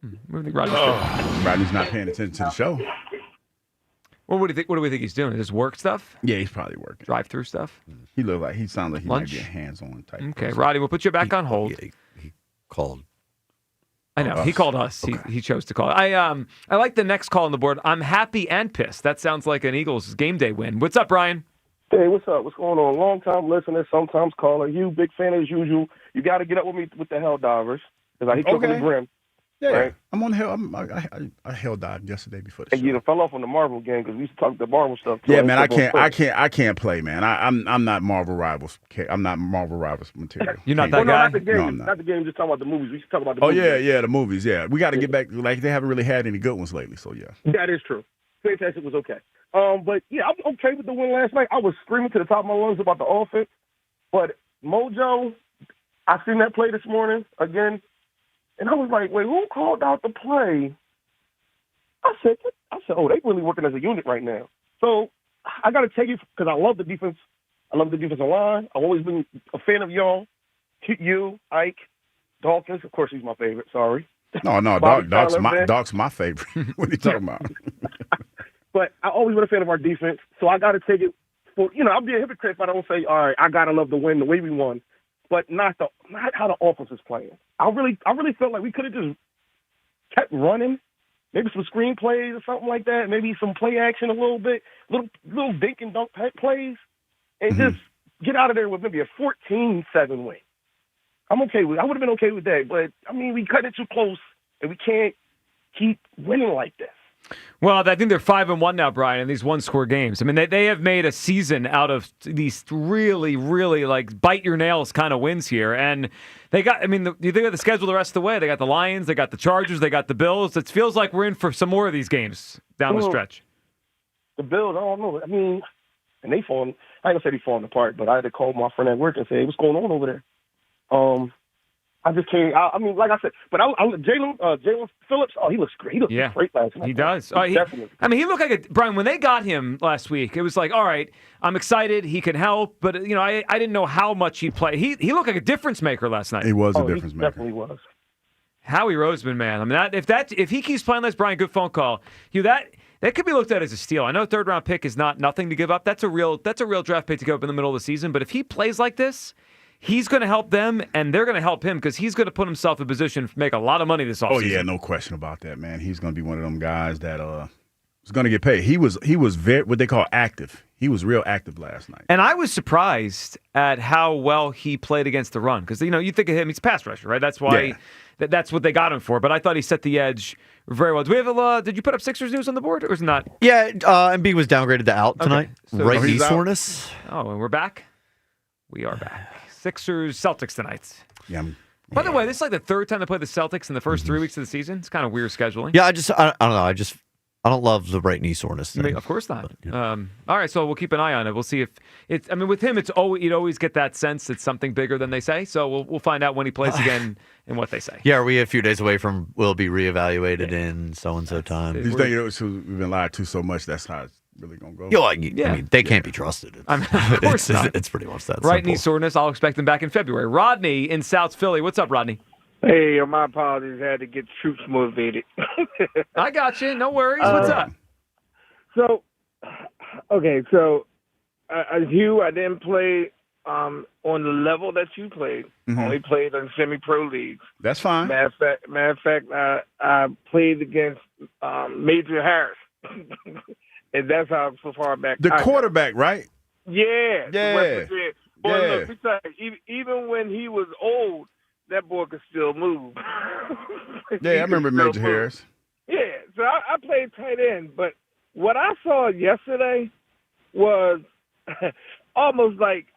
do you think Rodney's doing? Rodney's not paying attention to the show. Well, what do you think? What do we think he's doing? Just work stuff? Yeah, he's probably working. Drive-through stuff? He sounds like he Lunch? might be a hands-on type. Okay, person. Roddy, we'll put you back on hold. He called. I know. He called us. Okay. He chose to call. I like the next call on the board. I'm happy and pissed. That sounds like an Eagles game day win. What's up, Brian? Hey, what's up? What's going on? Long time listener, sometimes caller. You, big fan as usual. You got to get up with me with the Hell Divers because I hit you the grim. Yeah, Right? I'm on hell. I hell dived yesterday before the And you done fell off on the Marvel game because we used to talk the Marvel stuff. Too. Yeah, man, I can't play, man. I'm not Marvel Rivals. I'm not Marvel Rivals material. You're not Well, that no, guy? not the game. No, I'm not. Not the game. Just talking about the movies. We should talk about the Oh movies. yeah, the movies. Yeah, we got to get back. Like they haven't really had any good ones lately. So yeah. That is true. Fantastic was okay. But yeah, I'm okay with the win last night. I was screaming to the top of my lungs about the offense, but Mojo, I seen that play this morning again, and I was like, wait, who called out the play? I said, oh, they really working as a unit right now. So I got to take it because I love the defense. I love the defensive line. I've always been a fan of y'all. You, Ike, Dawkins. Of course, he's my favorite. Sorry. No, Bobby Doc's Tyler, my favorite. What are you talking about? But I always been a fan of our defense, so I got to take it for, I'll be a hypocrite if I don't say, all right, I got to love the win the way we won, but not how the offense is playing. I really felt like we could have just kept running, maybe some screen plays or something like that, maybe some play action a little bit, little dink and dunk plays, and just get out of there with maybe a 14-7 win. I would have been okay with that, but, we cut it too close, and we can't keep winning like this. Well, I think they're 5-1 now, Brian, in these one-score games. They have made a season out of these really, really like bite your nails kind of wins here, and they got. You think of the schedule the rest of the way. They got the Lions, they got the Chargers, they got the Bills. It feels like we're in for some more of these games down the stretch. The Bills, I don't know. And they falling. I ain't gonna say they falling apart, but I had to call my friend at work and say, "What's going on over there?" I just can't. Like I said, but Jalen Phillips. Oh, he looks great. He looks great last night. He does. Definitely. He looked like Brian when they got him last week. It was like, all right, I'm excited. He can help, but I didn't know how much he'd play. He looked like a difference maker last night. He was a difference maker. Definitely was. Howie Roseman, man. If he keeps playing this, Brian, good phone call. That could be looked at as a steal. I know third round pick is not nothing to give up. That's a real draft pick to give up in the middle of the season. But if he plays like this, he's going to help them, and they're going to help him because he's going to put himself in position to make a lot of money this offseason. Oh yeah, no question about that, man. He's going to be one of them guys that is going to get paid. He was very what they call active. He was real active last night. And I was surprised at how well he played against the run because you think of him, he's a pass rusher, right? That's why that's what they got him for. But I thought he set the edge very well. Do we have did you put up Sixers news on the board or is it not? Yeah, Embiid was downgraded to out tonight. So right knee soreness. Oh, and we're back. We are back. Sixers, Celtics tonight. Yeah. By the way, this is like the third time they play the Celtics in the first 3 weeks of the season. It's kind of weird scheduling. Yeah, I don't know. I don't love the right knee soreness thing. Of course not. All right, so we'll keep an eye on it. We'll see if it's. With him, it's always you'd always get that sense it's something bigger than they say. So we'll find out when he plays again and what they say. Yeah, are we a few days away from will be reevaluated in so and so time? These days, we've been lied to so much. That's how it's really gonna go. They can't be trusted. Of course not. It's pretty much that. Right simple. knee soreness. I'll expect him back in February. Rodney in South Philly. What's up, Rodney? Hey, my apologies. I had to get troops motivated. I got you. No worries. What's up? So, okay. So, as you, I didn't play on the level that you played. Mm-hmm. Only played in semi-pro leagues. That's fine. Matter of fact, I played against Major Harris, and that's how far back. The quarterback, right? Yeah. Yeah. Boy, look, besides, even when he was old, that boy could still move. Yeah, I remember Major Harris. Yeah, so I played tight end, but what I saw yesterday was almost like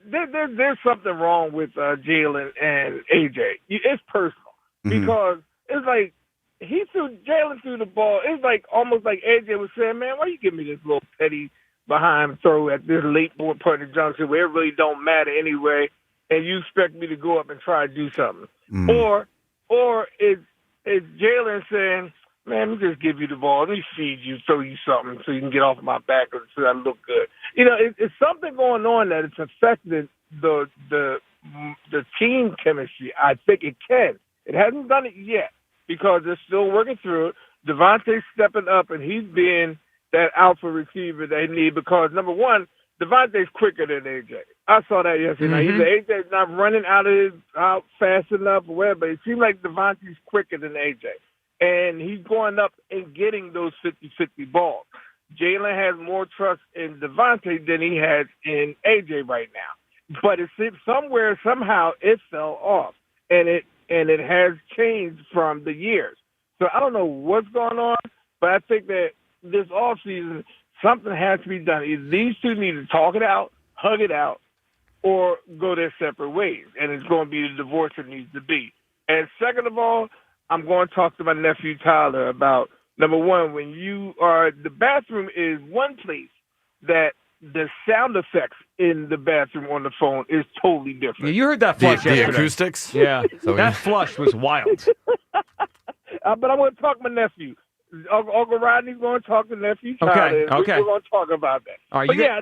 there's something wrong with Jalen and AJ. It's personal because it's like Jalen threw the ball. It's like almost like AJ was saying, "Man, why you give me this little petty behind throw at this late part of the junction where it really don't matter anyway, and you expect me to go up and try to do something?" Or is Jalen saying, "Man, let me just give you the ball. Let me feed you, throw you something so you can get off my back so I look good." It's something going on that it's affected the the team chemistry. I think it can. It hasn't done it yet because they're still working through it. Devontae's stepping up, and he's being that alpha receiver they need because, number one, Devontae's quicker than AJ. I saw that yesterday. Mm-hmm. Either AJ's not running out fast enough or whatever, but it seems like Devontae's quicker than AJ. And he's going up and getting those 50-50 balls. Jalen has more trust in Devontae than he has in AJ right now. But it seems somehow it fell off. And it has changed from the years. So I don't know what's going on, but I think that this offseason, something has to be done. Either these two need to talk it out, hug it out, or go their separate ways. And it's going to be the divorce it needs to be. And second of all, I'm going to talk to my nephew Tyler about, number one, when you are, the bathroom is one place that the sound effects in the bathroom on the phone is totally different. Yeah, you heard that flush The yesterday. acoustics? Yeah, So that flush was wild. But I'm going to talk to my nephew. Uncle Rodney's going to talk to nephew Tyler. Okay, and okay. We're going to talk about that. All right, but you yeah,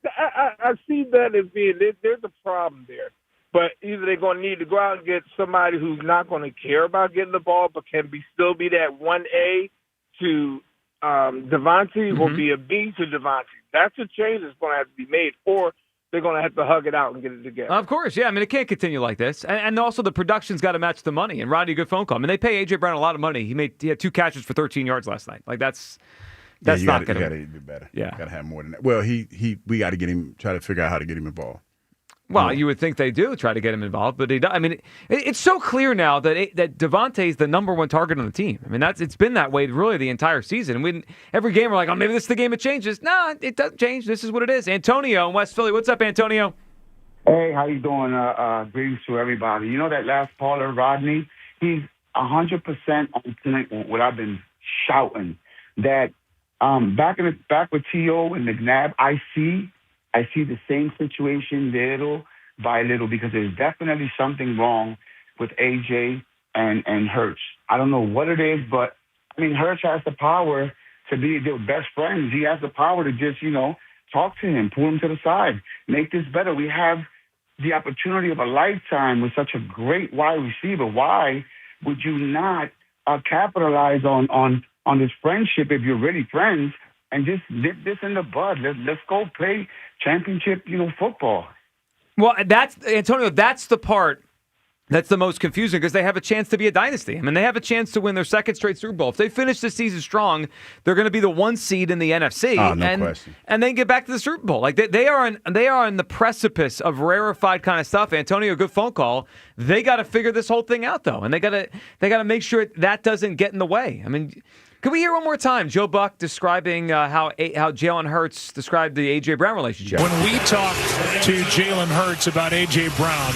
I see that as being there's a problem there. But either they're going to need to go out and get somebody who's not going to care about getting the ball, but can still be that 1A to Devontae or be a B to Devontae. That's a change that's going to have to be made, or they're going to have to hug it out and get it together. Of course, yeah. I mean, it can't continue like this. And also the production's got to match the money. And Rodney, good phone call. I mean, they pay A.J. Brown a lot of money. He had 2 catches for 13 yards last night. Like, that's not going to be better. Yeah. Got to have more than that. Well, we got to try to figure out how to get him involved. Well, you would think they do try to get him involved, but I mean, it's so clear now that Devontae is the number one target on the team. I mean, it's been that way really the entire season. Every game we're like, oh, maybe this is the game it changes. No, it doesn't change. This is what it is. Antonio in West Philly. What's up, Antonio? Hey, how you doing? Greetings to everybody. You know that last caller, Rodney? He's 100% on point with what I've been shouting. That back with T.O. and McNabb, I see the same situation little by little because there's definitely something wrong with AJ and Hurts. I don't know what it is, but I mean, Hurts has the power to be their best friends. He has the power to just, talk to him, pull him to the side, make this better. We have the opportunity of a lifetime with such a great wide receiver. Why would you not capitalize on this friendship if you're really friends? And just nip this in the bud. Let's go play championship, football. Well, Antonio. That's the part that's the most confusing because they have a chance to be a dynasty. I mean, they have a chance to win their second straight Super Bowl. If they finish the season strong, they're going to be the 1 seed in the NFC, question. And then get back to the Super Bowl. Like they are on the precipice of rarefied kind of stuff. Antonio, good phone call. They got to figure this whole thing out though, and they got to make sure that doesn't get in the way. I mean. Can we hear one more time Joe Buck describing how Jalen Hurts described the A.J. Brown relationship? When we talked to Jalen Hurts about A.J. Brown,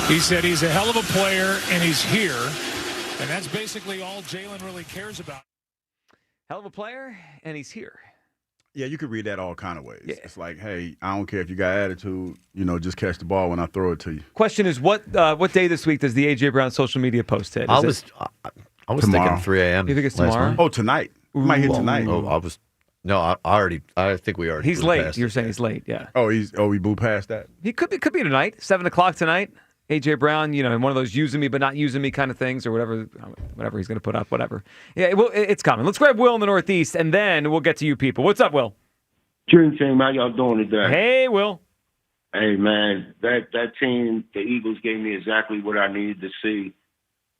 he said he's a hell of a player and he's here. And that's basically all Jalen really cares about. Hell of a player and he's here. Yeah, you could read that all kind of ways. Yeah. It's like, hey, I don't care if you got attitude, just catch the ball when I throw it to you. Question is, what day this week does the A.J. Brown social media post hit? I was tomorrow. thinking 3 a.m. You think it's tomorrow? Oh, tonight. Might hit tonight. I think we already. He's late. You're saying he's late, yeah. We blew past that. He could be tonight, 7:00 tonight. A.J. Brown, in one of those using me but not using me kind of things or whatever he's going to put up, whatever. Yeah, it's coming. Let's grab Will in the Northeast, and then we'll get to you people. What's up, Will? Dream team, how y'all doing today? Hey, Will. Hey, man, that team, the Eagles gave me exactly what I needed to see.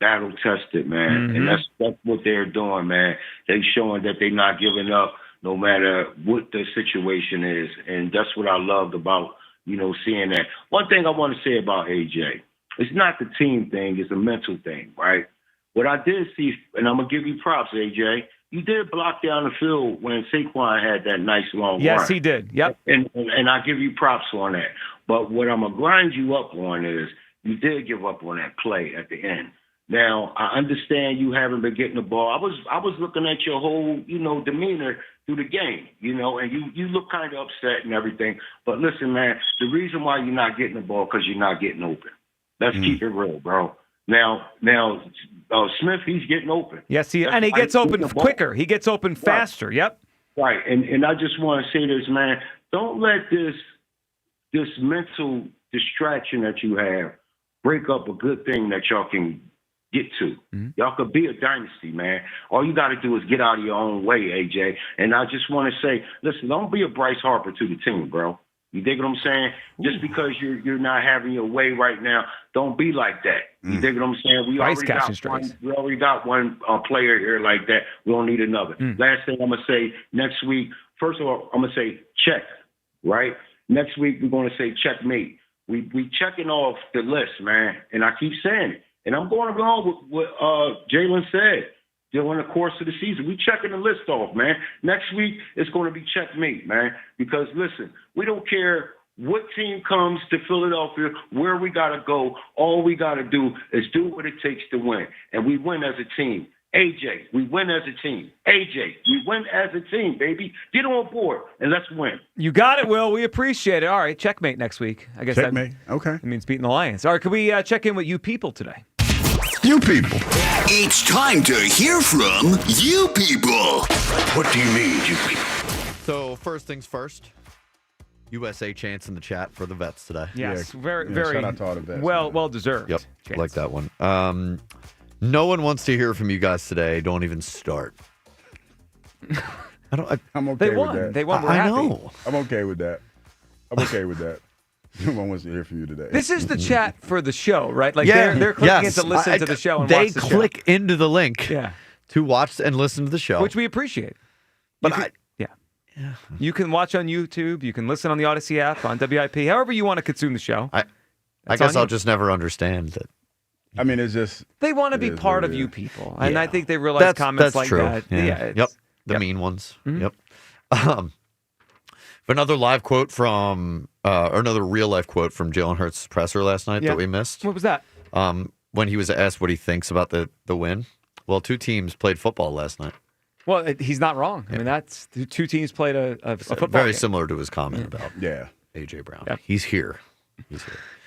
Battle tested, man. Mm-hmm. And that's what they're doing, man. They showing that they're not giving up no matter what the situation is. And that's what I loved about, seeing that. One thing I want to say about AJ, it's not the team thing, it's a mental thing, right? What I did see, and I'm going to give you props, AJ, you did block down the field when Saquon had that nice long Yes, run. he did. Yep. And I give you props on that. But what I'm going to grind you up on is you did give up on that play at the end. Now, I understand you haven't been getting the ball. I was looking at your whole, demeanor through the game, and you look kind of upset and everything. But listen, man, the reason why you're not getting the ball because you're not getting open. Let's keep it real, bro. Now, Smith, he's getting open. Yes, and he gets open quicker. He gets open faster. Right. Yep. Right, and I just want to say this, man. Don't let this mental distraction that you have break up a good thing that y'all can get to. Y'all could be a dynasty, man. All you got to do is get out of your own way, AJ. And I just want to say, listen, don't be a Bryce Harper to the team, bro. You dig what I'm saying? Just because you're not having your way right now, don't be like that. You dig what I'm saying? We already got one player here like that. We don't need another. Last thing I'm going to say, next week, first of all, I'm going to say check, right? Next week, we're going to say checkmate. We checking off the list, man. And I keep saying it. And I'm going along with what Jalen said during the course of the season. We checking the list off, man. Next week, it's going to be checkmate, man. Because, listen, we don't care what team comes to Philadelphia, where we got to go. All we got to do is do what it takes to win. And we win as a team. AJ, we win as a team. AJ, we win as a team, baby. Get on board and let's win. You got it, Will. We appreciate it. All right, checkmate next week. I guess checkmate. Okay. It means beating the Lions. All right, can we check in with you people today? You people. It's time to hear from you people. What do you mean, you people? So first things first. USA chants in the chat for the vets today. Yes, very shout out to all the vets. Well deserved. Yep, chants. Like that one. No one wants to hear from you guys today. Don't even start. I'm okay with that. They won. We're I happy. know. I'm okay with that. No one wants to hear from you today. This is the chat for the show, right? Like they're clicking in to listen to the show and watch the show. They click into the link to watch and listen to the show. Which we appreciate. But you can watch on YouTube. You can listen on the Odyssey app, on WIP, however you want to consume the show. I guess I'll just never understand that. I mean, it's just... They want to be part of you people. And I think they realize comments like true. that. Yep. The mean ones. Yep. Another live quote from, or another real life quote from Jalen Hurts' presser last night that we missed. What was that? When he was asked what he thinks about the win. Well, two teams played football last night. Well, he's not wrong. I mean, that's the two teams played a football very game. similar to his comment about AJ Brown. Yep. He's here.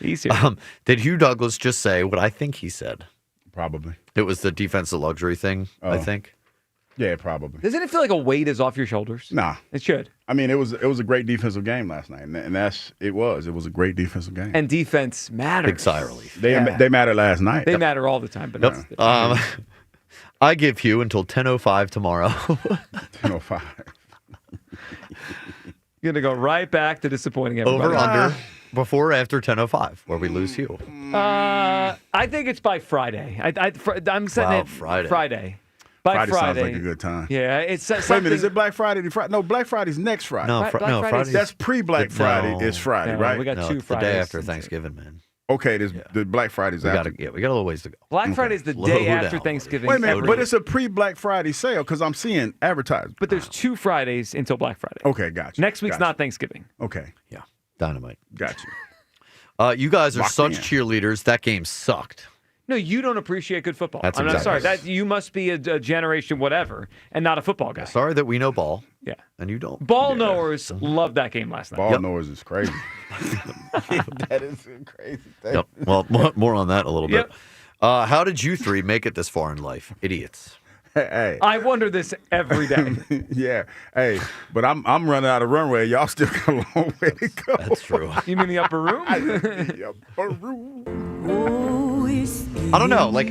He's here. Did Hugh Douglas just say what I think he said? Probably. It was the defensive luxury thing, I think. Yeah, probably. Doesn't it feel like a weight is off your shoulders? Nah. It should. I mean, it was a great defensive game last night, and it was a great defensive game. And defense matters. Big sigh of relief. They mattered last night. They matter all the time. But I give Hugh until 10:05 tomorrow. 10:05. You're gonna go right back to disappointing everybody. Over under before or after 10:05, where we lose Hugh. I think it's by Friday. I'm setting it Friday. By Friday Friday sounds like a good time. Yeah, it's Wait a minute, is it Black Friday? No, Black Friday's next Friday. No, Friday's that's pre-Black Friday. It's Friday, right? We got two it's the Fridays. day after Thanksgiving, man. Okay, the Black Friday's after. We got a little ways to go. Black Friday's the day after Thanksgiving. Wait a minute, but it's a pre-Black Friday sale because I'm seeing advertisements. But there's 2 Fridays until Black Friday. Okay, gotcha. Next week's not Thanksgiving. Okay. Yeah, dynamite. Gotcha. You guys are Locked such in. cheerleaders. That game sucked. No, you don't appreciate good football. That's I'm exactly sorry. right. You must be a generation whatever and not a football guy. Sorry that we know ball. Yeah. And you don't. Ball knowers loved that game last night. Ball knowers is crazy. That is a crazy thing. Yep. Well, more on that a little bit. How did you three make it this far in life? Idiots. Hey. I wonder this every day. Yeah. Hey, but I'm running out of runway. Y'all still got a long way to go. That's true. You mean the upper room? The upper room. I don't know. Like,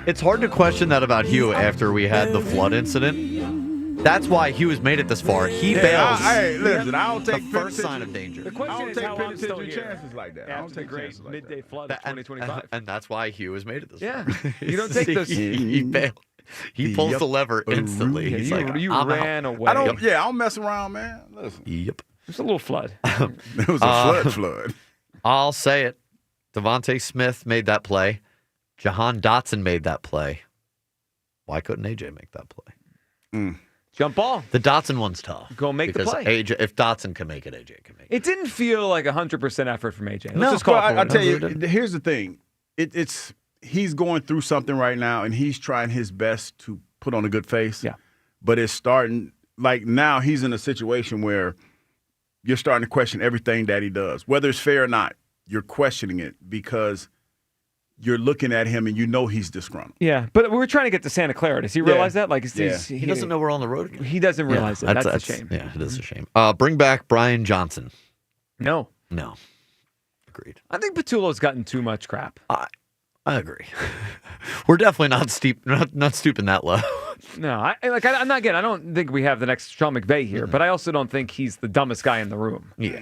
it's hard to question that about Hugh after we had the flood incident. That's why Hugh has made it this far. He bails. Hey, listen, I don't take the first sign of danger. The question is how I'm still here. chances like that. I don't After the take great chances like midday that. flood of 2025. And that's why Hugh has made it this far. You don't take those. He bails. He pulls the lever instantly. Yeah, He's you, like, you I'm ran out. away. I don't mess around, man. Listen. Yep. It's a little flood. It was a flood. I'll say it. Devontae Smith made that play. Jahan Dotson made that play. Why couldn't AJ make that play? Jump ball. The Dotson one's tough. Go make the because play. AJ, if Dotson can make it, AJ can make it. It didn't feel like 100% effort from AJ. No, just call well, for I it. tell you, here's the thing. It's he's going through something right now, and he's trying his best to put on a good face. Yeah. But it's starting, like now he's in a situation where you're starting to question everything that he does. Whether it's fair or not, you're questioning it because you're looking at him and you know he's disgruntled. Yeah, but we're trying to get to Santa Clara. Does he realize that? Like, He doesn't know we're on the road again. He doesn't realize it. That's a shame. Yeah, it is a shame. Bring back Brian Johnson. No. No. Agreed. I think Patullo's gotten too much crap. I agree. We're definitely not stooping that low. No, I'm not getting. I don't think we have the next Sean McVay here, but I also don't think he's the dumbest guy in the room. Yeah.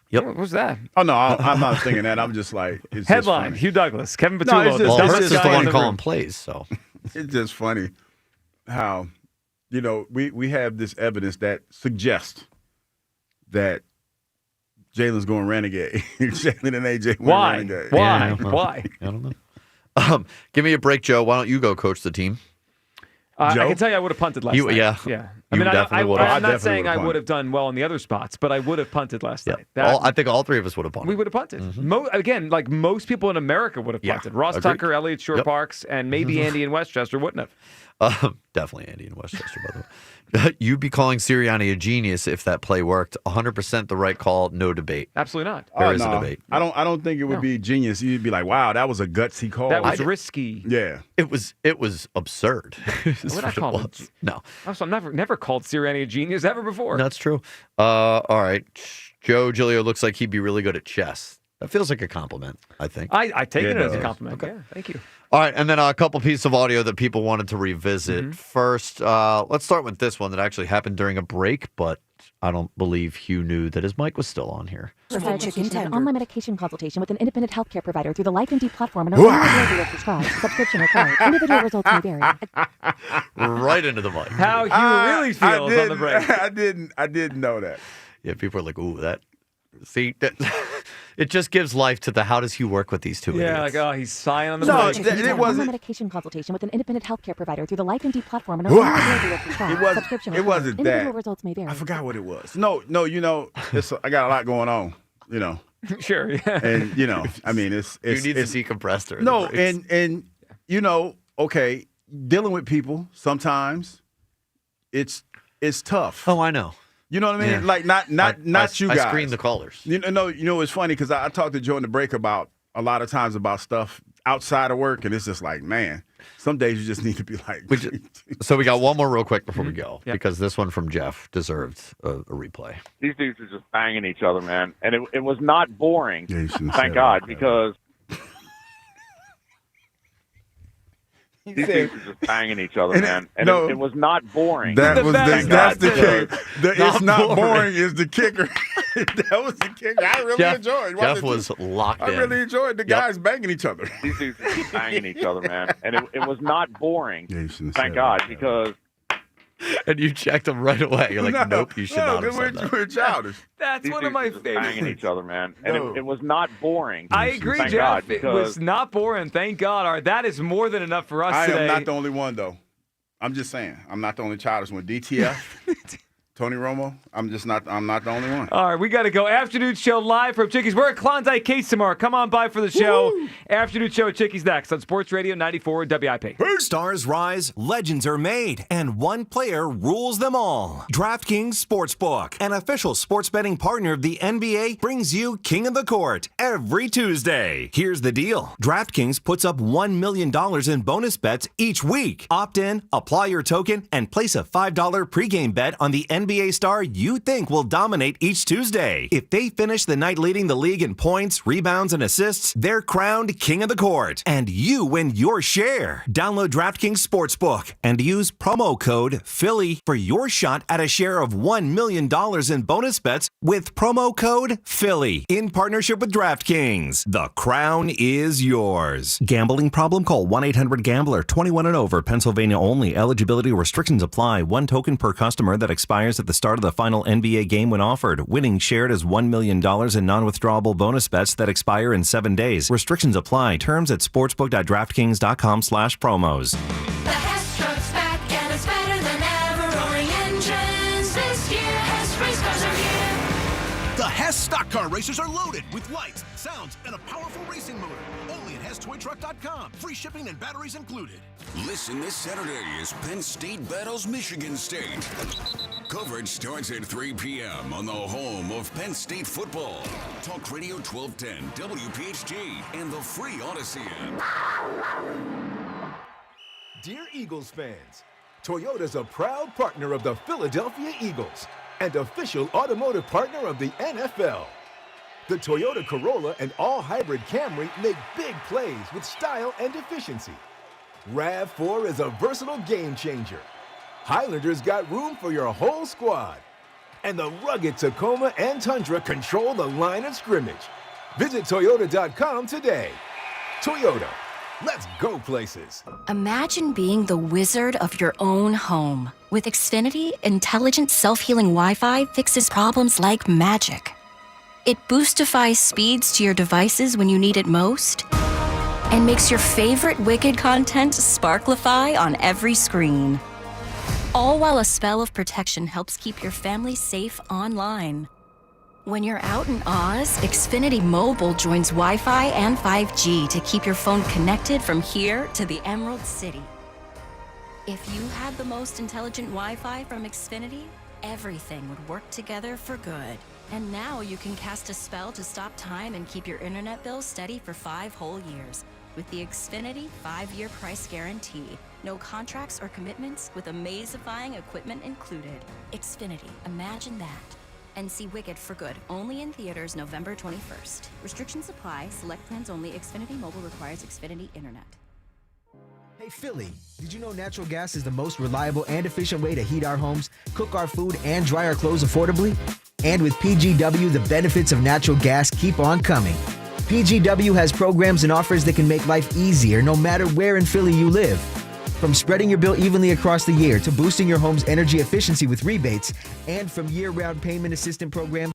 Yep. What was that? Oh no, I'm not thinking that. I'm just like it's Headline: just Hugh Douglas, Kevin Patullo. Well, Hurts is the one calling calling plays, so it's just funny how we have this evidence that suggests that Jalen's going renegade. Jalen and AJ went Why? renegade. Why? Yeah, well, Why? I don't know. Give me a break, Joe. Why don't you go coach the team? I can tell you I would have punted last night. Yeah. I mean, definitely would have. I'm not saying I would have done well in the other spots, but I would have punted last night. I think all three of us would have punted. We would have punted. Again, like most people in America would have punted. Ross agreed. Tucker, Elliott Shore Parks, and maybe Andy in Westchester wouldn't have. Definitely Andy in Westchester, by the way. You'd be calling Sirianni a genius if that play worked. 100% the right call, no debate. Absolutely not. There is a debate. I don't think it would be genius. You'd be like, wow, that was a gutsy call. That was risky. Yeah. It was absurd. What I call it? No. Also, I've never called Sirianni a genius ever before. That's true. All right. Joe Giglio looks like he'd be really good at chess. That feels like a compliment, I think. I take it as a compliment. Okay. Yeah, thank you. All right, and then a couple pieces of audio that people wanted to revisit. First, let's start with this one that actually happened during a break, but I don't believe Hugh knew that his mic was still on here. Online medication consultation with an independent healthcare provider through the LifeMD platform and are prescribed. Subscription required. Individual results may vary. Right into the mic. How Hugh really feels on the break. I didn't know that. Yeah, people are like, ooh, that. See, it just gives life to the how does Hugh work with these two idiots? He's sighing on the mic. It wasn't. Online medication consultation with an independent healthcare provider through the LifeMD platform and are prescribed. Subscription It wasn't Individual that. results may vary. I forgot what it was. No, I got a lot going on, Sure, yeah. And, I mean, it's you need to see compressor. No, and okay, dealing with people sometimes it's tough. Oh, I know. You know what I mean? Yeah. Like not you guys. I screen the callers. It's funny because I talked to Joe in the break about a lot of times about stuff outside of work, and it's just like, man, some days you just need to be like. So we got one more real quick before we go, because this one from Jeff deserved a replay. These dudes are just banging each other, man, and it was not boring. Yeah, thank God, because these dudes are just banging each other, man, and it was not boring. That's the kicker. It's not boring is the kicker. That was the kicker. I really enjoyed. Jeff was locked in. I really enjoyed the guys banging each other. These dudes are just banging each other, man, and it was not boring. Yeah, thank God, because. And you checked them right away. You're like, nope, you should not have said that. We're childish. That's These one of my dudes are just banging favorites. each other, man, and it was not boring. I agree, thank Jeff. God, It was not boring. Thank God. All right, that is more than enough for us I today. am not the only one, though. I'm just saying. I'm not the only childish one. DTF, Tony Romo, I'm not the only one. All right, we got to go. Afternoon show live from Chickie's. We're at Klondike Case tomorrow. Come on by for the show. Woo! Afternoon show at Chickie's next on Sports Radio 94 WIP. Stars rise, legends are made, and one player rules them all. DraftKings Sportsbook, an official sports betting partner of the NBA, brings you King of the Court every Tuesday. Here's the deal. DraftKings puts up $1 million in bonus bets each week. Opt in, apply your token, and place a $5 pregame bet on the NBA star you think will dominate each Tuesday. If they finish the night leading the league in points, rebounds, and assists, they're crowned King of the Court, and you win your share. Download DraftKings Sportsbook and use promo code Philly for your shot at a share of $1 million in bonus bets with promo code Philly in partnership with DraftKings. The crown is yours. Gambling problem? Call 1-800-GAMBLER. 21 and over. Pennsylvania only. Eligibility restrictions apply. One token per customer that expires at the start of the final NBA game when offered. Winning shared as $1 million in non-withdrawable bonus bets that expire in 7 days. Restrictions apply. Terms at sportsbook.draftkings.com/promos. The Hess truck's back and it's better than ever. Roaring engines this year. Hess race cars are here. The Hess stock car racers are loaded with lights, sounds, and a powerful racing motor. Only at HessToyTruck.com. Free shipping and batteries included. Listen this Saturday as Penn State battles Michigan State. Coverage starts at 3 p.m. on the home of Penn State football. Talk Radio 1210, WPHT, and the free Odyssey app. Dear Eagles fans, Toyota's a proud partner of the Philadelphia Eagles and official automotive partner of the NFL. The Toyota Corolla and all-hybrid Camry make big plays with style and efficiency. RAV4 is a versatile game changer. Highlander's got room for your whole squad. And the rugged Tacoma and Tundra control the line of scrimmage. Visit Toyota.com today. Toyota, let's go places. Imagine being the wizard of your own home. With Xfinity, intelligent self-healing Wi-Fi fixes problems like magic. It boostifies speeds to your devices when you need it most and makes your favorite Wicked content sparklify on every screen. All while a spell of protection helps keep your family safe online. When you're out in Oz, Xfinity Mobile joins Wi-Fi and 5G to keep your phone connected from here to the Emerald City. If you had the most intelligent Wi-Fi from Xfinity, everything would work together for good. And now you can cast a spell to stop time and keep your internet bill steady for 5 whole years. With the Xfinity 5-year price guarantee. No contracts or commitments with amazifying equipment included. Xfinity, imagine that. And see Wicked for good, only in theaters November 21st. Restrictions apply, select plans only. Xfinity Mobile requires Xfinity Internet. Hey Philly, did you know natural gas is the most reliable and efficient way to heat our homes, cook our food, and dry our clothes affordably? And with PGW, the benefits of natural gas keep on coming. PGW has programs and offers that can make life easier no matter where in Philly you live. From spreading your bill evenly across the year to boosting your home's energy efficiency with rebates, and from year-round payment assistance programs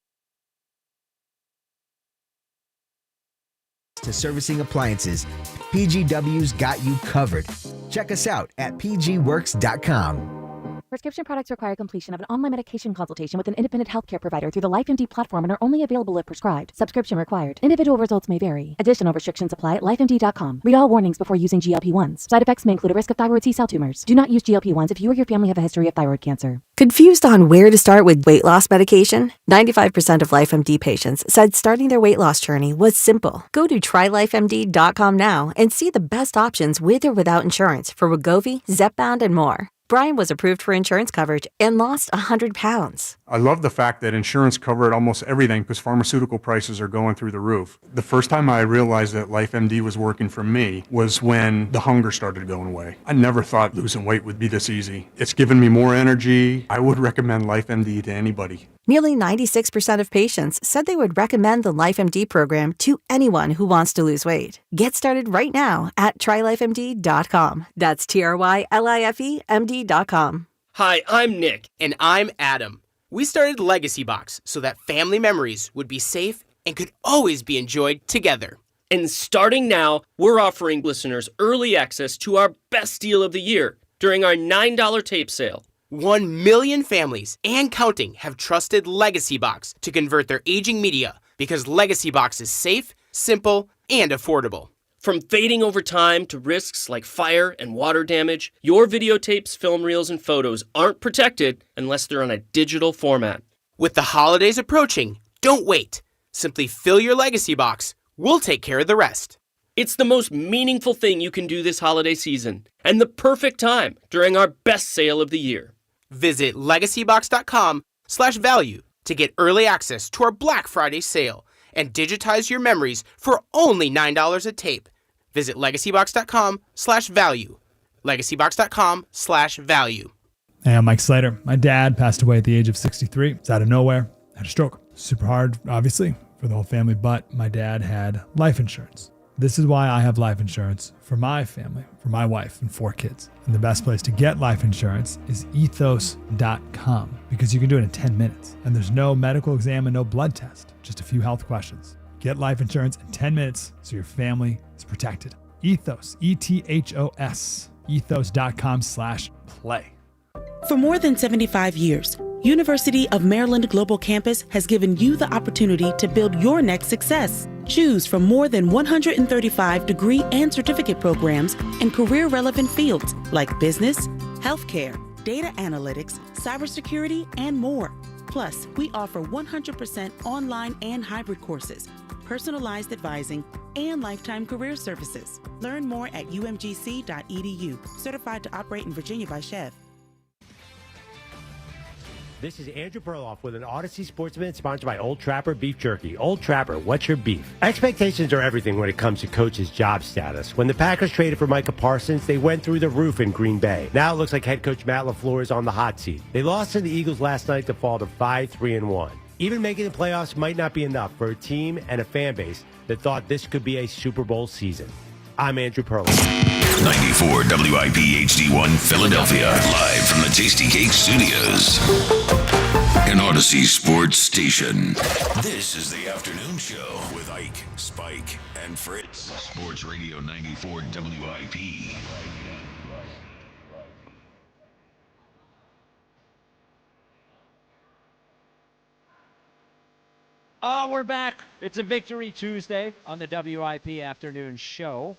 to servicing appliances, PGW's got you covered. Check us out at pgworks.com. Prescription products require completion of an online medication consultation with an independent healthcare provider through the LifeMD platform and are only available if prescribed. Subscription required. Individual results may vary. Additional restrictions apply at lifemd.com. Read all warnings before using GLP-1s. Side effects may include a risk of thyroid C-cell tumors. Do not use GLP-1s if you or your family have a history of thyroid cancer. Confused on where to start with weight loss medication? 95% of LifeMD patients said starting their weight loss journey was simple. Go to trylifemd.com now and see the best options with or without insurance for Wegovy, Zepbound, and more. Brian was approved for insurance coverage and lost 100 pounds. I love the fact that insurance covered almost everything because pharmaceutical prices are going through the roof. The first time I realized that LifeMD was working for me was when the hunger started going away. I never thought losing weight would be this easy. It's given me more energy. I would recommend LifeMD to anybody. Nearly 96% of patients said they would recommend the LifeMD program to anyone who wants to lose weight. Get started right now at trylifemd.com. That's TRYLIFEMD.com. Hi, I'm Nick. And I'm Adam. We started Legacy Box so that family memories would be safe and could always be enjoyed together. And starting now, we're offering listeners early access to our best deal of the year during our $9 tape sale. 1 million families and counting have trusted Legacy Box to convert their aging media because Legacy Box is safe, simple, and affordable. From fading over time to risks like fire and water damage, your videotapes, film reels, and photos aren't protected unless they're on a digital format. With the holidays approaching, don't wait. Simply fill your Legacy Box. We'll take care of the rest. It's the most meaningful thing you can do this holiday season and the perfect time during our best sale of the year. Visit legacybox.com/value to get early access to our Black Friday sale and digitize your memories for only $9 a tape. Visit legacybox.com/value. legacybox.com/value. Hey, I'm Mike Slater. My dad passed away at the age of 63. It's out of nowhere. Had a stroke. Super hard, obviously, for the whole family, but my dad had life insurance. This is why I have life insurance for my family, for my wife and 4 kids. And the best place to get life insurance is ethos.com because you can do it in 10 minutes. And there's no medical exam and no blood test, just a few health questions. Get life insurance in 10 minutes so your family is protected. Ethos, ETHOS, ethos.com/play. For more than 75 years, University of Maryland Global Campus has given you the opportunity to build your next success. Choose from more than 135 degree and certificate programs in career-relevant fields like business, healthcare, data analytics, cybersecurity, and more. Plus, we offer 100% online and hybrid courses, personalized advising, and lifetime career services. Learn more at umgc.edu. Certified to operate in Virginia by Chev. This is Andrew Perloff with an Odyssey Sportsman sponsored by Old Trapper Beef Jerky. Old Trapper, what's your beef? Expectations are everything when it comes to coach's job status. When the Packers traded for Micah Parsons, they went through the roof in Green Bay. Now it looks like head coach Matt LaFleur is on the hot seat. They lost to the Eagles last night to fall to 5-3-1. Even making the playoffs might not be enough for a team and a fan base that thought this could be a Super Bowl season. I'm Andrew Perloff. 94 WIP HD1 Philadelphia, live from the Tasty Cake Studios. An Odyssey Sports Station. This is the afternoon show with Ike, Spike, and Fritz. Sports Radio 94 WIP. Oh, we're back. It's a Victory Tuesday on the WIP afternoon show.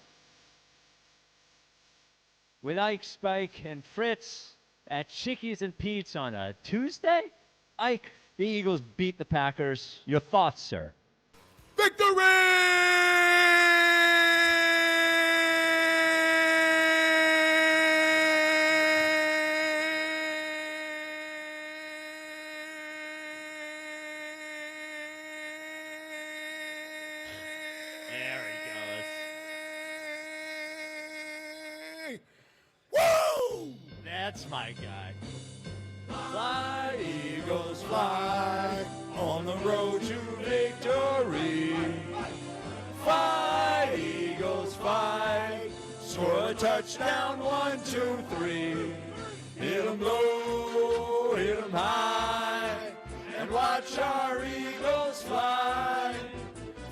With Ike, Spike, and Fritz at Chickie's and Pete's on a Tuesday. Ike, the Eagles beat the Packers. Your thoughts, sir? Victory! There he goes. Woo! That's my guy. Fly, Eagles, fly on the road to victory. Fly, Eagles, fly. Score a touchdown, 1, 2, 3. Hit 'em low, hit 'em high, and watch our Eagles fly.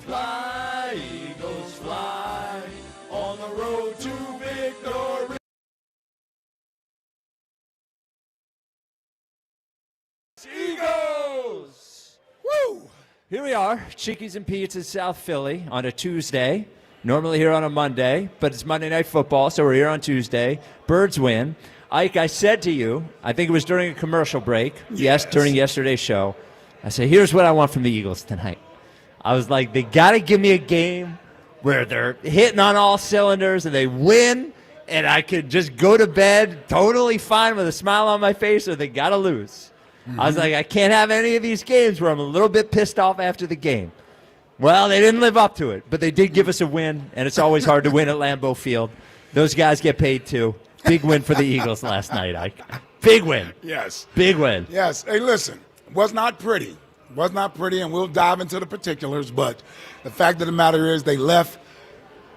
Fly, Eagles, fly on the road to victory. Eagles! Woo! Here we are, Chickies and Pete's in South Philly on a Tuesday. Normally here on a Monday, but it's Monday Night Football, so we're here on Tuesday. Birds win. Ike, I said to you, I think it was during a commercial break, yes, during yesterday's show, I said, here's what I want from the Eagles tonight. I was like, they got to give me a game where they're hitting on all cylinders and they win, and I could just go to bed totally fine with a smile on my face, or they got to lose. I was like, I can't have any of these games where I'm a little bit pissed off after the game. Well, they didn't live up to it, but they did give us a win, and it's always hard to win at Lambeau Field. Those guys get paid too. Big win for the Eagles last night, Ike. Big win. Yes. Big win. Yes. Hey, listen, was not pretty. Was not pretty, and we'll dive into the particulars, but the fact of the matter is they left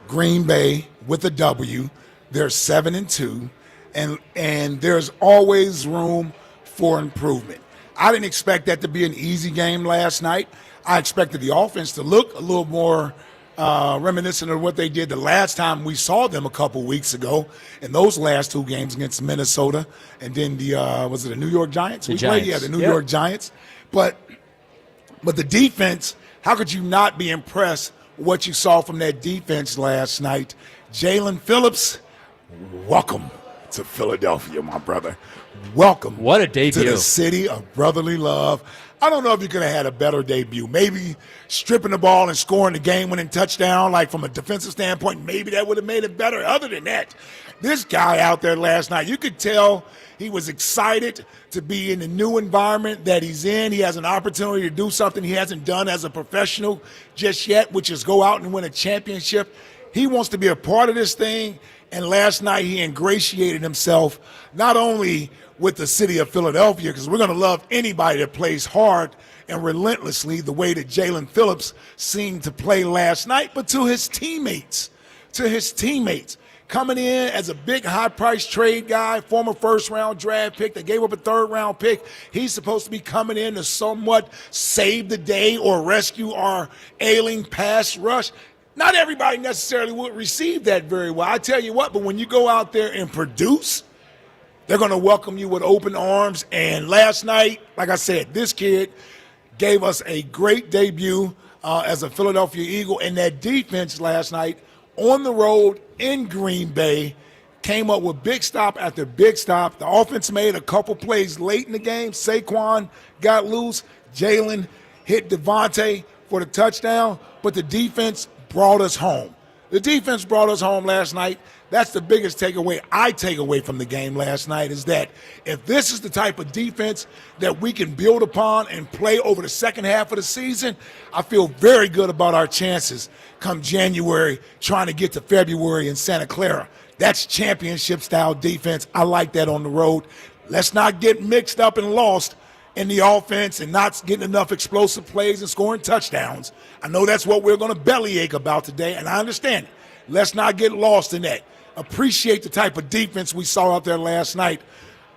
Green Bay with a W. They're 7-2, and there's always room for improvement. I didn't expect that to be an easy game last night. I expected the offense to look a little more reminiscent of what they did the last time we saw them a couple weeks ago in those last two games against Minnesota and then the was it the New York Giants? The Giants. Played? Yeah, the New York Giants. But the defense, how could you not be impressed with what you saw from that defense last night? Jalen Phillips, welcome to Philadelphia, my brother. Welcome. What a debut. To the city of brotherly love. I don't know if you could have had a better debut. Maybe stripping the ball and scoring the game-winning touchdown, like from a defensive standpoint, maybe that would have made it better. Other than that, this guy out there last night, you could tell he was excited to be in the new environment that he's in. He has an opportunity to do something he hasn't done as a professional just yet, which is go out and win a championship. He wants to be a part of this thing, and last night he ingratiated himself not only with the city of Philadelphia, because we're going to love anybody that plays hard and relentlessly the way that Jalen Phillips seemed to play last night, but to his teammates. Coming in as a big high-price trade guy, former first-round draft pick. They gave up a third-round pick. He's supposed to be coming in to somewhat save the day or rescue our ailing pass rush. Not everybody necessarily would receive that very well. I tell you what, but when you go out there and produce, they're going to welcome you with open arms. And last night, like I said, this kid gave us a great debut as a Philadelphia Eagle. And that defense last night on the road in Green Bay came up with big stop after big stop. The offense made a couple plays late in the game. Saquon got loose. Jalen hit Devontae for the touchdown. But the defense brought us home. The defense brought us home last night. That's the biggest takeaway I take away from the game last night, is that if this is the type of defense that we can build upon and play over the second half of the season, I feel very good about our chances come January trying to get to February in Santa Clara. That's championship-style defense. I like that on the road. Let's not get mixed up and lost in the offense and not getting enough explosive plays and scoring touchdowns. I know that's what we're going to bellyache about today, and I understand it. Let's not get lost in that. Appreciate the type of defense we saw out there last night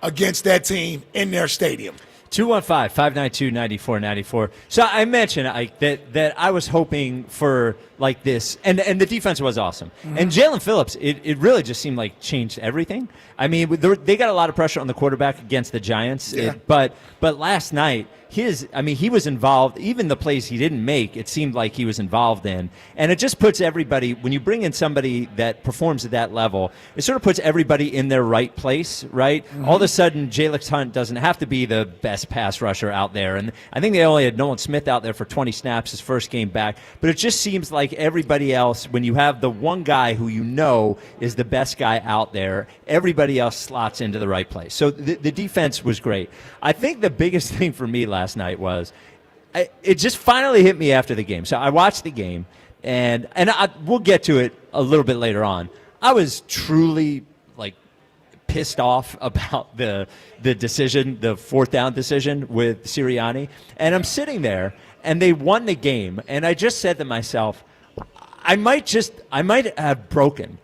against that team in their stadium. 215-592-9494. So I mentioned that I was hoping for like this, and the defense was awesome. Mm-hmm. And Jalen Phillips, it really just seemed like changed everything. I mean, they got a lot of pressure on the quarterback against the Giants, Yeah. but last night, he was involved. Even the plays he didn't make, it seemed like he was involved in. And it just puts everybody, when you bring in somebody that performs at that level, it sort of puts everybody in their right place, right? Mm-hmm. All of a sudden, Jalen Hunt doesn't have to be the best pass rusher out there. And I think they only had Nolan Smith out there for 20 snaps his first game back. But it just seems like everybody else, when you have the one guy who you know is the best guy out there, everybody else slots into the right place. So the defense was great. I think the biggest thing for me last night was it just finally hit me after the game. So I watched the game, and we'll get to it a little bit later on. I was truly pissed off about the decision, the fourth down decision with Sirianni. And I'm sitting there, and they won the game, and I just said to myself, I might have broken.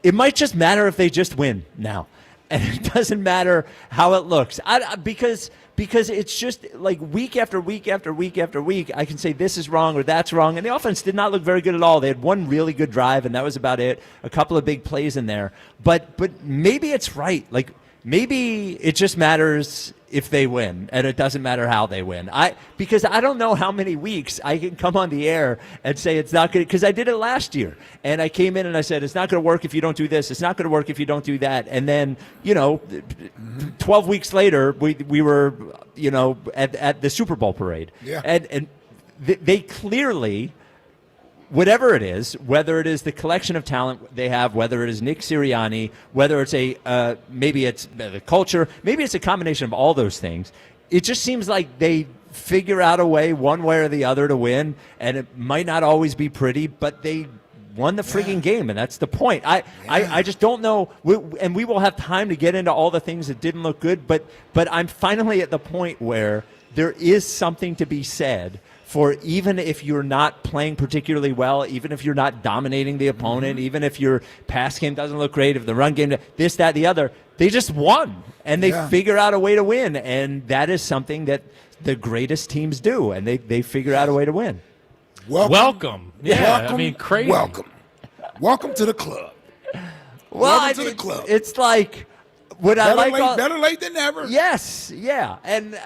It might just matter if they just win now. And it doesn't matter how it looks. Because it's just like week after week after week after week, I can say this is wrong or that's wrong. And the offense did not look very good at all. They had one really good drive, and that was about it. A couple of big plays in there. But maybe it's right. Like, maybe it just matters if they win, and it doesn't matter how they win. Because I don't know how many weeks I can come on the air and say it's not good, because I did it last year. And I came in and I said, it's not going to work if you don't do this. It's not going to work if you don't do that. And then, 12 weeks later, we were, at the Super Bowl parade. Yeah. And they clearly, whatever it is, whether it is the collection of talent they have, whether it is Nick Sirianni, whether it's maybe it's the culture, maybe it's a combination of all those things, it just seems like they figure out a way, one way or the other, to win, and it might not always be pretty, but they won the frigging game, and that's the point. I just don't know, and we will have time to get into all the things that didn't look good, but I'm finally at the point where there is something to be said for, even if you're not playing particularly well, even if you're not dominating the opponent, even if your pass game doesn't look great, if the run game, this, that, the other, they just won, and they figure out a way to win, and that is something that the greatest teams do, and they figure out a way to win. Welcome. Yeah, Welcome. I mean, crazy. Welcome to the club. Welcome to the club. It's like, better late than never. Yes, yeah, and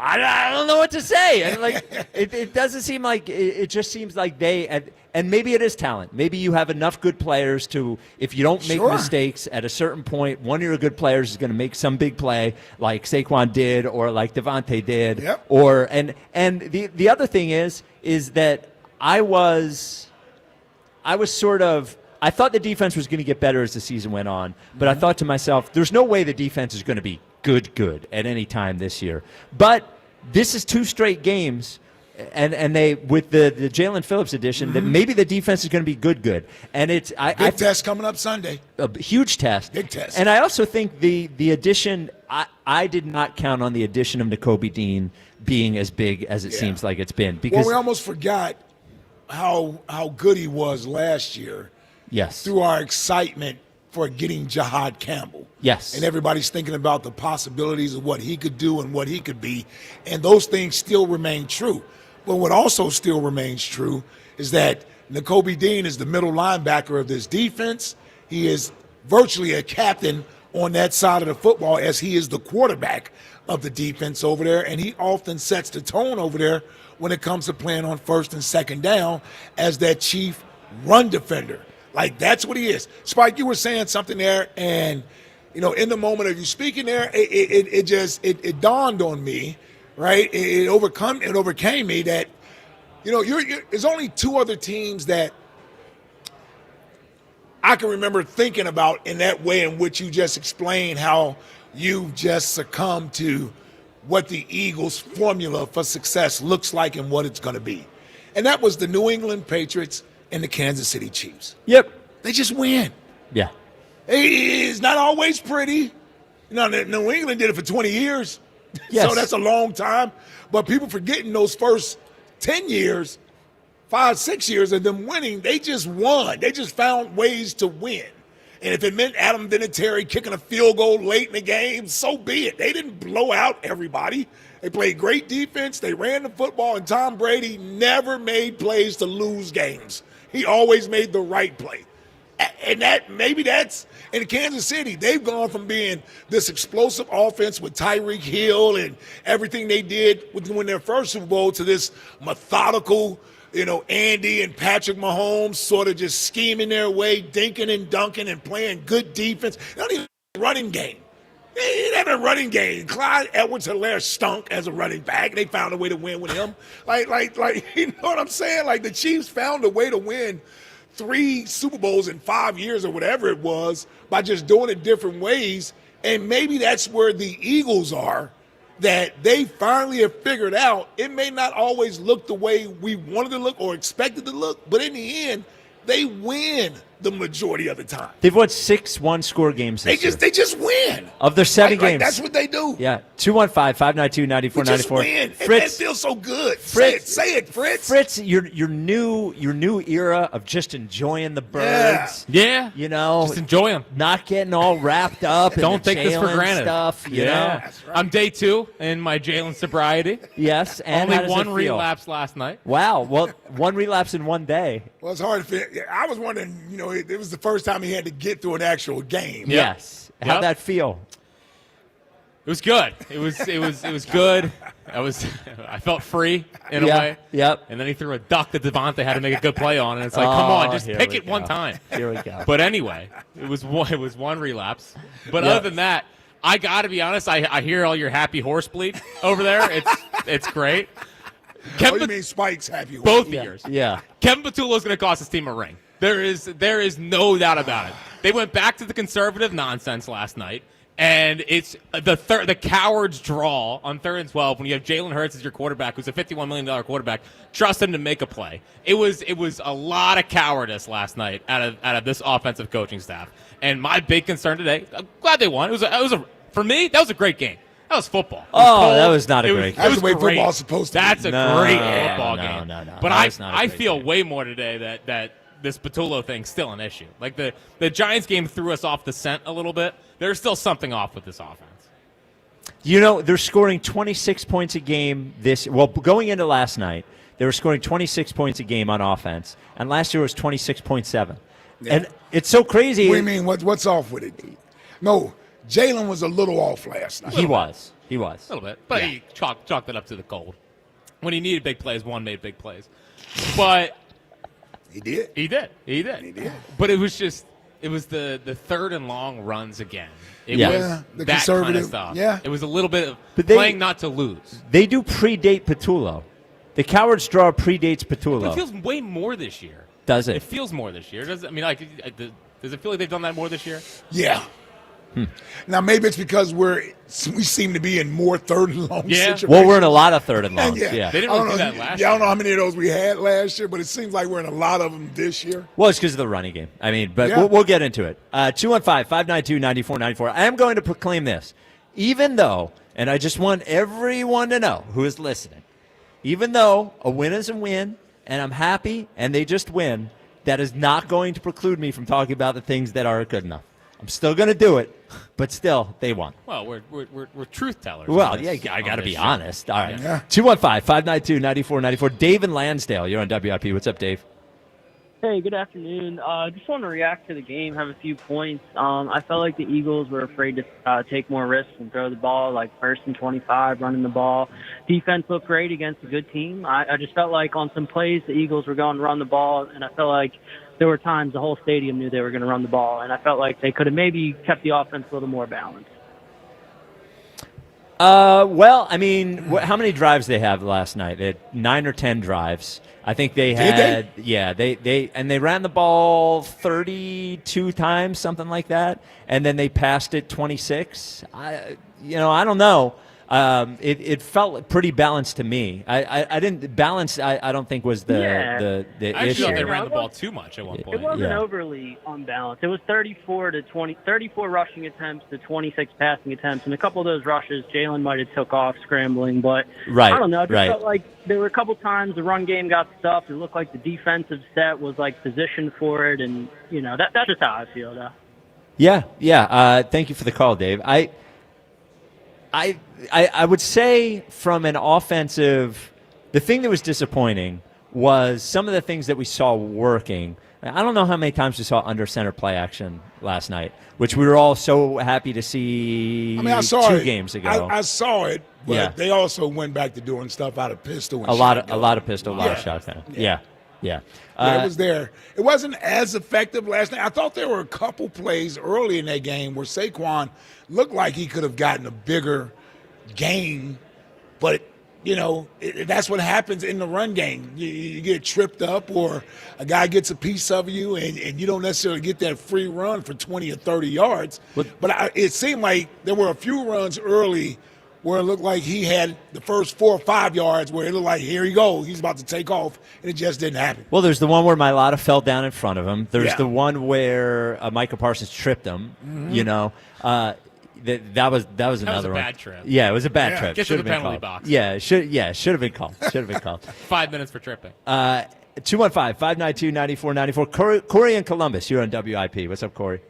I don't know what to say. And it doesn't seem like it just seems like they and maybe it is talent. Maybe you have enough good players to, if you don't make mistakes at a certain point, one of your good players is going to make some big play like Saquon did or like Devontae did. Yep. Or and the other thing is that I thought the defense was going to get better as the season went on, but I thought to myself, there's no way the defense is going to be good at any time this year. But this is 2 straight games, and they, with the Jalen Phillips edition, that maybe the defense is going to be good. And it's big test coming up Sunday. A huge test. Big test. And I also think the addition, I did not count on the addition of Nakobe Dean being as big as it seems like it's been. Because we almost forgot how good he was last year. Yes. Through our excitement for getting Jahad Campbell. Yes. And everybody's thinking about the possibilities of what he could do and what he could be. And those things still remain true. But what also still remains true is that Nakobe Dean is the middle linebacker of this defense. He is virtually a captain on that side of the football, as he is the quarterback of the defense over there. And he often sets the tone over there when it comes to playing on first and second down as that chief run defender. Like, that's what he is. Spike, you were saying something there, and, in the moment of you speaking there, it dawned on me, right? It overcame me that, there's only 2 other teams that I can remember thinking about in that way in which you just explained how you just succumbed to what the Eagles' formula for success looks like and what it's going to be. And that was the New England Patriots and the Kansas City Chiefs. Yep. They just win. Yeah. It's not always pretty. New England did it for 20 years. Yes. So that's a long time. But people forgetting those first 10 years, 5, 6 years of them winning, they just won. They just found ways to win. And if it meant Adam Vinatieri kicking a field goal late in the game, so be it. They didn't blow out everybody. They played great defense. They ran the football, and Tom Brady never made plays to lose games. He always made the right play. And that's in Kansas City. They've gone from being this explosive offense with Tyreek Hill and everything they did with win their first Super Bowl to this methodical, Andy and Patrick Mahomes sort of just scheming their way, dinking and dunking and playing good defense. They don't even have a running game. They didn't have a running game. Clyde Edwards-Helaire stunk as a running back. They found a way to win with him. Like, you know what I'm saying? Like, the Chiefs found a way to win 3 Super Bowls in 5 years or whatever it was by just doing it different ways. And maybe that's where the Eagles are, that they finally have figured out it may not always look the way we wanted to look or expected to look, but in the end, they win the majority of the time. They've won 6 one-score games this year. They just win. Of their 7 games. That's what they do. Yeah. 215-592-9494. Just win. Fritz, It feels so good. Fritz, say it, Fritz. Fritz, your new era of just enjoying the birds. Yeah. Just enjoy them. Not getting all wrapped up. Don't take this for Jalen granted. Stuff, you know. That's right. I'm day 2 in my Jalen sobriety. Yes. And Only how does it one feel? relapse last night. Wow. Well, 1 relapse in 1 day. Well, it's hard to fit. I was wondering, it was the first time he had to get through an actual game. Yes. How'd Yep. that feel? It was good. It was good. I felt free in a Yeah, way. yep. And then he threw a duck that Devontae had to make a good play on, and it's like, come on, just here pick we it one go. time. Here we go. But anyway, it was one relapse. But Yep. other than that, I got to be honest. I hear all your happy horse bleat over there. It's great. Oh, you mean Spike's happy? Both years. Yeah. Kevin Patullo is going to cost his team a ring. There is no doubt about it. They went back to the conservative nonsense last night, and it's the coward's draw on 3rd and 12 when you have Jalen Hurts as your quarterback, who's a $51 million quarterback. Trust him to make a play. It was a lot of cowardice last night out of this offensive coaching staff. And my big concern today, I'm glad they won. For me, that was a great game. That was football. It was cold. That was not a great game. That's the way football's supposed to be. That's a great football no, game. no. But That was not a I great feel game. way more today that this Patullo thing's still an issue. Like the Giants game threw us off the scent a little bit. There's still something off with this offense. They're scoring 26 points a game going into last night, they were scoring 26 points a game on offense, and last year was 26.7. Yeah. And it's so crazy. What do you mean? What's off with it? No, Jalen was a little off last night. He was. A little bit. But he chalked it up to the cold. When he needed big plays, one made big plays. But He did. He did. But it was the 3rd and long runs again. It was the that conservative kind of stuff. Yeah. It was a little bit of But playing not to lose. They do predate Patullo. The coward's draw predates Patullo. But it feels way more this year. Does it? It feels more this year. Does it feel like they've done that more this year? Yeah. Now maybe it's because we seem to be in more 3rd and long situations. Well, we're in a lot of 3rd and longs. Yeah. They didn't really do that last year. I don't know how many of those we had last year, but it seems like we're in a lot of them this year. Well, it's because of the running game. But we'll get into it. 215-592-9494. I am going to proclaim this. Even though, and I just want everyone to know who is listening, even though a win is a win, and I'm happy, and they just win, that is not going to preclude me from talking about the things that aren't good enough. I'm still going to do it, but still, they won. Well, we're truth tellers. Well, on this, yeah, I got to be show. honest. All right. Yeah. 215-592-9494. Dave in Lansdale, you're on WIP. What's up, Dave? Hey, good afternoon. Just want to react to the game, have a few points. I felt like the Eagles were afraid to take more risks and throw the ball, like 1st and 25, running the ball. Defense looked great against a good team. I just felt like on some plays the Eagles were going to run the ball, and I felt like there were times the whole stadium knew they were going to run the ball, and I felt like they could have maybe kept the offense a little more balanced. Well, I mean, how many drives they have last night? They had 9 or 10 drives. I think they had. Yeah, they ran the ball 32 times, something like that, and then they passed it 26. I don't know. It felt pretty balanced to me. I didn't balance. I don't think was the I actually issue. thought they ran the ball too much at one point. It wasn't overly unbalanced. It was 34 rushing attempts to 26 passing attempts, and a couple of those rushes, Jalen might have took off scrambling, but Right, I don't know. It just right. felt like there were a couple times the run game got stuffed. It looked like the defensive set was like positioned for it, and that's just how I feel though. Yeah. Thank you for the call, Dave. I would say from an offensive, the thing that was disappointing was some of the things that we saw working. I don't know how many times we saw under center play action last night, which we were all so happy to see. I saw 2 it. games ago. I saw it, but Yeah. they also went back to doing stuff out of pistol. And a lot shotgun. of pistol, a lot of shotgun. Yeah. Yeah, it was there. It wasn't as effective last night. I thought there were a couple plays early in that game where Saquon looked like he could have gotten a bigger game, but that's what happens in the run game. You get tripped up, or a guy gets a piece of you, and you don't necessarily get that free run for 20 or 30 yards. But it seemed like there were a few runs early where it looked like he had the first 4 or 5 yards where it looked like, here he goes, he's about to take off, and it just didn't happen. Well, there's the one where Mailata fell down in front of him. There's Yeah. the one where Micah Parsons tripped him. Mhm. That was another That was a one. bad trip. Yeah, it was a bad Yeah. trip. Get to Should the have been penalty called. box. Yeah, should have been called. Should have been called. 5 minutes for tripping. 215-592-9494. Corey in Columbus, you're on WIP. What's up, Corey?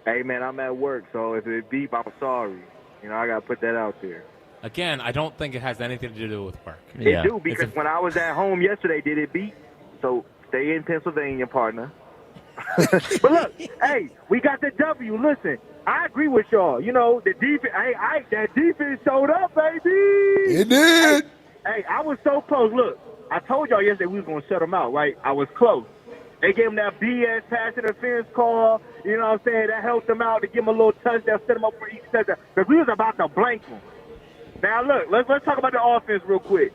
Hey, man, I'm at work, so if it beep, I'm sorry. I got to put that out there. Again, I don't think it has anything to do with work. It do, because when I was at home yesterday, did it beep? So stay in Pennsylvania, partner. But look, hey, we got the W. Listen, I agree with y'all. The defense, that defense showed up, baby. It did. Hey, I was so close. Look, I told y'all yesterday we was going to shut them out, right? I was close. They gave him that BS pass interference call. You know what I'm saying? That helped them out to give him a little touchdown, set him up for each touchdown. Because we was about to blank him. Now, look, let's talk about the offense real quick.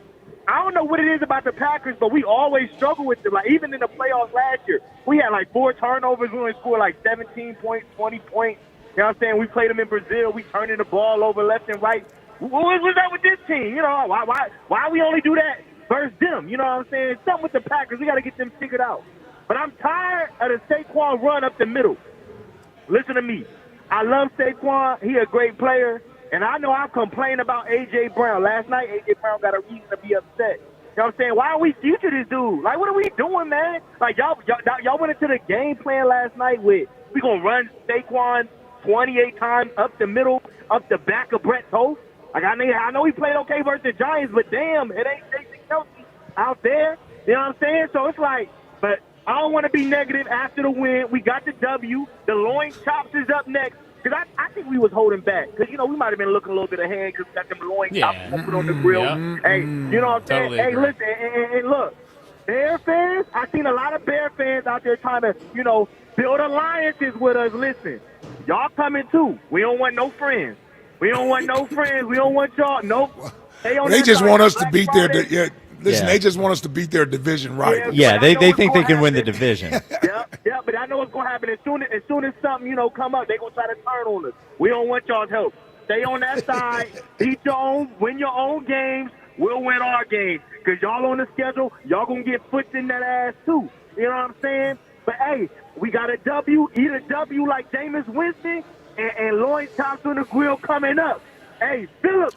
I don't know what it is about the Packers, but we always struggle with them. Like, even in the playoffs last year, we had like 4 turnovers. We only scored like 17 points, 20 points. You know what I'm saying? We played them in Brazil. We turning the ball over left and right. What was that with this team? Why we only do that versus them? You know what I'm saying? Something with the Packers. We got to get them figured out. But I'm tired of the Saquon run up the middle. Listen to me. I love Saquon. He a great player. And I know I complained about A.J. Brown. Last night, A.J. Brown got a reason to be upset. You know what I'm saying? Why are we future this dude? Like, what are we doing, man? Like, y'all went into the game plan last night with, we going to run Saquon 28 times up the middle, up the back of Brett Toast. Like, I know he played okay versus the Giants, but damn, it ain't Jason Kelsey out there. You know what I'm saying? So it's like, but I don't want to be negative after the win. We got the W. The loin chops is up next. Because I think we was holding back. Because, we might have been looking a little bit ahead because we got them loin chops open on the grill. Yeah. Hey, you know what I'm saying? Totally Hey, agree. listen, and look, Bear fans, I seen a lot of Bear fans out there trying to, build alliances with us. Listen, y'all coming too. We don't want no friends. We don't want no friends. We don't want y'all. Nope. They just want us to beat their. Listen, Yeah. they just want us to beat their division rivals. Yeah, they think they can win the division. Yeah, but I know what's going to happen. As soon as something, come up, they're going to try to turn on us. We don't want y'all's help. Stay on that side. Beat your own, win your own games. We'll win our games. Because y'all on the schedule, y'all going to get foots in that ass too. You know what I'm saying? But, hey, we got a W. Eat a W like Jameis Winston and Lloyd Thompson on the grill coming up. Hey, Philip.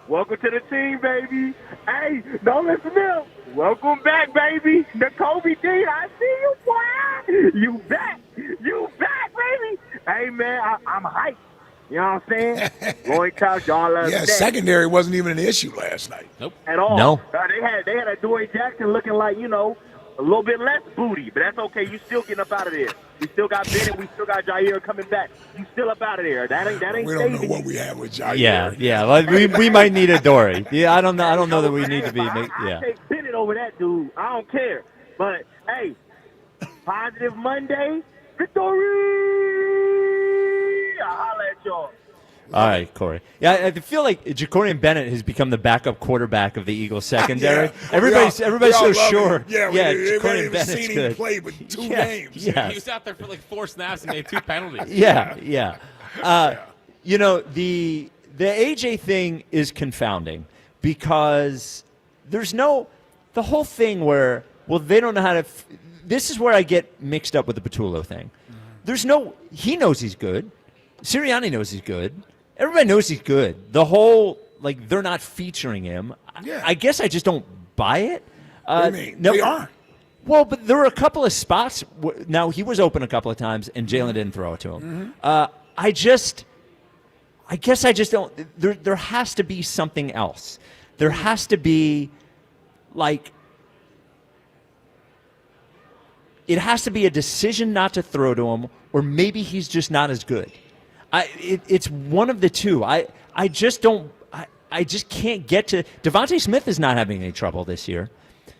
Welcome to the team, baby. Hey, Nolan Smith, welcome back, baby. N'Kobe Dean, I see you, boy. You back, baby. Hey, man, I'm hyped. You know what I'm saying? Lloyd Thompson, y'all love that. Secondary wasn't even an issue last night. Nope. At all. No. They had a Dory Jackson looking like, a little bit less booty, but that's okay. You still getting up out of there. We still got Bennett. We still got Jair coming back. You still up out of there. That ain't. We don't know what we have with Jair. Yeah. Well, we might need a Dory. Yeah, I don't know that we need to be. I take Bennett over that dude. I don't care. But hey, positive Monday victory. I'll holla at y'all. All right, Corey. Yeah, I feel like Jacorian Bennett has become the backup quarterback of the Eagles secondary. Yeah. Everybody's so love sure. him. Yeah, Jacorian Bennett's Bennett's seen him good. play with 2 Yeah, games. yes. He was out there for like 4 snaps and made 2 penalties. Yeah. You know, the AJ thing is confounding because there's the whole thing where, well, they don't know how to. This is where I get mixed up with the Patullo thing. He knows he's good. Sirianni knows he's good. Everybody knows he's good. The whole, they're not featuring him. Yeah. I guess I just don't buy it. What do you mean? They aren't. Well, but there were a couple of spots. Now, he was open a couple of times, and Jalen didn't throw it to him. I guess I just don't. There has to be something else. There has to be, it has to be a decision not to throw to him, or maybe he's just not as good. It's one of the two. I just don't. I just can't get to. Devontae Smith is not having any trouble this year.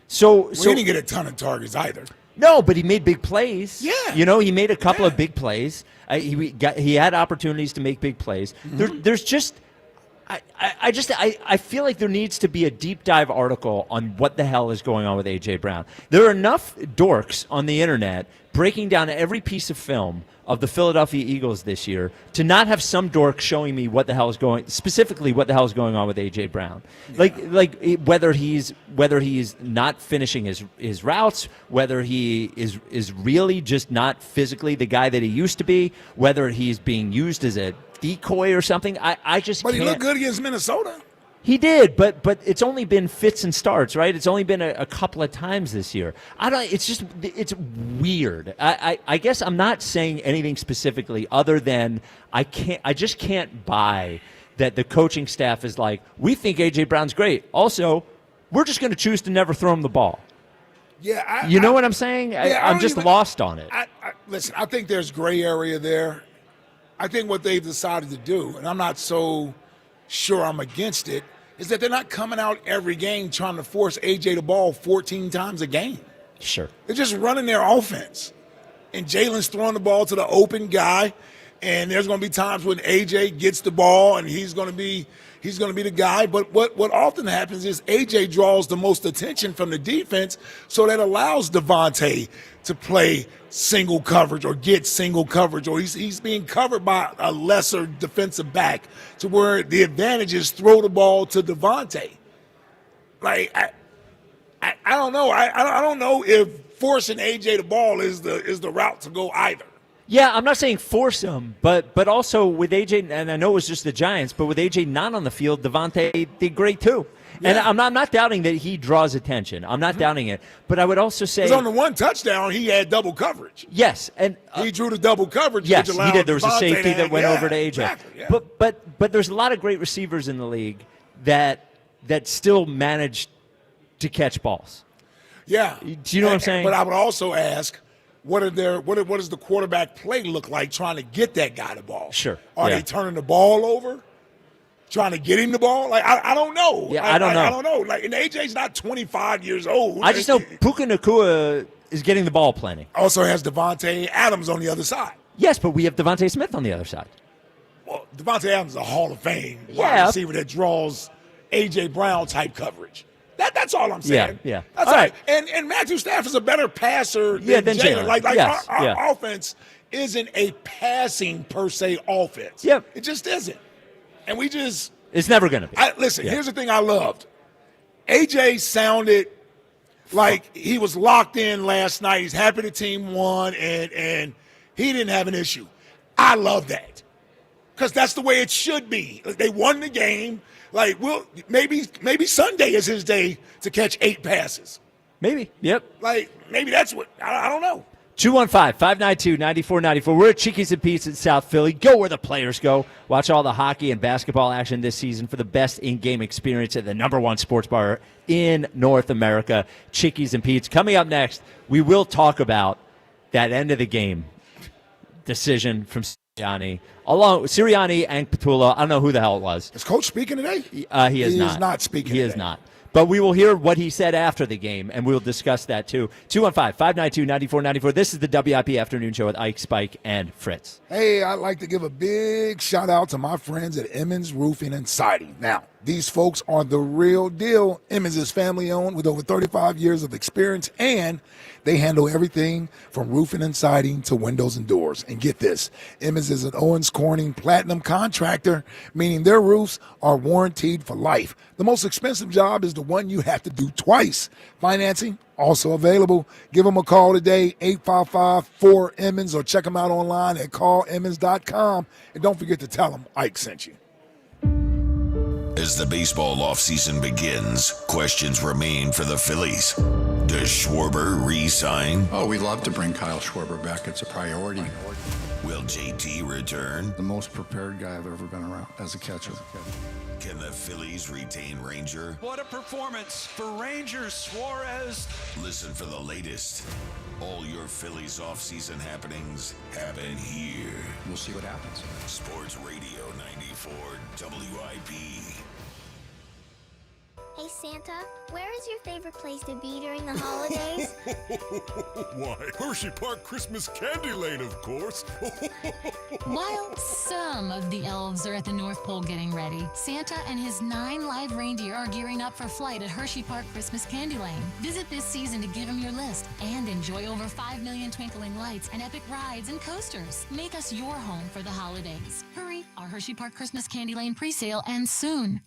So he didn't get a ton of targets either. No, but he made big plays. Yeah. He made a couple of big plays. He had opportunities to make big plays. There's just. I feel like there needs to be a deep dive article on what the hell is going on with A.J. Brown. There are enough dorks on the internet breaking down every piece of film of the Philadelphia Eagles this year to not have some dork showing me what the hell is going on with A.J. Brown. Yeah. Whether he's not finishing his routes, whether he is really just not physically the guy that he used to be, whether he's being used as a decoy or something. I just But can't. he looked good against Minnesota. He did, but it's only been fits and starts, right? It's only been a couple of times this year. It's weird. I guess I'm not saying anything specifically other than I just can't buy that the coaching staff is like, we think AJ Brown's great. Also, we're just going to choose to never throw him the ball. Yeah, you know what I'm saying? I'm just lost on it. Listen, I think there's gray area there. I think what they've decided to do, and I'm not so sure I'm against it, is that they're not coming out every game trying to force AJ the ball 14 times a game. Sure. They're just running their offense. And Jalen's throwing the ball to the open guy, and there's going to be times when AJ gets the ball and he's going to be the guy. But what often happens is AJ draws the most attention from the defense, so that allows Devontae to play single coverage or get single coverage, or he's being covered by a lesser defensive back, to where the advantage is throw the ball to Devontae. I don't know. I don't know if forcing AJ the ball is the route to go either. Yeah, I'm not saying force him, but also with AJ, and I know it was just the Giants, but with AJ not on the field, Devontae did great too. Yeah. And I'm not doubting that he draws attention. I'm not doubting it. But I would also say, because on the one touchdown, he had double coverage. Yes, and he drew the double coverage. Yes, which allowed he did. There was Devontae a safety that went over to AJ. Exactly, yeah. But there's a lot of great receivers in the league that still manage to catch balls. Yeah. Do you know what I'm saying? But I would also ask, what does the quarterback play look like trying to get that guy the ball? Sure. Are they turning the ball over? Trying to get him the ball? I don't know. Yeah, I don't know. I don't know. And AJ's not 25 years old. I just know Puka Nacua is getting the ball plenty. Also has Devontae Adams on the other side. Yes, but we have Devontae Smith on the other side. Well, Devontae Adams is a Hall of Fame wide receiver that draws A.J. Brown type coverage. That's all I'm saying. Yeah. That's all right. And Matthew Stafford is a better passer than Jalen. Our offense isn't a passing per se offense. Yep. It just isn't. And it's never going to be. Listen, here's the thing I loved. AJ sounded like he was locked in last night. He's happy the team won, and he didn't have an issue. I love that, because that's the way it should be. They won the game. Maybe Sunday is his day to catch 8 passes. Maybe. Yep. Maybe that's what I don't know. 215-592-9494. We're at Chickie's and Pete's in South Philly. Go where the players go. Watch all the hockey and basketball action this season for the best in-game experience at the #1 sports bar in North America, Chickie's and Pete's. Coming up next, we will talk about that end of the game decision from Sirianni. Along with Sirianni and Patullo. I don't know who the hell it was. Is Coach speaking today? He is not. He is not speaking He today. is not. But we will hear what he said after the game, and we'll discuss that too. 215-592-9494. This is the WIP Afternoon Show with Ike, Spike, and Fritz. Hey, I'd like to give a big shout out to my friends at Emmons Roofing and Siding. Now, these folks are the real deal. Emmons is family owned with over 35 years of experience, and they handle everything from roofing and siding to windows and doors. And get this, Emmons is an Owens Corning Platinum contractor, meaning their roofs are warranted for life. The most expensive job is the one you have to do twice. Financing also available. Give them a call today, 855-4-EMMONS, or check them out online at callemmons.com. And don't forget to tell them Ike sent you. As the baseball offseason begins, questions remain for the Phillies. Does Schwarber re-sign? Oh, we'd love to bring Kyle Schwarber back. It's a priority. Will JT return? The most prepared guy I've ever been around as a catcher. Can the Phillies retain Ranger? What a performance for Rangers, Suarez. Listen for the latest. All your Phillies offseason happenings happen here. We'll see what happens. Sports Radio 94 WIP. Hey Santa, where is your favorite place to be during the holidays? Why, Hershey Park Christmas Candy Lane, of course. While some of the elves are at the North Pole getting ready, Santa and his 9 live reindeer are gearing up for flight at Hershey Park Christmas Candy Lane. Visit this season to give them your list and enjoy over 5 million twinkling lights and epic rides and coasters. Make us your home for the holidays. Hurry, our Hershey Park Christmas Candy Lane presale ends soon.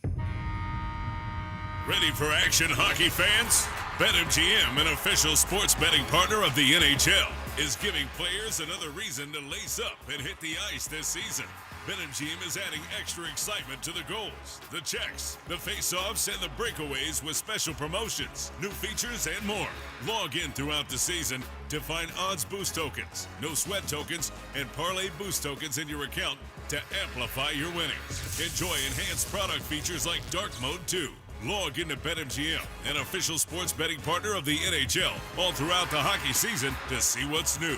Ready for action, hockey fans? BetMGM, an official sports betting partner of the NHL, is giving players another reason to lace up and hit the ice this season. BetMGM is adding extra excitement to the goals, the checks, the face-offs, and the breakaways with special promotions, new features, and more. Log in throughout the season to find odds boost tokens, no sweat tokens, and parlay boost tokens in your account to amplify your winnings. Enjoy enhanced product features like Dark Mode 2. Log into BetMGM, an official sports betting partner of the NHL, all throughout the hockey season to see what's new.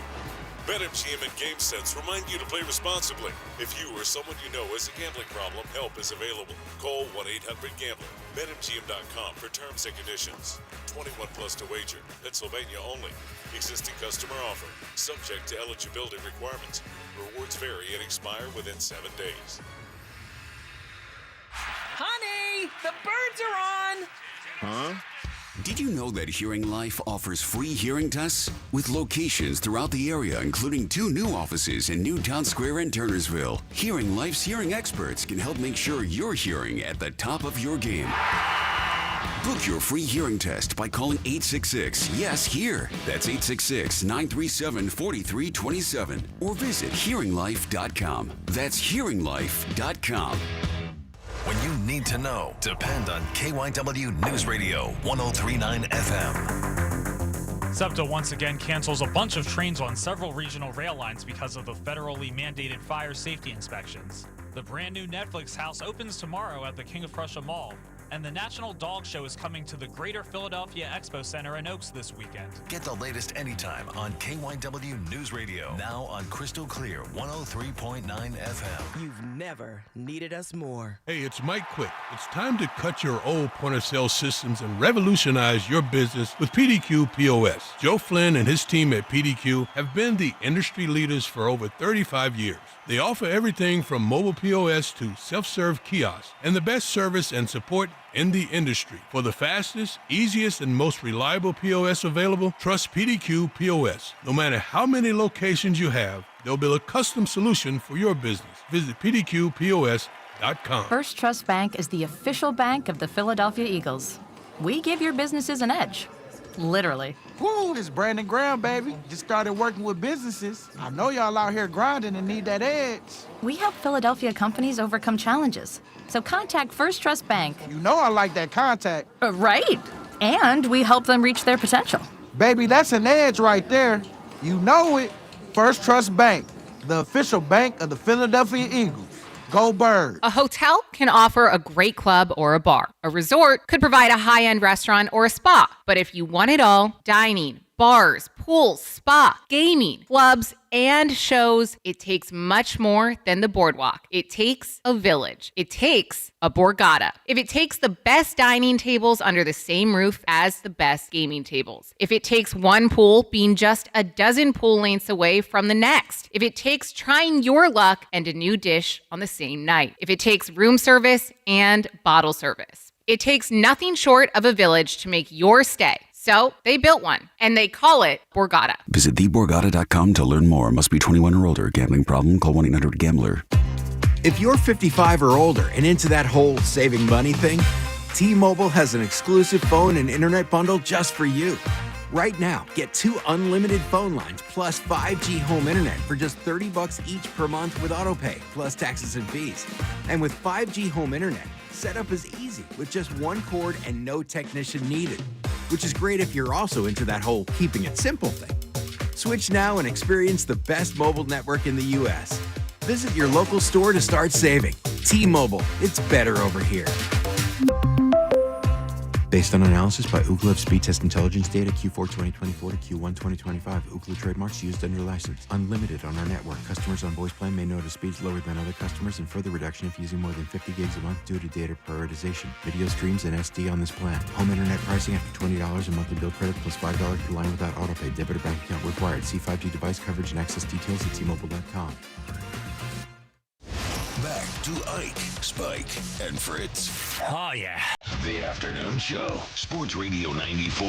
BetMGM and GameSense remind you to play responsibly. If you or someone you know has a gambling problem, help is available. Call 1-800-GAMBLER. BetMGM.com for terms and conditions. 21 plus to wager. Pennsylvania only. Existing customer offer. Subject to eligibility requirements. Rewards vary and expire within 7 days. Honey, the birds are on! Huh? Did you know that Hearing Life offers free hearing tests? With locations throughout the area, including 2 new offices in Newtown Square and Turnersville, Hearing Life's hearing experts can help make sure you're hearing at the top of your game. Book your free hearing test by calling 866-YES-HEAR. That's 866-937-4327. Or visit hearinglife.com. That's hearinglife.com. When you need to know, depend on KYW News Radio 103.9 FM. SEPTA once again cancels a bunch of trains on several regional rail lines because of the federally mandated fire safety inspections. The brand new Netflix house opens tomorrow at the King of Prussia Mall. And the National Dog Show is coming to the Greater Philadelphia Expo Center in Oaks this weekend. Get the latest anytime on KYW News Radio. Now on Crystal Clear 103.9 FM. You've never needed us more. Hey, it's Mike Quick. It's time to cut your old point-of-sale systems and revolutionize your business with PDQ POS. Joe Flynn and his team at PDQ have been the industry leaders for over 35 years. They offer everything from mobile POS to self-serve kiosks and the best service and support in the industry. For the fastest, easiest, and most reliable POS available, trust PDQ POS. No matter how many locations you have, they'll build a custom solution for your business. Visit PDQPOS.com. First Trust Bank is the official bank of the Philadelphia Eagles. We give your businesses an edge. Literally. Woo, it's Brandon Graham, baby. Just started working with businesses. I know y'all out here grinding and need that edge. We help Philadelphia companies overcome challenges. So contact First Trust Bank. You know I like that contact. Right. And we help them reach their potential. Baby, that's an edge right there. You know it. First Trust Bank, the official bank of the Philadelphia Eagles. Go Birds. A hotel can offer a great club or a bar. A resort could provide a high-end restaurant or a spa. But if you want it all, dining, bars, pools, spa, gaming, clubs, and shows, it takes much more than the boardwalk. It takes a village. It takes a Borgata. If it takes the best dining tables under the same roof as the best gaming tables. If it takes one pool being just a dozen pool lengths away from the next. If it takes trying your luck and a new dish on the same night. If it takes room service and bottle service. It takes nothing short of a village to make your stay. So they built one, and they call it Borgata. Visit theborgata.com to learn more. Must be 21 or older. Gambling problem? Call 1-800-GAMBLER. If you're 55 or older and into that whole saving money thing, T-Mobile has an exclusive phone and internet bundle just for you. Right now, get 2 unlimited phone lines plus 5G home internet for just $30 each per month with autopay, plus taxes and fees. And with 5G home internet, setup is easy with just one cord and no technician needed, which is great if you're also into that whole keeping it simple thing. Switch now and experience the best mobile network in the U.S. Visit your local store to start saving. T-Mobile, it's better over here. Based on analysis by Ookla of speed test intelligence data Q4 2024 to Q1 2025. Ookla trademarks used under license. Unlimited on our network. Customers on voice plan may notice speeds lower than other customers and further reduction if using more than 50 gigs a month due to data prioritization. Video streams and SD on this plan. Home internet pricing after $20 a monthly bill credit plus $5 per line without autopay. Debit or bank account required. See 5G device coverage and access details at T-Mobile.com. Back to Ike, Spike, and Fritz. Oh, yeah. The Afternoon Show. Sports Radio 94,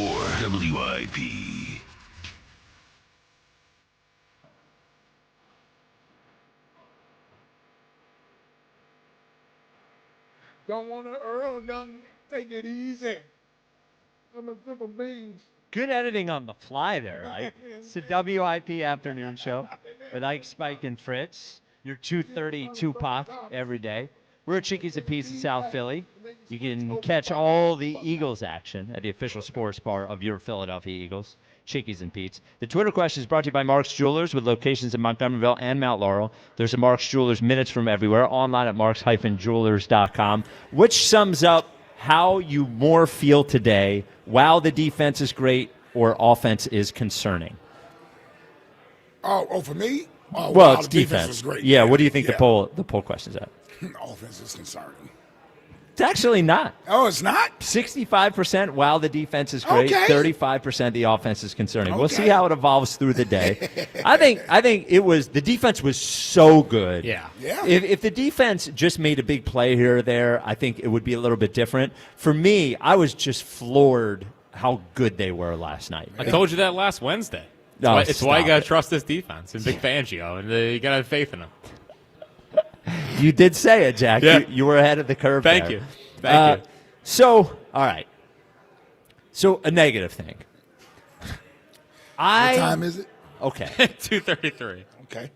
WIP. Don't want to Earl, young. Take it easy. I'm a triple beans. Good editing on the fly there, Ike. It's the WIP Afternoon Show with Ike, Spike, and Fritz. Your 2:30 Tupac every day. We're at Chickie's and Pete's in South Philly. You can catch all the Eagles action at the official sports bar of your Philadelphia Eagles, Chickie's and Pete's. The Twitter question is brought to you by Mark's Jewelers with locations in Montgomeryville and Mount Laurel. There's a Mark's Jewelers minutes from everywhere, online at marks-jewelers.com, which sums up how you more feel today. Wow, the defense is great, or offense is concerning. Oh, for me? Oh, Well, wow, it's the defense. was great. Yeah, what do you think the poll question's at? Offense is concerning. It's actually not. Oh, it's not? 65%, wow, the defense is great. Okay. 35%, the offense is concerning. We'll Okay. see how it evolves through the day. I think it was, the defense was so good. Yeah. If the defense just made a big play here or there, I think it would be a little bit different. For me, I was just floored how good they were last night. I told you that last Wednesday. It's why you got to trust this defense and Big Fangio, and you got to have faith in him. You did say it, Jack. Yeah. You were ahead of the curve Thank there. you. Thank you. So, all right. So, a negative thing. What time is it? Okay. 2:33. Okay.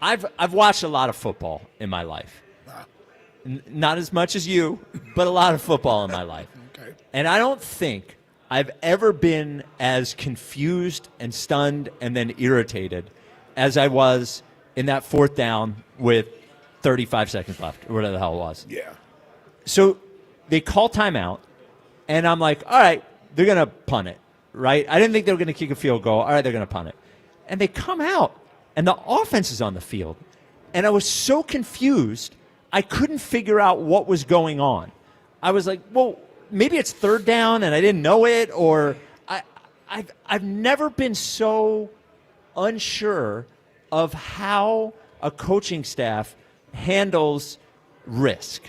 I've watched a lot of football in my life. Not as much as you, but a lot of football in my life. Okay. And I don't think I've ever been as confused and stunned and then irritated as I was in that fourth down with 35 seconds left, or whatever the hell it was. Yeah. So they call timeout, and I'm like, all right, they're going to punt it, right? I didn't think they were going to kick a field goal. All right, they're going to punt it. And they come out, and the offense is on the field. And I was so confused, I couldn't figure out what was going on. I was like, well, maybe it's third down, and I didn't know it, or I've never been so unsure of how a coaching staff handles risk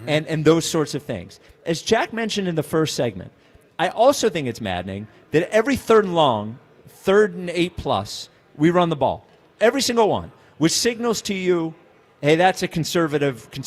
and those sorts of things. As Jack mentioned in the first segment, I also think it's maddening that every third and long, 3rd and 8+, we run the ball. Every single one, which signals to you, hey, that's a conservative. And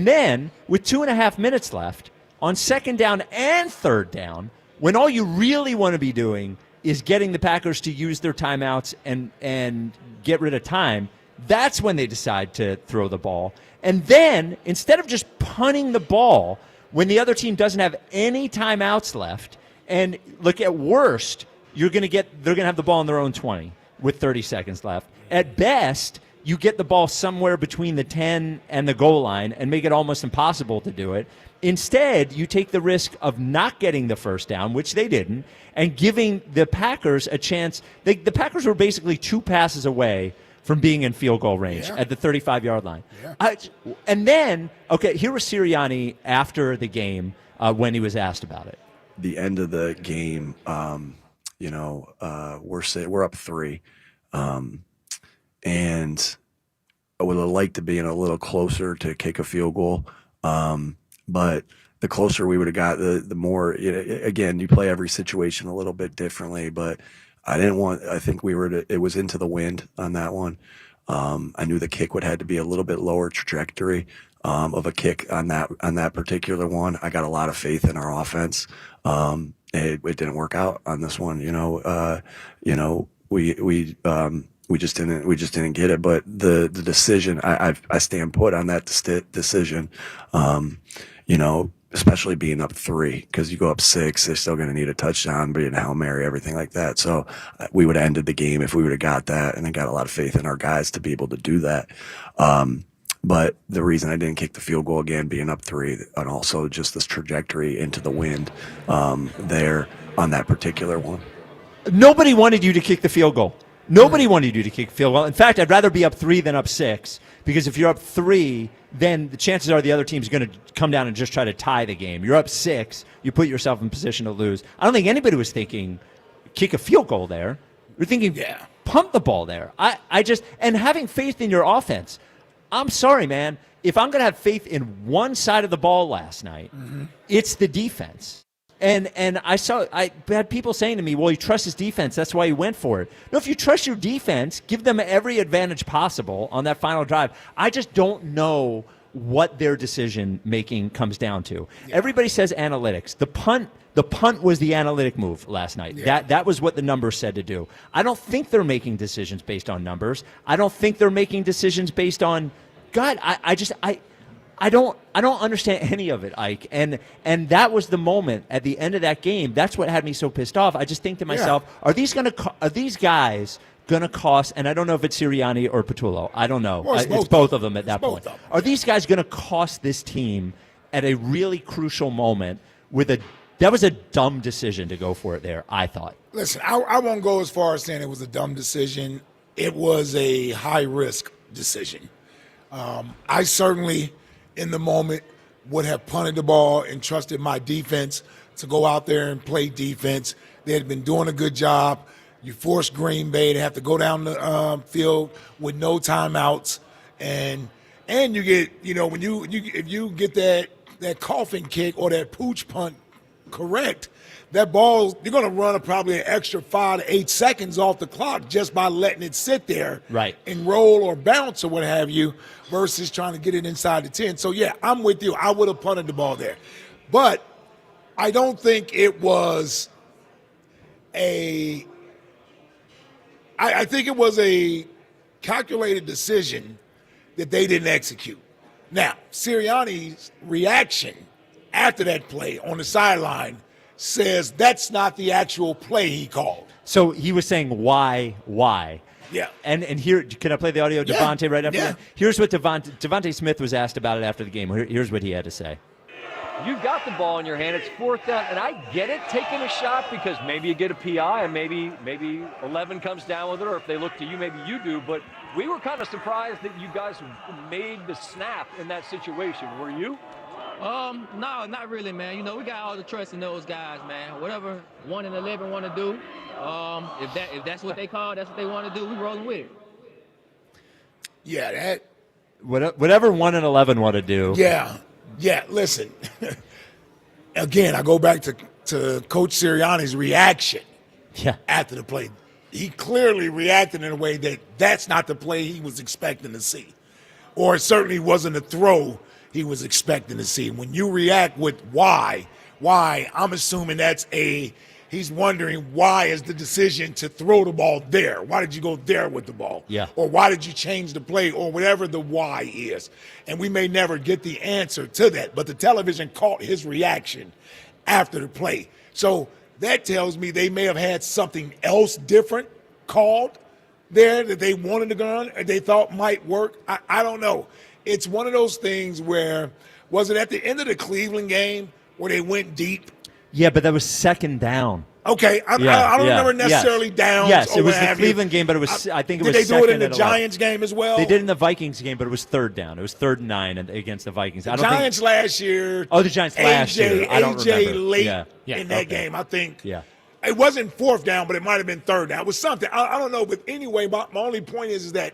then, with 2.5 minutes left, on second down and third down, when all you really want to be doing is getting the Packers to use their timeouts and get rid of time, that's when they decide to throw the ball. And then, instead of just punting the ball when the other team doesn't have any timeouts left, and look, at worst, they're going to have the ball on their own 20 with 30 seconds left. At best, you get the ball somewhere between the 10 and the goal line and make it almost impossible to do it. Instead, you take the risk of not getting the first down, which they didn't, and giving the Packers a chance. The Packers were basically 2 passes away from being in field goal range at the 35-yard line. Yeah. And then, here was Sirianni after the game when he was asked about it. The end of the game, we're up 3. And I would have liked to be in a little closer to kick a field goal. But the closer we would have got, the more, again, you play every situation a little bit differently, but I think it was into the wind on that one. I knew the kick would have to be a little bit lower trajectory, of a kick on that particular one. I got a lot of faith in our offense. It didn't work out on this one. We just didn't get it. But the decision, I stand put on that decision. Especially being up 3, because you go up 6, they're still going to need a touchdown, being a Hail Mary, everything like that. So we would have ended the game if we would have got that, and I got a lot of faith in our guys to be able to do that. But the reason I didn't kick the field goal again, being up 3, and also just this trajectory into the wind there on that particular one. Nobody wanted you to kick the field goal. Nobody wanted you to kick the field goal. In fact, I'd rather be up 3 than up 6, because if you're up 3, then the chances are the other team's going to come down and just try to tie the game. You're up 6, you put yourself in position to lose. I don't think anybody was thinking kick a field goal there. We're thinking pump the ball there. And having faith in your offense. I'm sorry, man. If I'm going to have faith in one side of the ball last night, it's the defense. And I had people saying to me, well, he trusts his defense, that's why he went for it. No, if you trust your defense, give them every advantage possible on that final drive. I just don't know what their decision making comes down to. Yeah. Everybody says analytics. The punt was the analytic move last night. Yeah. That was what the numbers said to do. I don't think they're making decisions based on numbers. I don't think they're making decisions based on God. I don't understand any of it, Ike. And that was the moment at the end of that game. That's what had me so pissed off. I just think to myself, are these guys going to cost, and I don't know if it's Sirianni or Patullo. I don't know. Well, it's both of them at that point. Are these guys going to cost this team at a really crucial moment that was a dumb decision to go for it there, I thought. Listen, I won't go as far as saying it was a dumb decision. It was a high-risk decision. I certainly, in the moment, would have punted the ball and trusted my defense to go out there and play defense. They had been doing a good job. You forced Green Bay to have to go down the field with no timeouts, and you get, if you get that coffin kick or that pooch punt correct, that ball, you're going to run probably an extra 5 to 8 seconds off the clock just by letting it sit there and roll or bounce or what have you, versus trying to get it inside the 10. So, yeah, I'm with you. I would have punted the ball there. But I don't think it was I think it was a calculated decision that they didn't execute. Now, Sirianni's reaction after that play on the sideline says that's not the actual play he called. So he was saying, why? Yeah. And here, can I play the audio of Devontae right after that? Here's what Devontae Smith was asked about it after the game. Here's what he had to say. You've got the ball in your hand. It's 4th down, and I get it, taking a shot, because maybe you get a PI and maybe 11 comes down with it, or if they look to you, maybe you do. But we were kind of surprised that you guys made the snap in that situation. Were you? No, not really, man. We got all the trust in those guys, man. Whatever 1 and 11 want to do, if that's what they call, that's what they want to do. We rolling with it. Yeah, that. Whatever 1 and 11 want to do. Yeah, listen. Again, I go back to Coach Sirianni's reaction after the play. He clearly reacted in a way that's not the play he was expecting to see. Or it certainly wasn't a throw he was expecting to see. When you react with why, I'm assuming he's wondering why is the decision to throw the ball there? Why did you go there with the ball? Yeah. Or why did you change the play, or whatever the why is? And we may never get the answer to that, but the television caught his reaction after the play. So that tells me they may have had something else different called there that they wanted to run or they thought might work? I don't know. It's one of those things where, was it at the end of the Cleveland game where they went deep? Yeah, but that was second down. Okay, I don't remember necessarily downs. Yes, or it was what the have you. Cleveland game, but it was. I think it was. Did they do it in the second and Giants game as well? They did in the Vikings game, but it was third down. It was 3rd and 9 against the Vikings. The Giants last year. Oh, the Giants last year. I don't remember. AJ late in that game, I think. Yeah. It wasn't 4th down, but it might have been 3rd down. It was something. I don't know, but anyway, my only point is that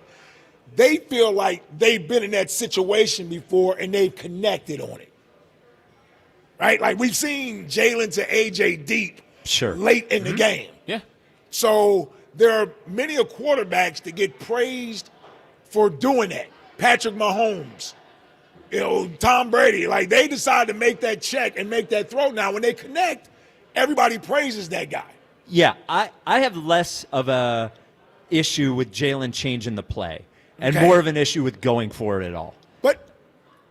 they feel like they've been in that situation before and they've connected on it. Right? Like we've seen Jalen to AJ deep late in the game. Yeah. So there are many quarterbacks that get praised for doing that. Patrick Mahomes, Tom Brady. Like they decide to make that check and make that throw. Now when they connect, everybody praises that guy. Yeah, I have less of a issue with Jalen changing the play and more of an issue with going for it at all. But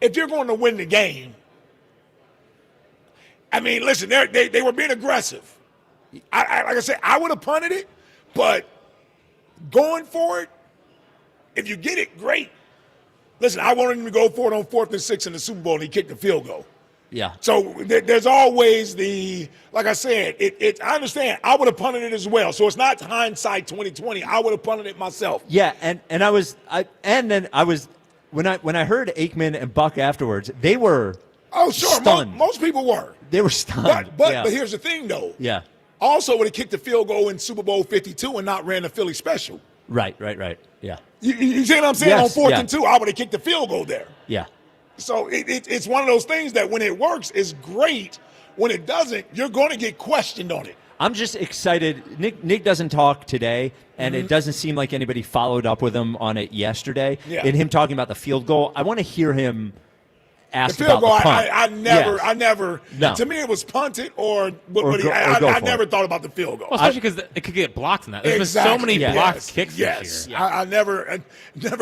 if you're going to win the game, I mean, listen, they were being aggressive. Like I said, I would have punted it, but going for it, if you get it, great. Listen, I wanted him to go for it on 4th and 6 in the Super Bowl, and he kicked the field goal. Yeah. So there's always like I said, I understand. I would have punted it as well. So it's not hindsight 2020. I would have punted it myself. Yeah, and when I heard Aikman and Buck afterwards, they were stunned. Most people were. They were stunned. But here's the thing, though. Yeah. Also would have kicked the field goal in Super Bowl 52 and not ran the Philly special. Right. Yeah. You see what I'm saying? Yes, on 4th and 2, I would have kicked the field goal there. Yeah. So it's one of those things that when it works, it's great. When it doesn't, you're going to get questioned on it. I'm just excited. Nick doesn't talk today, and it doesn't seem like anybody followed up with him on it yesterday. Yeah. In him talking about the field goal, I want to hear him ask the field goal. about the punt. I never. No. To me, it was punted I never thought about the field goal. Well, especially because it could get blocked in that. There's been so many blocked kicks this year. I never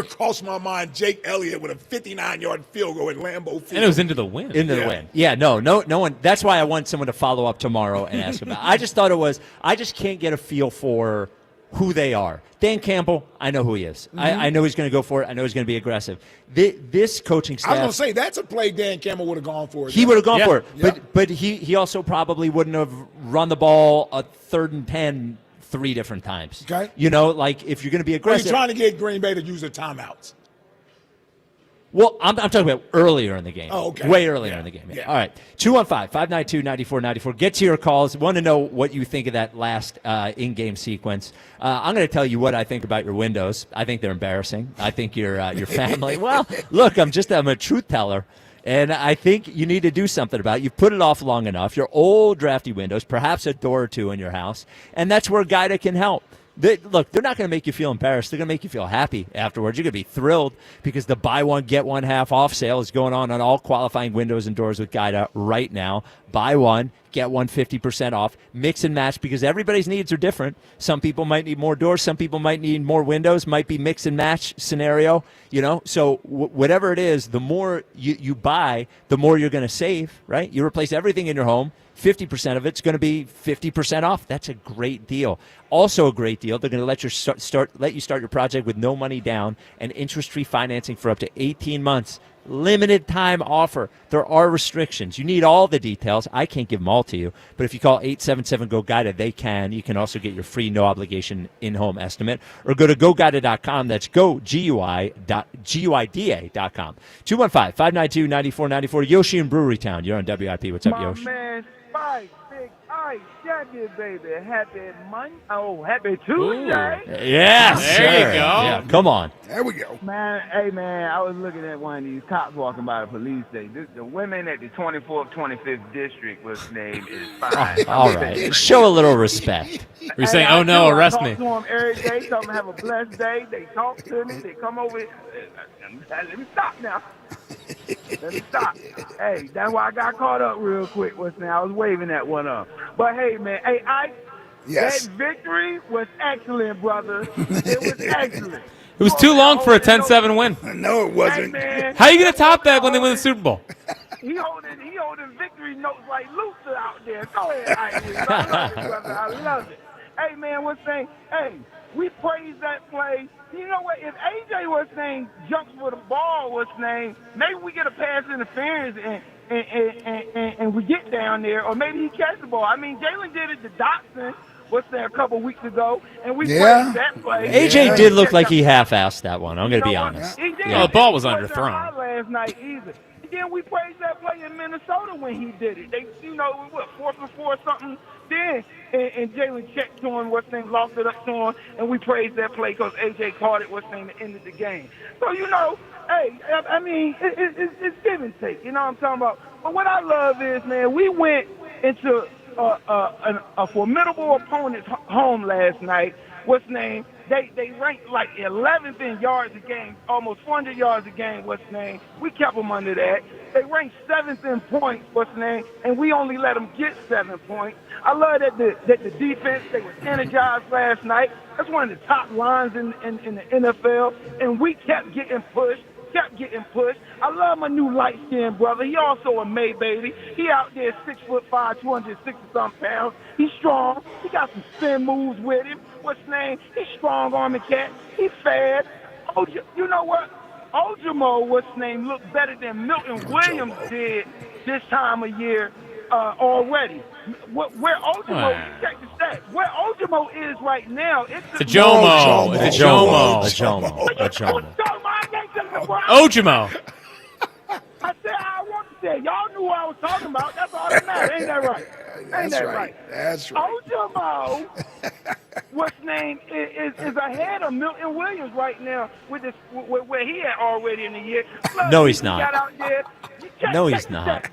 crossed my mind Jake Elliott with a 59-yard field goal at Lambeau Field. And it was into the wind. Into the wind. Yeah, no one. That's why I want someone to follow up tomorrow and ask about it. I just thought I just can't get a feel for who they are. Dan Campbell, I know who he is. I know he's going to go for it. I know he's going to be aggressive. This coaching staff. I was going to say, that's a play Dan Campbell would have gone for. He would have gone for it. But he also probably wouldn't have run the ball a 3rd and 10 3 different times. Okay. Like if you're going to be aggressive. Well, you're trying to get Green Bay to use their timeouts. Well, I'm talking about earlier in the game. Oh, okay. Way earlier in the game. Yeah. All right. 215-592-9494. Get to your calls. Want to know what you think of that last in-game sequence. I'm going to tell you what I think about your windows. I think they're embarrassing. I think your family. Well, look, I'm a truth teller. And I think you need to do something about it. You've put it off long enough. Your old drafty windows, perhaps a door or two in your house. And that's where Guida can help. Look, they're not going to make you feel embarrassed. They're going to make you feel happy afterwards. You're going to be thrilled because the buy one, get one half off sale is going on all qualifying windows and doors with Guida right now. Buy one, get one 50% off. Mix and match because everybody's needs are different. Some people might need more doors. Some people might need more windows. Might be mix and match scenario. So whatever it is, the more you buy, the more you're going to save, right? You replace everything in your home. 50% of it's going to be 50% off. That's a great deal. Also a great deal. They're going to let you start your project with no money down and interest-free financing for up to 18 months. Limited time offer. There are restrictions. You need all the details. I can't give them all to you, but if you call 877-GO-GUIDA, they can. You can also get your free no-obligation in-home estimate or go to GoGuida.com. That's GoGuida.com. 215-592-9494. Yoshi in Brewerytown. You're on WIP. What's up, Yoshi? Man, Spike, Big Ice, Jackie, baby. Happy Monday. Oh, happy Tuesday. Yes. There you go. Yeah, come on. There we go. Man, hey, man, I was looking at one of these cops walking by the police station. The women at the 24th, 25th district was named is fine. All right. Show a little respect. You're saying, oh, no, arrest me. I talk to them every day, tell them have a blessed day. They talk to me. They come over. Let me stop now. Let me stop. Hey, that's why I got caught up real quick. I was waving that one up. But, hey, man, yes. That victory was excellent, brother. It was excellent. It was too long for a 10-7 win. No, it wasn't. Hey, man, How you going to top that when they win the Super Bowl? He holding victory notes like Luther out there. Go ahead, Ike. I love it, brother. I love it. Hey, man, hey, We praise that play. You know what? If AJ was named jumps for the ball was named, maybe we get a pass interference and we get down there, or maybe he catches the ball. I mean, Jalen did it to Dotson a couple weeks ago, and we praised that play. AJ did look like he half-assed that one. I'm going to be honest. He did. Well, the ball was He wasn't underthrown. high last night either. And then we praised that play in Minnesota when he did it. They, 4 for 4 or something then, and Jalen checked to him, lost it up to him, and we praised that play because AJ caught it, the ended the game. So, hey, I mean, it's give and take. You know what I'm talking about? But what I love is, man, we went into a formidable opponent's home last night. They ranked like 11th in yards a game, almost 400 yards a game. We kept them under that. They ranked 7th in points. And we only let them get 7 points. I love that the defense, they were energized last night. That's one of the top lines in the NFL. And we kept getting pushed. I love my new light-skinned brother. He also a May baby. He out there 6'5", 260-something pounds. He's strong. He got some spin moves with him. He's strong-arming cat. He's fast. You know what? Ojimo, looked better than Milton Williams did this time of year already. Where Ojimo, check the stats. Where Ojimo is right now, it's a Jomo. It's a Jomo. Ojimo. I said I want to say. Y'all knew what I was talking about. That's all that matters. Ain't that right? That's right. That's right. Ojimo, is ahead of Milton Williams right now with where he at already in the year. No, he's not. Got out there. No, he's not.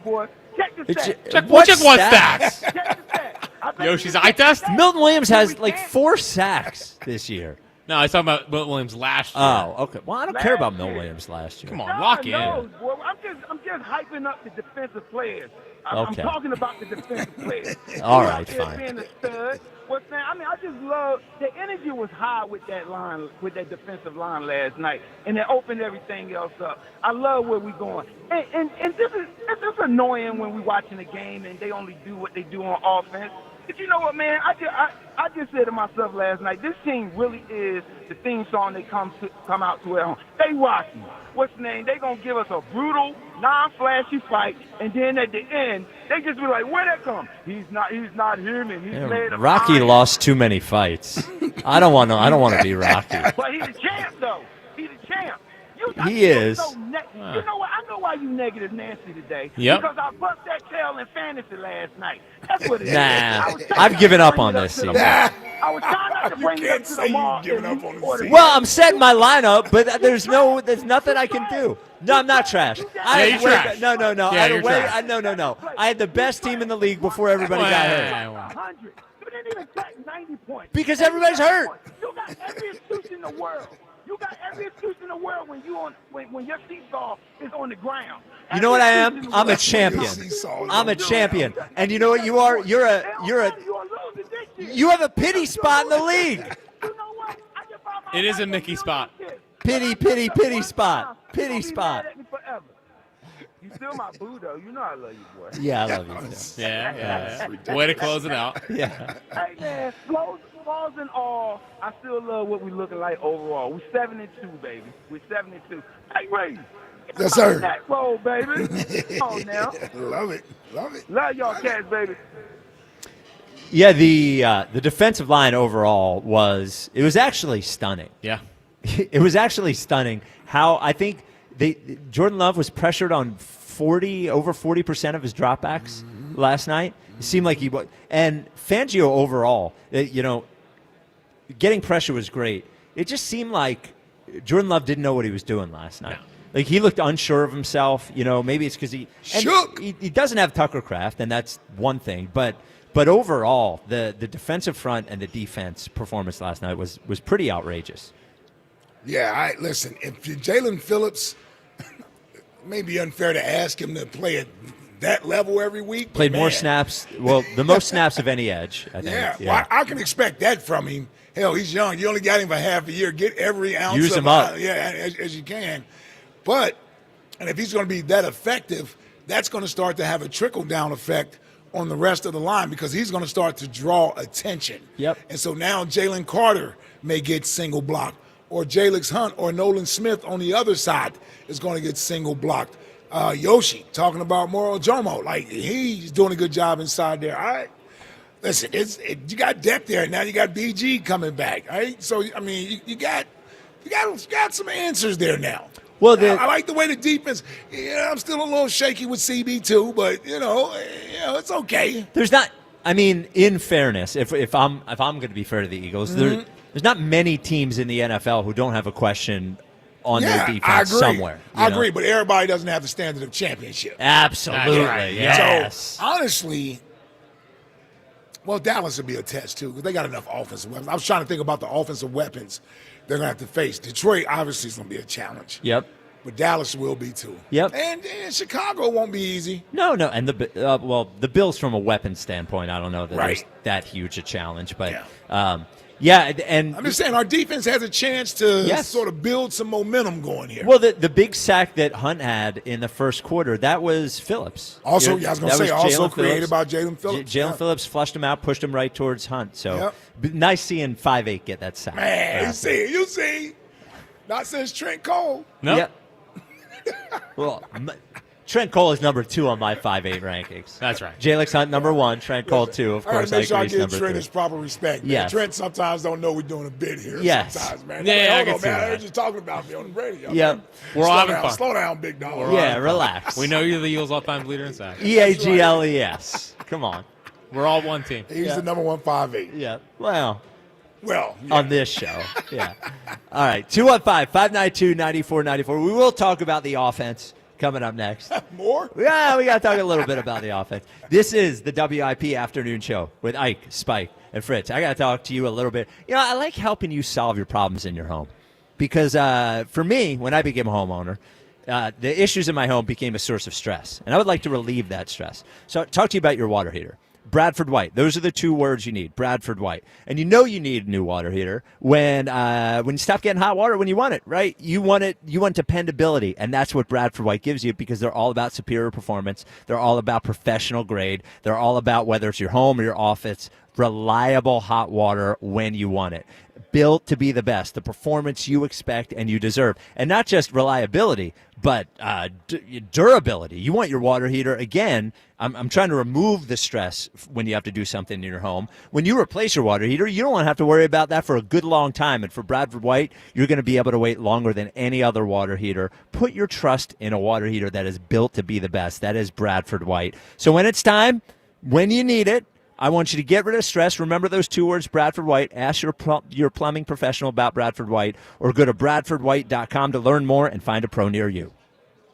Check the stats. Check what stats? Check the stats. Yoshi's eye test? Milton Williams has like 4 sacks this year. No, I was talking about Milton Williams last year. Oh, okay. Well, I don't care about Milton Williams last year. Come on, lock in. Boy, I'm just hyping up the defensive players. I'm talking about the defensive players. All right, fine. Being a stud. I just love the energy was high with that line, with that defensive line last night, and it opened everything else up. I love where we're going, and this is annoying when we're watching a game and they only do what they do on offense. But you know what, man? I just said to myself last night, this team really is the theme song they come out to at home. They Rocky. They gonna give us a brutal, non-flashy fight, and then at the end, they just be like, where'd that come? He's not human. He's made of Rocky iron. lost too many fights. I don't want to be Rocky. But he's a champ, though. He's a champ. He is. You know what? I know why you negative Nancy today. Yep. Because I bust that tail in fantasy last night. That's what it is. Nah, I've given up on this season. I was trying not to bring it up to the mall. Well, I'm setting my lineup, but there's nothing I can do. No, I'm not trash. You're trash. No. Yeah, you're trash. No. I had the best team in the league before everybody got hurt. 100. You didn't even take 90 points. Because everybody's hurt. You got every excuse in the world. When your seesaw is on the ground. You know what I am? I'm a champion. I'm a champion. And you know what you are? You have a pity spot in the league. It is a Mickey spot. Pity spot. Pity spot. You still my boo, though. You know I love you, boy. Yeah, I love you too. Yeah. Way to close it out. Yeah. Hey, man, flaws and all, I still love what we looking like overall. We're 7-2, baby. We're 7-2. Hey, Ray. Yes, sir. That roll, baby. Come on now. Love it. Love y'all cats, baby. Yeah, the defensive line overall was actually stunning. Yeah. It was actually stunning how I think Jordan Love was pressured on over 40% of his dropbacks last night. It seemed like he was. And Fangio overall, getting pressure was great. It just seemed like Jordan Love didn't know what he was doing last night. No. Like he looked unsure of himself. Maybe it's because he doesn't have Tucker Kraft, and that's one thing. But overall, the defensive front and the defense performance last night was pretty outrageous. Yeah, listen, if Jalen Phillips, may be unfair to ask him to play at that level every week. Played more snaps. Well, the most snaps of any edge, I think. Yeah. Well, I can expect that from him. Hell, he's young. You only got him for half a year. Get every ounce Use of him up. As you can. But, and if he's going to be that effective, that's going to start to have a trickle-down effect on the rest of the line because he's going to start to draw attention. Yep. And so now Jalen Carter may get single blocked, or Jalix Hunt or Nolan Smith on the other side is going to get single blocked. Yoshi talking about Moro Jomo, like he's doing a good job inside there. All right, listen, you got depth there now. You got BG coming back. All right, so I mean, you got some answers there now. Well, I like the way the defense. I'm still a little shaky with CB2, but it's okay. There's not. I mean, in fairness, if I'm going to be fair to the Eagles, there's not many teams in the NFL who don't have a question on their defense somewhere. I agree, but everybody doesn't have the standard of championship. Absolutely, right. Yes. So honestly, well, Dallas would be a test too because they got enough offensive weapons. I was trying to think about the offensive weapons they're going to have to face. Detroit obviously is going to be a challenge. Yep. But Dallas will be too. Yep. And Chicago won't be easy. No. And the Bills from a weapon standpoint, I don't know that there's that huge a challenge. But, and I'm just saying our defense has a chance to sort of build some momentum going here. Well, the big sack that Hunt had in the first quarter, that was Phillips. Also, I was going to say, also created by Jalen Phillips. Jalen Phillips flushed him out, pushed him right towards Hunt. So nice seeing 5'8" get that sack. Man, you see. Not since Trent Cole. No. Yep. Well, Trent Cole is number 2 on my 5'8" rankings. That's right. Jalix Hunt number 1, Trent Cole 2. Of course, make sure I agree. give Trent his proper respect. Man. Yes. Trent sometimes don't know we're doing a bit here. Yes. Sometimes, man. I can see that. They're just talking about me on the radio. Yep. We're all having fun. Slow down, big dog. Relax. We know you're the Eagles all-time leader in sacks. EAGLES. Come on. We're all one team. He's the number 1 5'8". Yeah. Well, on this show. Yeah. All right. 215-592-9494. We will talk about the offense coming up next. More? Yeah, we got to talk a little bit about the offense. This is the WIP afternoon show with Ike, Spike, and Fritz. I got to talk to you a little bit. I like helping you solve your problems in your home because for me, when I became a homeowner, the issues in my home became a source of stress, and I would like to relieve that stress. So I'll talk to you about your water heater. Bradford White. Those are the 2 words you need, Bradford White. And you need a new water heater when you stop getting hot water when you want it, right? You want dependability, and that's what Bradford White gives you because they're all about superior performance. They're all about professional grade. They're all about whether it's your home or your office, reliable hot water when you want it. Built to be the best, the performance you expect and you deserve. And not just reliability, but durability. You want your water heater, again, I'm trying to remove the stress when you have to do something in your home. When you replace your water heater, you don't want to have to worry about that for a good long time. And for Bradford White, you're going to be able to wait longer than any other water heater. Put your trust in a water heater that is built to be the best. That is Bradford White. So when it's time, when you need it, I want you to get rid of stress. Remember those 2 words, Bradford White. Ask your plumbing professional about Bradford White or go to bradfordwhite.com to learn more and find a pro near you.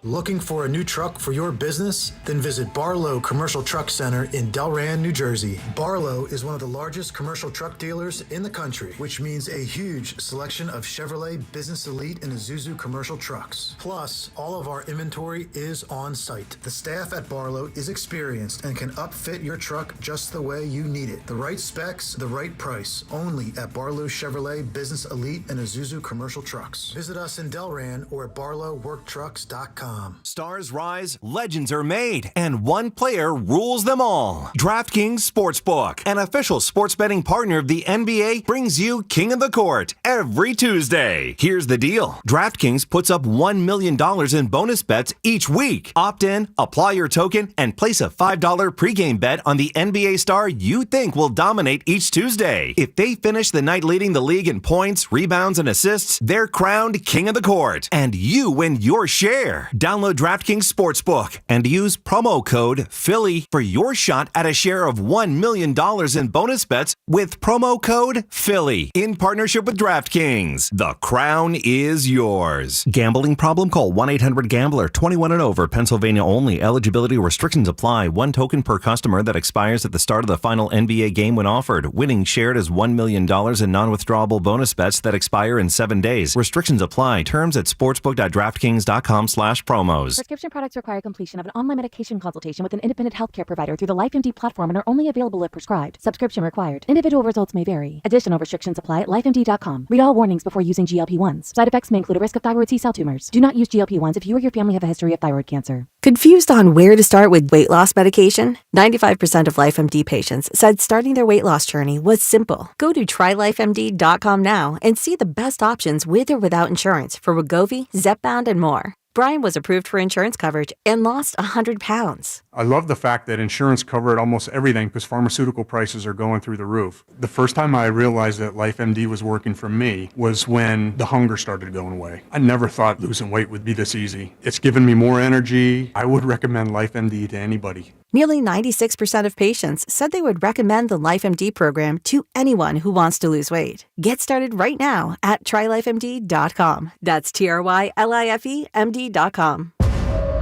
Looking for a new truck for your business? Then visit Barlow Commercial Truck Center in Delran, New Jersey. Barlow is one of the largest commercial truck dealers in the country, which means a huge selection of Chevrolet, Business Elite, and Isuzu commercial trucks. Plus, all of our inventory is on site. The staff at Barlow is experienced and can upfit your truck just the way you need it. The right specs, the right price. Only at Barlow Chevrolet, Business Elite, and Isuzu commercial trucks. Visit us in Delran or at barlowworktrucks.com. Stars rise, legends are made, and one player rules them all. DraftKings Sportsbook, an official sports betting partner of the NBA, brings you King of the Court every Tuesday. Here's the deal. DraftKings puts up $1 million in bonus bets each week. Opt in, apply your token, and place a $5 pregame bet on the NBA star you think will dominate each Tuesday. If they finish the night leading the league in points, rebounds, and assists, they're crowned King of the Court, and you win your share. Download DraftKings Sportsbook and use promo code Philly for your shot at a share of $1 million in bonus bets with promo code Philly in partnership with DraftKings. The crown is yours. Gambling problem? Call 1-800-GAMBLER. 21 and over. Pennsylvania only. Eligibility restrictions apply. 1 token per customer that expires at the start of the final NBA game when offered. Winning shared as $1 million in non-withdrawable bonus bets that expire in 7 days. Restrictions apply. Terms at sportsbook.draftkings.com/promo. promos. Prescription products require completion of an online medication consultation with an independent healthcare provider through the LifeMD platform and are only available if prescribed. Subscription required. Individual results may vary. Additional restrictions apply at lifemd.com. Read all warnings before using GLP-1s. Side effects may include a risk of thyroid C-cell tumors. Do not use GLP-1s if you or your family have a history of thyroid cancer. Confused on where to start with weight loss medication? 95% of LifeMD patients said starting their weight loss journey was simple. Go to trylifemd.com now and see the best options with or without insurance for Wegovy, Zepbound, and more. Brian was approved for insurance coverage and lost 100 pounds. I love the fact that insurance covered almost everything because pharmaceutical prices are going through the roof. The first time I realized that LifeMD was working for me was when the hunger started going away. I never thought losing weight would be this easy. It's given me more energy. I would recommend LifeMD to anybody. Nearly 96% of patients said they would recommend the LifeMD program to anyone who wants to lose weight. Get started right now at trylifemd.com. That's TRYLIFEMD.com.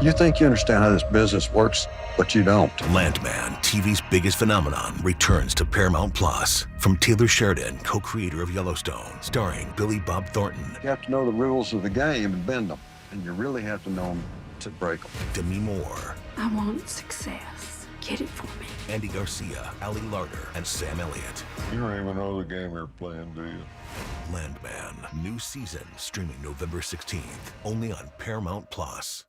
You think you understand how this business works, but you don't. Landman, TV's biggest phenomenon, returns to Paramount Plus. From Taylor Sheridan, co-creator of Yellowstone, starring Billy Bob Thornton. You have to know the rules of the game and bend them, and you really have to know them to break them. Demi Moore. I want success. Get it for me. Andy Garcia, Ali Larter, and Sam Elliott. You don't even know the game you're playing, do you? Landman, new season, streaming November 16th, only on Paramount Plus.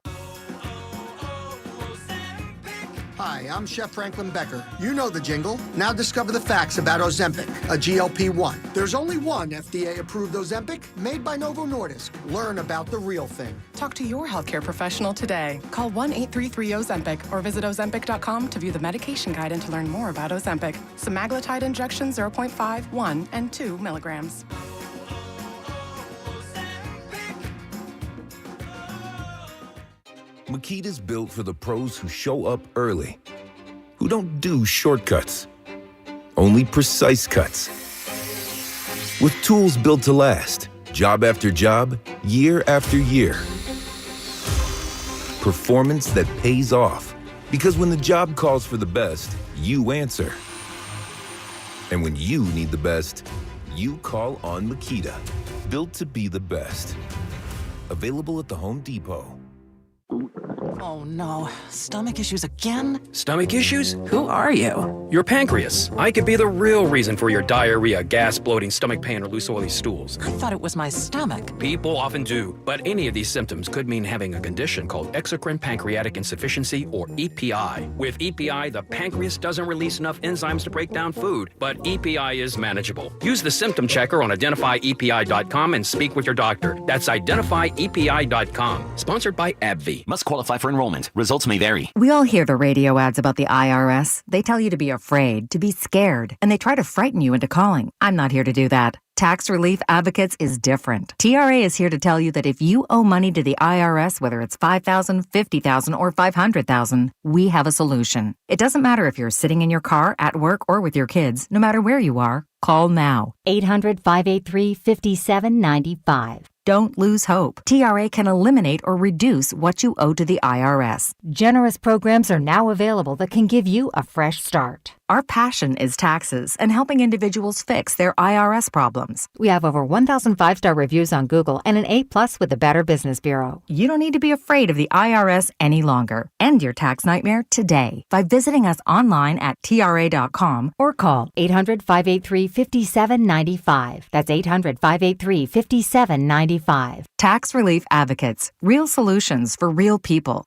Hi, I'm Chef Franklin Becker. You know the jingle. Now discover the facts about Ozempic, a GLP-1. There's only one FDA-approved Ozempic made by Novo Nordisk. Learn about the real thing. Talk to your healthcare professional today. Call 1-833-OZEMPIC or visit Ozempic.com to view the medication guide and to learn more about Ozempic. Semaglutide injection 0.5, 1, and 2 milligrams. Makita's built for the pros who show up early, who don't do shortcuts, only precise cuts. With tools built to last, job after job, year after year. Performance that pays off, because when the job calls for the best, you answer. And when you need the best, you call on Makita. Built to be the best. Available at the Home Depot. Oh no, stomach issues again? Stomach issues? Who are you? Your pancreas. I could be the real reason for your diarrhea, gas, bloating, stomach pain, or loose oily stools. I thought it was my stomach. People often do, but any of these symptoms could mean having a condition called exocrine pancreatic insufficiency, or EPI. With EPI, the pancreas doesn't release enough enzymes to break down food, but EPI is manageable. Use the symptom checker on identifyepi.com and speak with your doctor. That's identifyepi.com. Sponsored by AbbVie. Must qualify for enrollment. Results may vary. We all hear the radio ads about the IRS. They tell you to be afraid, to be scared, and they try to frighten you into calling. I'm not here to do that. Tax Relief Advocates is different. TRA is here to tell you that if you owe money to the IRS, whether it's $5,000, $50,000, or $500,000, we have a solution. It doesn't matter if you're sitting in your car, at work, or with your kids. No matter where you are, call now. 800-583-5795. Don't lose hope. TRA can eliminate or reduce what you owe to the IRS. Generous programs are now available that can give you a fresh start. Our passion is taxes and helping individuals fix their IRS problems. We have over 1,000 5-star reviews on Google and an A+ with the Better Business Bureau. You don't need to be afraid of the IRS any longer. End your tax nightmare today by visiting us online at TRA.com or call 800-583-5795. That's 800-583-5795. Tax Relief Advocates. Real solutions for real people.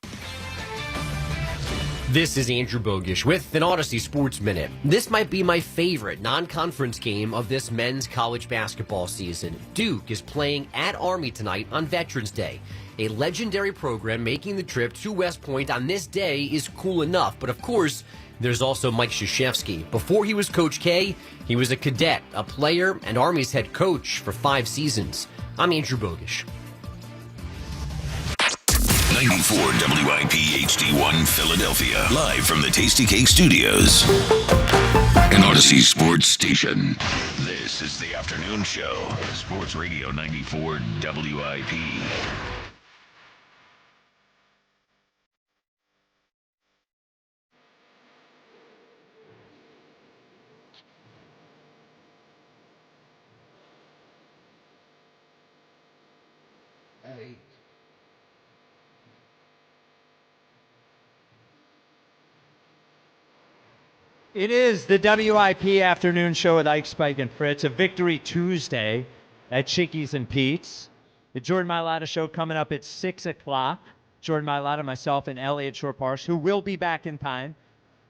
This is Andrew Bogish with an Odyssey Sports Minute. This might be my favorite non-conference game of this men's college basketball season. Duke is playing at Army tonight on Veterans Day. A legendary program making the trip to West Point on this day is cool enough, but of course, there's also Mike Krzyzewski. Before he was Coach K, he was a cadet, a player, and Army's head coach for 5 seasons. I'm Andrew Bogish. 94 WIP HD1 Philadelphia. Live from the Tasty Cake Studios. An Odyssey Sports Station. This is the afternoon show. Sports Radio 94 WIP. Hey. It is the WIP afternoon show with Ike, Spike, and Fritz. A Victory Tuesday at Chickie's and Pete's. The Jordan Mailata show coming up at 6 o'clock. Jordan Mailata, myself, and Elliot Shore-Parsh, who will be back in time.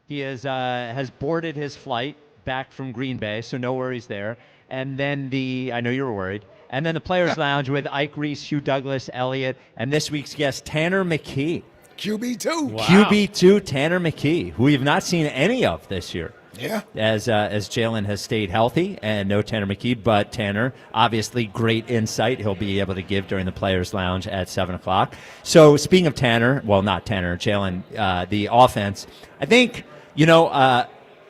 He has boarded his flight back from Green Bay, so no worries there. And then I know you were worried. And then the Players Lounge with Ike Reese, Hugh Douglas, Elliot, and this week's guest, Tanner McKee. QB2. Wow. QB2 Tanner McKee, who we've not seen any of this year. Yeah. As Jalen has stayed healthy, and no Tanner McKee, but Tanner, obviously great insight he'll be able to give during the Players Lounge at 7 o'clock. So speaking of Tanner, well, not Tanner, Jalen, the offense, I think,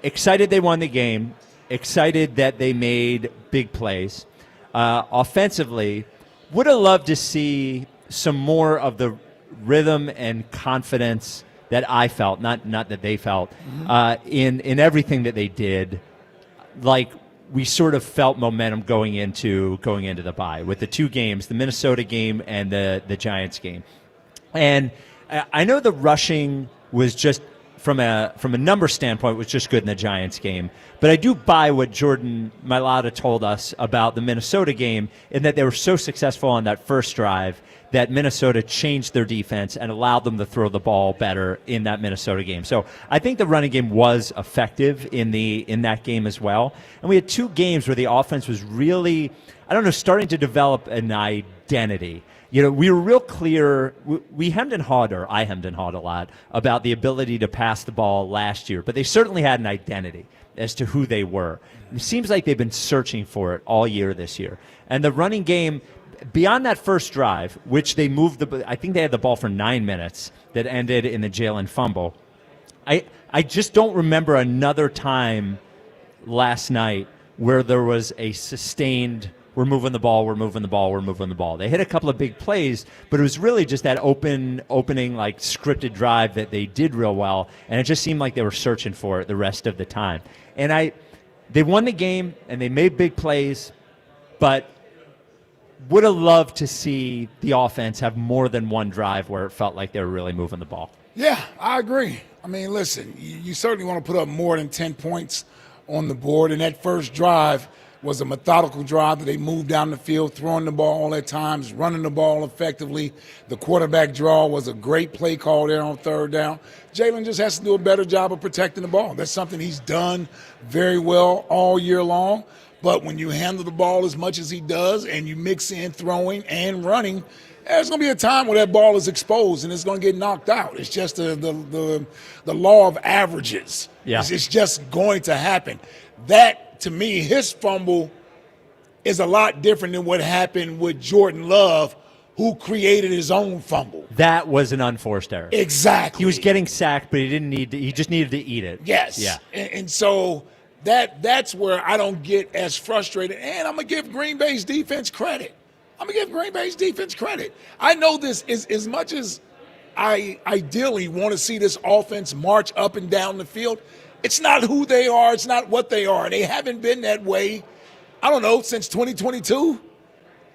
excited they won the game, excited that they made big plays. Offensively, would have loved to see some more of the rhythm and confidence that I felt, not that they felt, in everything that they did. Like we sort of felt momentum going into the bye with the two games, the Minnesota game and the Giants game. And I know the rushing was just from a number standpoint was just good in the Giants game, but I do buy what Jordan Mailata told us about the Minnesota game in that they were so successful on that first drive that Minnesota changed their defense and allowed them to throw the ball better in that Minnesota game. So I think the running game was effective in that game as well. And we had two games where the offense was really, starting to develop an identity. We were real clear. We hemmed and hawed, or I hemmed and hawed a lot, about the ability to pass the ball last year. But they certainly had an identity as to who they were. It seems like they've been searching for it all year this year. And the running game, beyond that first drive, which they moved I think they had the ball for 9 minutes that ended in the Jalen fumble. I just don't remember another time last night where there was a sustained, we're moving the ball. They hit a couple of big plays, but it was really just that opening, like scripted drive that they did real well, and it just seemed like they were searching for it the rest of the time. And they won the game and they made big plays, but would have loved to see the offense have more than one drive where it felt like they were really moving the ball. Yeah, I agree. I mean, listen, you certainly want to put up more than 10 points on the board, and that first drive was a methodical drive that they moved down the field, throwing the ball at times, running the ball effectively. The quarterback draw was a great play call there on third down. Jalen just has to do a better job of protecting the ball. That's something he's done very well all year long. But when you handle the ball as much as he does and you mix in throwing and running, there's going to be a time where that ball is exposed and it's going to get knocked out. It's just the law of averages. Yeah. It's just going to happen. That, to me, his fumble is a lot different than what happened with Jordan Love, who created his own fumble. That was an unforced error. Exactly. He was getting sacked, but he didn't need to. He just needed to eat it. Yes. Yeah. And so that's where I don't get as frustrated. And I'm going to give Green Bay's defense credit. I know this is as much as I ideally want to see this offense march up and down the field. It's not who they are. It's not what they are. They haven't been that way, since 2022.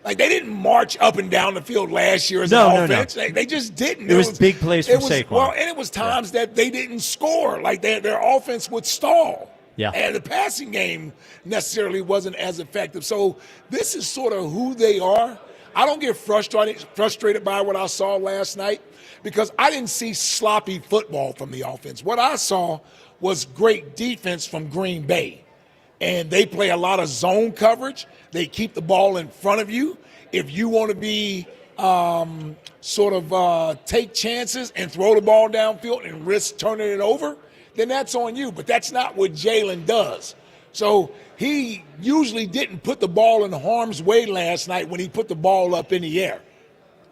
Like, they didn't march up and down the field last year as an offense. No. They just didn't. It was big plays from Saquon. Well, and it was times that they didn't score. Like, their offense would stall. Yeah. And the passing game necessarily wasn't as effective. So this is sort of who they are. I don't get frustrated by what I saw last night because I didn't see sloppy football from the offense. What I saw was great defense from Green Bay. And they play a lot of zone coverage. They keep the ball in front of you. If you want to be take chances and throw the ball downfield and risk turning it over, then that's on you. But that's not what Jalen does. So he usually didn't put the ball in harm's way last night when he put the ball up in the air.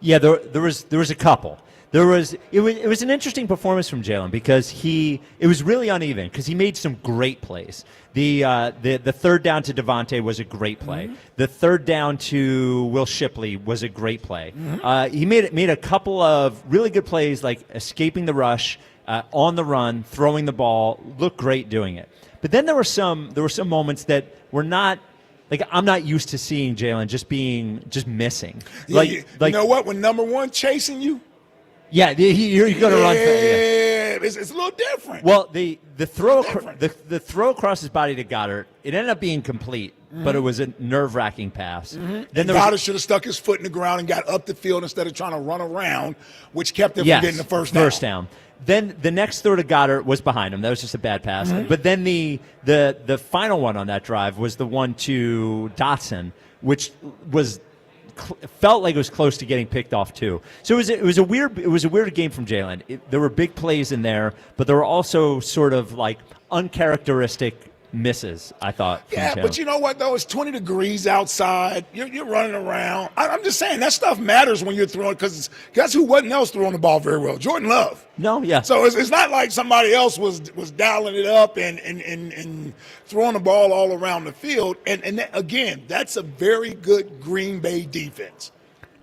Yeah, there was a couple. It was an interesting performance from Jalen because it was really uneven because he made some great plays. The third down to Devontae was a great play. Mm-hmm. The third down to Will Shipley was a great play. Mm-hmm. He made a couple of really good plays like escaping the rush, on the run, throwing the ball, looked great doing it. But then there were some moments that were not, like, I'm not used to seeing Jalen just missing. You know what? When number one chasing you, yeah, you're going to run. It's a little different. Well, the throw the throw across his body to Goddard, it ended up being complete, but it was a nerve-wracking pass. Then Goddard should have stuck his foot in the ground and got up the field instead of trying to run around, which kept him from getting the first down. Then the next throw to Goddard was behind him. That was just a bad pass. But then the final one on that drive was the one to Dotson, which was felt like it was close to getting picked off too. So it was a weird game from Jalen. There were big plays in there, but there were also sort of like uncharacteristic misses, I thought. Yeah, but you know what, though? It's 20 degrees outside. You're running around. I'm just saying that stuff matters when you're throwing, because guess who wasn't else throwing the ball very well? Jordan Love. No, yeah. So it's not like somebody else was dialing it up and throwing the ball all around the field. And that, again, that's a very good Green Bay defense.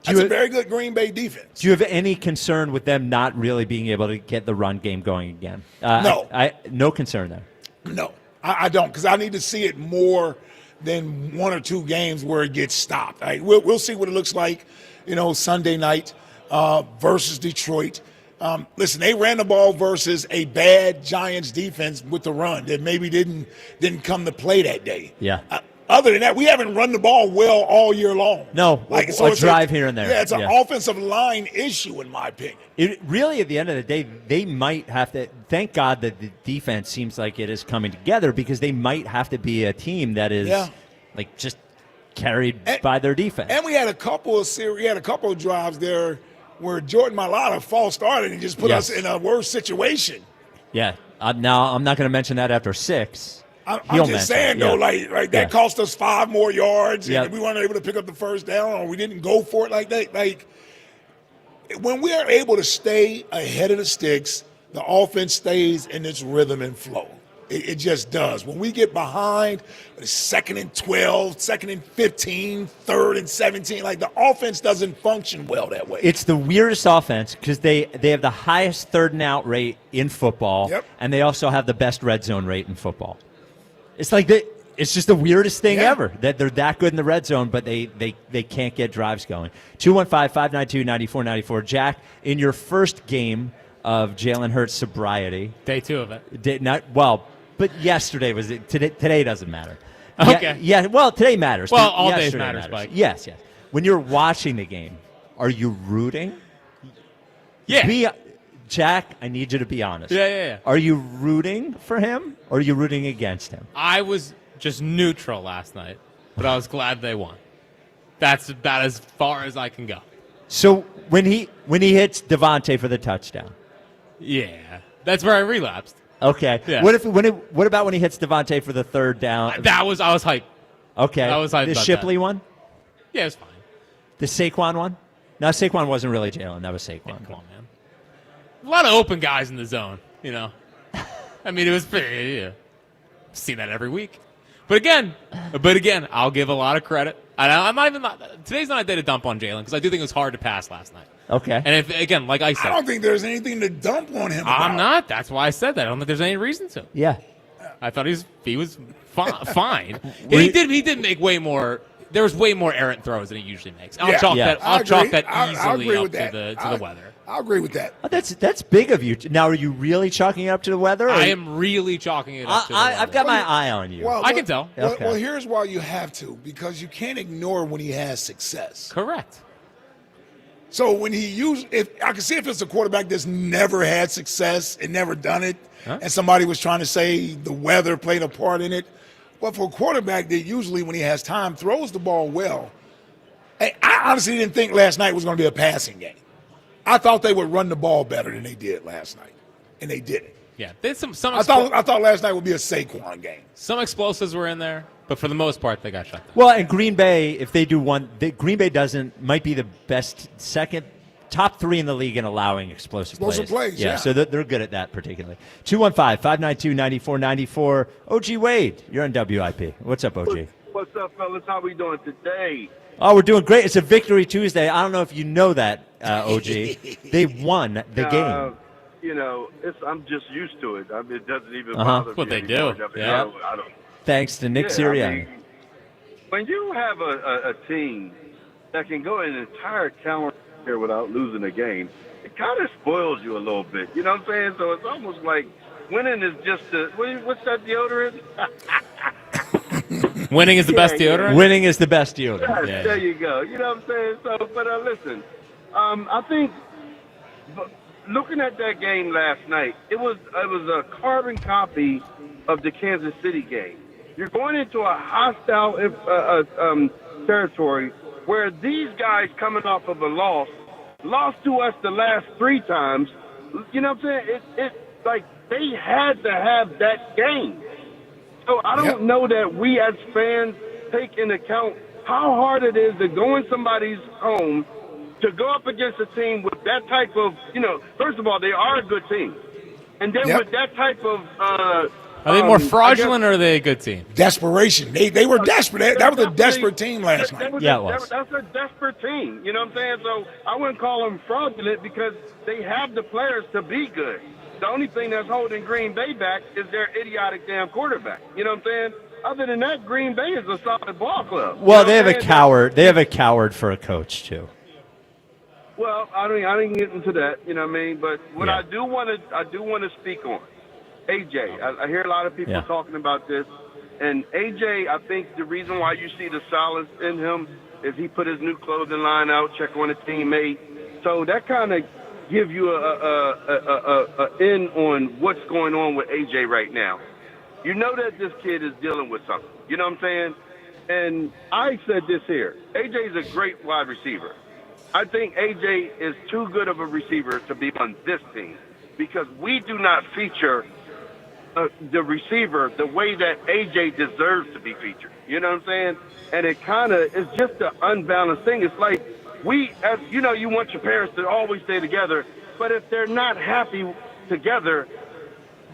That's a very good Green Bay defense. Do you have any concern with them not really being able to get the run game going again? No. No concern there. No. I don't, because I need to see it more than one or two games where it gets stopped. Right? We'll see what it looks like, Sunday night versus Detroit. Listen, they ran the ball versus a bad Giants defense with the run that maybe didn't come to play that day. Yeah. Other than that, we haven't run the ball well all year long. No, so a drive here and there. Yeah, it's an offensive line issue, in my opinion. It really, at the end of the day, they might have to. Thank God that the defense seems like it is coming together, because they might have to be a team that is just carried by their defense. And we had a couple of drives there where Jordan Mailata false started and just put us in a worse situation. Yeah. Now I'm not going to mention that after 6. I'm just saying, though, that cost us 5 more yards, and we weren't able to pick up the first down, or we didn't go for it like that. Like, when we are able to stay ahead of the sticks, the offense stays in its rhythm and flow. It just does. When we get behind, 2nd and 12, 2nd and 15, 3rd and 17, like, the offense doesn't function well that way. It's the weirdest offense, because they have the highest 3rd and out rate in football, and they also have the best red zone rate in football. It's like it's just the weirdest thing ever that they're that good in the red zone, but they can't get drives going. 215-592-9494. Jack, in your first game of Jalen Hurts sobriety, day 2 of it. But yesterday was it. Today doesn't matter. Okay. Yeah. Well, today matters. Well, all days matters, Mike. Yes. When you're watching the game, are you rooting? Yeah. Jack, I need you to be honest. Yeah. Are you rooting for him, or are you rooting against him? I was just neutral last night, but I was glad they won. That's about as far as I can go. So when he hits Devontae for the touchdown, that's where I relapsed. Okay. Yeah. What about when he hits Devontae for the 3rd down? I was hyped. Okay. I was hyped. The about Shipley that. one? Yeah, it was fine. The Saquon one? No, Saquon wasn't really Jalen. That was Saquon. Yeah, come on, man. A lot of open guys in the zone, I mean, it was pretty. Seen that every week. But again, I'll give a lot of credit. I'm not even. Today's not a day to dump on Jalen, because I do think it was hard to pass last night. Okay. And if like I said, I don't think there's anything to dump on him. I'm not. That's why I said that. I don't think there's any reason to. Yeah. I thought he was fine. He did make way more. There was way more errant throws than he usually makes. I'll chalk that easily up to the weather. I agree with that. Oh, that's big of you. Now, are you really chalking it up to the weather? I am really chalking it up to the weather. I've got my eye on you. I can tell. Well, here's why you have to, because you can't ignore when he has success. Correct. So when if I can see if it's a quarterback that's never had success and never done it, and somebody was trying to say the weather played a part in it. But for a quarterback that usually, when he has time, throws the ball well. I honestly didn't think last night was going to be a passing game. I thought they would run the ball better than they did last night, and they didn't. Yeah, there's some. I thought last night would be a Saquon game. Some explosives were in there, but for the most part, they got shut down. Well, and Green Bay, if they do Green Bay might be the best top 3 in the league in allowing explosive plays. Yeah, so they're good at that particularly. 215-592-9494. OG Wade, you're on WIP. What's up, OG? What's up, fellas? How we doing today? Oh, we're doing great. It's a Victory Tuesday. I don't know if you know that, OG. They won the game. I'm just used to it. I mean, it doesn't even bother me. That's what they do. I don't. Thanks to Nick Sirianni. When you have a team that can go an entire calendar here without losing a game, it kind of spoils you a little bit. You know what I'm saying? So it's almost like winning is just what's that deodorant? Winning is the best deodorant? Winning is the best deodorant. Yes, Yeah. there you go. You know what I'm saying? So, but listen, I think looking at that game last night, it was a carbon copy of the Kansas City game. You're going into a hostile territory where these guys coming off of a lost to us the last 3 times. You know what I'm saying? It's like they had to have that game. So I don't know that we as fans take into account how hard it is to go in somebody's home to go up against a team with that type of, first of all, they are a good team. And then with that type of are they more fraudulent or are they a good team? Desperation. They were desperate. That was a desperate team last night. It was. That's a desperate team. You know what I'm saying? So I wouldn't call them fraudulent because they have the players to be good. The only thing that's holding Green Bay back is their idiotic damn quarterback. You know what I'm saying? Other than that, Green Bay is a solid ball club. Well, they have a coward. They have a coward for a coach too. Well, I didn't get into that. You know what I mean? But what I do want to speak on. AJ, I hear a lot of people talking about this, and AJ, I think the reason why you see the solace in him is he put his new clothing line out, check on a teammate. So that kind of give you a in on what's going on with AJ right now. You know that this kid is dealing with something. You know what I'm saying? And I said this here. AJ is a great wide receiver. I think AJ is too good of a receiver to be on this team because we do not feature the receiver the way that AJ deserves to be featured. You know what I'm saying? And it kind of is just an unbalanced thing. It's like you want your parents to always stay together, but if they're not happy together,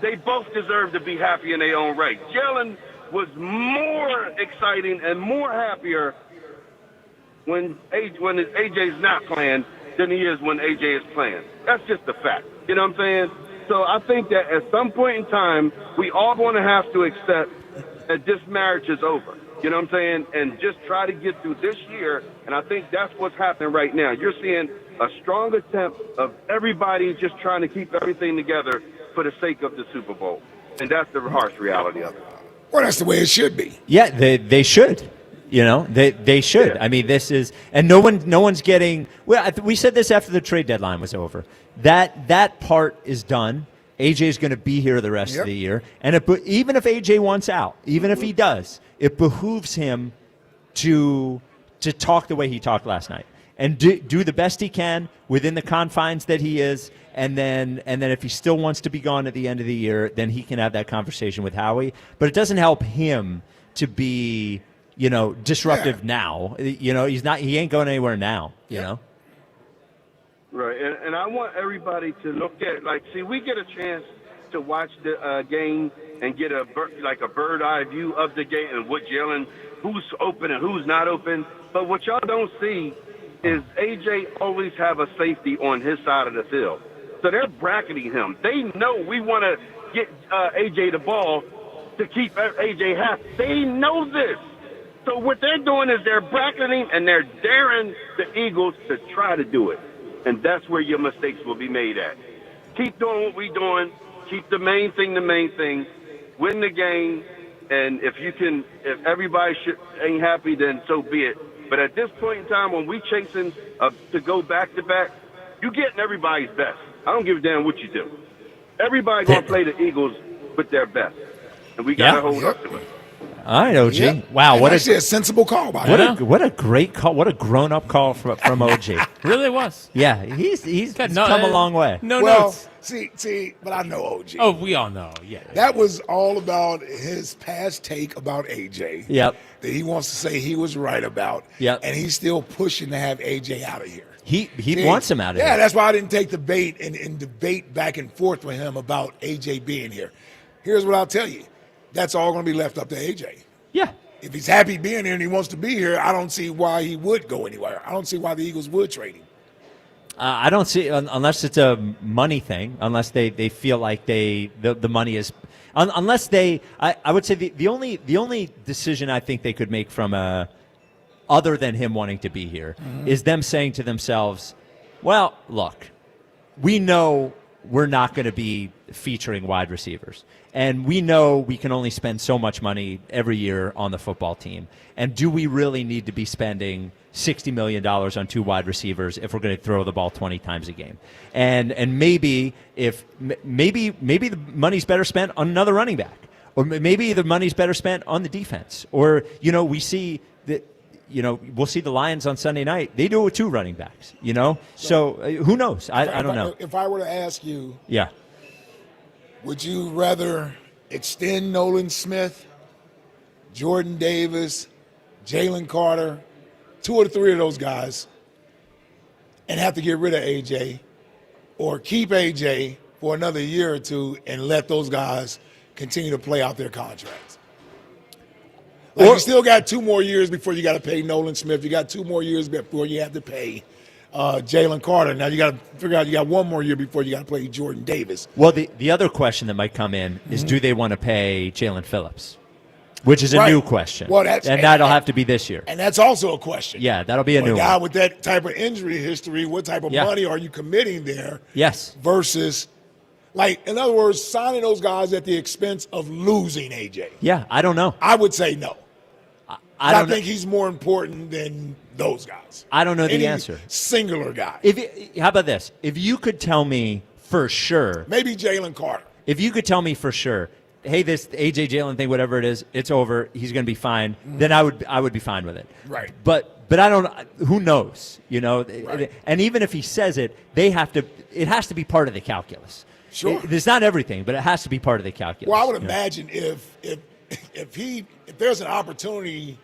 they both deserve to be happy in their own right. Jalen was more exciting and more happier when AJ's not playing than he is when AJ is playing. That's just a fact. You know what I'm saying? So I think that at some point in time, we all going to have to accept that this marriage is over. You know what I'm saying? And just try to get through this year. And I think that's what's happening right now. You're seeing a strong attempt of everybody just trying to keep everything together for the sake of the Super Bowl. And that's the harsh reality of it. Well, that's the way it should be. Yeah, they should. They should. Yeah. I mean, this is, and no one's getting. Well, we said this after the trade deadline was over. That part is done. AJ is going to be here the rest of the year, and even if AJ wants out, even if he does, it behooves him to talk the way he talked last night and do the best he can within the confines that he is. And then if he still wants to be gone at the end of the year, then he can have that conversation with Howie. But it doesn't help him to be, disruptive now. He ain't going anywhere now, you know? Right. And I want everybody to look at, we get a chance to watch the game and get a bird eye view of the game and what Jalen, who's open and who's not open. But what y'all don't see is AJ always have a safety on his side of the field. So they're bracketing him. They know we want to get AJ the ball to keep AJ happy. They know this. So what they're doing is they're bracketing and they're daring the Eagles to try to do it. And that's where your mistakes will be made at. Keep doing what we're doing. Keep the main thing. Win the game. And if everybody ain't happy, then so be it. But at this point in time, when we chasing to go back-to-back, you getting everybody's best. I don't give a damn what you do. Everybody going to play the Eagles with their best. And we got to hold up to it. All right, OG. Yep. Wow, and what a sensible call by him. What a great call. What a grown-up call from OG. Really was. Yeah, he's come a long way. No notes. See, but I know OG. Oh, we all know. Yeah. That was all about his past take about AJ. Yep. That he wants to say he was right about. Yep. And he's still pushing to have AJ out of here. He wants him out of here. Yeah, that's why I didn't take the bait and debate back and forth with him about AJ being here. Here's what I'll tell you. That's all going to be left up to AJ. Yeah. If he's happy being here and he wants to be here, I don't see why he would go anywhere. I don't see why the Eagles would trade him. I don't see, unless it's a money thing, unless they feel like the money is, unless they, I would say the only decision I think they could make from other than him wanting to be here is them saying to themselves, Well, look, we know we're not going to be featuring wide receivers. And we know we can only spend so much money every year on the football team. And do we really need to be spending $60 million on 2 wide receivers if we're going to throw the ball 20 times a game? And maybe the money's better spent on another running back. Or maybe the money's better spent on the defense. Or, we see that, we'll see the Lions on Sunday night. They do it with 2 running backs, So who knows? I don't know. If I were to ask you, yeah, would you rather extend Nolan Smith, Jordan Davis, Jalen Carter, 2 or 3 of those guys, and have to get rid of AJ, or keep AJ for another year or 2 and let those guys continue to play out their contracts? You still got 2 more years before you got to pay Nolan Smith. You got 2 more years before you have to pay Jalen Carter. Now you got to figure out you got 1 more year before you got to play Jordan Davis. Well, the other question that might come in is, do they want to pay Jalen Phillips? Which is a new question. Well, that'll have to be this year. And that's also a question. Yeah, that'll be a new guy one. with that type of injury history, what type of money are you committing there? Yes. Versus, in other words, signing those guys at the expense of losing AJ. Yeah, I don't know. I would say no. I think he's more important than those guys. I don't know the answer. Singular guy. How about this? If you could tell me for sure. Maybe Jalen Carter. If you could tell me for sure, hey, this AJ Jalen thing, whatever it is, it's over. He's going to be fine. Then I would be fine with it. Right. But I don't. Who knows? Right. And even if he says it, it has to be part of the calculus. Sure. It's not everything, but it has to be part of the calculus. Well, I would imagine if there's an opportunity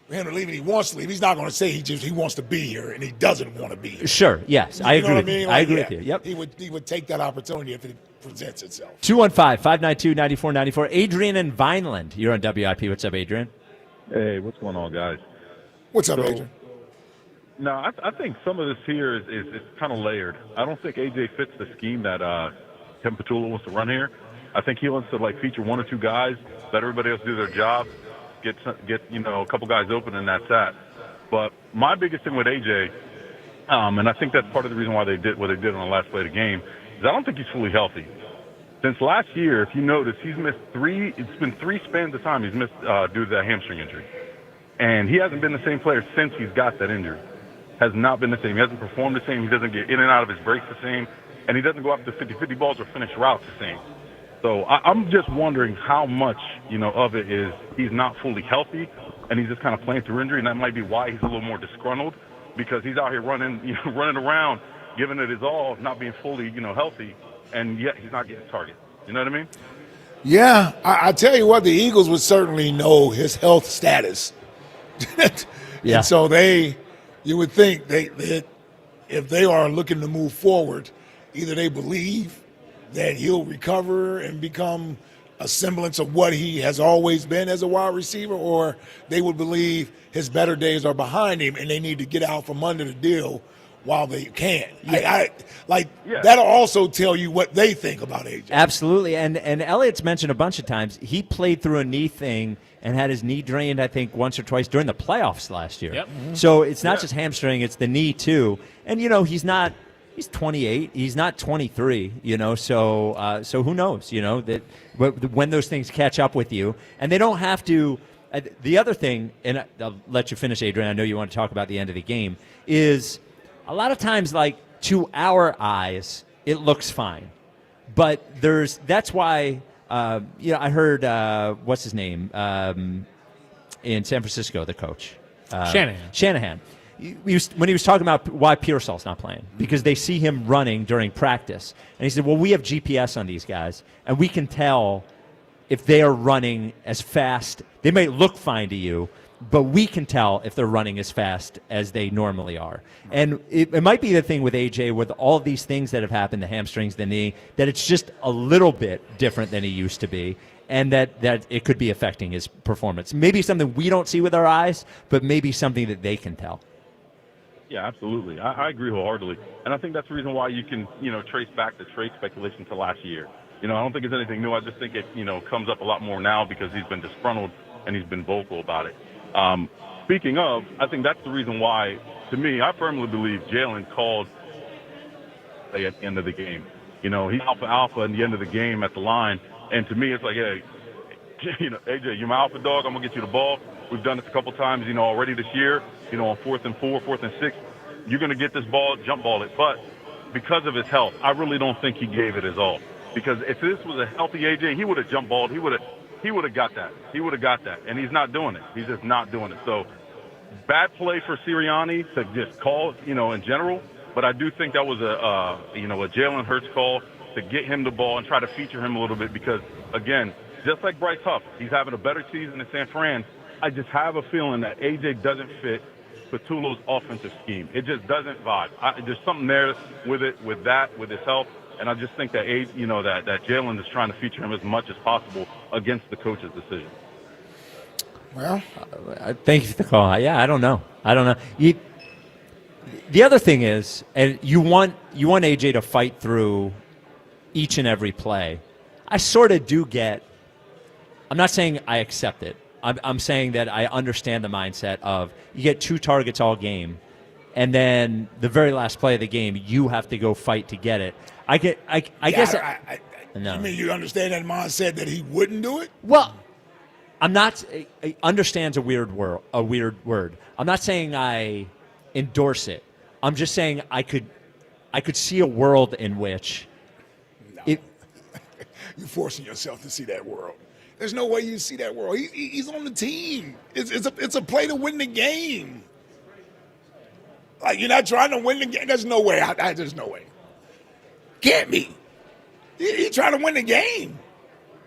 for him to leave and he wants to leave, he's not going to say he wants to be here and he doesn't want to be here. Sure. Yes, I agree. Know what I mean? I agree with you. Yep. He would take that opportunity if it presents itself. 215-592-9494. Adrian in Vineland. You're on WIP. What's up, Adrian? Hey, what's going on, guys? What's up, Adrian? No, I think some of this here is kind of layered. I don't think AJ fits the scheme that Kevin Petula wants to run here. I think he wants to feature 1 or 2 guys, let everybody else do their job, get a couple guys open, and that's that. But my biggest thing with AJ, and I think that's part of the reason why they did what they did on the last play of the game, is I don't think he's fully healthy. Since last year, if you notice, he's missed 3. It's been 3 spans of time he's missed due to that hamstring injury, and he hasn't been the same player since he's got that injury. Has not been the same. He hasn't performed the same. He doesn't get in and out of his breaks the same, and he doesn't go after 50-50 balls or finish routes the same. So I'm just wondering how much, of it is he's not fully healthy and he's just kind of playing through injury, and that might be why he's a little more disgruntled, because he's out here running around, giving it his all, not being fully, healthy, and yet he's not getting targets. You know what I mean? Yeah, I tell you what, the Eagles would certainly know his health status. Yeah. And so you would think that if they are looking to move forward, either they believe that he'll recover and become a semblance of what he has always been as a wide receiver, or they would believe his better days are behind him and they need to get out from under the deal while they can. Yeah. That'll also tell you what they think about AJ. Absolutely. And Elliott's mentioned a bunch of times he played through a knee thing and had his knee drained, I think, once or twice during the playoffs last year. Yep. So it's not just hamstring, it's the knee too. And, he's 28. He's not 23, so who knows, that when those things catch up with you. And they don't have to the other thing, and I'll let you finish, Adrian, I know you want to talk about the end of the game, is a lot of times, to our eyes, it looks fine. But that's why, I heard, what's his name, in San Francisco, the coach. Shanahan. When he was talking about why Pearsall's not playing, because they see him running during practice. And he said, well, we have GPS on these guys, and we can tell if they are running as fast. They may look fine to you, but we can tell if they're running as fast as they normally are. And it might be the thing with AJ, with all these things that have happened, the hamstrings, the knee, that it's just a little bit different than he used to be, and that it could be affecting his performance. Maybe something we don't see with our eyes, but maybe something that they can tell. Yeah, absolutely. I agree wholeheartedly. And I think that's the reason why you can, trace back the trade speculation to last year. I don't think it's anything new. I just think it, comes up a lot more now because he's been disgruntled and he's been vocal about it. Speaking of, I think that's the reason why, to me, I firmly believe Jalen called say at the end of the game. You know, he's alpha at the end of the game at the line. And to me, it's like, hey, you know, AJ, you're my alpha dog. I'm going to get you the ball. We've done this a couple times, you know, already this year, you know, on 4th and 4, 4th and 6. You're going to get this ball, jump ball it. But because of his health, I really don't think he gave it his all. Because if this was a healthy AJ, he would have jump balled. He would have got that. He would have got that. And he's not doing it. He's just not doing it. So bad play for Sirianni to just call, you know, in general. But I do think that was a Jalen Hurts call to get him the ball and try to feature him a little bit because, again, just like Bryce Huff, he's having a better season in San Fran. I just have a feeling that AJ doesn't fit Petulo's offensive scheme. It just doesn't vibe. There's something there with it, with his health. And I just think that that Jalen is trying to feature him as much as possible against the coach's decision. Well, thank you for the call. Yeah, I don't know. The other thing is, and you want AJ to fight through each and every play. I sort of do get. I'm not saying I accept it. I'm saying that I understand the mindset of you get 2 targets all game, and then the very last play of the game, you have to go fight to get it. I guess. No. You mean you understand that mindset that he wouldn't do it? Well, I'm not. Understands a weird word. I'm not saying I endorse it. I'm just saying I could see a world in which. You're forcing yourself to see that world. There's no way you see that world. He's on the team. It's a play to win the game. Like, you're not trying to win the game. There's no way. There's no way. Can't be. He's trying to win the game.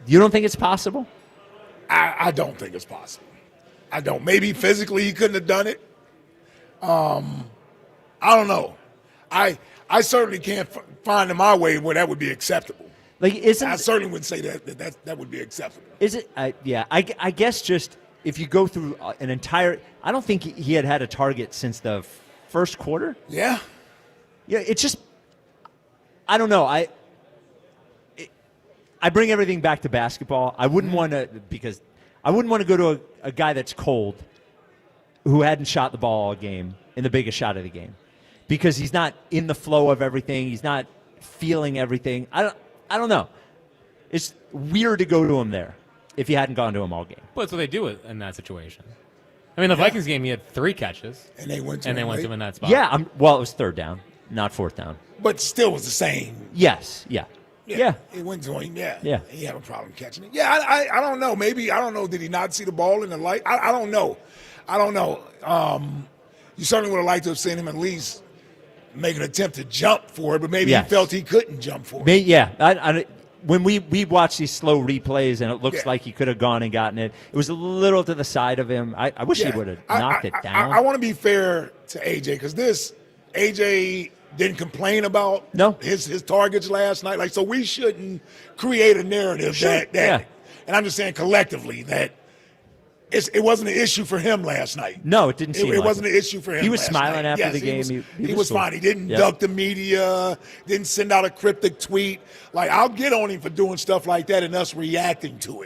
You don't think it's possible? I don't think it's possible. I don't. Maybe physically he couldn't have done it. I don't know. I certainly can't find in my way where that would be acceptable. Like, I certainly would say that would be acceptable. Is it? Yeah. I guess just if you go through an entire, I don't think he had a target since the first quarter. Yeah. Yeah. It's just, I don't know. I bring everything back to basketball. I wouldn't want to go to a guy that's cold, who hadn't shot the ball all game in the biggest shot of the game, because he's not in the flow of everything. He's not feeling everything. I don't know. It's weird to go to him there if you hadn't gone to him all game. Well, that's what they do in that situation. I mean, the Vikings game, he had 3 catches. And they went to him in that spot. Yeah, it was 3rd down, not 4th down. But still was the same. Yes, yeah. It went to him, yeah. Yeah. He had a problem catching it. Yeah, I don't know. Maybe, I don't know. Did he not see the ball in the light? I don't know. You certainly would have liked to have seen him at least make an attempt to jump for it, but maybe he felt he couldn't jump for it. Yeah. When we watch these slow replays and it looks like he could have gone and gotten it, it was a little to the side of him. I wish he would have knocked it down. I want to be fair to AJ because AJ didn't complain about his targets last night. Like, so we shouldn't create a narrative that and I'm just saying collectively that it wasn't an issue for him last night. No, it didn't seem It wasn't an issue for him. He was last smiling night. after the game. He was fine. He didn't duck the media, didn't send out a cryptic tweet. Like, I'll get on him for doing stuff like that and us reacting to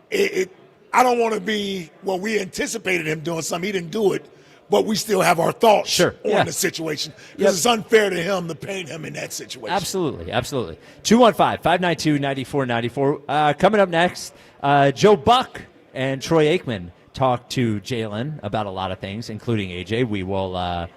it. I don't want to be, we anticipated him doing something. He didn't do it, but we still have our thoughts on the situation. Because it's unfair to him to paint him in that situation. Absolutely. 215-592-9494. Coming up next, Joe Buck and Troy Aikman talked to Jalen about a lot of things, including AJ. We will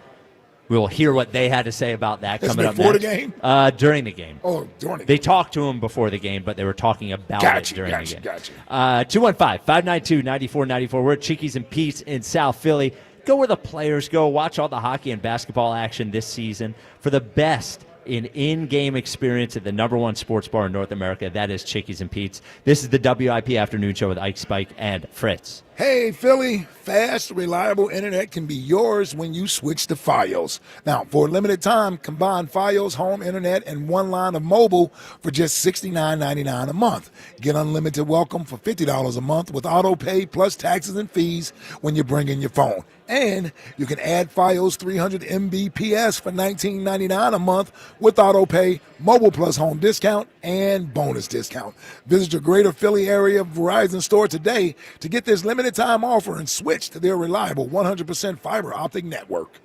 hear what they had to say about that coming up next. Before the game? During the game. Oh, during the game. They talked to him before the game, but they were talking about it during the game. Gotcha. 215-592-9494. We're at Chickies and Pete's in South Philly. Go where the players go. Watch all the hockey and basketball action this season for the best in-game experience at the #1 sports bar in North America. That is Chickies and Pete's. This is the WIP Afternoon Show with Ike, Spike, and Fritz. Hey, Philly, fast, reliable internet can be yours when you switch to Fios. Now, for a limited time, combine Fios home internet and 1 line of mobile for just $69.99 a month. Get unlimited welcome for $50 a month with auto pay plus taxes and fees when you bring in your phone. And you can add Fios 300 Mbps for $19.99 a month with auto pay, mobile plus home discount, and bonus discount. Visit your greater Philly area Verizon store today to get this limited time offer and switch to their reliable 100% fiber optic network.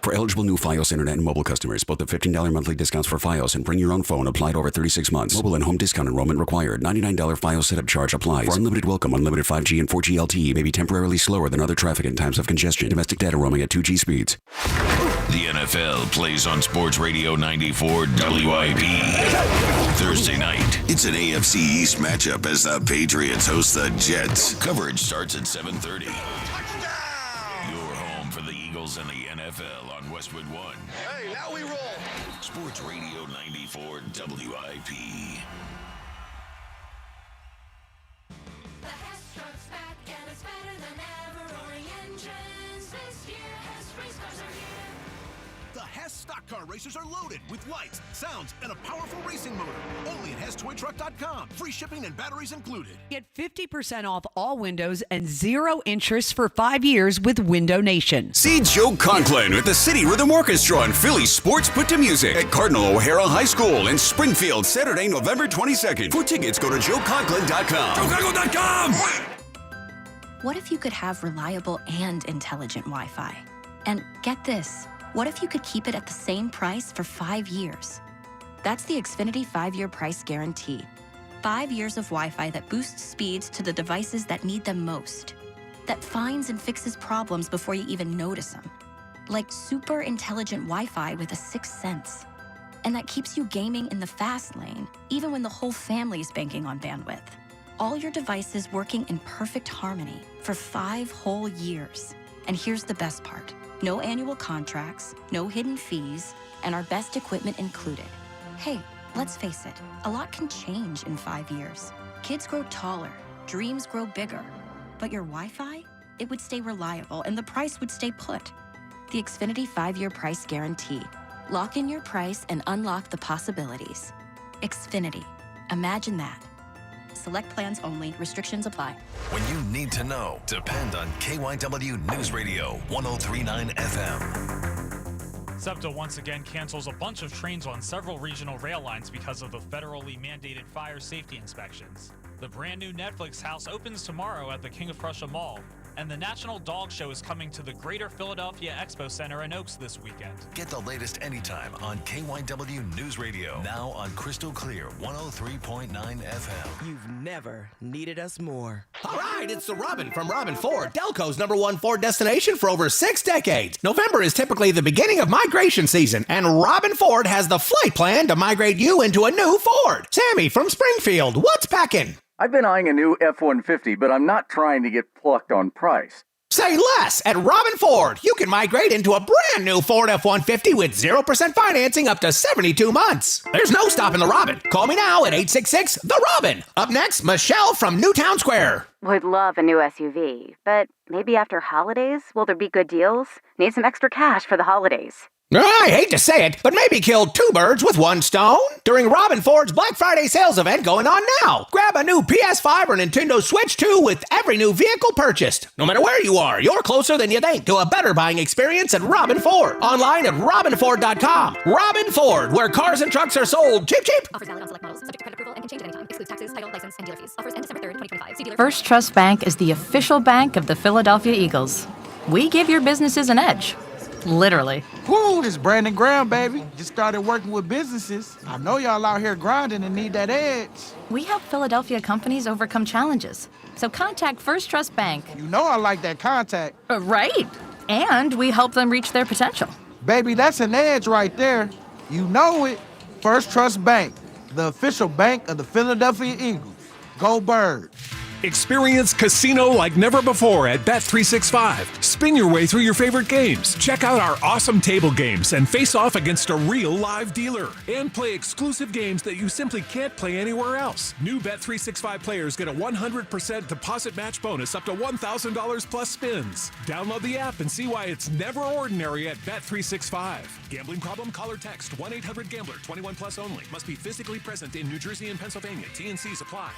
For eligible new Fios Internet and mobile customers, both the $15 monthly discounts for Fios and bring your own phone applied over 36 months. Mobile and home discount enrollment required. $99 Fios setup charge applies. For unlimited welcome, unlimited 5G and 4G LTE may be temporarily slower than other traffic in times of congestion. Domestic data roaming at 2G speeds. The NFL plays on Sports Radio 94 WIP. Thursday night, it's an AFC East matchup as the Patriots host the Jets. Coverage starts at 7:30. Your home for the Eagles and the NFL on Westwood One. Hey, now we roll. Sports Radio 94 WIP. The Hess stock car racers are loaded with lights, sounds, and a powerful racing motor. Only at HessToyTruck.com. Free shipping and batteries included. Get 50% off all windows and 0 interest for 5 years with Window Nation. See Joe Conklin with the City Rhythm Orchestra on Philly Sports Put to Music at Cardinal O'Hara High School in Springfield, Saturday, November 22nd. For tickets, go to JoeConklin.com. JoeConklin.com! What if you could have reliable and intelligent Wi-Fi? And get this, what if you could keep it at the same price for 5 years? That's the Xfinity 5-year price guarantee. 5 years of Wi-Fi that boosts speeds to the devices that need them most. That finds and fixes problems before you even notice them. Like super intelligent Wi-Fi with a 6th sense. And that keeps you gaming in the fast lane, even when the whole family is banking on bandwidth. All your devices working in perfect harmony for 5 whole years. And here's the best part. No annual contracts, no hidden fees, and our best equipment included. Hey, let's face it, a lot can change in 5 years. Kids grow taller, dreams grow bigger. But your Wi-Fi? It would stay reliable and the price would stay put. The Xfinity 5-year price guarantee. Lock in your price and unlock the possibilities. Xfinity. Imagine that. Select plans only. Restrictions apply. When you need to know, depend on KYW News Radio 103.9 FM. SEPTA once again cancels a bunch of trains on several regional rail lines because of the federally mandated fire safety inspections. The brand new Netflix house opens tomorrow at the King of Prussia Mall. And the National Dog Show is coming to the Greater Philadelphia Expo Center in Oaks this weekend. Get the latest anytime on KYW News Radio. Now on Crystal Clear 103.9 FM. You've never needed us more. All right, it's the Robin from Robin Ford, Delco's #1 Ford destination for over 6 decades. November is typically the beginning of migration season, and Robin Ford has the flight plan to migrate you into a new Ford. Sammy from Springfield, what's packing? I've been eyeing a new F-150, but I'm not trying to get plucked on price. Say less! At Robin Ford, you can migrate into a brand new Ford F-150 with 0% financing up to 72 months. There's no stopping the Robin. Call me now at 866-THE-ROBIN. Up next, Michelle from Newtown Square. Would love a new SUV, but maybe after holidays, will there be good deals? Need some extra cash for the holidays. I hate to say it, but maybe kill 2 birds with 1 stone during Robin Ford's Black Friday sales event going on now. Grab a new PS5 or Nintendo Switch 2 with every new vehicle purchased. No matter where you are, you're closer than you think to a better buying experience at Robin Ford. Online at robinford.com. Robin Ford, where cars and trucks are sold cheap. Offers valid on select models, subject to credit approval and can change at any time. Excludes taxes, title, license, and dealer fees. Offers end December 3rd, 2025. See dealer. First Trust Bank is the official bank of the Philadelphia Eagles. We give your businesses an edge. Literally. Woo, this Brandon Graham, baby. Just started working with businesses. I know y'all out here grinding and need that edge. We help Philadelphia companies overcome challenges. So contact First Trust Bank. You know I like that contact. Right. And we help them reach their potential. Baby, that's an edge right there. You know it. First Trust Bank, the official bank of the Philadelphia Eagles. Go Birds. Experience casino like never before at Bet365. Spin your way through your favorite games. Check out our awesome table games and face off against a real live dealer. And play exclusive games that you simply can't play anywhere else. New Bet365 players get a 100% deposit match bonus up to $1,000 plus spins. Download the app and see why it's never ordinary at Bet365. Gambling problem? Call or text 1-800-GAMBLER. 21 plus only. Must be physically present in New Jersey and Pennsylvania. T&Cs apply.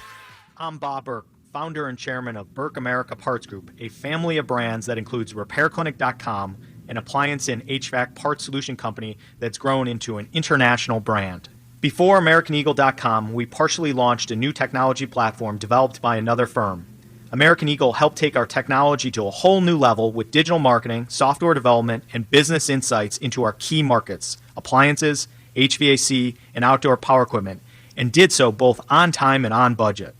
I'm Bob Burke, founder and chairman of Burke America Parts Group, a family of brands that includes RepairClinic.com, an appliance and HVAC parts solution company that's grown into an international brand. Before AmericanEagle.com, we partially launched a new technology platform developed by another firm. American Eagle helped take our technology to a whole new level with digital marketing, software development, and business insights into our key markets, appliances, HVAC, and outdoor power equipment, and did so both on time and on budget.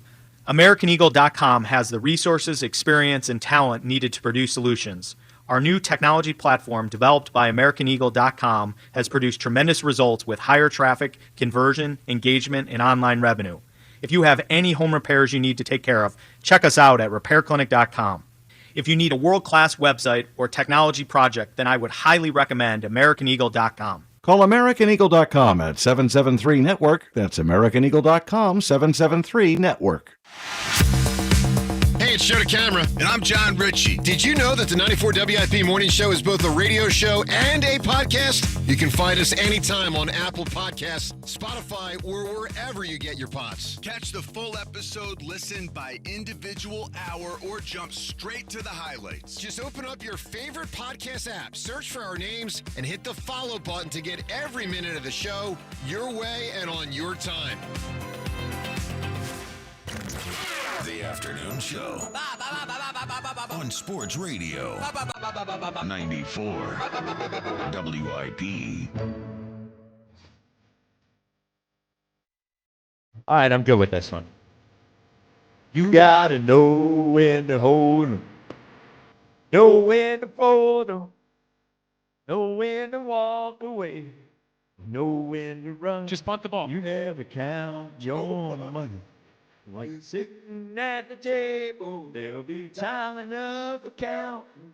AmericanEagle.com has the resources, experience, and talent needed to produce solutions. Our new technology platform, developed by AmericanEagle.com, has produced tremendous results with higher traffic, conversion, engagement, and online revenue. If you have any home repairs you need to take care of, check us out at RepairClinic.com. If you need a world-class website or technology project, then I would highly recommend AmericanEagle.com. Call AmericanEagle.com at 773-NETWORK. That's AmericanEagle.com, 773-NETWORK. Hey, it's Joe to Camera, and I'm John Ritchie. Did you know that the 94 WIP Morning Show is both a radio show and a podcast? You can find us anytime on Apple Podcasts, Spotify, or wherever you get your pods. Catch the full episode, listen by individual hour, or jump straight to the highlights. Just open up your favorite podcast app, search for our names, and hit the follow button to get every minute of the show your way and on your time. The Afternoon Show on Sports Radio 94 WIP. All right, I'm good with this one. You gotta know when to hold 'em, know when to fold 'em, know when to walk away, know when to run. Just punt the ball. You never count your money. While you're sitting at the table, there'll be time enough for counting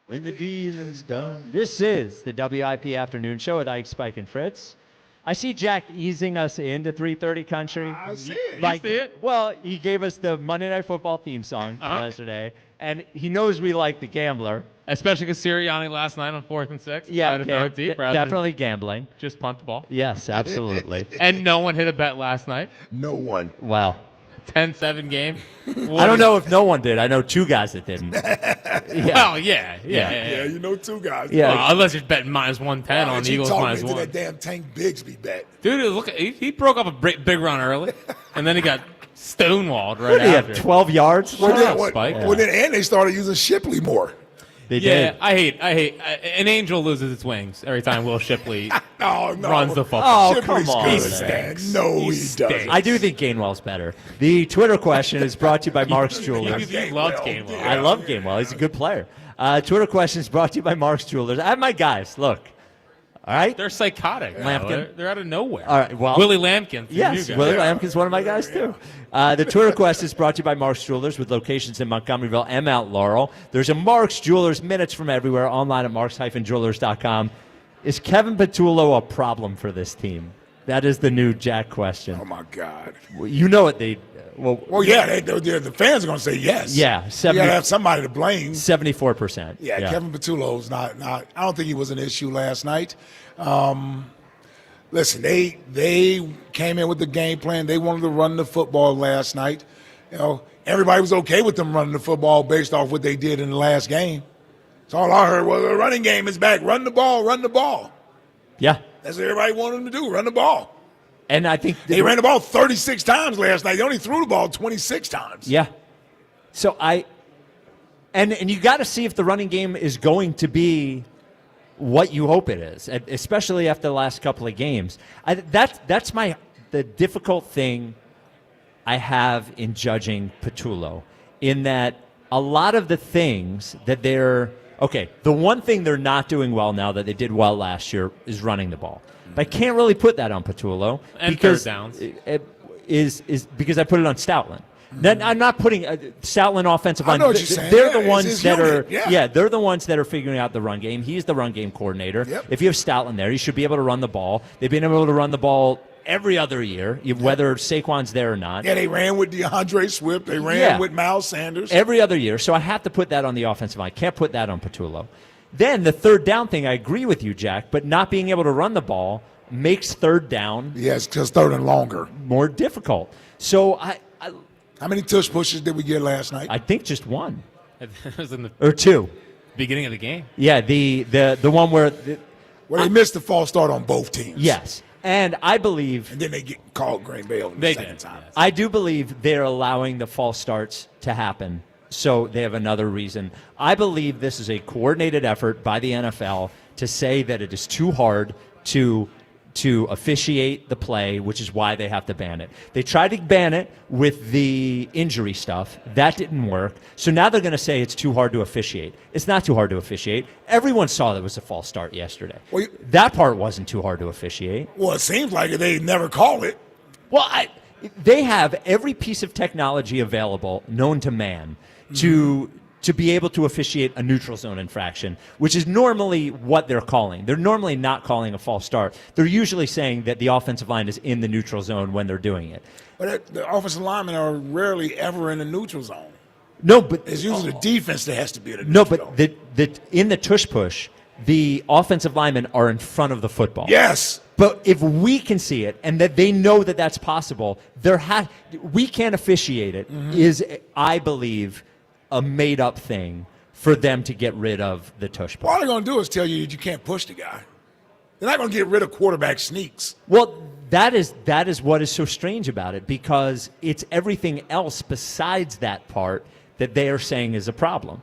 when the dealing's done. This is the WIP Afternoon Show with Ike, Spike, and Fritz. I see Jack easing us into 3:30 country. I see it. Like, You see it? well, he gave us the Monday Night Football theme song yesterday, and he knows we like the gambler. Especially because Sirianni last night on 4th and 6. Yeah, Tried to throw it deep rather than definitely gambling. just punt the ball. Yes, absolutely. And no one hit a bet last night. No one. Wow. 10-7 game. I don't know if no one did. I know two guys that didn't. Well, yeah. Yeah, you know two guys. Yeah. Well, unless you're betting minus 110 on the Eagles minus me to 1. that damn Tank Bigsby bet. Dude, look, he broke up a big run early, and then he got stonewalled right What did he have, after. 12 yards? Well, Shut up, then, Spike. well, then, and they started using Shipley more. They Yeah, did. I hate. An angel loses its wings every time Will Shipley No. runs the football. Oh, Shipley's come on. good, He man. stinks. No, He he stinks. doesn't. I do think Gainwell's better. The Twitter question is brought to you by Mark's Jewelers. He loves Gainwell. I love Gainwell. He's a good player. Twitter question is brought to you by Mark's Jewelers. I have my guys. Look. All right? They're psychotic. Lampkin. They're out of nowhere. All right, well, Willie Lampkin. Yes, Willie Lampkin's one of my guys, too. The Twitter quest is brought to you by Mark's Jewelers with locations in Montgomeryville and Mount Laurel. There's a Mark's Jewelers minutes from everywhere online at marks-jewelers.com. Is Kevin Petullo a problem for this team? That is the new Jack question. Oh, my God. You know what they... Well, yeah, the fans are going to say yes. Yeah. You got to have somebody to blame. 74%. Yeah, Kevin Petullo's not. I don't think he was an issue last night. Listen, they came in with the game plan. They wanted to run the football last night. You know, everybody was okay with them running the football based off what they did in the last game. So all I heard was the running game is back. Run the ball, run the ball. Yeah. That's what everybody wanted them to do, run the ball. And I think they ran the ball 36 times last night. They only threw the ball 26 times. Yeah. So and you got to see if the running game is going to be what you hope it is, especially after the last couple of games. That's the difficult thing I have in judging Petullo, in that a lot of the things that the one thing they're not doing well now that they did well last year is running the ball. But I can't really put that on Petullo And because third downs. is because I put it on Stoutland. Then I'm not putting Stoutland offensive line. I know what you're saying. They're Yeah, the ones it's his that unit. they're the ones that are figuring out the run game. He's the run game coordinator. Yep. If you have Stoutland there, you should be able to run the ball. They've been able to run the ball every other year, whether Saquon's there or not. Yeah, they ran with DeAndre Swift. They ran with Miles Sanders. Every other year. So I have to put that on the offensive line. I can't put that on Petullo. Then the third down thing, I agree with you, Jack, but not being able to run the ball makes third down Yes, because third and longer. more difficult. So How many tush pushes did we get last night? I think just one. It was in the Or two. beginning of the game. Yeah, the one where Well, they missed the false start on both teams. yes. And I believe... And then they get called Green Bay on the second time. I do believe they're allowing the false starts to happen, so they have another reason. I believe this is a coordinated effort by the NFL to say that it is too hard to officiate the play, which is why they have to ban it. They tried to ban it with the injury stuff. That didn't work. So now they're going to say it's too hard to officiate. It's not too hard to officiate. Everyone saw there was a false start yesterday. Well, that part wasn't too hard to officiate. Well, it seems like they never call it. Well, they have every piece of technology available known to man to be able to officiate a neutral zone infraction, which is normally what they're calling. They're normally not calling a false start. They're usually saying that the offensive line is in the neutral zone when they're doing it. But the offensive linemen are rarely ever in the neutral zone. No, but it's usually the defense that has to be in the neutral zone. No, but in the tush push, the offensive linemen are in front of the football. Yes. But if we can see it and that they know that that's possible, we can't officiate it, is, I believe, a made-up thing for them to get rid of the tush push. All they're going to do is tell you that you can't push the guy. They're not going to get rid of quarterback sneaks. Well, that is what is so strange about it, because it's everything else besides that part that they are saying is a problem.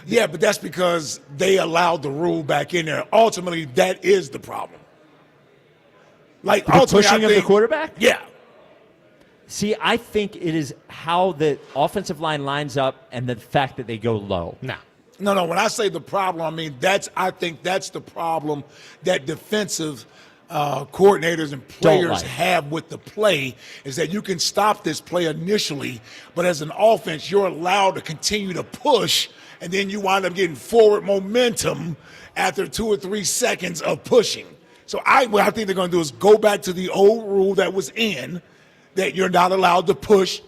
Yeah, but that's because they allowed the rule back in there. Ultimately, that is the problem. Like the pushing of the quarterback? Yeah. See, I think it is how the offensive line lines up and the fact that they go low. No. When I say the problem, I mean I think that's the problem that defensive coordinators and players have with the play, is that you can stop this play initially, but as an offense, you're allowed to continue to push, and then you wind up getting forward momentum after 2 or 3 seconds of pushing. So what I think they're going to do is go back to the old rule that was in, that you're not allowed to push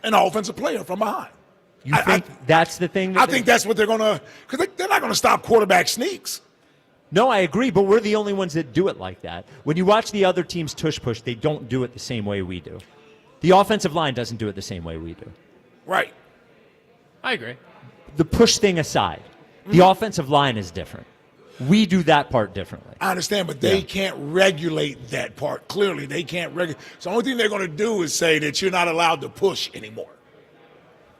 an offensive player from behind. You think that's the thing? I think that's what they're going to, because they're not going to stop quarterback sneaks. No, I agree, but we're the only ones that do it like that. When you watch the other teams tush push, they don't do it the same way we do. The offensive line doesn't do it the same way we do. Right. I agree. The push thing aside, the offensive line is different. We do that part differently. I understand, but they can't regulate that part. Clearly, they can't regulate. So the only thing they're going to do is say that you're not allowed to push anymore.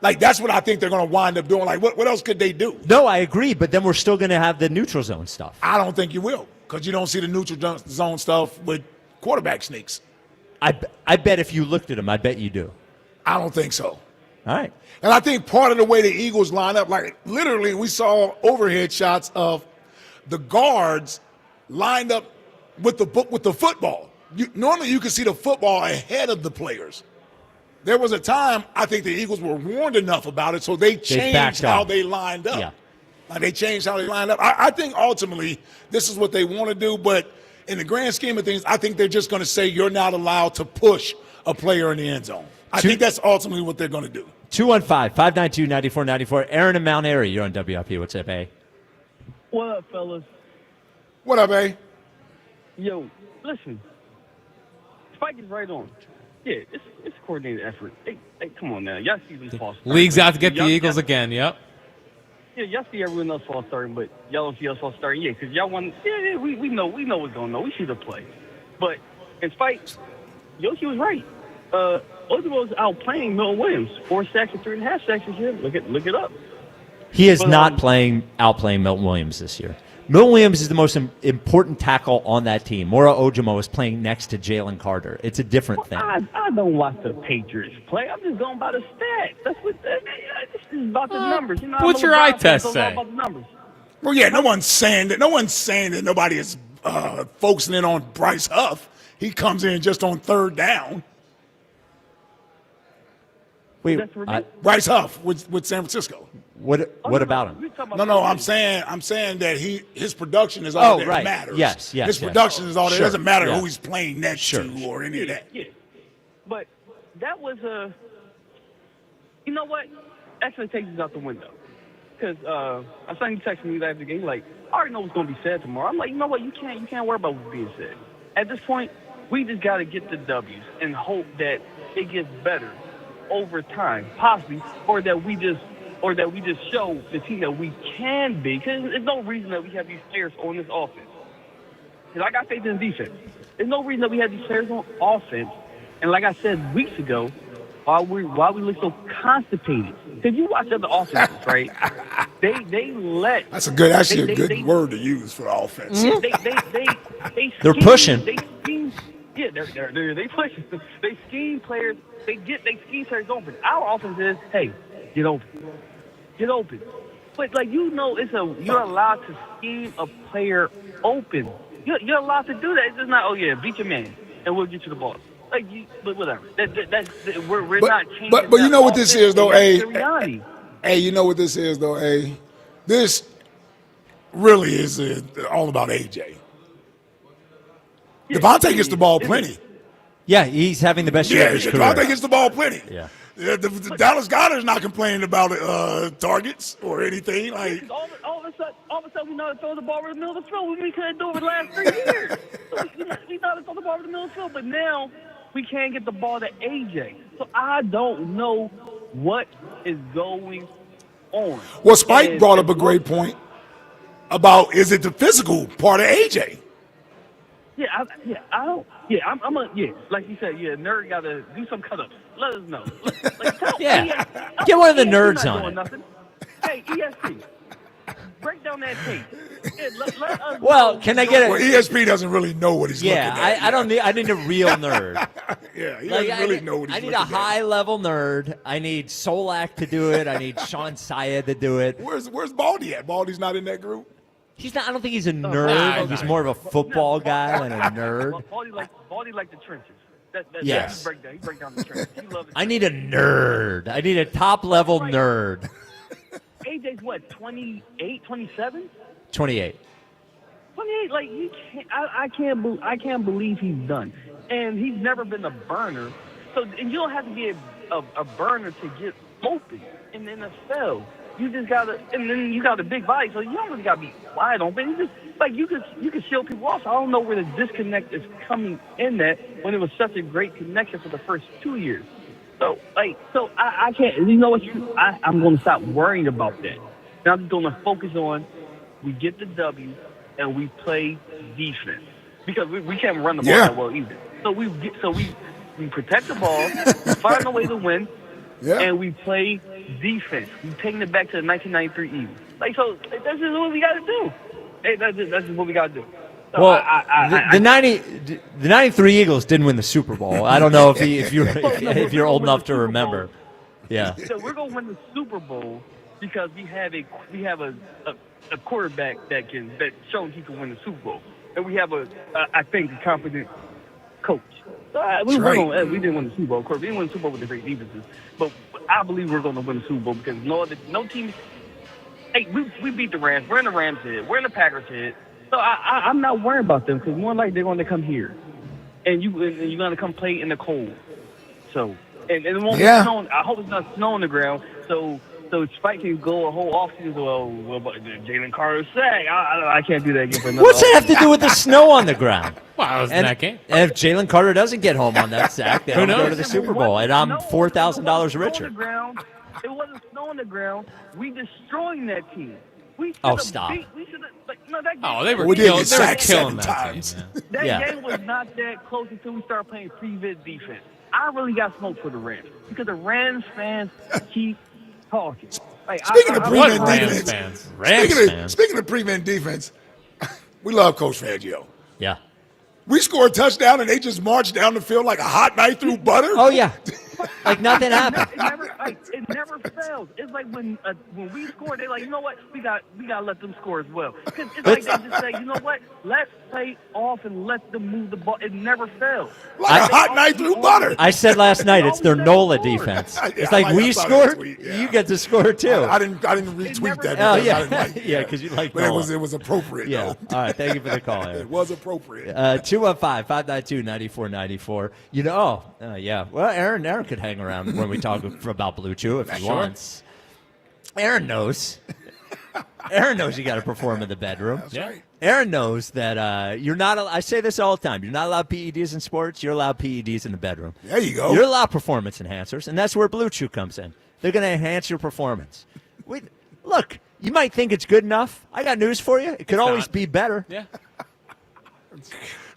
Like, that's what I think they're going to wind up doing. Like, what else could they do? No, I agree, but then we're still going to have the neutral zone stuff. I don't think you will, because you don't see the neutral zone stuff with quarterback sneaks. I bet if you looked at them, I bet you do. I don't think so. All right. And I think part of the way the Eagles line up, like literally we saw overhead shots of the guards lined up with the football. Normally you can see the football ahead of the players. There was a time I think the Eagles were warned enough about it, so they changed how they lined up. Yeah. They changed how they lined up. I think ultimately this is what they want to do, but in the grand scheme of things, I think they're just going to say you're not allowed to push a player in the end zone. I think that's ultimately what they're going to do. 215-592-9494. Aaron in Mount Airy, you're on WIP. What's up, A? What up, fellas? What up, A? Yo, listen. Spike is right on. Yeah, it's a coordinated effort. Hey, come on now. Y'all see them false starting. League's out to get the Eagles again, yep. Yeah, y'all see everyone else false starting, but y'all don't see us false starting. Yeah, because y'all want, we know what's going on. We see the play. But in spite, Yoshi was right. Ojimo's outplaying Milton Williams. 4 sacks and 3.5 sacks this year. Look it up. He is not outplaying Milton Williams this year. Milton Williams is the most important tackle on that team. Mora Ojimo is playing next to Jalen Carter. It's a different thing. I don't watch the Patriots play. I'm just going by the stats. That's what this is about the numbers. You know, what's your eye test say? About the numbers. Well, yeah, no one's saying that nobody is focusing in on Bryce Huff. He comes in just on 3rd down. Wait, Bryce Huff with San Francisco. What about him? No, I'm saying that his production is all that matters. Yes. His production is all that. It doesn't matter who he's playing next to or any of that. Yeah. But that was you know what? Expectations out the window. Because I saw you texting me after the game, like, I already know what's going to be said tomorrow. I'm like, you know what? You can't worry about what's being said. At this point, we just got to get the W's and hope that it gets better over time, possibly, or that we just show the team that we can be. Because there's no reason that we have these players on this offense. Because I got faith in the defense. There's no reason that we had these players on offense. And like I said weeks ago, why we look so constipated. Because you watch other offenses, right? They let. That's actually a good word to use for offense. They're pushing. They scheme. Yeah, they pushing. They scheme players. They scheme players open. Our offense is, hey, get open. But like you're allowed to scheme a player open. You're allowed to do that. It's just not, oh yeah, beat your man and we'll get you the ball. Like, but whatever. We're not changing. But you know what this is though, Sirianni. Hey, you know what this is though, hey? This really is all about AJ. Devontae gets the ball plenty. Yeah, he's having the best year of his career. Devontae gets the ball plenty. Yeah. The Dallas Goddard's not complaining about targets or anything. Like all of a sudden, we know how to throw the ball over the middle of the field. We couldn't do it the last 3 years. So we know how to throw the ball over the middle of the field, but now we can't get the ball to AJ. So I don't know what is going on. Well, Spike brought up a great point about is it the physical part of AJ? I'm like you said, nerd got to do some cut-ups. Let us know. Get one of the nerds on it. Hey, ESP, break down that tape. Let us well, can I get it? Well, ESP doesn't really know what he's looking at. I need a real nerd. Yeah, he doesn't really know what he's looking at. I need a high-level nerd. I need Solak to do it. I need Sean Syed to do it. Where's Baldy at? Baldy's not in that group? He's not. I don't think he's a nerd. He's more of a football guy than a nerd. Baldy like the trenches. Yes. He break down the trenches. I need a nerd. I need a top-level nerd. AJ's what, 28, 27? 28. 28. Like you can't. I can't believe he's done. And he's never been a burner. So and you don't have to be a burner to get open in the NFL. You just gotta, and then you got a big body, so you don't really gotta be wide open. You just like you can shield people off. So I don't know where the disconnect is coming in that when it was such a great connection for the first 2 years. So I can't. You know what? I'm going to stop worrying about that. Now I'm just going to focus on we get the W and we play defense because we can't run the ball that well either. So we protect the ball, we find a way to win. Yeah. And we play defense. We're taking it back to the 1993 Eagles. Like, so that's just what we got to do. Hey, that's just what we got to do. So well, the 93 Eagles didn't win the Super Bowl. I don't know if you're old enough to remember. Yeah. So we're going to win the Super Bowl because we have a quarterback that shown he can win the Super Bowl, and we have I think a competent coach. We didn't win the Super Bowl. Of course, we didn't win the Super Bowl with the great defenses, but I believe we're going to win the Super Bowl because no team. Hey, we beat the Rams. We're in the Rams' head. We're in the Packers' head. So I'm not worried about them because more like they're going to come here, and you're going to come play in the cold. So and it won't be snowing. I hope it's not snow on the ground. So Spike can go a whole offseason. Well, Jalen Carter say I can't do that again for another. What's that have to do with the snow on the ground? Well, I was in that game. And if Jalen Carter doesn't get home on that sack, then I'll go to the Super Bowl, and I'm $4,000 richer. It wasn't snow on the ground. We destroying that team. Stop. They were killing that team. That game was not that close until we started playing prevent defense. I really got smoked for the Rams because the Rams fans keep talking. Like, speaking of prevent defense, speaking of prevent defense, we love Coach Fangio. Yeah. We score a touchdown and they just march down the field like a hot knife through butter. Oh yeah, like nothing happened. It never fails. It's like when we score, they're like, you know what, we got to let them score as well. Because it's like they just say, you know what, let's play off and let them move the ball. It never fails. Like a hot knife through butter. I said last night it's their NOLA defense. It's like we scored, you get to score too. I didn't retweet that. Oh yeah, because you like. But it was appropriate. Yeah. Though. All right, thank you for the call, Aaron. It was appropriate. 215-592-9494. Well, Aaron could hang around when we talk about Blue Chew if he wants. Aaron knows. Aaron knows you got to perform in the bedroom. That's right. Aaron knows that you're not. I say this all the time. You're not allowed PEDs in sports. You're allowed PEDs in the bedroom. There you go. You're allowed performance enhancers, and that's where Blue Chew comes in. They're going to enhance your performance. Look, you might think it's good enough. I got news for you. It could always be better. Yeah.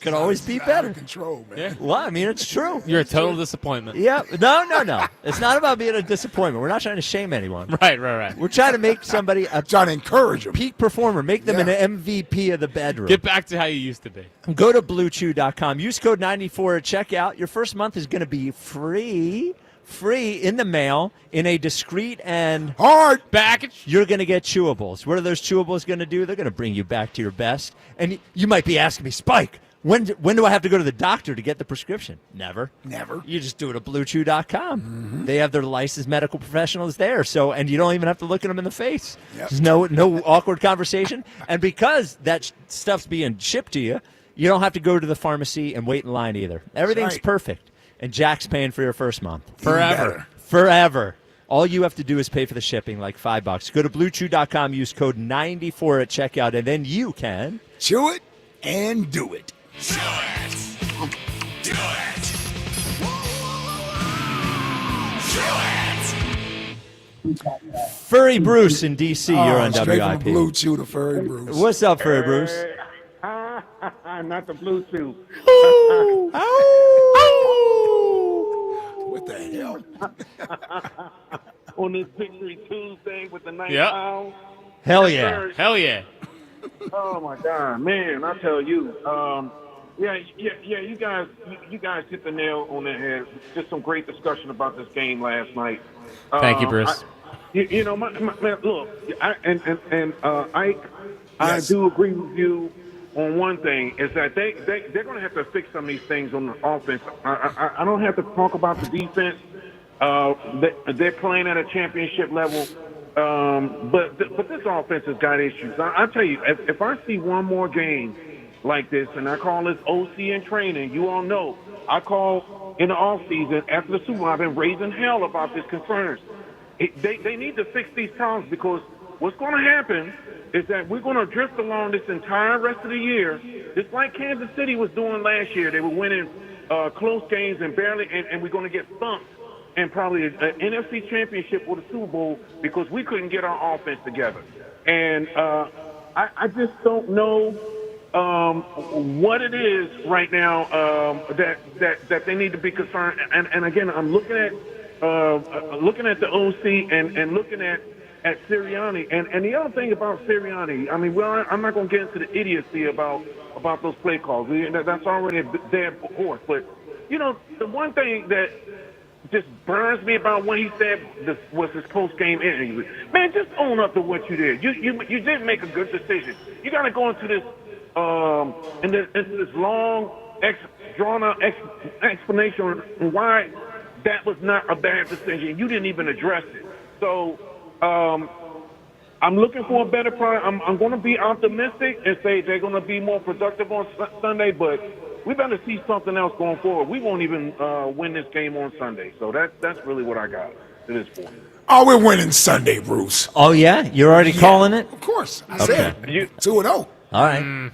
Could always be better. Control, man. Yeah. Well, I mean, it's true. You're a total disappointment. Yeah. No. It's not about being a disappointment. We're not trying to shame anyone. Right. We're trying to make somebody trying to encourage them. Peak performer. Make them an MVP of the bedroom. Get back to how you used to be. Go to BlueChew.com. Use code 94 at checkout. Your first month is going to be free in the mail in a discreet and hard package. You're going to get chewables. What are those chewables going to do? They're going to bring you back to your best. And you might be asking me, Spike, when do I have to go to the doctor to get the prescription? Never. You just do it at BlueChew.com. Mm-hmm. They have their licensed medical professionals there. So, and you don't even have to look at them in the face. Yep. There's no awkward conversation. And because that stuff's being shipped to you, you don't have to go to the pharmacy and wait in line either. Everything's right. perfect. And Jack's paying for your first month. Forever. All you have to do is pay for the shipping, like $5. Go to BlueChew.com, use code 94 at checkout, and then you can chew it and do it. Chew it. Do it. Chew it. Furry Bruce in D.C., you're on straight from WIP. Blue Chew to Furry Bruce. What's up, Furry Bruce? Not the Blue Chew. What the hell? On this Victory Tuesday with the night owl. Hell yeah. Hell yeah. Oh my God, man! I tell you, yeah. You guys hit the nail on the head. Just some great discussion about this game last night. Thank you, Bruce. Look, I do agree with you on one thing, is that they're going to have to fix some of these things on the offense. I don't have to talk about the defense. They're playing at a championship level, but this offense has got issues. I tell you, if I see one more game like this, and I call this OC in training, you all know, I call in the offseason after the Super Bowl, I've been raising hell about this concerns. They need to fix these problems, because what's going to happen is that we're going to drift along this entire rest of the year, just like Kansas City was doing last year. They were winning close games and barely, and we're going to get thumped and probably an NFC championship or the Super Bowl because we couldn't get our offense together. And I just don't know what it is right now that they need to be concerned. And again, I'm looking at the OC and looking at Sirianni. And the other thing about Sirianni, I mean, I'm not going to get into the idiocy about those play calls. That's already a dead horse. But, you know, the one thing that just burns me about when he said this was his post-game interview, man, just own up to what you did. You didn't make a good decision. You got to go into this into this long, drawn-out explanation on why that was not a bad decision. You didn't even address it. So I'm looking for a better product. I'm going to be optimistic and say they're going to be more productive on Sunday, but we better see something else going forward. We won't even win this game on Sunday. So that's really what I got to this point. Oh, we're winning Sunday, Bruce. Oh, yeah? You're already calling it? Of course. I said 2-0. All right.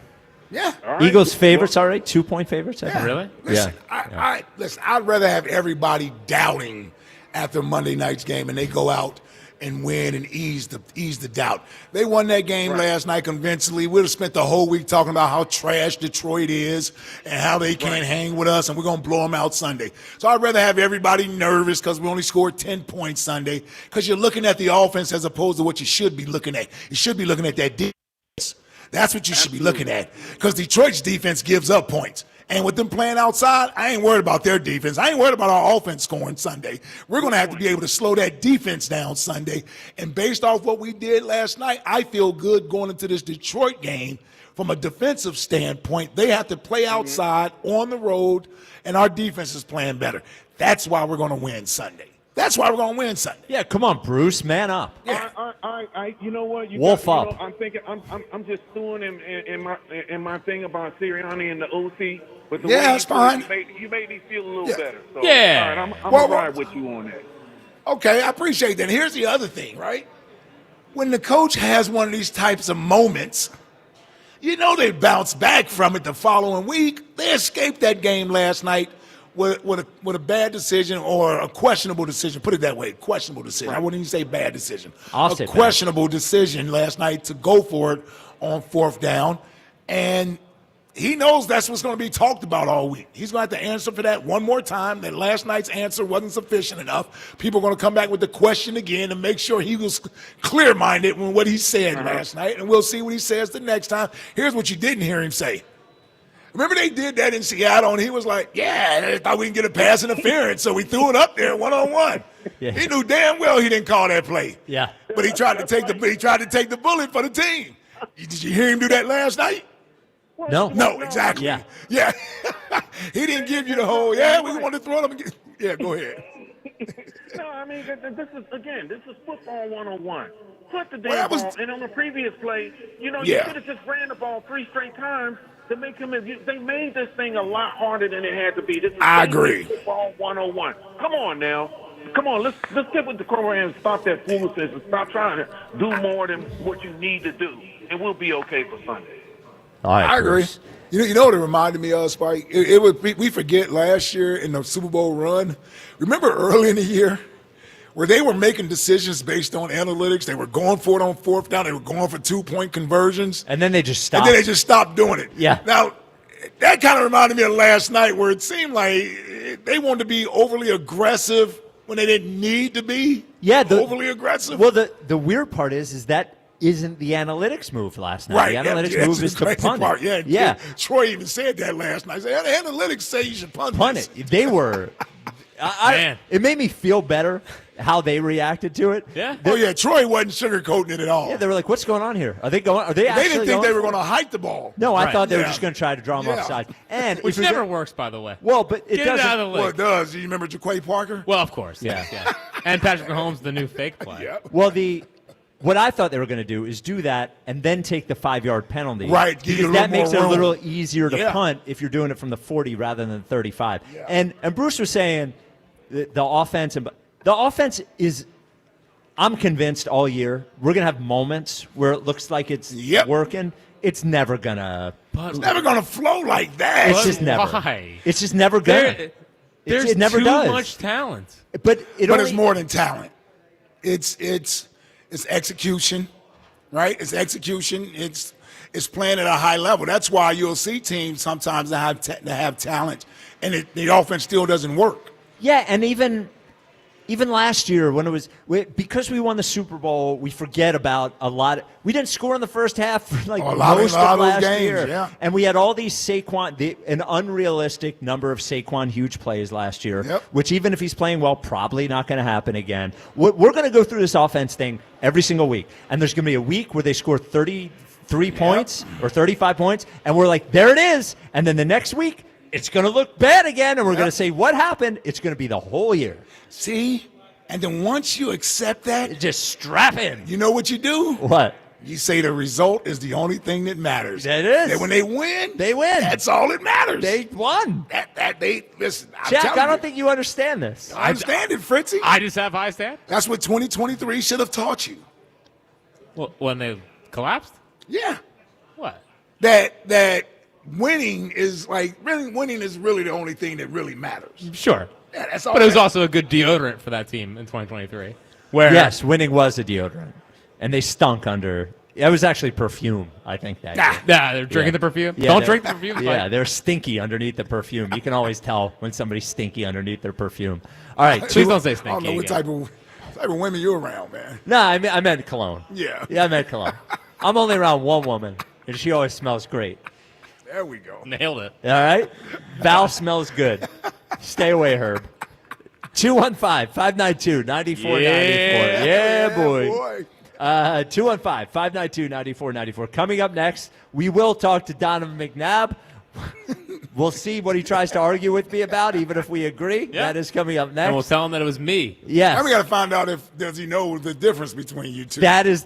Yeah. All right. Eagles favorites, all right? 2-point favorites? Yeah. Really? Listen, Yeah. Listen, I'd rather have everybody doubting after Monday night's game and they go out and win and ease the doubt. They won that game last night convincingly. We'd have spent the whole week talking about how trash Detroit is and how they can't hang with us, and we're going to blow them out Sunday. So I'd rather have everybody nervous because we only scored 10 points Sunday, because you're looking at the offense as opposed to what you should be looking at. You should be looking at that defense. That's what you should be looking at, because Detroit's defense gives up points. And with them playing outside, I ain't worried about their defense. I ain't worried about our offense scoring Sunday. We're going to have to be able to slow that defense down Sunday. And based off what we did last night, I feel good going into this Detroit game from a defensive standpoint. They have to play outside on the road, and our defense is playing better. That's why we're going to win Sunday. That's why we're going to win Sunday. Yeah, come on, Bruce, man up. You know what? Wolf up. I'm thinking. I'm just stewing in my thing about Sirianni and the OC. But the way that's fine. You made me feel a little better. So, Yeah. all right, I'm going to ride with you on that. Okay, I appreciate that. Here's the other thing, right? When the coach has one of these types of moments, you know they bounce back from it the following week. They escaped that game last night with a bad decision or a questionable decision. Put it that way, questionable decision. I wouldn't even say bad decision. I'll say questionable decision last night to go for it on fourth down. And he knows that's what's going to be talked about all week. He's going to have to answer for that one more time, that last night's answer wasn't sufficient enough. People are going to come back with the question again and make sure he was clear-minded with what he said last night, and we'll see what he says the next time. Here's what you didn't hear him say. Remember they did that in Seattle, and he was like, yeah, I thought we can get a pass interference, so we threw it up there one-on-one. Yeah. He knew damn well he didn't call that play. Yeah. But he tried to take the bullet for the team. Did you hear him do that last night? No. No, exactly. Yeah. He didn't give you the whole, we want to throw them again. Yeah, go ahead. No, I mean, this is football 101. Put the damn ball, and on the previous play, you should have just ran the ball 3 straight times to make him. They made this thing a lot harder than it had to be. I agree. Football 101. Come on now. Come on, let's get with the program and stop that foolishness and stop trying to do more than what you need to do, and we'll be okay for Sunday. All right, I agree. You know what it reminded me of, Spike? We forget last year in the Super Bowl run. Remember early in the year where they were making decisions based on analytics? They were going for it on 4th down. They were going for 2-point conversions. And then they just stopped. And then they just stopped doing it. Yeah. Now, that kind of reminded me of last night where it seemed like they wanted to be overly aggressive when they didn't need to be. Yeah, overly aggressive. Well, the weird part is that isn't the analytics move last night. Right. The analytics move is to punt part. it. Yeah. Troy even said that last night. He said, the analytics say you should punt it. They were. Man. It made me feel better how they reacted to it. Yeah. Troy wasn't sugarcoating it at all. Yeah, they were like, "What's going on here? Are they actually They didn't think they were going to hike the ball. No, I thought they were just going to try to draw them offside. And which never works, by the way. Well, but it Get doesn't. out of the league. Well, it does. You remember Jaquay Parker? Well, of course. Yeah. And Patrick Mahomes, the new fake play. Yeah. Well, what I thought they were going to do is do that and then take the 5-yard penalty. Right. Because that makes it a little easier to Yeah. punt if you're doing it from the 40 rather than the 35. Yeah. And Bruce was saying the offense is. I'm convinced all year we're going to have moments where it looks like it's working. It's never going to. It's never going to flow like that. It's just never. Why? It's just never going to. There's it never too does. much talent. But it's more than talent. It's execution, right? It's execution. It's playing at a high level. That's why you'll see teams sometimes that have talent, and the offense still doesn't work. Yeah, and even last year when because we won the Super Bowl, we forget about a lot. We didn't score in the first half for most of last year, yeah. And we had all these an unrealistic number of Saquon huge plays last year, which even if he's playing well, probably not going to happen again. We're going to go through this offense thing every single week, and there's going to be a week where they score 33 points or 35 points, and we're like, there it is, and then the next week it's going to look bad again, and we're going to say, what happened? It's going to be the whole year. See? And then once you accept that, just strap in. You know what you do? What? You say the result is the only thing that matters. That is. That when they win, they win. That's all that matters. They won. Listen, Jack, I don't think you understand this. I understand it, Fritzy. I just have high stats. That's what 2023 should have taught you. Well, when they collapsed? Yeah. What? That winning is really the only thing that really matters. Sure. Yeah, that's all. But it was also a good deodorant for that team in 2023. Yes, winning was a deodorant, and they stunk under. It was actually perfume, I think. That year. They're drinking the perfume? Yeah, Don't drink the perfume? Yeah, they're stinky underneath the perfume. You can always tell when somebody's stinky underneath their perfume. All right. Please don't say I stinky. don't know what type of women you're around, man. No, I meant cologne. Yeah. Yeah, I meant cologne. I'm only around one woman, and she always smells great. There we go. Nailed it. All right? Val smells good. Stay away, Herb. 215-592-9494. Yeah, boy. 215-592-9494. Coming up next, we will talk to Donovan McNabb. We'll see what he tries to argue with me about, even if we agree. Yeah. That is coming up next. And we'll tell him that it was me. Yes. Now we got to find out does he know the difference between you two. That's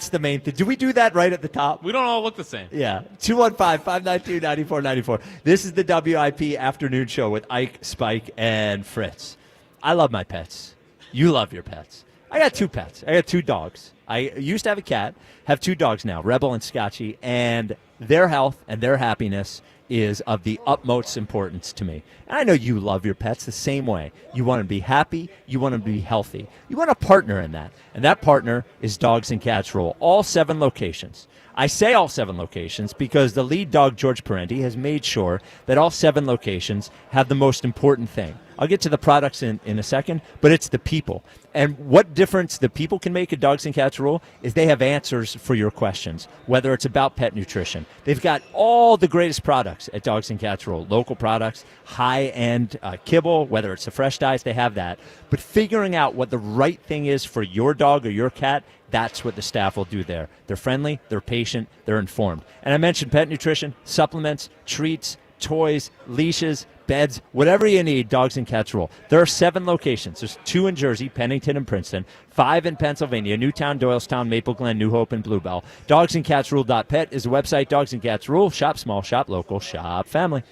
the main thing. Do we do that right at the top? We don't all look the same. Yeah. 215-592-9494. This is the WIP afternoon show with Ike, Spike, and Fritz. I love my pets. You love your pets. I got 2 pets. I got 2 dogs. I used to have a cat, have 2 dogs now, Rebel and Scotchy, and their health and their happiness is of the utmost importance to me. And I know you love your pets the same way. You want them to be happy. You want them to be healthy. You want a partner in that. And that partner is Dogs and Cats Rule, all 7 locations. I say all 7 locations because the lead dog, George Parenti, has made sure that all 7 locations have the most important thing. I'll get to the products in a second, but it's the people. And what difference the people can make at Dogs and Cats Rule is they have answers for your questions, whether it's about pet nutrition. They've got all the greatest products at Dogs and Cats Rule, local products, high-end kibble, whether it's the fresh diets, they have that. But figuring out what the right thing is for your dog or your cat, that's what the staff will do there. They're friendly, they're patient, they're informed. And I mentioned pet nutrition, supplements, treats, toys, leashes, beds, whatever you need, Dogs and Cats Rule. There are 7 locations. There's 2 in Jersey, Pennington and Princeton, 5 in Pennsylvania, Newtown, Doylestown, Maple Glen, New Hope, and Bluebell. Dogsandcatsrule.pet is the website. Dogs and Cats Rule. Shop small, shop local, shop family.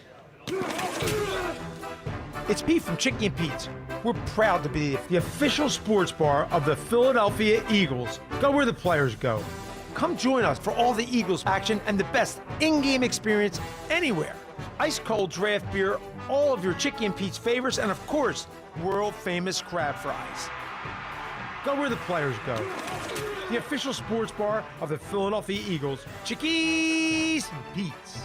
It's Pete from Chickie and Pete's. We're proud to be the official sports bar of the Philadelphia Eagles. Go where the players go. Come join us for all the Eagles action and the best in-game experience anywhere. Ice cold draft beer, all of your Chickie and Pete's favorites, and of course, world famous crab fries. Go where the players go. The official sports bar of the Philadelphia Eagles, Chickies and Pete's.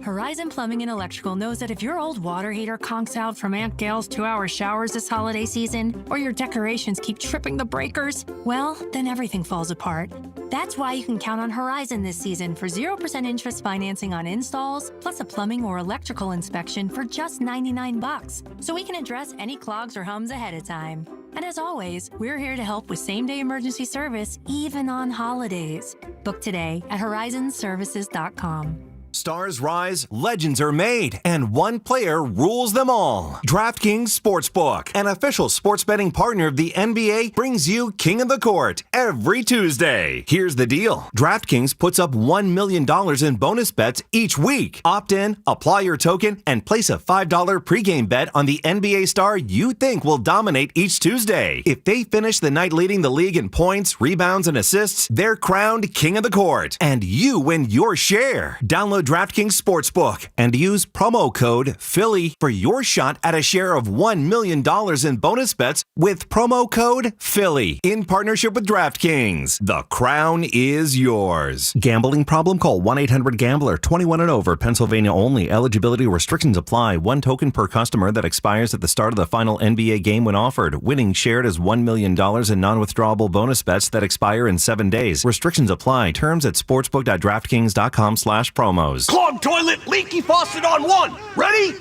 Horizon Plumbing and Electrical knows that if your old water heater conks out from Aunt Gail's 2-hour showers this holiday season, or your decorations keep tripping the breakers, well, then everything falls apart. That's why you can count on Horizon this season for 0% interest financing on installs, plus a plumbing or electrical inspection for just $99, so we can address any clogs or hums ahead of time. And as always, we're here to help with same-day emergency service, even on holidays. Book today at horizonservices.com. Stars rise, legends are made, and one player rules them all. DraftKings Sportsbook, an official sports betting partner of the NBA, brings you King of the Court every Tuesday. Here's the deal. DraftKings puts up $1 million in bonus bets each week. Opt in, apply your token, and place a $5 pregame bet on the NBA star you think will dominate each Tuesday. If they finish the night leading the league in points, rebounds, and assists, they're crowned King of the Court, and you win your share. Download DraftKings Sportsbook and use promo code Philly for your shot at a share of $1 million in bonus bets with promo code Philly in partnership with DraftKings. The crown is yours. Gambling problem? Call 1-800-GAMBLER. 21 and over. Pennsylvania only. Eligibility restrictions apply. 1 token per customer that expires at the start of the final NBA game when offered. Winning shared as $1 million in non-withdrawable bonus bets that expire in 7 days. Restrictions apply. Terms at sportsbook.draftkings.com/promos. Clogged toilet, leaky faucet on 1. Ready?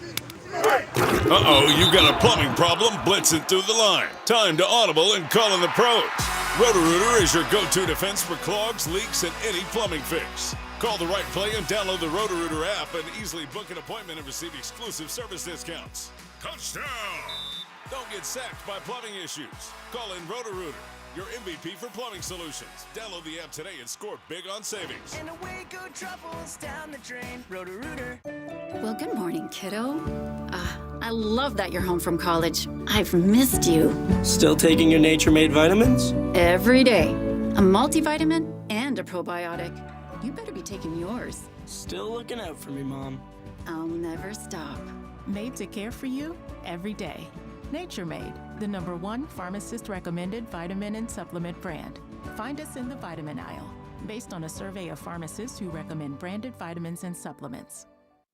Uh-oh, you got a plumbing problem blitzing through the line. Time to audible and call in the pros. Roto-Rooter is your go-to defense for clogs, leaks, and any plumbing fix. Call the right play and download the Roto-Rooter app and easily book an appointment and receive exclusive service discounts. Touchdown! Don't get sacked by plumbing issues. Call in Roto-Rooter, your MVP for plumbing solutions. Download the app today and score big on savings. And away go troubles down the drain. Roto-Rooter. Well, good morning, kiddo. I love that you're home from college. I've missed you. Still taking your Nature-Made vitamins? Every day. A multivitamin and a probiotic. You better be taking yours. Still looking out for me, Mom. I'll never stop. Made to care for you every day. Nature-Made, the #1 pharmacist-recommended vitamin and supplement brand. Find us in the vitamin aisle, based on a survey of pharmacists who recommend branded vitamins and supplements.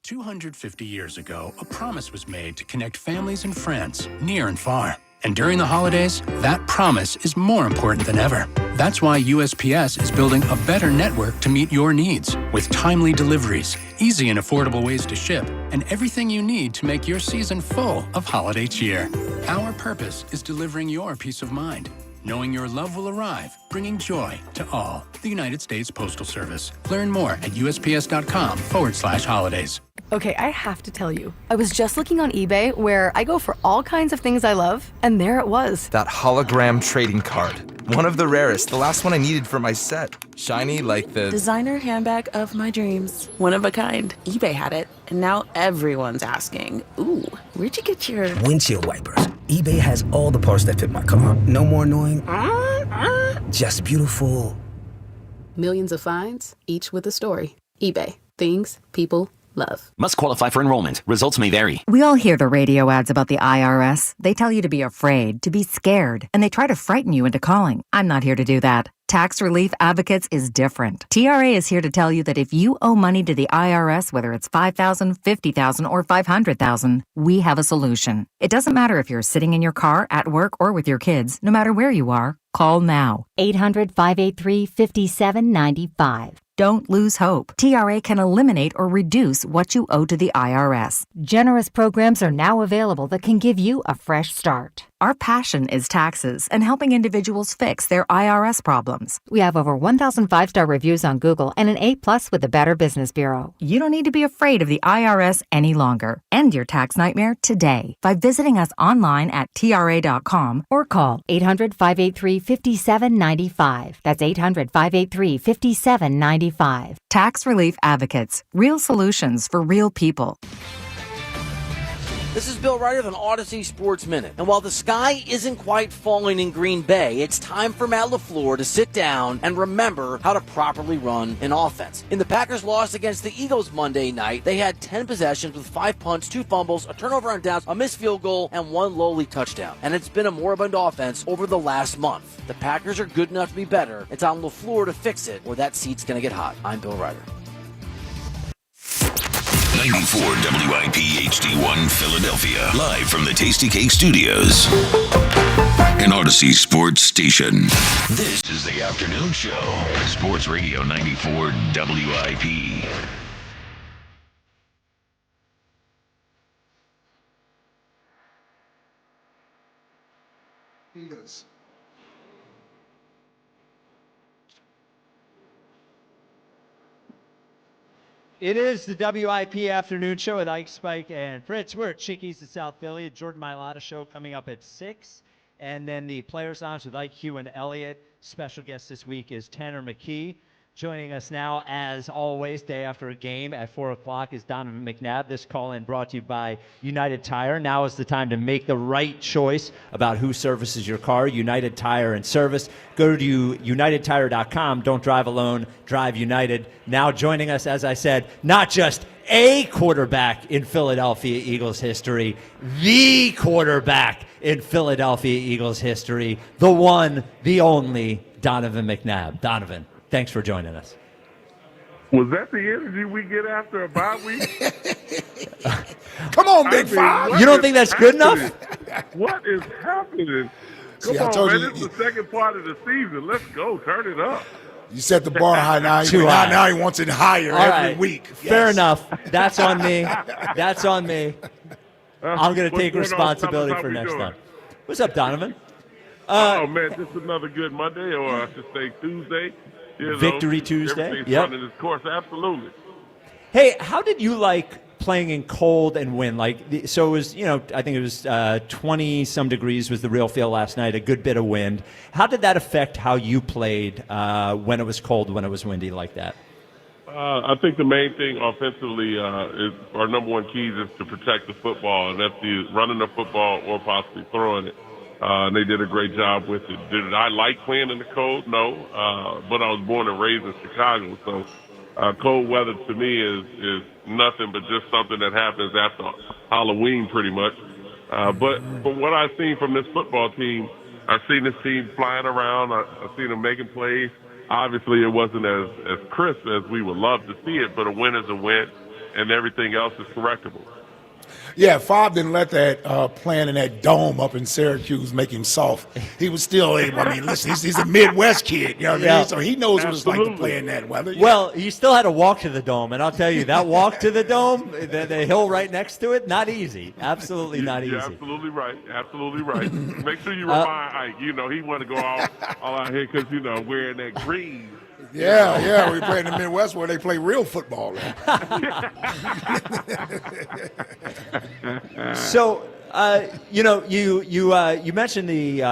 250 years ago, a promise was made to connect families and friends, near and far. And during the holidays, that promise is more important than ever. That's why USPS is building a better network to meet your needs, with timely deliveries, easy and affordable ways to ship, and everything you need to make your season full of holiday cheer. Our purpose is delivering your peace of mind, knowing your love will arrive, bringing joy to all. The United States Postal Service. Learn more at USPS.com/holidays. Okay, I have to tell you, I was just looking on eBay where I go for all kinds of things I love, and there it was. That hologram trading card. One of the rarest, the last one I needed for my set. Shiny like the designer handbag of my dreams. One of a kind. eBay had it, and now everyone's asking, ooh, where'd you get your windshield wipers? eBay has all the parts that fit my car. No more annoying, just beautiful. Millions of finds, each with a story. eBay. Things people love. Must qualify for enrollment. Results may vary. We all hear the radio ads about the IRS. They tell you to be afraid, to be scared, and they try to frighten you into calling. I'm not here to do that. Tax Relief Advocates is different. TRA is here to tell you that if you owe money to the IRS, whether it's $5,000, $50,000, or $500,000, we have a solution. It doesn't matter if you're sitting in your car, at work, or with your kids. No matter where you are, call now. 800-583-5795. Don't lose hope. TRA can eliminate or reduce what you owe to the IRS. Generous programs are now available that can give you a fresh start. Our passion is taxes and helping individuals fix their IRS problems. We have over 1,000 5-star reviews on Google and an A+ with the Better Business Bureau. You don't need to be afraid of the IRS any longer. End your tax nightmare today by visiting us online at TRA.com or call 800-583-5795. That's 800-583-5795. Tax Relief Advocates. Real solutions for real people. This is Bill Ryder with an Odyssey Sports Minute. And while the sky isn't quite falling in Green Bay, it's time for Matt LaFleur to sit down and remember how to properly run an offense. In the Packers' loss against the Eagles Monday night, they had 10 possessions with 5 punts, 2 fumbles, a turnover on downs, a missed field goal, and 1 lowly touchdown. And it's been a moribund offense over the last month. The Packers are good enough to be better. It's on LaFleur to fix it, or that seat's going to get hot. I'm Bill Ryder. 94 WIP HD1 Philadelphia. Live from the Tasty Cake Studios. An Odyssey Sports Station. This is the afternoon show. Sports Radio 94 WIP. Yes. It is the WIP Afternoon Show with Ike, Spike, and Fritz. We're at Chickie's in South Philly. A Jordan Mailata show coming up at 6. And then the Players Lounge with Ike, Hugh, and Elliott. Special guest this week is Tanner McKee. Joining us now, as always, day after a game at 4 o'clock is Donovan McNabb. This call-in brought to you by United Tire. Now is the time to make the right choice about who services your car. United Tire and Service. Go to unitedtire.com. Don't drive alone. Drive United. Now joining us, as I said, not just a quarterback in Philadelphia Eagles history, the quarterback in Philadelphia Eagles history, the one, the only, Donovan McNabb. Donovan, thanks for joining us. Was that the energy we get after a bye week? Come on, Big Five. You don't think that's good enough? What is happening? Come See, I on, told man. you- This is the second part of the season. Let's go. Turn it up. You set the bar high now. Too high. Now he wants it higher All every right. week. Fair Yes. enough. That's on me. That's on me. I'm going to What's take going on, responsibility fellas? How for we next doing? time. What's up, Donovan? Oh, man, this is another good Monday, or I should say Tuesday. You know, Victory Tuesday. Everything's Yep. running its course. Absolutely. Hey, how did you like playing in cold and wind? So it was, I think it was 20-some degrees was the real feel last night, a good bit of wind. How did that affect how you played when it was cold, when it was windy like that? I think the main thing offensively is our number one keys is to protect the football, and that's running the football or possibly throwing it. And they did a great job with it. Did I like playing in the cold? No. But I was born and raised in Chicago, so cold weather to me is nothing but just something that happens after Halloween pretty much. But from what I've seen from this football team, I've seen this team flying around. I've seen them making plays. Obviously, it wasn't as crisp as we would love to see it, but a win is a win, and everything else is correctable. Yeah, Fob didn't let that playing in that dome up in Syracuse make him soft. He was still able. I mean, listen, he's a Midwest kid, you know what I mean? So he knows what it's like to play in that weather. Yeah. Well, you still had to walk to the dome, and I'll tell you, that walk to the dome, the hill right next to it, not easy. Absolutely not easy. You're absolutely right. Absolutely right. Make sure you remind Ike, he want to go all out here because, wearing that green. Yeah, we play in the Midwest where they play real football. So, you mentioned the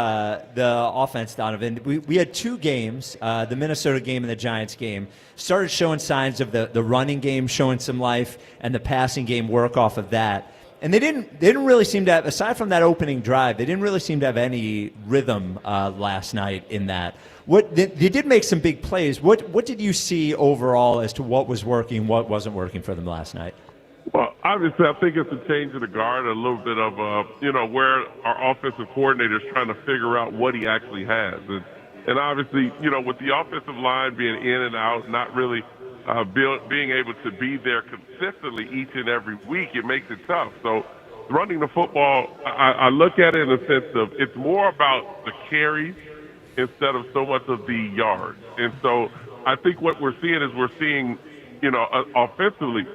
offense, Donovan. We had 2 games, the Minnesota game and the Giants game, started showing signs of the running game showing some life and the passing game work off of that. And they didn't really seem to have, aside from that opening drive, they didn't really seem to have any rhythm last night in that. They did make some big plays. What did you see overall as to what was working, what wasn't working for them last night? Well, obviously, I think it's a change of the guard, a little bit of, where our offensive coordinator is trying to figure out what he actually has. And obviously, with the offensive line being in and out, not really being able to be there consistently each and every week, it makes it tough. So running the football, I look at it in the sense of it's more about the carries instead of so much of the yards. And so I think what we're seeing, offensively,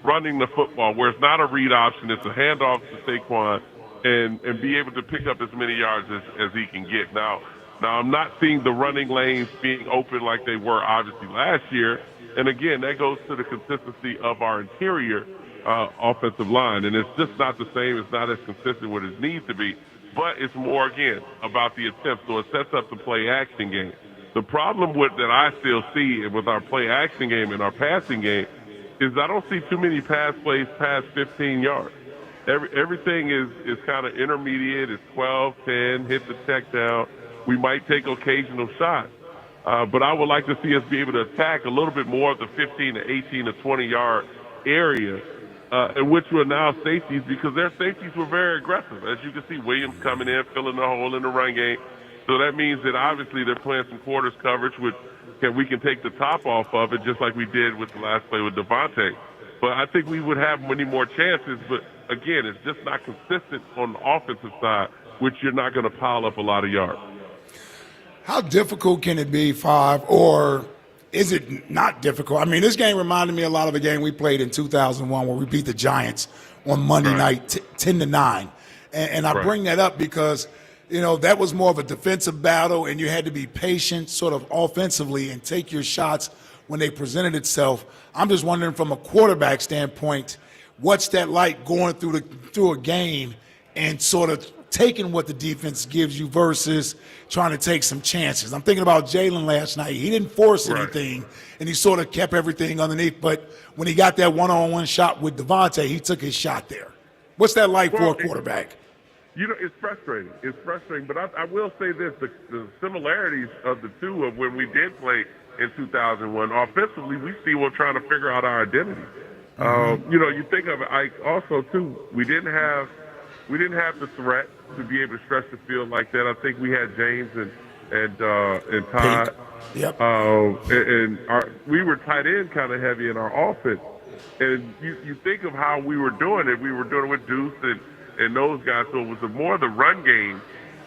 running the football where it's not a read option, it's a handoff to Saquon and be able to pick up as many yards as he can get. Now I'm not seeing the running lanes being open like they were obviously last year. And again, that goes to the consistency of our interior offensive line. And it's just not the same. It's not as consistent what it needs to be. But it's more, again, about the attempt. So it sets up the play-action game. The problem that I still see with our play-action game and our passing game is I don't see too many pass plays past 15 yards. Everything is kind of intermediate. It's 12, 10, hit the check down. We might take occasional shots. But I would like to see us be able to attack a little bit more of the 15 to 18 to 20-yard area, in which will allow safeties, because their safeties were very aggressive. As you can see, Williams coming in, filling the hole in the run game. So that means that obviously they're playing some quarters coverage, which we can take the top off of it, just like we did with the last play with Devontae. But I think we would have many more chances. But, again, it's just not consistent on the offensive side, which you're not going to pile up a lot of yards. How difficult can it be, Five, or is it not difficult? I mean, this game reminded me a lot of the game we played in 2001 where we beat the Giants on Monday night 10-9. And I bring that up because, that was more of a defensive battle, and you had to be patient sort of offensively and take your shots when they presented itself. I'm just wondering from a quarterback standpoint, what's that like going through a game and sort of taking what the defense gives you versus trying to take some chances? I'm thinking about Jalen last night. He didn't force anything, and he sort of kept everything underneath. But when he got that one-on-one shot with Devontae, he took his shot there. What's that like for a quarterback? It's frustrating. It's frustrating. But I will say this, the similarities of the two of when we did play in 2001, offensively, we still were trying to figure out our identity. You think of it, also, too, we didn't have the threat to be able to stretch the field like that. I think we had James and Todd. Yep. We were tight end kind of heavy in our offense. And you think of how we were doing it. We were doing it with Deuce and those guys. So it was more the run game.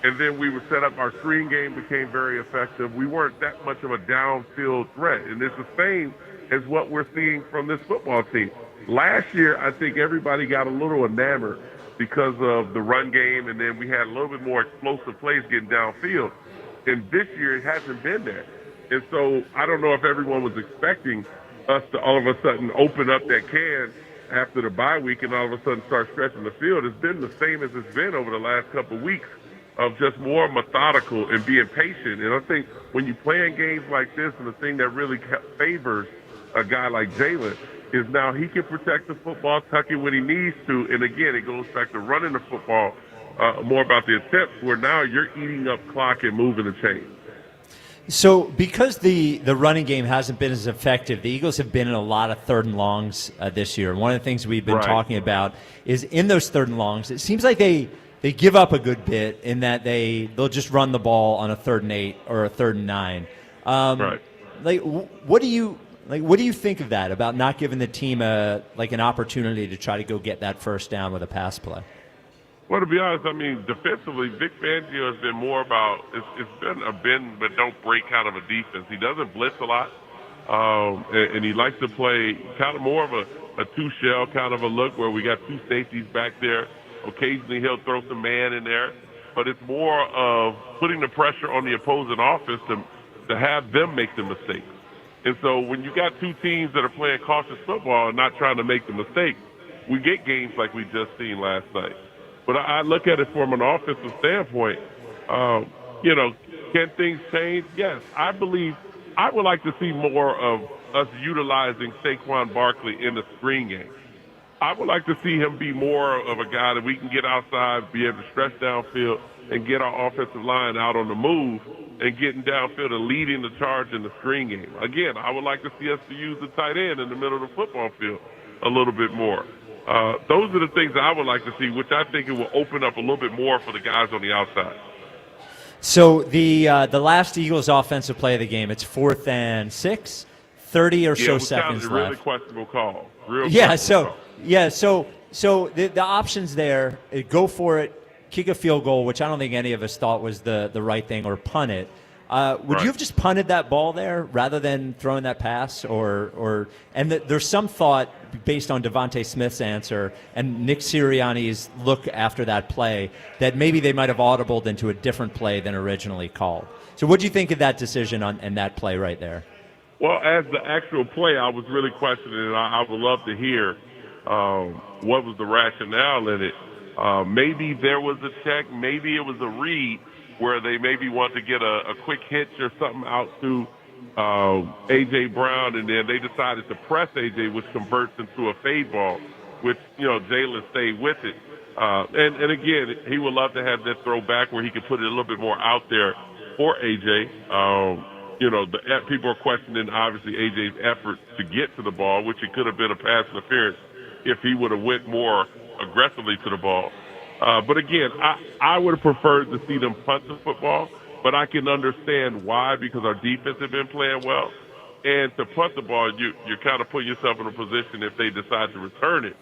And then we would set up our screen game became very effective. We weren't that much of a downfield threat. And it's the same as what we're seeing from this football team. Last year, I think everybody got a little enamored because of the run game, and then we had a little bit more explosive plays getting downfield. And this year, it hasn't been there. And so I don't know if everyone was expecting us to all of a sudden open up that can after the bye week and all of a sudden start stretching the field. It's been the same as it's been over the last couple of weeks of just more methodical and being patient. And I think when you play in games like this, and the thing that really favors a guy like Jalen is now he can protect the football, tuck it when he needs to. And, again, it goes back to running the football, more about the attempts, where now you're eating up clock and moving the chain. So because the running game hasn't been as effective, the Eagles have been in a lot of third and longs this year. And one of the things we've been talking about is in those third and longs, it seems like they give up a good bit in that they'll just run the ball on a 3rd and 8 or a 3rd and 9. What do you think of that, about not giving the team an opportunity to try to go get that first down with a pass play? Well, to be honest, I mean, defensively, Vic Fangio has been more about it's been a bend but don't break kind of a defense. He doesn't blitz a lot, and he likes to play kind of more of a two-shell kind of a look where we got two safeties back there. Occasionally he'll throw some man in there, but it's more of putting the pressure on the opposing offense to have them make the mistakes. And so when you got two teams that are playing cautious football and not trying to make the mistakes, we get games like we just seen last night. But I look at it from an offensive standpoint. Can things change? Yes. I believe I would like to see more of us utilizing Saquon Barkley in the screen game. I would like to see him be more of a guy that we can get outside, be able to stretch downfield, and get our offensive line out on the move and getting downfield and leading the charge in the screen game. Again, I would like to see us to use the tight end in the middle of the football field a little bit more. Those are the things that I would like to see, which I think it will open up a little bit more for the guys on the outside. So the last Eagles offensive play of the game, it's 4th and 6, 30 or so seconds left. Really questionable call. So the options there, go for it, kick a field goal, which I don't think any of us thought was the right thing, or punt it. Would you have just punted that ball there rather than throwing that pass? There's some thought based on Devontae Smith's answer and Nick Sirianni's look after that play that maybe they might have audibled into a different play than originally called. So what do you think of that decision and that play right there? Well, as the actual play, I was really questioning it. I would love to hear what was the rationale in it. Maybe there was a check. Maybe it was a read where they maybe want to get a quick hitch or something out to A.J. Brown, and then they decided to press A.J., which converts into a fade ball, which, Jalen stayed with it. And again, he would love to have that throw back where he could put it a little bit more out there for A.J. The people are questioning, obviously, A.J.'s effort to get to the ball, which it could have been a pass interference if he would have went more aggressively to the ball. But again, I would have preferred to see them punt the football, but I can understand why, because our defense has been playing well. And to punt the ball, you're kind of putting yourself in a position if they decide to return it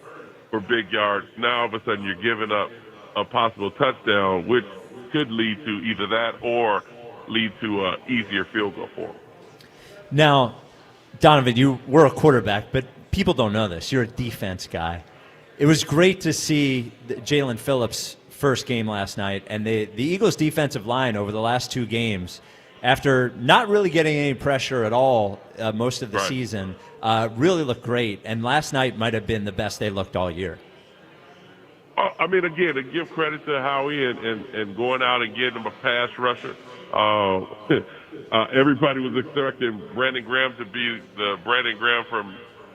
for big yards. Now, all of a sudden, you're giving up a possible touchdown, which could lead to either that or lead to an easier field goal for them. Now, Donovan, you were a quarterback, but people don't know this. You're a defense guy. It was great to see Jalen Phillips' first game last night, and the Eagles' defensive line over the last 2 games, after not really getting any pressure at all most of the season, really looked great. And last night might have been the best they looked all year. I mean, again, to give credit to Howie and going out and getting him a pass rusher. Everybody was expecting Brandon Graham to be the Brandon Graham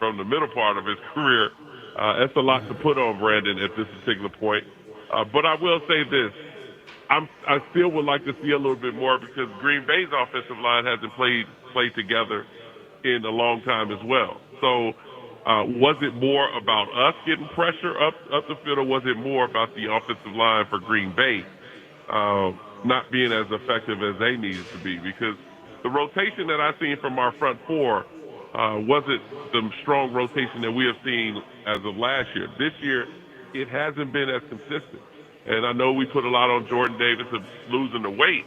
from the middle part of his career. That's a lot to put on Brandon at this particular point. But I will say this. I still would like to see a little bit more, because Green Bay's offensive line hasn't played together in a long time as well. So was it more about us getting pressure up the field, or was it more about the offensive line for Green Bay not being as effective as they needed to be? Because the rotation that I've seen from our front four wasn't the strong rotation that we have seen as of last year. This year, it hasn't been as consistent. And I know we put a lot on Jordan Davis of losing the weight,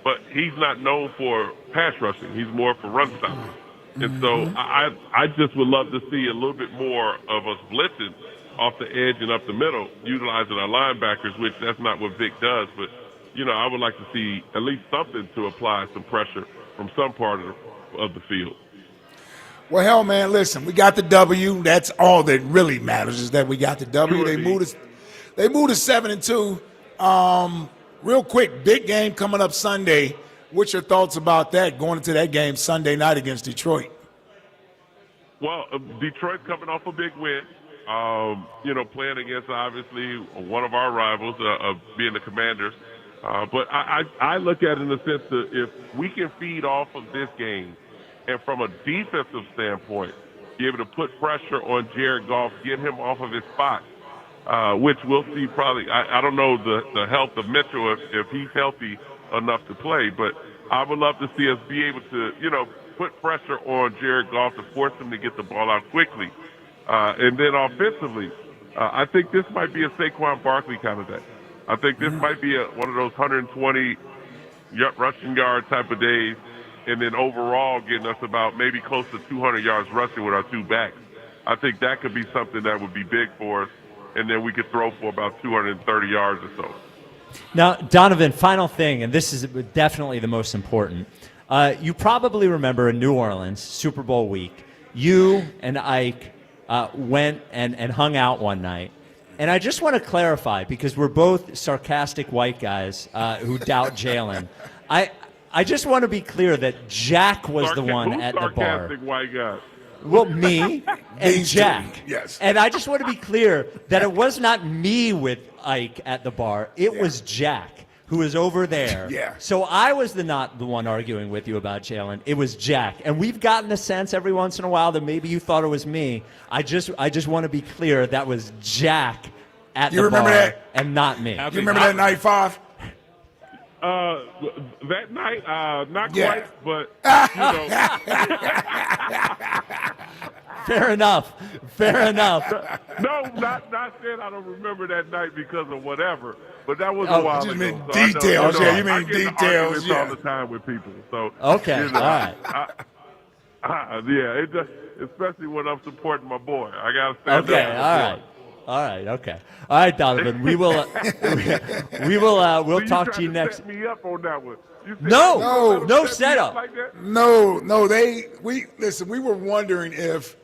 but he's not known for pass rushing. He's more for run stopping. And so I just would love to see a little bit more of us blitzing off the edge and up the middle, utilizing our linebackers, which that's not what Vic does. But, I would like to see at least something to apply some pressure from some part of the field. Well, hell, man, listen, we got the W. That's all that really matters, is that we got the W. They moved to 7-2. Real quick, big game coming up Sunday. What's your thoughts about that, going into that game Sunday night against Detroit? Well, Detroit's coming off a big win. Playing against, obviously, one of our rivals, being the Commanders. But I look at it in the sense that if we can feed off of this game, and from a defensive standpoint, be able to put pressure on Jared Goff, get him off of his spot, which we'll see probably. I don't know the health of Mitchell if he's healthy enough to play, but I would love to see us be able to, put pressure on Jared Goff to force him to get the ball out quickly. And then offensively, I think this might be a Saquon Barkley kind of day. I think this might be one of those 120 rushing yard type of days, and then overall getting us about maybe close to 200 yards rushing with our 2 backs. I think that could be something that would be big for us, and then we could throw for about 230 yards or so. Now, Donovan, final thing, and this is definitely the most important. You probably remember in New Orleans, Super Bowl week, you and Ike went and hung out one night. And I just want to clarify, because we're both sarcastic white guys who doubt Jalen. I just want to be clear that Jack was the one at the bar. Sarcastic white guy? Well, me and Jack. Yes. And I just want to be clear that it was not me with Ike at the bar. It was Jack, who was over there. Yeah. So I was not the one arguing with you about Jalen. It was Jack. And we've gotten a sense every once in a while that maybe you thought it was me. I just want to be clear that was Jack at the bar that? and not me. You remember that 95? That night, not Yeah. quite, but Fair enough. No, not saying I don't remember that night because of whatever, but that was a Oh, while just ago. mean So I know- details, I know yeah, you I mean get into details, arguments yeah. all the time with people. So Okay, you know, all right. Yeah, it just, especially when I'm supporting my boy. I gotta stand Okay, up for my all boy. right, okay. All right, Donovan, we will we'll So talk to you tried next. set me up on that one. You said, No, no set me up setup. like that? No, we were wondering if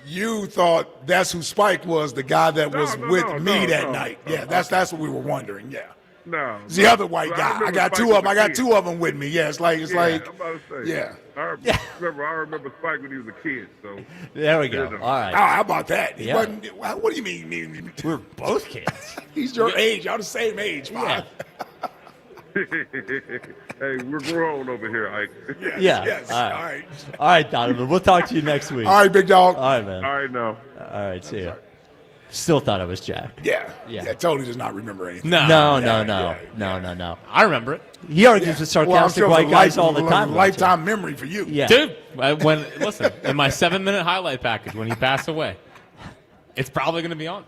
you thought that's who Spike was, the guy that was with me that night. Yeah, that's what we were wondering. Yeah. No. It's the other white Well, guy. I remember got Spike two of was them. I a got kid. two of them with me. Yeah, it's like I'm about to say. yeah. I remember Spike when he was a kid. So There we go. you know. All right. Oh, how about that? He Yeah. wasn't, what do you mean? We're both kids. He's your age. Y'all the same age. Yeah. Hey, we're grown over here, Ike. Yeah. Yes. All right. All right. All right, Donovan. We'll talk to you next week. All right, big dog. All right, man. All right, now. All right, see ya. Still thought it was Jack. Yeah. Yeah. Totally does not remember anything. No. I remember it. He argues with sarcastic white guys all the time. Lifetime memory for you. Yeah. Dude, listen, in my 7-minute highlight package when he passed away, it's probably going to be on.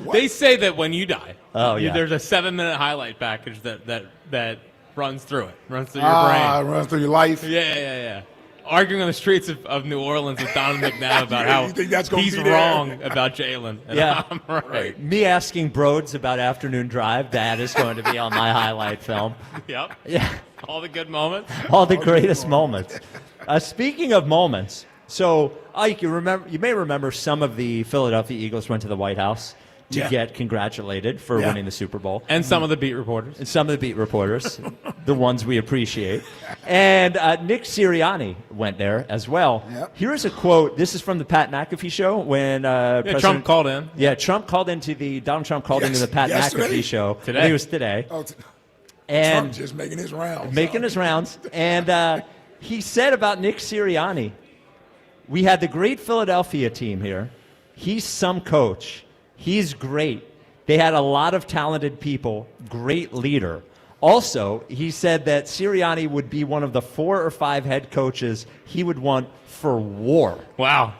What? They say that when you die, there's a 7-minute highlight package that runs through it, runs through your brain. Runs through your life. Yeah. Arguing on the streets of New Orleans with Donovan McNabb about You how think that's gonna he's be there? wrong about Jalen. And Yeah. I'm right. Me asking Broads about afternoon drive, that is going to be on my highlight film. Yep. Yeah. All the good moments. All the greatest moments. Speaking of moments, so Ike, you may remember some of the Philadelphia Eagles went to the White House to get congratulated for winning the Super Bowl. And some of the beat reporters. The ones we appreciate. And Nick Sirianni went there as well. Yep. Here's a quote. This is from the Pat McAfee show when Trump called in. Yeah, Donald Trump called into the Pat yesterday? McAfee show. Today. I think it was today. Oh, And Trump just making his rounds. And he said about Nick Sirianni, we had the great Philadelphia team here. He's some coach. He's great. They had a lot of talented people, great leader. Also, he said that Sirianni would be one of the 4 or 5 head coaches he would want for war. Wow.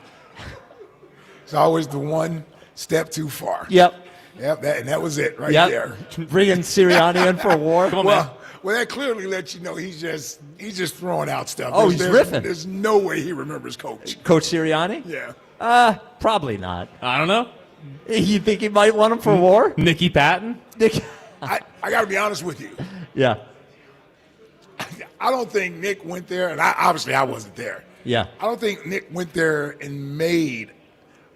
It's always the one step too far. Yep. And that was it right there. Bringing Sirianni in for war. Come on, man. Well, that clearly lets you know he's just throwing out stuff. Oh, he's riffing. There's no way he remembers Coach. Coach Sirianni? Yeah. Probably not. I don't know. You think he might want him for war? Nicky Patton? I got to be honest with you. Yeah. I don't think Nick went there, and obviously I wasn't there. Yeah. I don't think Nick went there and made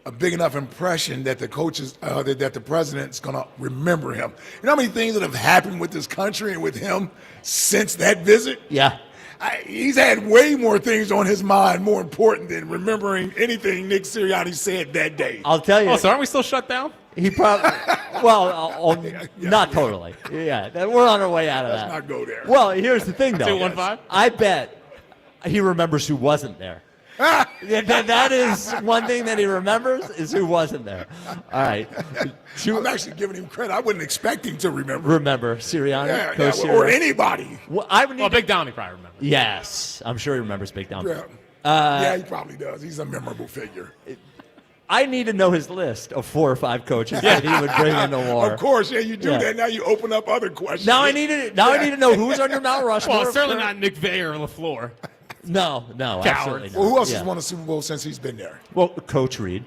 a big enough impression that the coaches, that the president's going to remember him. You know how many things that have happened with this country and with him since that visit? Yeah. He's had way more things on his mind more important than remembering anything Nick Sirianni said that day. I'll tell you. Oh, so aren't we still shut down? He probably, not totally. Yeah, we're on our way out of that. Let's not go there. Well, here's the thing, though. 215? I bet he remembers who wasn't there. That is one thing that he remembers is who wasn't there. All right. I'm actually giving him credit. I wouldn't expect him to remember. Sirianni? Coach Sirianni. or anybody. Well, Big Donnie probably remembers. Yes, I'm sure he remembers Big Dom. Yeah, he probably does. He's a memorable figure. I need to know his list of 4 or 5 coaches that he would bring into war. Of course, you do that. Now you open up other questions. Now I need to know who's on your Mount Rushmore. Well, certainly not Nick Vay or LaFleur. No, absolutely not. Well, who else has won a Super Bowl since he's been there? Well, Coach Reed.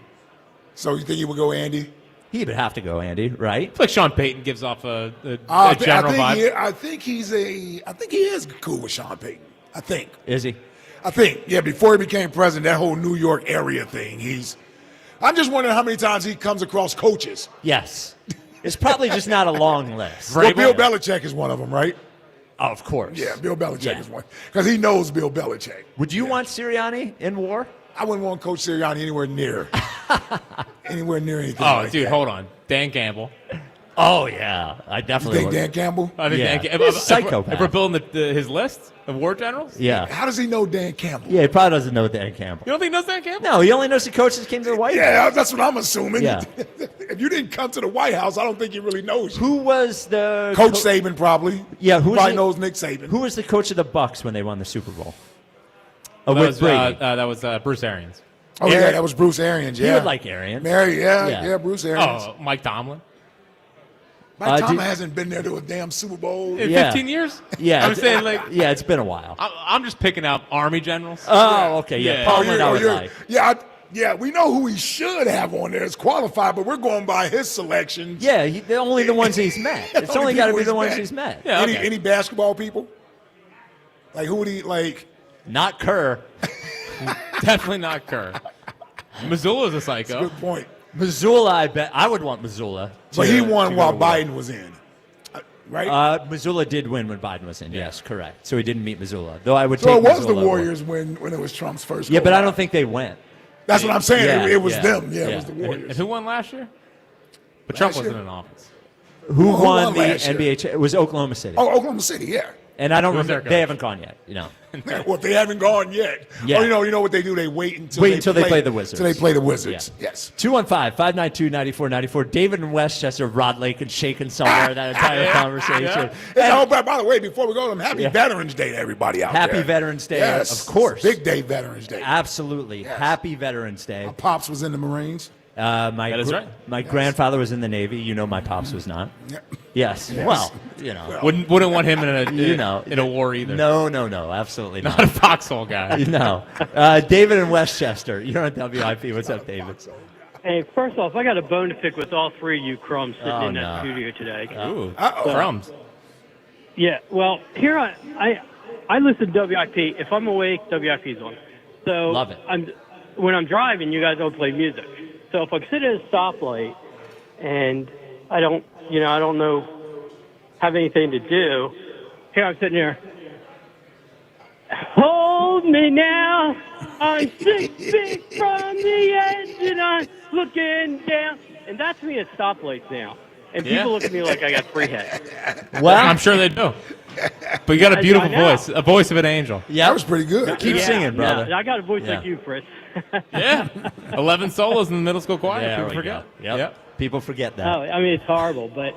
So you think he would go Andy? He would have to go Andy, right? It's like Sean Payton gives off a I general vibe. I think he is cool with Sean Payton. I think. Is he? I think, before he became president, that whole New York area thing, I'm just wondering how many times he comes across coaches. Yes. It's probably just not a long list. Well, Bill Belichick is one of them, right? Oh, of course. Yeah, Bill Belichick is one. Because he knows Bill Belichick. Would you want Sirianni in war? I wouldn't want Coach Sirianni anywhere near anything Oh, like dude, that. hold on. Dan Campbell. Oh, yeah. I definitely You think Dan Campbell? I think Yeah. Dan Campbell. He's a psychopath. If we're building his list of war generals? Yeah. How does he know Dan Campbell? Yeah, he probably doesn't know Dan Campbell. You don't think he knows Dan Campbell? No, he only knows the coach that came to the White House. Yeah, that's what I'm assuming. Yeah. If you didn't come to the White House, I don't think he really knows you. Who was the Coach Saban probably. Yeah, who probably knows Nick Saban. Who was the coach of the Bucks when they won the Super Bowl? That was Bruce Arians. Oh, yeah, that was Bruce Arians, yeah. He would like Arians. Yeah, Bruce Arians. Oh, Mike Tomlin. Mike Tomlin hasn't been there to a damn Super Bowl. In 15 years? Yeah. I'm saying, like... Yeah, it's been a while. I'm just picking out Army generals. Oh, okay, yeah. Tomlin I would like. Yeah, we know who he should have on there as qualified, but we're going by his selections. Yeah, only the ones he's met. It's only got to be the ones he's met. Yeah, any basketball people? Like, who would he, like... Not Kerr. Definitely not Kerr. Missoula's a psycho. That's a good point. Missoula, I bet. I would want Missoula. But he won while Biden was in, right? Missoula did win when Biden was in, yes, correct. So he didn't meet Missoula. Though I would So take it was Missoula the Warriors when it was Trump's first Yeah, go but I around. don't think they went. That's what I'm saying. Yeah, it was yeah, them. Yeah, yeah. it was the Warriors. And who won last year? But Trump wasn't in office. Who won the last year? NBA? It was Oklahoma City. Oh, Oklahoma City, yeah. And I don't Who was remember. their They coach? haven't gone yet. Well, if they haven't gone yet. Yeah. Oh, you know what they do? They wait until they play the Wizards. Until they play the Wizards. Yeah. Yes. 215-592-9494. David in Westchester, Rod Lake, and shaking somewhere that entire conversation. Yeah. By the way, before we go, happy Veterans Day to everybody out there. Happy Veterans Day, yes. of course. Big day, Veterans Day. Absolutely. Yes. Happy Veterans Day. My pops was in the Marines. That is right. My grandfather was in the Navy. You know my pops was not. Yeah. Yes. Well, Wouldn't want him in a war either. No, absolutely not. Not a foxhole guy. No. David in Westchester. You're on WIP. What's up, David? Hey, first off, I got a bone to pick with all three of you crumbs sitting in that no. studio today. Ooh, Uh-oh. crumbs. Yeah, well, here I listen to WIP. If I'm awake, WIP's on. So Love it. When I'm driving, you guys don't play music. So if I sit at a stoplight and I don't have anything to do, here I'm sitting there. Hold me now, I'm 6 feet from the edge and I'm looking down. And that's me at stoplights now. And people look at me like I got three heads. Well, I'm sure they do. But you got a beautiful voice, a voice of an angel. Yeah, that was pretty good. Keep singing, brother. Yeah, I got a voice like you, Fritz. Yeah. 11 solos in the middle school choir. There People we forget. go. Yep. People forget that. Oh, I mean, it's horrible. But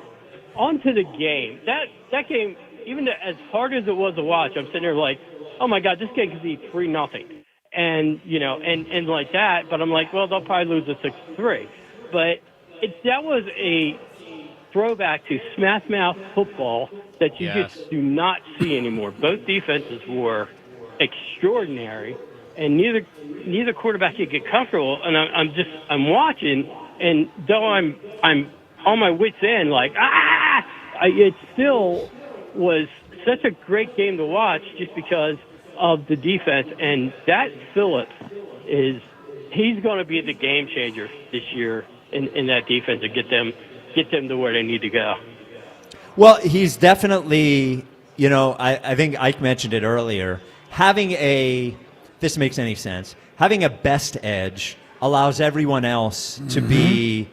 on to the game. That game, even as hard as it was to watch, I'm sitting there like, oh, my God, this game could be 3-0. And, and like that. But I'm like, well, they'll probably lose a 6-3. But that was a throwback to smash mouth football that you just do not see anymore. Both defenses were extraordinary, and neither quarterback could get comfortable. And I'm watching, and though I'm on my wits end, like it still was such a great game to watch just because of the defense. And that Phillips he's going to be the game changer this year in that defense to get them to where they need to go. Well, he's definitely, I think Ike mentioned it earlier, this makes any sense, having a best edge allows everyone else to be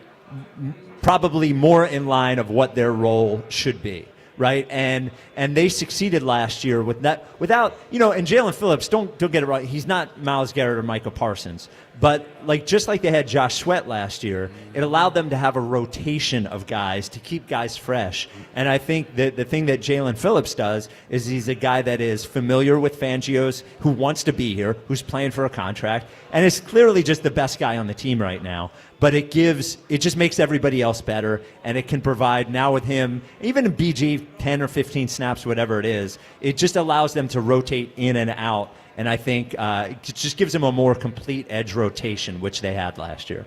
probably more in line of what their role should be. Right, and they succeeded last year with that. Without and Jalen Phillips, don't get it right. He's not Myles Garrett or Micah Parsons, but just like they had Josh Sweat last year, it allowed them to have a rotation of guys to keep guys fresh. And I think that the thing that Jalen Phillips does is he's a guy that is familiar with Fangio's, who wants to be here, who's playing for a contract, and is clearly just the best guy on the team right now. But it just makes everybody else better, and it can provide now with him, even in BG 10 or 15 snaps, whatever it is, it just allows them to rotate in and out. And I think it just gives them a more complete edge rotation, which they had last year.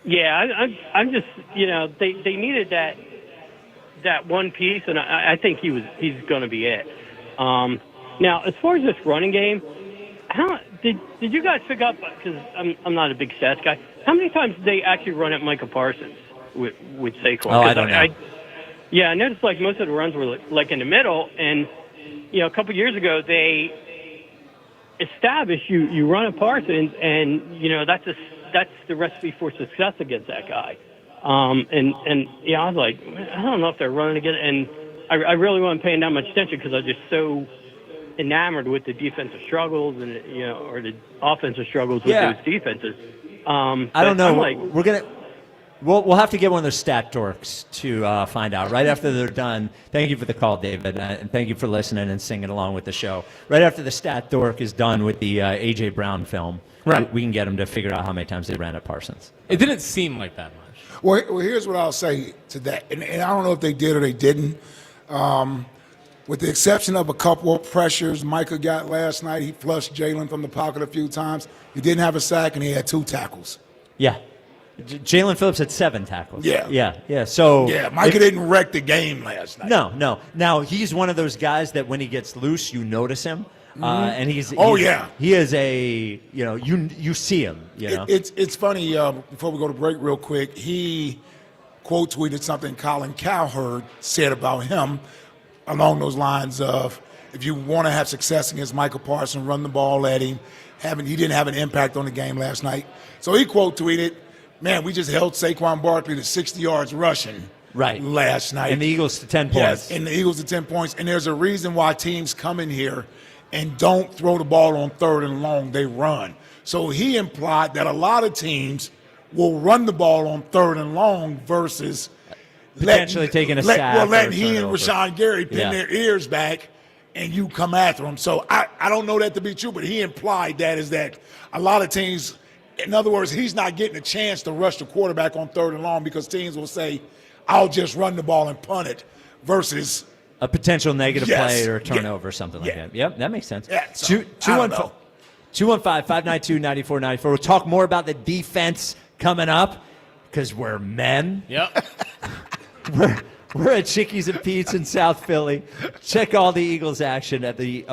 Yeah, I'm just, they needed that one piece, and I think he's going to be it. Now, as far as this running game, did you guys pick up, because I'm not a big stats guy, how many times did they actually run at Micah Parsons with Saquon? Oh, I don't know. I noticed most of the runs were in the middle, and a couple years ago they established you run at Parsons, and that's the recipe for success against that guy. And yeah, I was like, I don't know if they're running again. And I really wasn't paying that much attention because I was just so enamored with the defensive struggles and, or the offensive struggles with those defenses. I don't know. We'll have to get one of those stat dorks to find out right after they're done. Thank you for the call, David, and thank you for listening and singing along with the show. Right after the stat dork is done with the A.J. Brown film, we can get them to figure out how many times they ran at Parsons. It didn't seem like that much. Well, here's what I'll say to that, and I don't know if they did or they didn't. With the exception of a couple of pressures Micah got last night, he flushed Jalen from the pocket a few times. He didn't have a sack, and he had 2 tackles. Yeah. Jalen Phillips had 7 tackles. Yeah. So Micah didn't wreck the game last night. No. Now, he's one of those guys that when he gets loose, you notice him. And he is you see him. It's funny. Before we go to break, real quick, he quote tweeted something Colin Cowherd said about him along those lines of, if you want to have success against Michael Parsons, run the ball at him. He didn't have an impact on the game last night. So he quote tweeted, "Man, we just held Saquon Barkley to 60 yards rushing last night." And the Eagles to 10 points. Yes, and the Eagles to 10 points. And there's a reason why teams come in here and don't throw the ball on 3rd and long. They run. So he implied that a lot of teams will run the ball on 3rd and long versus potentially taking a sack. Well, letting he and Rashawn Gary pin their ears back and you come after him. So I don't know that to be true, but he implied that is that a lot of teams, in other words, he's not getting a chance to rush the quarterback on 3rd and long because teams will say, I'll just run the ball and punt it versus a potential negative play or a turnover or something like that. Yep, that makes sense. Yeah, so, 215-592-9494. We'll talk more about the defense coming up because we're men. Yep. We're at Chickie's and Pete's in South Philly. Check all the Eagles action at the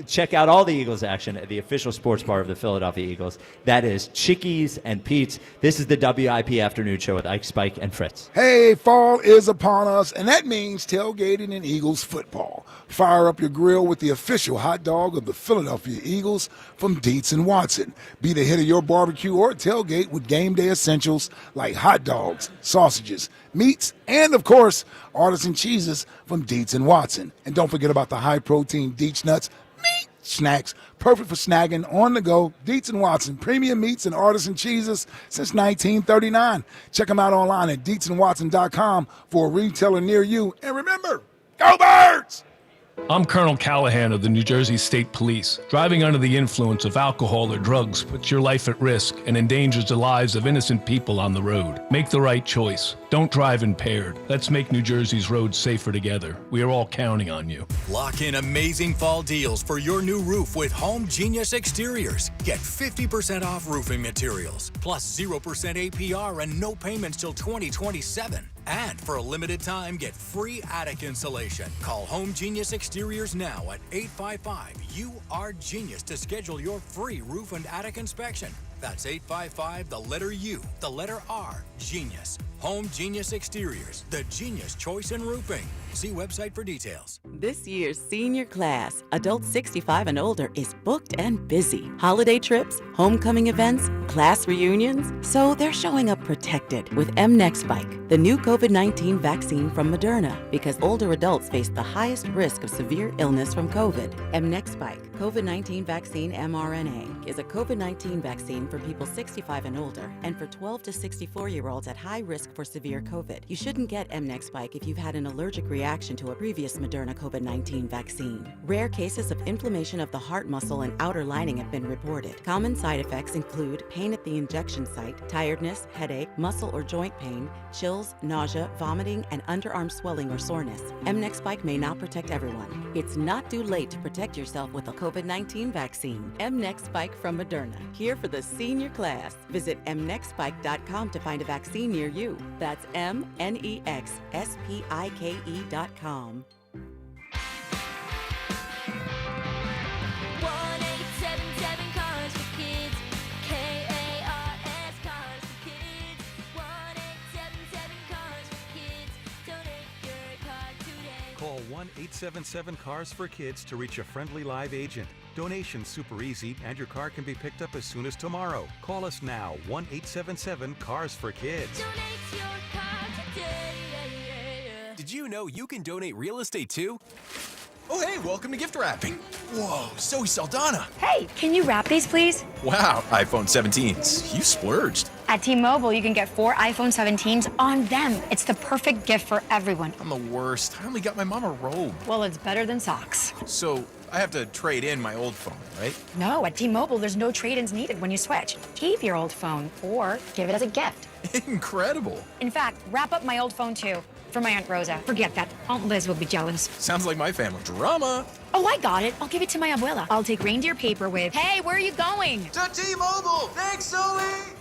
check out all the Eagles action at the official sports bar of the Philadelphia Eagles. That is Chickie's and Pete's. This is the WIP Afternoon Show with Ike, Spike, and Fritz. Hey, fall is upon us, and that means tailgating in Eagles football. Fire up your grill with the official hot dog of the Philadelphia Eagles from Dietz & Watson. Be the hit of your barbecue or tailgate with game day essentials like hot dogs, sausages, meats, and, of course, artisan cheeses from Dietz & Watson. And don't forget about the high-protein Dietz nuts meat snacks, perfect for snagging on the go. Dietz & Watson, premium meats and artisan cheeses since 1939. Check them out online at DietzandWatson.com for a retailer near you. And remember, go Birds! I'm Colonel Callahan of the New Jersey State Police. Driving under the influence of alcohol or drugs puts your life at risk and endangers the lives of innocent people on the road. Make the right choice. Don't drive impaired. Let's make New Jersey's roads safer together. We are all counting on you. Lock in amazing fall deals for your new roof with Home Genius Exteriors. Get 50% off roofing materials, plus 0% APR and no payments till 2027. And for a limited time, get free attic insulation. Call Home Genius Exteriors now at 855-U-R-GENIUS to schedule your free roof and attic inspection. That's 855, the letter U, the letter R, Genius. Home Genius Exteriors, the genius choice in roofing. See website for details. This year's senior class, adults 65 and older, is booked and busy. Holiday trips, homecoming events, class reunions. So they're showing up protected with mNEXSpike, the new COVID-19 vaccine from Moderna, because older adults face the highest risk of severe illness from COVID. mNEXSpike, COVID-19 vaccine mRNA, is a COVID-19 vaccine for people 65 and older and for 12 to 64-year-olds at high risk for severe COVID. You shouldn't get mNEXSpike if you've had an allergic reaction to a previous Moderna COVID-19 vaccine. Rare cases of inflammation of the heart muscle and outer lining have been reported. Common side effects include pain at the injection site, tiredness, headache, muscle or joint pain, chills, nausea, vomiting, and underarm swelling or soreness. mNEXSpike may not protect everyone. It's not too late to protect yourself with a COVID-19 vaccine. mNEXSpike from Moderna, here for the senior class. Visit mnexspike.com to find a vaccine near you. That's mnexspike.com. 1877 Cars for Kids. KARS Cars for Kids. 1877 Cars for Kids. Donate your car today. Call 1-877-CARS for Kids to reach a friendly live agent. Donation's super easy, and your car can be picked up as soon as tomorrow. Call us now, 1-877-CARS for Kids. Donate your Did you know you can donate real estate too? Oh, hey, welcome to gift wrapping. Whoa, Zoe Saldana. Hey, can you wrap these, please? Wow, iPhone 17s. You splurged. At T-Mobile, you can get 4 iPhone 17s on them. It's the perfect gift for everyone. I'm the worst. I only got my mom a robe. Well, it's better than socks. So I have to trade in my old phone, right? No, at T-Mobile, there's no trade-ins needed when you switch. Keep your old phone or give it as a gift. Incredible. In fact, wrap up my old phone too. For my Aunt Rosa. Forget that. Aunt Liz will be jealous. Sounds like my family. Drama. Oh, I got it. I'll give it to my abuela. I'll take reindeer paper with, hey, where are you going? To T-Mobile. Thanks, Zoe.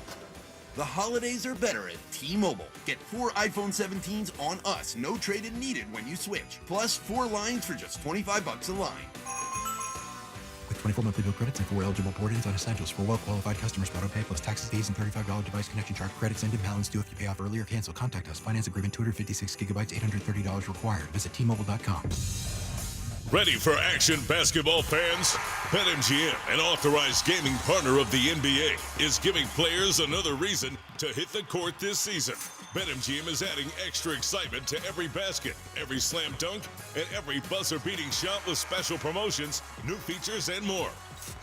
The holidays are better at T-Mobile. Get 4 iPhone 17s on us. No trade-in needed when you switch. Plus 4 lines for just $25 a line. With 24 monthly bill credits and 4 eligible port-ins on Essentials for well-qualified customers. Auto pay plus taxes, fees, and $35 device connection charge. Credits end in balance due if you pay off early or cancel. Contact us. Finance agreement 256 gigabytes, $830 required. Visit T-Mobile.com. Ready for action, basketball fans? BetMGM, an authorized gaming partner of the NBA, is giving players another reason to hit the court this season. BetMGM is adding extra excitement to every basket, every slam dunk, and every buzzer-beating shot with special promotions, new features, and more.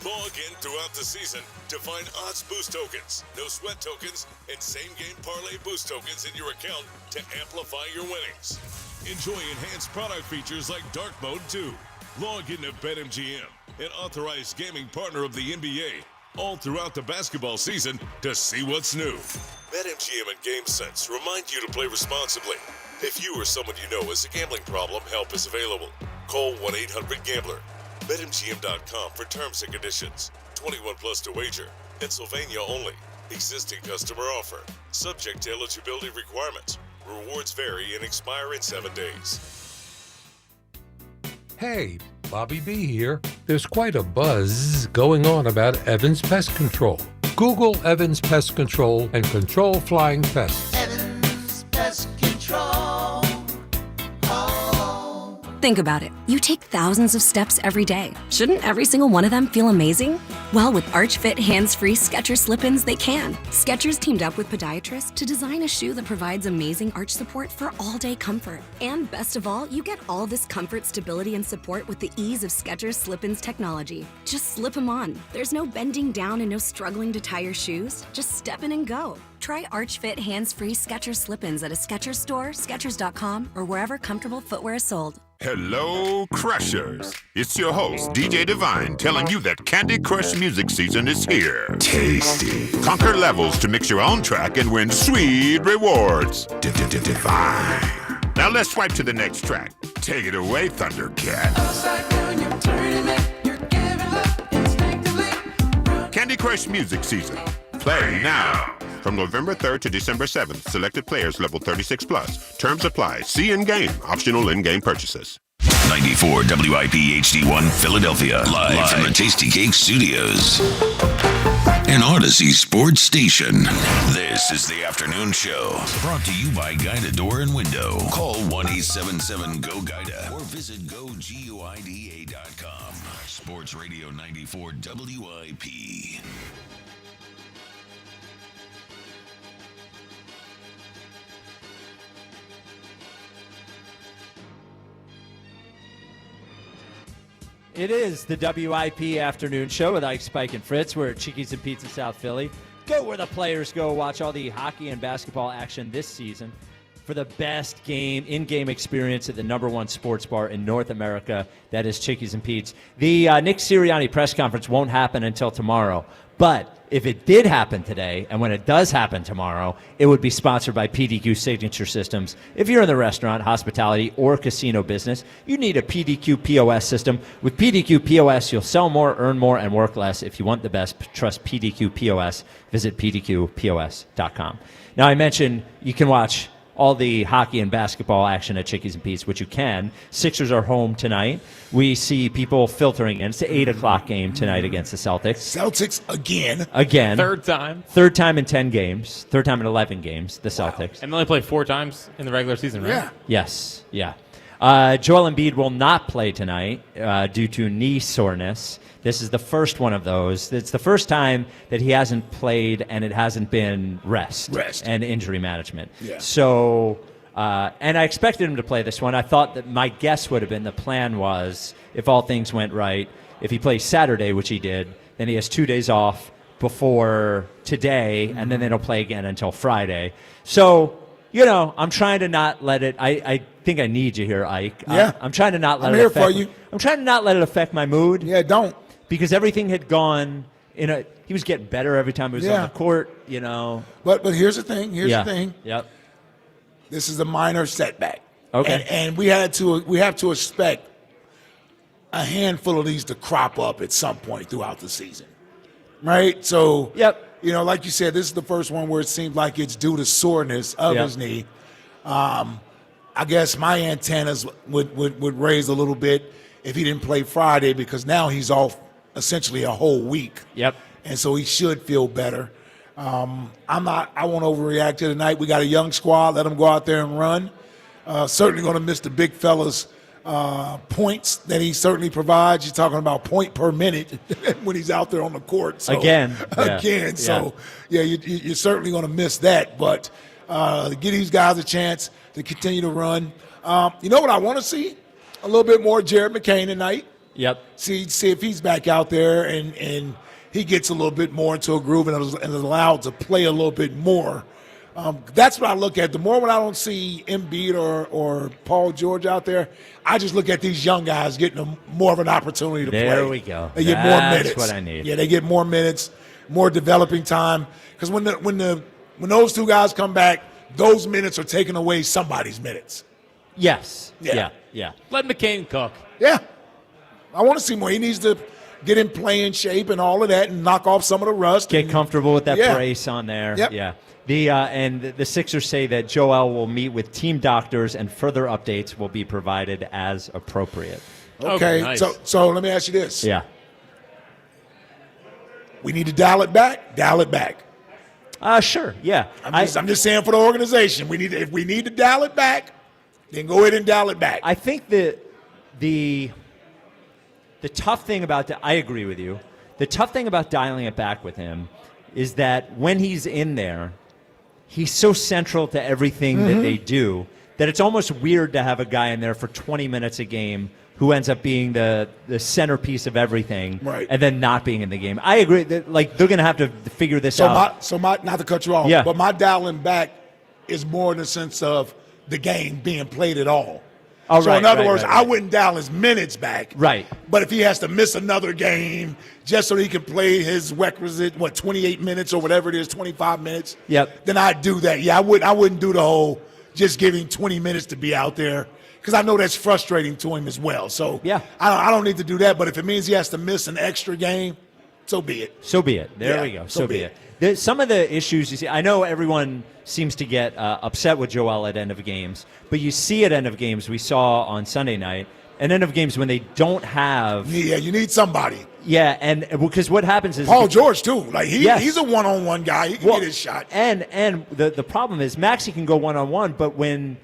Log in throughout the season to find odds boost tokens, no sweat tokens, and same-game parlay boost tokens in your account to amplify your winnings. Enjoy enhanced product features like Dark Mode 2. Log into BetMGM, an authorized gaming partner of the NBA, all throughout the basketball season to see what's new. BetMGM and GameSense remind you to play responsibly. If you or someone you know has a gambling problem, help is available. Call 1-800-GAMBLER. BetMGM.com for terms and conditions. 21 plus to wager. Pennsylvania only. Existing customer offer. Subject to eligibility requirements. Rewards vary and expire in 7 days. Hey, Bobby B here. There's quite a buzz going on about Evans Pest Control. Google Evans Pest Control and control flying pests. Evans Pest Control. Oh. Think about it. You take thousands of steps every day. Shouldn't every single one of them feel amazing? Well, with Arch Fit hands-free Skechers slip-ins, they can. Skechers teamed up with podiatrists to design a shoe that provides amazing arch support for all-day comfort. And best of all, you get all this comfort, stability, and support with the ease of Skechers slip-ins technology. Just slip them on. There's no bending down and no struggling to tie your shoes. Just step in and go. Try Arch Fit hands-free Skechers slip-ins at a Skechers store, Skechers.com, or wherever comfortable footwear is sold. Hello, Crushers. It's your host, DJ Divine, telling you that Candy Crush music season is here. Tasty. Conquer levels to mix your own track and win sweet rewards. Divine. Now let's swipe to the next track. Take it away, Thundercat. Candy Crush music season. Play now. From November 3rd to December 7th, selected players level 36 plus. Terms apply. See in-game. Optional in-game purchases. 94 WIP HD1 Philadelphia. Live from the Tasty Cake Studios. An Odyssey sports station. This is the afternoon show. Brought to you by Guida Door and Window. Call 1-877-GO-GUIDA or visit GoGuida.com. Sports Radio 94 WIP. It is the WIP afternoon show with Ike, Spike, and Fritz. We're at Chickie's and Pizza, South Philly. Go where the players go. Watch all the hockey and basketball action this season for the best in-game experience at the #1 sports bar in North America. That is Chickie's and Pete's. The Nick Sirianni press conference won't happen until tomorrow. But if it did happen today, and when it does happen tomorrow, it would be sponsored by PDQ Signature Systems. If you're in the restaurant, hospitality, or casino business, you need a PDQ POS system. With PDQ POS, you'll sell more, earn more, and work less. If you want the best, trust PDQ POS. Visit pdqpos.com. Now, I mentioned you can watch all the hockey and basketball action at Chickies and Pete's, which you can. Sixers are home tonight. We see people filtering in. It's the 8 o'clock game tonight against the Celtics. Celtics again. Again. Third time. Third time in 10 games. Third time in 11 games, the Celtics. And they only played 4 times in the regular season, right? Yeah. Yes, yeah. Joel Embiid will not play tonight due to knee soreness. This is the first one of those. It's the first time that he hasn't played and it hasn't been rest. Rest. And injury management. Yeah. So And I expected him to play this one. I thought that my guess would have been the plan was, if all things went right, if he plays Saturday, which he did, then he has 2 days off before today, and then they don't play again until Friday. So, I'm trying to not let it. I think I need you here, Ike. Yeah. I'm trying to not let I'm it here affect for you. I'm trying to not let it affect my mood. Yeah, don't. Because everything had gone he was getting better every time he was on the court, But here's the thing. Here's Yeah. the thing. Yep. This is a minor setback. Okay. And we have to expect a handful of these to crop up at some point throughout the season. Right? So, like you said, this is the first one where it seems like it's due to soreness of his knee. I guess my antennas would raise a little bit if he didn't play Friday, because now he's off essentially a whole week. Yep. And so he should feel better. I won't overreact to tonight. We got a young squad. Let them go out there and run. Certainly going to miss the big fellas' points that he certainly provides. You're talking about point per minute when he's out there on the court. So, Again. So, you're certainly going to miss that. But give these guys a chance to continue to run. You know what I want to see? A little bit more Jared McCain tonight. Yep. See if he's back out there and he gets a little bit more into a groove and is allowed to play a little bit more. That's what I look at. The more when I don't see Embiid or Paul George out there, I just look at these young guys getting more of an opportunity to play. There we go. They get more minutes. That's what I need. Yeah, they get more minutes, more developing time. Because when those two guys come back, those minutes are taking away somebody's minutes. Yes. Yeah. Let McCain cook. Yeah. I want to see more. He needs to get in playing shape and all of that and knock off some of the rust. Get comfortable with that Yeah. brace on there. Yep. Yeah. And the Sixers say that Joel will meet with team doctors and further updates will be provided as appropriate. Okay. nice. So let me ask you this. Yeah. We need to dial it back. Dial it back. Sure. Yeah. I'm just saying for the organization, if we need to dial it back, then go ahead and dial it back. I think that the tough thing about I agree with you. The tough thing about dialing it back with him is that when he's in there, he's so central to everything that they do that it's almost weird to have a guy in there for 20 minutes a game who ends up being the centerpiece of everything, right, and then not being in the game. I agree that they're going to have to figure this out. Not to cut you off, Yeah. but my dialing back is more in the sense of the game being played at all. Oh, so right, in other right, words, right, I right. wouldn't dial his minutes back. Right. But if he has to miss another game just so he can play his requisite 28 minutes or whatever it is, 25 minutes, Yep. then I'd do that. Yeah, I wouldn't do the whole just giving 20 minutes to be out there, because I know that's frustrating to him as well. So yeah, I don't need to do that. But if it means he has to miss an extra game, so be it. So be it. There Yeah, we go. so So be it. Some of the issues you see, I know everyone seems to get upset with Joel at end of games, but you see at end of games, we saw on Sunday night, at end of games when they don't have. Yeah, you need somebody. Yeah, and because what happens is Paul George too. Like Yes. he's a one-on-one guy. He can get his shot. And the problem is Maxey can go one-on-one, but when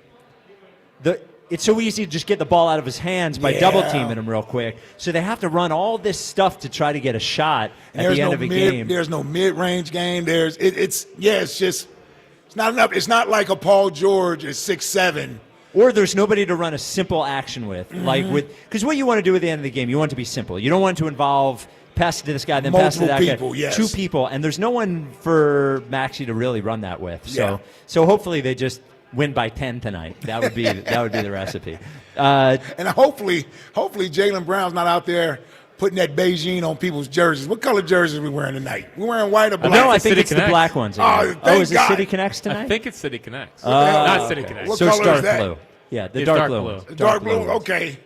it's so easy to just get the ball out of his hands by double teaming him real quick. So they have to run all this stuff to try to get a shot at the end of a game. There's no mid-range game. It's not enough. It's not like a Paul George is 6'7". Or there's nobody to run a simple action with, because what you want to do at the end of the game, you want it to be simple. You don't want it to involve pass it to this guy, then pass it to that Multiple people, guy. yes. 2 people, and there's no one for Maxey to really run that with. Yeah. So hopefully they just win by 10 tonight. That would be the recipe. And hopefully Jaylen Brown's not out there putting that Beijing on people's jerseys. What color jerseys are we wearing tonight? We wearing white or black? No, I think it's the black ones. Is it City Connects tonight? I think it's City Connects. Not City okay. Connects. What So color it's dark is that? blue. Yeah, the It's dark dark blue. blue. ones. Dark blue. ones. Okay.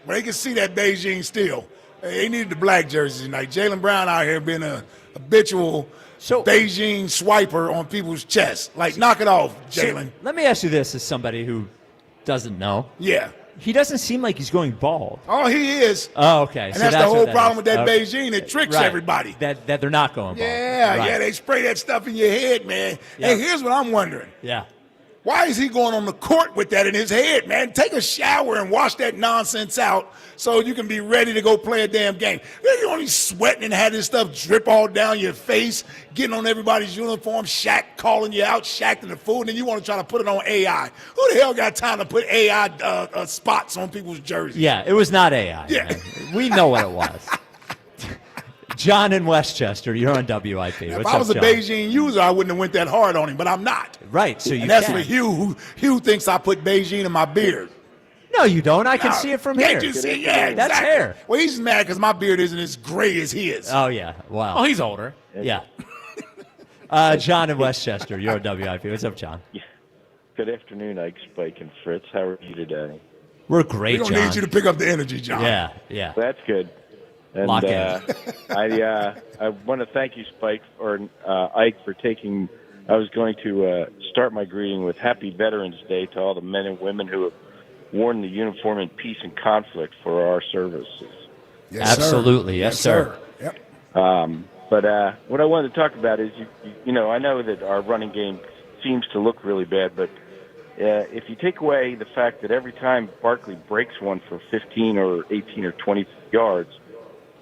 Well, they can see that Beijing still. They needed the black jerseys tonight. Jaylen Brown out here being a habitual Beijing swiper on people's chests. Like, knock it off, Jaylen. So, let me ask you this as somebody who doesn't know. Yeah. He doesn't seem like he's going bald. Oh, he is. Oh, okay. And So that's the whole what that problem is. with that Okay. Beijing. It tricks Right. everybody. That they're not going bald. Yeah, Right. yeah, they spray that stuff in your head, man. Yeah. Hey, here's what I'm wondering. Yeah. Why is he going on the court with that in his head, man? Take a shower and wash that nonsense out so you can be ready to go play a damn game. Then you're only sweating and had this stuff drip all down your face, getting on everybody's uniform, Shaq calling you out, Shaq to the fool, and then you want to try to put it on AI. Who the hell got time to put AI spots on people's jerseys? Yeah, it was not AI. Yeah. Man. We know what it was. John in Westchester, you're on WIP. If I was a Beijing user, I wouldn't have went that hard on him, but I'm not. Right, so you And that's can. for Hugh. Hugh thinks I put Beijing in my beard. No, you don't. I can see it from here. Can't you see? Yeah, That's exactly. hair. Well, he's mad because my beard isn't as gray as his. Oh, yeah. Wow. Oh, he's older. Yeah. John in Westchester, you're on WIP. What's up, John? Good afternoon, Ike, Spike, and Fritz. How are you today? We're great, We John. don't need you to pick up the energy, John. Yeah. That's good. And Lock in. I want to thank you, Spike, or Ike, for taking. I was going to start my greeting with Happy Veterans Day to all the men and women who have worn the uniform in peace and conflict for our services. Yes, Absolutely. Sir. Yes, sir. Yep. But what I wanted to talk about is, you know, I know that our running game seems to look really bad, but if you take away the fact that every time Barkley breaks one for 15 or 18 or 20 yards,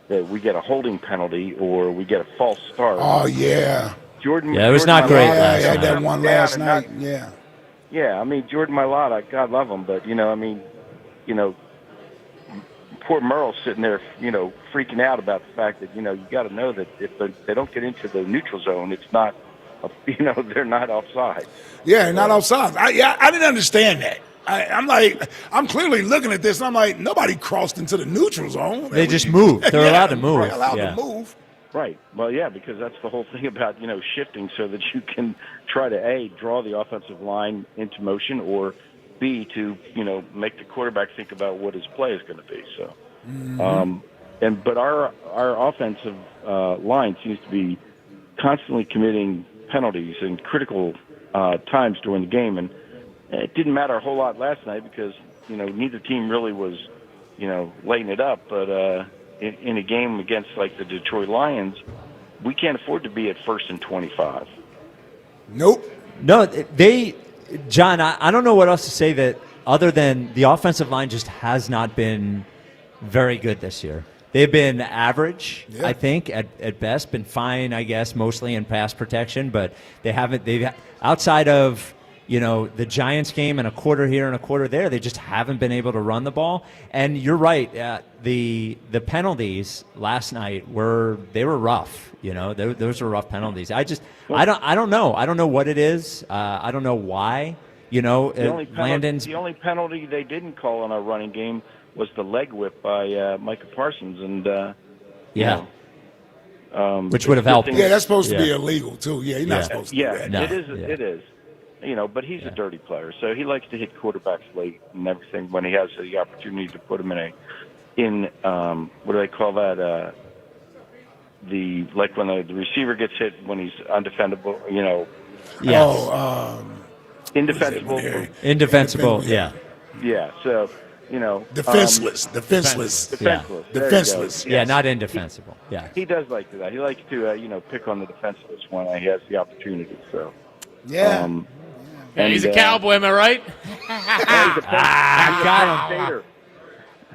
that we get a holding penalty or we get a false start. Oh, yeah. Jordan. Yeah, it was Jordan not great Mailata, last I had night. that one last night. Yeah. Yeah, I mean, Jordan Mailata, God love him, but, you know, I mean, you know, poor Merle's sitting there, you know, freaking out about the fact that, you know, you got to know that if they don't get into the neutral zone, it's not, you know, they're not offside. Yeah, not offside. I didn't understand that. I'm clearly looking at this, and I'm like, nobody crossed into the neutral zone. They just moved. They're allowed to move. They're allowed Yeah. to move. Right. Well, yeah, because that's the whole thing about, you know, shifting so that you can try to, A, draw the offensive line into motion, or B, to, you know, make the quarterback think about what his play is going to be. So, but our offensive line seems to be constantly committing penalties in critical times during the game, and it didn't matter a whole lot last night because, you know, neither team really was, you know, laying it up. But in a game against, like, the Detroit Lions, we can't afford to be at 1st and 25. Nope. No, John, I don't know what else to say that other than the offensive line just has not been very good this year. They've been average, I think, at best. Been fine, I guess, mostly in pass protection, but they've outside of, you know, the Giants game and a quarter here and a quarter there, they just haven't been able to run the ball. And you're right, the penalties last night were rough. You know, those were rough penalties. I don't know. I don't know what it is. I don't know why. You know, The only penalty they didn't call on our running game was the leg whip by Micah Parsons, and which would have helped. Yeah, that's supposed to be illegal too. Yeah, you're not supposed to do that. It is. It is. You know, but he's a dirty player, so he likes to hit quarterbacks late and everything when he has the opportunity to put him in what do they call that? Like when the receiver gets hit when he's undefendable. You know. Yes. Indefensible. Indefensible. Yeah. Yeah. So. You know, defenseless. Yeah, not indefensible. Yeah, he does like that. He likes to, you know, pick on the defenseless when he has the opportunity. So, yeah. And he's a cowboy, am I right? Got him.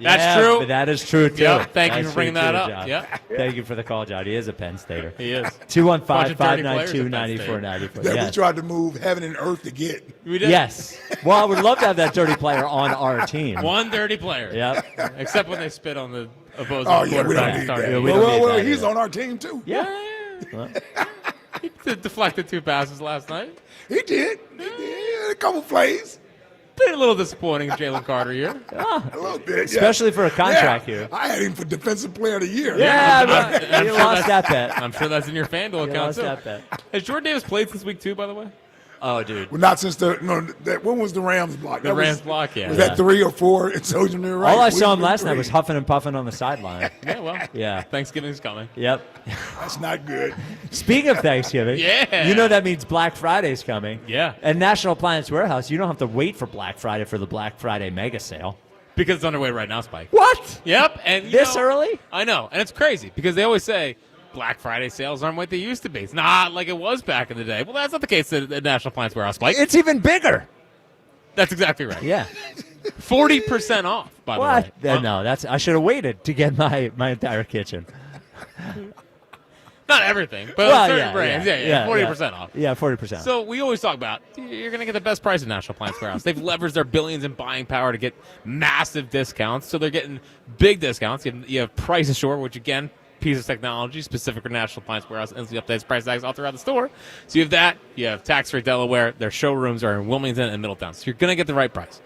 That's true. That is true, too. Yep. Thank you That's for bringing true, that too, up. John. Yep. Thank you for the call, John. He is a Penn Stater. He is. 215-592-9494. That we tried to move heaven and earth to get. We did. Yes. Well, I would love to have that dirty player on our team. One dirty player. Yep. Except when they spit on the opposing We quarterback. don't need Start. that. we don't need Well, that he's either. on our team too. Yeah. He deflected 2 passes last night. He did. A couple plays. Been a little disappointing, Jalen Carter here. A little bit, Especially for a contract here. I had him for Defensive Player of the Year. Yeah, you lost that bet. I'm sure that's in your FanDuel account, lost too. that bet. Has Jordan Davis played this week, too, by the way? Oh, dude. Well, not since when was the Rams block? The Rams block, yeah. Was that 3 or 4? It's right. All I saw him last night was huffing and puffing on the sideline. Yeah, well. Yeah. Thanksgiving's coming. Yep. That's not good. Speaking of Thanksgiving, you know that means Black Friday's coming. Yeah. At National Appliance Warehouse, you don't have to wait for Black Friday for the Black Friday mega sale. Because it's underway right now, Spike. What? Yep. And This early? I know. And it's crazy because they always say Black Friday sales aren't what they used to be. It's not like it was back in the day. Well, that's not the case at National Appliance Warehouse, Spike. It's even bigger. That's exactly right. Yeah. 40% off, by the way. No, I should have waited to get my entire kitchen. Not everything, but certain brands. Yeah, 40% off. Yeah, 40%. So we always talk about you're going to get the best price at National Appliance Warehouse. They've leveraged their billions in buying power to get massive discounts. So they're getting big discounts. You have Price Assure, which, again, piece of technology specific for National Appliance Warehouse, instantly updates price tags all throughout the store. So you have that. You have tax-free Delaware. Their showrooms are in Wilmington and Middletown. So you're going to get the right price.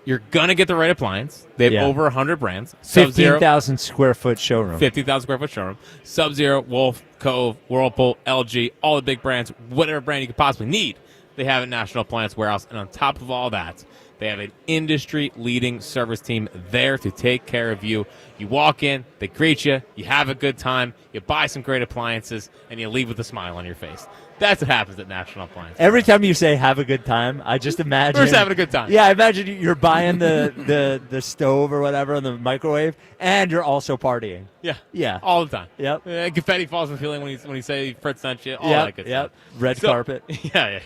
You're going to get the right appliance. They have over 100 brands. 15,000 square foot showroom. 15,000 square foot showroom. Sub-Zero, Wolf, Cove, Whirlpool, LG, all the big brands, whatever brand you could possibly need, they have at National Appliance Warehouse. And on top of all that, they have an industry-leading service team there to take care of you. You walk in, they greet you, you have a good time, you buy some great appliances, and you leave with a smile on your face. That's what happens at National Appliance. Every time you say "have a good time," I just imagine we're just having a good time. Yeah, I imagine you're buying the stove or whatever in the microwave, and you're also partying. Yeah, all the time. Yep. Confetti falls from the ceiling when you say Fritz sent you. All that good stuff. Red carpet. Yeah.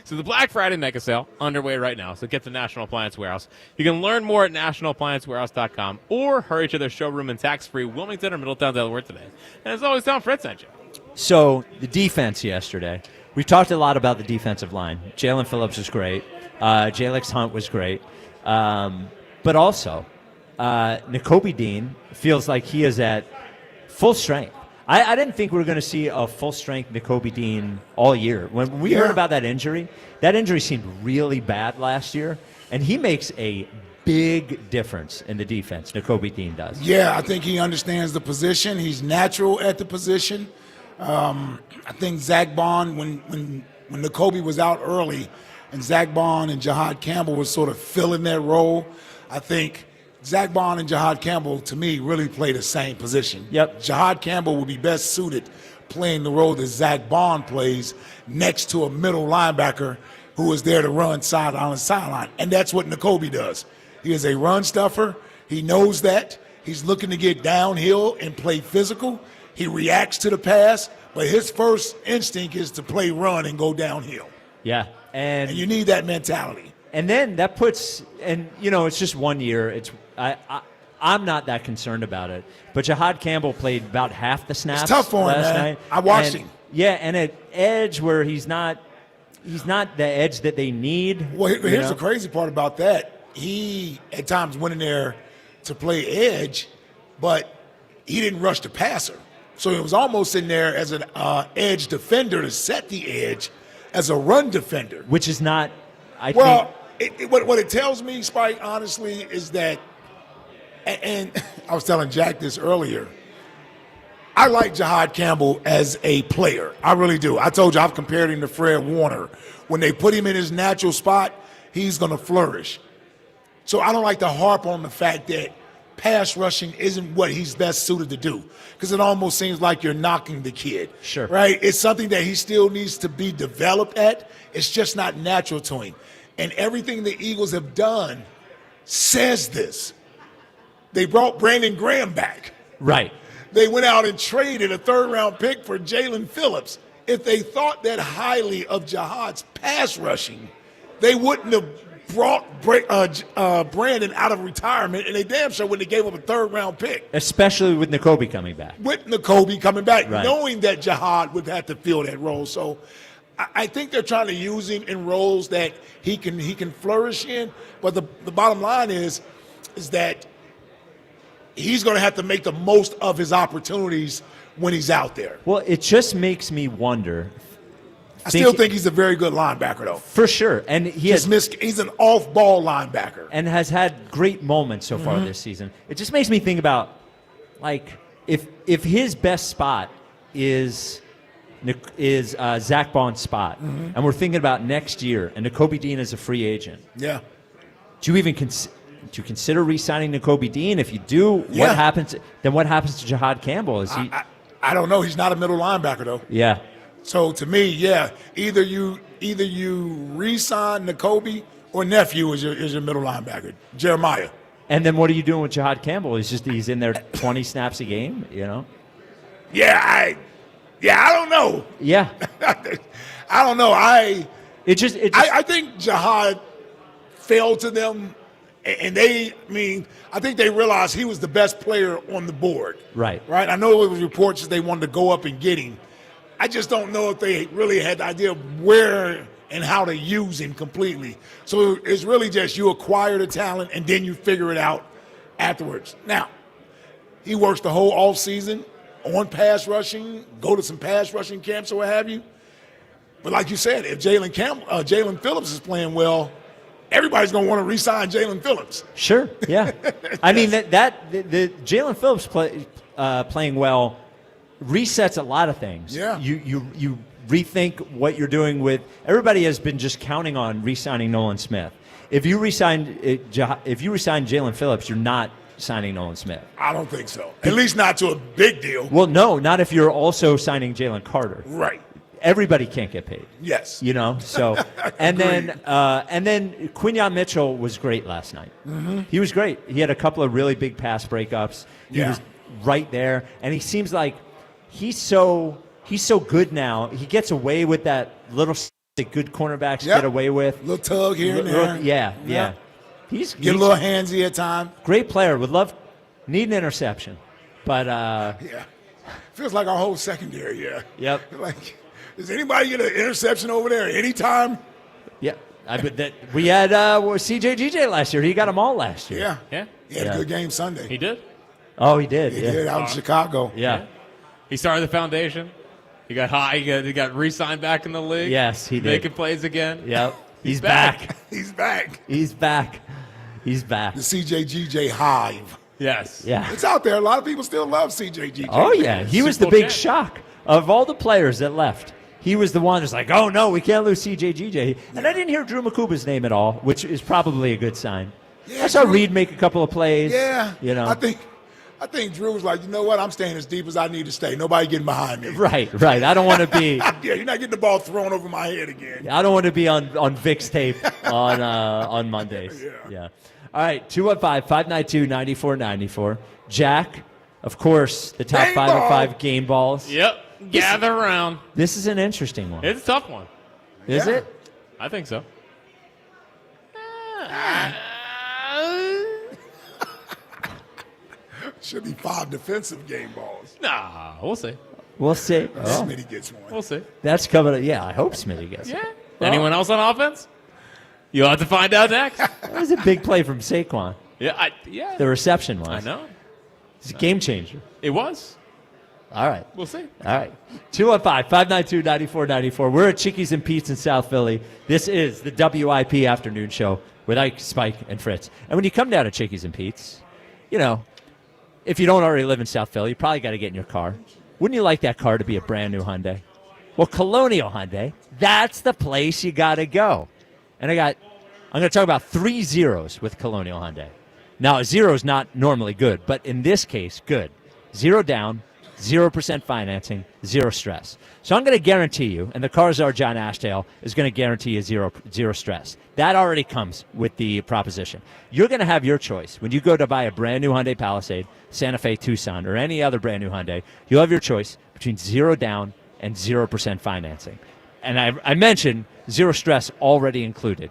So the Black Friday Mega Sale underway right now. So get to National Appliance Warehouse. You can learn more at nationalappliancewarehouse.com or hurry to their showroom in tax-free Wilmington or Middletown, Delaware today. And as always, tell them Fritz sent you. So the defense yesterday, we talked a lot about the defensive line. Jalen Phillips was great. Jalix Hunt was great. But also, Nakobe Dean feels like he is at full strength. I didn't think we were going to see a full-strength Nakobe Dean all year. When we heard about that injury seemed really bad last year, and he makes a big difference in the defense, Nakobe Dean does. Yeah, I think he understands the position. He's natural at the position. I think Zach Bond, when Nakobe was out early, and Zach Bond and Jihad Campbell was sort of filling that role, I think Zach Bond and Jihad Campbell, to me, really play the same position. Yep. Jihad Campbell would be best suited playing the role that Zach Bond plays next to a middle linebacker who is there to run sideline to sideline. And that's what Nakobe does. He is a run stuffer. He knows that. He's looking to get downhill and play physical. He reacts to the pass, but his first instinct is to play run and go downhill. Yeah. And you need that mentality. And then that puts, and it's just 1 year. I'm not that concerned about it. But Jihad Campbell played about half the snaps. It's tough for him, last man. night. I watched him. Yeah, and at edge where he's not the edge that they need. Well, here's the crazy part about that. He at times went in there to play edge, but he didn't rush the passer. So he was almost in there as an edge defender to set the edge as a run defender. Which is not, what it tells me, Spike, honestly, is that, and I was telling Jack this earlier, I like Jihad Campbell as a player. I really do. I told you I've compared him to Fred Warner. When they put him in his natural spot, he's going to flourish. So I don't like to harp on the fact that pass rushing isn't what he's best suited to do, because it almost seems like you're knocking the kid. Sure. Right? It's something that he still needs to be developed at. It's just not natural to him. And everything the Eagles have done says this. They brought Brandon Graham back. Right. They went out and traded a third-round pick for Jalen Phillips. If they thought that highly of Jihad's pass rushing, they wouldn't have brought Brandon out of retirement, and they damn sure wouldn't have gave him a third-round pick. Especially with Nakobe coming back. With Nakobe coming back, Right. knowing that Jihad would have to fill that role. So I think they're trying to use him in roles that he can flourish in. But the bottom line is that he's going to have to make the most of his opportunities when he's out there. Well, it just makes me wonder. I still think he's a very good linebacker, though. For sure. And he's an off-ball linebacker. And has had great moments so far this season. It just makes me think about, like, if his best spot is Zach Bond's spot, and we're thinking about next year, and Nakobe Dean is a free agent. Yeah. Do you even consider re-signing Nakobe Dean? If you do, what happens? Then what happens to Jihad Campbell? Is he? I don't know. He's not a middle linebacker, though. Yeah. So to me, either you re-sign Nakobe or nephew is your middle linebacker, Jeremiah. And then what are you doing with Jihad Campbell? He's in there 20 snaps a game, Yeah, I don't know. Yeah. I don't know. I think Jihad fell to them. And I think they realized he was the best player on the board. Right. Right? I know it was reports that they wanted to go up and get him. I just don't know if they really had the idea of where and how to use him completely. So it's really just you acquire the talent and then you figure it out afterwards. Now, he works the whole offseason on pass rushing, go to some pass rushing camps or what have you. But like you said, if Jalen Phillips is playing well, everybody's going to want to re-sign Jalen Phillips. Sure, yeah. I mean, the Jalen Phillips playing well resets a lot of things. Yeah. You rethink what you're doing with – everybody has been just counting on re-signing Nolan Smith. If you re-sign Jalen Phillips, you're not signing Nolan Smith. I don't think so. At least not to a big deal. Well, no, not if you're also signing Jalen Carter. Right. Everybody can't get paid. Yes. You know, so and then Quinyon Mitchell was great last night. Mm-hmm. He was great. He had a couple of really big pass breakups. He was right there, and he seems like he's so good now. He gets away with that little that good cornerbacks get away with. Little tug here and there. Yeah. He's a little handsy at times. Great player. Need an interception, but feels like our whole secondary. Yeah. Yep. Like, does anybody get an interception over there anytime? Yeah. We had CJGJ last year. He got them all last year. Yeah. He had a good game Sunday. He did? Oh, he did. He did out in Chicago. Yeah. He started the foundation. He got high. He got re-signed back in the league. Yes, he did. Making plays again. Yep. He's back. He's back. He's back. He's back. The CJGJ hive. Yes. Yeah. It's out there. A lot of people still love CJGJ. Oh, yeah. He was the big shock of all the players that left. He was the one who's like, oh, no, we can't lose CJGJ. And I didn't hear Drew Makuba's name at all, which is probably a good sign. Yeah, I saw Reed make a couple of plays. Yeah. You know. I think Drew was like, you know what? I'm staying as deep as I need to stay. Nobody getting behind me. Right. I don't want to be. Yeah, you're not getting the ball thrown over my head again. I don't want to be on Vic's tape on Mondays. Yeah. All right, 215-592-9494. Jack, of course, the top 5 of 5 game balls. Yep. Gather around. This is an interesting one. It's a tough one. Is it? I think so. Should be 5 defensive game balls. Nah, we'll see. We'll see. Oh. Smitty gets one. We'll see. That's coming up. Yeah, I hope Smitty gets it. Well, Anyone else on offense? You'll have to find out next. That was a big play from Saquon. Yeah. The reception was. I know. It's a game changer. It was. All right. We'll see. All right. 215-592-9494. We're at Chickie's and Pete's in South Philly. This is the WIP afternoon show with Ike, Spike, and Fritz. And when you come down to Chickie's and Pete's, you know, if you don't already live in South Philly, you probably got to get in your car. Wouldn't you like that car to be a brand new Hyundai? Well, Colonial Hyundai, that's the place you got to go. And I'm going to talk about 3 zeros with Colonial Hyundai. Now, a zero is not normally good, but in this case, good. 0 down, 0% financing, 0 stress. So I'm going to guarantee you, and the Cars R John Ashdale is going to guarantee you zero stress. That already comes with the proposition. You're going to have your choice. When you go to buy a brand new Hyundai Palisade, Santa Fe Tucson, or any other brand new Hyundai, you'll have your choice between 0 down and 0% financing. And I mentioned 0 stress already included.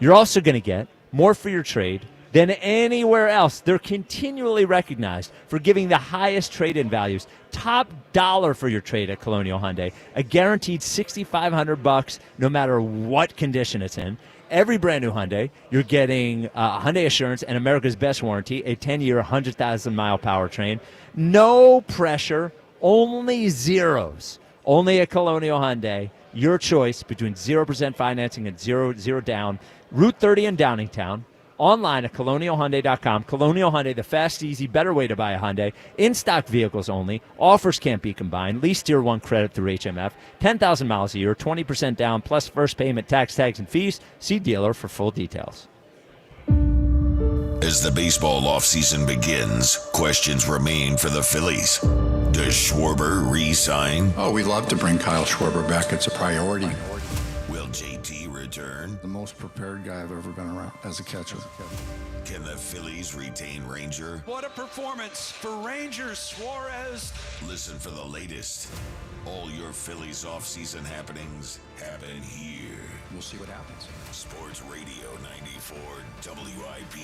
You're also going to get more for your trade than anywhere else. They're continually recognized for giving the highest trade-in values. Top dollar for your trade at Colonial Hyundai. A guaranteed $6,500 no matter what condition it's in. Every brand new Hyundai, you're getting Hyundai Assurance and America's Best Warranty, a 10-year, 100,000-mile powertrain. No pressure, only zeros. Only at Colonial Hyundai. Your choice between 0% financing and 0 down. Route 30 in Downingtown. Online at colonialhyundai.com. Colonial Hyundai, the fast, easy, better way to buy a Hyundai. In-stock vehicles only. Offers can't be combined. Lease Tier 1 credit through HMF. 10,000 miles a year, 20% down, plus first payment, tax, tags, and fees. See dealer for full details. As the baseball offseason begins, questions remain for the Phillies. Does Schwarber re-sign? Oh, we'd love to bring Kyle Schwarber back. It's a priority. Will JT return? The most prepared guy I've ever been around as a catcher. Can the Phillies retain Ranger? What a performance for Rangers, Suarez. Listen for the latest. All your Phillies offseason happenings happen here. We'll see what happens. Sports Radio 94 WIP.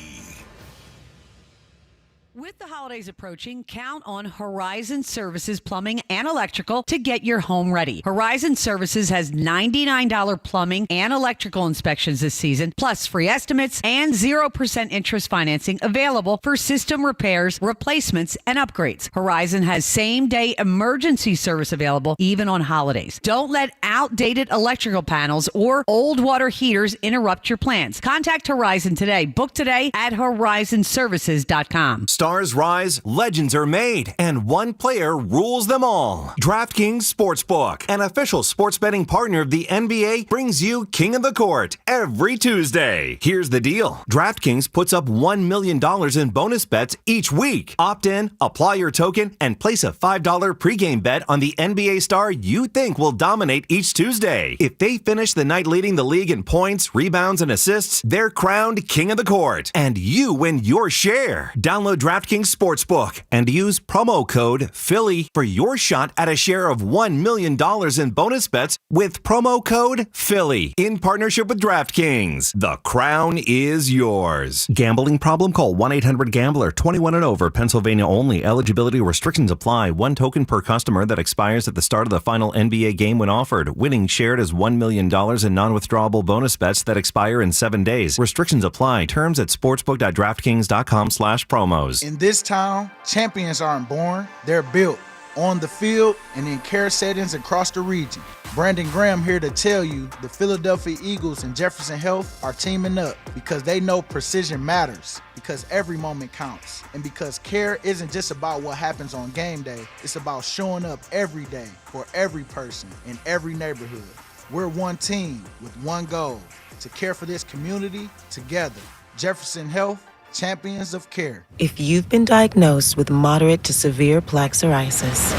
With the holidays approaching, count on Horizon Services Plumbing and Electrical to get your home ready. Horizon Services has $99 plumbing and electrical inspections this season, plus free estimates and 0% interest financing available for system repairs, replacements, and upgrades. Horizon has same-day emergency service available even on holidays. Don't let outdated electrical panels or old water heaters interrupt your plans. Contact Horizon today. Book today at horizonservices.com. Stars rise, legends are made, and one player rules them all. DraftKings Sportsbook, an official sports betting partner of the NBA, brings you King of the Court every Tuesday. Here's the deal. DraftKings puts up $1 million in bonus bets each week. Opt in, apply your token, and place a $5 pregame bet on the NBA star you think will dominate each Tuesday. If they finish the night leading the league in points, rebounds, and assists, they're crowned King of the Court, and you win your share. Download DraftKings Sportsbook and use promo code Philly for your shot at a share of $1 million in bonus bets with promo code Philly in partnership with DraftKings. The crown is yours. Gambling problem? Call 1-800-GAMBLER. 21 and over. Pennsylvania only. Eligibility restrictions apply. One token per customer that expires at the start of the final NBA game when offered. Winning shared as $1 million in non-withdrawable bonus bets that expire in 7 days. Restrictions apply. Terms at sportsbook.draftkings.com/promos. In this town, champions aren't born, they're built on the field and in care settings across the region. Brandon Graham here to tell you the Philadelphia Eagles and Jefferson Health are teaming up because they know precision matters, because every moment counts, and because care isn't just about what happens on game day, it's about showing up every day for every person in every neighborhood. We're one team with one goal, to care for this community together. Jefferson Health, champions of care. If you've been diagnosed with moderate to severe plaque psoriasis,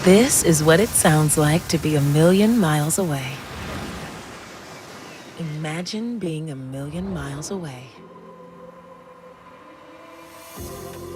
this is what it sounds like to be 1,000,000 miles away. Imagine being 1,000,000 miles away.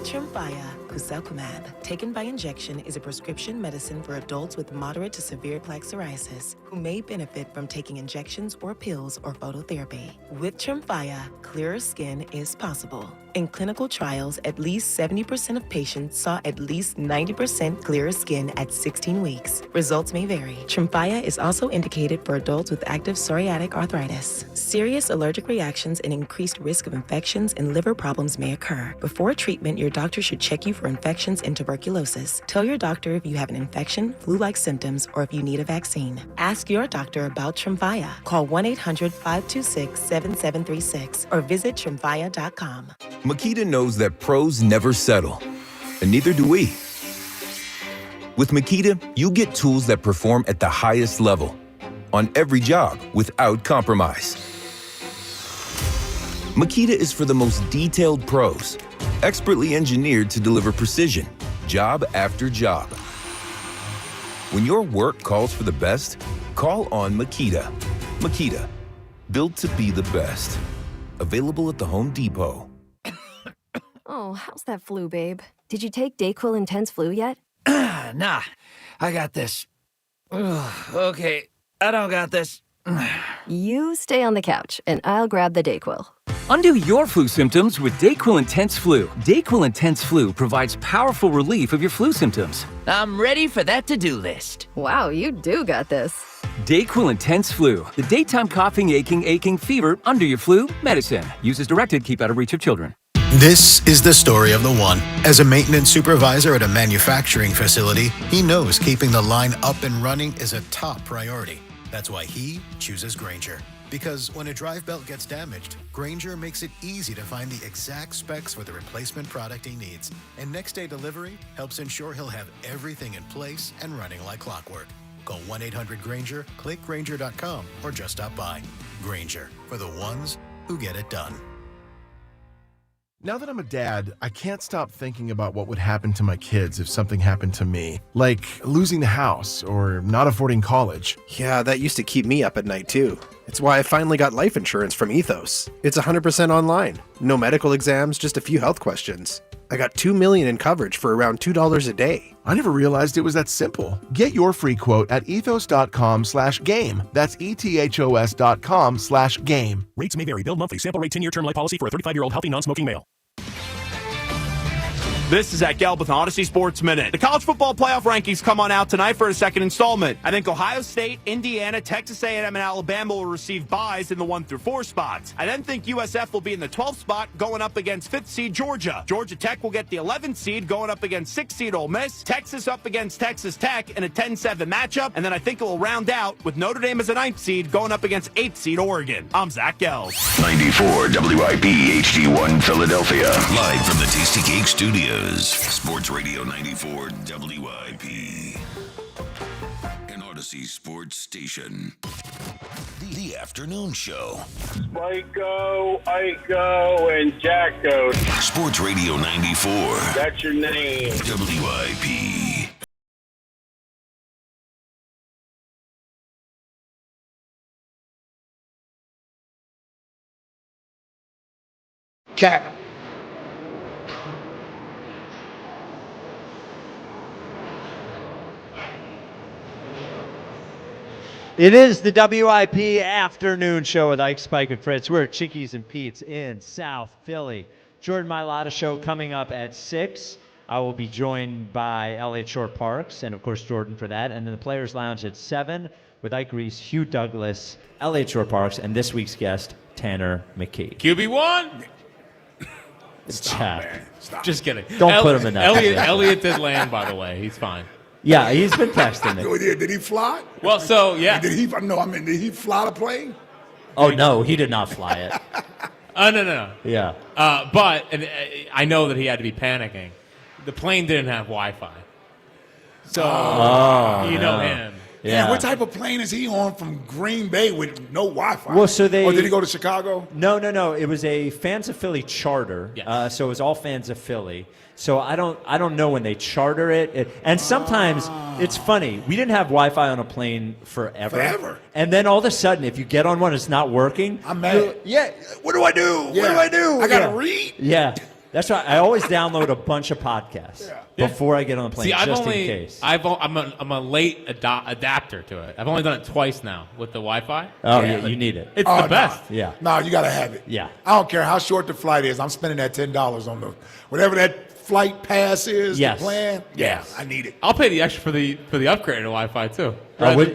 Tremfya Guselkumab, taken by injection, is a prescription medicine for adults with moderate to severe plaque psoriasis who may benefit from taking injections or pills or phototherapy. With Tremfya, clearer skin is possible. In clinical trials, at least 70% of patients saw at least 90% clearer skin at 16 weeks. Results may vary. Tremfya is also indicated for adults with active psoriatic arthritis. Serious allergic reactions and increased risk of infections and liver problems may occur. Before treatment, your doctor should check you for infections and tuberculosis. Tell your doctor if you have an infection, flu-like symptoms, or if you need a vaccine. Ask your doctor about Tremfya. Call 1-800-526-7736 or visit Tremfya.com. Makita knows that pros never settle, and neither do we. With Makita, you get tools that perform at the highest level on every job without compromise. Makita is for the most detailed pros, expertly engineered to deliver precision, job after job. When your work calls for the best, call on Makita. Makita, built to be the best. Available at the Home Depot. Oh, how's that flu, babe? Did you take DayQuil Intense Flu yet? Nah, I got this. Ugh, okay, I don't got this. You stay on the couch, and I'll grab the DayQuil. Undo your flu symptoms with DayQuil Intense Flu. DayQuil Intense Flu provides powerful relief of your flu symptoms. I'm ready for that to-do list. Wow, you do got this. DayQuil Intense Flu. The daytime coughing, aching, fever, under your flu, medicine. Use as directed, keep out of reach of children. This is the story of the one. As a maintenance supervisor at a manufacturing facility, he knows keeping the line up and running is a top priority. That's why he chooses Grainger. Because when a drive belt gets damaged, Grainger makes it easy to find the exact specs for the replacement product he needs. And next day delivery helps ensure he'll have everything in place and running like clockwork. Call 1-800-GRAINGER, click Grainger.com, or just stop by. Grainger, for the ones who get it done. Now that I'm a dad, I can't stop thinking about what would happen to my kids if something happened to me, like losing the house or not affording college. Yeah, that used to keep me up at night too. It's why I finally got life insurance from Ethos. It's 100% online. No medical exams, just a few health questions. I got $2 million in coverage for around $2 a day. I never realized it was that simple. Get your free quote at ethos.com/game. That's ethos.com/game. Rates may vary. Bill monthly. Sample rate 10-year term life policy for a 35-year-old healthy non-smoking male. This is Zach Gelb with Odyssey Sports Minute. The college football playoff rankings come on out tonight for a second installment. I think Ohio State, Indiana, Texas A&M, and Alabama will receive byes in the 1 through 4 spots. I then think USF will be in the 12th spot going up against 5th seed Georgia. Georgia Tech will get the 11th seed going up against 6th seed Ole Miss. Texas up against Texas Tech in a 10-7 matchup. And then I think it will round out with Notre Dame as a 9th seed going up against 8th seed Oregon. I'm Zach Gelb. 94 WIP HD1 Philadelphia. Live from the Tasty Cake Studios. Sports Radio 94 WIP. An Odyssey Sports Station. The Afternoon Show. Spiko, Iko, and Jacko. Sports Radio 94. That's your name. WIP. Cat. It is the WIP Afternoon Show with Ike, Spike, and Fritz. We're at Chickie's and Pete's in South Philly. Jordan Mailata Show coming up at 6. I will be joined by Elliott Shore-Parks and, of course, Jordan for that. And then the Players Lounge at 7 with Ike Reese, Hugh Douglas, Elliott Shore-Parks, and this week's guest, Tanner McKee. QB1. Stop, man. Stop. Just kidding. Don't put him in that position. Elliott did land, by the way. He's fine. Yeah, he's been texting me. Did he fly? Well, so, yeah. Did he fly the plane? Oh, no, he did not fly it. No. Yeah. But I know that he had to be panicking. The plane didn't have Wi-Fi. So, you know him. Yeah. What type of plane is he on from Green Bay with no Wi-Fi? Well, so they. Or did he go to Chicago? No. It was a Fans of Philly charter. Yes. So it was all Fans of Philly. So I don't know when they charter it. And sometimes it's funny. We didn't have Wi-Fi on a plane forever. And then all of a sudden, if you get on one, it's not working. I'm mad. Yeah. What do I do? Yeah. What do I do? I gotta read. Yeah. That's why I always download a bunch of podcasts before I get on the plane, in case. I'm a late adapter to it. I've only done it twice now with the Wi-Fi. Oh, yeah, you need it. It's the best. Yeah. No, you got to have it. Yeah. I don't care how short the flight is. I'm spending that $10 on whatever that flight pass is, the plan. Yeah, I need it. I'll pay the extra for the upgraded Wi-Fi, too.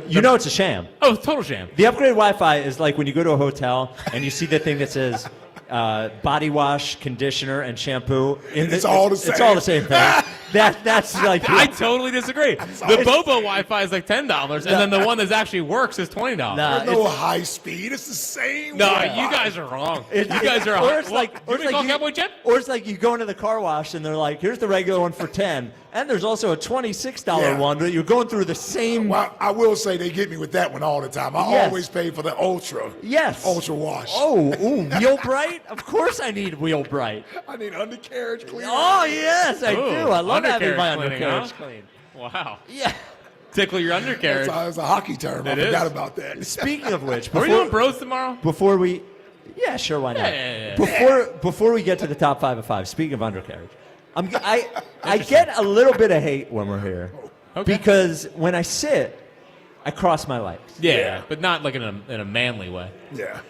You know it's a sham. Oh, it's a total sham. The upgraded Wi-Fi is like when you go to a hotel and you see the thing that says body wash, conditioner, and shampoo. It's all the same. It's all the same thing. That's like I totally disagree. The Bobo Wi-Fi is like $10, and then the one that actually works is $20. There's no high speed. It's the same. No, Wi-Fi. you guys are wrong. You guys are. Or it's like, Cowboy Chip? Or it's like you go into the car wash and they're like, "Here's the regular one for $10, and there's also a $26 one." But you're going through the same. Well, I will say they get me with that one all the time. I always pay for the Ultra. Yes. Ultra wash. Oh, Wheel Bright. Of course, I need Wheel Bright. I need undercarriage cleaner. Oh yes, I do. I love having my undercarriage clean. Wow. Yeah. Tickle your undercarriage. That's a hockey term. I forgot about that. Speaking of which, are we doing bros tomorrow? Before we, sure, why not? Yeah. Before we get to the top 5 of 5, speaking of undercarriage, I get a little bit of hate when we're here because when I sit, I cross my legs. Yeah, but not like in a manly way. Yeah.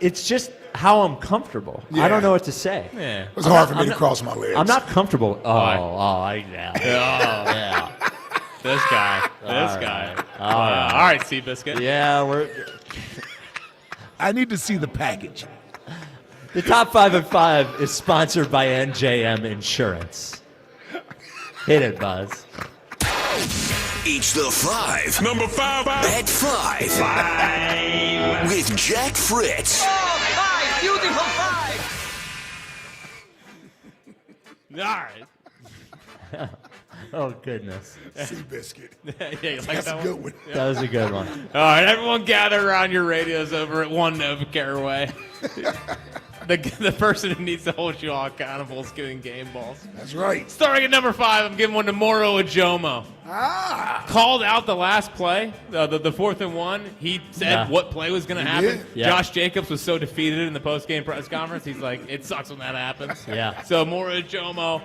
It's just how I'm comfortable. Yeah. I don't know what to say. Yeah. It's hard for me to cross my legs. I'm not comfortable. Yeah. This guy. All right, Seabiscuit. Yeah, I need to see the package. The top 5 of 5 is sponsored by NJM Insurance. Hit it, Buzz. Each the 5. Number 5. At 5. 5. With Jack Fritz. Oh, 5. Beautiful 5. All right. Oh, goodness. Seabiscuit. Yeah, you like That's that a good one? one. Yeah. That was a good one. All right, everyone gather around your radios over at One Novacare Way. The person who needs to hold you all accountable is giving game balls. That's right. Starting at number 5, I'm giving one to Moro Ajomo. Called out the last play, the 4th and 1. He said what play was going to happen. Yeah. Josh Jacobs was so defeated in the post-game press conference. He's like, it sucks when that happens. Yeah. So Moro Ajomo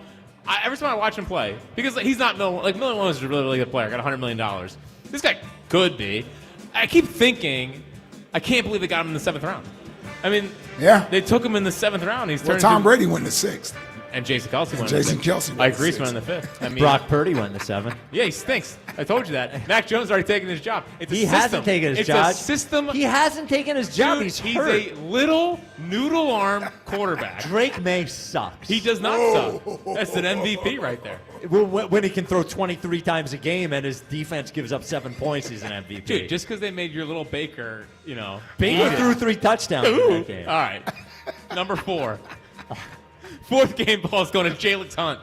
every time I watch him play, because he's not Millen. Like Millen was a really, really good player. Got $100 million. This guy could be. I keep thinking, I can't believe they got him in the 7th round. I mean, they took him in the 7th round. He's Tom Brady went in the 6th. And Jason Kelsey went Jason in the 6th. Kelsey Mike Reese went in the 5th. I mean, Brock Purdy went in the 7th. Yeah, he stinks. I told you that. Mac Jones already taken his job. He hasn't taken his job. It's a system. He hasn't taken his job. Dude, He's he's hurt. a little noodle arm quarterback. Drake May sucks. He does not suck. That's an MVP right there. When he can throw 23 times a game and his defense gives up 7 points, he's an MVP. Dude, just because they made your little Baker, Baker threw 3 touchdowns in that game. All right. Number 4. 4th game ball is going to Jalen Hunt.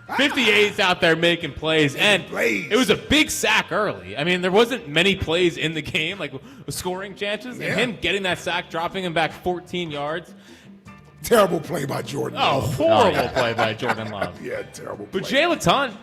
58's out there making plays, and it was a big sack early. I mean, there wasn't many plays in the game, like scoring chances, and him getting that sack, dropping him back 14 yards. Terrible play by Jordan Oh, Love. horrible play by Jordan Love. Yeah, terrible play. But Jalen Hunt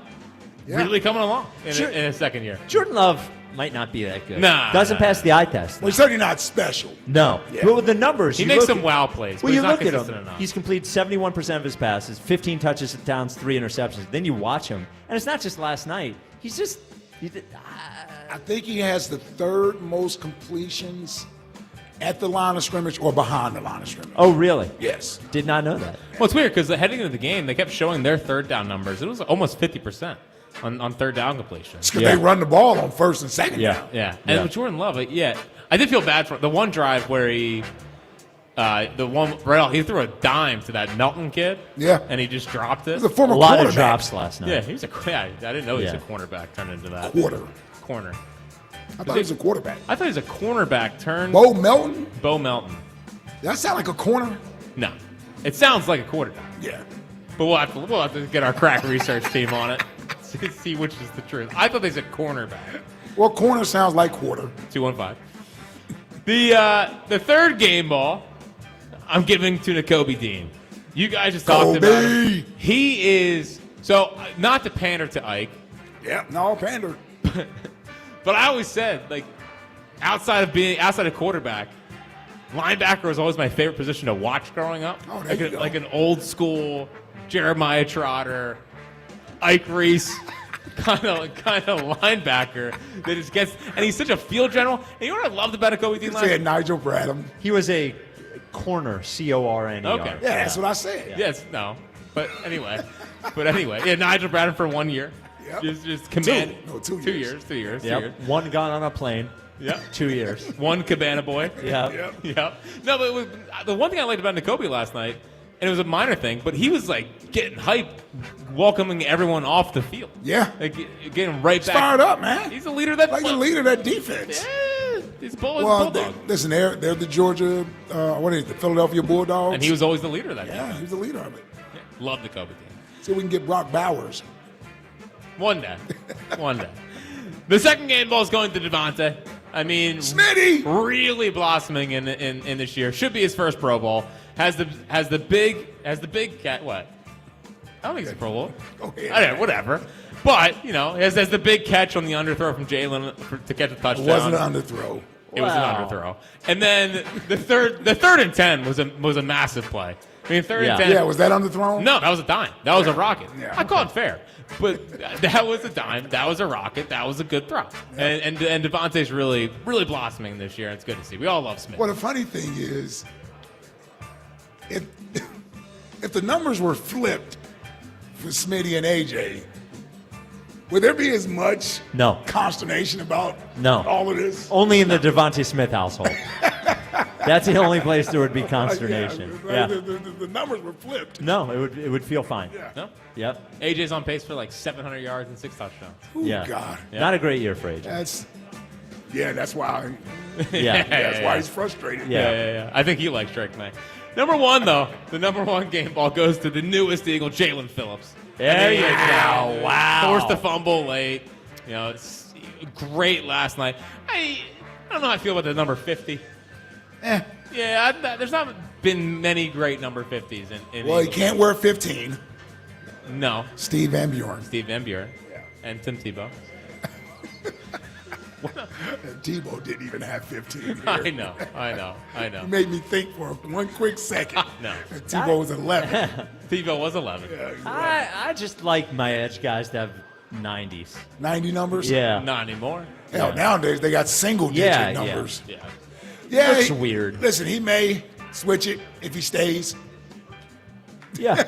really coming along in his second year. Jordan Love might not be that good. Nah. Doesn't pass the eye test. Well, he's certainly not special. No. Yeah. But with the numbers, He you makes look some at- wow plays, but Well, he's you not look at consistent him. enough. He's completed 71% of his passes, 15 touchdowns, 3 interceptions. Then you watch him, and it's not just last night. He's just. I think he has the 3rd most completions at the line of scrimmage or behind the line of scrimmage. Oh, really? Yes. Did not know that. Well, it's weird because heading into the game, they kept showing their 3rd down numbers. It was almost 50% on 3rd down completions. Because they run the ball on 1st and 2nd down. Yeah. And with Jordan Love, I did feel bad for the one drive where he threw a dime to that Melton kid. Yeah. And he just dropped it. He's a former A lot of quarterback. drops last night. Yeah, he was I didn't know he was Yeah. a cornerback turned into that. Corner. I thought he was a quarterback. I thought he was a cornerback turned. Bo Melton? Bo Melton. Does that sound like a corner? No. It sounds like a quarterback. Yeah. But we'll have to get our crack research team on it. See which is the truth. I thought they said cornerback. Well, corner sounds like quarter. 215. The 3rd game ball, I'm giving to Nakobe Dean. You guys just talked about him. He is not to pander to Ike. Yeah, no pander. But I always said, outside of quarterback, linebacker was always my favorite position to watch growing up. Oh, there you go. Like an old school Jeremiah Trotter, Ike Reese kind of linebacker that just gets, and he's such a field general. And you know what I loved about Nakobe Dean last Said year? Nigel Bradham. He was a corner, C-O-R-N-E-R. Okay. Yeah, that's what I said. Yeah. Yes, no. But anyway. Yeah, Nigel Bradham for 1 year. Yep. Just command. 2 2 years. 2 years. Yep. 2 years. One gun on a plane. Yep. 2 years. One Cabana boy. Yep. Yep. No, but the one thing I liked about Nakobe last night, and it was a minor thing, but he was getting hyped, welcoming everyone off the field. Yeah. Getting right He's back. fired up, man. He's the leader of that. Like the leader of that defense. Yeah. He's Well, bulldog. listen, they're the Georgia, the Philadelphia Bulldogs. And he was always the leader of that. Yeah, he was the leader of it. Yeah. Love Nakobe team. See if we can get Brock Bowers. One day. The 2nd game ball is going to Devontae. I mean, Smitty really blossoming in this year. Should be his first Pro Bowl. Has the big cat. What? I don't think it's a Pro Bowl. Go ahead. I don't know, whatever. But has the big catch on the underthrow from Jalen to catch a touchdown. It wasn't an underthrow. It was an underthrow. And then the third and 10 was a massive play. I mean, 3rd and 10. Yeah, was that underthrown? No, that was a dime. That was a rocket. Yeah. I call it fair. But that was a dime. That was a rocket. That was a good throw. Yeah. And Devontae's really, really blossoming this year. It's good to see. We all love Smith. Well, the funny thing is, if the numbers were flipped for Smitty and AJ, would there be as much consternation about all of this? Only in the Devontae Smith household. That's the only place there would be consternation. Yeah. The numbers were flipped. No, it would feel fine. Yeah. No? Yep. AJ's on pace for 700 yards and 6 touchdowns. Oh, yeah. God. Yeah. Not a great year for AJ. That's why. That's why he's frustrated. Yeah. I think he likes Drake May. Number 1, though, the number 1 game ball goes to the newest Eagle, Jalen Phillips. There you go. Wow. Forced the fumble late. It's great last night. I don't know how I feel about the number 50. Yeah, there's not been many great number 50s in Well, he Eagles. can't wear 15. No. Steve Van Buren. Yeah. And Tim Tebow. And Tebow didn't even have 15 here. I know. You made me think for one quick second. No. And Tebow was 11. Tebow was 11. I just like my edge guys to have 90s. 90 numbers? Yeah. Not anymore. Hell, nowadays they got single-digit numbers. Yeah, Looks weird. Listen, he may switch it if he stays. Yeah.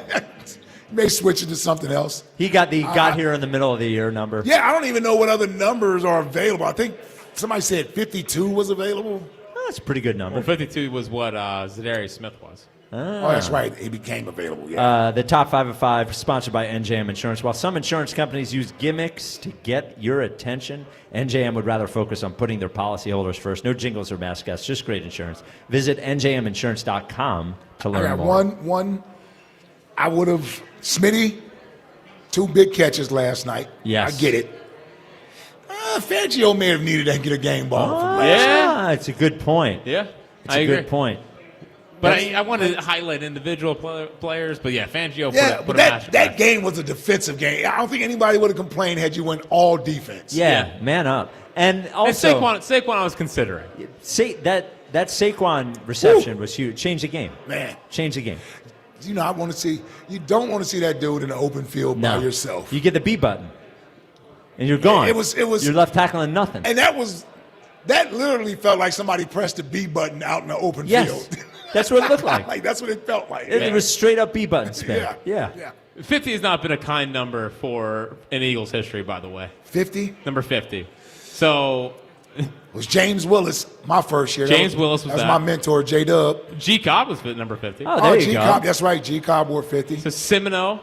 He may switch it to something else. He got here in the middle of the year number. Yeah, I don't even know what other numbers are available. I think somebody said 52 was available. Oh, that's a pretty good number. Well, 52 was what Zadarius Smith was. Oh, that's right. He became available, yeah. The top 5 of 5, sponsored by NJM Insurance. While some insurance companies use gimmicks to get your attention, NJM would rather focus on putting their policyholders first. No jingles or mascots, just great insurance. Visit njminsurance.com to learn I got more. one. I would have Smitty, 2 big catches last night. Yes. I get it. Fangio may have needed to get a game ball from last night. It's a good point. Yeah, It's I a agree. good point. But I wanted to highlight individual players. But yeah, Fangio Yeah, put but a match. that game was a defensive game. I don't think anybody would have complained had you went all defense. Yeah, man up. And also, Saquon I was considering. That Saquon reception was huge. Changed the game. Man. Changed the game. You know, you don't want to see that dude in the open field by yourself. You get the B button, and you're gone. It was. You're left tackling nothing. And that literally felt like somebody pressed the B button out in the open field. That's what it looked like. That's what it felt like. It was straight up B button spin. Yeah. 50 has not been a kind number in Eagles history, by the way. 50? Number 50. So it was James Willis my first year. James Willis was my mentor, J-Dub. G. Cobb was number 50. Oh, there you go. G-Cobb, that's right. G-Cobb wore 50. So Semino.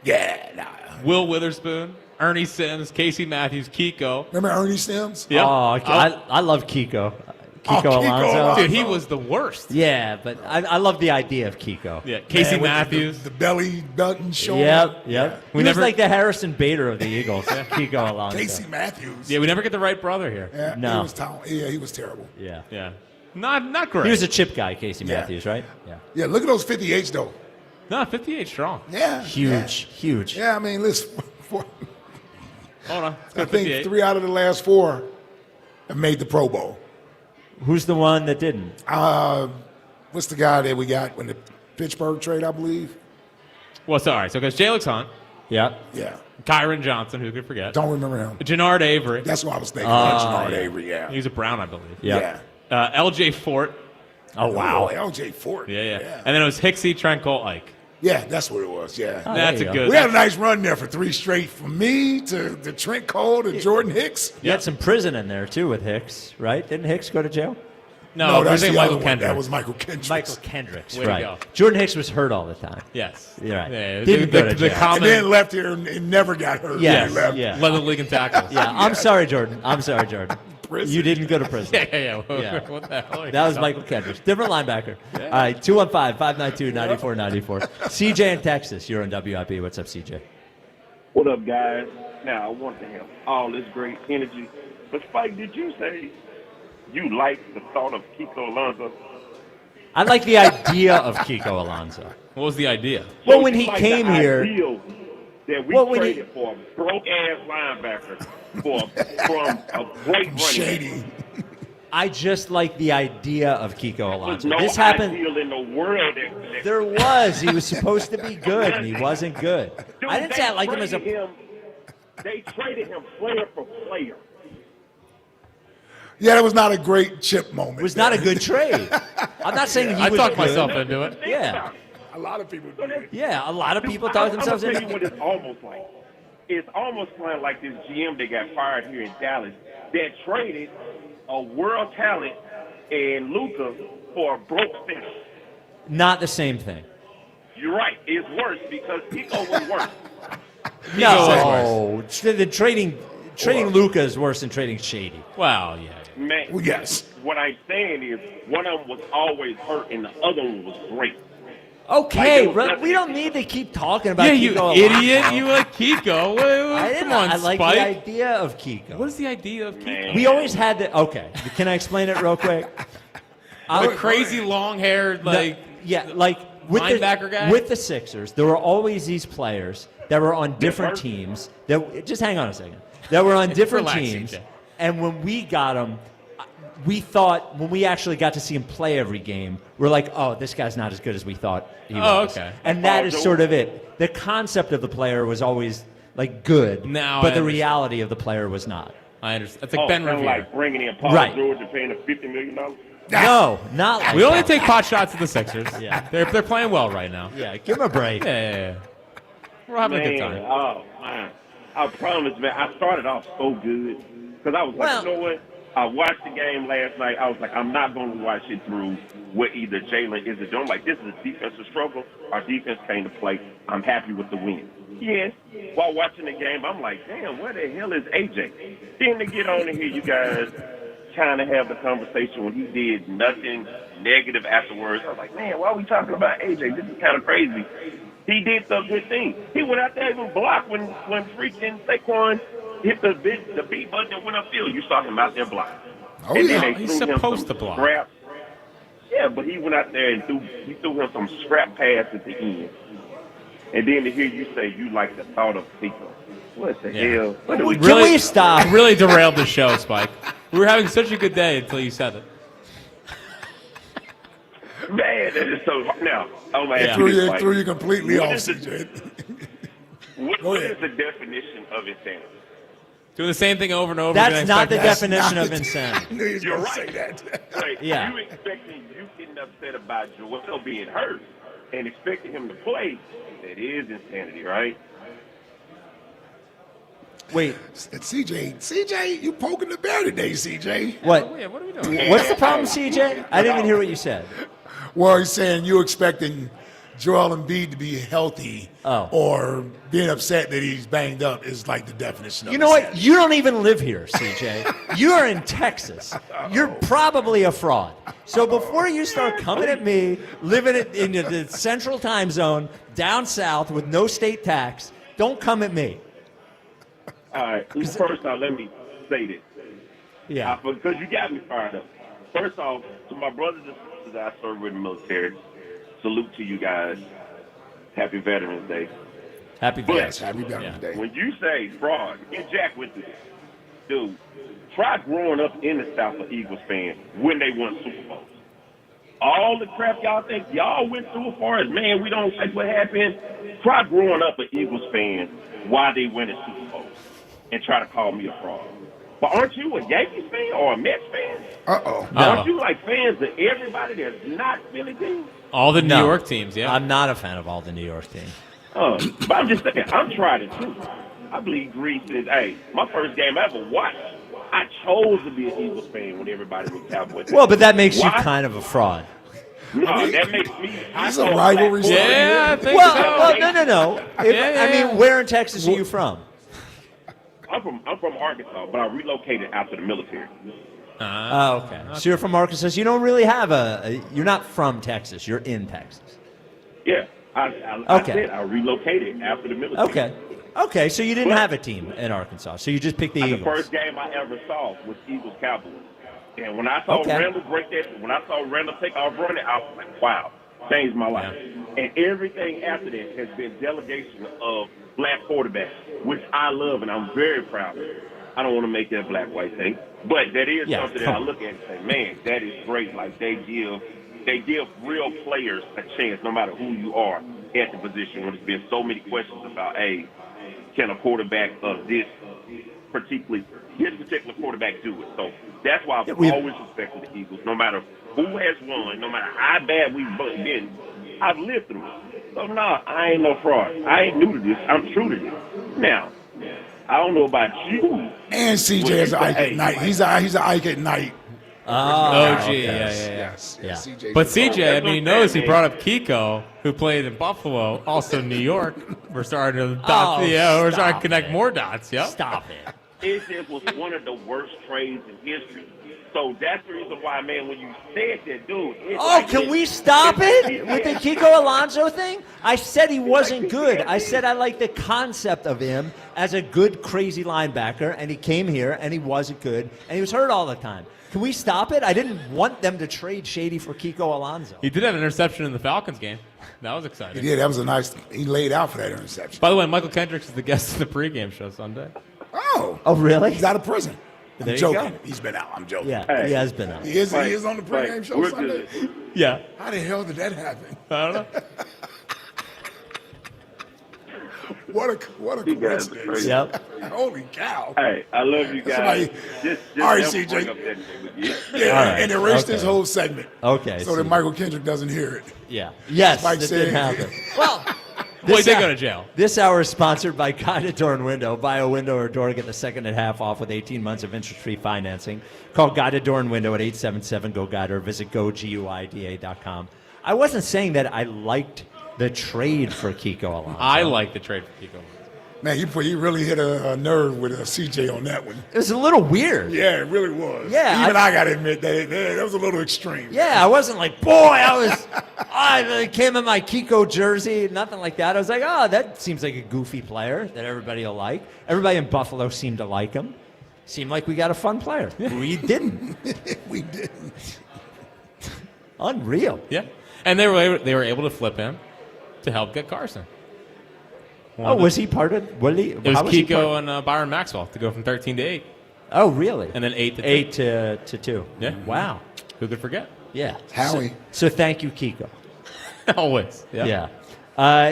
Yeah. Will Witherspoon. Ernie Sims. Casey Matthews. Kiko. Remember Ernie Sims? Yep. Oh, I love Kiko. Kiko Alonso. Dude, he was the worst. Yeah, but I love the idea of Kiko. Yeah, Casey Matthews. The belly button showing. Yep. Yeah. He was like the Harrison Bader of the Eagles. Kiko Alonso. Casey Matthews. Yeah, we never get the right brother here. Yeah, No. he was terrible. Yeah. Not great. He was a chip guy, Casey Matthews, right? Yeah. Yeah, look at those 58s, though. No, 58 strong. Yeah. Huge. Yeah, I mean, listen. Hold on. Let's go I to think 58. 3 out of the last 4 have made the Pro Bowl. Who's the one that didn't? What's the guy that we got when the Pittsburgh trade, I believe? Well, sorry. So it goes Jalix Hunt. Yeah. Yeah. Kyron Johnson, who could forget? Don't remember him. Jannard Avery. That's what I was thinking. Jannard Avery, yeah. He was a Brown, I believe. Yeah. L.J. Fort. Oh, wow. L.J. Fort. Yeah. And then it was Hicksy, Trent Cole, Ike. Yeah, that's what it was, yeah. Oh, That's a good. We had a nice run there for 3 straight. From me to Trent Cole to Jordan Hicks. You had some prison in there, too, with Hicks, right? Didn't Hicks go to jail? No, that's the Michael other one. Kendricks. That was Michael Kendricks. Michael Kendricks, Way to right. go. Jordan Hicks was hurt all the time. Yes. You're right. Yeah, Didn't go to jail. And then left here and never got hurt. Yes, He left. yeah. Led the league in tackles. Yeah, I'm sorry, Jordan. Prison. You didn't go to prison. Yeah. What the hell? That was Michael Kendricks. Different linebacker. All right, 215-592-9494. CJ in Texas. You're on WIP. What's up, CJ? What up, guys? Now, I want to have all this great energy. But, Spike, did you say you like the thought of Kiko Alonso? I like the idea of Kiko Alonso. What was the idea? Well, when he Like came the here, ideal that we traded for a broke-ass linebacker from a great running Shady. I just like the idea of Kiko Alonso. No This happened. ideal in the world. That There was. He was supposed to be good, and he wasn't good. Dude, I didn't say I liked him as a. They traded him player for player. Yeah, that was not a great chip moment. It was not a good trade. I'm not saying he I was talked good. myself into it. Yeah. A lot of people do. Yeah, a lot of people talk themselves I'm into gonna tell you what it's almost like. It's almost kind of like this GM that got fired here in Dallas that traded a world talent and Luka for a broke center. Not the same thing. You're right. It's worse because Kiko was worse. No, the trading Luka is worse than trading Shady. Well, yeah. Man, Well, yes. What I'm saying is one of them was always hurt and the other one was great. Okay, Like, we don't need to keep talking about Yeah, Kiko you Alonso. idiot. You like Kiko. Come on, I like Spike. the idea of Kiko. What is the idea of Kiko? We always had the. Okay, can I explain it real quick? The crazy long-haired, like with linebacker guy? With the Sixers, there were always these players that were on different teams. That just hang on a second. That were on different Relax, teams, CJ. and when we got them, we thought when we actually got to see him play every game, we're like, oh, this guy's not as good as we thought he was. Okay. And that is sort of it. The concept of the player was always like good, but the reality of the player was not. I understand. It's like Ben Revere. Like bringing in Paul George and paying him $50 million. No, not like we only that. take pot shots at the Sixers. Yeah. They're playing well right now. Yeah, give them a break. Yeah. We're having a good time. Oh, man. I promise, man, I started off so good because I was like, you know what? I watched the game last night. I was like, I'm not going to watch it through what either Jalen is doing. Like, this is a defensive struggle. Our defense came to play. I'm happy with the win. Yes. While watching the game, I'm like, damn, where the hell is AJ? Then to get on and hear you guys trying to have the conversation when he did nothing negative afterwards. I was like, man, why are we talking about AJ? This is kind of crazy. He did some good things. He went out there and even blocked when freaking Saquon hit the B button and went upfield. You saw him out there blocking. Oh, and yeah. then they He's threw him supposed some to block. Scrap. Yeah, but he went out there and threw him some scrap pass at the end. And then to hear you say you like the thought of people. What the hell? What do we Can we stop? Really derailed the show, Spike. We were having such a good day until you said it. Man, that is so now. Oh man, It threw you completely off, CJ. What is the definition of insanity? Doing the same thing over and over. That's again, not the expecting- definition of insanity. You're right. Like, Yeah. You expecting you getting upset about Joel being hurt and expecting him to play. That is insanity, right? Wait. CJ, you poking the bear today, CJ. What? What are we doing? What's the problem, CJ? I didn't even hear what you said. Well, he's saying you expecting Joel Embiid to be healthy or being upset that he's banged up is like the definition of You know what? insanity. You don't even live here, CJ. You're in Texas. You're probably a fraud. So before you start coming at me, living in the central time zone, down south with no state tax, don't come at me. All right. First off, let me say this. Yeah. Because you got me fired up. First off, to my brothers and sisters that I serve with in the military, salute to you guys. Happy Veterans Day. Happy Veterans Day. When you say fraud, and Jack went through this. Dude, try growing up in the South of Eagles fan when they won Super Bowls. All the crap y'all think y'all went through as far as, man, we don't like what happened. Try growing up an Eagles fan while they winning Super Bowls and try to call me a fraud. But aren't you a Yankees fan or a Mets fan? Aren't you like fans of everybody that's not Philly teams? All the New York teams, yeah. I'm not a fan of all the New York teams. But I'm just saying, I'm trying it too. I believe Greece is, hey, my first game I ever watched, I chose to be an Eagles fan when everybody was Cowboys. Well, but that makes you Why? kind of a fraud. No, that makes me. It's a rivalry. Yeah, I think Well, so. no. I mean, where in Texas are you from? I'm from Arkansas, but I relocated after the military. Oh, okay. So you're from Arkansas. So you don't really have you're not from Texas. You're in Texas. Yeah, I said I relocated after the military. Okay. So you didn't have a team in Arkansas. So you just picked the The Eagles. first game I ever saw was Eagles Cowboys, and when I saw Randall take off running, I was like, wow, changed my life. And everything after that has been delegation of black quarterbacks, which I love and I'm very proud of. I don't want to make that a black-white thing, but that is something that I look at and say, man, that is great. Like they give real players a chance, no matter who you are at the position. When there's been so many questions about, hey, can a quarterback of this particular quarterback do it? So that's why I've always respected the Eagles. No matter who has won, no matter how bad we've been, I've lived through it. So no, I ain't no fraud. I ain't new to this. I'm true to this. Now, I don't know about you. And CJ is an Ike at night. He's an Ike at night. Oh, gee, yeah. But CJ, I mean, he knows he brought up Kiko, who played in Buffalo, also New York. We're starting to we're starting to connect more dots. Yeah, stop it. It was one of the worst trades in history. So that's the reason why, man, when you said that, dude. Can we stop it with the Kiko Alonso thing? I said he wasn't good. I said I like the concept of him as a good, crazy linebacker, and he came here, and he wasn't good, and he was hurt all the time. Can we stop it? I didn't want them to trade Shady for Kiko Alonso. He did have an interception in the Falcons game. That was exciting. He did. That was a nice. He laid out for that interception. By the way, Michael Kendricks is the guest of the pregame show Sunday. Oh, really? He's out of prison. I'm There you joking. go. He's been out. I'm joking. Yeah, he has been out. He is on the pregame show we're Sunday. good. Yeah. How the hell did that happen? I don't know. What a You guys are coincidence. crazy. Yep. Holy cow. Hey, I love you guys. Somebody- Just All right, never CJ. bring up that name again. Yeah, All right. and erase this Okay. whole segment. Okay. So that Michael Kendrick doesn't hear it. Yeah. Yes, Mike it said- did happen. Well, Boy, they hour- go to jail. This hour is sponsored by Guided Door and Window. Buy a window or door, get the second and half off with 18 months of interest-free financing. Call Guided Door and Window at 877-GO-GUIDE or visit GoGuida.com. I wasn't saying that I liked the trade for Kiko Alonso. I like the trade for Kiko. Man, you really hit a nerve with CJ on that one. It was a little weird. Yeah, it really was. Yeah, Even I got to admit that was a little extreme. Yeah, I wasn't like, boy, I came in my Kiko jersey, nothing like that. I was like, oh, that seems like a goofy player that everybody will like. Everybody in Buffalo seemed to like him. Seemed like we got a fun player. We didn't. We didn't. Unreal. Yeah, and they were able to flip him to help get Carson. Was he part of? It was Kiko and Byron Maxwell to go from 13 to 8. Oh, really? And then 8 to 2. 8 to 2. Yeah. Wow. Who could forget? Yeah. Howie. So thank you, Kiko. Always. Yeah.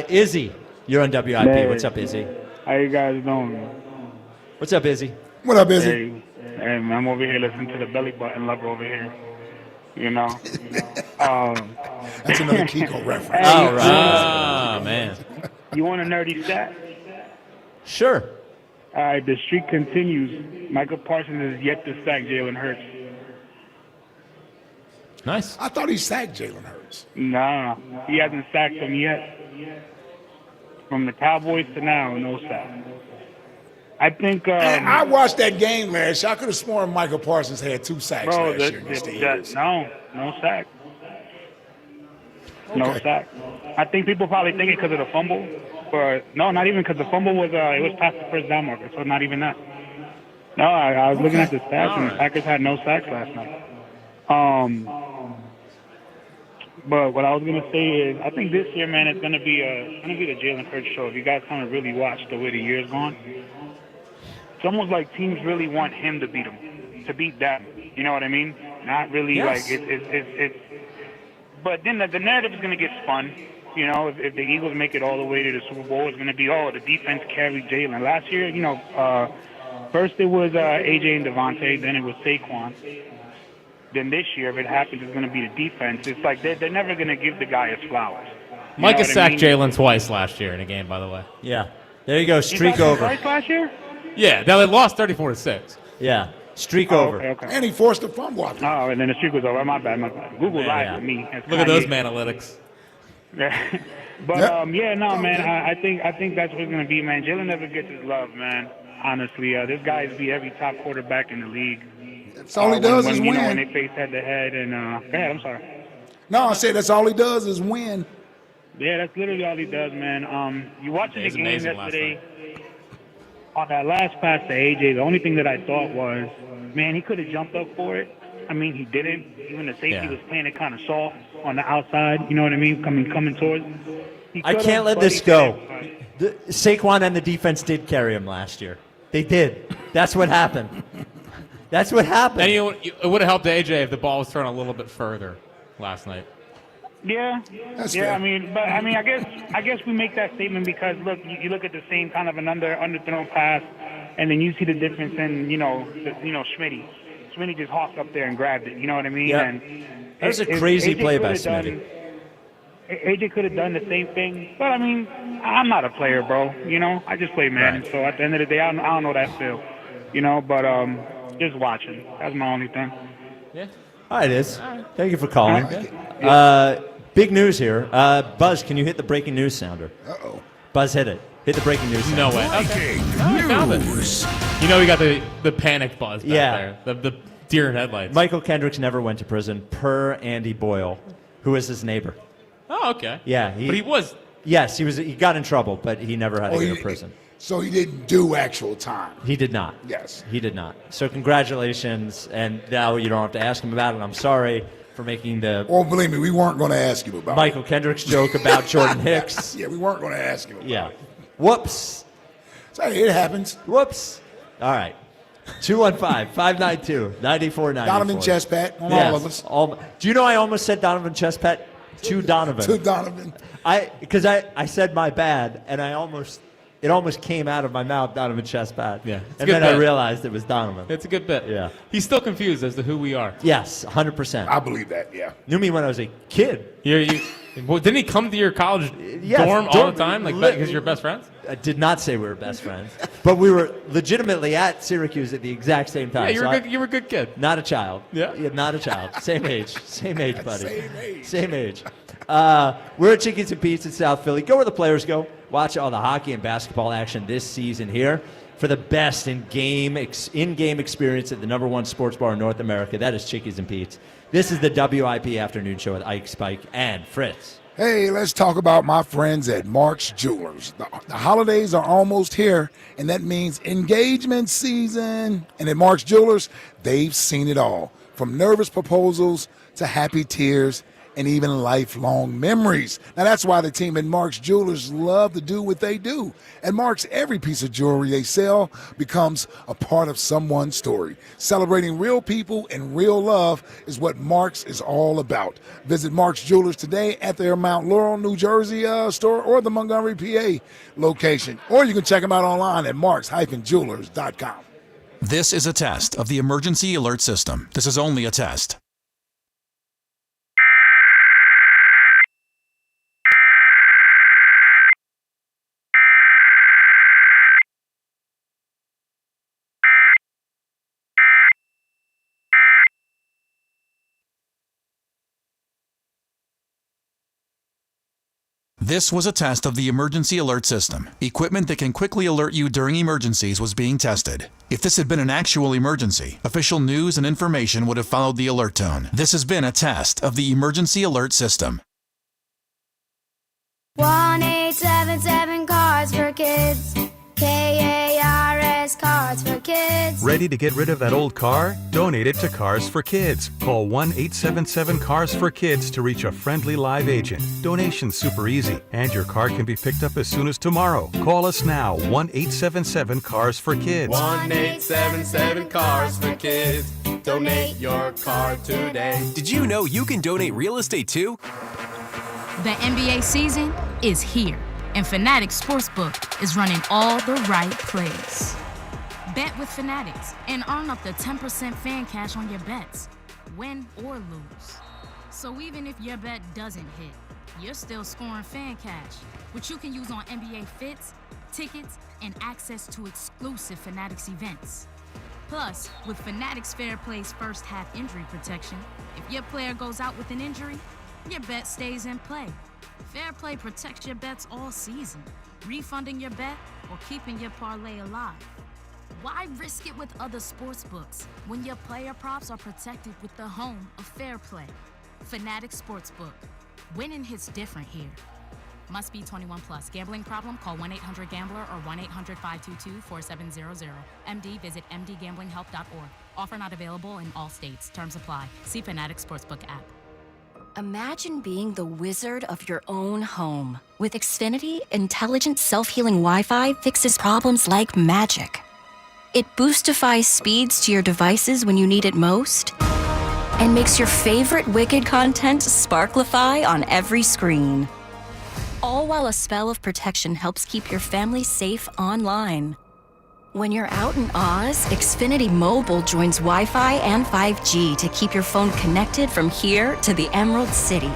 Izzy, you're on WIP. Hey. What's up, Izzy? How you guys doing? What's up, Izzy? What up, Izzy? Hey, man, I'm over here listening to the belly button lover over here. You know? That's another Kiko reference. All right. Oh, man. You want a nerdy stat? Sure. All right, the streak continues. Michael Parsons is yet to sack Jalen Hurts. Nice. I thought he sacked Jalen Hurts. Nah, he hasn't sacked him yet. From the Cowboys to now, no sack. I think. Man, I watched that game last year. I could have sworn Michael Parsons had 2 sacks Bro, last year against the Eagles. no sack. No Okay. sack. I think people probably think it because of the fumble, but no, not even because the fumble was it was past the first down marker, so not even that. No, I was looking at the stats, and the Packers had no sacks last night. But what I was gonna say is, I think this year, man, it's gonna be the Jalen Hurts show. If you guys kind of really watch the way the year's gone, it's almost like teams really want him to beat them, to beat them. You know what I mean? Not really Yes. like it's. But then the narrative is going to get spun. You know, if the Eagles make it all the way to the Super Bowl, it's going to be, the defense carried Jalen. Last year, first it was AJ and Devontae, then it was Saquon. Then this year, if it happens, it's going to be the defense. It's like they're never going to give the guy his flowers. You Micah know what I sacked mean? Jalen twice last year in a game, by the way. Yeah. There you go. Streak He sacked him over. twice last year? Yeah, now they lost 34-6. Yeah. Streak over. Okay. And he forced a fumble out there. Oh, and then the streak was over. My bad. Google lied Yeah. with me. That's Look at Kanye. those analytics. But Yep. no, man. I think that's what it's gonna be, man. Jalen never gets his love, man. Honestly, this guy's beat every top quarterback in the league. That's all he does when, is when win. they face head to head, and go ahead. I'm sorry. No, I said that's all he does is win. Yeah, that's literally all he does, man. You watching He's the game amazing last yesterday? On that last pass to AJ, the only thing that I thought was, man, he could have jumped up for it. I mean, he didn't. Even the safety was playing it kind of soft on the outside. You know what I mean? Coming towards. He I could've, can't let but this he go. didn't. Saquon and the defense did carry him last year. They did. That's what happened. That's what happened. And it would have helped AJ if the ball was thrown a little bit further last night. Yeah, That's yeah. fair. I guess we make that statement because look, you look at the same kind of an underthrown pass, and then you see the difference in Schmitty. Schmitty just hawked up there and grabbed it. You know what I mean? Yeah. And That was a if crazy AJ play by could've done- Schmitty. AJ could have done the same thing, but I mean, I'm not a player, bro. You know, I just play Madden. So at the end of the day, I don't know that feel. You know, but just watching. That's my only thing. Yeah. All right, Iz. Thank you for calling. Yeah. Big news here. Buzz, can you hit the breaking news sounder? Uh-oh. Buzz, hit it. Hit the breaking news sounder. No way. Okay. I found it. You know we got the panic buzz back Yeah. there. The deer in headlights. Michael Kendricks never went to prison, per Andy Boyle, who is his neighbor. Oh, okay. Yeah. But he was. Yes, he was. He got in trouble, but he never had to go he- to prison. So he didn't do actual time. He did not. Yes. He did not. So congratulations, and now you don't have to ask him about it. I'm sorry for making the Well, believe me, we weren't going to ask him about Michael Kendricks joke about Jordan Hicks. Yeah, we weren't going to ask him about Yeah. it. Whoops. So, hey, it happens. Whoops. All right. 215-592-9494. Donovan Chestpat on all of us. Do you know I almost said Donovan Chestpat to Donovan? To Donovan. Because I said my bad, and it almost came out of my mouth, Donovan Chestpat. Yeah. And then I realized it was Donovan. It's a good bit. Yeah. He's still confused as to who we are. Yes, 100%. I believe that, yeah. Knew me when I was a kid. Well, didn't he come to your college dorm all the time, because you're best friends? I did not say we were best friends, but we were legitimately at Syracuse at the exact same time. Yeah, you were a good kid. Not a child. Yeah, not a child. Same age, buddy. Same age. We're at Chickies and Pete's in South Philly. Go where the players go. Watch all the hockey and basketball action this season here for the best in-game experience at the #1 sports bar in North America. That is Chickies and Pete's. This is the WIP Afternoon Show with Ike, Spike, and Fritz. Hey, let's talk about my friends at Mark's Jewelers. The holidays are almost here, and that means engagement season. And at Mark's Jewelers, they've seen it all, from nervous proposals to happy tears and even lifelong memories. Now, that's why the team at Mark's Jewelers love to do what they do. At Mark's, every piece of jewelry they sell becomes a part of someone's story. Celebrating real people and real love is what Mark's is all about. Visit Mark's Jewelers today at their Mount Laurel, New Jersey store or the Montgomery, PA location. Or you can check them out online at marks-jewelers.com. This is a test of the emergency alert system. This is only a test. This was a test of the emergency alert system. Equipment that can quickly alert you during emergencies was being tested. If this had been an actual emergency, official news and information would have followed the alert tone. This has been a test of the emergency alert system. 1-877 Cards for Kids. KARS Cards for Kids. Ready to get rid of that old car? Donate it to Cars for Kids. Call 1-877 for Kids to reach a friendly live agent. Donation's super easy, and your car can be picked up as soon as tomorrow. Call us now, 1-877 for Kids. 1-877 for Kids. Donate your car today. Did you know you can donate real estate too? The NBA season is here, and Fanatics Sportsbook is running all the right plays. Bet with Fanatics and earn up to 10% fan cash on your bets, win or lose. So even if your bet doesn't hit, you're still scoring fan cash, which you can use on NBA fits, tickets, and access to exclusive Fanatics events. Plus, with Fanatics Fair Play's first half injury protection, if your player goes out with an injury, your bet stays in play. Fair Play protects your bets all season, refunding your bet or keeping your parlay alive. Why risk it with other sports books when your player props are protected with the home of Fair Play? Fanatics Sportsbook. Winning hits different here. Must be 21 plus. Gambling problem? Call 1-800-GAMBLER or 1-800-522-4700. MD, visit mdgamblinghelp.org. Offer not available in all states. Terms apply. See Fanatics Sportsbook app. Imagine being the wizard of your own home. With Xfinity, intelligent self-healing Wi-Fi fixes problems like magic. It boostifies speeds to your devices when you need it most, and makes your favorite Wicked content sparklify on every screen. All while a spell of protection helps keep your family safe online. When you're out in Oz, Xfinity Mobile joins Wi-Fi and 5G to keep your phone connected from here to the Emerald City.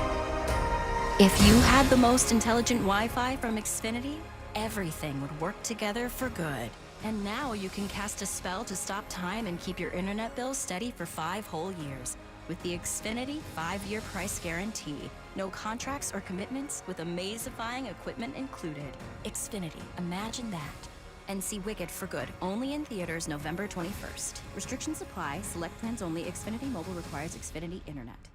If you had the most intelligent Wi-Fi from Xfinity, everything would work together for good. And now you can cast a spell to stop time and keep your internet bill steady for 5 whole years. With the Xfinity 5-year price guarantee. No contracts or commitments with amazifying equipment included. Xfinity, imagine that. And see Wicked for good, only in theaters November 21st. Restrictions apply, select plans only. Xfinity Mobile requires Xfinity Internet.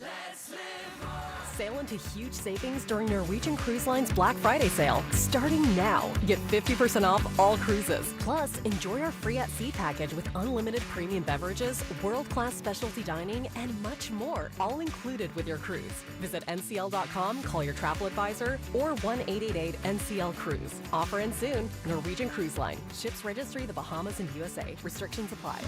Let's live more. Sail into huge savings during Norwegian Cruise Line's Black Friday sale. Starting now, get 50% off all cruises. Plus, enjoy our free at sea package with unlimited premium beverages, world-class specialty dining, and much more, all included with your cruise. Visit ncl.com, call your travel advisor, or 1-888-NCL-CRUISE. Offer ends soon. Norwegian Cruise Line. Ships registry the Bahamas and USA. Restrictions apply.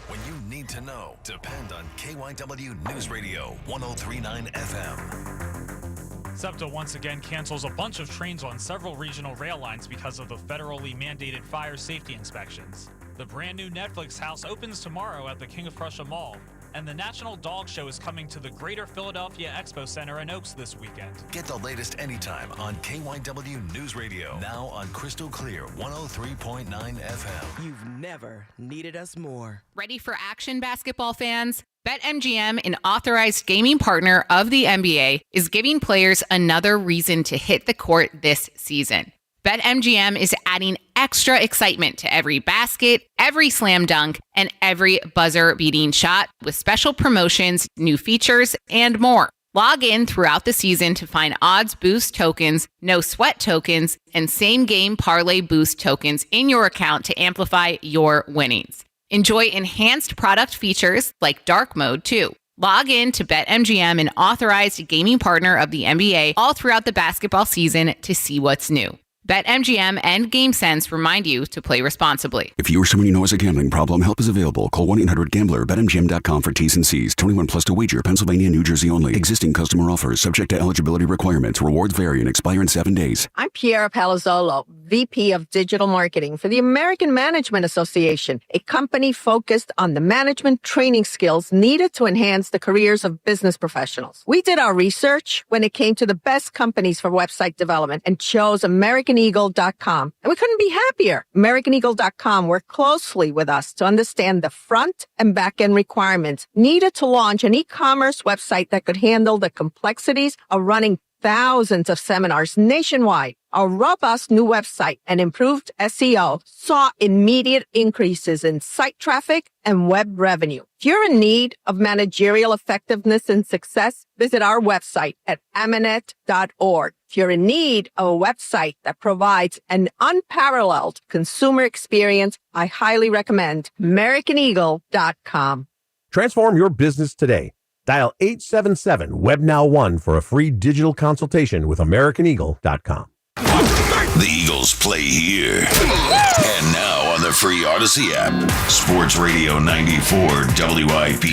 When you need to know, depend on KYW News Radio 103.9 FM. SEPTA once again cancels a bunch of trains on several regional rail lines because of the federally mandated fire safety inspections. The brand new Netflix house opens tomorrow at the King of Prussia Mall. And the National Dog Show is coming to the Greater Philadelphia Expo Center in Oaks this weekend. Get the latest anytime on KYW News Radio. Now on Crystal Clear 103.9 FM. You've never needed us more. Ready for action, basketball fans? BetMGM, an authorized gaming partner of the NBA, is giving players another reason to hit the court this season. BetMGM is adding extra excitement to every basket, every slam dunk, and every buzzer-beating shot with special promotions, new features, and more. Log in throughout the season to find odds boost tokens, no sweat tokens, and same-game parlay boost tokens in your account to amplify your winnings. Enjoy enhanced product features like dark mode, too. Log in to BetMGM, an authorized gaming partner of the NBA, all throughout the basketball season to see what's new. BetMGM and GameSense remind you to play responsibly. If you or someone you know has a gambling problem, help is available. Call 1-800-GAMBLER. BetMGM.com for T's and C's. 21 plus to wager. Pennsylvania and New Jersey only. Existing customer offers subject to eligibility requirements. Rewards vary and expire in 7 days. I'm Piera Palazzolo, VP of Digital Marketing for the American Management Association, a company focused on the management training skills needed to enhance the careers of business professionals. We did our research when it came to the best companies for website development and chose AmericanEagle.com. And we couldn't be happier. AmericanEagle.com worked closely with us to understand the front and back end requirements needed to launch an e-commerce website that could handle the complexities of running thousands of seminars nationwide. Our robust new website and improved SEO saw immediate increases in site traffic and web revenue. If you're in need of managerial effectiveness and success, visit our website at amanet.org. If you're in need of a website that provides an unparalleled consumer experience, I highly recommend AmericanEagle.com. Transform your business today. Dial 877-WEBNOW1 for a free digital consultation with AmericanEagle.com. The Eagles play here. And now on the free Odyssey app. Sports Radio 94 WIP.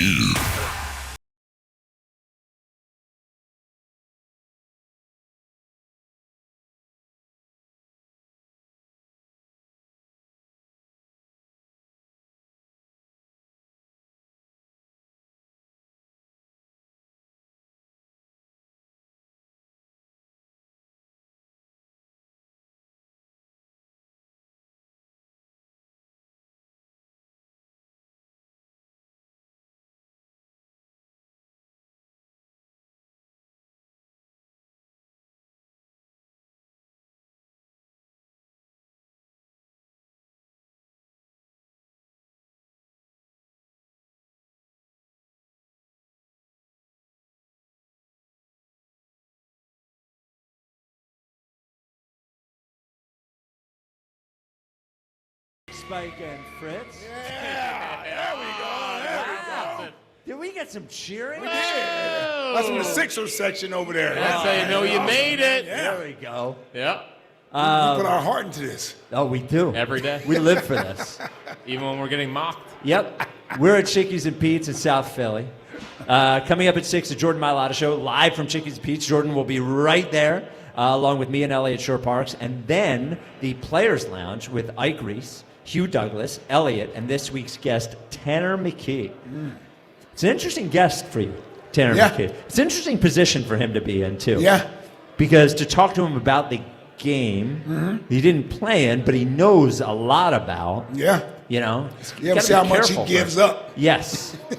Spike and Fritz. Yeah, there we go. There we go. Did we get some cheering? We did. That's from the Sixers section over there. That's how you know you made it. Yeah. There we go. Yep. We put our heart into this. Oh, we do. Every day. We live for this. Even when we're getting mocked. Yep. We're at Chickie's and Pete's in South Philly. Coming up at 6, the Jordan Mailata Show, live from Chickie's and Pete's. Jordan will be right there, along with me and Elliot Shore Parks. And then the Players Lounge with Ike Reese, Hugh Douglas, Elliot, and this week's guest, Tanner McKee. It's an interesting guest for you, Tanner McKee. It's an interesting position for him to be in, too. Yeah. Because to talk to him about the game, he didn't play in, but he knows a lot about. Yeah. You know? You ever see how much he gives up? Yes. You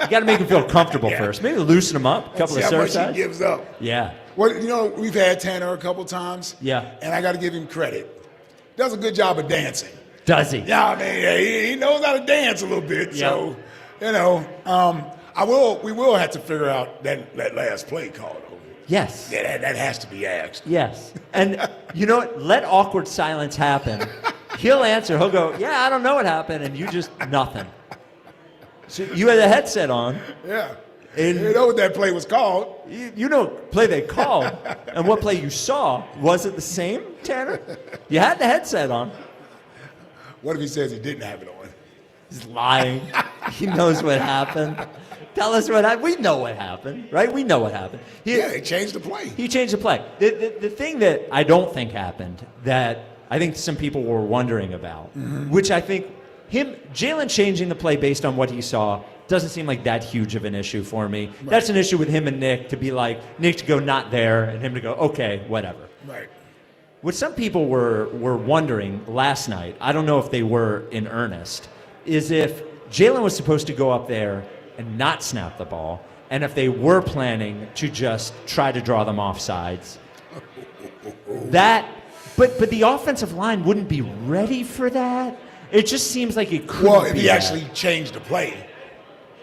got to make him feel comfortable first. Maybe loosen him up, a couple of surf See how much he gives up. Yeah. Well, you know, we've had Tanner a couple times. Yeah. And I got to give him credit. Does a good job of dancing. Does he? Yeah, I mean, he knows how to dance a little bit. Yep. So, you know, We will have to figure out that last play call. Yes. Yeah, that has to be asked. Yes. And you know what? Let awkward silence happen. He'll answer. He'll go, yeah, I don't know what happened. And you just, nothing. So you had the headset on. Yeah. And you know what that play was called. You know what play they called. And what play you saw. Was it the same, Tanner? You had the headset on. What if he says he didn't have it on? He's lying. He knows what happened. Tell us what happened. We know what happened, right? We know what happened. He changed the play. He changed the play. The thing that I don't think happened, that I think some people were wondering about, which I think Jalen changing the play based on what he saw doesn't seem like that huge of an issue for me. Right. That's an issue with him and Nick, to be like, Nick to go not there and him to go, okay, whatever. Right. What some people were wondering last night, I don't know if they were in earnest, is if Jalen was supposed to go up there and not snap the ball, and if they were planning to just try to draw them off sides. But the offensive line wouldn't be ready for that. It just seems like it could. Well, if he actually changed the play.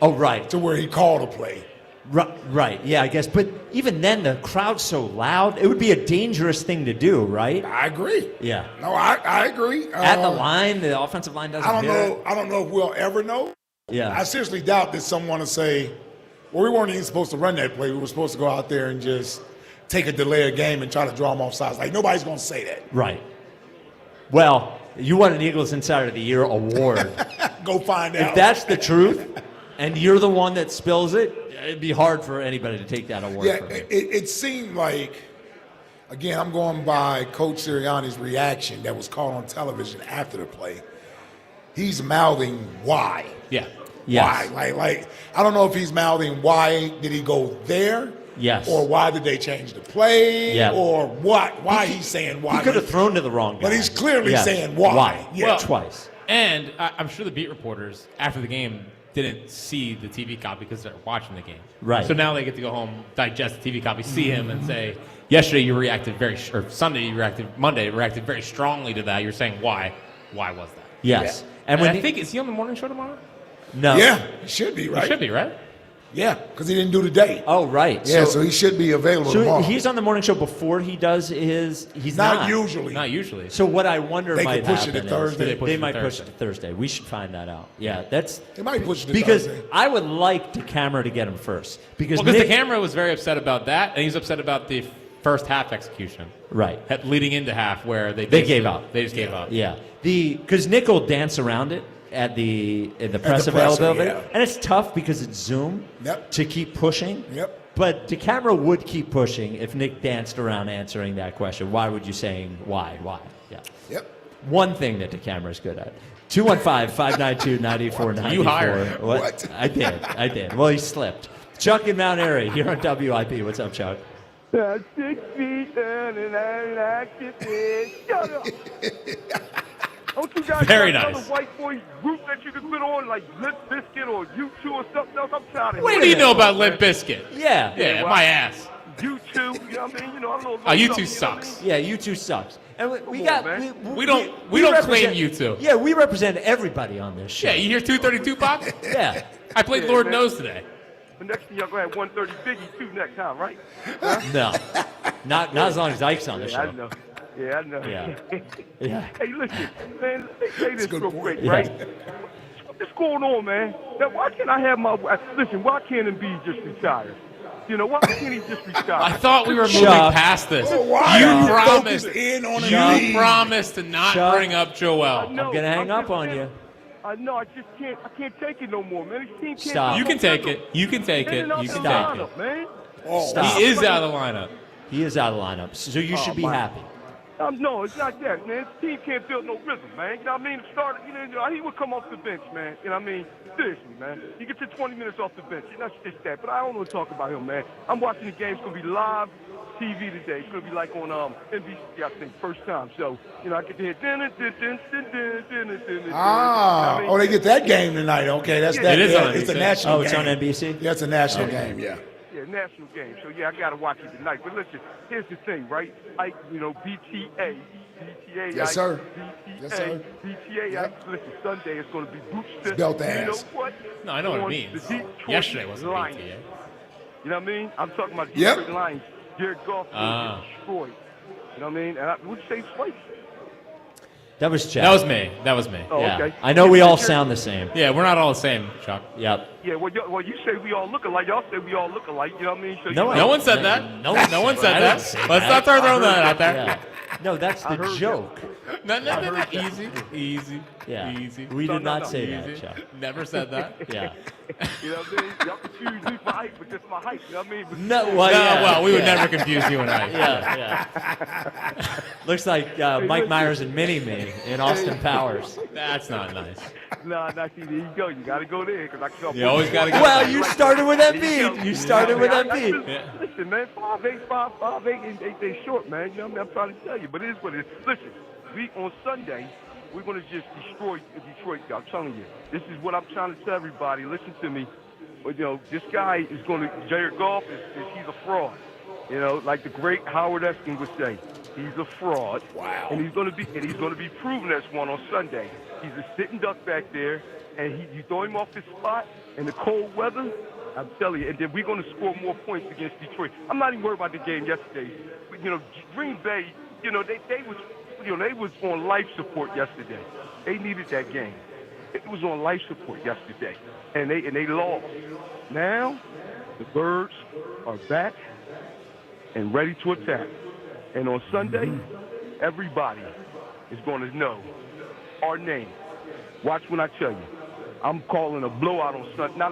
Oh, right. To where he called a play. Right, yeah, I guess. But even then, the crowd's so loud, it would be a dangerous thing to do, right? I agree. Yeah. No, I agree. At the line, the offensive line doesn't I don't know if we'll ever know. Yeah. I seriously doubt that someone will say, well, we weren't even supposed to run that play. We were supposed to go out there and just take a delay of game and try to draw them off sides. Like, nobody's going to say that. Right. Well, you won an Eagles Insider of the Year award. Go find out. If that's the truth, and you're the one that spills it, it'd be hard for anybody to take that award from you. It seemed like, again, I'm going by Coach Sirianni's reaction that was caught on television after the play. He's mouthing why. Yeah. Yes. Why? Like I don't know if he's mouthing why did he go there? Yes. Or why did they change the play? Yeah. Or what? Why he's saying why? He could have thrown to the wrong guy. But he's clearly saying why. Why? Yeah. Well, twice. And I'm sure the beat reporters after the game didn't see the TV copy because they're watching the game. Right. So now they get to go home, digest the TV copy, see him, and say, yesterday you reacted Monday you reacted very strongly to that. You're saying why? Why was that? Yes. Yeah. And I think, is he on the morning show tomorrow? No. Yeah, he should be, right? He should be, right? Yeah, because he didn't do the day. Oh, right. Yeah, so he should be available tomorrow. He's on the morning show before he does his. He's not usually. Not usually. So what I wonder They might could push it happen to Thursday. is they might push it to Thursday. We should find that out. Yeah, that's. They might push it to because Thursday. I would like DeCamera to get him first because the camera was very upset about that, and he's upset about the first half execution. Right. Leading into half where they gave up. They just gave up. Yeah. Because Nick will dance around it at the press availability, and it's tough because it's Zoom to keep pushing. Yep. But DeCamera would keep pushing if Nick danced around answering that question. Why would you saying why? Yeah. Yep. One thing that DeCamera's good at. 215-592-9494. You hired. What? I did. Well, he slipped. Chuck in Mount Airy here on WIP. What's up, Chuck? 6 feet and I like it. Shut up. Don't you guys Very have nice. another white boy group that you can put on like Limp Bizkit or U2 or something else? I'm tired of What do you know about Limp Bizkit? Yeah. Yeah, my ass. U2, you know what I mean? You know, I know. U2 sucks. Yeah, U2 sucks. And we Come on, got man. We don't claim U2. Yeah, we represent everybody on this show. Yeah, you hear 232 Pac? Yeah. I played Yeah, Lord man. Knows today. The next thing y'all gonna have 130 Biggie too next time, right? No, not as long as Ike's on the show. I know. Yeah, I know. Yeah. Hey, listen, man, let me say this real quick, Yeah. right? What's going on, man? Now, why can't I have my... Listen, why can't Embiid just retire? You know, why can't he just retire? I thought we were moving Chuck. past this. Well, why You are you promised. focused in on You Embiid? promised to not Chuck. bring up Joel. I'm gonna hang up on you. I know, I just can't. I can't take it no more, man. This team can't. Stop. You can take it. You can take it. You can take it. Man. Oh, Stop. He is out of the lineup. He is out of the lineup, so you should be my- happy. No, it's not that, man. This team can't build no rhythm, man. You know what I mean? Started, he would come off the bench, man. You know what I mean? Seriously, man. You get your 20 minutes off the bench. That's just that. But I don't want to talk about him, man. I'm watching the game. It's going to be live TV today. It's going to be like on NBC, I think, first time. So, I get to hear Oh, they get that game tonight. Okay, that's Yeah, that. it is on It's the NBC. national Oh, game. it's on NBC? Yeah, it's a national game, yeah. Yeah, national game. So, I got to watch it tonight. But listen, here's the thing, right? BTA, DTA. Yes, sir. Yes, sir. DTA. Listen, Sunday is going to be booster. Belt You know ass. what? No, I know what it On means. the Detroit Yesterday wasn't Lions. BTA. You know what I mean? I'm talking about Yep. Detroit Lions. Jared Goff is going to get destroyed. You know what I mean? And would you say Spike? That was Chad. That was me. That was me. Oh, yeah. okay. I know we all sound the same. Yeah, we're not all the same, Chuck. Yep. Yeah, well, you say we all look alike. Y'all say we all look alike. You know what I mean? So No one said that. No one said I that. didn't say Let's that. not start throwing that out there. Yeah. No, that's I the heard joke. No. Easy. Yeah. Easy. We did not say Easy. that, Chuck. Never said that. Yeah. You know what I mean? Y'all confuse me for height, but just my height. You know what I mean? But No, No, well, yeah. well, we would Yeah. never confuse you and I. Yeah. Looks like Mike Myers and Mini-Me in Austin Powers. That's not nice. Nah, there you go. You got to go there because I can. You always gotta go Well, there. you started with Embiid. You started with Embiid. Yeah. Listen, man, 5'8", and they short, man. You know what I mean? I'm trying to tell you, but it is what it is. Listen, on Sunday, we're going to just destroy Detroit. I'm telling you. This is what I'm trying to tell everybody. Listen to me. But, you know, this guy is going to, Jared Goff, he's a fraud. You know, like the great Howard Eskin would say, he's a fraud. Wow. And he's going to be proven as one on Sunday. He's a sitting duck back there, and you throw him off his spot in the cold weather. I'm telling you, and then we're going to score more points against Detroit. I'm not even worried about the game yesterday. But, you know, Green Bay, you know, they was on life support yesterday. They needed that game. It was on life support yesterday, and they lost. Now, the Birds are back and ready to attack. And on Sunday, everybody is going to know our name. Watch when I tell you. I'm calling a blowout on Sunday. No,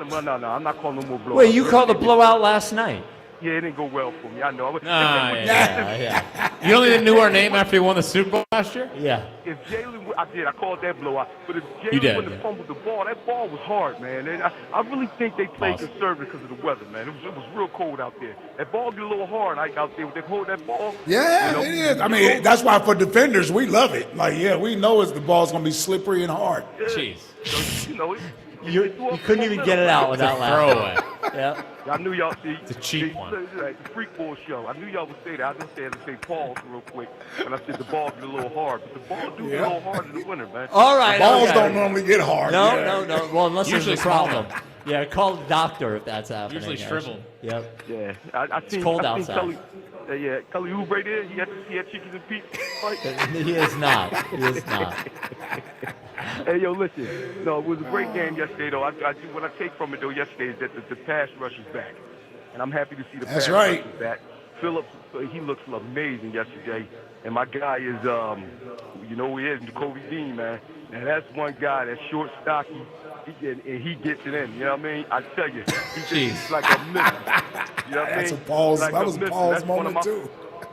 I'm not calling no more blowout. Wait, you called a blowout last night. Yeah, it didn't go well for me. I know. Yeah. You only didn't know our name after you won the Super Bowl last year? Yeah. If Jalen, I called that blowout. But if You did, Jalen wouldn't have fumbled the ball, that ball was hard, man. And I really think they played conservative because of the weather, man. It was real cold out there. That ball get a little hard out there. They hold that ball. Yeah, you know, it is. I mean, that's why for defenders, we love it. Like, yeah, we know the ball's going to be slippery and hard. Jeez. So, you know, You couldn't even get it out without laughing. Yeah. I knew y'all see. It's a cheap one. Like the freak ball show. I knew y'all would say that. I just had to say pause real quick when I said the ball get a little hard. But the ball do get a little hard in the winter, man. All right. Balls don't normally get hard. No. Well, unless Usually there's a problem. Yeah, call the doctor if that's happening. Usually shriveled. Yep. Yeah, I seen, cold I seen outside. Kelly Oubre there. He had Chickies and Pete fight. He is not. He is not. Hey, yo, listen. No, it was a great game yesterday, though. What I take from it, though, yesterday is that the pass rush is back. And I'm happy to see the pass rush is back. Phillips, he looks amazing yesterday. And my guy is, you know who he is, Jacoby Dean, man. And that's one guy that's short, stocky, and he gets it in. You know what I mean? I tell you, he's like a missile. You know what I mean? That's a pause. Like That was a missile. pause That's one of moment, too.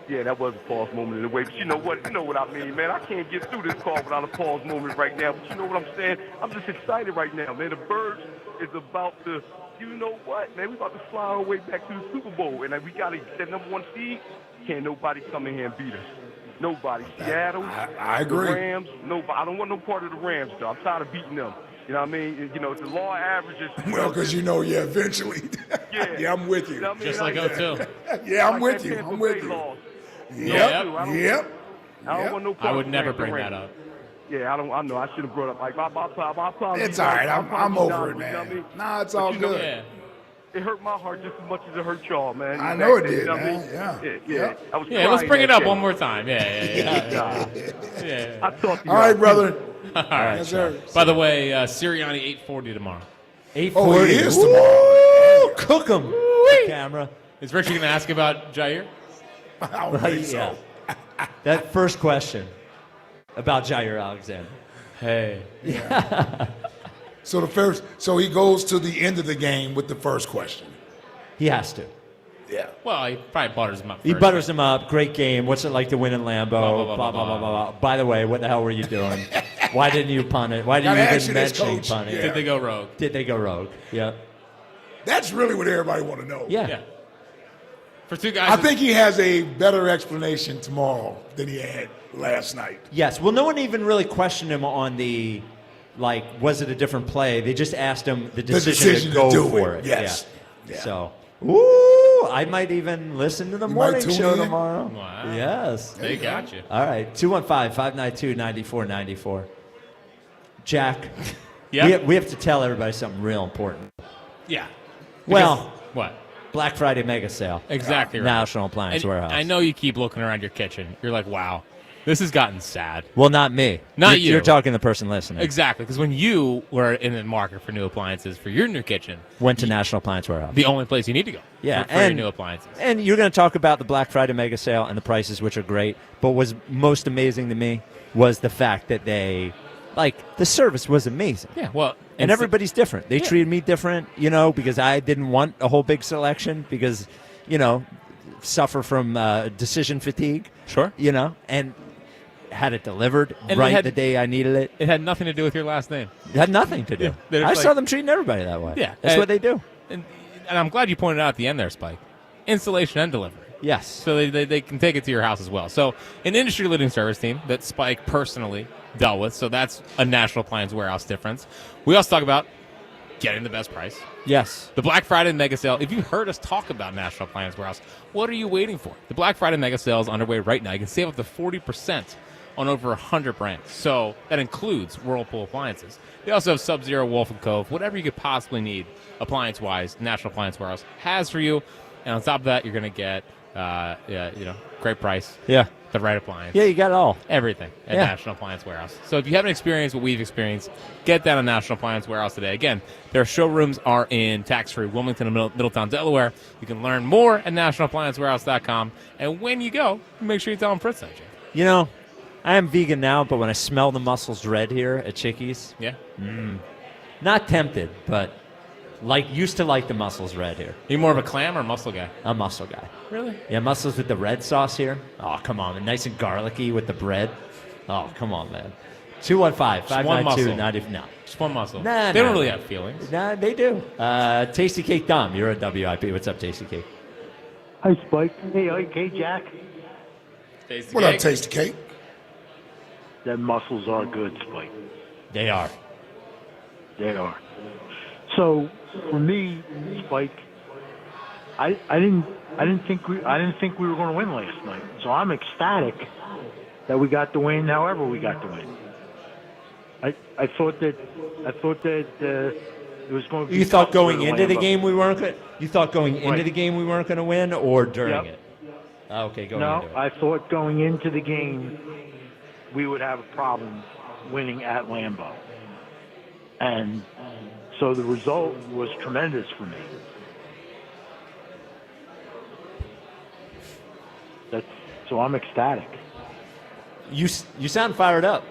Yeah, that was a pause moment in a way. But you know what? You know what I mean, man. I can't get through this call without a pause moment right now. But you know what I'm saying? I'm just excited right now, man. The Birds is about to, you know what, man? We about to fly our way back to the Super Bowl. And we got to get that #1 seed. Can't nobody come in here and beat us. Nobody. Seattle, I agree. the Rams, nobody. I don't want no part of the Rams, though. I'm tired of beating them. You know what I mean? You know, the law averages. Well, because you know, eventually. Yeah. I'm with you. You know what I mean? Just like O2. Yeah, I'm Like with that you. Tampa I'm with Bay you. loss. Yep. I don't want no part I would of never the bring Rams. that up. Yeah, I know. I should have brought up. Like, my apologies. It's all right. I'm over it, You know what I man. mean? Nah, it's But all you know, good. It hurt my heart just as much as it hurt y'all, man. I know it You did, know what I man. mean? Yeah. Yeah. I was Yeah, let's crying bring it that up day. one more time. Yeah. Yeah. I talked to you. All right, brother. All right. Yes, sir. By the way, Sirianni 840 tomorrow. 8:40. Oh, he is tomorrow. Cook him. Camera. Is Richard going to ask about Jair? I don't think so. That first question about Jair Alexander. Hey. So he goes to the end of the game with the first question. He has to. Yeah. Well, he probably butters him up He first. butters him up. Great game. What's it like to win in Lambeau? Blah, blah, blah, blah. By the way, what the hell were you doing? Why didn't you punt it? Why didn't you Gotta even ask you this, mention Coach. punting? Yeah. Did they go rogue? Did they go rogue? Yep. That's really what everybody want to know. Yeah. For two guys. I think he has a better explanation tomorrow than he had last night. Yes. Well, no one even really questioned him on the, like, was it a different play? They just asked him the decision to go do for it. it. Yes. Yeah. Yeah. So, ooh, Woo! I might even listen to the morning tune show in? tomorrow. Wow. Yes. They got you. All right, 215-592-9494. Jack, Yeah? we have to tell everybody something real important. Yeah. Well, Because- what? Black Friday mega sale. Exactly right. National Appliance And Warehouse. I know you keep looking around your kitchen. You're like, wow, this has gotten sad. Well, not me. Not You're you. talking to the person listening. Exactly, because when you were in the market for new appliances for your new kitchen, Went to National Appliance Warehouse. the only place you need to go Yeah, for your new appliances. And you're going to talk about the Black Friday mega sale and the prices, which are great. But what was most amazing to me was the fact that the service was amazing. Yeah, well, And everybody's different. They Yeah. treated me different, because I didn't want a whole big selection because, suffer from decision fatigue. Sure. And had it delivered And right it had- the day I needed it. It had nothing to do with your last name. It had nothing to do. Yeah, they're I just saw like- them treating everybody that way. Yeah, That's what they do. And I'm glad you pointed out at the end there, Spike. Installation and delivery. Yes. So they can take it to your house as well. So an industry-leading service team that Spike personally dealt with. So that's a National Appliance Warehouse difference. We also talk about getting the best price. Yes. The Black Friday mega sale. If you heard us talk about National Appliance Warehouse, what are you waiting for? The Black Friday mega sale is underway right now. You can save up to 40% on over 100 brands. So that includes Whirlpool appliances. They also have Sub-Zero, Wolf & Cove, whatever you could possibly need appliance-wise, National Appliance Warehouse has for you. And on top of that, you're going to get, great price. Yeah. The right appliance. Yeah, you got it all. Everything at Yeah. National Appliance Warehouse. So if you haven't experienced what we've experienced, get down to National Appliance Warehouse today. Again, their showrooms are in tax-free Wilmington and Middletown, Delaware. You can learn more at nationalappliancewarehouse.com. And when you go, make sure you tell them Fritz sent you. I am vegan now, but when I smell the mussels red here at Chickie's, Yeah. not tempted, but used to like the mussels red here. Are you more of a clam or mussel guy? A mussel guy. Really? Yeah, mussels with the red sauce here. Oh, come on. And nice and garlicky with the bread. Oh, come on, man. 215-592-90. No. Just one muscle. Nah, They don't nah. really have feelings. Nah, they do. Tasty Cake Dom, you're a WIP. What's up, Tasty Cake? Hi, Spike. Hey, hey, Jack. Tasty What cake. up, Tasty Cake? Them muscles are good, Spike. They are. They are. So for me, Spike, I didn't think we were going to win last night. So I'm ecstatic that we got the win. However, we got the win. I thought that it was going to be. You thought tough going for into the Lambeau. game we weren't going. You thought going into Right. the game we weren't going to win, or during Yep. it? Oh, okay, going No, into it. I thought going into the game we would have a problem winning at Lambeau. And so the result was tremendous for me. So I'm ecstatic. You sound fired up.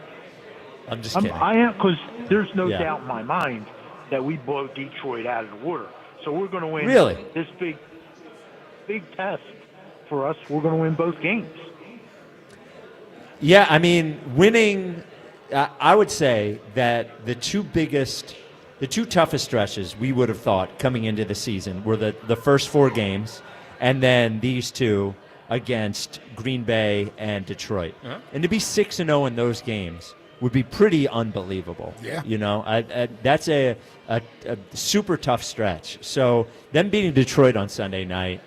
I'm just kidding. I am, because there's no Yeah. doubt in my mind that we blow Detroit out of the water. So we're going to win Really? this big test for us. We're going to win both games. Yeah, I mean, winning. I would say that the two toughest stretches we would have thought coming into the season were the first four games, and then these two against Green Bay and Detroit. Uh-huh. And to be 6-0 in those games would be pretty unbelievable. Yeah. That's a super tough stretch. So them beating Detroit on Sunday night,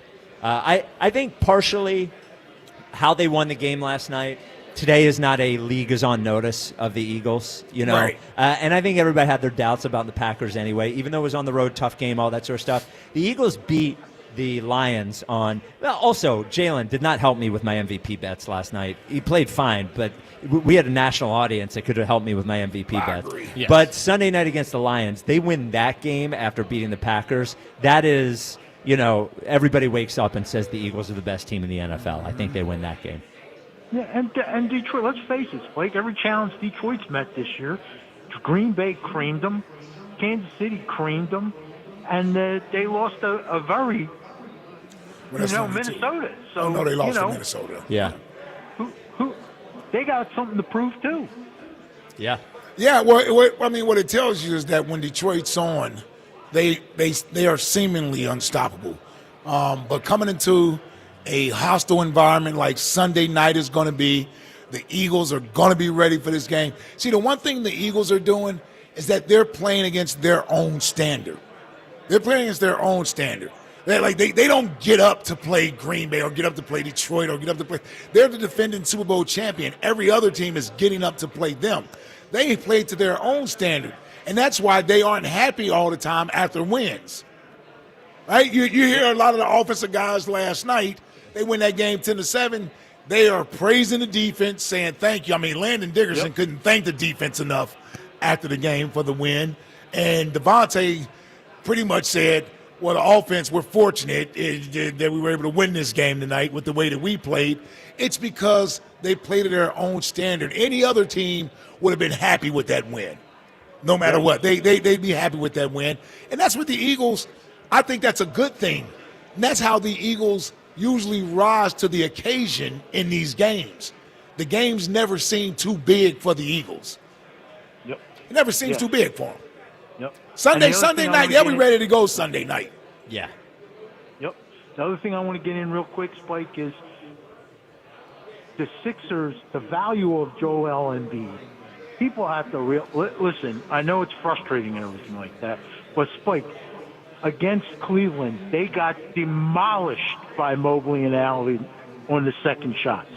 I think partially how they won the game last night. Today is not a league is on notice of the Eagles, Right. And I think everybody had their doubts about the Packers anyway, even though it was on the road, tough game, all that sort of stuff. The Eagles beat the Lions on. Well, also Jalen did not help me with my MVP bets last night. He played fine, but we had a national audience that could have helped me with my MVP bets. Yes. But Sunday night against the Lions, they win that game after beating the Packers. That is, everybody wakes up and says the Eagles are the best team in the NFL. I think they win that game. Yeah, and Detroit, let's face it, Blake, every challenge Detroit's met this year, Green Bay creamed them, Kansas City creamed them, and they lost a very, Well, that's number two. Minnesota. So, Oh, no, they lost to Minnesota. Yeah. Who they got something to prove, too. Yeah. Yeah, what it tells you is that when Detroit's on, they are seemingly unstoppable. But coming into a hostile environment like Sunday night is going to be, the Eagles are going to be ready for this game. See, the one thing the Eagles are doing is that they're playing against their own standard. They're playing against their own standard. They don't get up to play Green Bay or get up to play Detroit or get up to play. They're the defending Super Bowl champion. Every other team is getting up to play them. They play to their own standard, and that's why they aren't happy all the time after wins. Right? You hear a lot of the offensive guys last night. They win that game 10-7. They are praising the defense, saying thank you. I mean, Landon Dickerson couldn't thank the defense enough after the game for the win. And Devontae pretty much said, well, the offense, we're fortunate that we were able to win this game tonight with the way that we played. It's because they played to their own standard. Any other team would have been happy with that win, no matter what. They'd be happy with that win. And that's what the Eagles, I think that's a good thing. And that's how the Eagles usually rise to the occasion in these games. The games never seem too big for the Eagles. Yep. It never seems too big for them. Yep. Sunday night, they'll be ready to go Sunday night. Yeah. Yep. The other thing I want to get in real quick, Spike, is the Sixers, the value of Joel Embiid. People have to listen. I know it's frustrating and everything like that, but Spike, against Cleveland, they got demolished by Mobley and Allen on the second shots.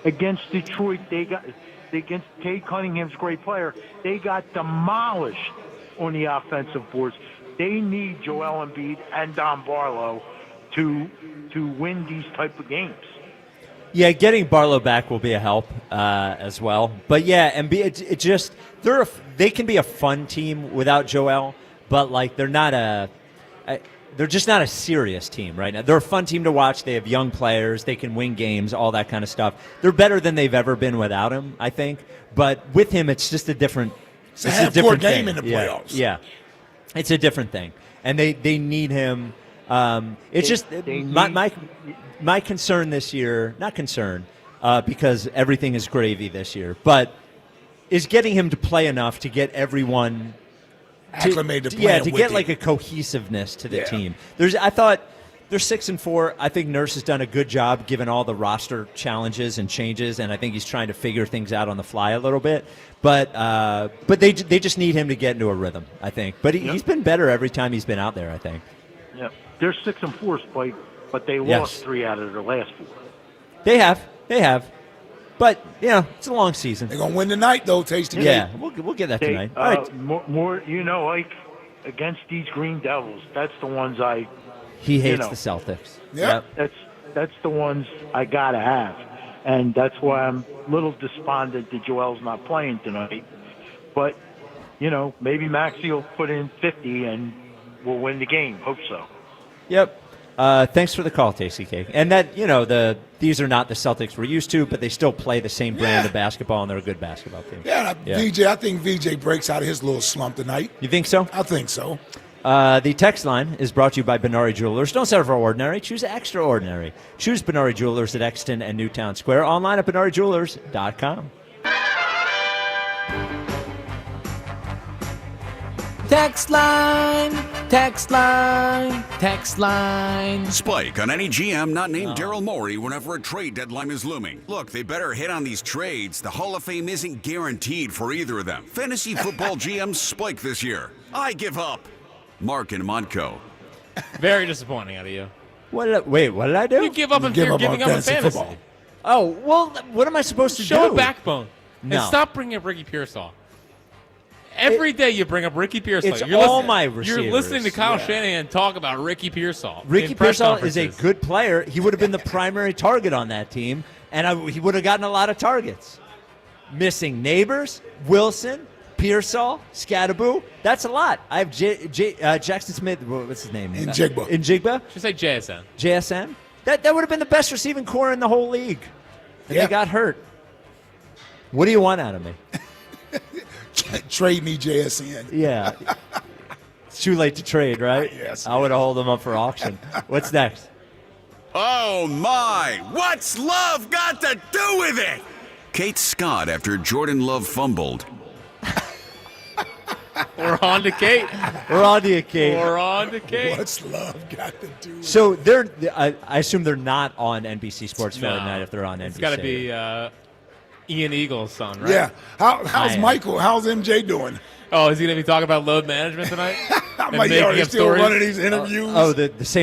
Against Detroit, against Cade Cunningham's great player, they got demolished on the offensive boards. They need Joel Embiid and Don Barlow to win these type of games. Yeah, getting Barlow back will be a help as well. But yeah, Embiid, they can be a fun team without Joel. But like they're just not a serious team right now. They're a fun team to watch. They have young players. They can win games, all that kind of stuff. They're better than they've ever been without him, I think. But with him, it's just a different. It's a half-court game in the playoffs. Yeah, it's a different thing, and they need him. It's just my concern this year. Not concern because everything is gravy this year, but is getting him to play enough to get everyone. Acclimated to playing with get him. like a cohesiveness to the team. I thought they're 6-4. I think Nurse has done a good job given all the roster challenges and changes, and I think he's trying to figure things out on the fly a little bit. But they just need him to get into a rhythm, I think. But he's been better every time he's been out there, I think. Yeah, they're 6-4, Spike, but they lost 3 out of their last 4. They have. But, it's a long season. They're going to win tonight, though, Tasty. Yeah, we'll get that tonight. All right. More, like against these Green Devils, that's the ones He hates the Celtics. Yep. That's the ones I got to have. And that's why I'm a little despondent that Joel's not playing tonight. But, maybe Maxey will put in 50 and we'll win the game. Hope so. Yep. Thanks for the call, Tasty Cake. And that, these are not the Celtics we're used to, but they still play the same brand of basketball, and they're a good basketball team. Yeah, VJ, I think VJ breaks out of his little slump tonight. You think so? I think so. The text line is brought to you by Benari Jewelers. Don't settle for ordinary. Choose extraordinary. Choose Benari Jewelers at Exton and Newtown Square. Online at BenariJewelers.com. Text line, text line, text line. Spike on any GM not named Daryl Morey whenever a trade deadline is looming. Look, they better hit on these trades. The Hall of Fame isn't guaranteed for either of them. Fantasy football GM Spike this year. I give up. Mark and Montco. Very disappointing out of you. What did I do? You give up you're giving up on fantasy. Football. Oh, well, what am I supposed to do? Show a backbone. No. And stop bringing up Ricky Pearsall. Every day you bring up Ricky Pearsall. It's all my receivers. You're listening to Kyle Shanahan talk about Ricky Pearsall. Ricky Pearsall is a good player. He would have been the primary target on that team, and he would have gotten a lot of targets. Missing Neighbors, Wilson, Pearsall, Scadaboo. That's a lot. I have Jackson Smith. What's his name? Njigba. Should say JSN. JSN. That would have been the best receiving core in the whole league. And they got hurt. What do you want out of me? Trade me JSN. Yeah. It's too late to trade, right? Yes. I would have held them up for auction. What's next? Oh, my. What's love got to do with it? Kate Scott after Jordan Love fumbled. We're on to Kate. We're on to you, Kate. We're on to Kate. What's love got to do with it? So I assume they're not on NBC Sports Friday night if they're on NBC. It's got to be Ian Eagle's son, right? Yeah. How's Michael? How's MJ doing? Oh, is he going to be talking about load management tonight? I'm like, yo, are they still running these interviews? The same